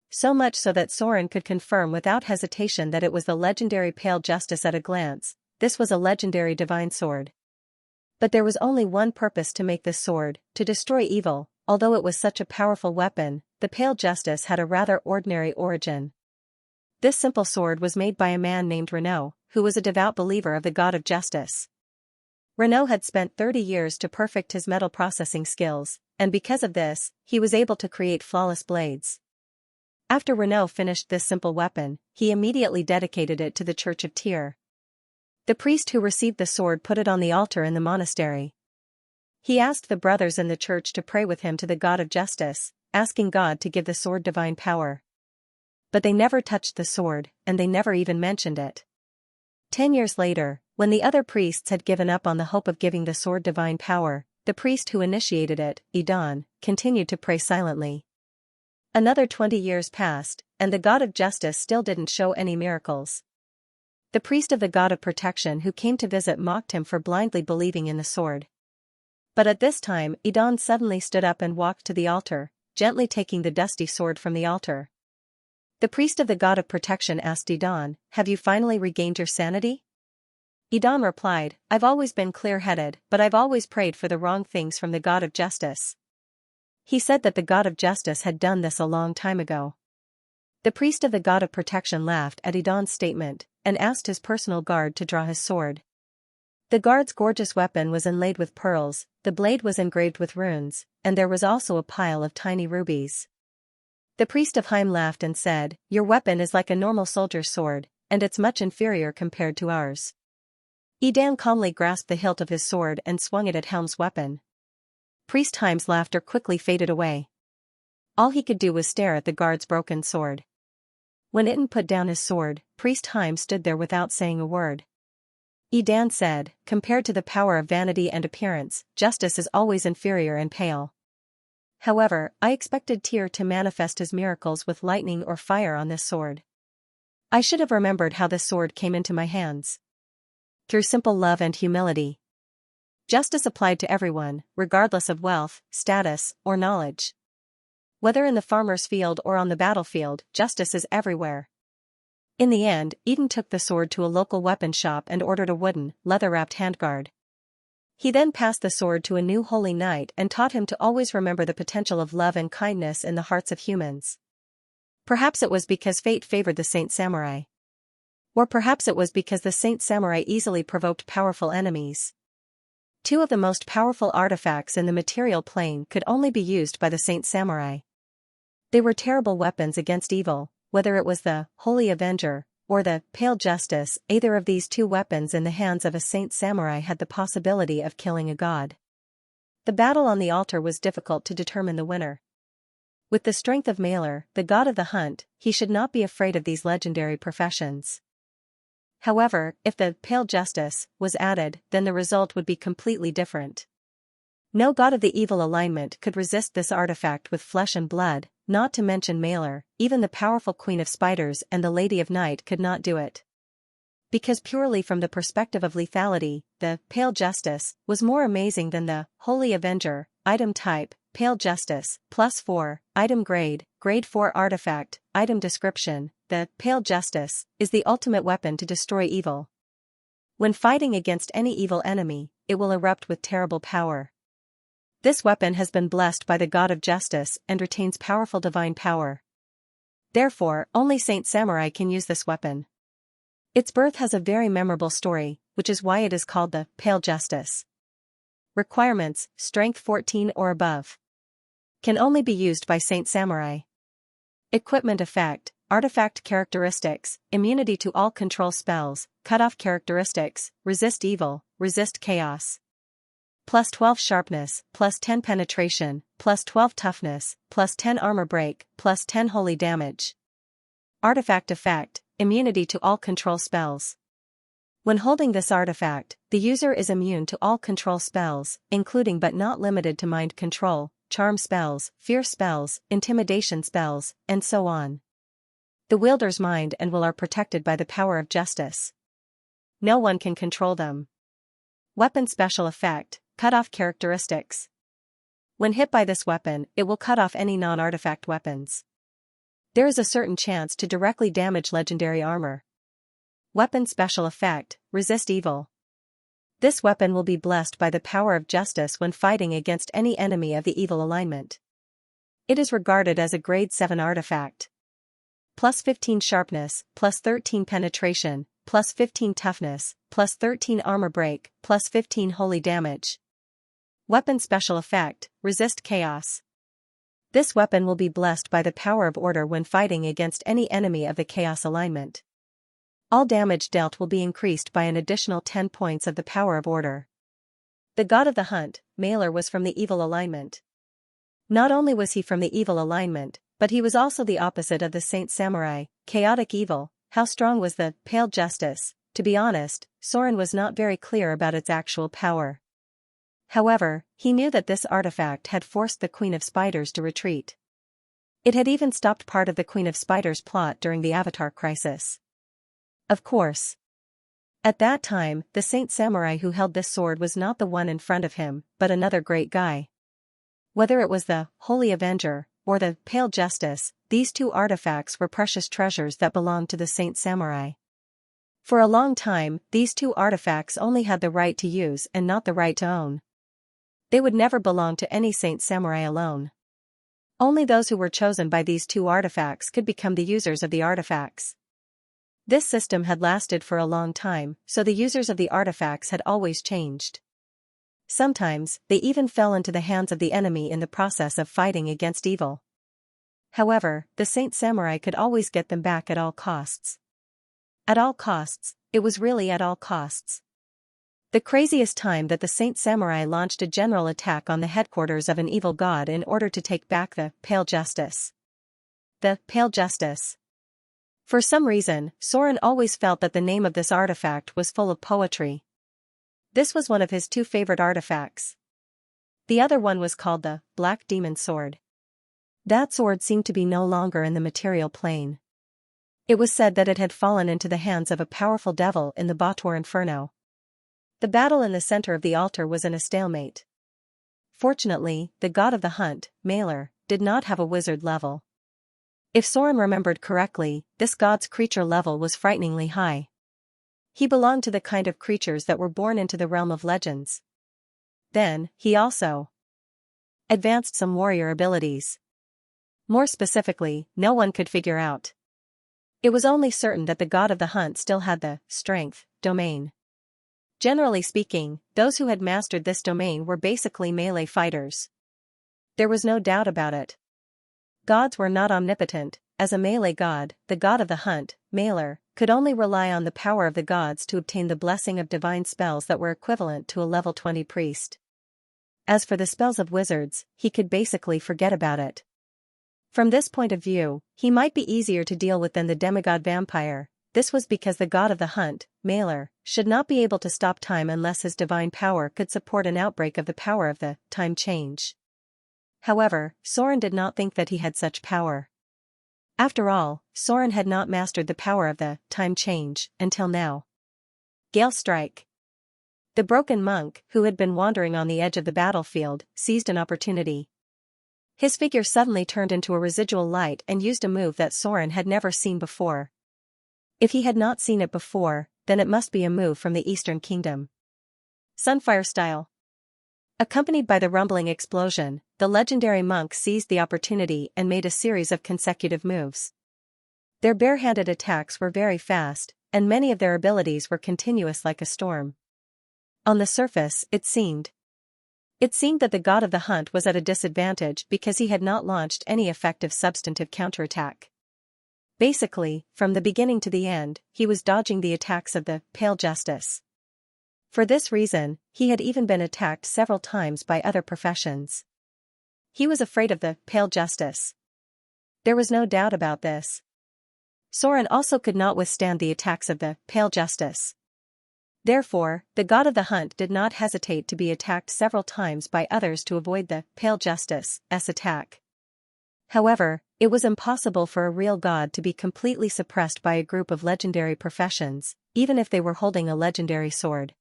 So much so that Soren could confirm without hesitation that it was the legendary Pale Justice at a glance. This was a legendary divine sword. But there was only one purpose to make this sword, to destroy evil. Although it was such a powerful weapon, the Pale Justice had a rather ordinary origin. This simple sword was made by a man named Renaud, who was a devout believer of the god of justice. Renaud had spent 30 years to perfect his metal processing skills, and because of this, he was able to create flawless blades. After Renaud finished this simple weapon, he immediately dedicated it to the Church of Tyr. The priest who received the sword put it on the altar in the monastery. He asked the brothers in the church to pray with him to the god of justice, asking God to give the sword divine power. But they never touched the sword, and they never even mentioned it. 10 years later, when the other priests had given up on the hope of giving the sword divine power, the priest who initiated it, Idon, continued to pray silently. Another 20 years passed, and the god of justice still didn't show any miracles. The priest of the god of protection who came to visit mocked him for blindly believing in the sword. But at this time, Idon suddenly stood up and walked to the altar, gently taking the dusty sword from the altar. The priest of the god of protection asked Idon, "Have you finally regained your sanity?" Idon replied, "I've always been clear-headed, but I've always prayed for the wrong things from the god of justice." He said that the god of justice had done this a long time ago. The priest of the god of protection laughed at Idon's statement, and asked his personal guard to draw his sword. The guard's gorgeous weapon was inlaid with pearls, the blade was engraved with runes, and there was also a pile of tiny rubies. The priest of Heim laughed and said, "Your weapon is like a normal soldier's sword, and it's much inferior compared to ours." Idon calmly grasped the hilt of his sword and swung it at Helm's weapon. Priest Heim's laughter quickly faded away. All he could do was stare at the guard's broken sword. When Idon put down his sword, Priest Heim stood there without saying a word. Idon said, "Compared to the power of vanity and appearance, justice is always inferior and pale. However, I expected Tyr to manifest his miracles with lightning or fire on this sword. I should have remembered how this sword came into my hands. Through simple love and humility. Justice applied to everyone, regardless of wealth, status, or knowledge. Whether in the farmer's field or on the battlefield, justice is everywhere." In the end, Idon took the sword to a local weapon shop and ordered a wooden, leather-wrapped handguard. He then passed the sword to a new holy knight and taught him to always remember the potential of love and kindness in the hearts of humans. Perhaps it was because fate favored the Saint Samurai. Or perhaps it was because the Saint Samurai easily provoked powerful enemies. Two of the most powerful artifacts in the material plane could only be used by the Saint Samurai. They were terrible weapons against evil, whether it was the Holy Avenger or the Pale Justice. Either of these two weapons in the hands of a Saint Samurai had the possibility of killing a god. The battle on the altar was difficult to determine the winner. With the strength of Malor, the god of the hunt, he should not be afraid of these legendary professions. However, if the Pale Justice was added, then the result would be completely different. No god of the evil alignment could resist this artifact with flesh and blood, not to mention Malor. Even the powerful Queen of Spiders and the Lady of Night could not do it. Because purely from the perspective of lethality, the Pale Justice was more amazing than the Holy Avenger. Item type, Pale Justice, +4, item grade, grade 4 artifact, item description. The Pale Justice is the ultimate weapon to destroy evil. When fighting against any evil enemy, it will erupt with terrible power. This weapon has been blessed by the god of justice and retains powerful divine power. Therefore, only Saint Samurai can use this weapon. Its birth has a very memorable story, which is why it is called the Pale Justice. Requirements: Strength 14 or above. Can only be used by Saint Samurai. Equipment effect: Artifact characteristics: Immunity to all control spells, cut-off characteristics, resist evil, resist chaos. Plus 12 sharpness, plus 10 penetration, plus 12 toughness, plus 10 armor break, plus 10 holy damage. Artifact effect: Immunity to all control spells. When holding this artifact, the user is immune to all control spells, including but not limited to mind control, charm spells, fear spells, intimidation spells, and so on. The wielder's mind and will are protected by the power of justice. No one can control them. Weapon special effect: Cut-off characteristics. When hit by this weapon, it will cut off any non-artifact weapons. There is a certain chance to directly damage legendary armor. Weapon special effect: Resist evil. This weapon will be blessed by the power of justice when fighting against any enemy of the evil alignment. It is regarded as a grade 7 artifact. Plus 15 sharpness, plus 13 penetration, plus 15 toughness, plus 13 armor break, plus 15 holy damage. Weapon special effect: Resist chaos. This weapon will be blessed by the power of order when fighting against any enemy of the chaos alignment. All damage dealt will be increased by an additional 10 points of the power of order. The god of the hunt, Mailer, was from the evil alignment. Not only was he from the evil alignment, but he was also the opposite of the Saint Samurai, chaotic evil. How strong was the Pale Justice? To be honest, Soren was not very clear about its actual power. However, he knew that this artifact had forced the Queen of Spiders to retreat. It had even stopped part of the Queen of Spiders' plot during the Avatar crisis. Of course. At that time, the Saint Samurai who held this sword was not the one in front of him, but another great guy. Whether it was the Holy Avenger or the Pale Justice, these two artifacts were precious treasures that belonged to the Saint Samurai. For a long time, these two artifacts only had the right to use and not the right to own. They would never belong to any Saint Samurai alone. Only those who were chosen by these two artifacts could become the users of the artifacts. This system had lasted for a long time, so the users of the artifacts had always changed. Sometimes, they even fell into the hands of the enemy in the process of fighting against evil. However, the Saint Samurai could always get them back at all costs. At all costs, it was really at all costs. The craziest time that the Saint Samurai launched a general attack on the headquarters of an evil god in order to take back the Pale Justice. The Pale Justice. For some reason, Soren always felt that the name of this artifact was full of poetry. This was one of his two favorite artifacts. The other one was called the Black Demon Sword. That sword seemed to be no longer in the material plane. It was said that it had fallen into the hands of a powerful devil in the Bator Inferno. The battle in the center of the altar was in a stalemate. Fortunately, the god of the hunt, Mailer, did not have a wizard level. If Soren remembered correctly, this god's creature level was frighteningly high. He belonged to the kind of creatures that were born into the realm of legends. Then, he also advanced some warrior abilities. More specifically, no one could figure out. It was only certain that the god of the hunt still had the strength domain. Generally speaking, those who had mastered this domain were basically melee fighters. There was no doubt about it. Gods were not omnipotent. As a melee god, the god of the hunt, Mailer, could only rely on the power of the gods to obtain the blessing of divine spells that were equivalent to a level 20 priest. As for the spells of wizards, he could basically forget about it. From this point of view, he might be easier to deal with than the demigod vampire. This was because the god of the hunt, Mailer, should not be able to stop time unless his divine power could support an outbreak of the power of the time change. However, Soren did not think that he had such power. After all, Soren had not mastered the power of the time change until now. Gale Strike. The broken monk, who had been wandering on the edge of the battlefield, seized an opportunity. His figure suddenly turned into a residual light and used a move that Soren had never seen before. If he had not seen it before, then it must be a move from the Eastern Kingdom. Sunfire style. Accompanied by the rumbling explosion, the legendary monk seized the opportunity and made a series of consecutive moves. Their barehanded attacks were very fast, and many of their abilities were continuous like a storm. On the surface, it seemed that the god of the hunt was at a disadvantage because he had not launched any effective substantive counterattack. Basically, from the beginning to the end, he was dodging the attacks of the Pale Justice. For this reason, he had even been attacked several times by other professions. He was afraid of the Pale Justice. There was no doubt about this. Soren also could not withstand the attacks of the Pale Justice. Therefore, the god of the hunt did not hesitate to be attacked several times by others to avoid the Pale Justice's attack. However, it was impossible for a real god to be completely suppressed by a group of legendary professions, even if they were holding a legendary sword.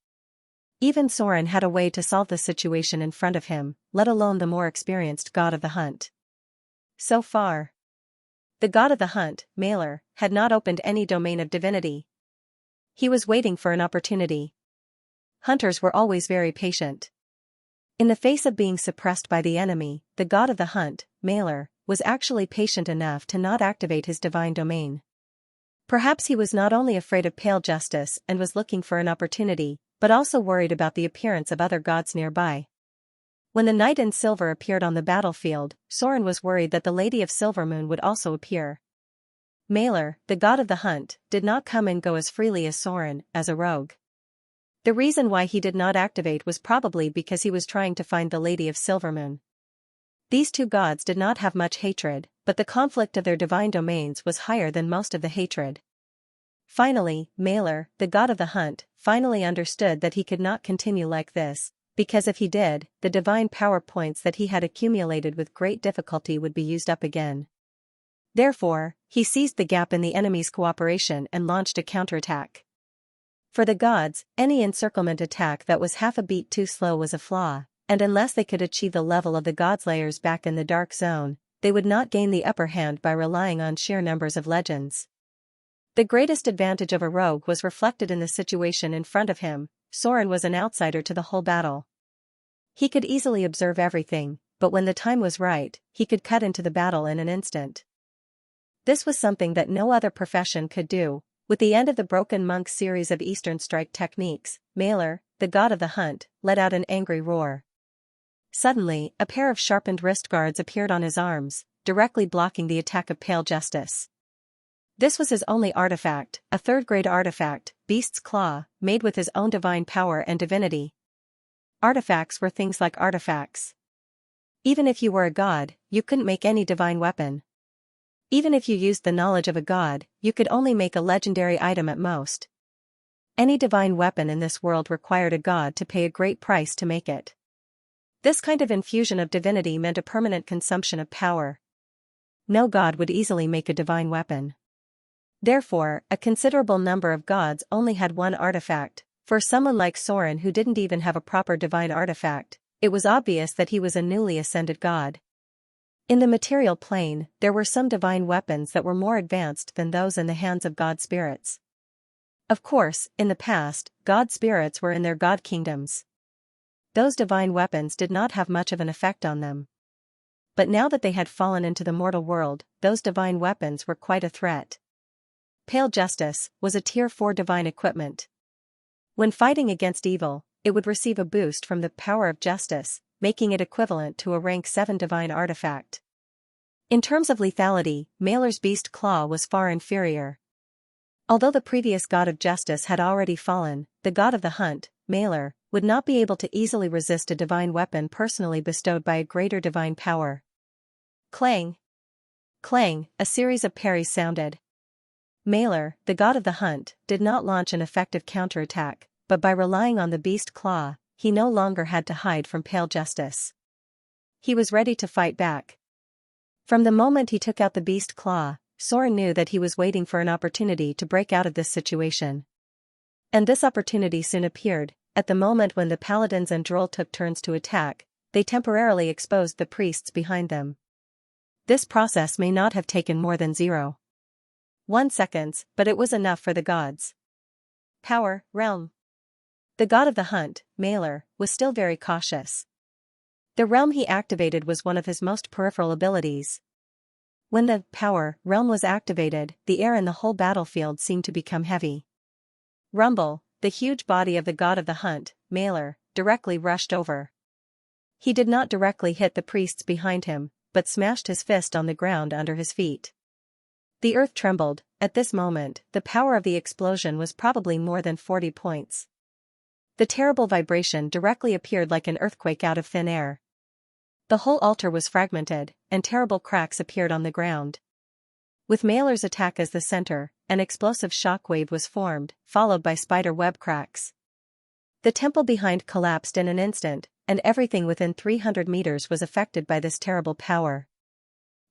Even Soren had a way to solve the situation in front of him, let alone the more experienced god of the hunt. So far, the god of the hunt, Mailer, had not opened any domain of divinity. He was waiting for an opportunity. Hunters were always very patient. In the face of being suppressed by the enemy, the god of the hunt, Mailer, was actually patient enough to not activate his divine domain. Perhaps he was not only afraid of Pale Justice and was looking for an opportunity, but also worried about the appearance of other gods nearby. When the knight in silver appeared on the battlefield, Soren was worried that the Lady of Silvermoon would also appear. Mailer, the god of the hunt, did not come and go as freely as Soren, as a rogue. The reason why he did not activate was probably because he was trying to find the Lady of Silvermoon. These two gods did not have much hatred, but the conflict of their divine domains was higher than most of the hatred. Finally, Mailer, the god of the hunt, finally understood that he could not continue like this, because if he did, the divine power points that he had accumulated with great difficulty would be used up again. Therefore, he seized the gap in the enemy's cooperation and launched a counterattack. For the gods, any encirclement attack that was half a beat too slow was a flaw, and unless they could achieve the level of the gods' layers back in the dark zone, they would not gain the upper hand by relying on sheer numbers of legends. The greatest advantage of a rogue was reflected in the situation in front of him. Soren was an outsider to the whole battle. He could easily observe everything, but when the time was right, he could cut into the battle in an instant. This was something that no other profession could do. With the end of the Broken Monk series of Eastern strike techniques, Mailer, the god of the hunt, let out an angry roar. Suddenly, a pair of sharpened wrist guards appeared on his arms, directly blocking the attack of Pale Justice. This was his only artifact, a third-grade artifact, Beast's Claw, made with his own divine power and divinity. Artifacts were things like artifacts. Even if you were a god, you couldn't make any divine weapon. Even if you used the knowledge of a god, you could only make a legendary item at most. Any divine weapon in this world required a god to pay a great price to make it. This kind of infusion of divinity meant a permanent consumption of power. No god would easily make a divine weapon. Therefore, a considerable number of gods only had one artifact. For someone like Soren who didn't even have a proper divine artifact, it was obvious that he was a newly ascended god. In the material plane, there were some divine weapons that were more advanced than those in the hands of god spirits. Of course, in the past, god spirits were in their god kingdoms. Those divine weapons did not have much of an effect on them. But now that they had fallen into the mortal world, those divine weapons were quite a threat. Pale Justice was a Tier 4 divine equipment. When fighting against evil, it would receive a boost from the power of justice, making it equivalent to a rank 7 divine artifact. In terms of lethality, Mailer's Beast Claw was far inferior. Although the previous god of justice had already fallen, the god of the hunt, Mailer, would not be able to easily resist a divine weapon personally bestowed by a greater divine power. Clang! Clang! A series of parries sounded. Mailer, the god of the hunt, did not launch an effective counterattack, but by relying on the Beast Claw, he no longer had to hide from Pale Justice. He was ready to fight back. From the moment he took out the Beast Claw, Soren knew that he was waiting for an opportunity to break out of this situation. And this opportunity soon appeared. At the moment when the paladins and Droll took turns to attack, they temporarily exposed the priests behind them. This process may not have taken more than 0.1 seconds, but it was enough for the gods. Power, Realm. The god of the hunt, Mailer, was still very cautious. The realm he activated was one of his most peripheral abilities. When the Power, Realm was activated, the air in the whole battlefield seemed to become heavy. Rumble, the huge body of the god of the hunt, Mailer, directly rushed over. He did not directly hit the priests behind him, but smashed his fist on the ground under his feet. The earth trembled. At this moment, the power of the explosion was probably more than 40 points. The terrible vibration directly appeared like an earthquake out of thin air. The whole altar was fragmented, and terrible cracks appeared on the ground. With Mailer's attack as the center, an explosive shock wave was formed, followed by spider web cracks. The temple behind collapsed in an instant, and everything within 300 meters was affected by this terrible power.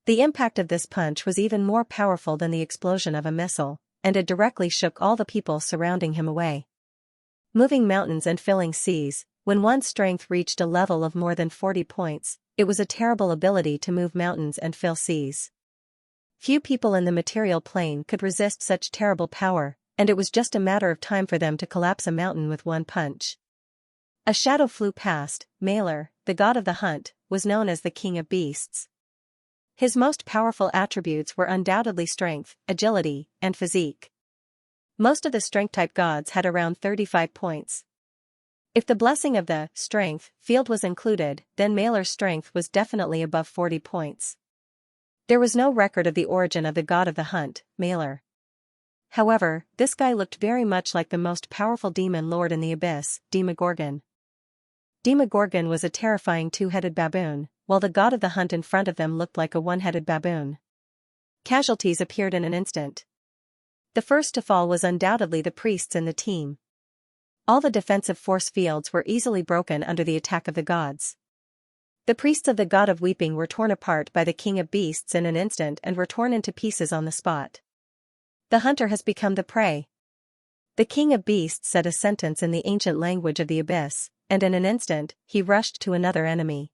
The impact of this punch was even more powerful than the explosion of a missile, and it directly shook all the people surrounding him away. Moving mountains and filling seas, when one's strength reached a level of more than 40 points, it was a terrible ability to move mountains and fill seas. Few people in the material plane could resist such terrible power, and it was just a matter of time for them to collapse a mountain with one punch. A shadow flew past. Mailer, the god of the hunt, was known as the king of beasts. His most powerful attributes were undoubtedly strength, agility, and physique. Most of the strength-type gods had around 35 points. If the blessing of the strength field was included, then Mailer's strength was definitely above 40 points. There was no record of the origin of the god of the hunt, Mailer. However, this guy looked very much like the most powerful demon lord in the abyss, Demogorgon. Demogorgon was a terrifying two-headed baboon, while the god of the hunt in front of them looked like a one-headed baboon. Casualties appeared in an instant. The first to fall was undoubtedly the priests in the team. All the defensive force fields were easily broken under the attack of the gods. The priests of the god of weeping were torn apart by the king of beasts in an instant and were torn into pieces on the spot. The hunter has become the prey. The king of beasts said a sentence in the ancient language of the abyss, and in an instant, he rushed to another enemy.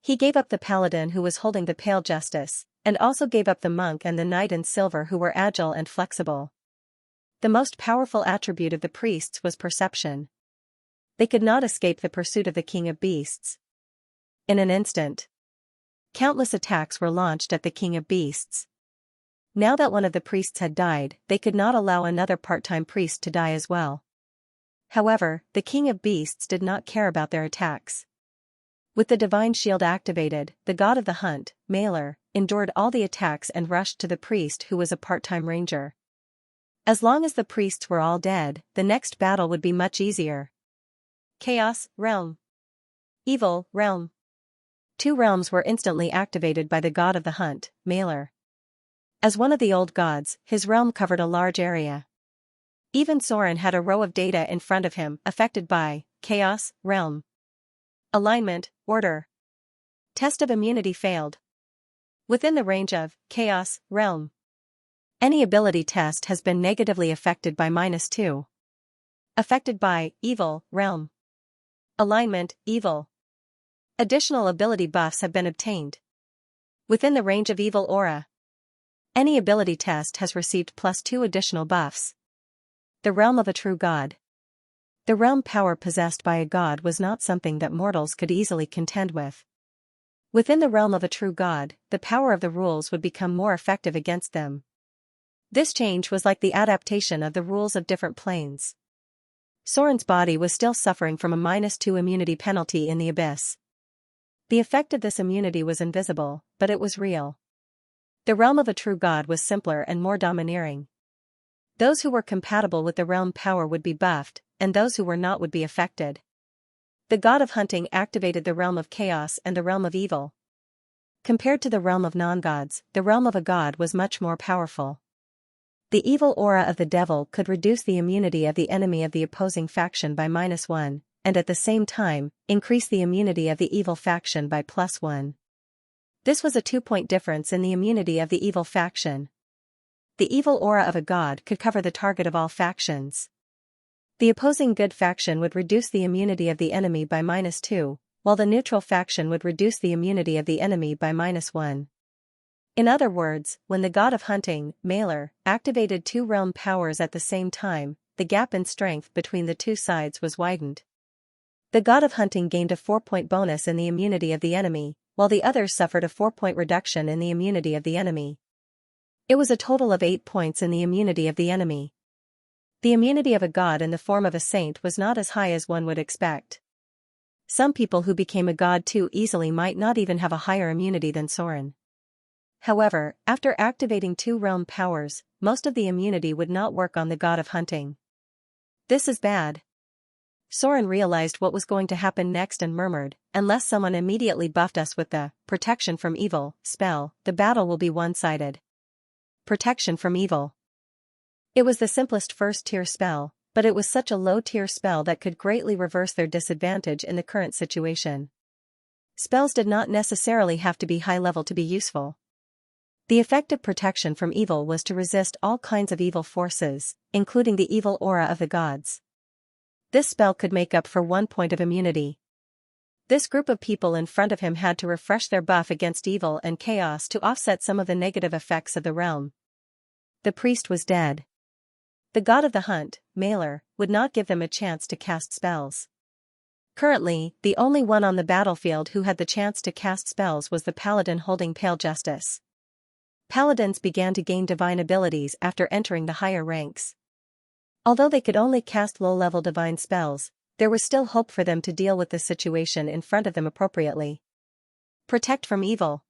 He gave up the paladin who was holding the pale justice, and also gave up the monk and the knight in silver who were agile and flexible. The most powerful attribute of the priests was perception. They could not escape the pursuit of the king of beasts. In an instant, countless attacks were launched at the king of beasts. Now that one of the priests had died, they could not allow another part-time priest to die as well. However, the king of beasts did not care about their attacks. With the divine shield activated, the god of the hunt, Mailer, endured all the attacks and rushed to the priest who was a part-time ranger. As long as the priests were all dead, the next battle would be much easier. Chaos Realm. Evil Realm. Two realms were instantly activated by the god of the hunt, Mailer. As one of the old gods, his realm covered a large area. Even Soren had a row of data in front of him affected by Chaos Realm. Alignment, order. Test of immunity failed. Within the range of Chaos Realm. Any ability test has been negatively affected by -2. Affected by Evil Realm. Alignment, Evil. Additional ability buffs have been obtained. Within the range of Evil Aura. Any ability test has received +2 additional buffs. The realm of a true god. The realm power possessed by a god was not something that mortals could easily contend with. Within the realm of a true god, the power of the rules would become more effective against them. This change was like the adaptation of the rules of different planes. Soren's body was still suffering from a -2 immunity penalty in the abyss. The effect of this immunity was invisible, but it was real. The realm of a true god was simpler and more domineering. Those who were compatible with the realm power would be buffed, and those who were not would be affected. The god of hunting activated the realm of chaos and the realm of evil. Compared to the realm of non-gods, the realm of a god was much more powerful. The evil aura of the devil could reduce the immunity of the enemy of the opposing faction by -1, and at the same time, increase the immunity of the evil faction by +1. This was a 2-point difference in the immunity of the evil faction. The evil aura of a god could cover the target of all factions. The opposing good faction would reduce the immunity of the enemy by -2, while the neutral faction would reduce the immunity of the enemy by -1. In other words, when the god of hunting, Mailer, activated two realm powers at the same time, the gap in strength between the two sides was widened. The god of hunting gained a 4-point bonus in the immunity of the enemy, while the others suffered a 4-point reduction in the immunity of the enemy. It was a total of 8 points in the immunity of the enemy. The immunity of a god in the form of a saint was not as high as one would expect. Some people who became a god too easily might not even have a higher immunity than Soren. However, after activating two realm powers, most of the immunity would not work on the god of hunting. This is bad. Soren realized what was going to happen next and murmured, unless someone immediately buffed us with the protection from evil spell, the battle will be one-sided. Protection from evil. It was the simplest first-tier spell, but it was such a low-tier spell that could greatly reverse their disadvantage in the current situation. Spells did not necessarily have to be high-level to be useful. The effect of protection from evil was to resist all kinds of evil forces, including the evil aura of the gods. This spell could make up for 1 point of immunity. This group of people in front of him had to refresh their buff against evil and chaos to offset some of the negative effects of the realm. The priest was dead. The god of the hunt, Mailer, would not give them a chance to cast spells. Currently, the only one on the battlefield who had the chance to cast spells was the paladin holding Pale Justice. Paladins began to gain divine abilities after entering the higher ranks. Although they could only cast low-level divine spells, there was still hope for them to deal with the situation in front of them appropriately. Protect from evil.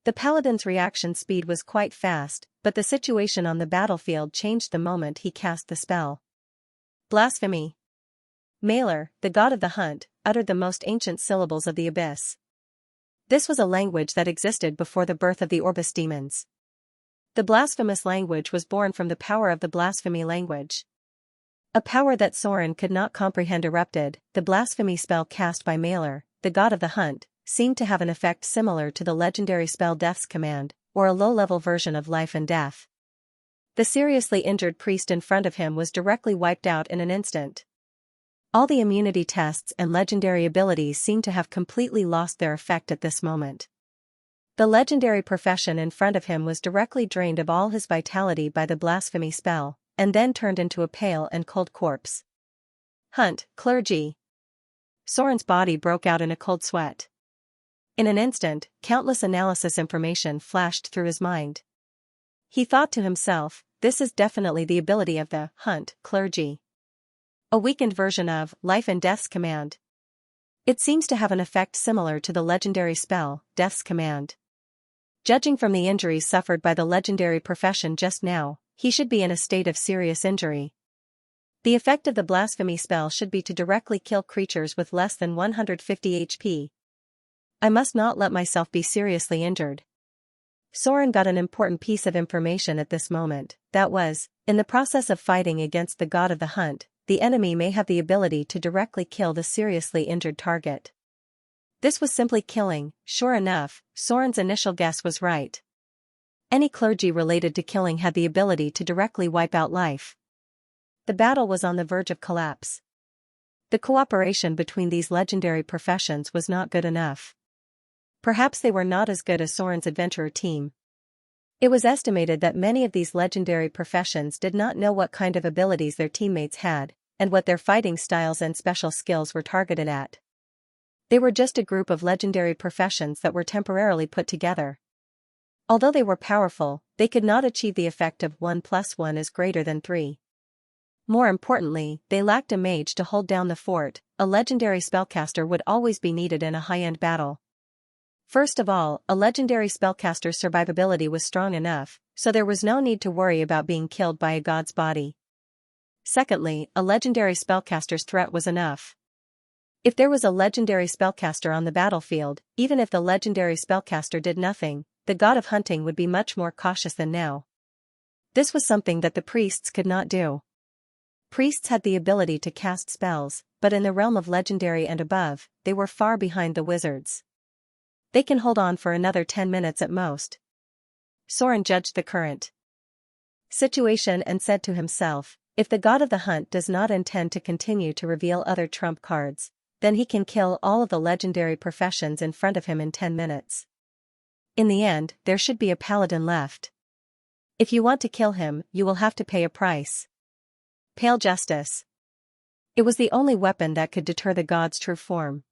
The paladin's reaction speed was quite fast, but the situation on the battlefield changed the moment he cast the spell. Blasphemy. Mailer, the god of the hunt, uttered the most ancient syllables of the abyss. This was a language that existed before the birth of the Orbis demons. The blasphemous language was born from the power of the blasphemy language. A power that Soren could not comprehend erupted. The blasphemy spell cast by Mailer, the god of the hunt, seemed to have an effect similar to the legendary spell Death's Command, or a low-level version of life and death. The seriously injured priest in front of him was directly wiped out in an instant. All the immunity tests and legendary abilities seemed to have completely lost their effect at this moment. The legendary profession in front of him was directly drained of all his vitality by the blasphemy spell, and then turned into a pale and cold corpse. Hunt, clergy. Soren's body broke out in a cold sweat. In an instant, countless analysis information flashed through his mind. He thought to himself, this is definitely the ability of the hunt, clergy. A weakened version of Life and Death's Command. It seems to have an effect similar to the legendary spell, Death's Command. Judging from the injuries suffered by the legendary profession just now, he should be in a state of serious injury. The effect of the blasphemy spell should be to directly kill creatures with less than 150 HP. I must not let myself be seriously injured. Soren got an important piece of information at this moment, that was, in the process of fighting against the god of the hunt, the enemy may have the ability to directly kill the seriously injured target. This was simply killing. Sure enough, Soren's initial guess was right. Any clergy related to killing had the ability to directly wipe out life. The battle was on the verge of collapse. The cooperation between these legendary professions was not good enough. Perhaps they were not as good as Soren's adventurer team. It was estimated that many of these legendary professions did not know what kind of abilities their teammates had, and what their fighting styles and special skills were targeted at. They were just a group of legendary professions that were temporarily put together. Although they were powerful, they could not achieve the effect of 1 + 1 is greater than 3. More importantly, they lacked a mage to hold down the fort. A legendary spellcaster would always be needed in a high-end battle. First of all, a legendary spellcaster's survivability was strong enough, so there was no need to worry about being killed by a god's body. Secondly, a legendary spellcaster's threat was enough. If there was a legendary spellcaster on the battlefield, even if the legendary spellcaster did nothing, the god of hunting would be much more cautious than now. This was something that the priests could not do. Priests had the ability to cast spells, but in the realm of legendary and above, they were far behind the wizards. They can hold on for another 10 minutes at most. Soren judged the current situation and said to himself, if the god of the hunt does not intend to continue to reveal other trump cards, then he can kill all of the legendary professions in front of him in 10 minutes. In the end, there should be a paladin left. If you want to kill him, you will have to pay a price. Pale Justice. It was the only weapon that could deter the god's true form.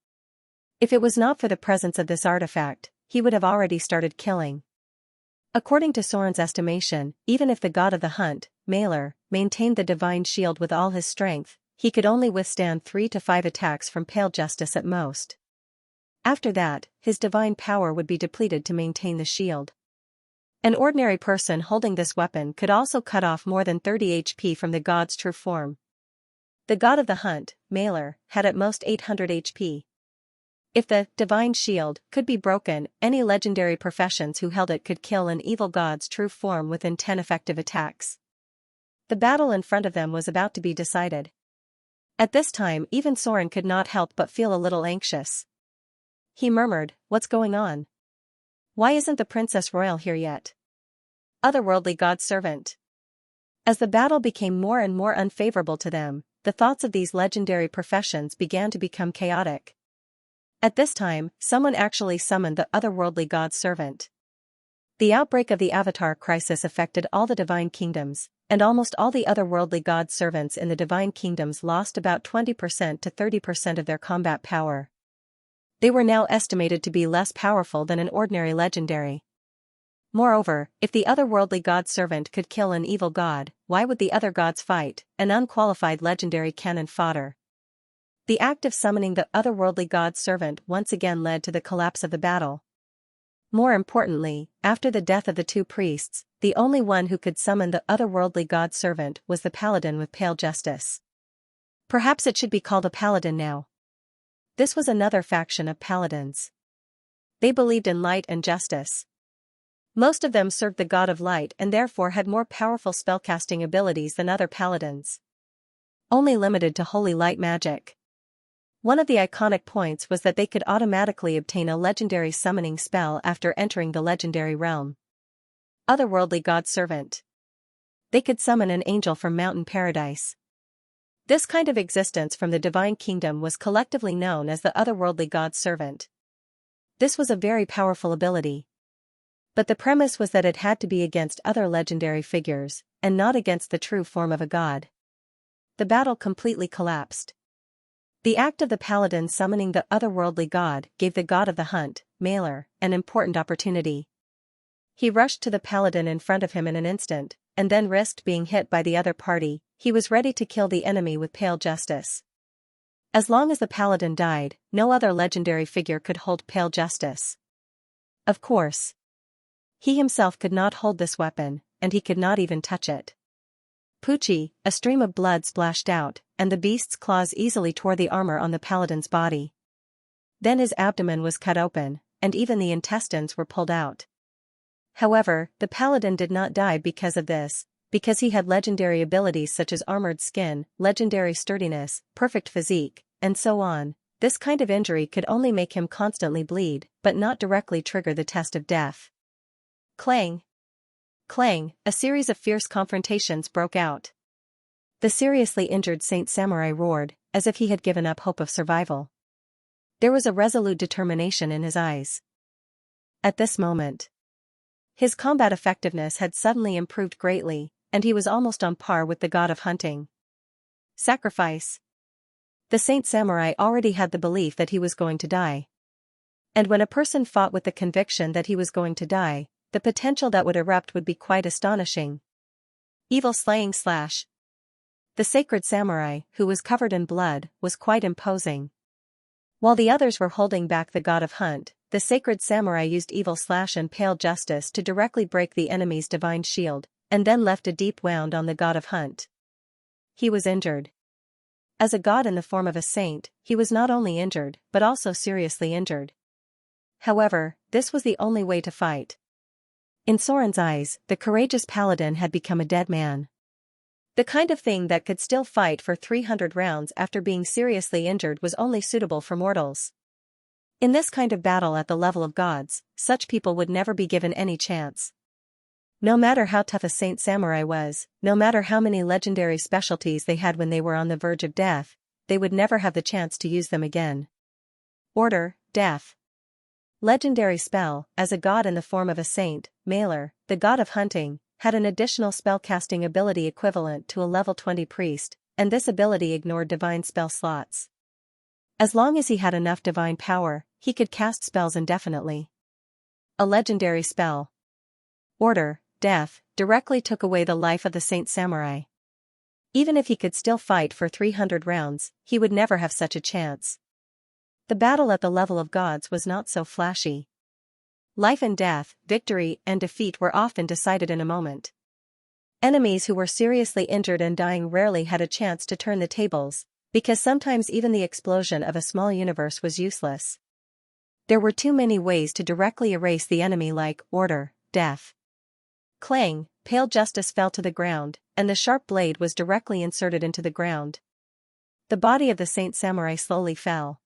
If it was not for the presence of this artifact, he would have already started killing. According to Soren's estimation, even if the god of the hunt, Mailer, maintained the divine shield with all his strength, he could only withstand 3 to 5 attacks from Pale Justice at most. After that, his divine power would be depleted to maintain the shield. An ordinary person holding this weapon could also cut off more than 30 HP from the god's true form. The god of the hunt, Mailer, had at most 800 HP. If the divine shield could be broken, any legendary professions who held it could kill an evil god's true form within 10 effective attacks. The battle in front of them was about to be decided. At this time even Soren could not help but feel a little anxious. He murmured, "What's going on? Why isn't the Princess Royal here yet?" Otherworldly God's servant. As the battle became more and more unfavorable to them, the thoughts of these legendary professions began to become chaotic. At this time, someone actually summoned the otherworldly God's servant. The outbreak of the Avatar crisis affected all the divine kingdoms, and almost all the otherworldly God's servants in the divine kingdoms lost about 20% to 30% of their combat power. They were now estimated to be less powerful than an ordinary legendary. Moreover, if the otherworldly God's servant could kill an evil god, why would the other gods fight, an unqualified legendary cannon fodder? The act of summoning the otherworldly God's servant once again led to the collapse of the battle. More importantly, after the death of the 2 priests, the only one who could summon the otherworldly God's servant was the paladin with Pale Justice. Perhaps it should be called a paladin now. This was another faction of paladins. They believed in light and justice. Most of them served the god of light and therefore had more powerful spellcasting abilities than other paladins. Only limited to holy light magic. One of the iconic points was that they could automatically obtain a legendary summoning spell after entering the legendary realm. Otherworldly God's servant. They could summon an angel from Mountain Paradise. This kind of existence from the divine kingdom was collectively known as the otherworldly God's servant. This was a very powerful ability. But the premise was that it had to be against other legendary figures, and not against the true form of a god. The battle completely collapsed. The act of the paladin summoning the otherworldly god gave the god of the hunt, Mailer, an important opportunity. He rushed to the paladin in front of him in an instant, and then risked being hit by the other party. He was ready to kill the enemy with Pale Justice. As long as the paladin died, no other legendary figure could hold Pale Justice. Of course. He himself could not hold this weapon, and he could not even touch it. Poochie, a stream of blood splashed out, and the beast's claws easily tore the armor on the paladin's body. Then his abdomen was cut open, and even the intestines were pulled out. However, the paladin did not die because of this, because he had legendary abilities such as armored skin, legendary sturdiness, perfect physique, and so on. This kind of injury could only make him constantly bleed, but not directly trigger the test of death. Clang! Clang! A series of fierce confrontations broke out. The seriously injured Saint Samurai roared, as if he had given up hope of survival. There was a resolute determination in his eyes. At this moment, his combat effectiveness had suddenly improved greatly, and he was almost on par with the god of hunting. Sacrifice. The Saint Samurai already had the belief that he was going to die. And when a person fought with the conviction that he was going to die, the potential that would erupt would be quite astonishing. Evil slaying slash. The sacred samurai, who was covered in blood, was quite imposing. While the others were holding back the god of hunt, the sacred samurai used evil slash and Pale Justice to directly break the enemy's divine shield, and then left a deep wound on the god of hunt. He was injured. As a god in the form of a saint, he was not only injured, but also seriously injured. However, this was the only way to fight. In Soren's eyes, the courageous paladin had become a dead man. The kind of thing that could still fight for 300 rounds after being seriously injured was only suitable for mortals. In this kind of battle at the level of gods, such people would never be given any chance. No matter how tough a Saint Samurai was, no matter how many legendary specialties they had when they were on the verge of death, they would never have the chance to use them again. Order, death. Legendary spell. As a god in the form of a saint, Mailer, the god of hunting, had an additional spellcasting ability equivalent to a level 20 priest, and this ability ignored divine spell slots. As long as he had enough divine power, he could cast spells indefinitely. A legendary spell. Order, death, directly took away the life of the Saint Samurai. Even if he could still fight for 300 rounds, he would never have such a chance. The battle at the level of gods was not so flashy. Life and death, victory and defeat were often decided in a moment. Enemies who were seriously injured and dying rarely had a chance to turn the tables, because sometimes even the explosion of a small universe was useless. There were too many ways to directly erase the enemy, like order, death. Clang, pale justice fell to the ground, and the sharp blade was directly inserted into the ground. The body of the Saint Samurai slowly fell.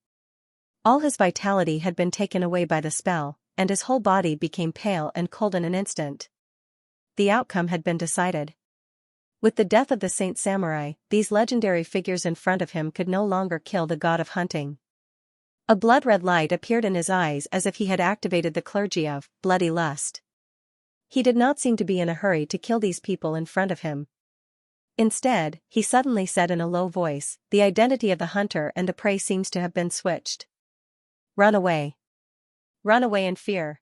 All his vitality had been taken away by the spell, and his whole body became pale and cold in an instant. The outcome had been decided. With the death of the Saint Samurai, these legendary figures in front of him could no longer kill the god of hunting. A blood-red light appeared in his eyes as if he had activated the clergy of bloody lust. He did not seem to be in a hurry to kill these people in front of him. Instead, he suddenly said in a low voice, "The identity of the hunter and the prey seems to have been switched. Run away. Run away in fear.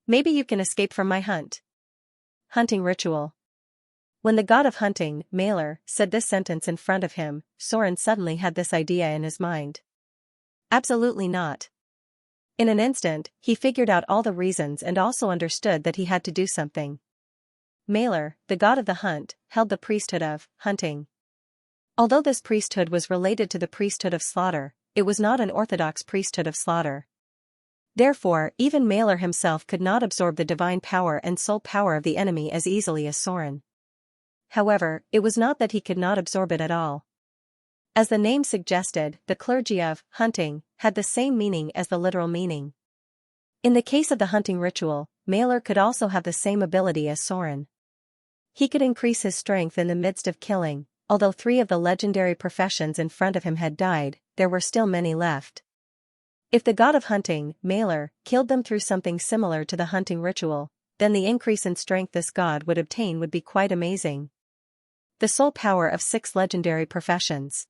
Maybe you can escape from my hunt." Hunting ritual. When the god of hunting, Mailer, said this sentence in front of him, Soren suddenly had this idea in his mind. Absolutely not. In an instant, he figured out all the reasons and also understood that he had to do something. Mailer, the god of the hunt, held the priesthood of hunting. Although this priesthood was related to the priesthood of slaughter, it was not an orthodox priesthood of slaughter. Therefore, even Mailer himself could not absorb the divine power and soul power of the enemy as easily as Soren. However, it was not that he could not absorb it at all. As the name suggested, the clergy of hunting had the same meaning as the literal meaning. In the case of the hunting ritual, Mailer could also have the same ability as Soren. He could increase his strength in the midst of killing. Although 3 of the legendary professions in front of him had died, there were still many left. If the god of hunting, Mailer, killed them through something similar to the hunting ritual, then the increase in strength this god would obtain would be quite amazing. The soul power of 6 legendary professions.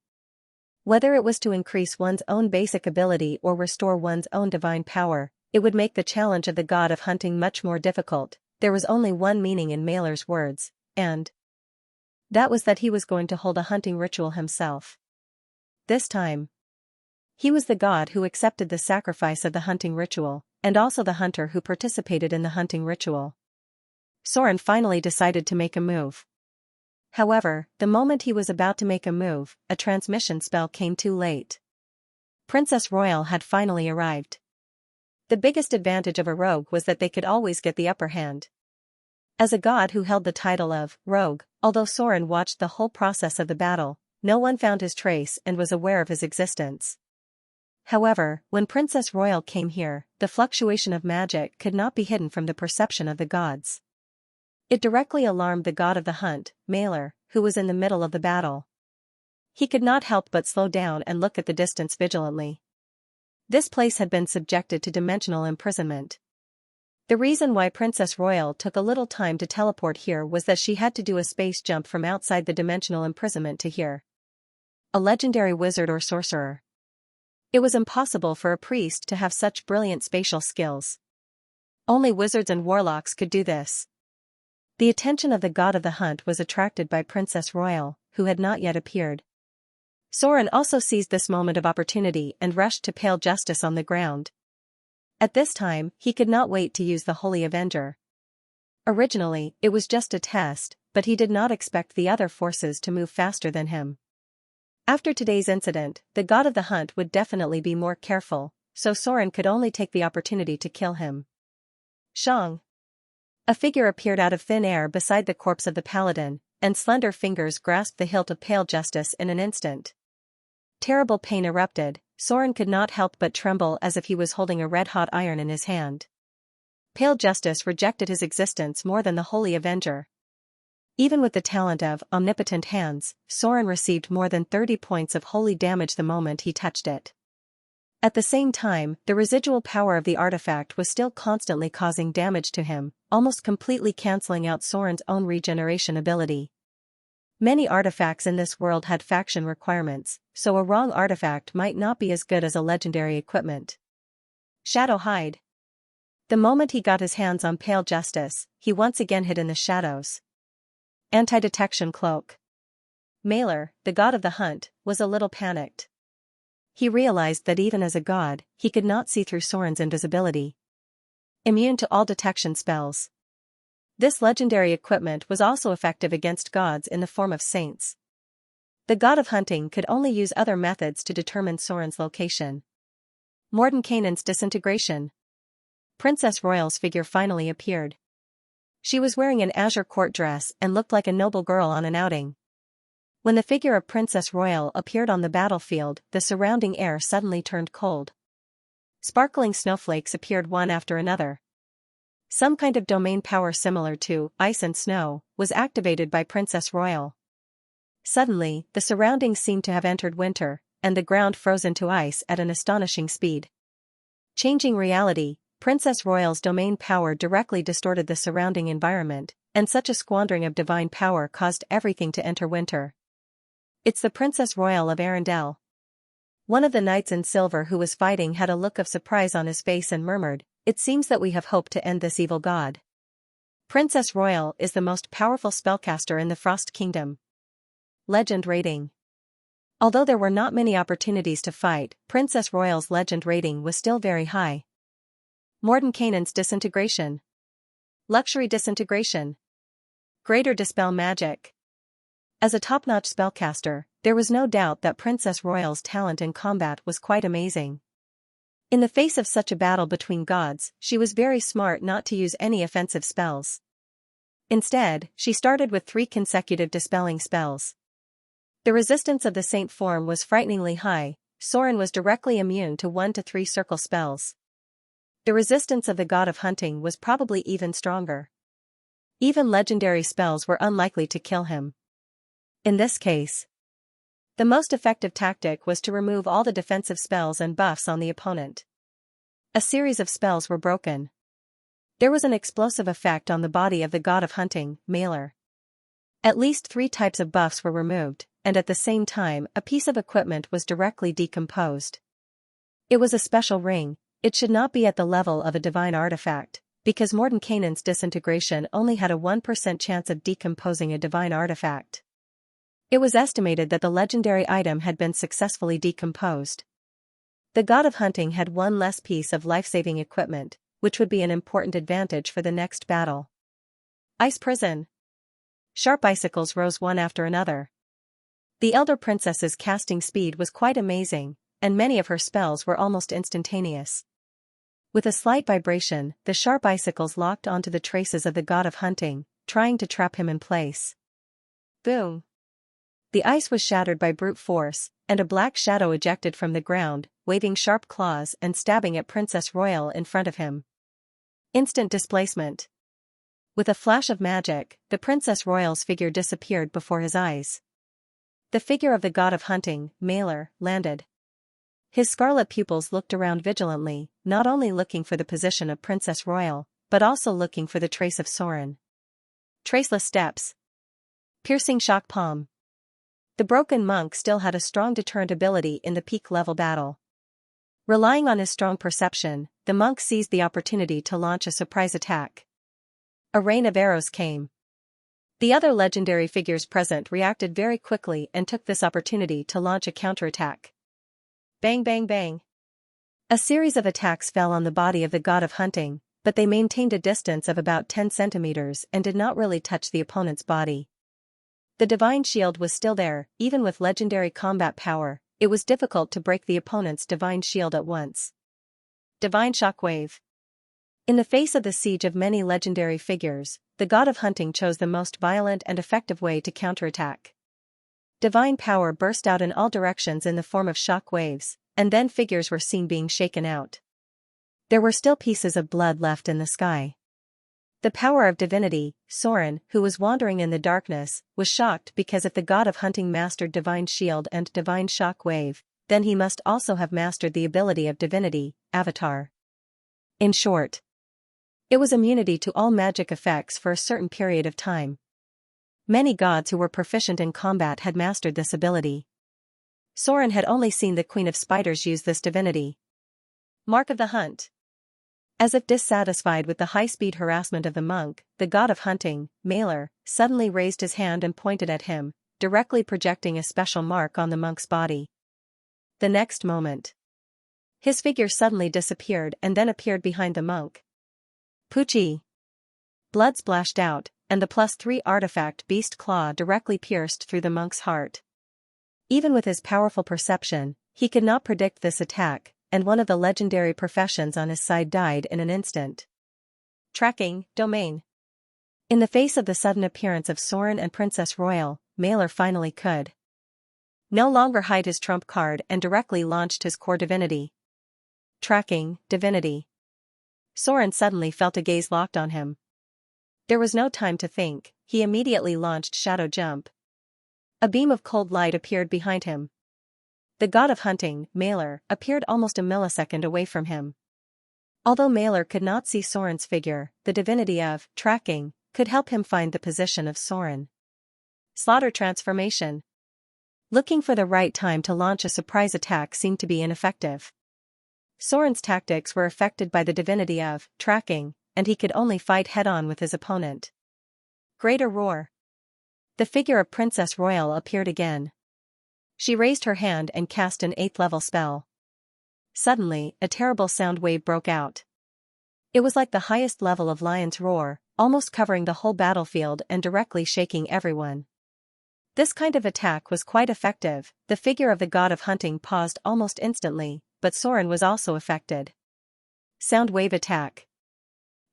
Whether it was to increase one's own basic ability or restore one's own divine power, it would make the challenge of the god of hunting much more difficult. There was only one meaning in Mailer's words, and that was that he was going to hold a hunting ritual himself. This time, he was the god who accepted the sacrifice of the hunting ritual, and also the hunter who participated in the hunting ritual. Soren finally decided to make a move. However, the moment he was about to make a move, a transmission spell came too late. Princess Royal had finally arrived. The biggest advantage of a rogue was that they could always get the upper hand. As a god who held the title of rogue, although Soren watched the whole process of the battle, no one found his trace and was aware of his existence. However, when Princess Royal came here, the fluctuation of magic could not be hidden from the perception of the gods. It directly alarmed the god of the hunt, Mailer, who was in the middle of the battle. He could not help but slow down and look at the distance vigilantly. This place had been subjected to dimensional imprisonment. The reason why Princess Royal took a little time to teleport here was that she had to do a space jump from outside the dimensional imprisonment to here. A legendary wizard or sorcerer. It was impossible for a priest to have such brilliant spatial skills. Only wizards and warlocks could do this. The attention of the god of the hunt was attracted by Princess Royal, who had not yet appeared. Soren also seized this moment of opportunity and rushed to pale Justice on the ground. At this time, he could not wait to use the Holy Avenger. Originally, it was just a test, but he did not expect the other forces to move faster than him. After today's incident, the god of the hunt would definitely be more careful, so Soren could only take the opportunity to kill him. Shang. A figure appeared out of thin air beside the corpse of the paladin, and slender fingers grasped the hilt of pale Justice in an instant. Terrible pain erupted. Soren could not help but tremble as if he was holding a red-hot iron in his hand. Pale Justice rejected his existence more than the Holy Avenger. Even with the talent of omnipotent hands, Soren received more than 30 points of holy damage the moment he touched it. At the same time, the residual power of the artifact was still constantly causing damage to him, almost completely cancelling out Soren's own regeneration ability. Many artifacts in this world had faction requirements, so a wrong artifact might not be as good as a legendary equipment. Shadow hide. The moment he got his hands on Pale Justice, he once again hid in the shadows. Anti-detection cloak. Mailer, the god of the hunt, was a little panicked. He realized that even as a god, he could not see through Soren's invisibility. Immune to all detection spells. This legendary equipment was also effective against gods in the form of saints. The god of hunting could only use other methods to determine Soren's location. Mordenkainen's disintegration. Princess Royal's figure finally appeared. She was wearing an azure court dress and looked like a noble girl on an outing. When the figure of Princess Royal appeared on the battlefield, the surrounding air suddenly turned cold. Sparkling snowflakes appeared one after another. Some kind of domain power similar to ice and snow was activated by Princess Royal. Suddenly, the surroundings seemed to have entered winter, and the ground froze into ice at an astonishing speed. Changing reality, Princess Royal's domain power directly distorted the surrounding environment, and such a squandering of divine power caused everything to enter winter. It's the Princess Royal of Arendelle. One of the knights in silver who was fighting had a look of surprise on his face and murmured, "It seems that we have hope to end this evil god." Princess Royal is the most powerful spellcaster in the Frost Kingdom. Legend rating. Although there were not many opportunities to fight, Princess Royal's legend rating was still very high. Mordenkainen's disintegration. Luxury disintegration. Greater dispel magic. As a top-notch spellcaster, there was no doubt that Princess Royal's talent in combat was quite amazing. In the face of such a battle between gods, she was very smart not to use any offensive spells. Instead, she started with 3 consecutive dispelling spells. The resistance of the saint form was frighteningly high. Soren was directly immune to 1 to 3 circle spells. The resistance of the god of hunting was probably even stronger. Even legendary spells were unlikely to kill him. In this case, the most effective tactic was to remove all the defensive spells and buffs on the opponent. A series of spells were broken. There was an explosive effect on the body of the god of hunting, Mailer. At least 3 types of buffs were removed, and at the same time, a piece of equipment was directly decomposed. It was a special ring. It should not be at the level of a divine artifact, because Mordenkainen's disintegration only had a 1% chance of decomposing a divine artifact. It was estimated that the legendary item had been successfully decomposed. The god of hunting had 1 less piece of life-saving equipment, which would be an important advantage for the next battle. Ice prison. Sharp icicles rose one after another. The elder princess's casting speed was quite amazing, and many of her spells were almost instantaneous. With a slight vibration, the sharp icicles locked onto the traces of the god of hunting, trying to trap him in place. Boom! The ice was shattered by brute force, and a black shadow ejected from the ground, waving sharp claws and stabbing at Princess Royal in front of him. Instant displacement. With a flash of magic, the Princess Royal's figure disappeared before his eyes. The figure of the god of hunting, Mailer, landed. His scarlet pupils looked around vigilantly, not only looking for the position of Princess Royal, but also looking for the trace of Soren. Traceless steps. Piercing shock palm. The broken monk still had a strong deterrent ability in the peak-level battle. Relying on his strong perception, the monk seized the opportunity to launch a surprise attack. A rain of arrows came. The other legendary figures present reacted very quickly and took this opportunity to launch a counterattack. Bang bang bang. A series of attacks fell on the body of the god of hunting, but they maintained a distance of about 10 centimeters and did not really touch the opponent's body. The divine shield was still there, even with legendary combat power. It was difficult to break the opponent's divine shield at once. Divine shockwave. In the face of the siege of many legendary figures, the god of hunting chose the most violent and effective way to counterattack. Divine power burst out in all directions in the form of shock waves, and then figures were seen being shaken out. There were still pieces of blood left in the sky. The power of divinity. Soren, who was wandering in the darkness, was shocked because if the god of hunting mastered divine shield and divine shock wave, then he must also have mastered the ability of divinity, avatar. In short, it was immunity to all magic effects for a certain period of time. Many gods who were proficient in combat had mastered this ability. Soren had only seen the Queen of Spiders use this divinity. Mark of the Hunt. As if dissatisfied with the high-speed harassment of the monk, the god of hunting, Mailer, suddenly raised his hand and pointed at him. directly projecting a special mark on the monk's body. The next moment, his figure suddenly disappeared and then appeared behind the monk. Poochie! Blood splashed out, and the +3 artifact beast claw directly pierced through the monk's heart. Even with his powerful perception, he could not predict this attack, and one of the legendary professions on his side died in an instant. Tracking, Domain. In the face of the sudden appearance of Soren and Princess Royal, Mailer finally could no longer hide his trump card and directly launched his core divinity. Tracking, Divinity. Soren suddenly felt a gaze locked on him. There was no time to think, he immediately launched Shadow Jump. A beam of cold light appeared behind him. The god of hunting, Mailer, appeared almost a millisecond away from him. Although Mailer could not see Soren's figure, the divinity of tracking could help him find the position of Soren. Slaughter Transformation. Looking for the right time to launch a surprise attack seemed to be ineffective. Soren's tactics were affected by the divinity of tracking, and he could only fight head-on with his opponent. Greater Roar. The figure of Princess Royal appeared again. She raised her hand and cast an 8th-level spell. Suddenly, a terrible sound wave broke out. It was like the highest level of Lion's Roar, almost covering the whole battlefield and directly shaking everyone. This kind of attack was quite effective. The figure of the god of hunting paused almost instantly, but Soren was also affected. Sound wave attack.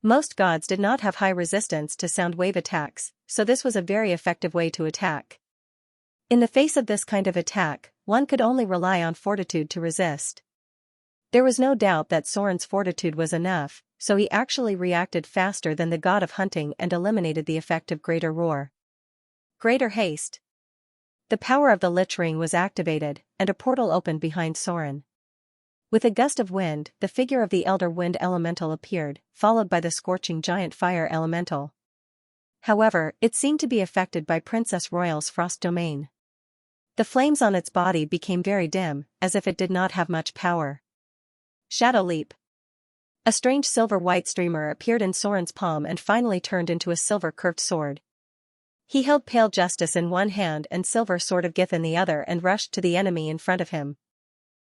Most gods did not have high resistance to sound wave attacks, so this was a very effective way to attack. In the face of this kind of attack, one could only rely on fortitude to resist. There was no doubt that Soren's fortitude was enough, so he actually reacted faster than the god of hunting and eliminated the effect of Greater Roar. Greater Haste. The power of the Lich Ring was activated, and a portal opened behind Soren. With a gust of wind, the figure of the Elder Wind Elemental appeared, followed by the scorching giant Fire Elemental. However, it seemed to be affected by Princess Royal's Frost Domain. The flames on its body became very dim, as if it did not have much power. Shadow Leap. A strange silver-white streamer appeared in Soren's palm and finally turned into a silver-curved sword. He held Pale Justice in one hand and Silver Sword of Gith in the other and rushed to the enemy in front of him.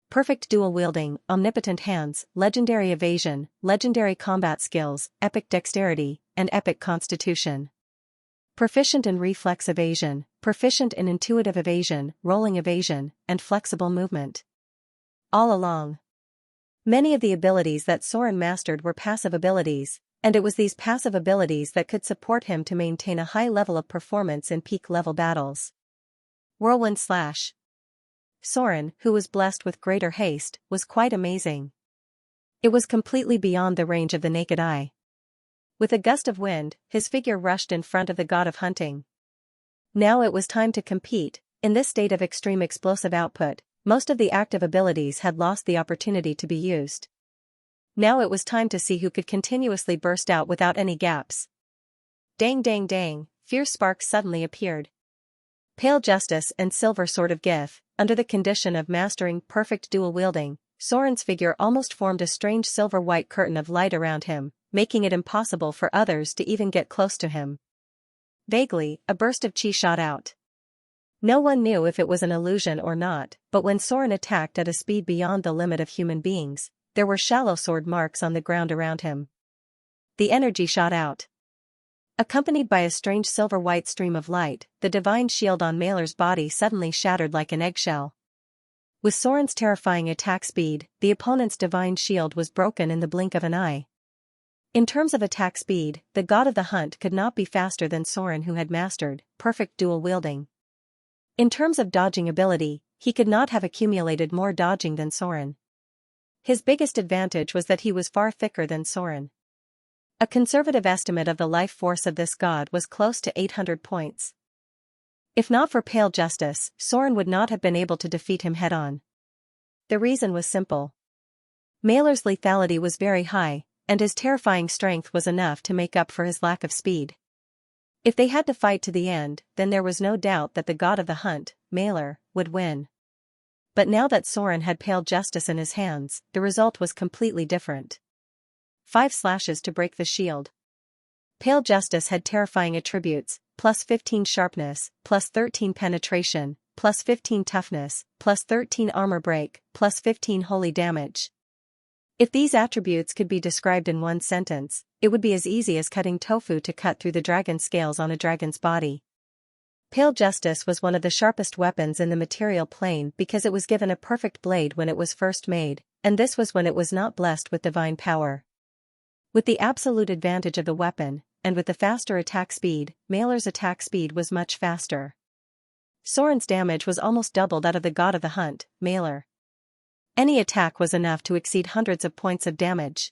Perfect dual wielding, omnipotent hands, legendary evasion, legendary combat skills, epic dexterity, and epic constitution. Proficient in reflex evasion, proficient in intuitive evasion, rolling evasion, and flexible movement. All along, many of the abilities that Soren mastered were passive abilities, and it was these passive abilities that could support him to maintain a high level of performance in peak-level battles. Whirlwind Slash. Soren, who was blessed with greater haste, was quite amazing. It was completely beyond the range of the naked eye. With a gust of wind, his figure rushed in front of the god of hunting. Now it was time to compete. In this state of extreme explosive output, most of the active abilities had lost the opportunity to be used. Now it was time to see who could continuously burst out without any gaps. Dang dang dang, fierce sparks suddenly appeared. Pale Justice and Silver Sword of Gith, under the condition of mastering perfect dual wielding, Soren's figure almost formed a strange silver-white curtain of light around him, making it impossible for others to even get close to him. Vaguely, a burst of chi shot out. No one knew if it was an illusion or not, but when Soren attacked at a speed beyond the limit of human beings, there were shallow sword marks on the ground around him. The energy shot out. Accompanied by a strange silver-white stream of light, the divine shield on Mailer's body suddenly shattered like an eggshell. With Soren's terrifying attack speed, the opponent's divine shield was broken in the blink of an eye. In terms of attack speed, the god of the hunt could not be faster than Soren, who had mastered perfect dual wielding. In terms of dodging ability, he could not have accumulated more dodging than Soren. His biggest advantage was that he was far thicker than Soren. A conservative estimate of the life force of this god was close to 800 points. If not for Pale Justice, Soren would not have been able to defeat him head-on. The reason was simple. Mailer's lethality was very high, and his terrifying strength was enough to make up for his lack of speed. If they had to fight to the end, then there was no doubt that the god of the hunt, Mailer, would win. But now that Soren had Pale Justice in his hands, the result was completely different. 5 slashes to break the shield. Pale Justice had terrifying attributes, plus 15 sharpness, plus 13 penetration, plus 15 toughness, plus 13 armor break, plus 15 holy damage. If these attributes could be described in one sentence, it would be as easy as cutting tofu to cut through the dragon's scales on a dragon's body. Pale justice was one of the sharpest weapons in the material plane because it was given a perfect blade when it was first made, and this was when it was not blessed with divine power. With the absolute advantage of the weapon, and with the faster attack speed, Mailer's attack speed was much faster. Soren's damage was almost double that of the god of the hunt, Mailer. Any attack was enough to exceed hundreds of points of damage.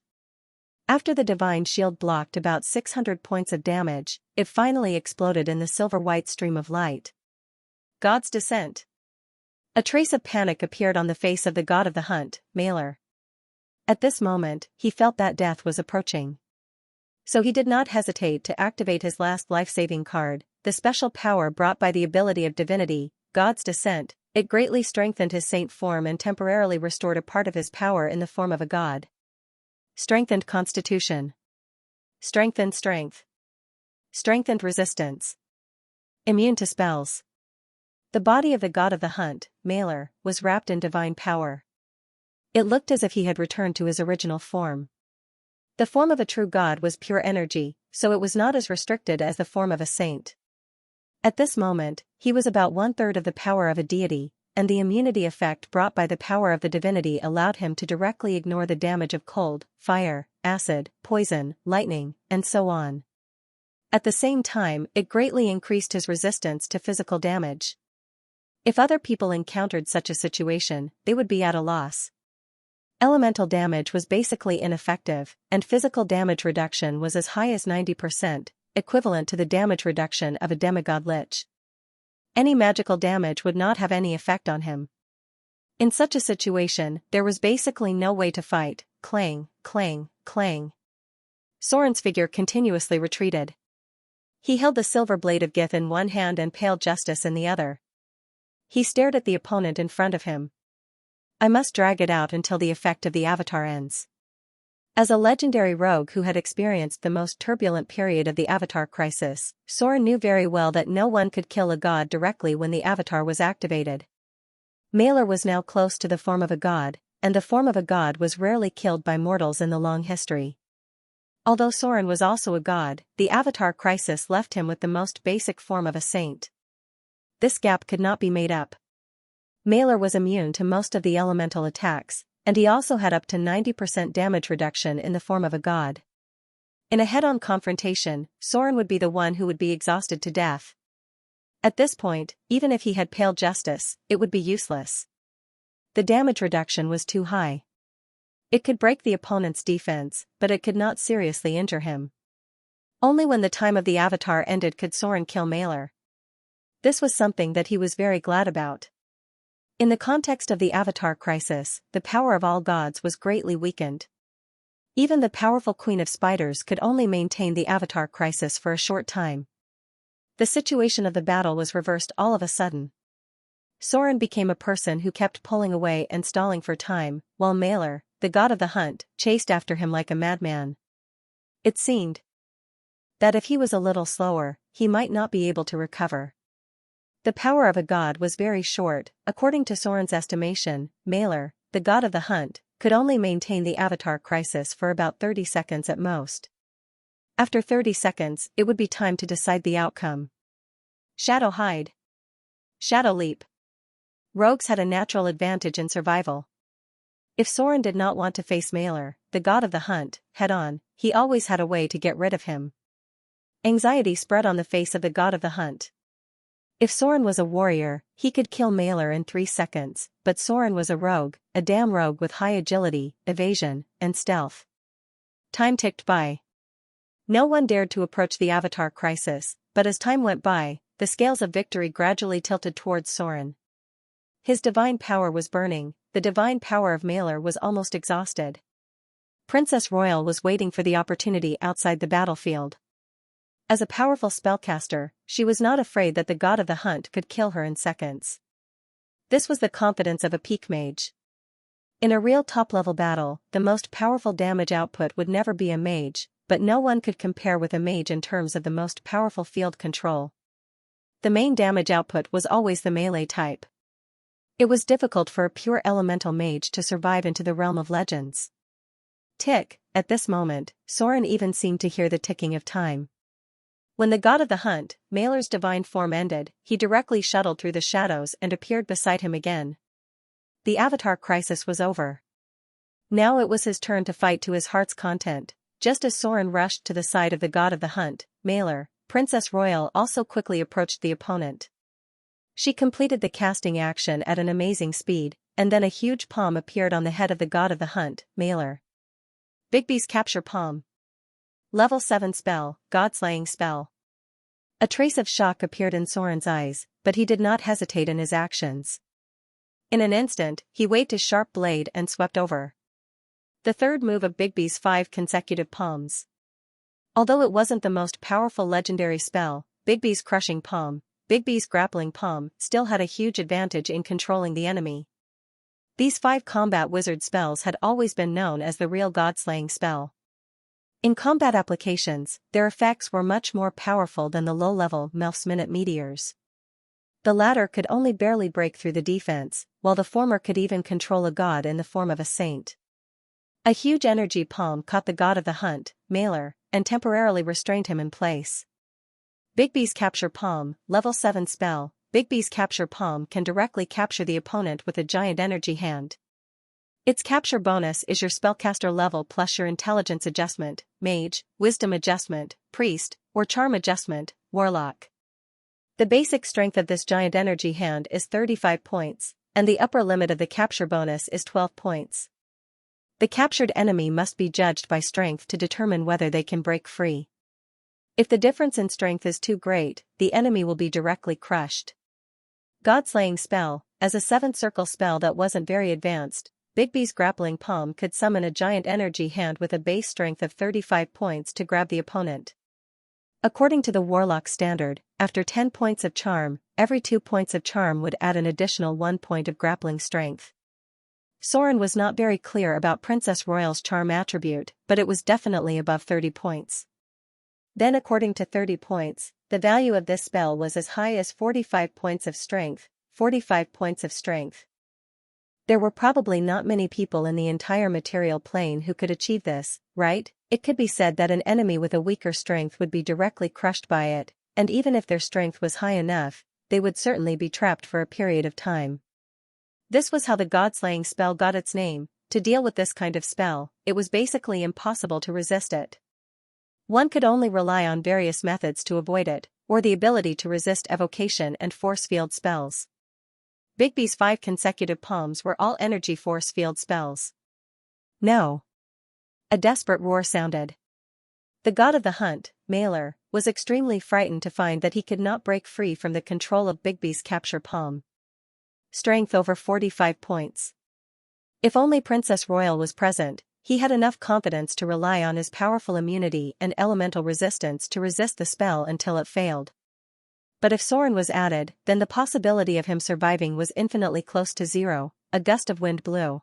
After the divine shield blocked about 600 points of damage, it finally exploded in the silver-white stream of light. God's descent. A trace of panic appeared on the face of the god of the hunt, Mailer. At this moment, he felt that death was approaching. So he did not hesitate to activate his last life-saving card, the special power brought by the ability of divinity, God's descent. It greatly strengthened his saint form and temporarily restored a part of his power in the form of a god. Strengthened constitution. Strengthened strength. Strengthened resistance. Immune to spells. The body of the god of the hunt, Mailer, was wrapped in divine power. It looked as if he had returned to his original form. The form of a true god was pure energy, so it was not as restricted as the form of a saint. At this moment, he was about 1/3 of the power of a deity, and the immunity effect brought by the power of the divinity allowed him to directly ignore the damage of cold, fire, acid, poison, lightning, and so on. At the same time, it greatly increased his resistance to physical damage. If other people encountered such a situation, they would be at a loss. Elemental damage was basically ineffective, and physical damage reduction was as high as 90%. Equivalent to the damage reduction of a demigod lich. Any magical damage would not have any effect on him. In such a situation, there was basically no way to fight. Clang, clang, clang. Soren's figure continuously retreated. He held the silver blade of Gith in one hand and pale justice in the other. He stared at the opponent in front of him. I must drag it out until the effect of the avatar ends. As a legendary rogue who had experienced the most turbulent period of the Avatar crisis, Soren knew very well that no one could kill a god directly when the Avatar was activated. Mailer was now close to the form of a god, and the form of a god was rarely killed by mortals in the long history. Although Soren was also a god, the Avatar crisis left him with the most basic form of a saint. This gap could not be made up. Mailer was immune to most of the elemental attacks, and he also had up to 90% damage reduction in the form of a god. In a head-on confrontation, Soren would be the one who would be exhausted to death. At this point, even if he had pale justice, it would be useless. The damage reduction was too high. It could break the opponent's defense, but it could not seriously injure him. Only when the time of the Avatar ended could Soren kill Mailer. This was something that he was very glad about. In the context of the Avatar crisis, the power of all gods was greatly weakened. Even the powerful Queen of Spiders could only maintain the Avatar crisis for a short time. The situation of the battle was reversed all of a sudden. Soren became a person who kept pulling away and stalling for time, while Mailer, the god of the hunt, chased after him like a madman. It seemed that if he was a little slower, he might not be able to recover. The power of a god was very short. According to Soren's estimation, Mailer, the god of the hunt, could only maintain the Avatar crisis for about 30 seconds at most. After 30 seconds, it would be time to decide the outcome. Shadow hide. Shadow leap. Rogues had a natural advantage in survival. If Soren did not want to face Mailer, the god of the hunt, head-on, he always had a way to get rid of him. Anxiety spread on the face of the god of the hunt. If Soren was a warrior, he could kill Mailer in 3 seconds, but Soren was a rogue, a damn rogue with high agility, evasion, and stealth. Time ticked by. No one dared to approach the Avatar crisis, but as time went by, the scales of victory gradually tilted towards Soren. His divine power was burning, the divine power of Mailer was almost exhausted. Princess Royal was waiting for the opportunity outside the battlefield. As a powerful spellcaster, she was not afraid that the god of the hunt could kill her in seconds. This was the confidence of a peak mage. In a real top-level battle, the most powerful damage output would never be a mage, but no one could compare with a mage in terms of the most powerful field control. the main damage output was always the melee type. It was difficult for a pure elemental mage to survive into the realm of legends. Tick, at this moment, Soren even seemed to hear the ticking of time. When the god of the hunt, Mailer's divine form ended, he directly shuttled through the shadows and appeared beside him again. The avatar crisis was over. Now it was his turn to fight to his heart's content. Just as Soren rushed to the side of the god of the hunt, Mailer, Princess Royal also quickly approached the opponent. She completed the casting action at an amazing speed, and then a huge palm appeared on the head of the god of the hunt, Mailer. Bigby's Capture Palm. Level 7 spell, God-slaying spell. A trace of shock appeared in Soren's eyes, but he did not hesitate in his actions. In an instant, he waved his sharp blade and swept over. The third move of Bigby's 5 consecutive palms. Although it wasn't the most powerful legendary spell, Bigby's Crushing Palm, Bigby's Grappling Palm, still had a huge advantage in controlling the enemy. These 5 combat wizard spells had always been known as the real god-slaying spell. In combat applications, their effects were much more powerful than the low-level Melf's Minute Meteors. The latter could only barely break through the defense, while the former could even control a god in the form of a saint. A huge energy palm caught the god of the hunt, Mailer, and temporarily restrained him in place. Bigby's Capture Palm, Level 7 spell. Bigby's Capture Palm can directly capture the opponent with a giant energy hand. Its capture bonus is your spellcaster level plus your intelligence adjustment, mage, wisdom adjustment, priest, or charm adjustment, warlock. The basic strength of this giant energy hand is 35 points, and the upper limit of the capture bonus is 12 points. The captured enemy must be judged by strength to determine whether they can break free. If the difference in strength is too great, the enemy will be directly crushed. God-slaying spell, as a 7th circle spell that wasn't very advanced, Bigby's Grappling Palm could summon a giant energy hand with a base strength of 35 points to grab the opponent. According to the Warlock standard, after 10 points of charm, every 2 points of charm would add an additional 1 point of grappling strength. Soren was not very clear about Princess Royal's charm attribute, but it was definitely above 30 points. Then according to 30 points, the value of this spell was as high as 45 points of strength, 45 points of strength. There were probably not many people in the entire material plane who could achieve this, right? It could be said that an enemy with a weaker strength would be directly crushed by it, and even if their strength was high enough, they would certainly be trapped for a period of time. This was how the god-slaying spell got its name. To deal with this kind of spell, it was basically impossible to resist it. One could only rely on various methods to avoid it, or the ability to resist evocation and force field spells. Bigby's 5 consecutive palms were all energy force field spells. No. A desperate roar sounded. The god of the hunt, Mailer, was extremely frightened to find that he could not break free from the control of Bigby's Capture Palm. Strength over 45 points. If only Princess Royal was present, he had enough confidence to rely on his powerful immunity and elemental resistance to resist the spell until it failed. But if Soren was added, then the possibility of him surviving was infinitely close to zero. A gust of wind blew.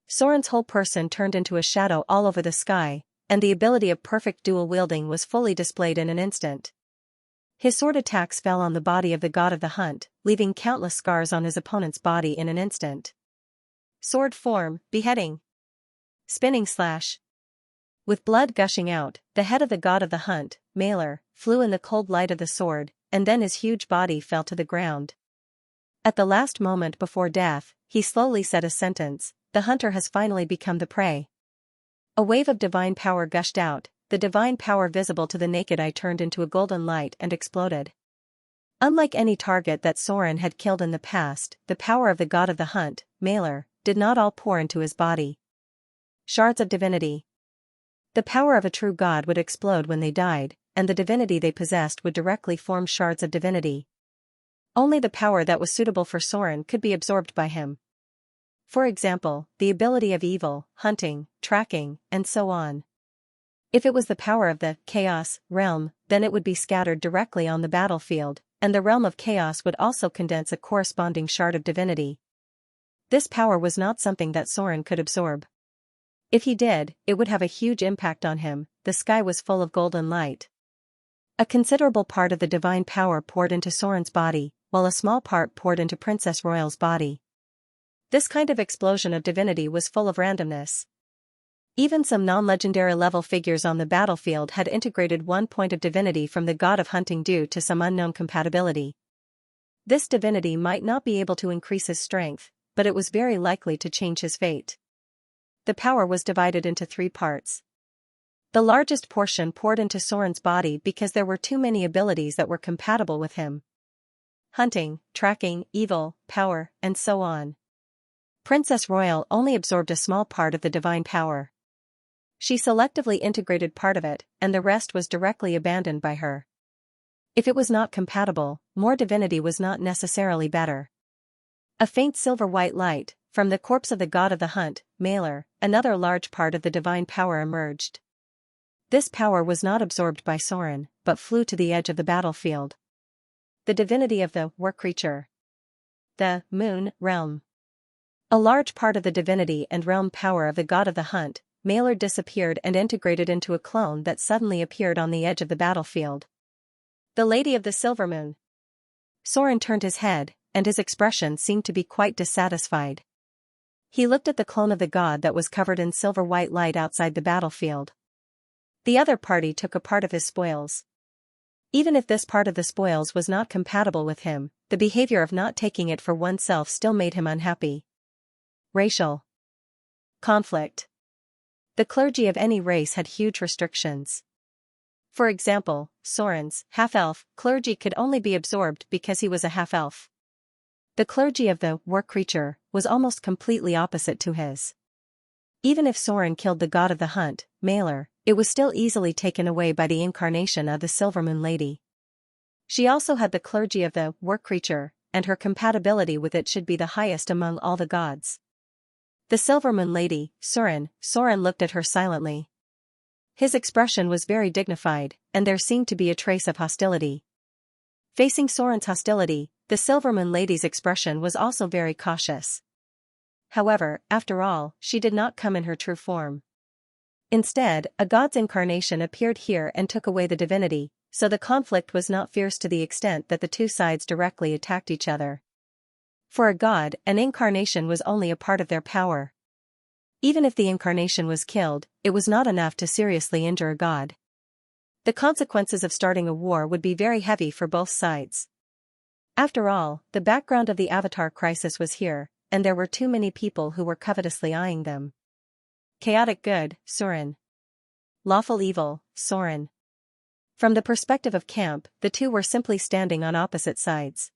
Soren's whole person turned into a shadow all over the sky, and the ability of perfect dual wielding was fully displayed in an instant. His sword attacks fell on the body of the god of the hunt, leaving countless scars on his opponent's body in an instant. Sword form, beheading. Spinning slash. With blood gushing out, the head of the god of the hunt, Mailer, flew in the cold light of the sword, and then his huge body fell to the ground. At the last moment before death, he slowly said a sentence: "The hunter has finally become the prey." A wave of divine power gushed out. The divine power visible to the naked eye turned into a golden light and exploded. Unlike any target that Soren had killed in the past, the power of the god of the hunt, Mailer, did not all pour into his body. Shards of divinity. The power of a true god would explode when they died, and the divinity they possessed would directly form shards of divinity. Only the power that was suitable for Soren could be absorbed by him. For example, the ability of evil, hunting, tracking, and so on. If it was the power of the chaos realm, then it would be scattered directly on the battlefield, and the realm of chaos would also condense a corresponding shard of divinity. This power was not something that Soren could absorb. If he did, it would have a huge impact on him. The sky was full of golden light. A considerable part of the divine power poured into Soren's body, while a small part poured into Princess Royal's body. This kind of explosion of divinity was full of randomness. Even some non-legendary level figures on the battlefield had integrated one point of divinity from the god of hunting due to some unknown compatibility. This divinity might not be able to increase his strength, but it was very likely to change his fate. The power was divided into 3 parts. The largest portion poured into Soren's body because there were too many abilities that were compatible with him. Hunting, tracking, evil, power, and so on. Princess Royal only absorbed a small part of the divine power. She selectively integrated part of it, and the rest was directly abandoned by her. If it was not compatible, more divinity was not necessarily better. A faint silver-white light, from the corpse of the god of the hunt, Malor, another large part of the divine power emerged. This power was not absorbed by Soren, but flew to the edge of the battlefield. The divinity of the war creature. The moon realm. A large part of the divinity and realm power of the god of the hunt, Malor disappeared and integrated into a clone that suddenly appeared on the edge of the battlefield. The Lady of the Silver Moon. Soren turned his head, and his expression seemed to be quite dissatisfied. He looked at the clone of the god that was covered in silver-white light outside the battlefield. The other party took a part of his spoils. Even if this part of the spoils was not compatible with him, the behavior of not taking it for oneself still made him unhappy. Racial conflict. The clergy of any race had huge restrictions. For example, Soren's half-elf clergy could only be absorbed because he was a half-elf. The clergy of the war creature was almost completely opposite to his. Even if Soren killed the god of the hunt, Malor, it was still easily taken away by the incarnation of the Silvermoon Lady. She also had the clergy of the war creature, and her compatibility with it should be the highest among all the gods. The Silvermoon Lady, Soren looked at her silently. His expression was very dignified, and there seemed to be a trace of hostility. Facing Soren's hostility, the Silvermoon Lady's expression was also very cautious. However, after all, she did not come in her true form. Instead, a god's incarnation appeared here and took away the divinity, so the conflict was not fierce to the extent that the two sides directly attacked each other. For a god, an incarnation was only a part of their power. Even if the incarnation was killed, it was not enough to seriously injure a god. The consequences of starting a war would be very heavy for both sides. After all, the background of the Avatar crisis was here, and there were too many people who were covetously eyeing them. Chaotic good, Soren. Lawful evil, Soren. From the perspective of camp, the two were simply standing on opposite sides.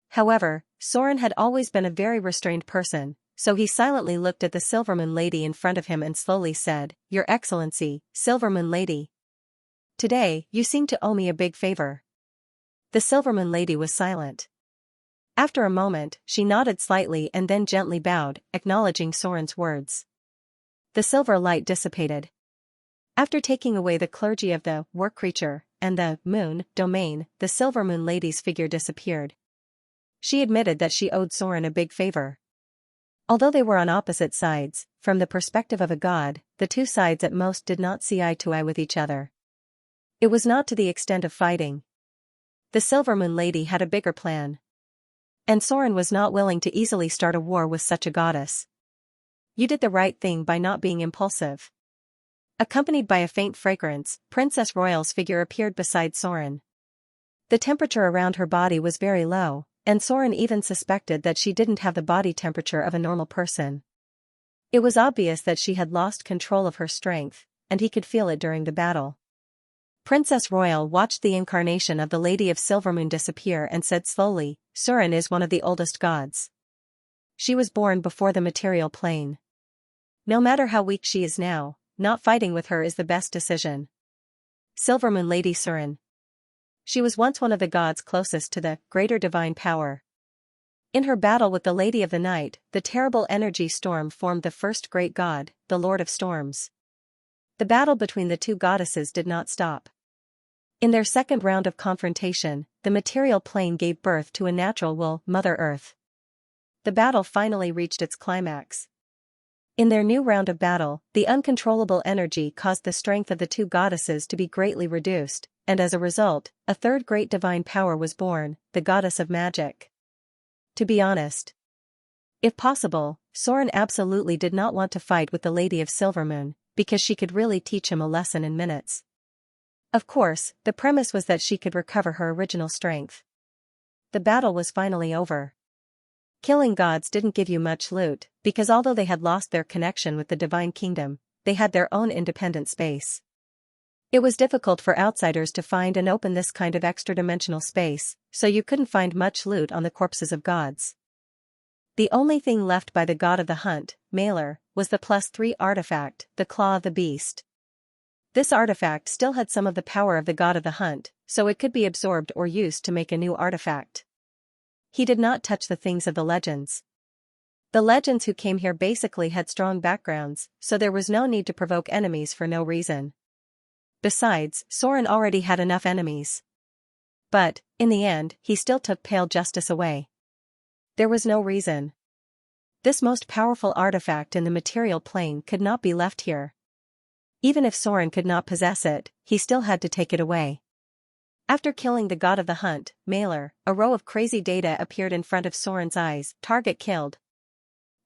However, Soren had always been a very restrained person, so he silently looked at the Silvermoon Lady in front of him and slowly said, "Your Excellency, Silvermoon Lady. Today, you seem to owe me a big favor." The Silvermoon Lady was silent. After a moment, she nodded slightly and then gently bowed, acknowledging Soren's words. The silver light dissipated. After taking away the clergy of the war creature and the moon domain, the Silvermoon Lady's figure disappeared. She admitted that she owed Soren a big favor. Although they were on opposite sides, from the perspective of a god, the two sides at most did not see eye to eye with each other. It was not to the extent of fighting. The Silvermoon Lady had a bigger plan. And Soren was not willing to easily start a war with such a goddess. "You did the right thing by not being impulsive." Accompanied by a faint fragrance, Princess Royal's figure appeared beside Soren. The temperature around her body was very low, and Soren even suspected that she didn't have the body temperature of a normal person. It was obvious that she had lost control of her strength, and he could feel it during the battle. Princess Royal watched the incarnation of the Lady of Silvermoon disappear and said slowly, "Soren is one of the oldest gods. She was born before the material plane. No matter how weak she is now, not fighting with her is the best decision. Silvermoon Lady Soren. She was once one of the gods closest to the greater divine power. In her battle with the Lady of the Night, the terrible energy storm formed the first great god, the Lord of Storms. The battle between the two goddesses did not stop. In their second round of confrontation, the material plane gave birth to a natural Mother Earth. The battle finally reached its climax. In their new round of battle, the uncontrollable energy caused the strength of the two goddesses to be greatly reduced, and as a result, a third great divine power was born, the goddess of magic. To be honest, if possible, Soren absolutely did not want to fight with the Lady of Silvermoon, because she could really teach him a lesson in minutes. Of course, the premise was that she could recover her original strength. The battle was finally over. Killing gods didn't give you much loot, because although they had lost their connection with the divine kingdom, they had their own independent space. It was difficult for outsiders to find and open this kind of extra-dimensional space, so you couldn't find much loot on the corpses of gods. The only thing left by the god of the hunt, Malor, was the +3 artifact, the Claw of the Beast. This artifact still had some of the power of the god of the hunt, so it could be absorbed or used to make a new artifact. He did not touch the things of the legends. The legends who came here basically had strong backgrounds, so there was no need to provoke enemies for no reason. Besides, Soren already had enough enemies. But, in the end, he still took Pale Justice away. There was no reason. This most powerful artifact in the material plane could not be left here. Even if Soren could not possess it, he still had to take it away. After killing the god of the hunt, Malor, a row of crazy data appeared in front of Soren's eyes. Target killed.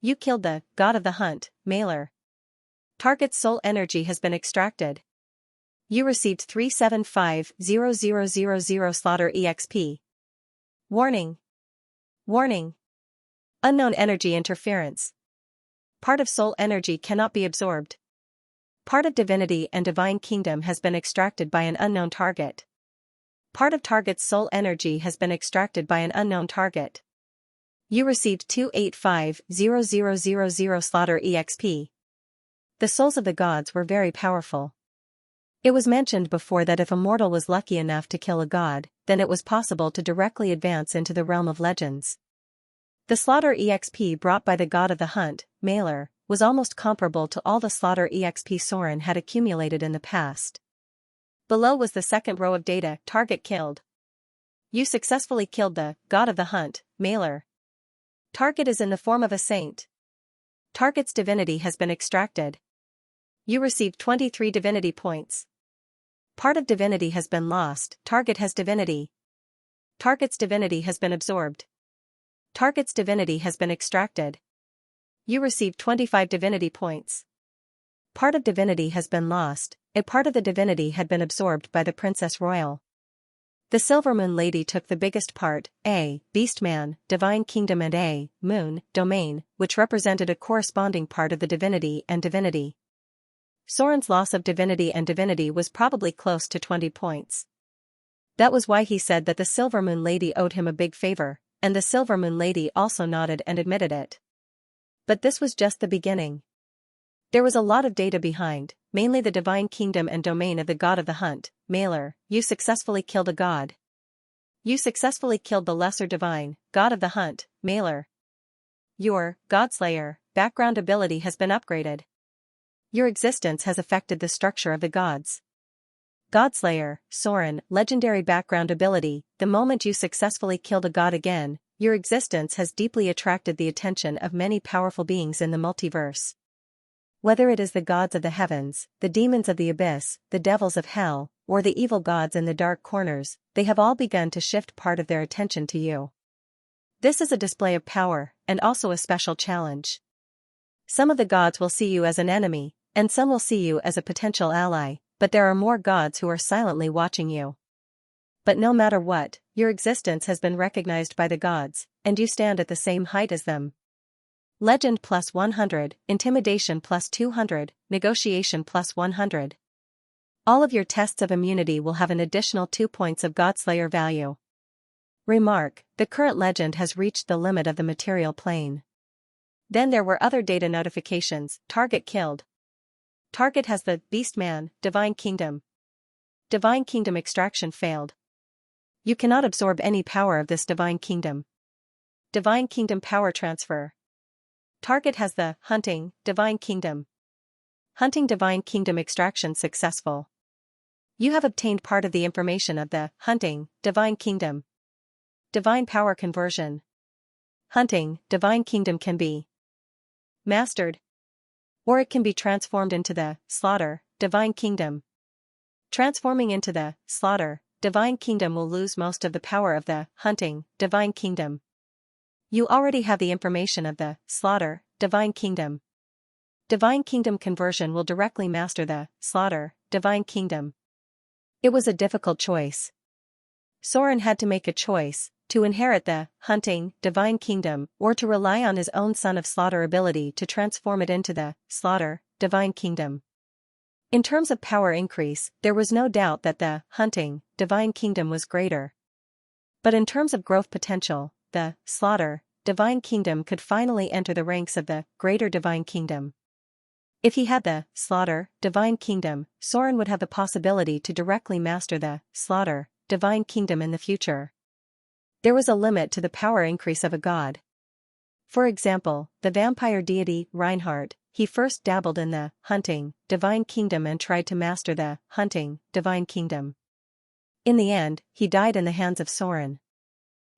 You killed the god of the hunt, Malor. Target's soul energy has been extracted. You received 375,000 slaughter EXP. Warning. Warning. Unknown energy interference. Part of soul energy cannot be absorbed. Part of divinity and divine kingdom has been extracted by an unknown target. Part of target's soul energy has been extracted by an unknown target. You received 285,000 slaughter EXP. The souls of the gods were very powerful. It was mentioned before that if a mortal was lucky enough to kill a god, then it was possible to directly advance into the realm of legends. The slaughter EXP brought by the god of the hunt, Malor, was almost comparable to all the slaughter EXP Soren had accumulated in the past. Below was the second row of data. Target killed. You successfully killed the god of the hunt, Malor. Target is in the form of a saint. Target's divinity has been extracted. You received 23 divinity points. Part of divinity has been lost. Target has divinity. Target's divinity has been absorbed. Target's divinity has been extracted. You received 25 divinity points. Part of divinity has been lost. A part of the divinity had been absorbed by the Princess Royal. The Silvermoon Lady took the biggest part, A, Beastman, Divine Kingdom, and A, Moon, Domain, which represented a corresponding part of the divinity and divinity. Soren's loss of divinity and divinity was probably close to 20 points. That was why he said that the Silvermoon Lady owed him a big favor, and the Silvermoon Lady also nodded and admitted it. But this was just the beginning. There was a lot of data behind, mainly the divine kingdom and domain of the god of the hunt, Malor. You successfully killed a god. You successfully killed the lesser divine, god of the hunt, Malor. Your Godslayer background ability has been upgraded. Your existence has affected the structure of the gods. Godslayer, Soren, legendary background ability. The moment you successfully killed a god again, your existence has deeply attracted the attention of many powerful beings in the multiverse. Whether it is the gods of the heavens, the demons of the abyss, the devils of hell, or the evil gods in the dark corners, they have all begun to shift part of their attention to you. This is a display of power, and also a special challenge. Some of the gods will see you as an enemy, and some will see you as a potential ally, but there are more gods who are silently watching you. But no matter what, your existence has been recognized by the gods, and you stand at the same height as them. Legend plus 100, Intimidation plus 200, Negotiation plus 100. All of your tests of immunity will have an additional 2 points of Godslayer value. Remark, the current legend has reached the limit of the material plane. Then there were other data notifications. Target killed. Target has the Beastman, Divine Kingdom. Divine Kingdom extraction failed. You cannot absorb any power of this Divine Kingdom. Divine Kingdom power transfer. Target has the Hunting, Divine Kingdom. Hunting Divine Kingdom extraction successful. You have obtained part of the information of the Hunting, Divine Kingdom. Divine power conversion. Hunting, Divine Kingdom can be mastered, or it can be transformed into the Slaughter, Divine Kingdom. Transforming into the slaughter divine kingdom will lose most of the power of the hunting divine kingdom. You already have the information of the slaughter divine kingdom. Divine kingdom conversion will directly master the slaughter divine kingdom. It was a difficult choice. Soren had to make a choice, to inherit the hunting divine kingdom or to rely on his own son of slaughter ability to transform it into the slaughter divine kingdom. In terms of power increase, there was no doubt that the hunting divine kingdom was greater. But in terms of growth potential, the slaughter divine kingdom could finally enter the ranks of the greater divine kingdom. If he had the slaughter divine kingdom, Soren would have the possibility to directly master the slaughter divine kingdom in the future. There was a limit to the power increase of a god. For example, the vampire deity Reinhardt, he first dabbled in the hunting divine kingdom and tried to master the hunting divine kingdom. In the end, he died in the hands of Soren.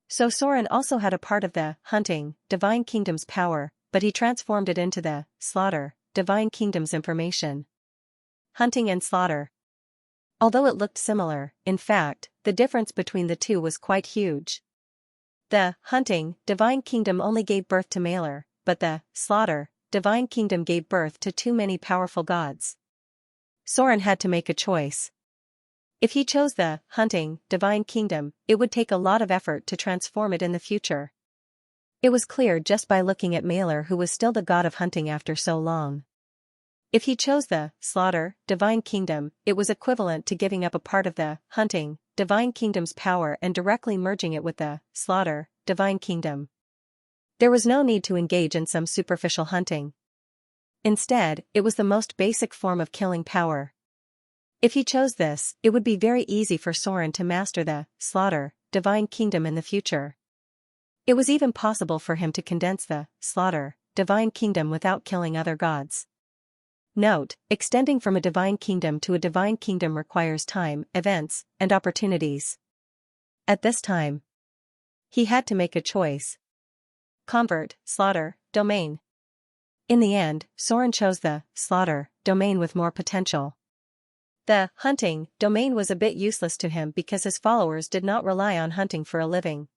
So Soren also had a part of the hunting divine kingdom's power, but he transformed it into the slaughter divine kingdom's information. Hunting and slaughter. Although it looked similar, in fact, the difference between the two was quite huge. The hunting divine kingdom only gave birth to Malor, but the slaughter divine kingdom gave birth to too many powerful gods. Soren had to make a choice. If he chose the hunting divine kingdom, it would take a lot of effort to transform it in the future. It was clear just by looking at Malor, who was still the god of hunting after so long. If he chose the slaughter divine kingdom, it was equivalent to giving up a part of the hunting divine kingdom's power and directly merging it with the slaughter divine kingdom. There was no need to engage in some superficial hunting. Instead, it was the most basic form of killing power. If he chose this, it would be very easy for Soren to master the slaughter divine kingdom in the future. It was even possible for him to condense the slaughter divine kingdom without killing other gods. Note, extending from a divine kingdom to a divine kingdom requires time, events, and opportunities. At this time, he had to make a choice. Convert, slaughter, domain. In the end, Soren chose the slaughter domain with more potential. The hunting domain was a bit useless to him because his followers did not rely on hunting for a living.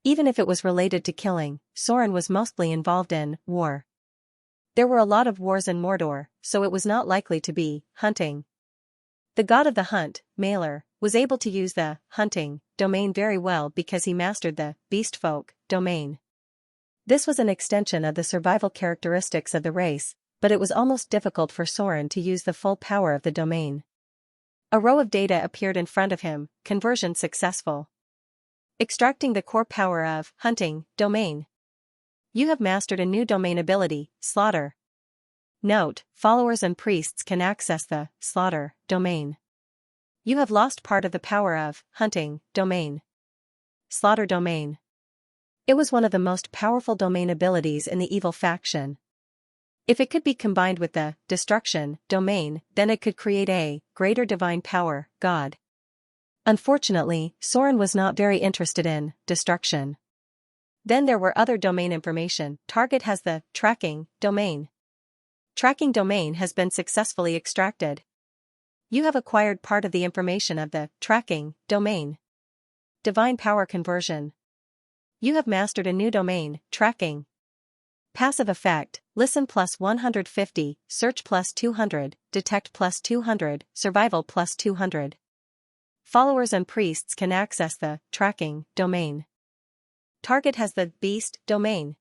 Even if it was related to killing, Soren was mostly involved in war. There were a lot of wars in Mordor, so it was not likely to be hunting. The god of the hunt, Malor, was able to use the hunting domain very well because he mastered the beastfolk domain. This was an extension of the survival characteristics of the race, but it was almost difficult for Soren to use the full power of the domain. A row of data appeared in front of him, conversion successful. Extracting the core power of hunting domain. You have mastered a new domain ability, slaughter. Note, followers and priests can access the slaughter domain. You have lost part of the power of hunting domain. Slaughter domain. It was one of the most powerful domain abilities in the evil faction. If it could be combined with the destruction domain, then it could create a greater divine power, god. Unfortunately, Soren was not very interested in destruction. Then there were other domain information. Target has the tracking domain. Tracking domain has been successfully extracted. You have acquired part of the information of the tracking domain. Divine power conversion. You have mastered a new domain, tracking. Passive effect, listen plus 150, search plus 200, detect plus 200, survival plus 200. Followers and priests can access the tracking domain. Target has the beast domain.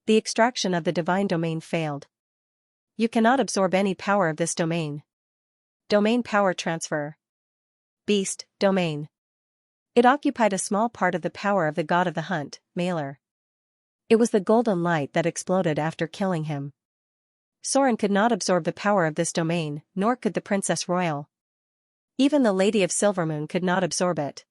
The extraction of the divine domain failed. You cannot absorb any power of this domain. Domain power transfer. Beast domain. It occupied a small part of the power of the god of the hunt, Malor. It was the golden light that exploded after killing him. Soren could not absorb the power of this domain, nor could the Princess Royal. Even the Lady of Silvermoon could not absorb it.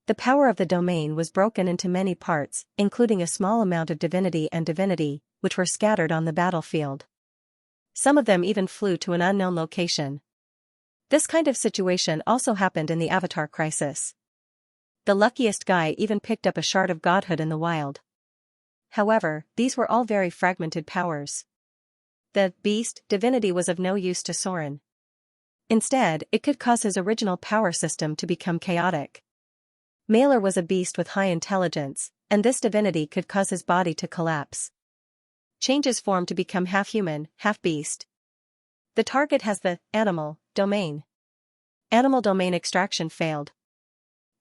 The power of the domain was broken into many parts, including a small amount of divinity and divinity, which were scattered on the battlefield. Some of them even flew to an unknown location. This kind of situation also happened in the Avatar Crisis. The luckiest guy even picked up a shard of godhood in the wild. However, these were all very fragmented powers. The beast divinity was of no use to Soren. Instead, it could cause his original power system to become chaotic. Mailer was a beast with high intelligence, and this divinity could cause his body to collapse. Change his form to become half human, half beast. The target has the animal domain. Animal domain extraction failed.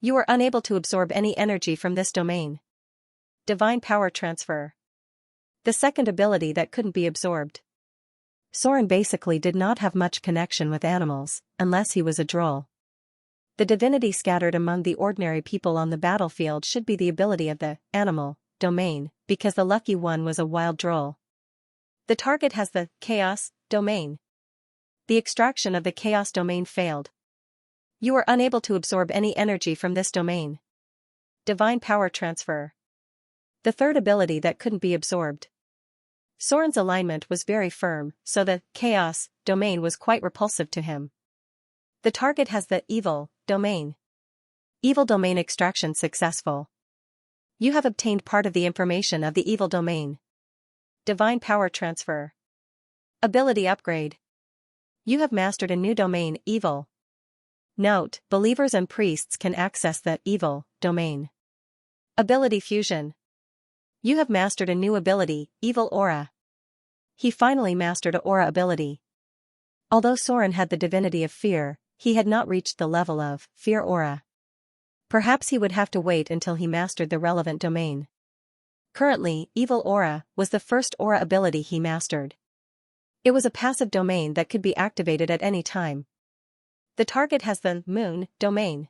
You are unable to absorb any energy from this domain. Divine power transfer. The second ability that couldn't be absorbed. Soren basically did not have much connection with animals, unless he was a droll. The divinity scattered among the ordinary people on the battlefield should be the ability of the animal domain, because the lucky one was a wild droll. The target has the chaos domain. The extraction of the chaos domain failed. You are unable to absorb any energy from this domain. Divine power transfer. The third ability that couldn't be absorbed. Soren's alignment was very firm, so the chaos domain was quite repulsive to him. The target has the evil domain. Evil domain extraction successful. You have obtained part of the information of the evil domain. Divine power transfer. Ability upgrade. You have mastered a new domain, evil. Note: believers and priests can access the evil domain. Ability fusion. You have mastered a new ability, evil aura. He finally mastered a aura ability. Although Soren had the divinity of fear, he had not reached the level of fear aura. Perhaps he would have to wait until he mastered the relevant domain. Currently, evil aura was the first aura ability he mastered. It was a passive domain that could be activated at any time. The target has the moon domain.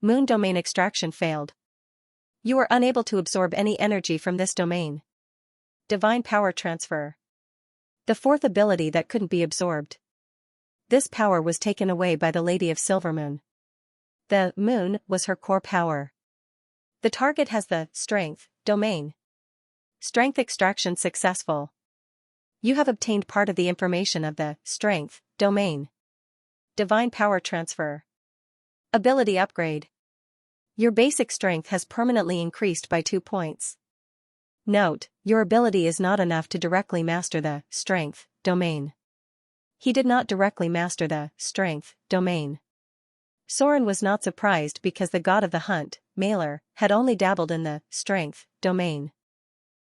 Moon domain extraction failed. You are unable to absorb any energy from this domain. Divine power transfer. The fourth ability that couldn't be absorbed. This power was taken away by the Lady of Silvermoon. The moon was her core power. The target has the strength domain. Strength extraction successful. You have obtained part of the information of the strength domain. Divine power transfer. Ability upgrade. Your basic strength has permanently increased by 2 points. Note: your ability is not enough to directly master the strength domain. He did not directly master the strength domain. Soren was not surprised because the god of the hunt, Mailer, had only dabbled in the strength domain.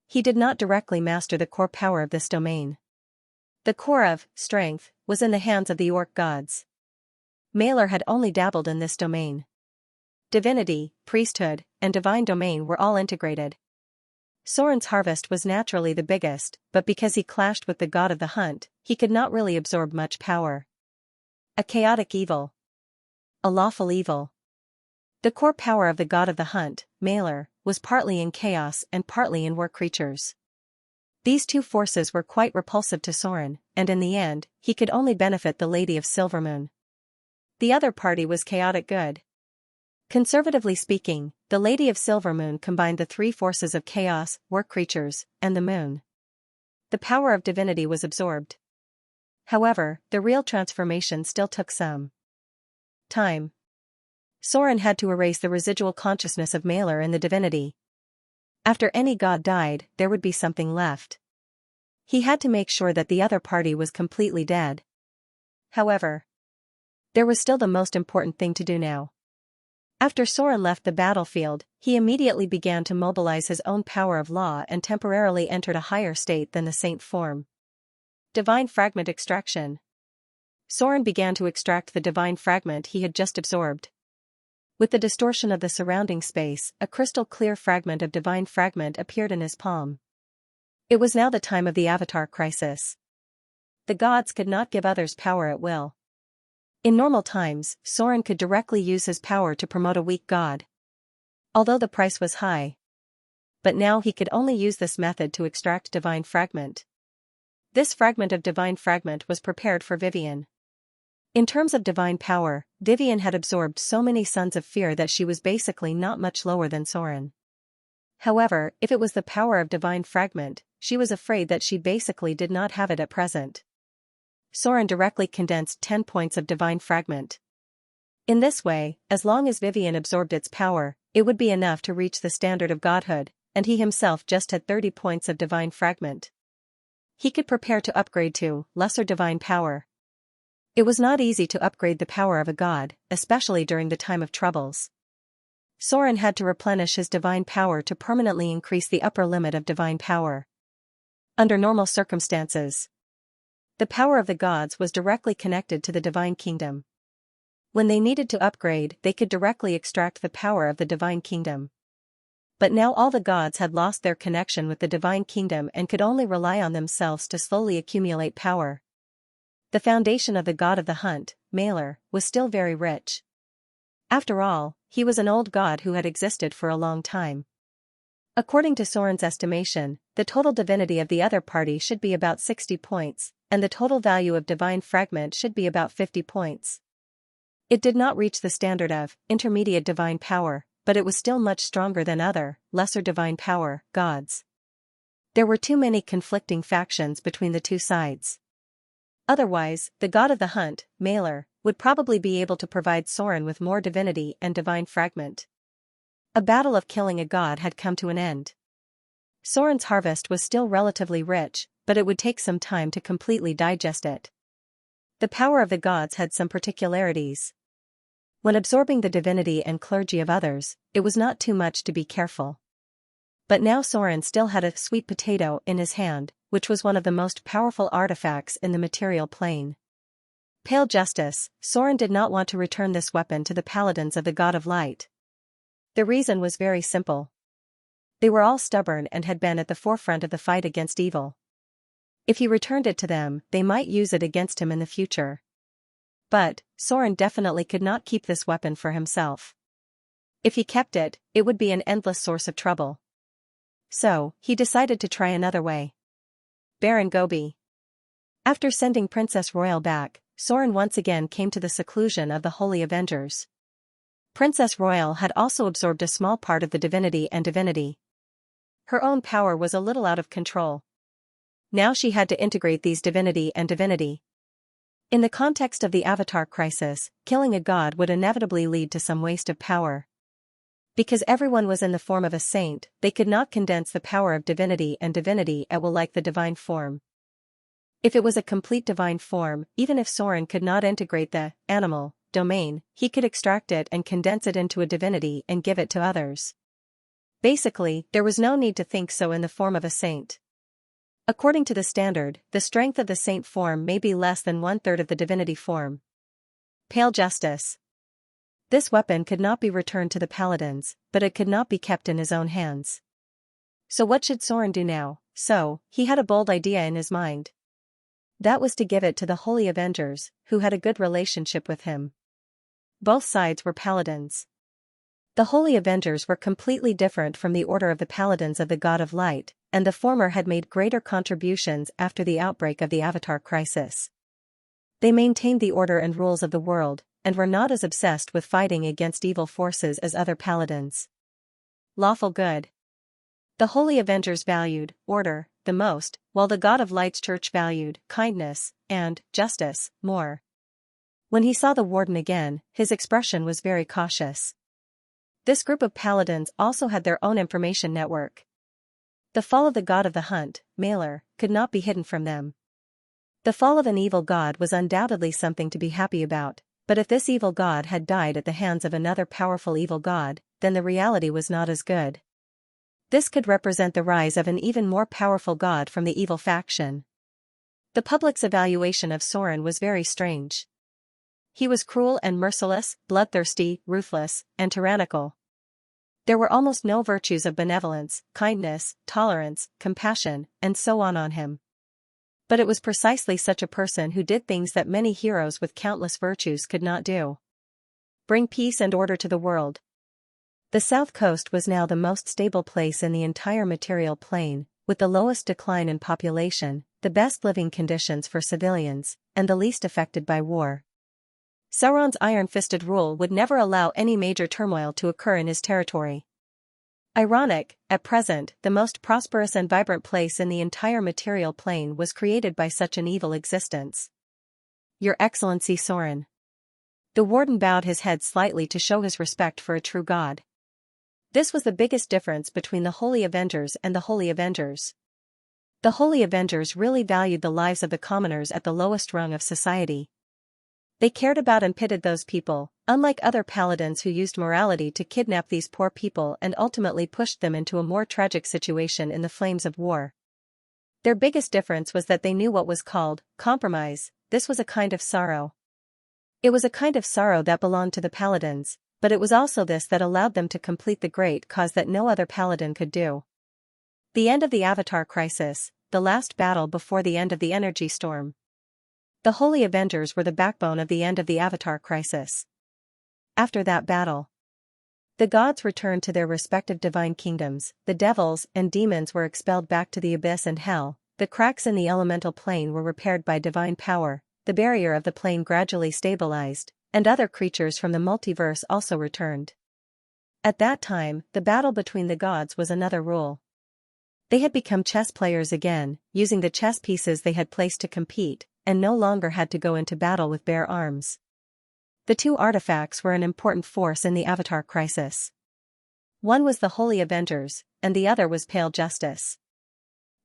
He did not directly master the core power of this domain. The core of strength was in the hands of the orc gods. Mailer had only dabbled in this domain. Divinity, priesthood, and divine domain were all integrated. Soren's harvest was naturally the biggest, but because he clashed with the god of the hunt, he could not really absorb much power. A chaotic evil. A lawful evil. The core power of the god of the hunt, Mailer, was partly in chaos and partly in war creatures. These two forces were quite repulsive to Soren, and in the end, he could only benefit the Lady of Silvermoon. The other party was chaotic good. Conservatively speaking, the Lady of Silvermoon combined the three forces of chaos, war creatures, and the moon. The power of divinity was absorbed. However, the real transformation still took some time. Soren had to erase the residual consciousness of Mailer in the divinity. After any god died, there would be something left. He had to make sure that the other party was completely dead. However, there was still the most important thing to do now. After Soren left the battlefield, he immediately began to mobilize his own power of law and temporarily entered a higher state than the saint form. Divine fragment extraction. Soren began to extract the divine fragment he had just absorbed. With the distortion of the surrounding space, a crystal-clear fragment of divine fragment appeared in his palm. It was now the time of the Avatar crisis. The gods could not give others power at will. In normal times, Soren could directly use his power to promote a weak god, although the price was high. But now he could only use this method to extract divine fragment. This fragment of divine fragment was prepared for Vivian. In terms of divine power, Vivian had absorbed so many Sons of Fear that she was basically not much lower than Soren. However, if it was the power of divine fragment, she was afraid that she basically did not have it at present. Soren directly condensed 10 points of divine fragment. In this way, as long as Vivian absorbed its power, it would be enough to reach the standard of godhood, and he himself just had 30 points of divine fragment. He could prepare to upgrade to lesser divine power. It was not easy to upgrade the power of a god, especially during the time of troubles. Soren had to replenish his divine power to permanently increase the upper limit of divine power. Under normal circumstances, the power of the gods was directly connected to the divine kingdom. When they needed to upgrade, they could directly extract the power of the divine kingdom. But now all the gods had lost their connection with the divine kingdom and could only rely on themselves to slowly accumulate power. The foundation of the god of the hunt, Malor, was still very rich. After all, he was an old god who had existed for a long time. According to Soren's estimation, the total divinity of the other party should be about 60 points, and the total value of divine fragment should be about 50 points. It did not reach the standard of intermediate divine power, but it was still much stronger than other, lesser divine power, gods. There were too many conflicting factions between the two sides. Otherwise, the god of the hunt, Malor, would probably be able to provide Soren with more divinity and divine fragment. A battle of killing a god had come to an end. Soren's harvest was still relatively rich, but it would take some time to completely digest it. The power of the gods had some particularities. When absorbing the divinity and clergy of others, it was not too much to be careful. But now Soren still had a sweet potato in his hand, which was one of the most powerful artifacts in the material plane. Pale Justice, Soren did not want to return this weapon to the paladins of the God of Light. The reason was very simple. They were all stubborn and had been at the forefront of the fight against evil. If he returned it to them, they might use it against him in the future. But, Soren definitely could not keep this weapon for himself. If he kept it, it would be an endless source of trouble. So, he decided to try another way. Baron Gobi. After sending Princess Royal back, Soren once again came to the seclusion of the Holy Avengers. Princess Royal had also absorbed a small part of the divinity and divinity. Her own power was a little out of control. Now she had to integrate these divinity and divinity. In the context of the Avatar crisis, killing a god would inevitably lead to some waste of power. Because everyone was in the form of a saint, they could not condense the power of divinity and divinity at will like the divine form. If it was a complete divine form, even if Soren could not integrate the animal domain, he could extract it and condense it into a divinity and give it to others. Basically, there was no need to think so in the form of a saint. According to the standard, the strength of the saint form may be less than 1/3 of the divinity form. Pale Justice. This weapon could not be returned to the paladins, but it could not be kept in his own hands. So what should Soren do now? So, he had a bold idea in his mind. That was to give it to the Holy Avengers, who had a good relationship with him. Both sides were paladins. The Holy Avengers were completely different from the Order of the Paladins of the God of Light, and the former had made greater contributions after the outbreak of the Avatar crisis. They maintained the order and rules of the world, and were not as obsessed with fighting against evil forces as other paladins. Lawful good. The Holy Avengers valued order the most, while the God of Light's church valued kindness and justice more. When he saw the warden again, his expression was very cautious. This group of paladins also had their own information network. The fall of the god of the hunt, Malor, could not be hidden from them. The fall of an evil god was undoubtedly something to be happy about, but if this evil god had died at the hands of another powerful evil god, then the reality was not as good. This could represent the rise of an even more powerful god from the evil faction. The public's evaluation of Soren was very strange. He was cruel and merciless, bloodthirsty, ruthless, and tyrannical. There were almost no virtues of benevolence, kindness, tolerance, compassion, and so on him. But it was precisely such a person who did things that many heroes with countless virtues could not do. Bring peace and order to the world. The South Coast was now the most stable place in the entire material plane, with the lowest decline in population, the best living conditions for civilians, and the least affected by war. Sauron's iron-fisted rule would never allow any major turmoil to occur in his territory. Ironic, at present, the most prosperous and vibrant place in the entire material plane was created by such an evil existence. Your Excellency Soren. The warden bowed his head slightly to show his respect for a true god. This was the biggest difference between the Holy Avengers and the Holy Avengers. The Holy Avengers really valued the lives of the commoners at the lowest rung of society. They cared about and pitied those people, unlike other paladins who used morality to kidnap these poor people and ultimately pushed them into a more tragic situation in the flames of war. Their biggest difference was that they knew what was called compromise. This was a kind of sorrow. It was a kind of sorrow that belonged to the paladins, but it was also this that allowed them to complete the great cause that no other paladin could do. The end of the Avatar Crisis, the last battle before the end of the Energy Storm. The Holy Avengers were the backbone of the end of the Avatar Crisis. After that battle, the gods returned to their respective divine kingdoms, the devils and demons were expelled back to the abyss and hell, the cracks in the elemental plane were repaired by divine power, the barrier of the plane gradually stabilized, and other creatures from the multiverse also returned. At that time, the battle between the gods was another rule. They had become chess players again, using the chess pieces they had placed to compete, and no longer had to go into battle with bare arms. The two artifacts were an important force in the Avatar Crisis. One was the Holy Avengers, and the other was Pale Justice.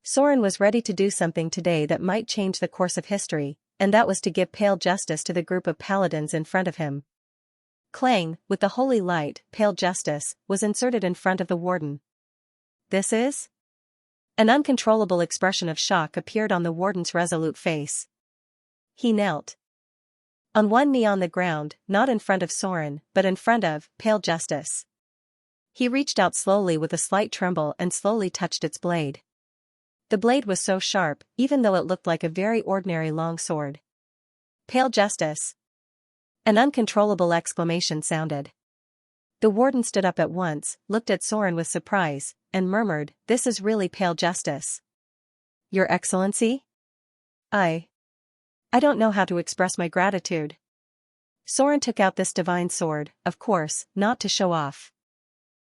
Soren was ready to do something today that might change the course of history, and that was to give Pale Justice to the group of paladins in front of him. Clang, with the holy light, Pale Justice, was inserted in front of the warden. This is? An uncontrollable expression of shock appeared on the warden's resolute face. He knelt on one knee on the ground, not in front of Soren, but in front of Pale Justice. He reached out slowly with a slight tremble and slowly touched its blade. The blade was so sharp, even though it looked like a very ordinary long sword. Pale Justice! An uncontrollable exclamation sounded. The warden stood up at once, looked at Soren with surprise, and murmured, "This is really Pale Justice. Your Excellency? I don't know how to express my gratitude." Soren took out this divine sword, of course, not to show off.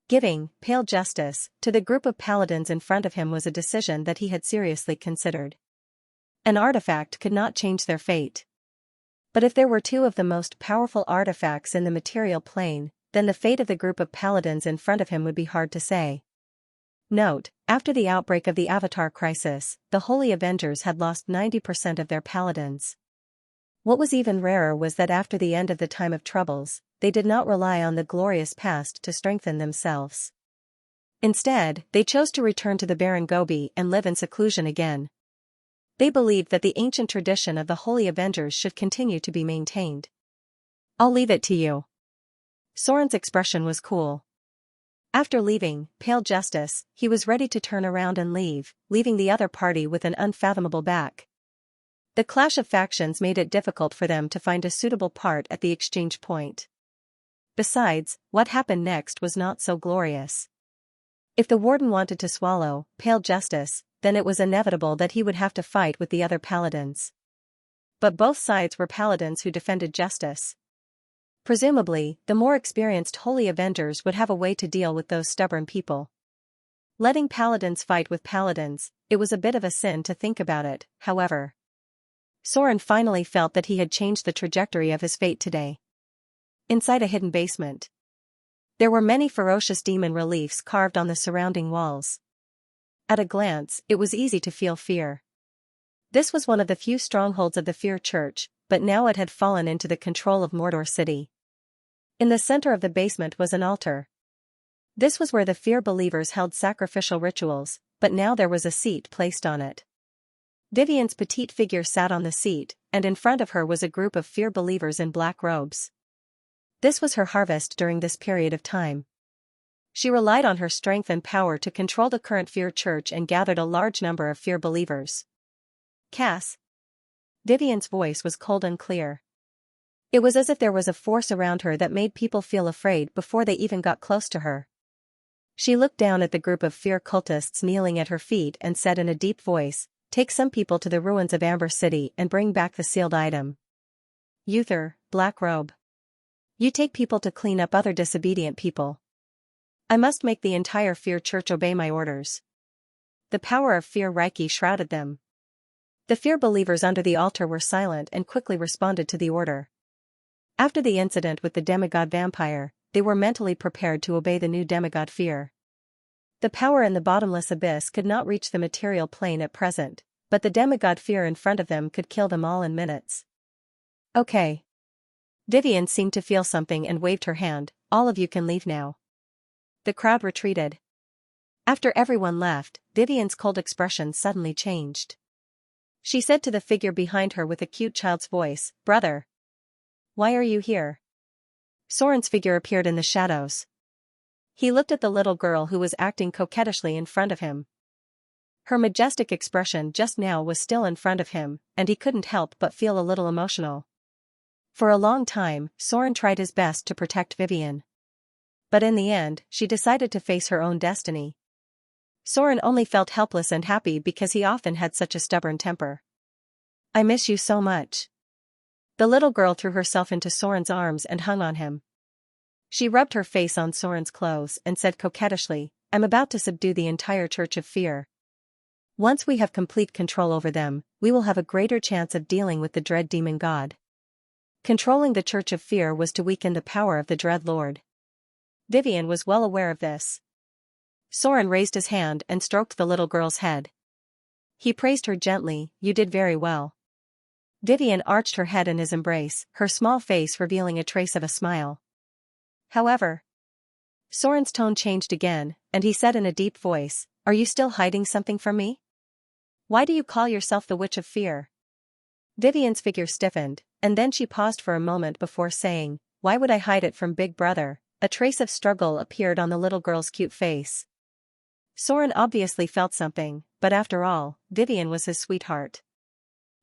Giving Pale Justice to the group of paladins in front of him was a decision that he had seriously considered. An artifact could not change their fate. But if there were two of the most powerful artifacts in the material plane, then the fate of the group of paladins in front of him would be hard to say. Note, after the outbreak of the Avatar Crisis, the Holy Avengers had lost 90% of their paladins. What was even rarer was that after the end of the time of troubles, they did not rely on the glorious past to strengthen themselves. Instead, they chose to return to the barren Gobi and live in seclusion again. They believed that the ancient tradition of the Holy Avengers should continue to be maintained. "I'll leave it to you." Soren's expression was cool. After leaving Pale Justice, he was ready to turn around and leave, leaving the other party with an unfathomable back. The clash of factions made it difficult for them to find a suitable part at the exchange point. Besides, what happened next was not so glorious. If the warden wanted to swallow Pale Justice, then it was inevitable that he would have to fight with the other paladins. But both sides were paladins who defended justice. Presumably, the more experienced Holy Avengers would have a way to deal with those stubborn people. Letting paladins fight with paladins, it was a bit of a sin to think about it, however. Soren finally felt that he had changed the trajectory of his fate today. Inside a hidden basement, there were many ferocious demon reliefs carved on the surrounding walls. At a glance, it was easy to feel fear. This was one of the few strongholds of the Fear Church, but now it had fallen into the control of Mordor City. In the center of the basement was an altar. This was where the Fear believers held sacrificial rituals, but now there was a seat placed on it. Vivian's petite figure sat on the seat, and in front of her was a group of Fear believers in black robes. This was her harvest during this period of time. She relied on her strength and power to control the current Fear Church and gathered a large number of Fear believers. "Cass." Vivian's voice was cold and clear. It was as if there was a force around her that made people feel afraid before they even got close to her. She looked down at the group of Fear cultists kneeling at her feet and said in a deep voice, "Take some people to the ruins of Amber City and bring back the sealed item. Uther, Black Robe. You take people to clean up other disobedient people. I must make the entire Fear Church obey my orders." The power of Fear Reiki shrouded them. The Fear believers under the altar were silent and quickly responded to the order. After the incident with the demigod vampire, they were mentally prepared to obey the new demigod Fear. The power in the bottomless abyss could not reach the material plane at present, but the demigod Fear in front of them could kill them all in minutes. "Okay. Vivian seemed to feel something and waved her hand. All of you can leave now. The crowd retreated. After everyone left, Vivian's cold expression suddenly changed. She said to the figure behind her with a cute child's voice, "Brother. Why are you here?" Soren's figure appeared in the shadows. He looked at the little girl who was acting coquettishly in front of him. Her majestic expression just now was still in front of him, and he couldn't help but feel a little emotional. For a long time, Soren tried his best to protect Vivian. But in the end, she decided to face her own destiny. Soren only felt helpless and happy because he often had such a stubborn temper. "I miss you so much." The little girl threw herself into Soren's arms and hung on him. She rubbed her face on Soren's clothes and said coquettishly, "I'm about to subdue the entire Church of Fear. Once we have complete control over them, we will have a greater chance of dealing with the dread demon god." Controlling the Church of Fear was to weaken the power of the Dread Lord. Vivian was well aware of this. Soren raised his hand and stroked the little girl's head. He praised her gently, "You did very well." Vivian arched her head in his embrace, her small face revealing a trace of a smile. However, Soren's tone changed again, and he said in a deep voice, "Are you still hiding something from me? Why do you call yourself the Witch of Fear?" Vivian's figure stiffened, and then she paused for a moment before saying, "Why would I hide it from Big Brother?" A trace of struggle appeared on the little girl's cute face. Soren obviously felt something, but after all, Vivian was his sweetheart.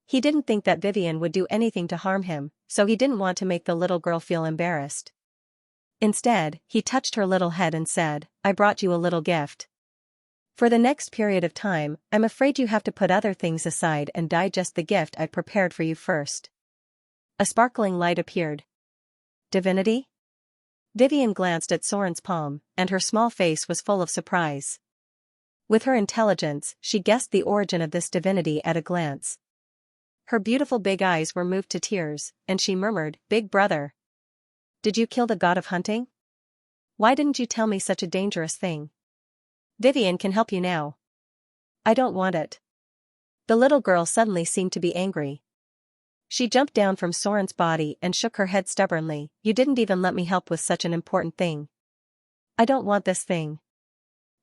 He didn't think that Vivian would do anything to harm him, so he didn't want to make the little girl feel embarrassed. Instead, he touched her little head and said, "I brought you a little gift. For the next period of time, I'm afraid you have to put other things aside and digest the gift I prepared for you first." A sparkling light appeared. Divinity? Vivian glanced at Soren's palm, and her small face was full of surprise. With her intelligence, she guessed the origin of this divinity at a glance. Her beautiful big eyes were moved to tears, and she murmured, "Big Brother. Did you kill the god of hunting? Why didn't you tell me such a dangerous thing? Vivian can help you now." "I don't want it." The little girl suddenly seemed to be angry. She jumped down from Soren's body and shook her head stubbornly. "You didn't even let me help with such an important thing." "I don't want this thing."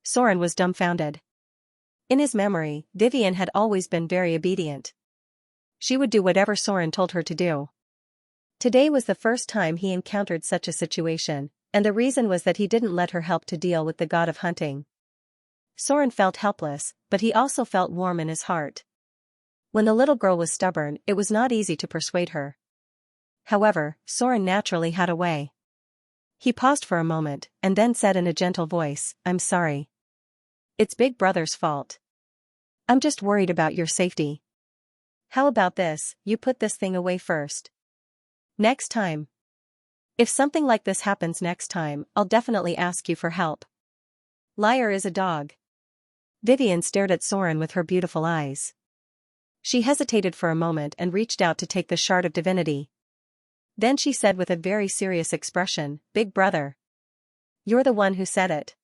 Soren was dumbfounded. In his memory, Vivian had always been very obedient. She would do whatever Soren told her to do. Today was the first time he encountered such a situation, and the reason was that he didn't let her help to deal with the god of hunting. Soren felt helpless, but he also felt warm in his heart. When the little girl was stubborn, it was not easy to persuade her. However, Soren naturally had a way. He paused for a moment, and then said in a gentle voice, "I'm sorry. It's Big Brother's fault. I'm just worried about your safety. How about this, you put this thing away first. Next time. If something like this happens next time, I'll definitely ask you for help." "Liar is a dog." Vivian stared at Soren with her beautiful eyes. She hesitated for a moment and reached out to take the shard of divinity. Then she said with a very serious expression, "Big Brother. You're the one who said it.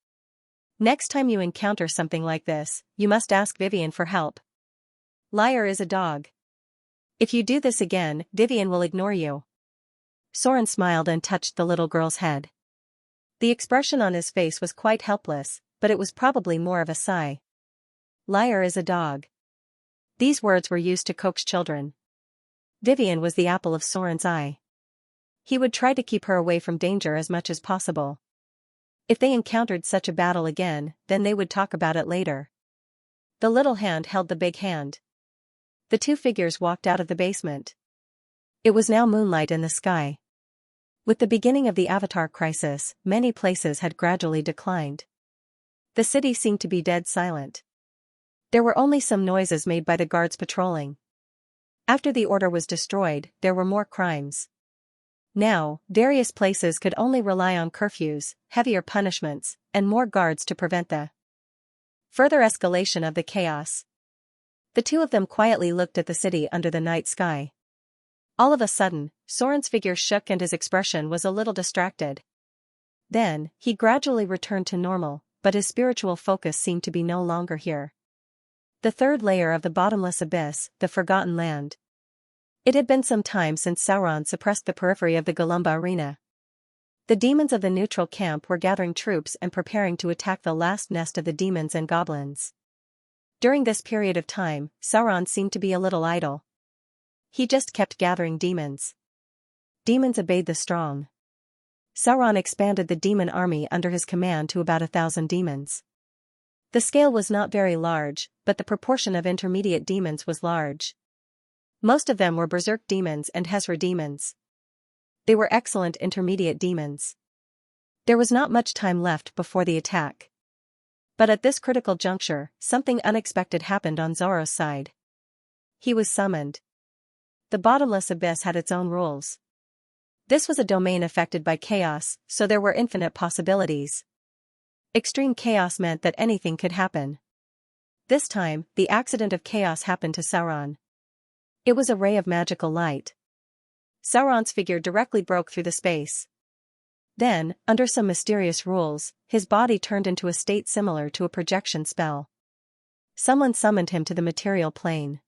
Next time you encounter something like this, you must ask Vivian for help. Liar is a dog. If you do this again, Vivian will ignore you." Soren smiled and touched the little girl's head. The expression on his face was quite helpless, but it was probably more of a sigh. Liar is a dog. These words were used to coax children. Vivian was the apple of Soren's eye. He would try to keep her away from danger as much as possible. If they encountered such a battle again, then they would talk about it later. The little hand held the big hand. The two figures walked out of the basement. It was now moonlight in the sky. With the beginning of the Avatar crisis, many places had gradually declined. The city seemed to be dead silent. There were only some noises made by the guards patrolling. After the order was destroyed, there were more crimes. Now, various places could only rely on curfews, heavier punishments, and more guards to prevent the further escalation of the chaos. The two of them quietly looked at the city under the night sky. All of a sudden, Soren's figure shook and his expression was a little distracted. Then, he gradually returned to normal, but his spiritual focus seemed to be no longer here. The third layer of the bottomless abyss, the Forgotten Land. It had been some time since Sauron suppressed the periphery of the Galumba arena. The demons of the neutral camp were gathering troops and preparing to attack the last nest of the demons and goblins. During this period of time, Sauron seemed to be a little idle. He just kept gathering demons. Demons obeyed the strong. Sauron expanded the demon army under his command to about 1,000 demons. The scale was not very large, but the proportion of intermediate demons was large. Most of them were berserk demons and Hezra demons. They were excellent intermediate demons. There was not much time left before the attack. But at this critical juncture, something unexpected happened on Zorro's side. He was summoned. The bottomless abyss had its own rules. This was a domain affected by chaos, so there were infinite possibilities. Extreme chaos meant that anything could happen. This time, the accident of chaos happened to Sauron. It was a ray of magical light. Sauron's figure directly broke through the space. Then, under some mysterious rules, his body turned into a state similar to a projection spell. Someone summoned him to the material plane.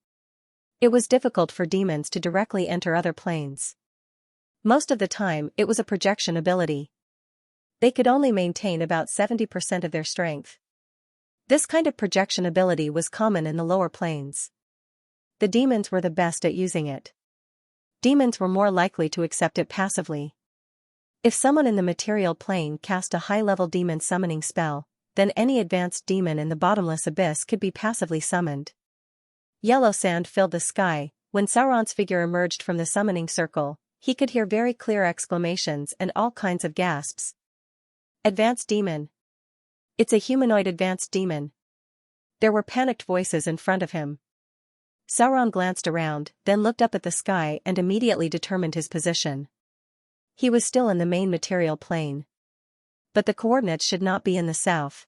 It was difficult for demons to directly enter other planes. Most of the time, it was a projection ability. They could only maintain about 70% of their strength. This kind of projection ability was common in the lower planes. The demons were the best at using it. Demons were more likely to accept it passively. If someone in the material plane cast a high-level demon summoning spell, then any advanced demon in the bottomless abyss could be passively summoned. Yellow sand filled the sky. When Sauron's figure emerged from the summoning circle, he could hear very clear exclamations and all kinds of gasps. Advanced demon. It's a humanoid advanced demon. There were panicked voices in front of him. Sauron glanced around, then looked up at the sky and immediately determined his position. He was still in the main material plane. But the coordinates should not be in the south.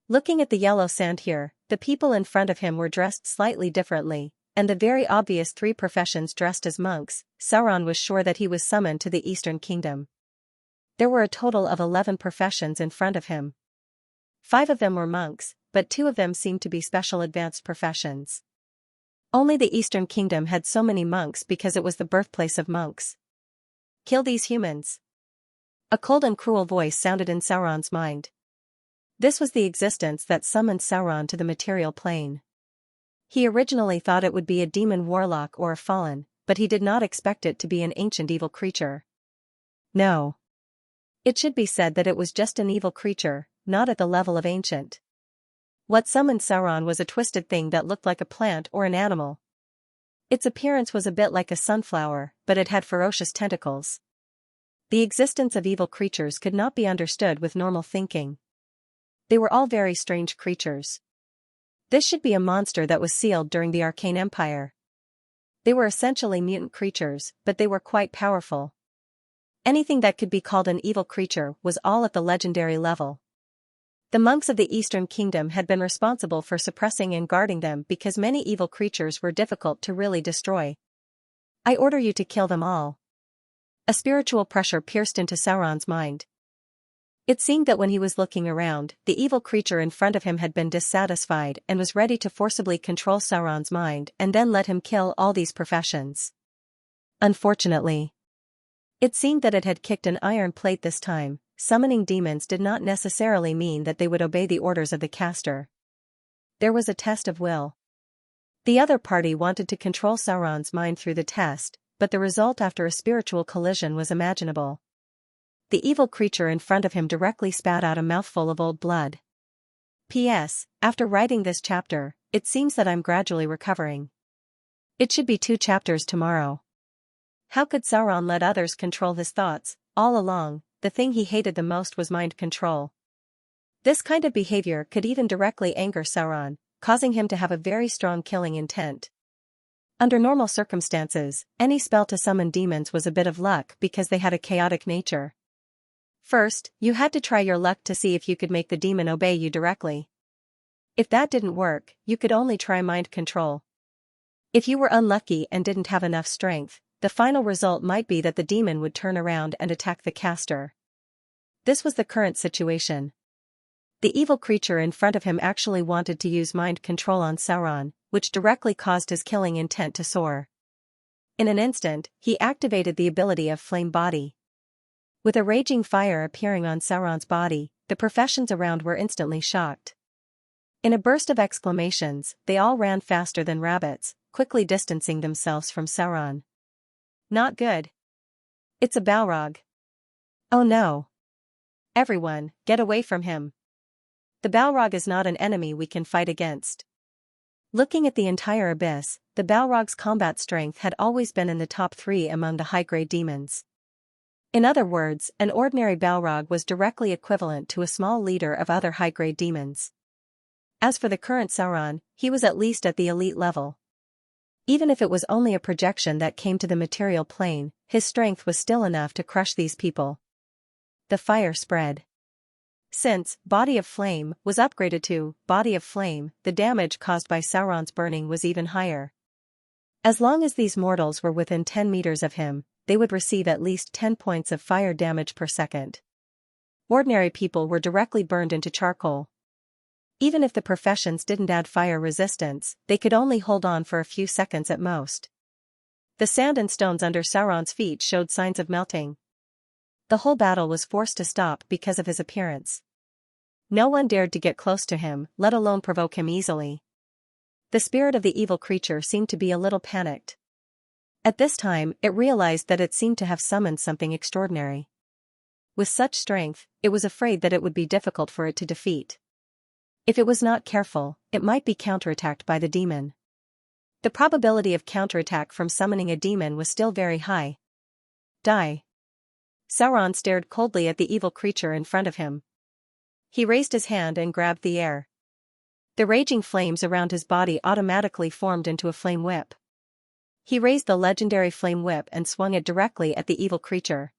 Looking at the yellow sand here, the people in front of him were dressed slightly differently, and the very obvious 3 professions dressed as monks. Sauron was sure that he was summoned to the Eastern Kingdom. There were a total of 11 professions in front of him. 5 of them were monks, but 2 of them seemed to be special advanced professions. Only the Eastern Kingdom had so many monks because it was the birthplace of monks. Kill these humans. A cold and cruel voice sounded in Sauron's mind. This was the existence that summoned Sauron to the material plane. He originally thought it would be a demon warlock or a fallen, but he did not expect it to be an ancient evil creature. No. It should be said that it was just an evil creature, not at the level of ancient. What summoned Sauron was a twisted thing that looked like a plant or an animal. Its appearance was a bit like a sunflower, but it had ferocious tentacles. The existence of evil creatures could not be understood with normal thinking. They were all very strange creatures. This should be a monster that was sealed during the Arcane Empire. They were essentially mutant creatures, but they were quite powerful. Anything that could be called an evil creature was all at the legendary level. The monks of the Eastern Kingdom had been responsible for suppressing and guarding them because many evil creatures were difficult to really destroy. I order you to kill them all. A spiritual pressure pierced into Sauron's mind. It seemed that when he was looking around, the evil creature in front of him had been dissatisfied and was ready to forcibly control Sauron's mind and then let him kill all these professions. Unfortunately, it seemed that it had kicked an iron plate this time. Summoning demons did not necessarily mean that they would obey the orders of the caster. There was a test of will. The other party wanted to control Sauron's mind through the test, but the result after a spiritual collision was imaginable. The evil creature in front of him directly spat out a mouthful of old blood. P.S. After writing this chapter, it seems that I'm gradually recovering. It should be 2 chapters tomorrow. How could Sauron let others control his thoughts? All along, the thing he hated the most was mind control. This kind of behavior could even directly anger Sauron, causing him to have a very strong killing intent. Under normal circumstances, any spell to summon demons was a bit of luck because they had a chaotic nature. First, you had to try your luck to see if you could make the demon obey you directly. If that didn't work, you could only try mind control. If you were unlucky and didn't have enough strength, the final result might be that the demon would turn around and attack the caster. This was the current situation. The evil creature in front of him actually wanted to use mind control on Sauron, which directly caused his killing intent to soar. In an instant, he activated the ability of Flame Body. With a raging fire appearing on Sauron's body, the professions around were instantly shocked. In a burst of exclamations, they all ran faster than rabbits, quickly distancing themselves from Sauron. Not good. It's a Balrog. Oh no. Everyone, get away from him. The Balrog is not an enemy we can fight against. Looking at the entire abyss, the Balrog's combat strength had always been in the top 3 among the high-grade demons. In other words, an ordinary Balrog was directly equivalent to a small leader of other high-grade demons. As for the current Sauron, he was at least at the elite level. Even if it was only a projection that came to the material plane, his strength was still enough to crush these people. The fire spread. Since Body of Flame was upgraded to Body of Flame, the damage caused by Sauron's burning was even higher. As long as these mortals were within 10 meters of him, they would receive at least 10 points of fire damage per second. Ordinary people were directly burned into charcoal. Even if the professions didn't add fire resistance, they could only hold on for a few seconds at most. The sand and stones under Sauron's feet showed signs of melting. The whole battle was forced to stop because of his appearance. No one dared to get close to him, let alone provoke him easily. The spirit of the evil creature seemed to be a little panicked. At this time, it realized that it seemed to have summoned something extraordinary. With such strength, it was afraid that it would be difficult for it to defeat. If it was not careful, it might be counterattacked by the demon. The probability of counterattack from summoning a demon was still very high. Die. Sauron stared coldly at the evil creature in front of him. He raised his hand and grabbed the air. The raging flames around his body automatically formed into a flame whip. He raised the legendary flame whip and swung it directly at the evil creature.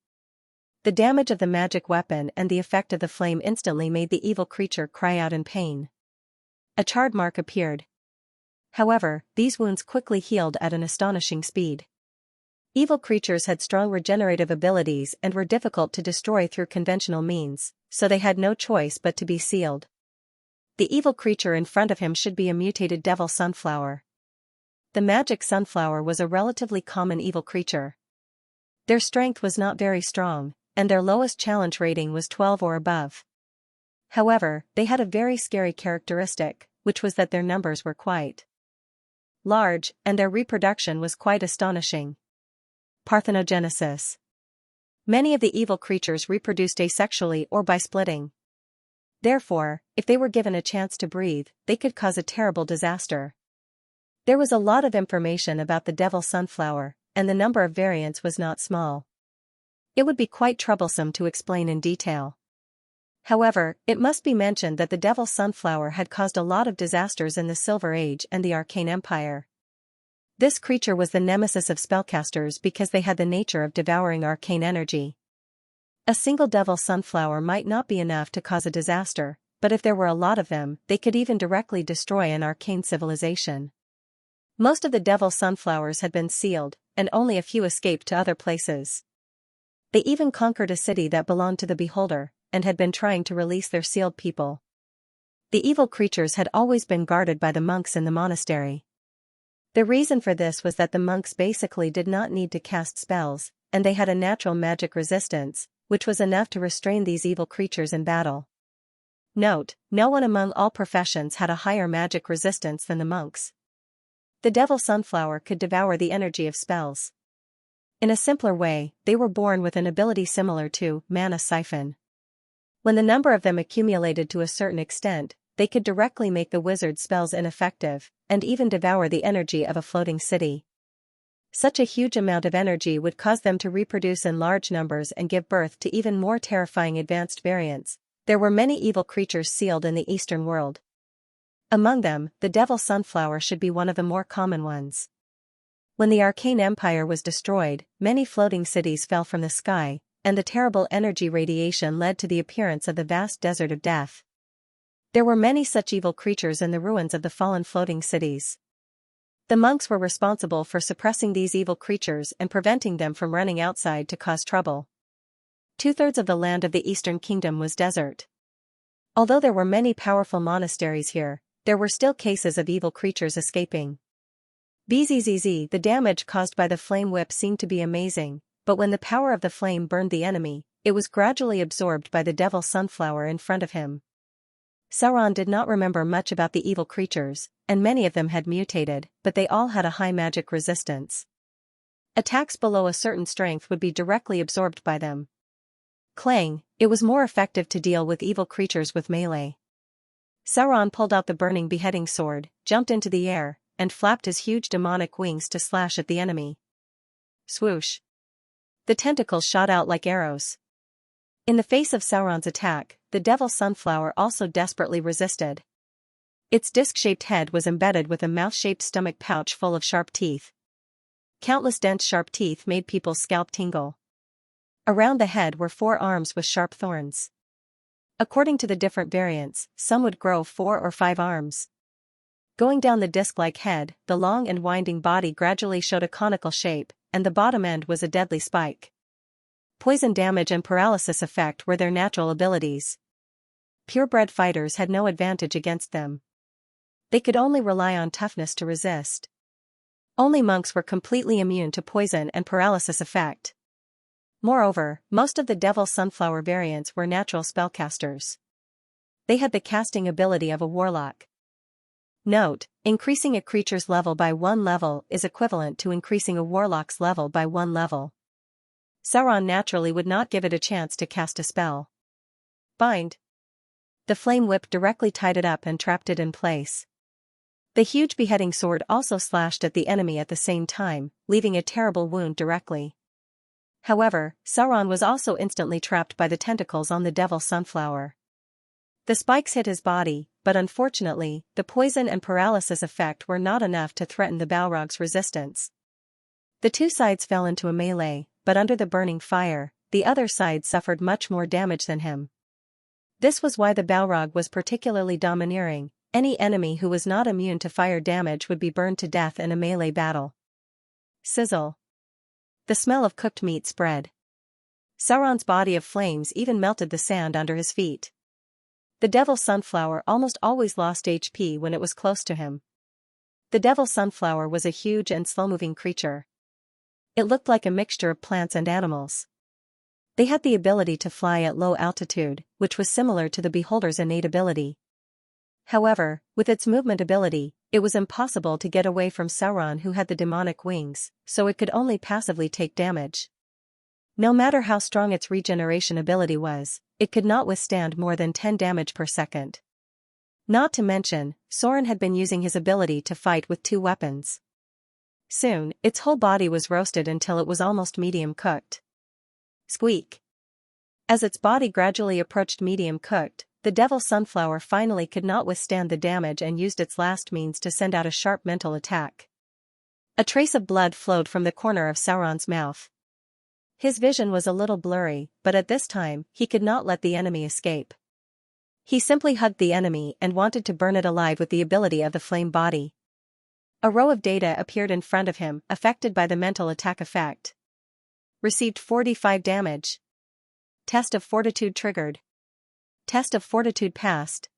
The damage of the magic weapon and the effect of the flame instantly made the evil creature cry out in pain. A charred mark appeared. However, these wounds quickly healed at an astonishing speed. Evil creatures had strong regenerative abilities and were difficult to destroy through conventional means, so they had no choice but to be sealed. The evil creature in front of him should be a mutated devil sunflower. The magic sunflower was a relatively common evil creature. Their strength was not very strong, and their lowest challenge rating was 12 or above. However, they had a very scary characteristic, which was that their numbers were quite large, and their reproduction was quite astonishing. Parthenogenesis. Many of the evil creatures reproduced asexually or by splitting. Therefore, if they were given a chance to breathe, they could cause a terrible disaster. There was a lot of information about the devil sunflower, and the number of variants was not small. It would be quite troublesome to explain in detail. However, it must be mentioned that the devil sunflower had caused a lot of disasters in the Silver Age and the Arcane Empire. This creature was the nemesis of spellcasters because they had the nature of devouring arcane energy. A single devil sunflower might not be enough to cause a disaster, but if there were a lot of them, they could even directly destroy an arcane civilization. Most of the devil sunflowers had been sealed, and only a few escaped to other places. They even conquered a city that belonged to the Beholder, and had been trying to release their sealed people. The evil creatures had always been guarded by the monks in the monastery. The reason for this was that the monks basically did not need to cast spells, and they had a natural magic resistance, which was enough to restrain these evil creatures in battle. Note, no one among all professions had a higher magic resistance than the monks. The devil sunflower could devour the energy of spells. In a simpler way, they were born with an ability similar to mana siphon. When the number of them accumulated to a certain extent, they could directly make the wizard's spells ineffective, and even devour the energy of a floating city. Such a huge amount of energy would cause them to reproduce in large numbers and give birth to even more terrifying advanced variants. There were many evil creatures sealed in the Eastern world. Among them, the devil sunflower should be one of the more common ones. When the Arcane Empire was destroyed, many floating cities fell from the sky, and the terrible energy radiation led to the appearance of the vast desert of death. There were many such evil creatures in the ruins of the fallen floating cities. The monks were responsible for suppressing these evil creatures and preventing them from running outside to cause trouble. 2/3 of the land of the Eastern Kingdom was desert. Although there were many powerful monasteries here, there were still cases of evil creatures escaping. Bzzz, the damage caused by the flame whip seemed to be amazing, but when the power of the flame burned the enemy, it was gradually absorbed by the devil sunflower in front of him. Sauron did not remember much about the evil creatures, and many of them had mutated, but they all had a high magic resistance. Attacks below a certain strength would be directly absorbed by them. Clang, it was more effective to deal with evil creatures with melee. Sauron pulled out the burning beheading sword, jumped into the air, and flapped his huge demonic wings to slash at the enemy. Swoosh! The tentacles shot out like arrows. In the face of Sauron's attack, the devil sunflower also desperately resisted. Its disc-shaped head was embedded with a mouth-shaped stomach pouch full of sharp teeth. Countless dense sharp teeth made people's scalp tingle. Around the head were 4 arms with sharp thorns. According to the different variants, some would grow 4 or 5 arms. Going down the disc-like head, the long and winding body gradually showed a conical shape, and the bottom end was a deadly spike. Poison damage and paralysis effect were their natural abilities. Purebred fighters had no advantage against them. They could only rely on toughness to resist. Only monks were completely immune to poison and paralysis effect. Moreover, most of the devil sunflower variants were natural spellcasters. They had the casting ability of a warlock. Note, increasing a creature's level by 1 level is equivalent to increasing a warlock's level by 1 level. Sauron naturally would not give it a chance to cast a spell. Bind. The flame whip directly tied it up and trapped it in place. The huge beheading sword also slashed at the enemy at the same time, leaving a terrible wound directly. However, Sauron was also instantly trapped by the tentacles on the devil sunflower. The spikes hit his body, but unfortunately, the poison and paralysis effect were not enough to threaten the Balrog's resistance. The two sides fell into a melee, but under the burning fire, the other side suffered much more damage than him. This was why the Balrog was particularly domineering. Any enemy who was not immune to fire damage would be burned to death in a melee battle. Sizzle. The smell of cooked meat spread. Sauron's body of flames even melted the sand under his feet. The devil sunflower almost always lost HP when it was close to him. The devil sunflower was a huge and slow-moving creature. It looked like a mixture of plants and animals. They had the ability to fly at low altitude, which was similar to the beholder's innate ability. However, with its movement ability, it was impossible to get away from Sauron, who had the demonic wings, so it could only passively take damage. No matter how strong its regeneration ability was, it could not withstand more than 10 damage per second. Not to mention, Sauron had been using his ability to fight with 2 weapons. Soon, its whole body was roasted until it was almost medium cooked. Squeak. As its body gradually approached medium cooked, the devil sunflower finally could not withstand the damage and used its last means to send out a sharp mental attack. A trace of blood flowed from the corner of Sauron's mouth. His vision was a little blurry, but at this time, he could not let the enemy escape. He simply hugged the enemy and wanted to burn it alive with the ability of the flame body. A row of data appeared in front of him, affected by the mental attack effect. Received 45 damage. Test of fortitude triggered. Test of fortitude passed.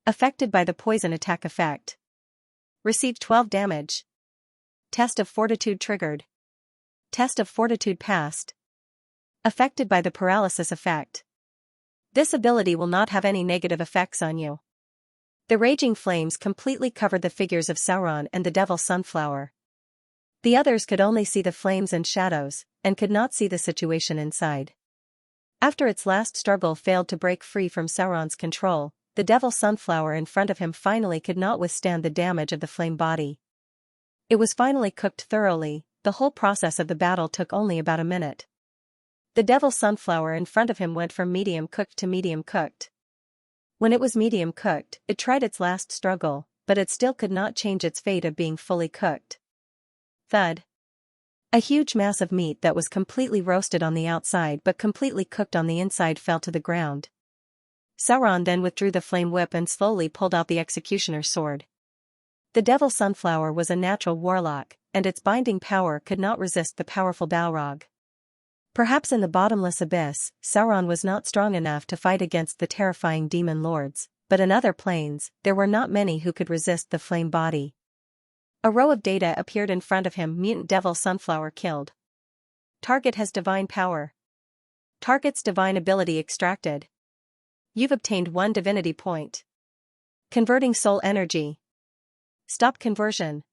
Affected by the poison attack effect. Received 12 damage. Test of fortitude triggered. Test of fortitude passed. Affected by the paralysis effect. This ability will not have any negative effects on you. The raging flames completely covered the figures of Sauron and the devil sunflower. The others could only see the flames and shadows, and could not see the situation inside. After its last struggle failed to break free from Sauron's control, the devil sunflower in front of him finally could not withstand the damage of the flame body. It was finally cooked thoroughly. The whole process of the battle took only about a minute. The devil sunflower in front of him went from medium cooked to medium cooked. When it was medium cooked, it tried its last struggle, but it still could not change its fate of being fully cooked. Thud. A huge mass of meat that was completely roasted on the outside but completely cooked on the inside fell to the ground. Sauron then withdrew the flame whip and slowly pulled out the executioner's sword. The devil sunflower was a natural warlock, and its binding power could not resist the powerful Balrog. Perhaps in the bottomless abyss, Sauron was not strong enough to fight against the terrifying demon lords, but in other planes, there were not many who could resist the flame body. A row of data appeared in front of him. Mutant Devil Sunflower killed. Target has divine power. Target's divine ability extracted. You've obtained 1 divinity point. Converting soul energy. Stop conversion.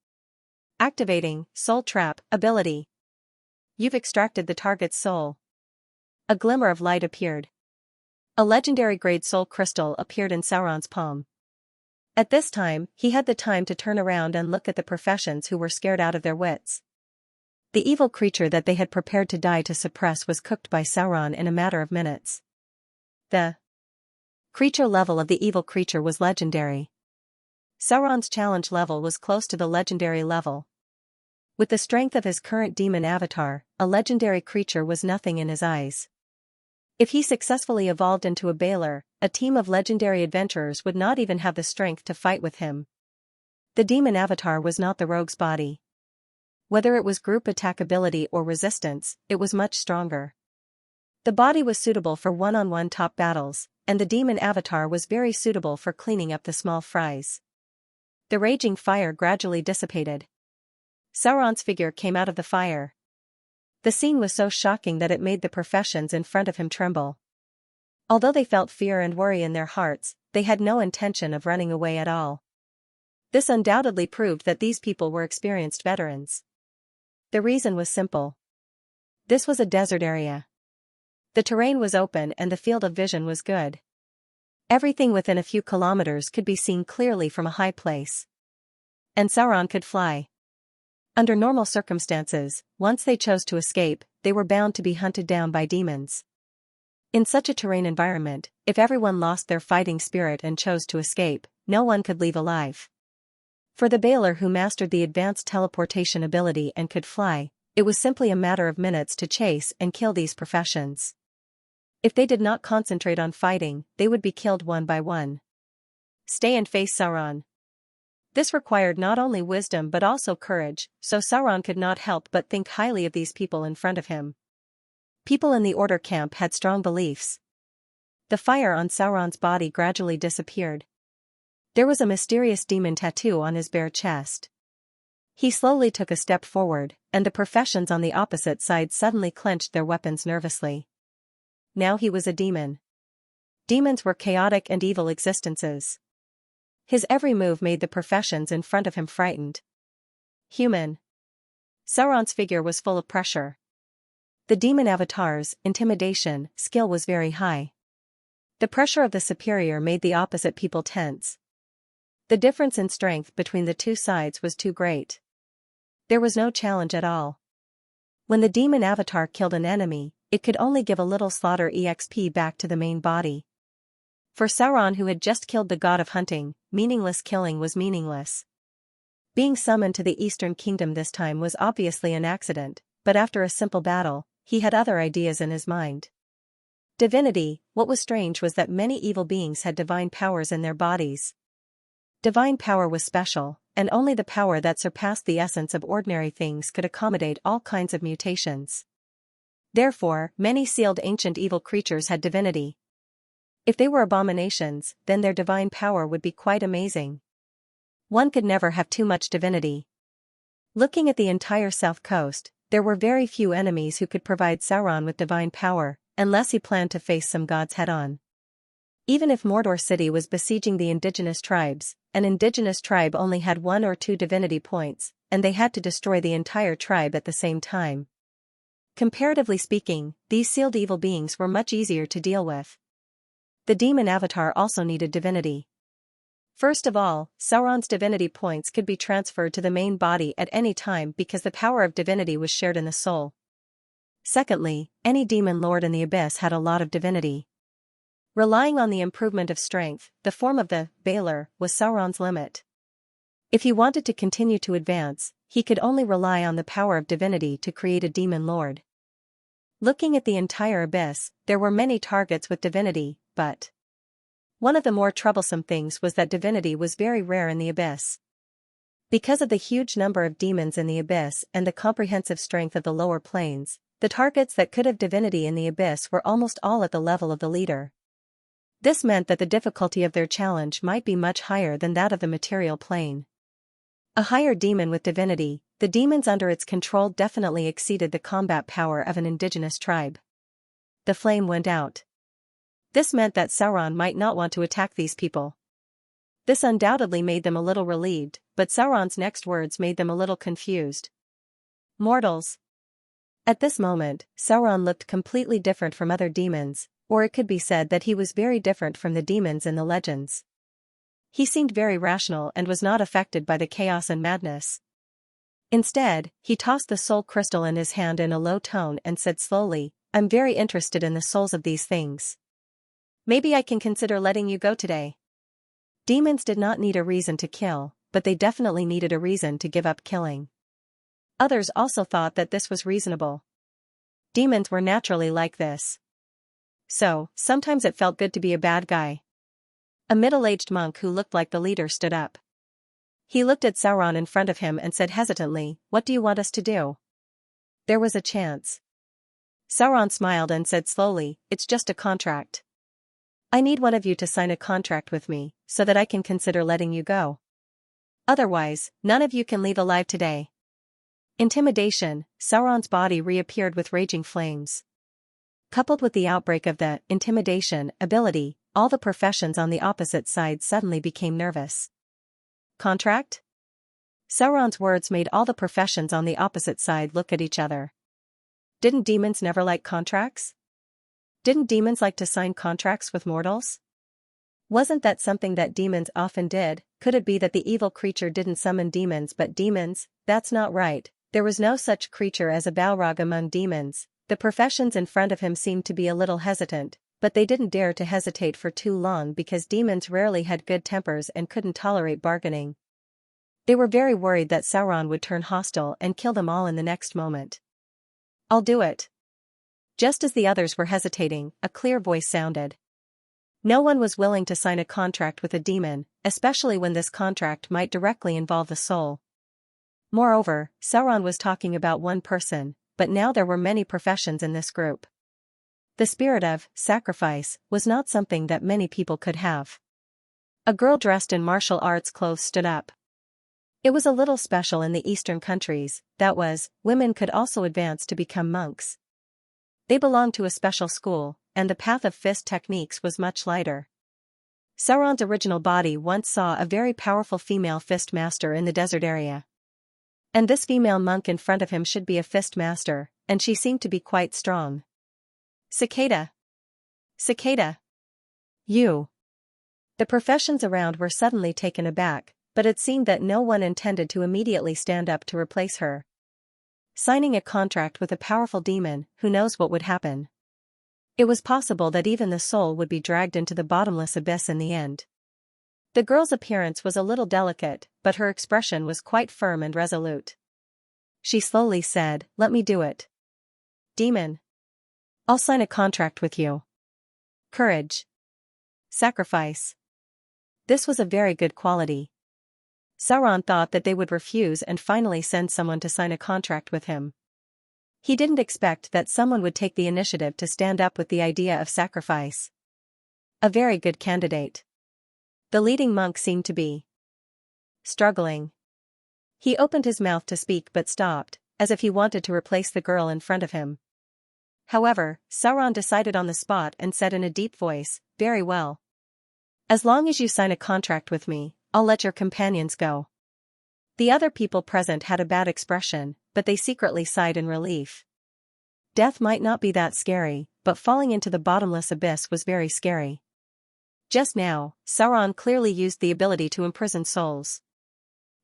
Activating soul trap ability. You've extracted the target's soul. A glimmer of light appeared. A legendary grade soul crystal appeared in Sauron's palm. At this time, he had the time to turn around and look at the professions who were scared out of their wits. The evil creature that they had prepared to die to suppress was cooked by Sauron in a matter of minutes. The creature level of the evil creature was legendary. Sauron's challenge level was close to the legendary level. With the strength of his current demon avatar, a legendary creature was nothing in his eyes. If he successfully evolved into a Baelor, a team of legendary adventurers would not even have the strength to fight with him. The demon avatar was not the rogue's body. Whether it was group attack ability or resistance, it was much stronger. The body was suitable for one-on-one top battles, and the demon avatar was very suitable for cleaning up the small fries. The raging fire gradually dissipated. Sauron's figure came out of the fire. The scene was so shocking that it made the professions in front of him tremble. Although they felt fear and worry in their hearts, they had no intention of running away at all. This undoubtedly proved that these people were experienced veterans. The reason was simple. This was a desert area. The terrain was open and the field of vision was good. Everything within a few kilometers could be seen clearly from a high place. And Sauron could fly. Under normal circumstances, once they chose to escape, they were bound to be hunted down by demons. In such a terrain environment, if everyone lost their fighting spirit and chose to escape, no one could leave alive. For the Baelor who mastered the advanced teleportation ability and could fly, it was simply a matter of minutes to chase and kill these professions. If they did not concentrate on fighting, they would be killed one by one. Stay and face Sauron. This required not only wisdom but also courage, so Sauron could not help but think highly of these people in front of him. People in the Order camp had strong beliefs. The fire on Sauron's body gradually disappeared. There was a mysterious demon tattoo on his bare chest. He slowly took a step forward, and the professions on the opposite side suddenly clenched their weapons nervously. Now he was a demon. Demons were chaotic and evil existences. His every move made the professions in front of him frightened. Human. Sauron's figure was full of pressure. The demon avatar's intimidation skill was very high. The pressure of the superior made the opposite people tense. The difference in strength between the two sides was too great. There was no challenge at all. When the demon avatar killed an enemy, it could only give a little slaughter EXP back to the main body. For Sauron, who had just killed the god of hunting, meaningless killing was meaningless. Being summoned to the Eastern Kingdom this time was obviously an accident, but after a simple battle, he had other ideas in his mind. Divinity. What was strange was that many evil beings had divine powers in their bodies. Divine power was special, and only the power that surpassed the essence of ordinary things could accommodate all kinds of mutations. Therefore, many sealed ancient evil creatures had divinity. If they were abominations, then their divine power would be quite amazing. One could never have too much divinity. Looking at the entire south coast, there were very few enemies who could provide Sauron with divine power, unless he planned to face some gods head-on. Even if Mordor City was besieging the indigenous tribes, an indigenous tribe only had 1 or 2 divinity points, and they had to destroy the entire tribe at the same time. Comparatively speaking, these sealed evil beings were much easier to deal with. The demon avatar also needed divinity. First of all, Sauron's divinity points could be transferred to the main body at any time because the power of divinity was shared in the soul. Secondly, any demon lord in the abyss had a lot of divinity. Relying on the improvement of strength, the form of the Baelor was Sauron's limit. If he wanted to continue to advance, he could only rely on the power of divinity to create a demon lord. Looking at the entire abyss, there were many targets with divinity, but one of the more troublesome things was that divinity was very rare in the abyss. Because of the huge number of demons in the abyss and the comprehensive strength of the lower planes, the targets that could have divinity in the abyss were almost all at the level of the leader. This meant that the difficulty of their challenge might be much higher than that of the material plane. A higher demon with divinity, the demons under its control definitely exceeded the combat power of an indigenous tribe. The flame went out. This meant that Sauron might not want to attack these people. This undoubtedly made them a little relieved, but Sauron's next words made them a little confused. Mortals. At this moment, Sauron looked completely different from other demons, or it could be said that he was very different from the demons in the legends. He seemed very rational and was not affected by the chaos and madness. Instead, he tossed the soul crystal in his hand in a low tone and said slowly, "I'm very interested in the souls of these things. Maybe I can consider letting you go today." Demons did not need a reason to kill, but they definitely needed a reason to give up killing. Others also thought that this was reasonable. Demons were naturally like this. So, sometimes it felt good to be a bad guy. A middle-aged monk who looked like the leader stood up. He looked at Sauron in front of him and said hesitantly, "What do you want us to do?" There was a chance. Sauron smiled and said slowly, "It's just a contract. I need one of you to sign a contract with me, so that I can consider letting you go. Otherwise, none of you can leave alive today." Intimidation, Sauron's body reappeared with raging flames. Coupled with the outbreak of the intimidation ability, all the professions on the opposite side suddenly became nervous. Contract? Sauron's words made all the professions on the opposite side look at each other. Didn't demons never like contracts? Didn't demons like to sign contracts with mortals? Wasn't that something that demons often did? Could it be that the evil creature didn't summon demons but demons? That's not right. There was no such creature as a Balrog among demons. The professions in front of him seemed to be a little hesitant, but they didn't dare to hesitate for too long because demons rarely had good tempers and couldn't tolerate bargaining. They were very worried that Sauron would turn hostile and kill them all in the next moment. "I'll do it." Just as the others were hesitating, a clear voice sounded. No one was willing to sign a contract with a demon, especially when this contract might directly involve the soul. Moreover, Sauron was talking about one person, but now there were many professions in this group. The spirit of sacrifice was not something that many people could have. A girl dressed in martial arts clothes stood up. It was a little special in the Eastern countries, that was, women could also advance to become monks. They belonged to a special school, and the path of fist techniques was much lighter. Sauron's original body once saw a very powerful female fist master in the desert area. And this female monk in front of him should be a fist master, and she seemed to be quite strong. "Cicada! Cicada! You!" The professions around were suddenly taken aback, but it seemed that no one intended to immediately stand up to replace her. Signing a contract with a powerful demon, who knows what would happen? It was possible that even the soul would be dragged into the bottomless abyss in the end. The girl's appearance was a little delicate, but her expression was quite firm and resolute. She slowly said, "Let me do it. Demon. I'll sign a contract with you. Courage. Sacrifice." This was a very good quality. Sauron thought that they would refuse and finally send someone to sign a contract with him. He didn't expect that someone would take the initiative to stand up with the idea of sacrifice. A very good candidate. The leading monk seemed to be struggling. He opened his mouth to speak but stopped, as if he wanted to replace the girl in front of him. However, Sauron decided on the spot and said in a deep voice, "Very well. As long as you sign a contract with me, I'll let your companions go." The other people present had a bad expression, but they secretly sighed in relief. Death might not be that scary, but falling into the bottomless abyss was very scary. Just now, Sauron clearly used the ability to imprison souls.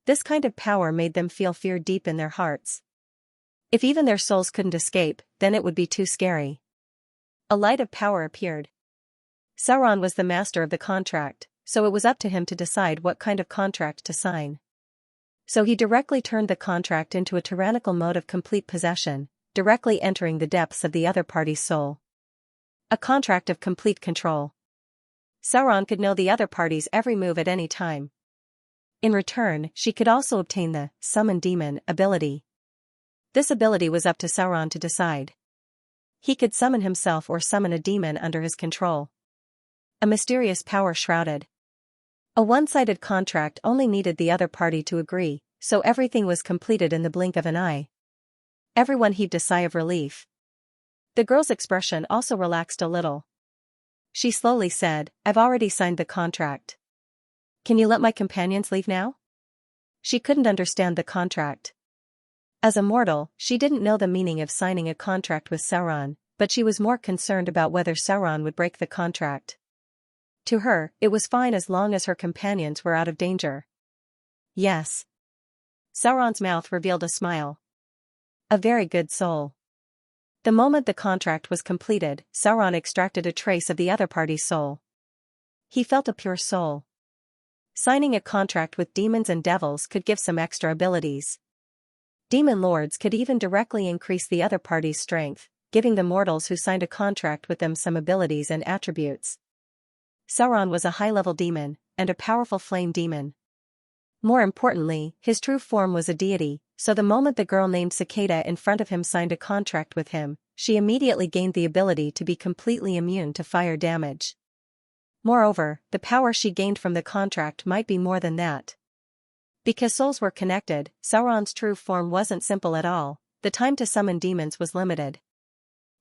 This kind of power made them feel fear deep in their hearts. If even their souls couldn't escape, then it would be too scary. A light of power appeared. Sauron was the master of the contract, so it was up to him to decide what kind of contract to sign. So he directly turned the contract into a tyrannical mode of complete possession, directly entering the depths of the other party's soul. A contract of complete control. Sauron could know the other party's every move at any time. In return, she could also obtain the summon demon ability. This ability was up to Sauron to decide. He could summon himself or summon a demon under his control. A mysterious power shrouded. A one-sided contract only needed the other party to agree, so everything was completed in the blink of an eye. Everyone heaved a sigh of relief. The girl's expression also relaxed a little. She slowly said, "I've already signed the contract. Can you let my companions leave now?" She couldn't understand the contract. As a mortal, she didn't know the meaning of signing a contract with Sauron, but she was more concerned about whether Sauron would break the contract. To her, it was fine as long as her companions were out of danger. Yes. Sauron's mouth revealed a smile. A very good soul. The moment the contract was completed, Sauron extracted a trace of the other party's soul. He felt a pure soul. Signing a contract with demons and devils could give some extra abilities. Demon lords could even directly increase the other party's strength, giving the mortals who signed a contract with them some abilities and attributes. Sauron was a high-level demon, and a powerful flame demon. More importantly, his true form was a deity, so the moment the girl named Cicada in front of him signed a contract with him, she immediately gained the ability to be completely immune to fire damage. Moreover, the power she gained from the contract might be more than that. Because souls were connected, Sauron's true form wasn't simple at all. The time to summon demons was limited.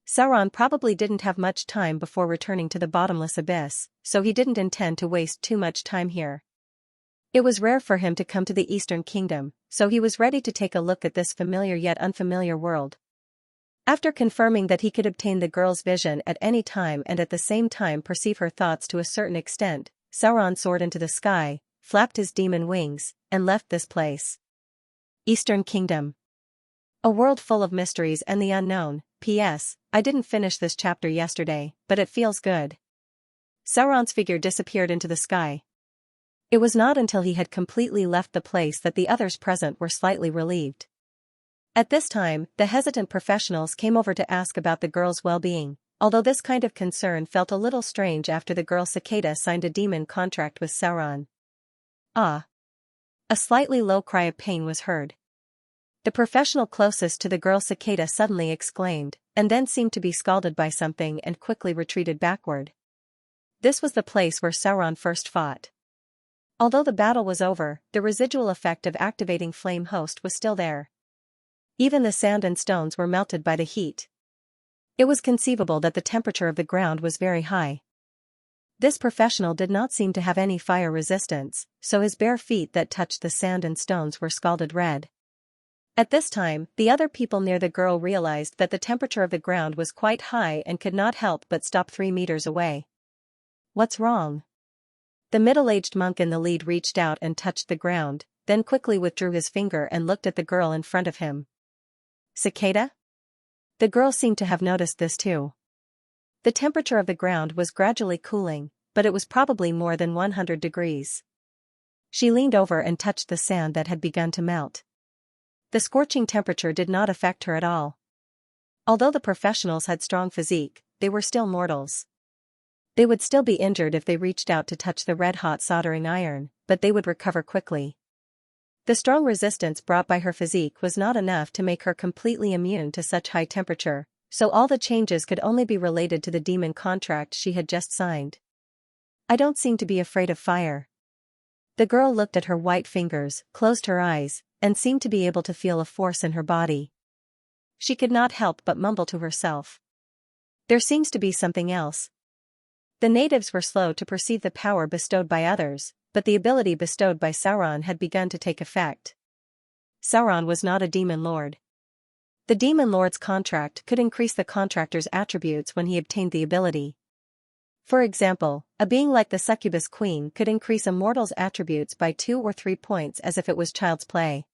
Sauron probably didn't have much time before returning to the bottomless abyss, so he didn't intend to waste too much time here. It was rare for him to come to the Eastern Kingdom, so he was ready to take a look at this familiar yet unfamiliar world. After confirming that he could obtain the girl's vision at any time and at the same time perceive her thoughts to a certain extent, Sauron soared into the sky, flapped his demon wings, and left this place. Eastern Kingdom. A world full of mysteries and the unknown. P.S. I didn't finish this chapter yesterday, but it feels good. Sauron's figure disappeared into the sky. It was not until he had completely left the place that the others present were slightly relieved. At this time, the hesitant professionals came over to ask about the girl's well-being, although this kind of concern felt a little strange after the girl Cicada signed a demon contract with Sauron. Ah! A slightly low cry of pain was heard. The professional closest to the girl Cicada suddenly exclaimed, and then seemed to be scalded by something and quickly retreated backward. This was the place where Sauron first fought. Although the battle was over, the residual effect of activating Flame Host was still there. Even the sand and stones were melted by the heat. It was conceivable that the temperature of the ground was very high. This professional did not seem to have any fire resistance, so his bare feet that touched the sand and stones were scalded red. At this time, the other people near the girl realized that the temperature of the ground was quite high and could not help but stop 3 meters away. What's wrong? The middle-aged monk in the lead reached out and touched the ground, then quickly withdrew his finger and looked at the girl in front of him. Cicada? The girl seemed to have noticed this too. The temperature of the ground was gradually cooling, but it was probably more than 100 degrees. She leaned over and touched the sand that had begun to melt. The scorching temperature did not affect her at all. Although the professionals had strong physique, they were still mortals. They would still be injured if they reached out to touch the red-hot soldering iron, but they would recover quickly. The strong resistance brought by her physique was not enough to make her completely immune to such high temperature, so all the changes could only be related to the demon contract she had just signed. I don't seem to be afraid of fire. The girl looked at her white fingers, closed her eyes, and seemed to be able to feel a force in her body. She could not help but mumble to herself. There seems to be something else. The natives were slow to perceive the power bestowed by others, but the ability bestowed by Sauron had begun to take effect. Sauron was not a demon lord. The demon lord's contract could increase the contractor's attributes when he obtained the ability. For example, a being like the succubus queen could increase a mortal's attributes by 2 or 3 points as if it was child's play.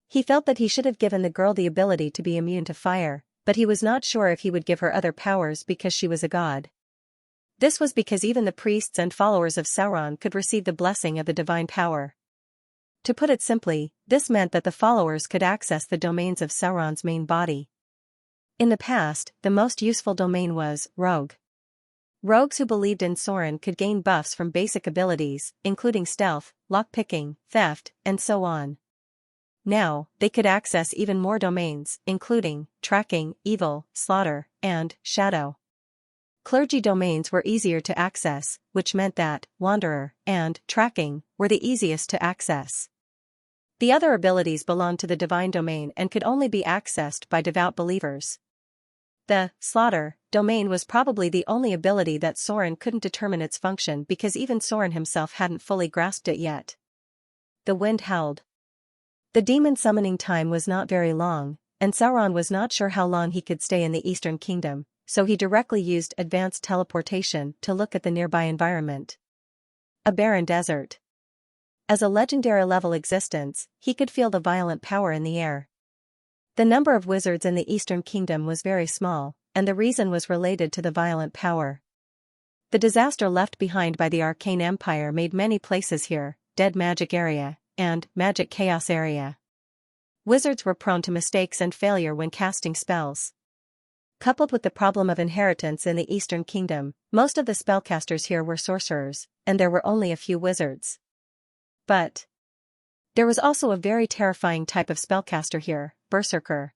He felt that he should have given the girl the ability to be immune to fire, but he was not sure if he would give her other powers because she was a god. This was because even the priests and followers of Sauron could receive the blessing of the divine power. To put it simply, this meant that the followers could access the domains of Sauron's main body. In the past, the most useful domain was rogue. Rogues who believed in Sauron could gain buffs from basic abilities, including stealth, lockpicking, theft, and so on. Now, they could access even more domains, including tracking, evil, slaughter, and shadow. Clergy domains were easier to access, which meant that wanderer and tracking were the easiest to access. The other abilities belonged to the divine domain and could only be accessed by devout believers. The slaughter domain was probably the only ability that Soren couldn't determine its function because even Soren himself hadn't fully grasped it yet. The wind howled. The demon summoning time was not very long, and Sauron was not sure how long he could stay in the Eastern Kingdom, so he directly used advanced teleportation to look at the nearby environment. A barren desert. As a legendary-level existence, he could feel the violent power in the air. The number of wizards in the Eastern Kingdom was very small, and the reason was related to the violent power. The disaster left behind by the Arcane Empire made many places here, Dead Magic Area, and Magic Chaos Area. Wizards were prone to mistakes and failure when casting spells. Coupled with the problem of inheritance in the Eastern Kingdom, most of the spellcasters here were sorcerers, and there were only a few wizards. But there was also a very terrifying type of spellcaster here, Berserker.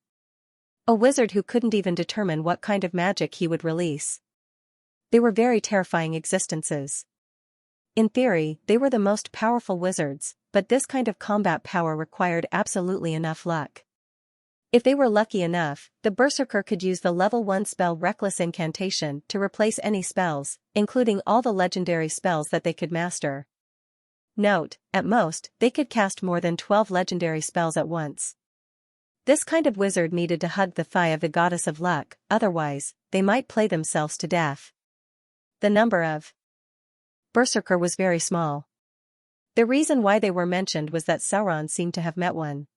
A wizard who couldn't even determine what kind of magic he would release. They were very terrifying existences. In theory, they were the most powerful wizards, but this kind of combat power required absolutely enough luck. If they were lucky enough, the Berserker could use the level 1 spell Reckless Incantation to replace any spells, including all the legendary spells that they could master. Note, at most, they could cast more than 12 legendary spells at once. This kind of wizard needed to hug the thigh of the goddess of luck, otherwise, they might play themselves to death. The number of Berserker was very small. The reason why they were mentioned was that Sauron seemed to have met one.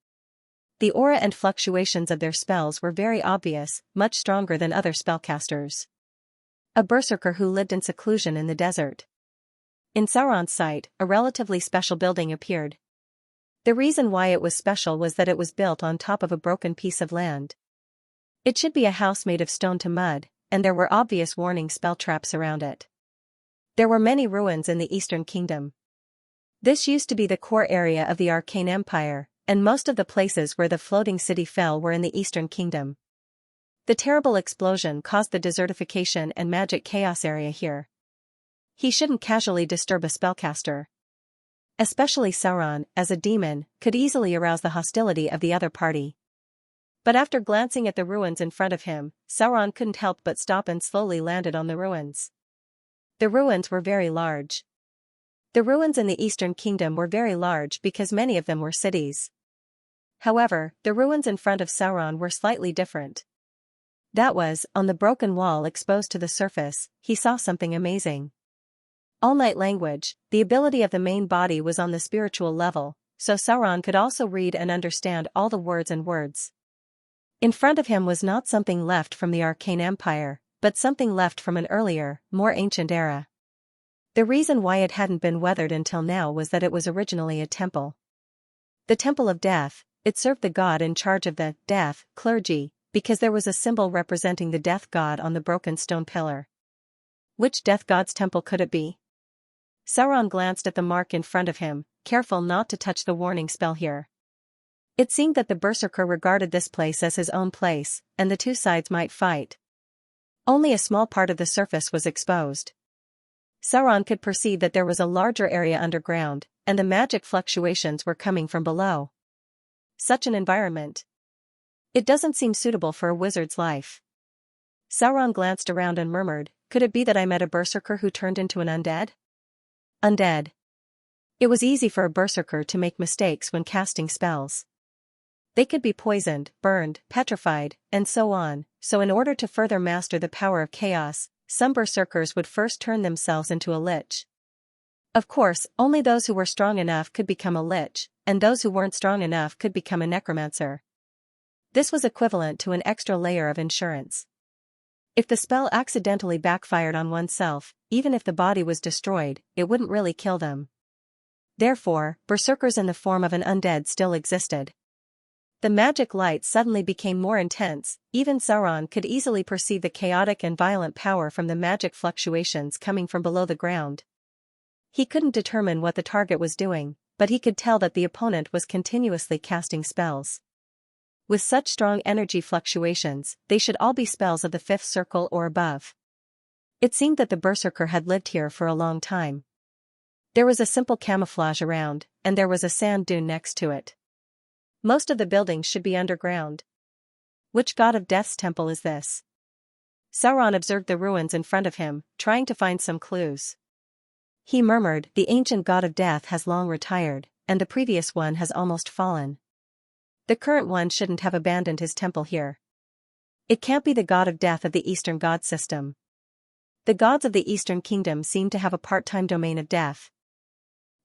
The aura and fluctuations of their spells were very obvious, much stronger than other spellcasters. A berserker who lived in seclusion in the desert. In Sauron's sight, a relatively special building appeared. The reason why it was special was that it was built on top of a broken piece of land. It should be a house made of stone to mud, and there were obvious warning spell traps around it. There were many ruins in the Eastern Kingdom. This used to be the core area of the Arcane Empire, and most of the places where the floating city fell were in the Eastern Kingdom. The terrible explosion caused the desertification and magic chaos area here. He shouldn't casually disturb a spellcaster. Especially Sauron, as a demon, could easily arouse the hostility of the other party. But after glancing at the ruins in front of him, Sauron couldn't help but stop and slowly landed on the ruins. The ruins were very large. The ruins in the Eastern Kingdom were very large because many of them were cities. However, the ruins in front of Sauron were slightly different. That was, on the broken wall exposed to the surface, he saw something amazing. All-Night Language, the ability of the main body was on the spiritual level, so Sauron could also read and understand all the words and words. In front of him was not something left from the Arcane Empire, but something left from an earlier, more ancient era. The reason why it hadn't been weathered until now was that it was originally a temple. The Temple of Death, it served the god in charge of the death clergy, because there was a symbol representing the death god on the broken stone pillar. Which death god's temple could it be? Sauron glanced at the mark in front of him, careful not to touch the warning spell here. It seemed that the Berserker regarded this place as his own place, and the two sides might fight. Only a small part of the surface was exposed. Sauron could perceive that there was a larger area underground, and the magic fluctuations were coming from below. Such an environment. It doesn't seem suitable for a wizard's life. Sauron glanced around and murmured, "Could it be that I met a berserker who turned into an undead?" Undead. It was easy for a berserker to make mistakes when casting spells. They could be poisoned, burned, petrified, and so on, so in order to further master the power of chaos, some berserkers would first turn themselves into a lich. Of course, only those who were strong enough could become a lich, and those who weren't strong enough could become a necromancer. This was equivalent to an extra layer of insurance. If the spell accidentally backfired on oneself, even if the body was destroyed, it wouldn't really kill them. Therefore, berserkers in the form of an undead still existed. The magic light suddenly became more intense, even Sauron could easily perceive the chaotic and violent power from the magic fluctuations coming from below the ground. He couldn't determine what the target was doing, but he could tell that the opponent was continuously casting spells. With such strong energy fluctuations, they should all be spells of the fifth circle or above. It seemed that the berserker had lived here for a long time. There was a simple camouflage around, and there was a sand dune next to it. Most of the buildings should be underground. Which god of death's temple is this? Sauron observed the ruins in front of him, trying to find some clues. He murmured, the ancient god of death has long retired, and the previous one has almost fallen. The current one shouldn't have abandoned his temple here. It can't be the god of death of the Eastern god system. The gods of the Eastern kingdom seem to have a part-time domain of death.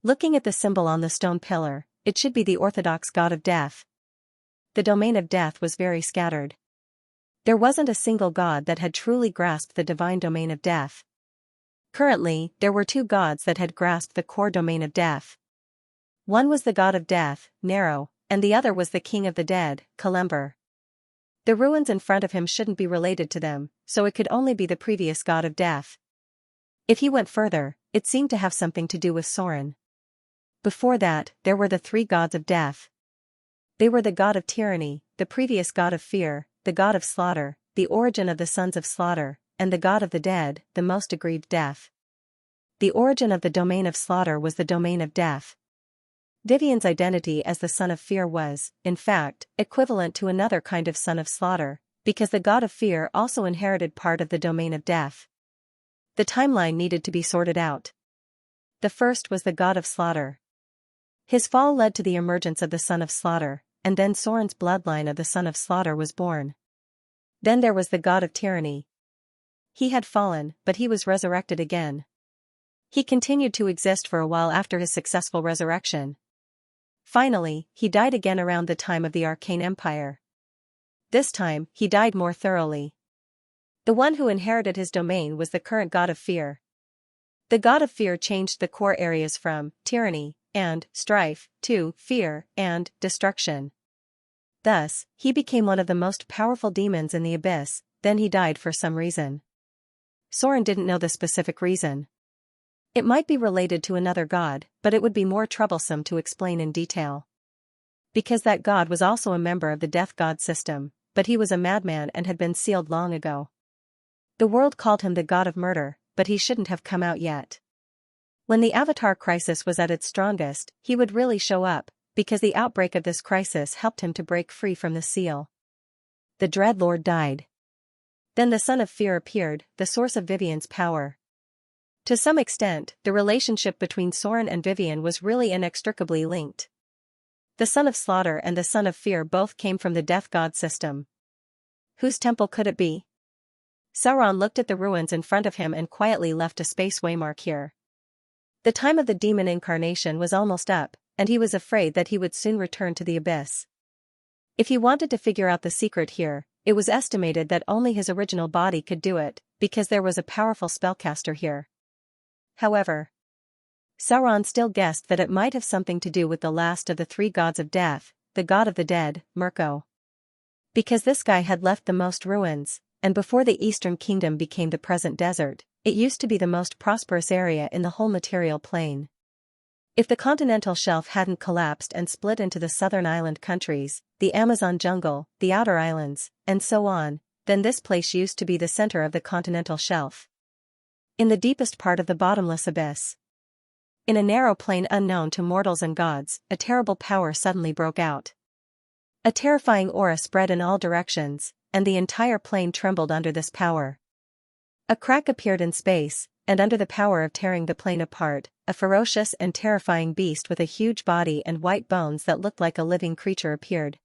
Looking at the symbol on the stone pillar, it should be the Orthodox god of death. The domain of death was very scattered. There wasn't a single god that had truly grasped the divine domain of death. Currently, there were two gods that had grasped the core domain of death. One was the god of death, Nero, and the other was the king of the dead, Kalember. The ruins in front of him shouldn't be related to them, so it could only be the previous god of death. If he went further, it seemed to have something to do with Sorin. Before that, there were the three gods of death. They were the god of tyranny, the previous god of fear, the god of slaughter, the origin of the sons of slaughter, and the god of the dead, the most aggrieved death. The origin of the domain of slaughter was the domain of death. Vivian's identity as the son of fear was, in fact, equivalent to another kind of son of slaughter, because the god of fear also inherited part of the domain of death. The timeline needed to be sorted out. The first was the god of slaughter. His fall led to the emergence of the son of slaughter, and then Sorin's bloodline of the son of slaughter was born. Then there was the god of tyranny. He had fallen, but he was resurrected again. He continued to exist for a while after his successful resurrection. Finally, he died again around the time of the Arcane Empire. This time, he died more thoroughly. The one who inherited his domain was the current god of fear. The god of fear changed the core areas from tyranny and strife to fear and destruction. Thus, he became one of the most powerful demons in the abyss. Then he died for some reason. Sorin didn't know the specific reason. It might be related to another god, but it would be more troublesome to explain in detail. Because that god was also a member of the death god system, but he was a madman and had been sealed long ago. The world called him the god of murder, but he shouldn't have come out yet. When the Avatar crisis was at its strongest, he would really show up, because the outbreak of this crisis helped him to break free from the seal. The Dreadlord died. Then the Son of Fear appeared, the source of Vivian's power. To some extent, the relationship between Sorin and Vivian was really inextricably linked. The Son of Slaughter and the Son of Fear both came from the Death God system. Whose temple could it be? Sauron looked at the ruins in front of him and quietly left a space waymark here. The time of the demon incarnation was almost up, and he was afraid that he would soon return to the abyss. If he wanted to figure out the secret here, it was estimated that only his original body could do it, because there was a powerful spellcaster here. However, Sauron still guessed that it might have something to do with the last of the three gods of death, the god of the dead, Mirko. Because this guy had left the most ruins, and before the Eastern Kingdom became the present desert, it used to be the most prosperous area in the whole material plane. If the continental shelf hadn't collapsed and split into the southern island countries, the Amazon jungle, the outer islands, and so on, then this place used to be the center of the continental shelf. In the deepest part of the bottomless abyss. In a narrow plain unknown to mortals and gods, a terrible power suddenly broke out. A terrifying aura spread in all directions, and the entire plane trembled under this power. A crack appeared in space, and under the power of tearing the plane apart, a ferocious and terrifying beast with a huge body and white bones that looked like a living creature appeared.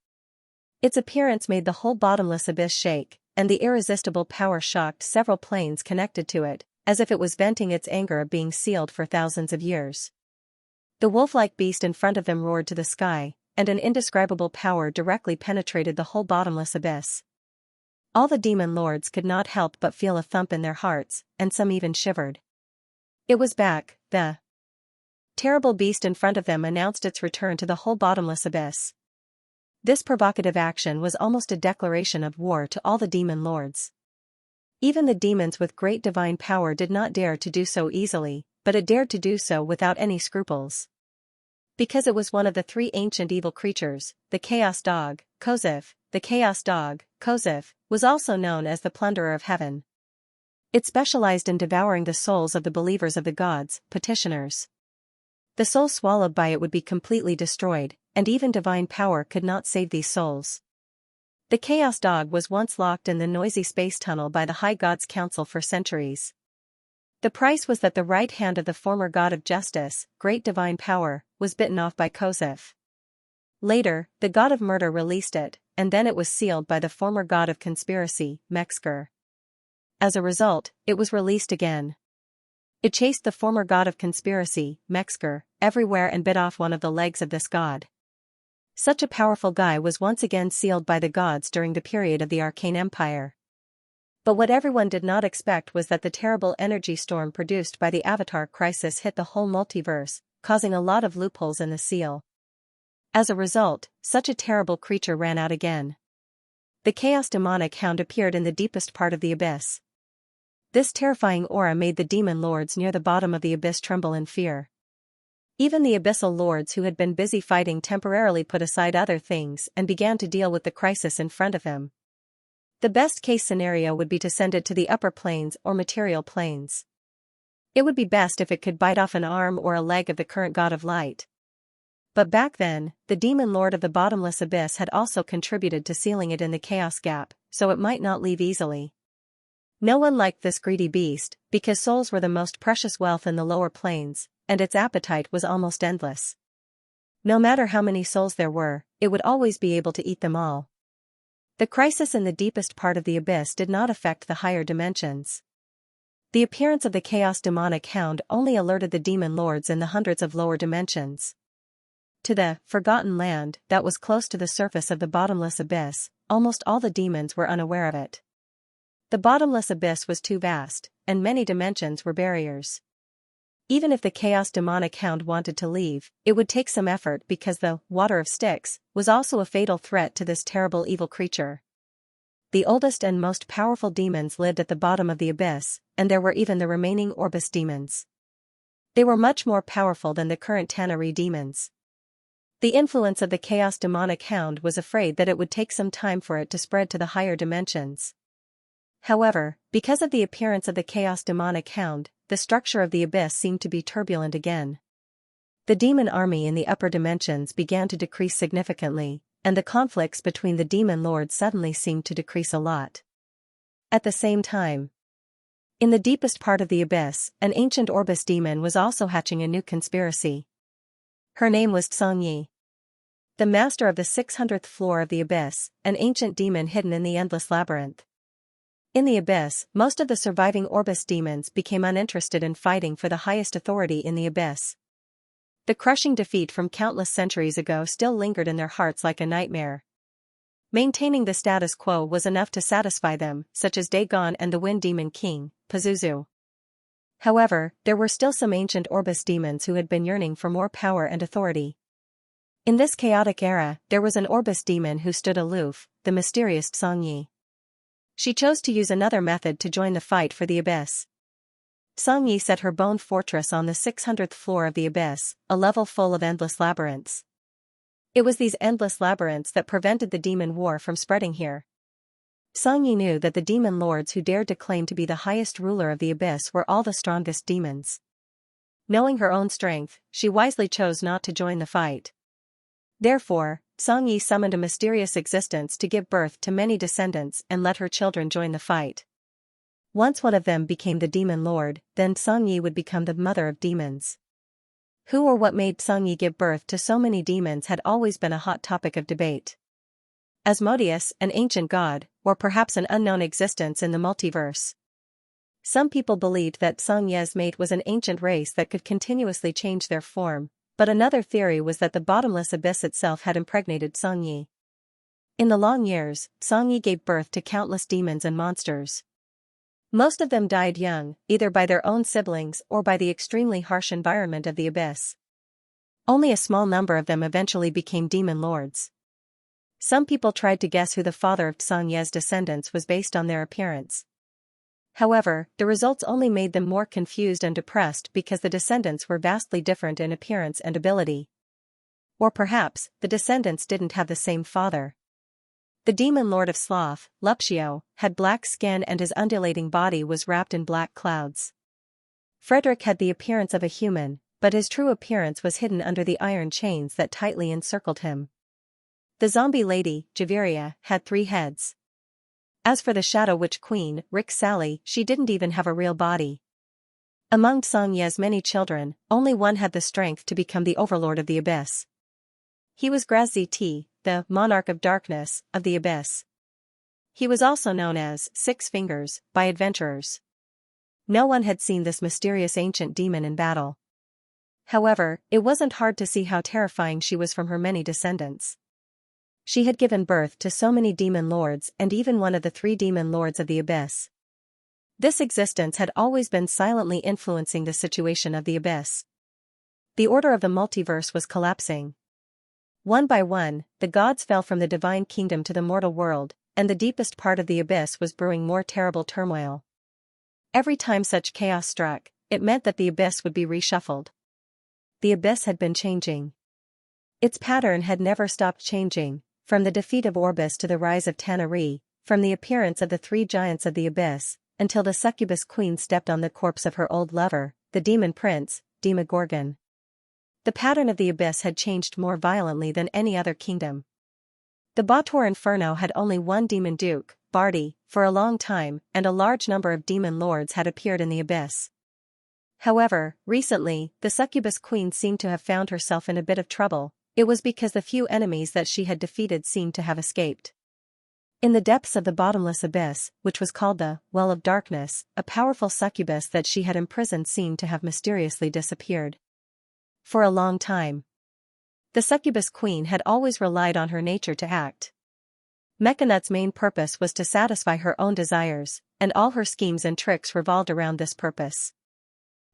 Its appearance made the whole bottomless abyss shake, and the irresistible power shocked several planes connected to it, as if it was venting its anger of being sealed for thousands of years. The wolf-like beast in front of them roared to the sky, and an indescribable power directly penetrated the whole bottomless abyss. All the demon lords could not help but feel a thump in their hearts, and some even shivered. It was back, the terrible beast in front of them announced its return to the whole bottomless abyss. This provocative action was almost a declaration of war to all the demon lords. Even the demons with great divine power did not dare to do so easily, but it dared to do so without any scruples. Because it was one of the three ancient evil creatures, the Chaos Dog, Kozif. The Chaos Dog, Kozif, was also known as the Plunderer of Heaven. It specialized in devouring the souls of the believers of the gods, petitioners. The soul swallowed by it would be completely destroyed, and even divine power could not save these souls. The Chaos Dog was once locked in the noisy space tunnel by the High God's Council for centuries. The price was that the right hand of the former god of justice, great divine power, was bitten off by Kozef. Later, the god of murder released it, and then it was sealed by the former god of conspiracy, Mexker. As a result, it was released again. It chased the former god of conspiracy, Mexker, everywhere and bit off one of the legs of this god. Such a powerful guy was once again sealed by the gods during the period of the Arcane Empire. But what everyone did not expect was that the terrible energy storm produced by the Avatar crisis hit the whole multiverse, causing a lot of loopholes in the seal. As a result, such a terrible creature ran out again. The Chaos Demonic Hound appeared in the deepest part of the abyss. This terrifying aura made the demon lords near the bottom of the abyss tremble in fear. Even the abyssal lords who had been busy fighting temporarily put aside other things and began to deal with the crisis in front of him. The best-case scenario would be to send it to the upper planes or material planes. It would be best if it could bite off an arm or a leg of the current god of light. But back then, the demon lord of the bottomless abyss had also contributed to sealing it in the chaos gap, so it might not leave easily. No one liked this greedy beast, because souls were the most precious wealth in the lower planes, and its appetite was almost endless. No matter how many souls there were, it would always be able to eat them all. The crisis in the deepest part of the abyss did not affect the higher dimensions. The appearance of the Chaos Demonic Hound only alerted the demon lords in the hundreds of lower dimensions. To the forgotten land that was close to the surface of the bottomless abyss, almost all the demons were unaware of it. The bottomless abyss was too vast, and many dimensions were barriers. Even if the Chaos Demonic Hound wanted to leave, it would take some effort because the Water of Styx was also a fatal threat to this terrible evil creature. The oldest and most powerful demons lived at the bottom of the abyss, and there were even the remaining Orbis demons. They were much more powerful than the current Tanaree demons. The influence of the Chaos Demonic Hound was afraid that it would take some time for it to spread to the higher dimensions. However, because of the appearance of the Chaos Demonic Hound, the structure of the abyss seemed to be turbulent again. The demon army in the upper dimensions began to decrease significantly, and the conflicts between the demon lords suddenly seemed to decrease a lot. At the same time, in the deepest part of the abyss, an ancient Orbis demon was also hatching a new conspiracy. Her name was Xianxia, the master of the 600th floor of the abyss, an ancient demon hidden in the endless labyrinth. In the abyss, most of the surviving Orbis demons became uninterested in fighting for the highest authority in the abyss. The crushing defeat from countless centuries ago still lingered in their hearts like a nightmare. Maintaining the status quo was enough to satisfy them, such as Dagon and the Wind Demon King, Pazuzu. However, there were still some ancient Orbis demons who had been yearning for more power and authority. In this chaotic era, there was an Orbis demon who stood aloof, the mysterious Xianxia. She chose to use another method to join the fight for the abyss. Xianxia set her bone fortress on the 600th floor of the abyss, a level full of endless labyrinths. It was these endless labyrinths that prevented the demon war from spreading here. Xianxia knew that the demon lords who dared to claim to be the highest ruler of the abyss were all the strongest demons. Knowing her own strength, she wisely chose not to join the fight. Therefore, Xianxia summoned a mysterious existence to give birth to many descendants and let her children join the fight. Once one of them became the demon lord, then Xianxia would become the mother of demons. Who or what made Xianxia give birth to so many demons had always been a hot topic of debate. Asmodeus, an ancient god, or perhaps an unknown existence in the multiverse. Some people believed that Xianxia's mate was an ancient race that could continuously change their form, but another theory was that the bottomless abyss itself had impregnated Xianxia. In the long years, Xianxia gave birth to countless demons and monsters. Most of them died young, either by their own siblings or by the extremely harsh environment of the abyss. Only a small number of them eventually became demon lords. Some people tried to guess who the father of Xianxia's descendants was based on their appearance. However, the results only made them more confused and depressed because the descendants were vastly different in appearance and ability. Or perhaps, the descendants didn't have the same father. The demon lord of sloth, Luxio, had black skin and his undulating body was wrapped in black clouds. Frederick had the appearance of a human, but his true appearance was hidden under the iron chains that tightly encircled him. The zombie lady, Javiria, had 3 heads. As for the Shadow Witch Queen, Rick Sally, she didn't even have a real body. Among Xianxia's many children, only one had the strength to become the overlord of the abyss. He was Grazzi, the monarch of darkness, of the abyss. He was also known as 6 Fingers by adventurers. No one had seen this mysterious ancient demon in battle. However, it wasn't hard to see how terrifying she was from her many descendants. She had given birth to so many demon lords and even one of the 3 demon lords of the abyss. This existence had always been silently influencing the situation of the abyss. The order of the multiverse was collapsing. One by one, the gods fell from the divine kingdom to the mortal world, and the deepest part of the abyss was brewing more terrible turmoil. Every time such chaos struck, it meant that the abyss would be reshuffled. The abyss had been changing. Its pattern had never stopped changing, from the defeat of Orbis to the rise of Tanaree, from the appearance of the 3 giants of the abyss, until the succubus queen stepped on the corpse of her old lover, the demon prince, Demogorgon. The pattern of the abyss had changed more violently than any other kingdom. The Bautor Inferno had only one demon duke, Bardi, for a long time, and a large number of demon lords had appeared in the abyss. However, recently, the succubus queen seemed to have found herself in a bit of trouble. It was because the few enemies that she had defeated seemed to have escaped. In the depths of the bottomless abyss, which was called the Well of Darkness, a powerful succubus that she had imprisoned seemed to have mysteriously disappeared. For a long time, the succubus queen had always relied on her nature to act. Mechanut's main purpose was to satisfy her own desires, and all her schemes and tricks revolved around this purpose.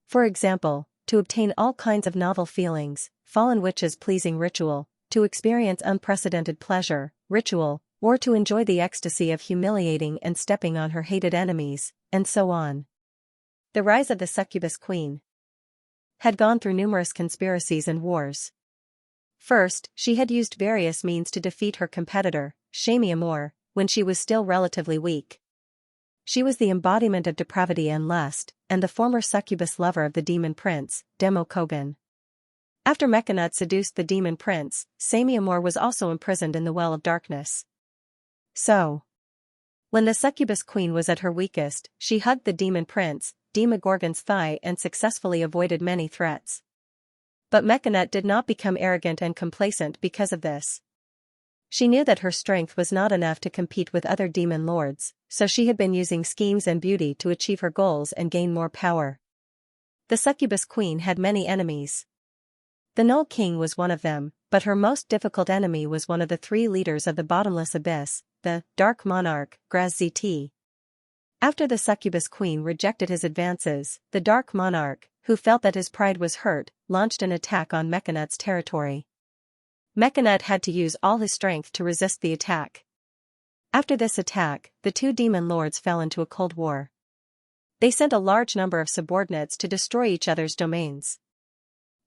For example, to obtain all kinds of novel feelings, fallen witches pleasing ritual, to experience unprecedented pleasure, ritual, or to enjoy the ecstasy of humiliating and stepping on her hated enemies, and so on. The rise of the succubus queen had gone through numerous conspiracies and wars. First, she had used various means to defeat her competitor, Xianxia, when she was still relatively weak. She was the embodiment of depravity and lust, and the former succubus lover of the demon prince, Demogorgon. After Mechanut seduced the demon prince, Xianxia was also imprisoned in the Well of Darkness. So, when the succubus queen was at her weakest, she hugged the demon prince, Demogorgon's thigh and successfully avoided many threats. But Mechanut did not become arrogant and complacent because of this. She knew that her strength was not enough to compete with other demon lords, so she had been using schemes and beauty to achieve her goals and gain more power. The succubus queen had many enemies. The Null King was one of them, but her most difficult enemy was one of the 3 leaders of the bottomless abyss, the Dark Monarch, Grazzi. After the succubus queen rejected his advances, the Dark Monarch, who felt that his pride was hurt, launched an attack on Mechanut's territory. Mechanut had to use all his strength to resist the attack. After this attack, the 2 demon lords fell into a cold war. They sent a large number of subordinates to destroy each other's domains.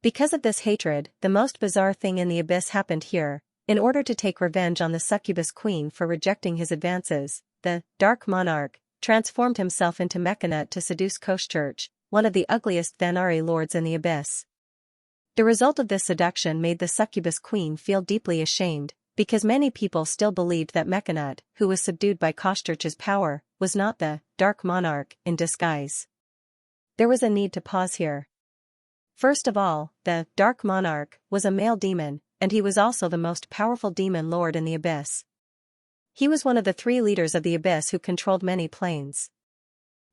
Because of this hatred, the most bizarre thing in the abyss happened here. In order to take revenge on the succubus queen for rejecting his advances, the Dark Monarch transformed himself into Mechanut to seduce Koschchurch, one of the ugliest Thanari lords in the abyss. The result of this seduction made the succubus queen feel deeply ashamed, because many people still believed that Mechanut, who was subdued by Koschchurch's power, was not the Dark Monarch in disguise. There was a need to pause here. First of all, the Dark Monarch was a male demon, and he was also the most powerful demon lord in the abyss. He was one of the 3 leaders of the abyss who controlled many planes.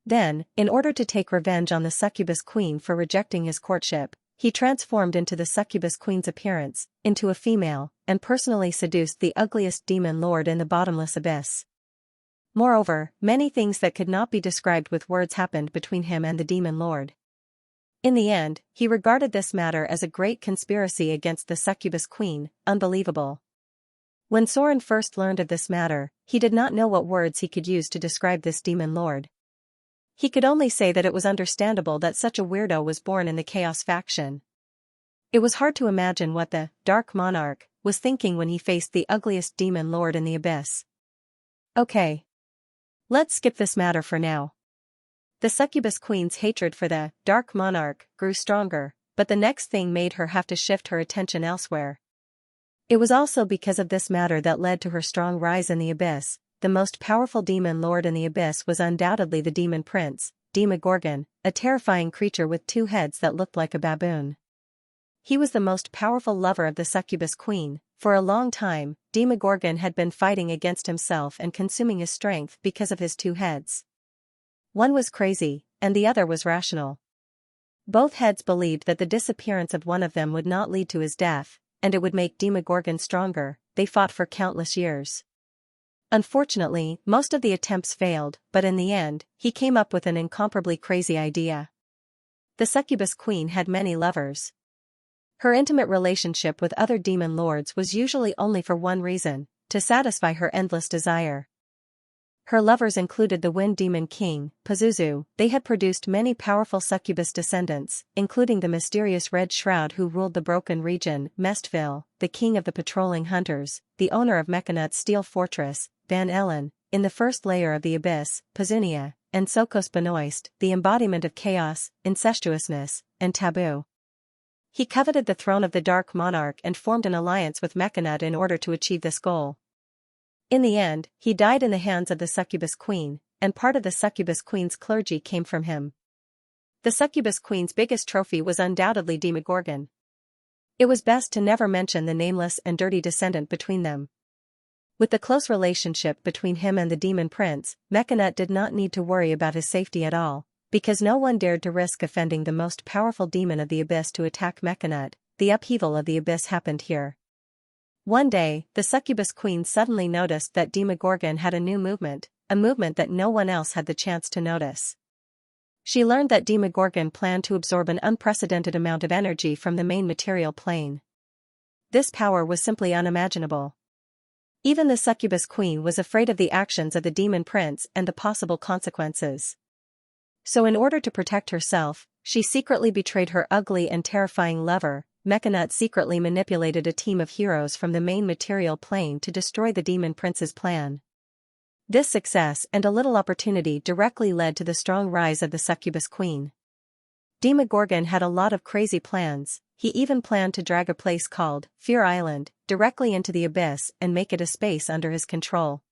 Then, in order to take revenge on the succubus queen for rejecting his courtship, he transformed into the succubus queen's appearance, into a female, and personally seduced the ugliest demon lord in the bottomless abyss. Moreover, many things that could not be described with words happened between him and the demon lord. In the end, he regarded this matter as a great conspiracy against the succubus queen, unbelievable. When Soren first learned of this matter, he did not know what words he could use to describe this demon lord. He could only say that it was understandable that such a weirdo was born in the Chaos faction. It was hard to imagine what the Dark Monarch was thinking when he faced the ugliest demon lord in the abyss. Okay. Let's skip this matter for now. The succubus queen's hatred for the Dark Monarch grew stronger, but the next thing made her have to shift her attention elsewhere. It was also because of this matter that led to her strong rise in the abyss. The most powerful demon lord in the abyss was undoubtedly the demon prince, Demogorgon, a terrifying creature with 2 heads that looked like a baboon. He was the most powerful lover of the succubus queen. For a long time, Demogorgon had been fighting against himself and consuming his strength because of his 2 heads. One was crazy, and the other was rational. Both heads believed that the disappearance of one of them would not lead to his death, and it would make Demogorgon stronger. They fought for countless years. Unfortunately, most of the attempts failed, but in the end, he came up with an incomparably crazy idea. The succubus queen had many lovers. Her intimate relationship with other demon lords was usually only for one reason: to satisfy her endless desire. Her lovers included the Wind Demon King, Pazuzu. They had produced many powerful succubus descendants, including the mysterious Red Shroud who ruled the Broken Region, Mestville, the king of the patrolling hunters, the owner of Mechanut's Steel Fortress, Van Ellen, in the first layer of the abyss, Pazunia, and Sokos Benoist, the embodiment of chaos, incestuousness, and taboo. He coveted the throne of the Dark Monarch and formed an alliance with Mechanut in order to achieve this goal. In the end, he died in the hands of the succubus queen, and part of the succubus queen's clergy came from him. The succubus queen's biggest trophy was undoubtedly Demogorgon. It was best to never mention the nameless and dirty descendant between them. With the close relationship between him and the demon prince, Mechanut did not need to worry about his safety at all, because no one dared to risk offending the most powerful demon of the abyss to attack Mechanut. The upheaval of the abyss happened here. One day, the succubus queen suddenly noticed that Demogorgon had a new movement, a movement that no one else had the chance to notice. She learned that Demogorgon planned to absorb an unprecedented amount of energy from the main material plane. This power was simply unimaginable. Even the succubus queen was afraid of the actions of the demon prince and the possible consequences. So in order to protect herself, she secretly betrayed her ugly and terrifying lover. Mechanut secretly manipulated a team of heroes from the main material plane to destroy the demon prince's plan. This success and a little opportunity directly led to the strong rise of the succubus queen. Demogorgon had a lot of crazy plans. He even planned to drag a place called Fear Island directly into the abyss and make it a space under his control.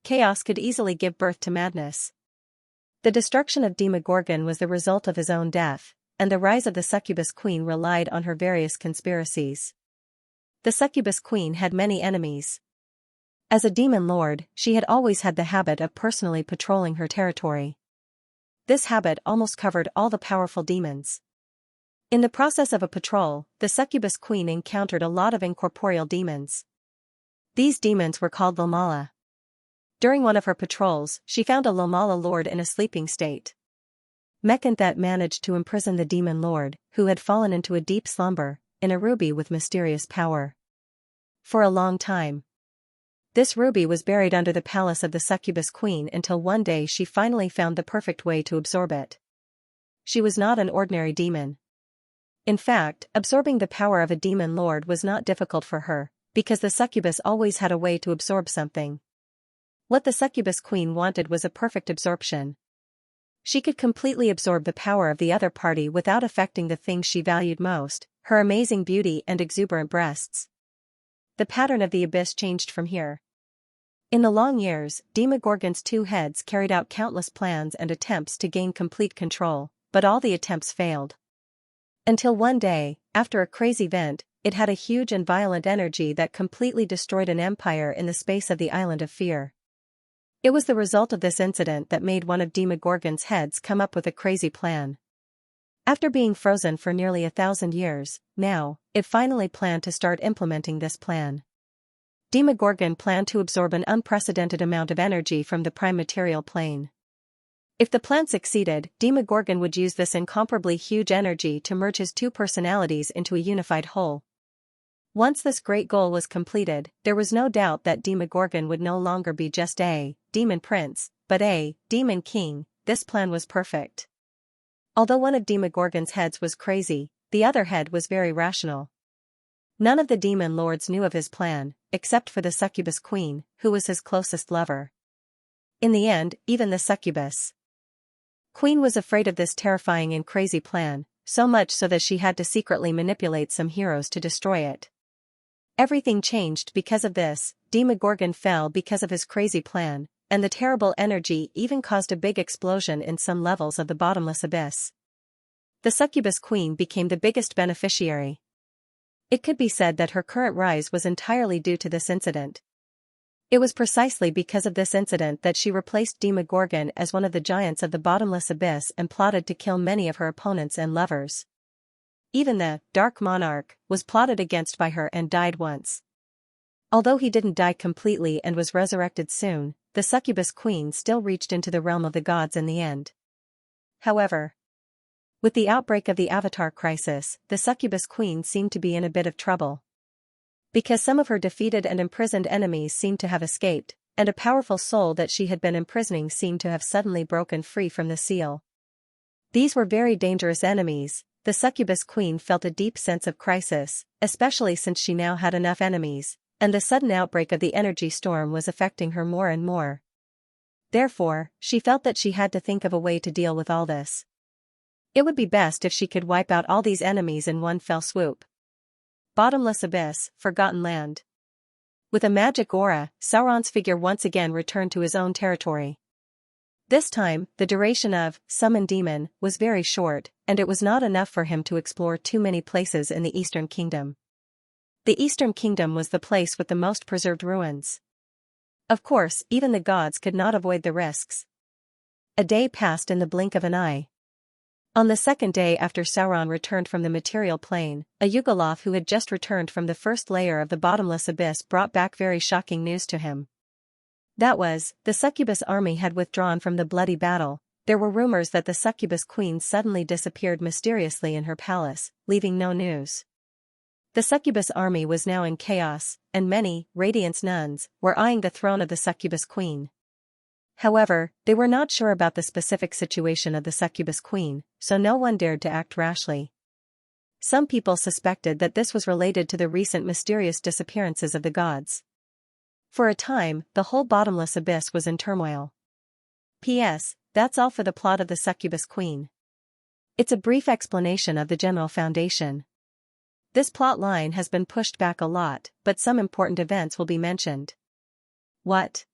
Chaos could easily give birth to madness. The destruction of Demogorgon was the result of his own death, and the rise of the succubus queen relied on her various conspiracies. The succubus queen had many enemies. As a demon lord, she had always had the habit of personally patrolling her territory. This habit almost covered all the powerful demons. In the process of a patrol, the succubus queen encountered a lot of incorporeal demons. These demons were called Lomala. During one of her patrols, she found a Lomala lord in a sleeping state. Mechanut managed to imprison the demon lord, who had fallen into a deep slumber, in a ruby with mysterious power. For a long time, this ruby was buried under the palace of the succubus queen until one day she finally found the perfect way to absorb it. She was not an ordinary demon. In fact, absorbing the power of a demon lord was not difficult for her, because the succubus always had a way to absorb something. What the succubus queen wanted was a perfect absorption. She could completely absorb the power of the other party without affecting the things she valued most, her amazing beauty and exuberant breasts. The pattern of the abyss changed from here. In the long years, Demogorgon's 2 heads carried out countless plans and attempts to gain complete control, but all the attempts failed. Until one day, after a crazy event, it had a huge and violent energy that completely destroyed an empire in the space of the Island of Fear. It was the result of this incident that made one of Demogorgon's heads come up with a crazy plan. After being frozen for nearly 1,000 years, now, it finally planned to start implementing this plan. Demogorgon planned to absorb an unprecedented amount of energy from the prime material plane. If the plan succeeded, Demogorgon would use this incomparably huge energy to merge his 2 personalities into a unified whole. Once this great goal was completed, there was no doubt that Demogorgon would no longer be just a demon prince, but a demon king. This plan was perfect. Although one of Demogorgon's heads was crazy, the other head was very rational. None of the demon lords knew of his plan, except for the succubus queen, who was his closest lover. In the end, even the succubus queen was afraid of this terrifying and crazy plan, so much so that she had to secretly manipulate some heroes to destroy it. Everything changed because of this. Demogorgon fell because of his crazy plan, and the terrible energy even caused a big explosion in some levels of the bottomless abyss. The succubus queen became the biggest beneficiary. It could be said that her current rise was entirely due to this incident. It was precisely because of this incident that she replaced Demogorgon as one of the giants of the bottomless abyss and plotted to kill many of her opponents and lovers. Even the Dark Monarch was plotted against by her and died once. Although he didn't die completely and was resurrected soon, the succubus queen still reached into the realm of the gods in the end. However, with the outbreak of the Avatar crisis, the succubus queen seemed to be in a bit of trouble. Because some of her defeated and imprisoned enemies seemed to have escaped, and a powerful soul that she had been imprisoning seemed to have suddenly broken free from the seal. These were very dangerous enemies. The succubus queen felt a deep sense of crisis, especially since she now had enough enemies, and the sudden outbreak of the energy storm was affecting her more and more. Therefore, she felt that she had to think of a way to deal with all this. It would be best if she could wipe out all these enemies in one fell swoop. Bottomless abyss, forgotten land. With a magic aura, Sauron's figure once again returned to his own territory. This time, the duration of Summon Demon was very short, and it was not enough for him to explore too many places in the Eastern Kingdom. The Eastern Kingdom was the place with the most preserved ruins. Of course, even the gods could not avoid the risks. A day passed in the blink of an eye. On the second day after Sauron returned from the material plane, a Yugoloth who had just returned from the first layer of the bottomless abyss brought back very shocking news to him. That was, the succubus army had withdrawn from the bloody battle. There were rumors that the succubus queen suddenly disappeared mysteriously in her palace, leaving no news. The succubus army was now in chaos, and many Radiance nuns were eyeing the throne of the succubus queen. However, they were not sure about the specific situation of the succubus queen, so no one dared to act rashly. Some people suspected that this was related to the recent mysterious disappearances of the gods. For a time, the whole bottomless abyss was in turmoil. P.S. That's all for the plot of the succubus queen. It's a brief explanation of the general foundation. This plot line has been pushed back a lot, but some important events will be mentioned. What?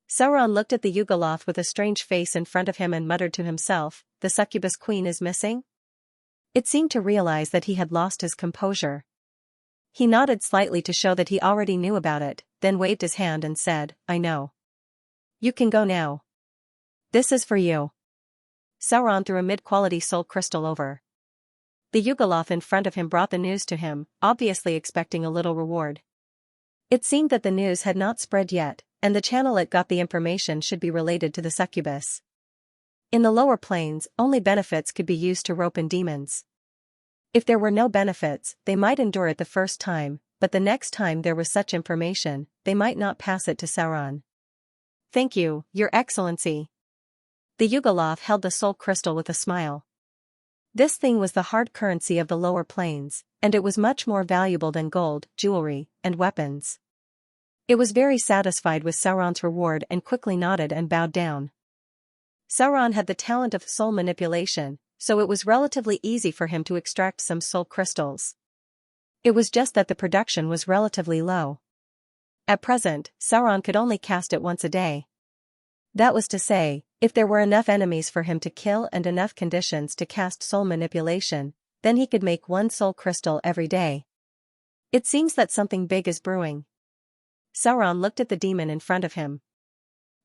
Sauron looked at the Yugoloth with a strange face in front of him and muttered to himself, the succubus queen is missing? It seemed to realize that he had lost his composure. He nodded slightly to show that he already knew about it, then waved his hand and said, I know. You can go now. This is for you. Sauron threw a mid-quality soul crystal over. The Yugoloth in front of him brought the news to him, obviously expecting a little reward. It seemed that the news had not spread yet, and the channel it got the information should be related to the succubus. In the lower planes, only benefits could be used to rope in demons. If there were no benefits, they might endure it the first time, but the next time there was such information, they might not pass it to Sauron. Thank you, Your Excellency. The Yugoloth held the soul crystal with a smile. This thing was the hard currency of the lower planes, and it was much more valuable than gold, jewelry, and weapons. It was very satisfied with Sauron's reward and quickly nodded and bowed down. Sauron had the talent of soul manipulation, so it was relatively easy for him to extract some soul crystals. It was just that the production was relatively low. At present, Sauron could only cast it once a day. That was to say, if there were enough enemies for him to kill and enough conditions to cast soul manipulation, then he could make one soul crystal every day. It seems that something big is brewing. Sauron looked at the demon in front of him.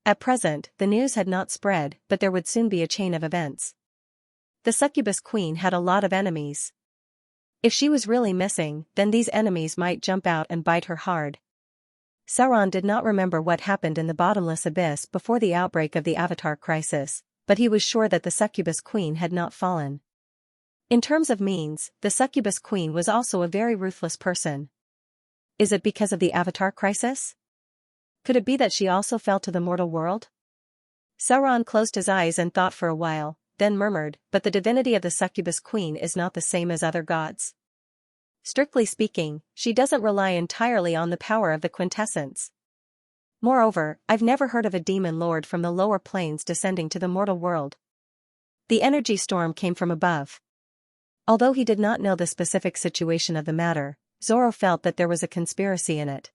At present, the news had not spread, but there would soon be a chain of events. The succubus queen had a lot of enemies. If she was really missing, then these enemies might jump out and bite her hard. Sauron did not remember what happened in the bottomless abyss before the outbreak of the Avatar crisis, but he was sure that the succubus queen had not fallen. In terms of means, the succubus queen was also a very ruthless person. Is it because of the Avatar crisis? Could it be that she also fell to the mortal world? Sauron closed his eyes and thought for a while, then murmured, but the divinity of the succubus queen is not the same as other gods. Strictly speaking, she doesn't rely entirely on the power of the quintessence. Moreover, I've never heard of a demon lord from the lower planes descending to the mortal world. The energy storm came from above. Although he did not know the specific situation of the matter, Zoro felt that there was a conspiracy in it.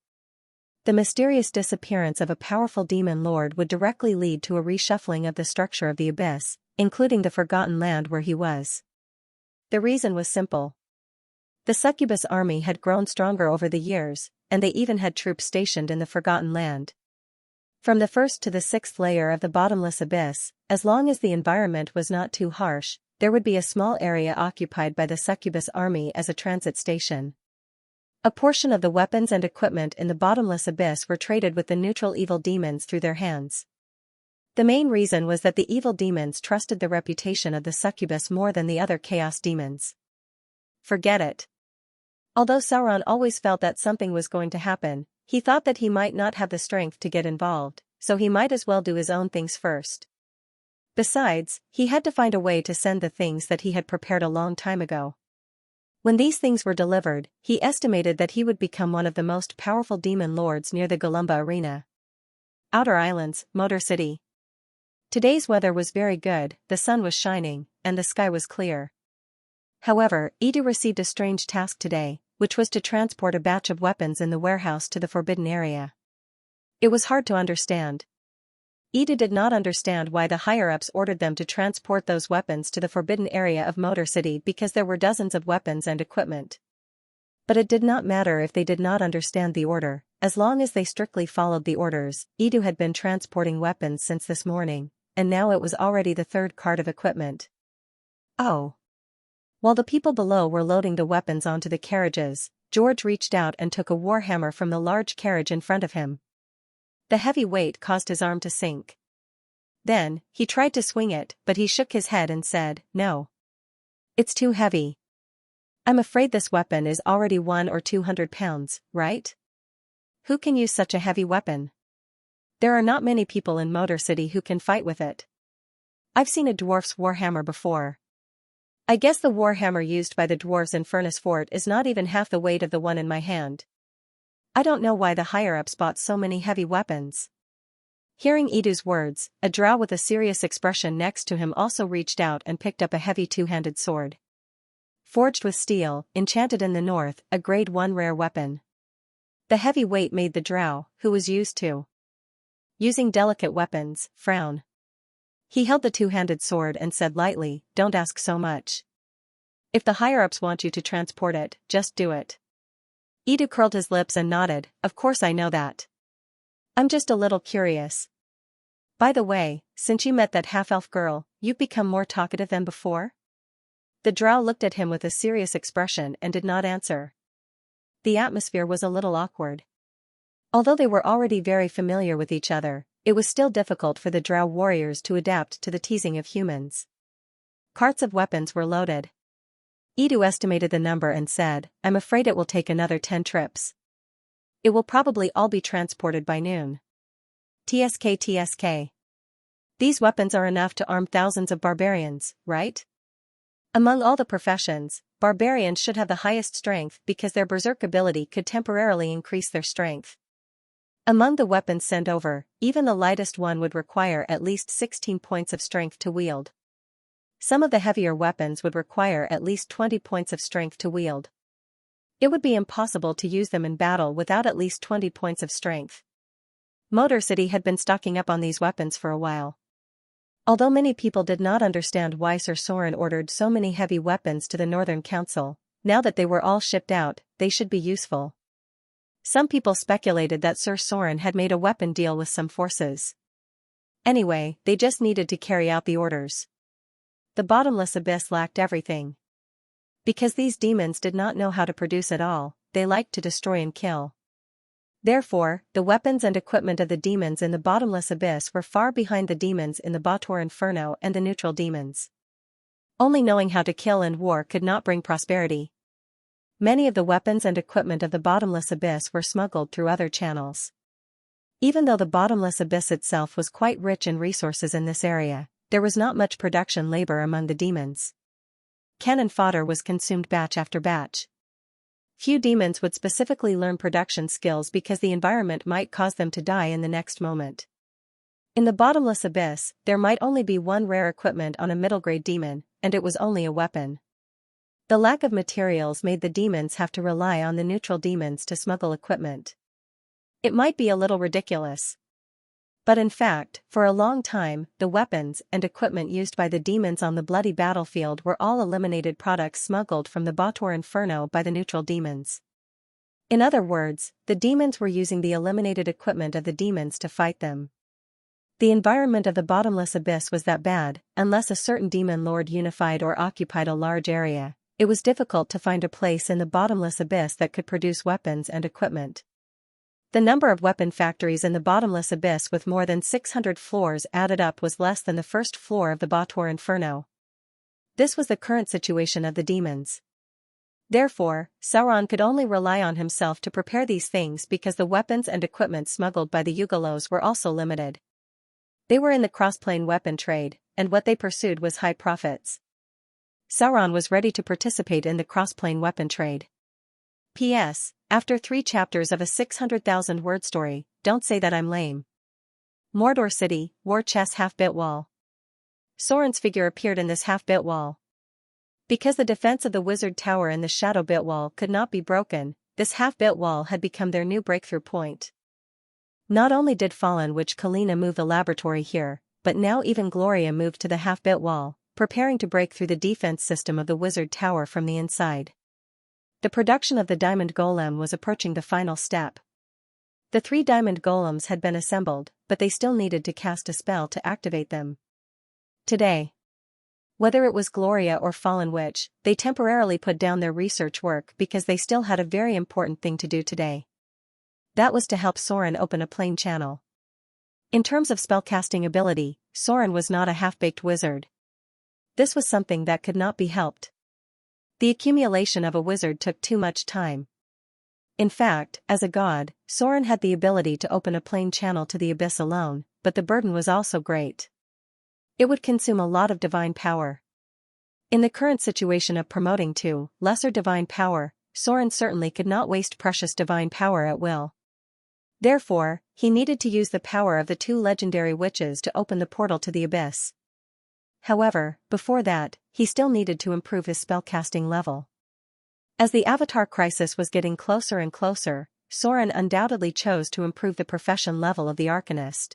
The mysterious disappearance of a powerful demon lord would directly lead to a reshuffling of the structure of the abyss, including the forgotten land where he was. The reason was simple. The succubus army had grown stronger over the years, and they even had troops stationed in the forgotten land. From the first to the sixth layer of the bottomless abyss, as long as the environment was not too harsh, there would be a small area occupied by the succubus army as a transit station. A portion of the weapons and equipment in the bottomless abyss were traded with the neutral evil demons through their hands. The main reason was that the evil demons trusted the reputation of the succubus more than the other chaos demons. Forget it. Although Sauron always felt that something was going to happen, he thought that he might not have the strength to get involved, so he might as well do his own things first. Besides, he had to find a way to send the things that he had prepared a long time ago. When these things were delivered, he estimated that he would become one of the most powerful demon lords near the Galumba arena. Outer Islands, Motor City. Today's weather was very good, the sun was shining, and the sky was clear. However, Idu received a strange task today, which was to transport a batch of weapons in the warehouse to the forbidden area. It was hard to understand. Idu did not understand why the higher-ups ordered them to transport those weapons to the forbidden area of Motor City because there were dozens of weapons and equipment. But it did not matter if they did not understand the order, as long as they strictly followed the orders. Idu had been transporting weapons since this morning, and now it was already the third cart of equipment. Oh. While the people below were loading the weapons onto the carriages, George reached out and took a warhammer from the large carriage in front of him. The heavy weight caused his arm to sink. Then, he tried to swing it, but he shook his head and said, "No. It's too heavy. I'm afraid this weapon is already 100 or 200 pounds, right? Who can use such a heavy weapon? There are not many people in Motor City who can fight with it. I've seen a dwarf's warhammer before. I guess the warhammer used by the dwarves in Furnace Fort is not even half the weight of the one in my hand. I don't know why the higher-ups bought so many heavy weapons." Hearing Idu's words, a drow with a serious expression next to him also reached out and picked up a heavy two-handed sword. Forged with steel, enchanted in the north, a grade 1 rare weapon. The heavy weight made the drow, who was used to using delicate weapons, frown. He held the two-handed sword and said lightly, "Don't ask so much. If the higher-ups want you to transport it, just do it." Idu curled his lips and nodded, "Of course I know that. I'm just a little curious. By the way, since you met that half-elf girl, you've become more talkative than before?" The drow looked at him with a serious expression and did not answer. The atmosphere was a little awkward. Although they were already very familiar with each other, it was still difficult for the drow warriors to adapt to the teasing of humans. Carts of weapons were loaded. Idu estimated the number and said, "I'm afraid it will take another 10 trips. It will probably all be transported by noon. TSK. These weapons are enough to arm thousands of barbarians, right? Among all the professions, barbarians should have the highest strength because their berserk ability could temporarily increase their strength. Among the weapons sent over, even the lightest one would require at least 16 points of strength to wield. Some of the heavier weapons would require at least 20 points of strength to wield. It would be impossible to use them in battle without at least 20 points of strength. Motor City had been stocking up on these weapons for a while. Although many people did not understand why Sir Soren ordered so many heavy weapons to the Northern Council, now that they were all shipped out, they should be useful. Some people speculated that Sir Soren had made a weapon deal with some forces. Anyway, they just needed to carry out the orders. The bottomless abyss lacked everything. Because these demons did not know how to produce at all, they liked to destroy and kill. Therefore, the weapons and equipment of the demons in the bottomless abyss were far behind the demons in the Bottor Inferno and the neutral demons. Only knowing how to kill and war could not bring prosperity. Many of the weapons and equipment of the bottomless abyss were smuggled through other channels. Even though the bottomless abyss itself was quite rich in resources in this area, there was not much production labor among the demons. Cannon fodder was consumed batch after batch. Few demons would specifically learn production skills because the environment might cause them to die in the next moment. In the bottomless abyss, there might only be one rare equipment on a middle-grade demon, and it was only a weapon. The lack of materials made the demons have to rely on the neutral demons to smuggle equipment. It might be a little ridiculous. But in fact, for a long time, the weapons and equipment used by the demons on the bloody battlefield were all eliminated products smuggled from the Bottor Inferno by the neutral demons. In other words, the demons were using the eliminated equipment of the demons to fight them. The environment of the bottomless abyss was that bad, unless a certain demon lord unified or occupied a large area, it was difficult to find a place in the bottomless abyss that could produce weapons and equipment. The number of weapon factories in the bottomless abyss with more than 600 floors added up was less than the first floor of the Bottor Inferno. This was the current situation of the demons. Therefore, Sauron could only rely on himself to prepare these things because the weapons and equipment smuggled by the Yugalos were also limited. They were in the crossplane weapon trade, and what they pursued was high profits. Sauron was ready to participate in the crossplane weapon trade. P.S. After 3 chapters of a 600,000-word story, don't say that I'm lame. Mordor City, War Chest half-bit wall. Sauron's figure appeared in this half-bit wall. Because the defense of the wizard tower in the shadow bit wall could not be broken, this half-bit wall had become their new breakthrough point. Not only did Fallen Witch Kalina move the laboratory here, but now even Gloria moved to the half-bit wall, preparing to break through the defense system of the wizard tower from the inside. The production of the diamond golem was approaching the final step. The 3 diamond golems had been assembled, but they still needed to cast a spell to activate them. Today, whether it was Gloria or Fallen Witch, they temporarily put down their research work because they still had a very important thing to do today. That was to help Soren open a plane channel. In terms of spellcasting ability, Soren was not a half-baked wizard. This was something that could not be helped. The accumulation of a wizard took too much time. In fact, as a god, Soren had the ability to open a plane channel to the abyss alone, but the burden was also great. It would consume a lot of divine power. In the current situation of promoting to lesser divine power, Soren certainly could not waste precious divine power at will. Therefore, he needed to use the power of the 2 legendary witches to open the portal to the abyss. However, before that, he still needed to improve his spellcasting level. As the Avatar crisis was getting closer and closer, Soren undoubtedly chose to improve the profession level of the Arcanist.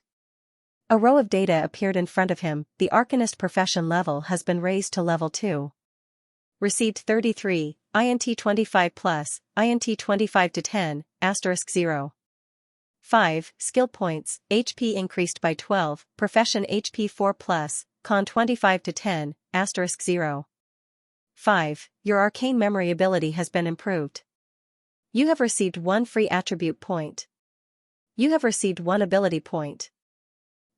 A row of data appeared in front of him. The Arcanist profession level has been raised to level 2. Received 33, INT 25 plus, INT 25 to 10, *0. 5. Skill points, HP increased by 12, profession HP 4 plus, Con 25 to 10, *0. 5. Your arcane memory ability has been improved. You have received 1 free attribute point. You have received 1 ability point.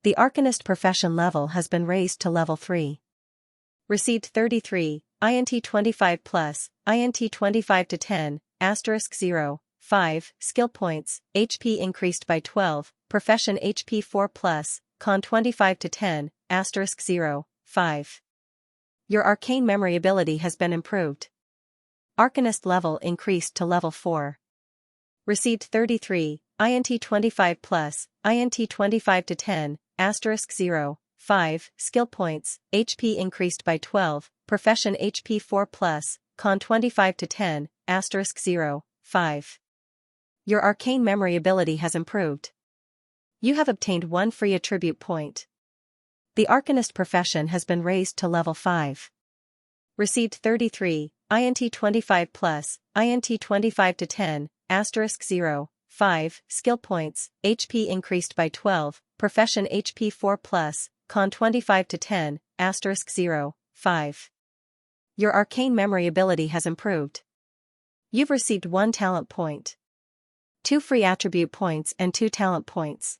The Arcanist profession level has been raised to level 3. Received 33, INT 25 plus, INT 25 to 10, *0. 5. Skill points, HP increased by 12, profession HP 4 plus, Con 25 to 10, *0. 5. Your arcane memory ability has been improved. Arcanist level increased to level 4. Received 33, INT 25 plus, INT 25 to 10, *0. 5. Skill points, HP increased by 12, profession HP 4 plus, Con 25 to 10, *0. 5. Your arcane memory ability has improved. You have obtained 1 free attribute point. The Arcanist profession has been raised to level 5. Received 33, INT 25 plus, INT 25 to 10, *0. 5. Skill points, HP increased by 12, profession HP 4 plus, Con 25 to 10, *0. 5. Your arcane memory ability has improved. You've received 1 talent point. 2 free attribute points and 2 talent points.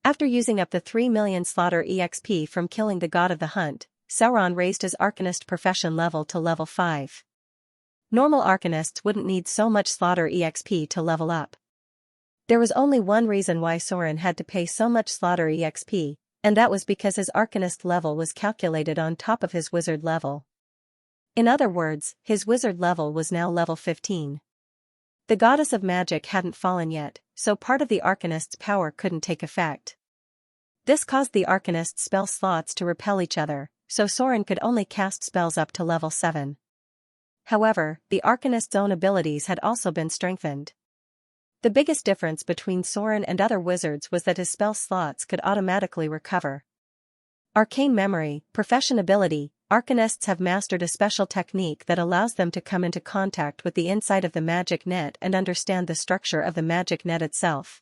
After using up the 3 million slaughter EXP from killing the god of the hunt, Sauron raised his Arcanist profession level to level 5. Normal Arcanists wouldn't need so much slaughter EXP to level up. There was only one reason why Sauron had to pay so much slaughter EXP, and that was because his Arcanist level was calculated on top of his wizard level. In other words, his wizard level was now level 15. The goddess of magic hadn't fallen yet, so part of the Arcanist's power couldn't take effect. This caused the Arcanist's spell slots to repel each other, so Sauron could only cast spells up to level 7. However, the Arcanist's own abilities had also been strengthened. The biggest difference between Soren and other wizards was that his spell slots could automatically recover. Arcane memory, profession ability. Arcanists have mastered a special technique that allows them to come into contact with the inside of the magic net and understand the structure of the magic net itself.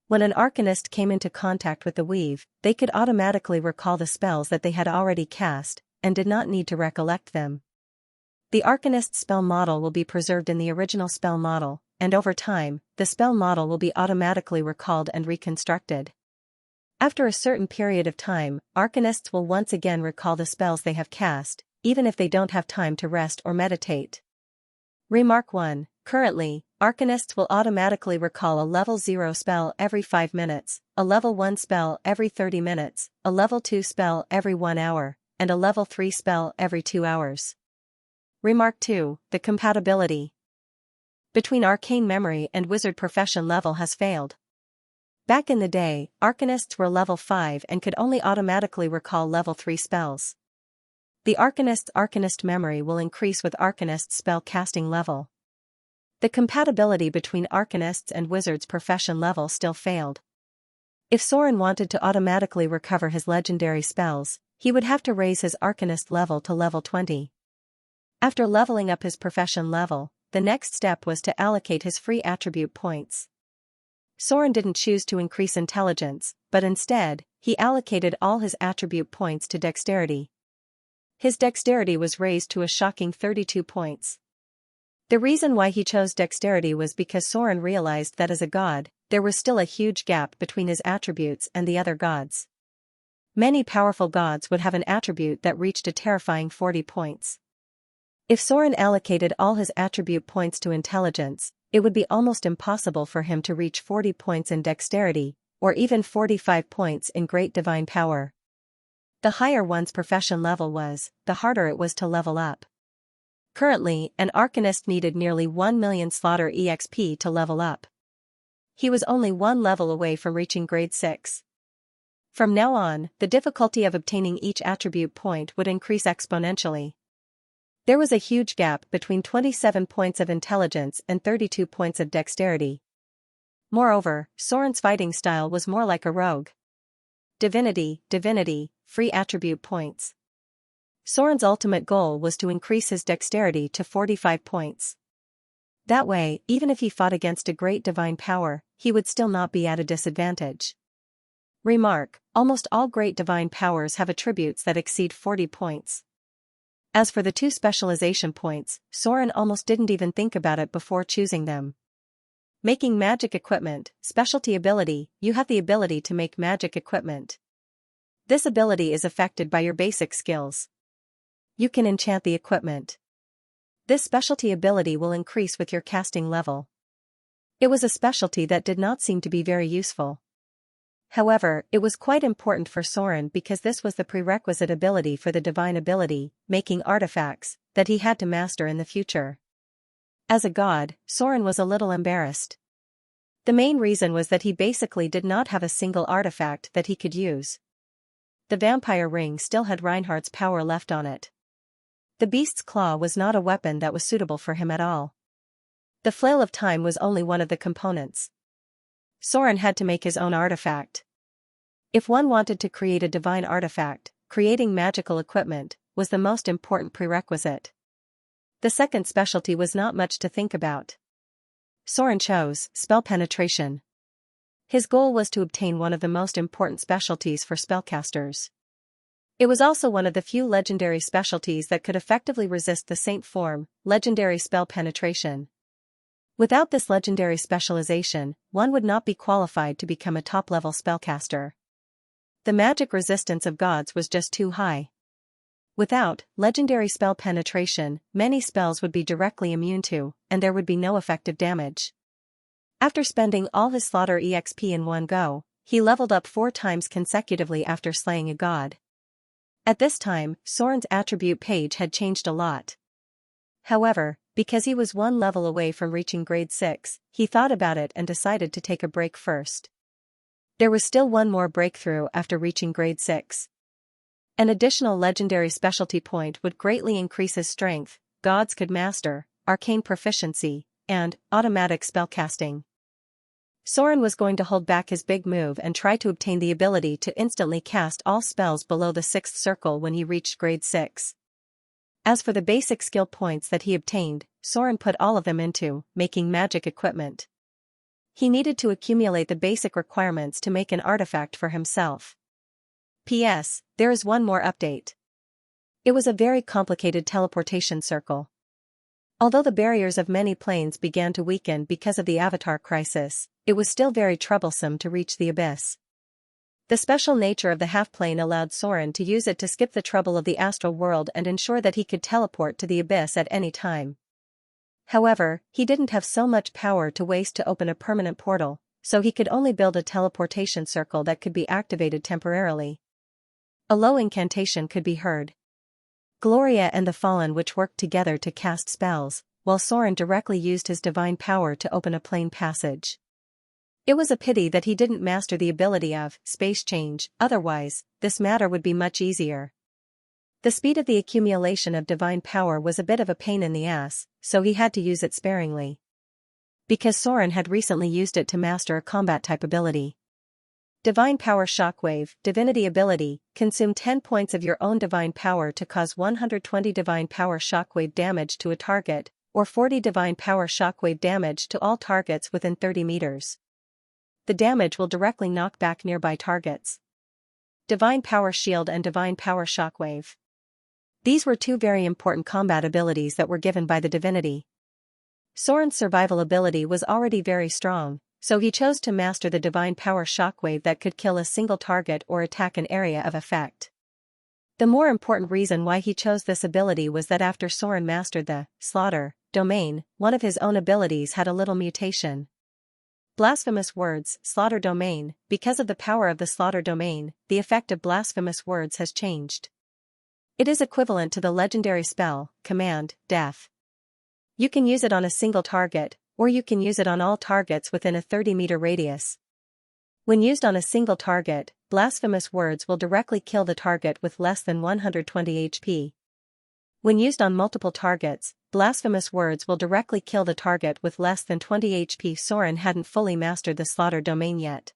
When an Arcanist came into contact with the weave, they could automatically recall the spells that they had already cast, and did not need to recollect them. The Arcanist's spell model will be preserved in the original spell model, and over time, the spell model will be automatically recalled and reconstructed. After a certain period of time, Arcanists will once again recall the spells they have cast, even if they don't have time to rest or meditate. Remark 1. Currently, Arcanists will automatically recall a level 0 spell every 5 minutes, a level 1 spell every 30 minutes, a level 2 spell every 1 hour, and a level 3 spell every 2 hours. Remark 2. The compatibility between arcane memory and wizard profession level has failed. Back in the day, Arcanists were level 5 and could only automatically recall level 3 spells. The Arcanist's Arcanist memory will increase with Arcanist's spell casting level. The compatibility between Arcanists and wizards profession level still failed. If Soren wanted to automatically recover his legendary spells, he would have to raise his Arcanist level to level 20. After leveling up his profession level, the next step was to allocate his free attribute points. Soren didn't choose to increase intelligence, but instead, he allocated all his attribute points to dexterity. His dexterity was raised to a shocking 32 points. The reason why he chose dexterity was because Soren realized that as a god, there was still a huge gap between his attributes and the other gods. Many powerful gods would have an attribute that reached a terrifying 40 points. If Soren allocated all his attribute points to intelligence, it would be almost impossible for him to reach 40 points in dexterity, or even 45 points in great divine power. The higher one's profession level was, the harder it was to level up. Currently, an Arcanist needed nearly 1 million slaughter EXP to level up. He was only one level away from reaching grade 6. From now on, the difficulty of obtaining each attribute point would increase exponentially. There was a huge gap between 27 points of intelligence and 32 points of dexterity. Moreover, Soren's fighting style was more like a rogue. Divinity, free attribute points. Soren's ultimate goal was to increase his dexterity to 45 points. That way, even if he fought against a great divine power, he would still not be at a disadvantage. Remark: almost all great divine powers have attributes that exceed 40 points. As for the 2 specialization points, Soren almost didn't even think about it before choosing them. Making magic equipment, specialty ability. You have the ability to make magic equipment. This ability is affected by your basic skills. You can enchant the equipment. This specialty ability will increase with your casting level. It was a specialty that did not seem to be very useful. However, it was quite important for Soren because this was the prerequisite ability for the divine ability, making artifacts, that he had to master in the future. As a god, Soren was a little embarrassed. The main reason was that he basically did not have a single artifact that he could use. The vampire ring still had Reinhardt's power left on it. The beast's claw was not a weapon that was suitable for him at all. The flail of time was only one of the components. Soren had to make his own artifact. If one wanted to create a divine artifact, creating magical equipment was the most important prerequisite. The second specialty was not much to think about. Soren chose spell penetration. His goal was to obtain one of the most important specialties for spellcasters. It was also one of the few legendary specialties that could effectively resist the saint form, legendary spell penetration. Without this legendary specialization, one would not be qualified to become a top-level spellcaster. The magic resistance of gods was just too high. Without legendary spell penetration, many spells would be directly immune to, and there would be no effective damage. After spending all his slaughter EXP in one go, he leveled up 4 times consecutively after slaying a god. At this time, Soren's attribute page had changed a lot. However, because he was 1 level away from reaching grade 6, he thought about it and decided to take a break first. There was still one more breakthrough after reaching grade 6. An additional legendary specialty point would greatly increase his strength, gods could master, arcane proficiency, and automatic spellcasting. Soren was going to hold back his big move and try to obtain the ability to instantly cast all spells below the 6th circle when he reached grade 6. As for the basic skill points that he obtained, Soren put all of them into making magic equipment. He needed to accumulate the basic requirements to make an artifact for himself. P.S. There is one more update. It was a very complicated teleportation circle. Although the barriers of many planes began to weaken because of the Avatar crisis, it was still very troublesome to reach the abyss. The special nature of the half-plane allowed Soren to use it to skip the trouble of the astral world and ensure that he could teleport to the abyss at any time. However, he didn't have so much power to waste to open a permanent portal, so he could only build a teleportation circle that could be activated temporarily. A low incantation could be heard. Gloria and the Fallen Witch worked together to cast spells, while Soren directly used his divine power to open a plane passage. It was a pity that he didn't master the ability of space change, otherwise, this matter would be much easier. The speed of the accumulation of divine power was a bit of a pain in the ass, so he had to use it sparingly. Because Soren had recently used it to master a combat-type ability. Divine Power Shockwave, Divinity Ability, consume 10 points of your own divine power to cause 120 divine power shockwave damage to a target, or 40 divine power shockwave damage to all targets within 30 meters. The damage will directly knock back nearby targets. Divine Power Shield and Divine Power Shockwave. These were two very important combat abilities that were given by the divinity. Soren's survival ability was already very strong, so he chose to master the Divine Power Shockwave that could kill a single target or attack an area of effect. The more important reason why he chose this ability was that after Soren mastered the Slaughter domain, one of his own abilities had a little mutation. Blasphemous Words, Slaughter Domain. Because of the power of the Slaughter Domain, the effect of Blasphemous Words has changed. It is equivalent to the legendary spell, Command, Death. You can use it on a single target, or you can use it on all targets within a 30-meter radius. When used on a single target, Blasphemous Words will directly kill the target with less than 120 HP. When used on multiple targets, Blasphemous Words will directly kill the target with less than 20 HP. Soren hadn't fully mastered the Slaughter domain yet.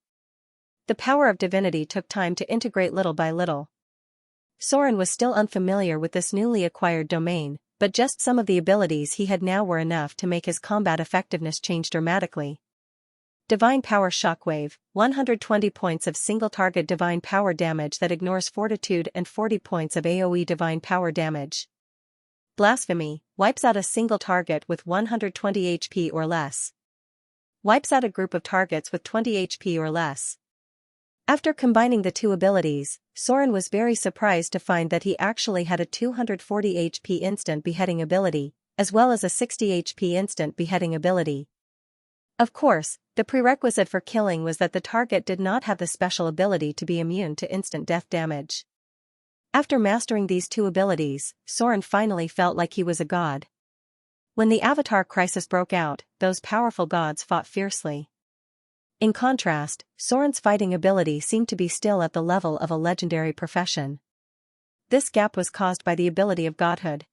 The power of divinity took time to integrate little by little. Soren was still unfamiliar with this newly acquired domain, but just some of the abilities he had now were enough to make his combat effectiveness change dramatically. Divine Power Shockwave, 120 points of single-target divine power damage that ignores fortitude and 40 points of AoE divine power damage. Blasphemy, wipes out a single target with 120 HP or less. Wipes out a group of targets with 20 HP or less. After combining the two abilities, Soren was very surprised to find that he actually had a 240 HP instant beheading ability, as well as a 60 HP instant beheading ability. Of course, the prerequisite for killing was that the target did not have the special ability to be immune to instant death damage. After mastering these two abilities, Soren finally felt like he was a god. When the Avatar crisis broke out, those powerful gods fought fiercely. In contrast, Soren's fighting ability seemed to be still at the level of a legendary profession. This gap was caused by the ability of godhood.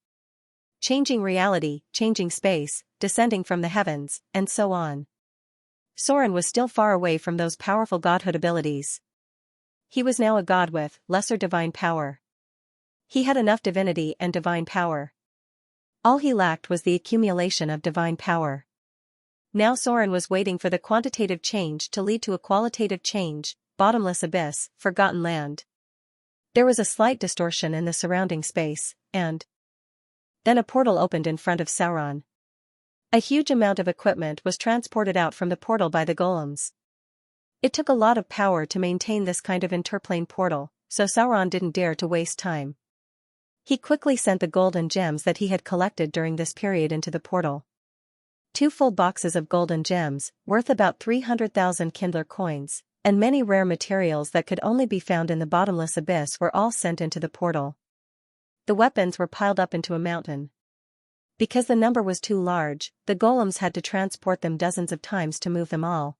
Changing reality, changing space, descending from the heavens, and so on. Soren was still far away from those powerful godhood abilities. He was now a god with lesser divine power. He had enough divinity and divine power. All he lacked was the accumulation of divine power. Now Soren was waiting for the quantitative change to lead to a qualitative change, bottomless abyss, forgotten land. There was a slight distortion in the surrounding space, and then a portal opened in front of Sauron. A huge amount of equipment was transported out from the portal by the golems. It took a lot of power to maintain this kind of interplane portal, so Sauron didn't dare to waste time. He quickly sent the gold and gems that he had collected during this period into the portal. 2 full boxes of gold and gems, worth about 300,000 Kindler coins, and many rare materials that could only be found in the bottomless abyss were all sent into the portal. The weapons were piled up into a mountain. Because the number was too large, the golems had to transport them dozens of times to move them all.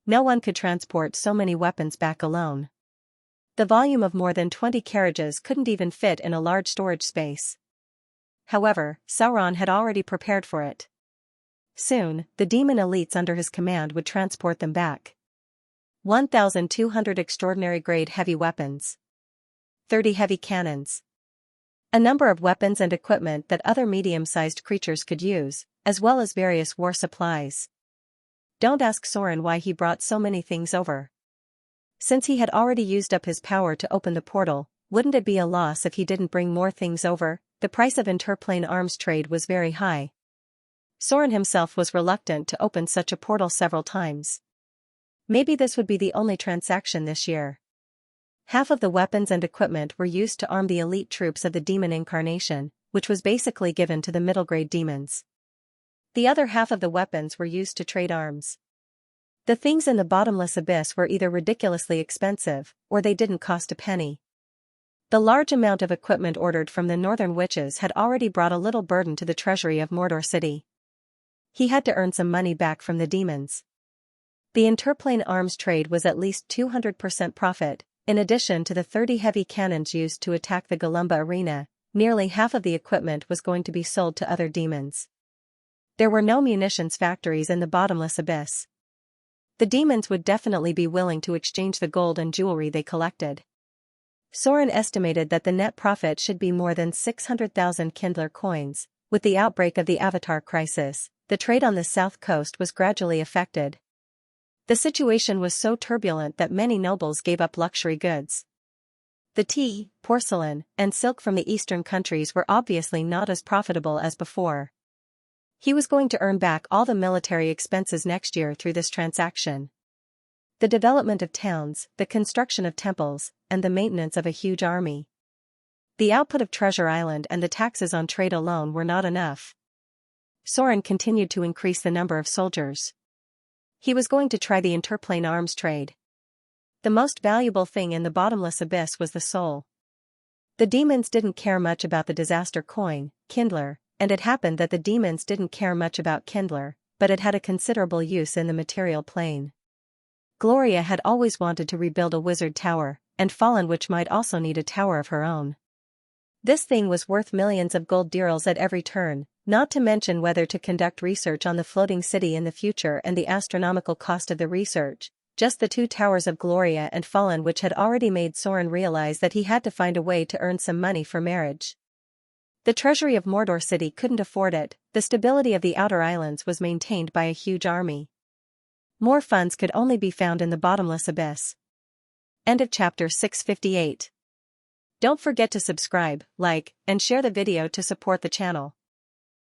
No one could transport so many weapons back alone. The volume of more than 20 carriages couldn't even fit in a large storage space. However, Sauron had already prepared for it. Soon, the demon elites under his command would transport them back. 1,200 extraordinary grade heavy weapons. 30 heavy cannons. A number of weapons and equipment that other medium-sized creatures could use, as well as various war supplies. Don't ask Soren why he brought so many things over. Since he had already used up his power to open the portal, wouldn't it be a loss if he didn't bring more things over? The price of interplane arms trade was very high. Soren himself was reluctant to open such a portal several times. Maybe this would be the only transaction this year. Half of the weapons and equipment were used to arm the elite troops of the demon incarnation, which was basically given to the middle-grade demons. The other half of the weapons were used to trade arms. The things in the bottomless abyss were either ridiculously expensive, or they didn't cost a penny. The large amount of equipment ordered from the northern witches had already brought a little burden to the treasury of Mordor City. He had to earn some money back from the demons. The interplane arms trade was at least 200% profit. In addition to the 30 heavy cannons used to attack the Galumba arena, nearly half of the equipment was going to be sold to other demons. There were no munitions factories in the bottomless abyss. The demons would definitely be willing to exchange the gold and jewelry they collected. Soren estimated that the net profit should be more than 600,000 Kindler coins. With the outbreak of the Avatar crisis, the trade on the south coast was gradually affected. The situation was so turbulent that many nobles gave up luxury goods. The tea, porcelain, and silk from the eastern countries were obviously not as profitable as before. He was going to earn back all the military expenses next year through this transaction. The development of towns, the construction of temples, and the maintenance of a huge army. The output of Treasure Island and the taxes on trade alone were not enough. Soren continued to increase the number of soldiers. He was going to try the interplane arms trade. The most valuable thing in the bottomless abyss was the soul. The demons didn't care much about the disaster coin, Kindler, and it happened that the demons didn't care much about Kindler, but it had a considerable use in the material plane. Gloria had always wanted to rebuild a wizard tower, and Fallen Witch might also need a tower of her own. This thing was worth millions of gold dirhams at every turn, not to mention whether to conduct research on the floating city in the future and the astronomical cost of the research. Just the two towers of Gloria and Fallen Witch had already made Soren realize that he had to find a way to earn some money for marriage. The treasury of Mordor City couldn't afford it. The stability of the outer islands was maintained by a huge army. More funds could only be found in the bottomless abyss. End of chapter 658. Don't forget to subscribe, like, and share the video to support the channel.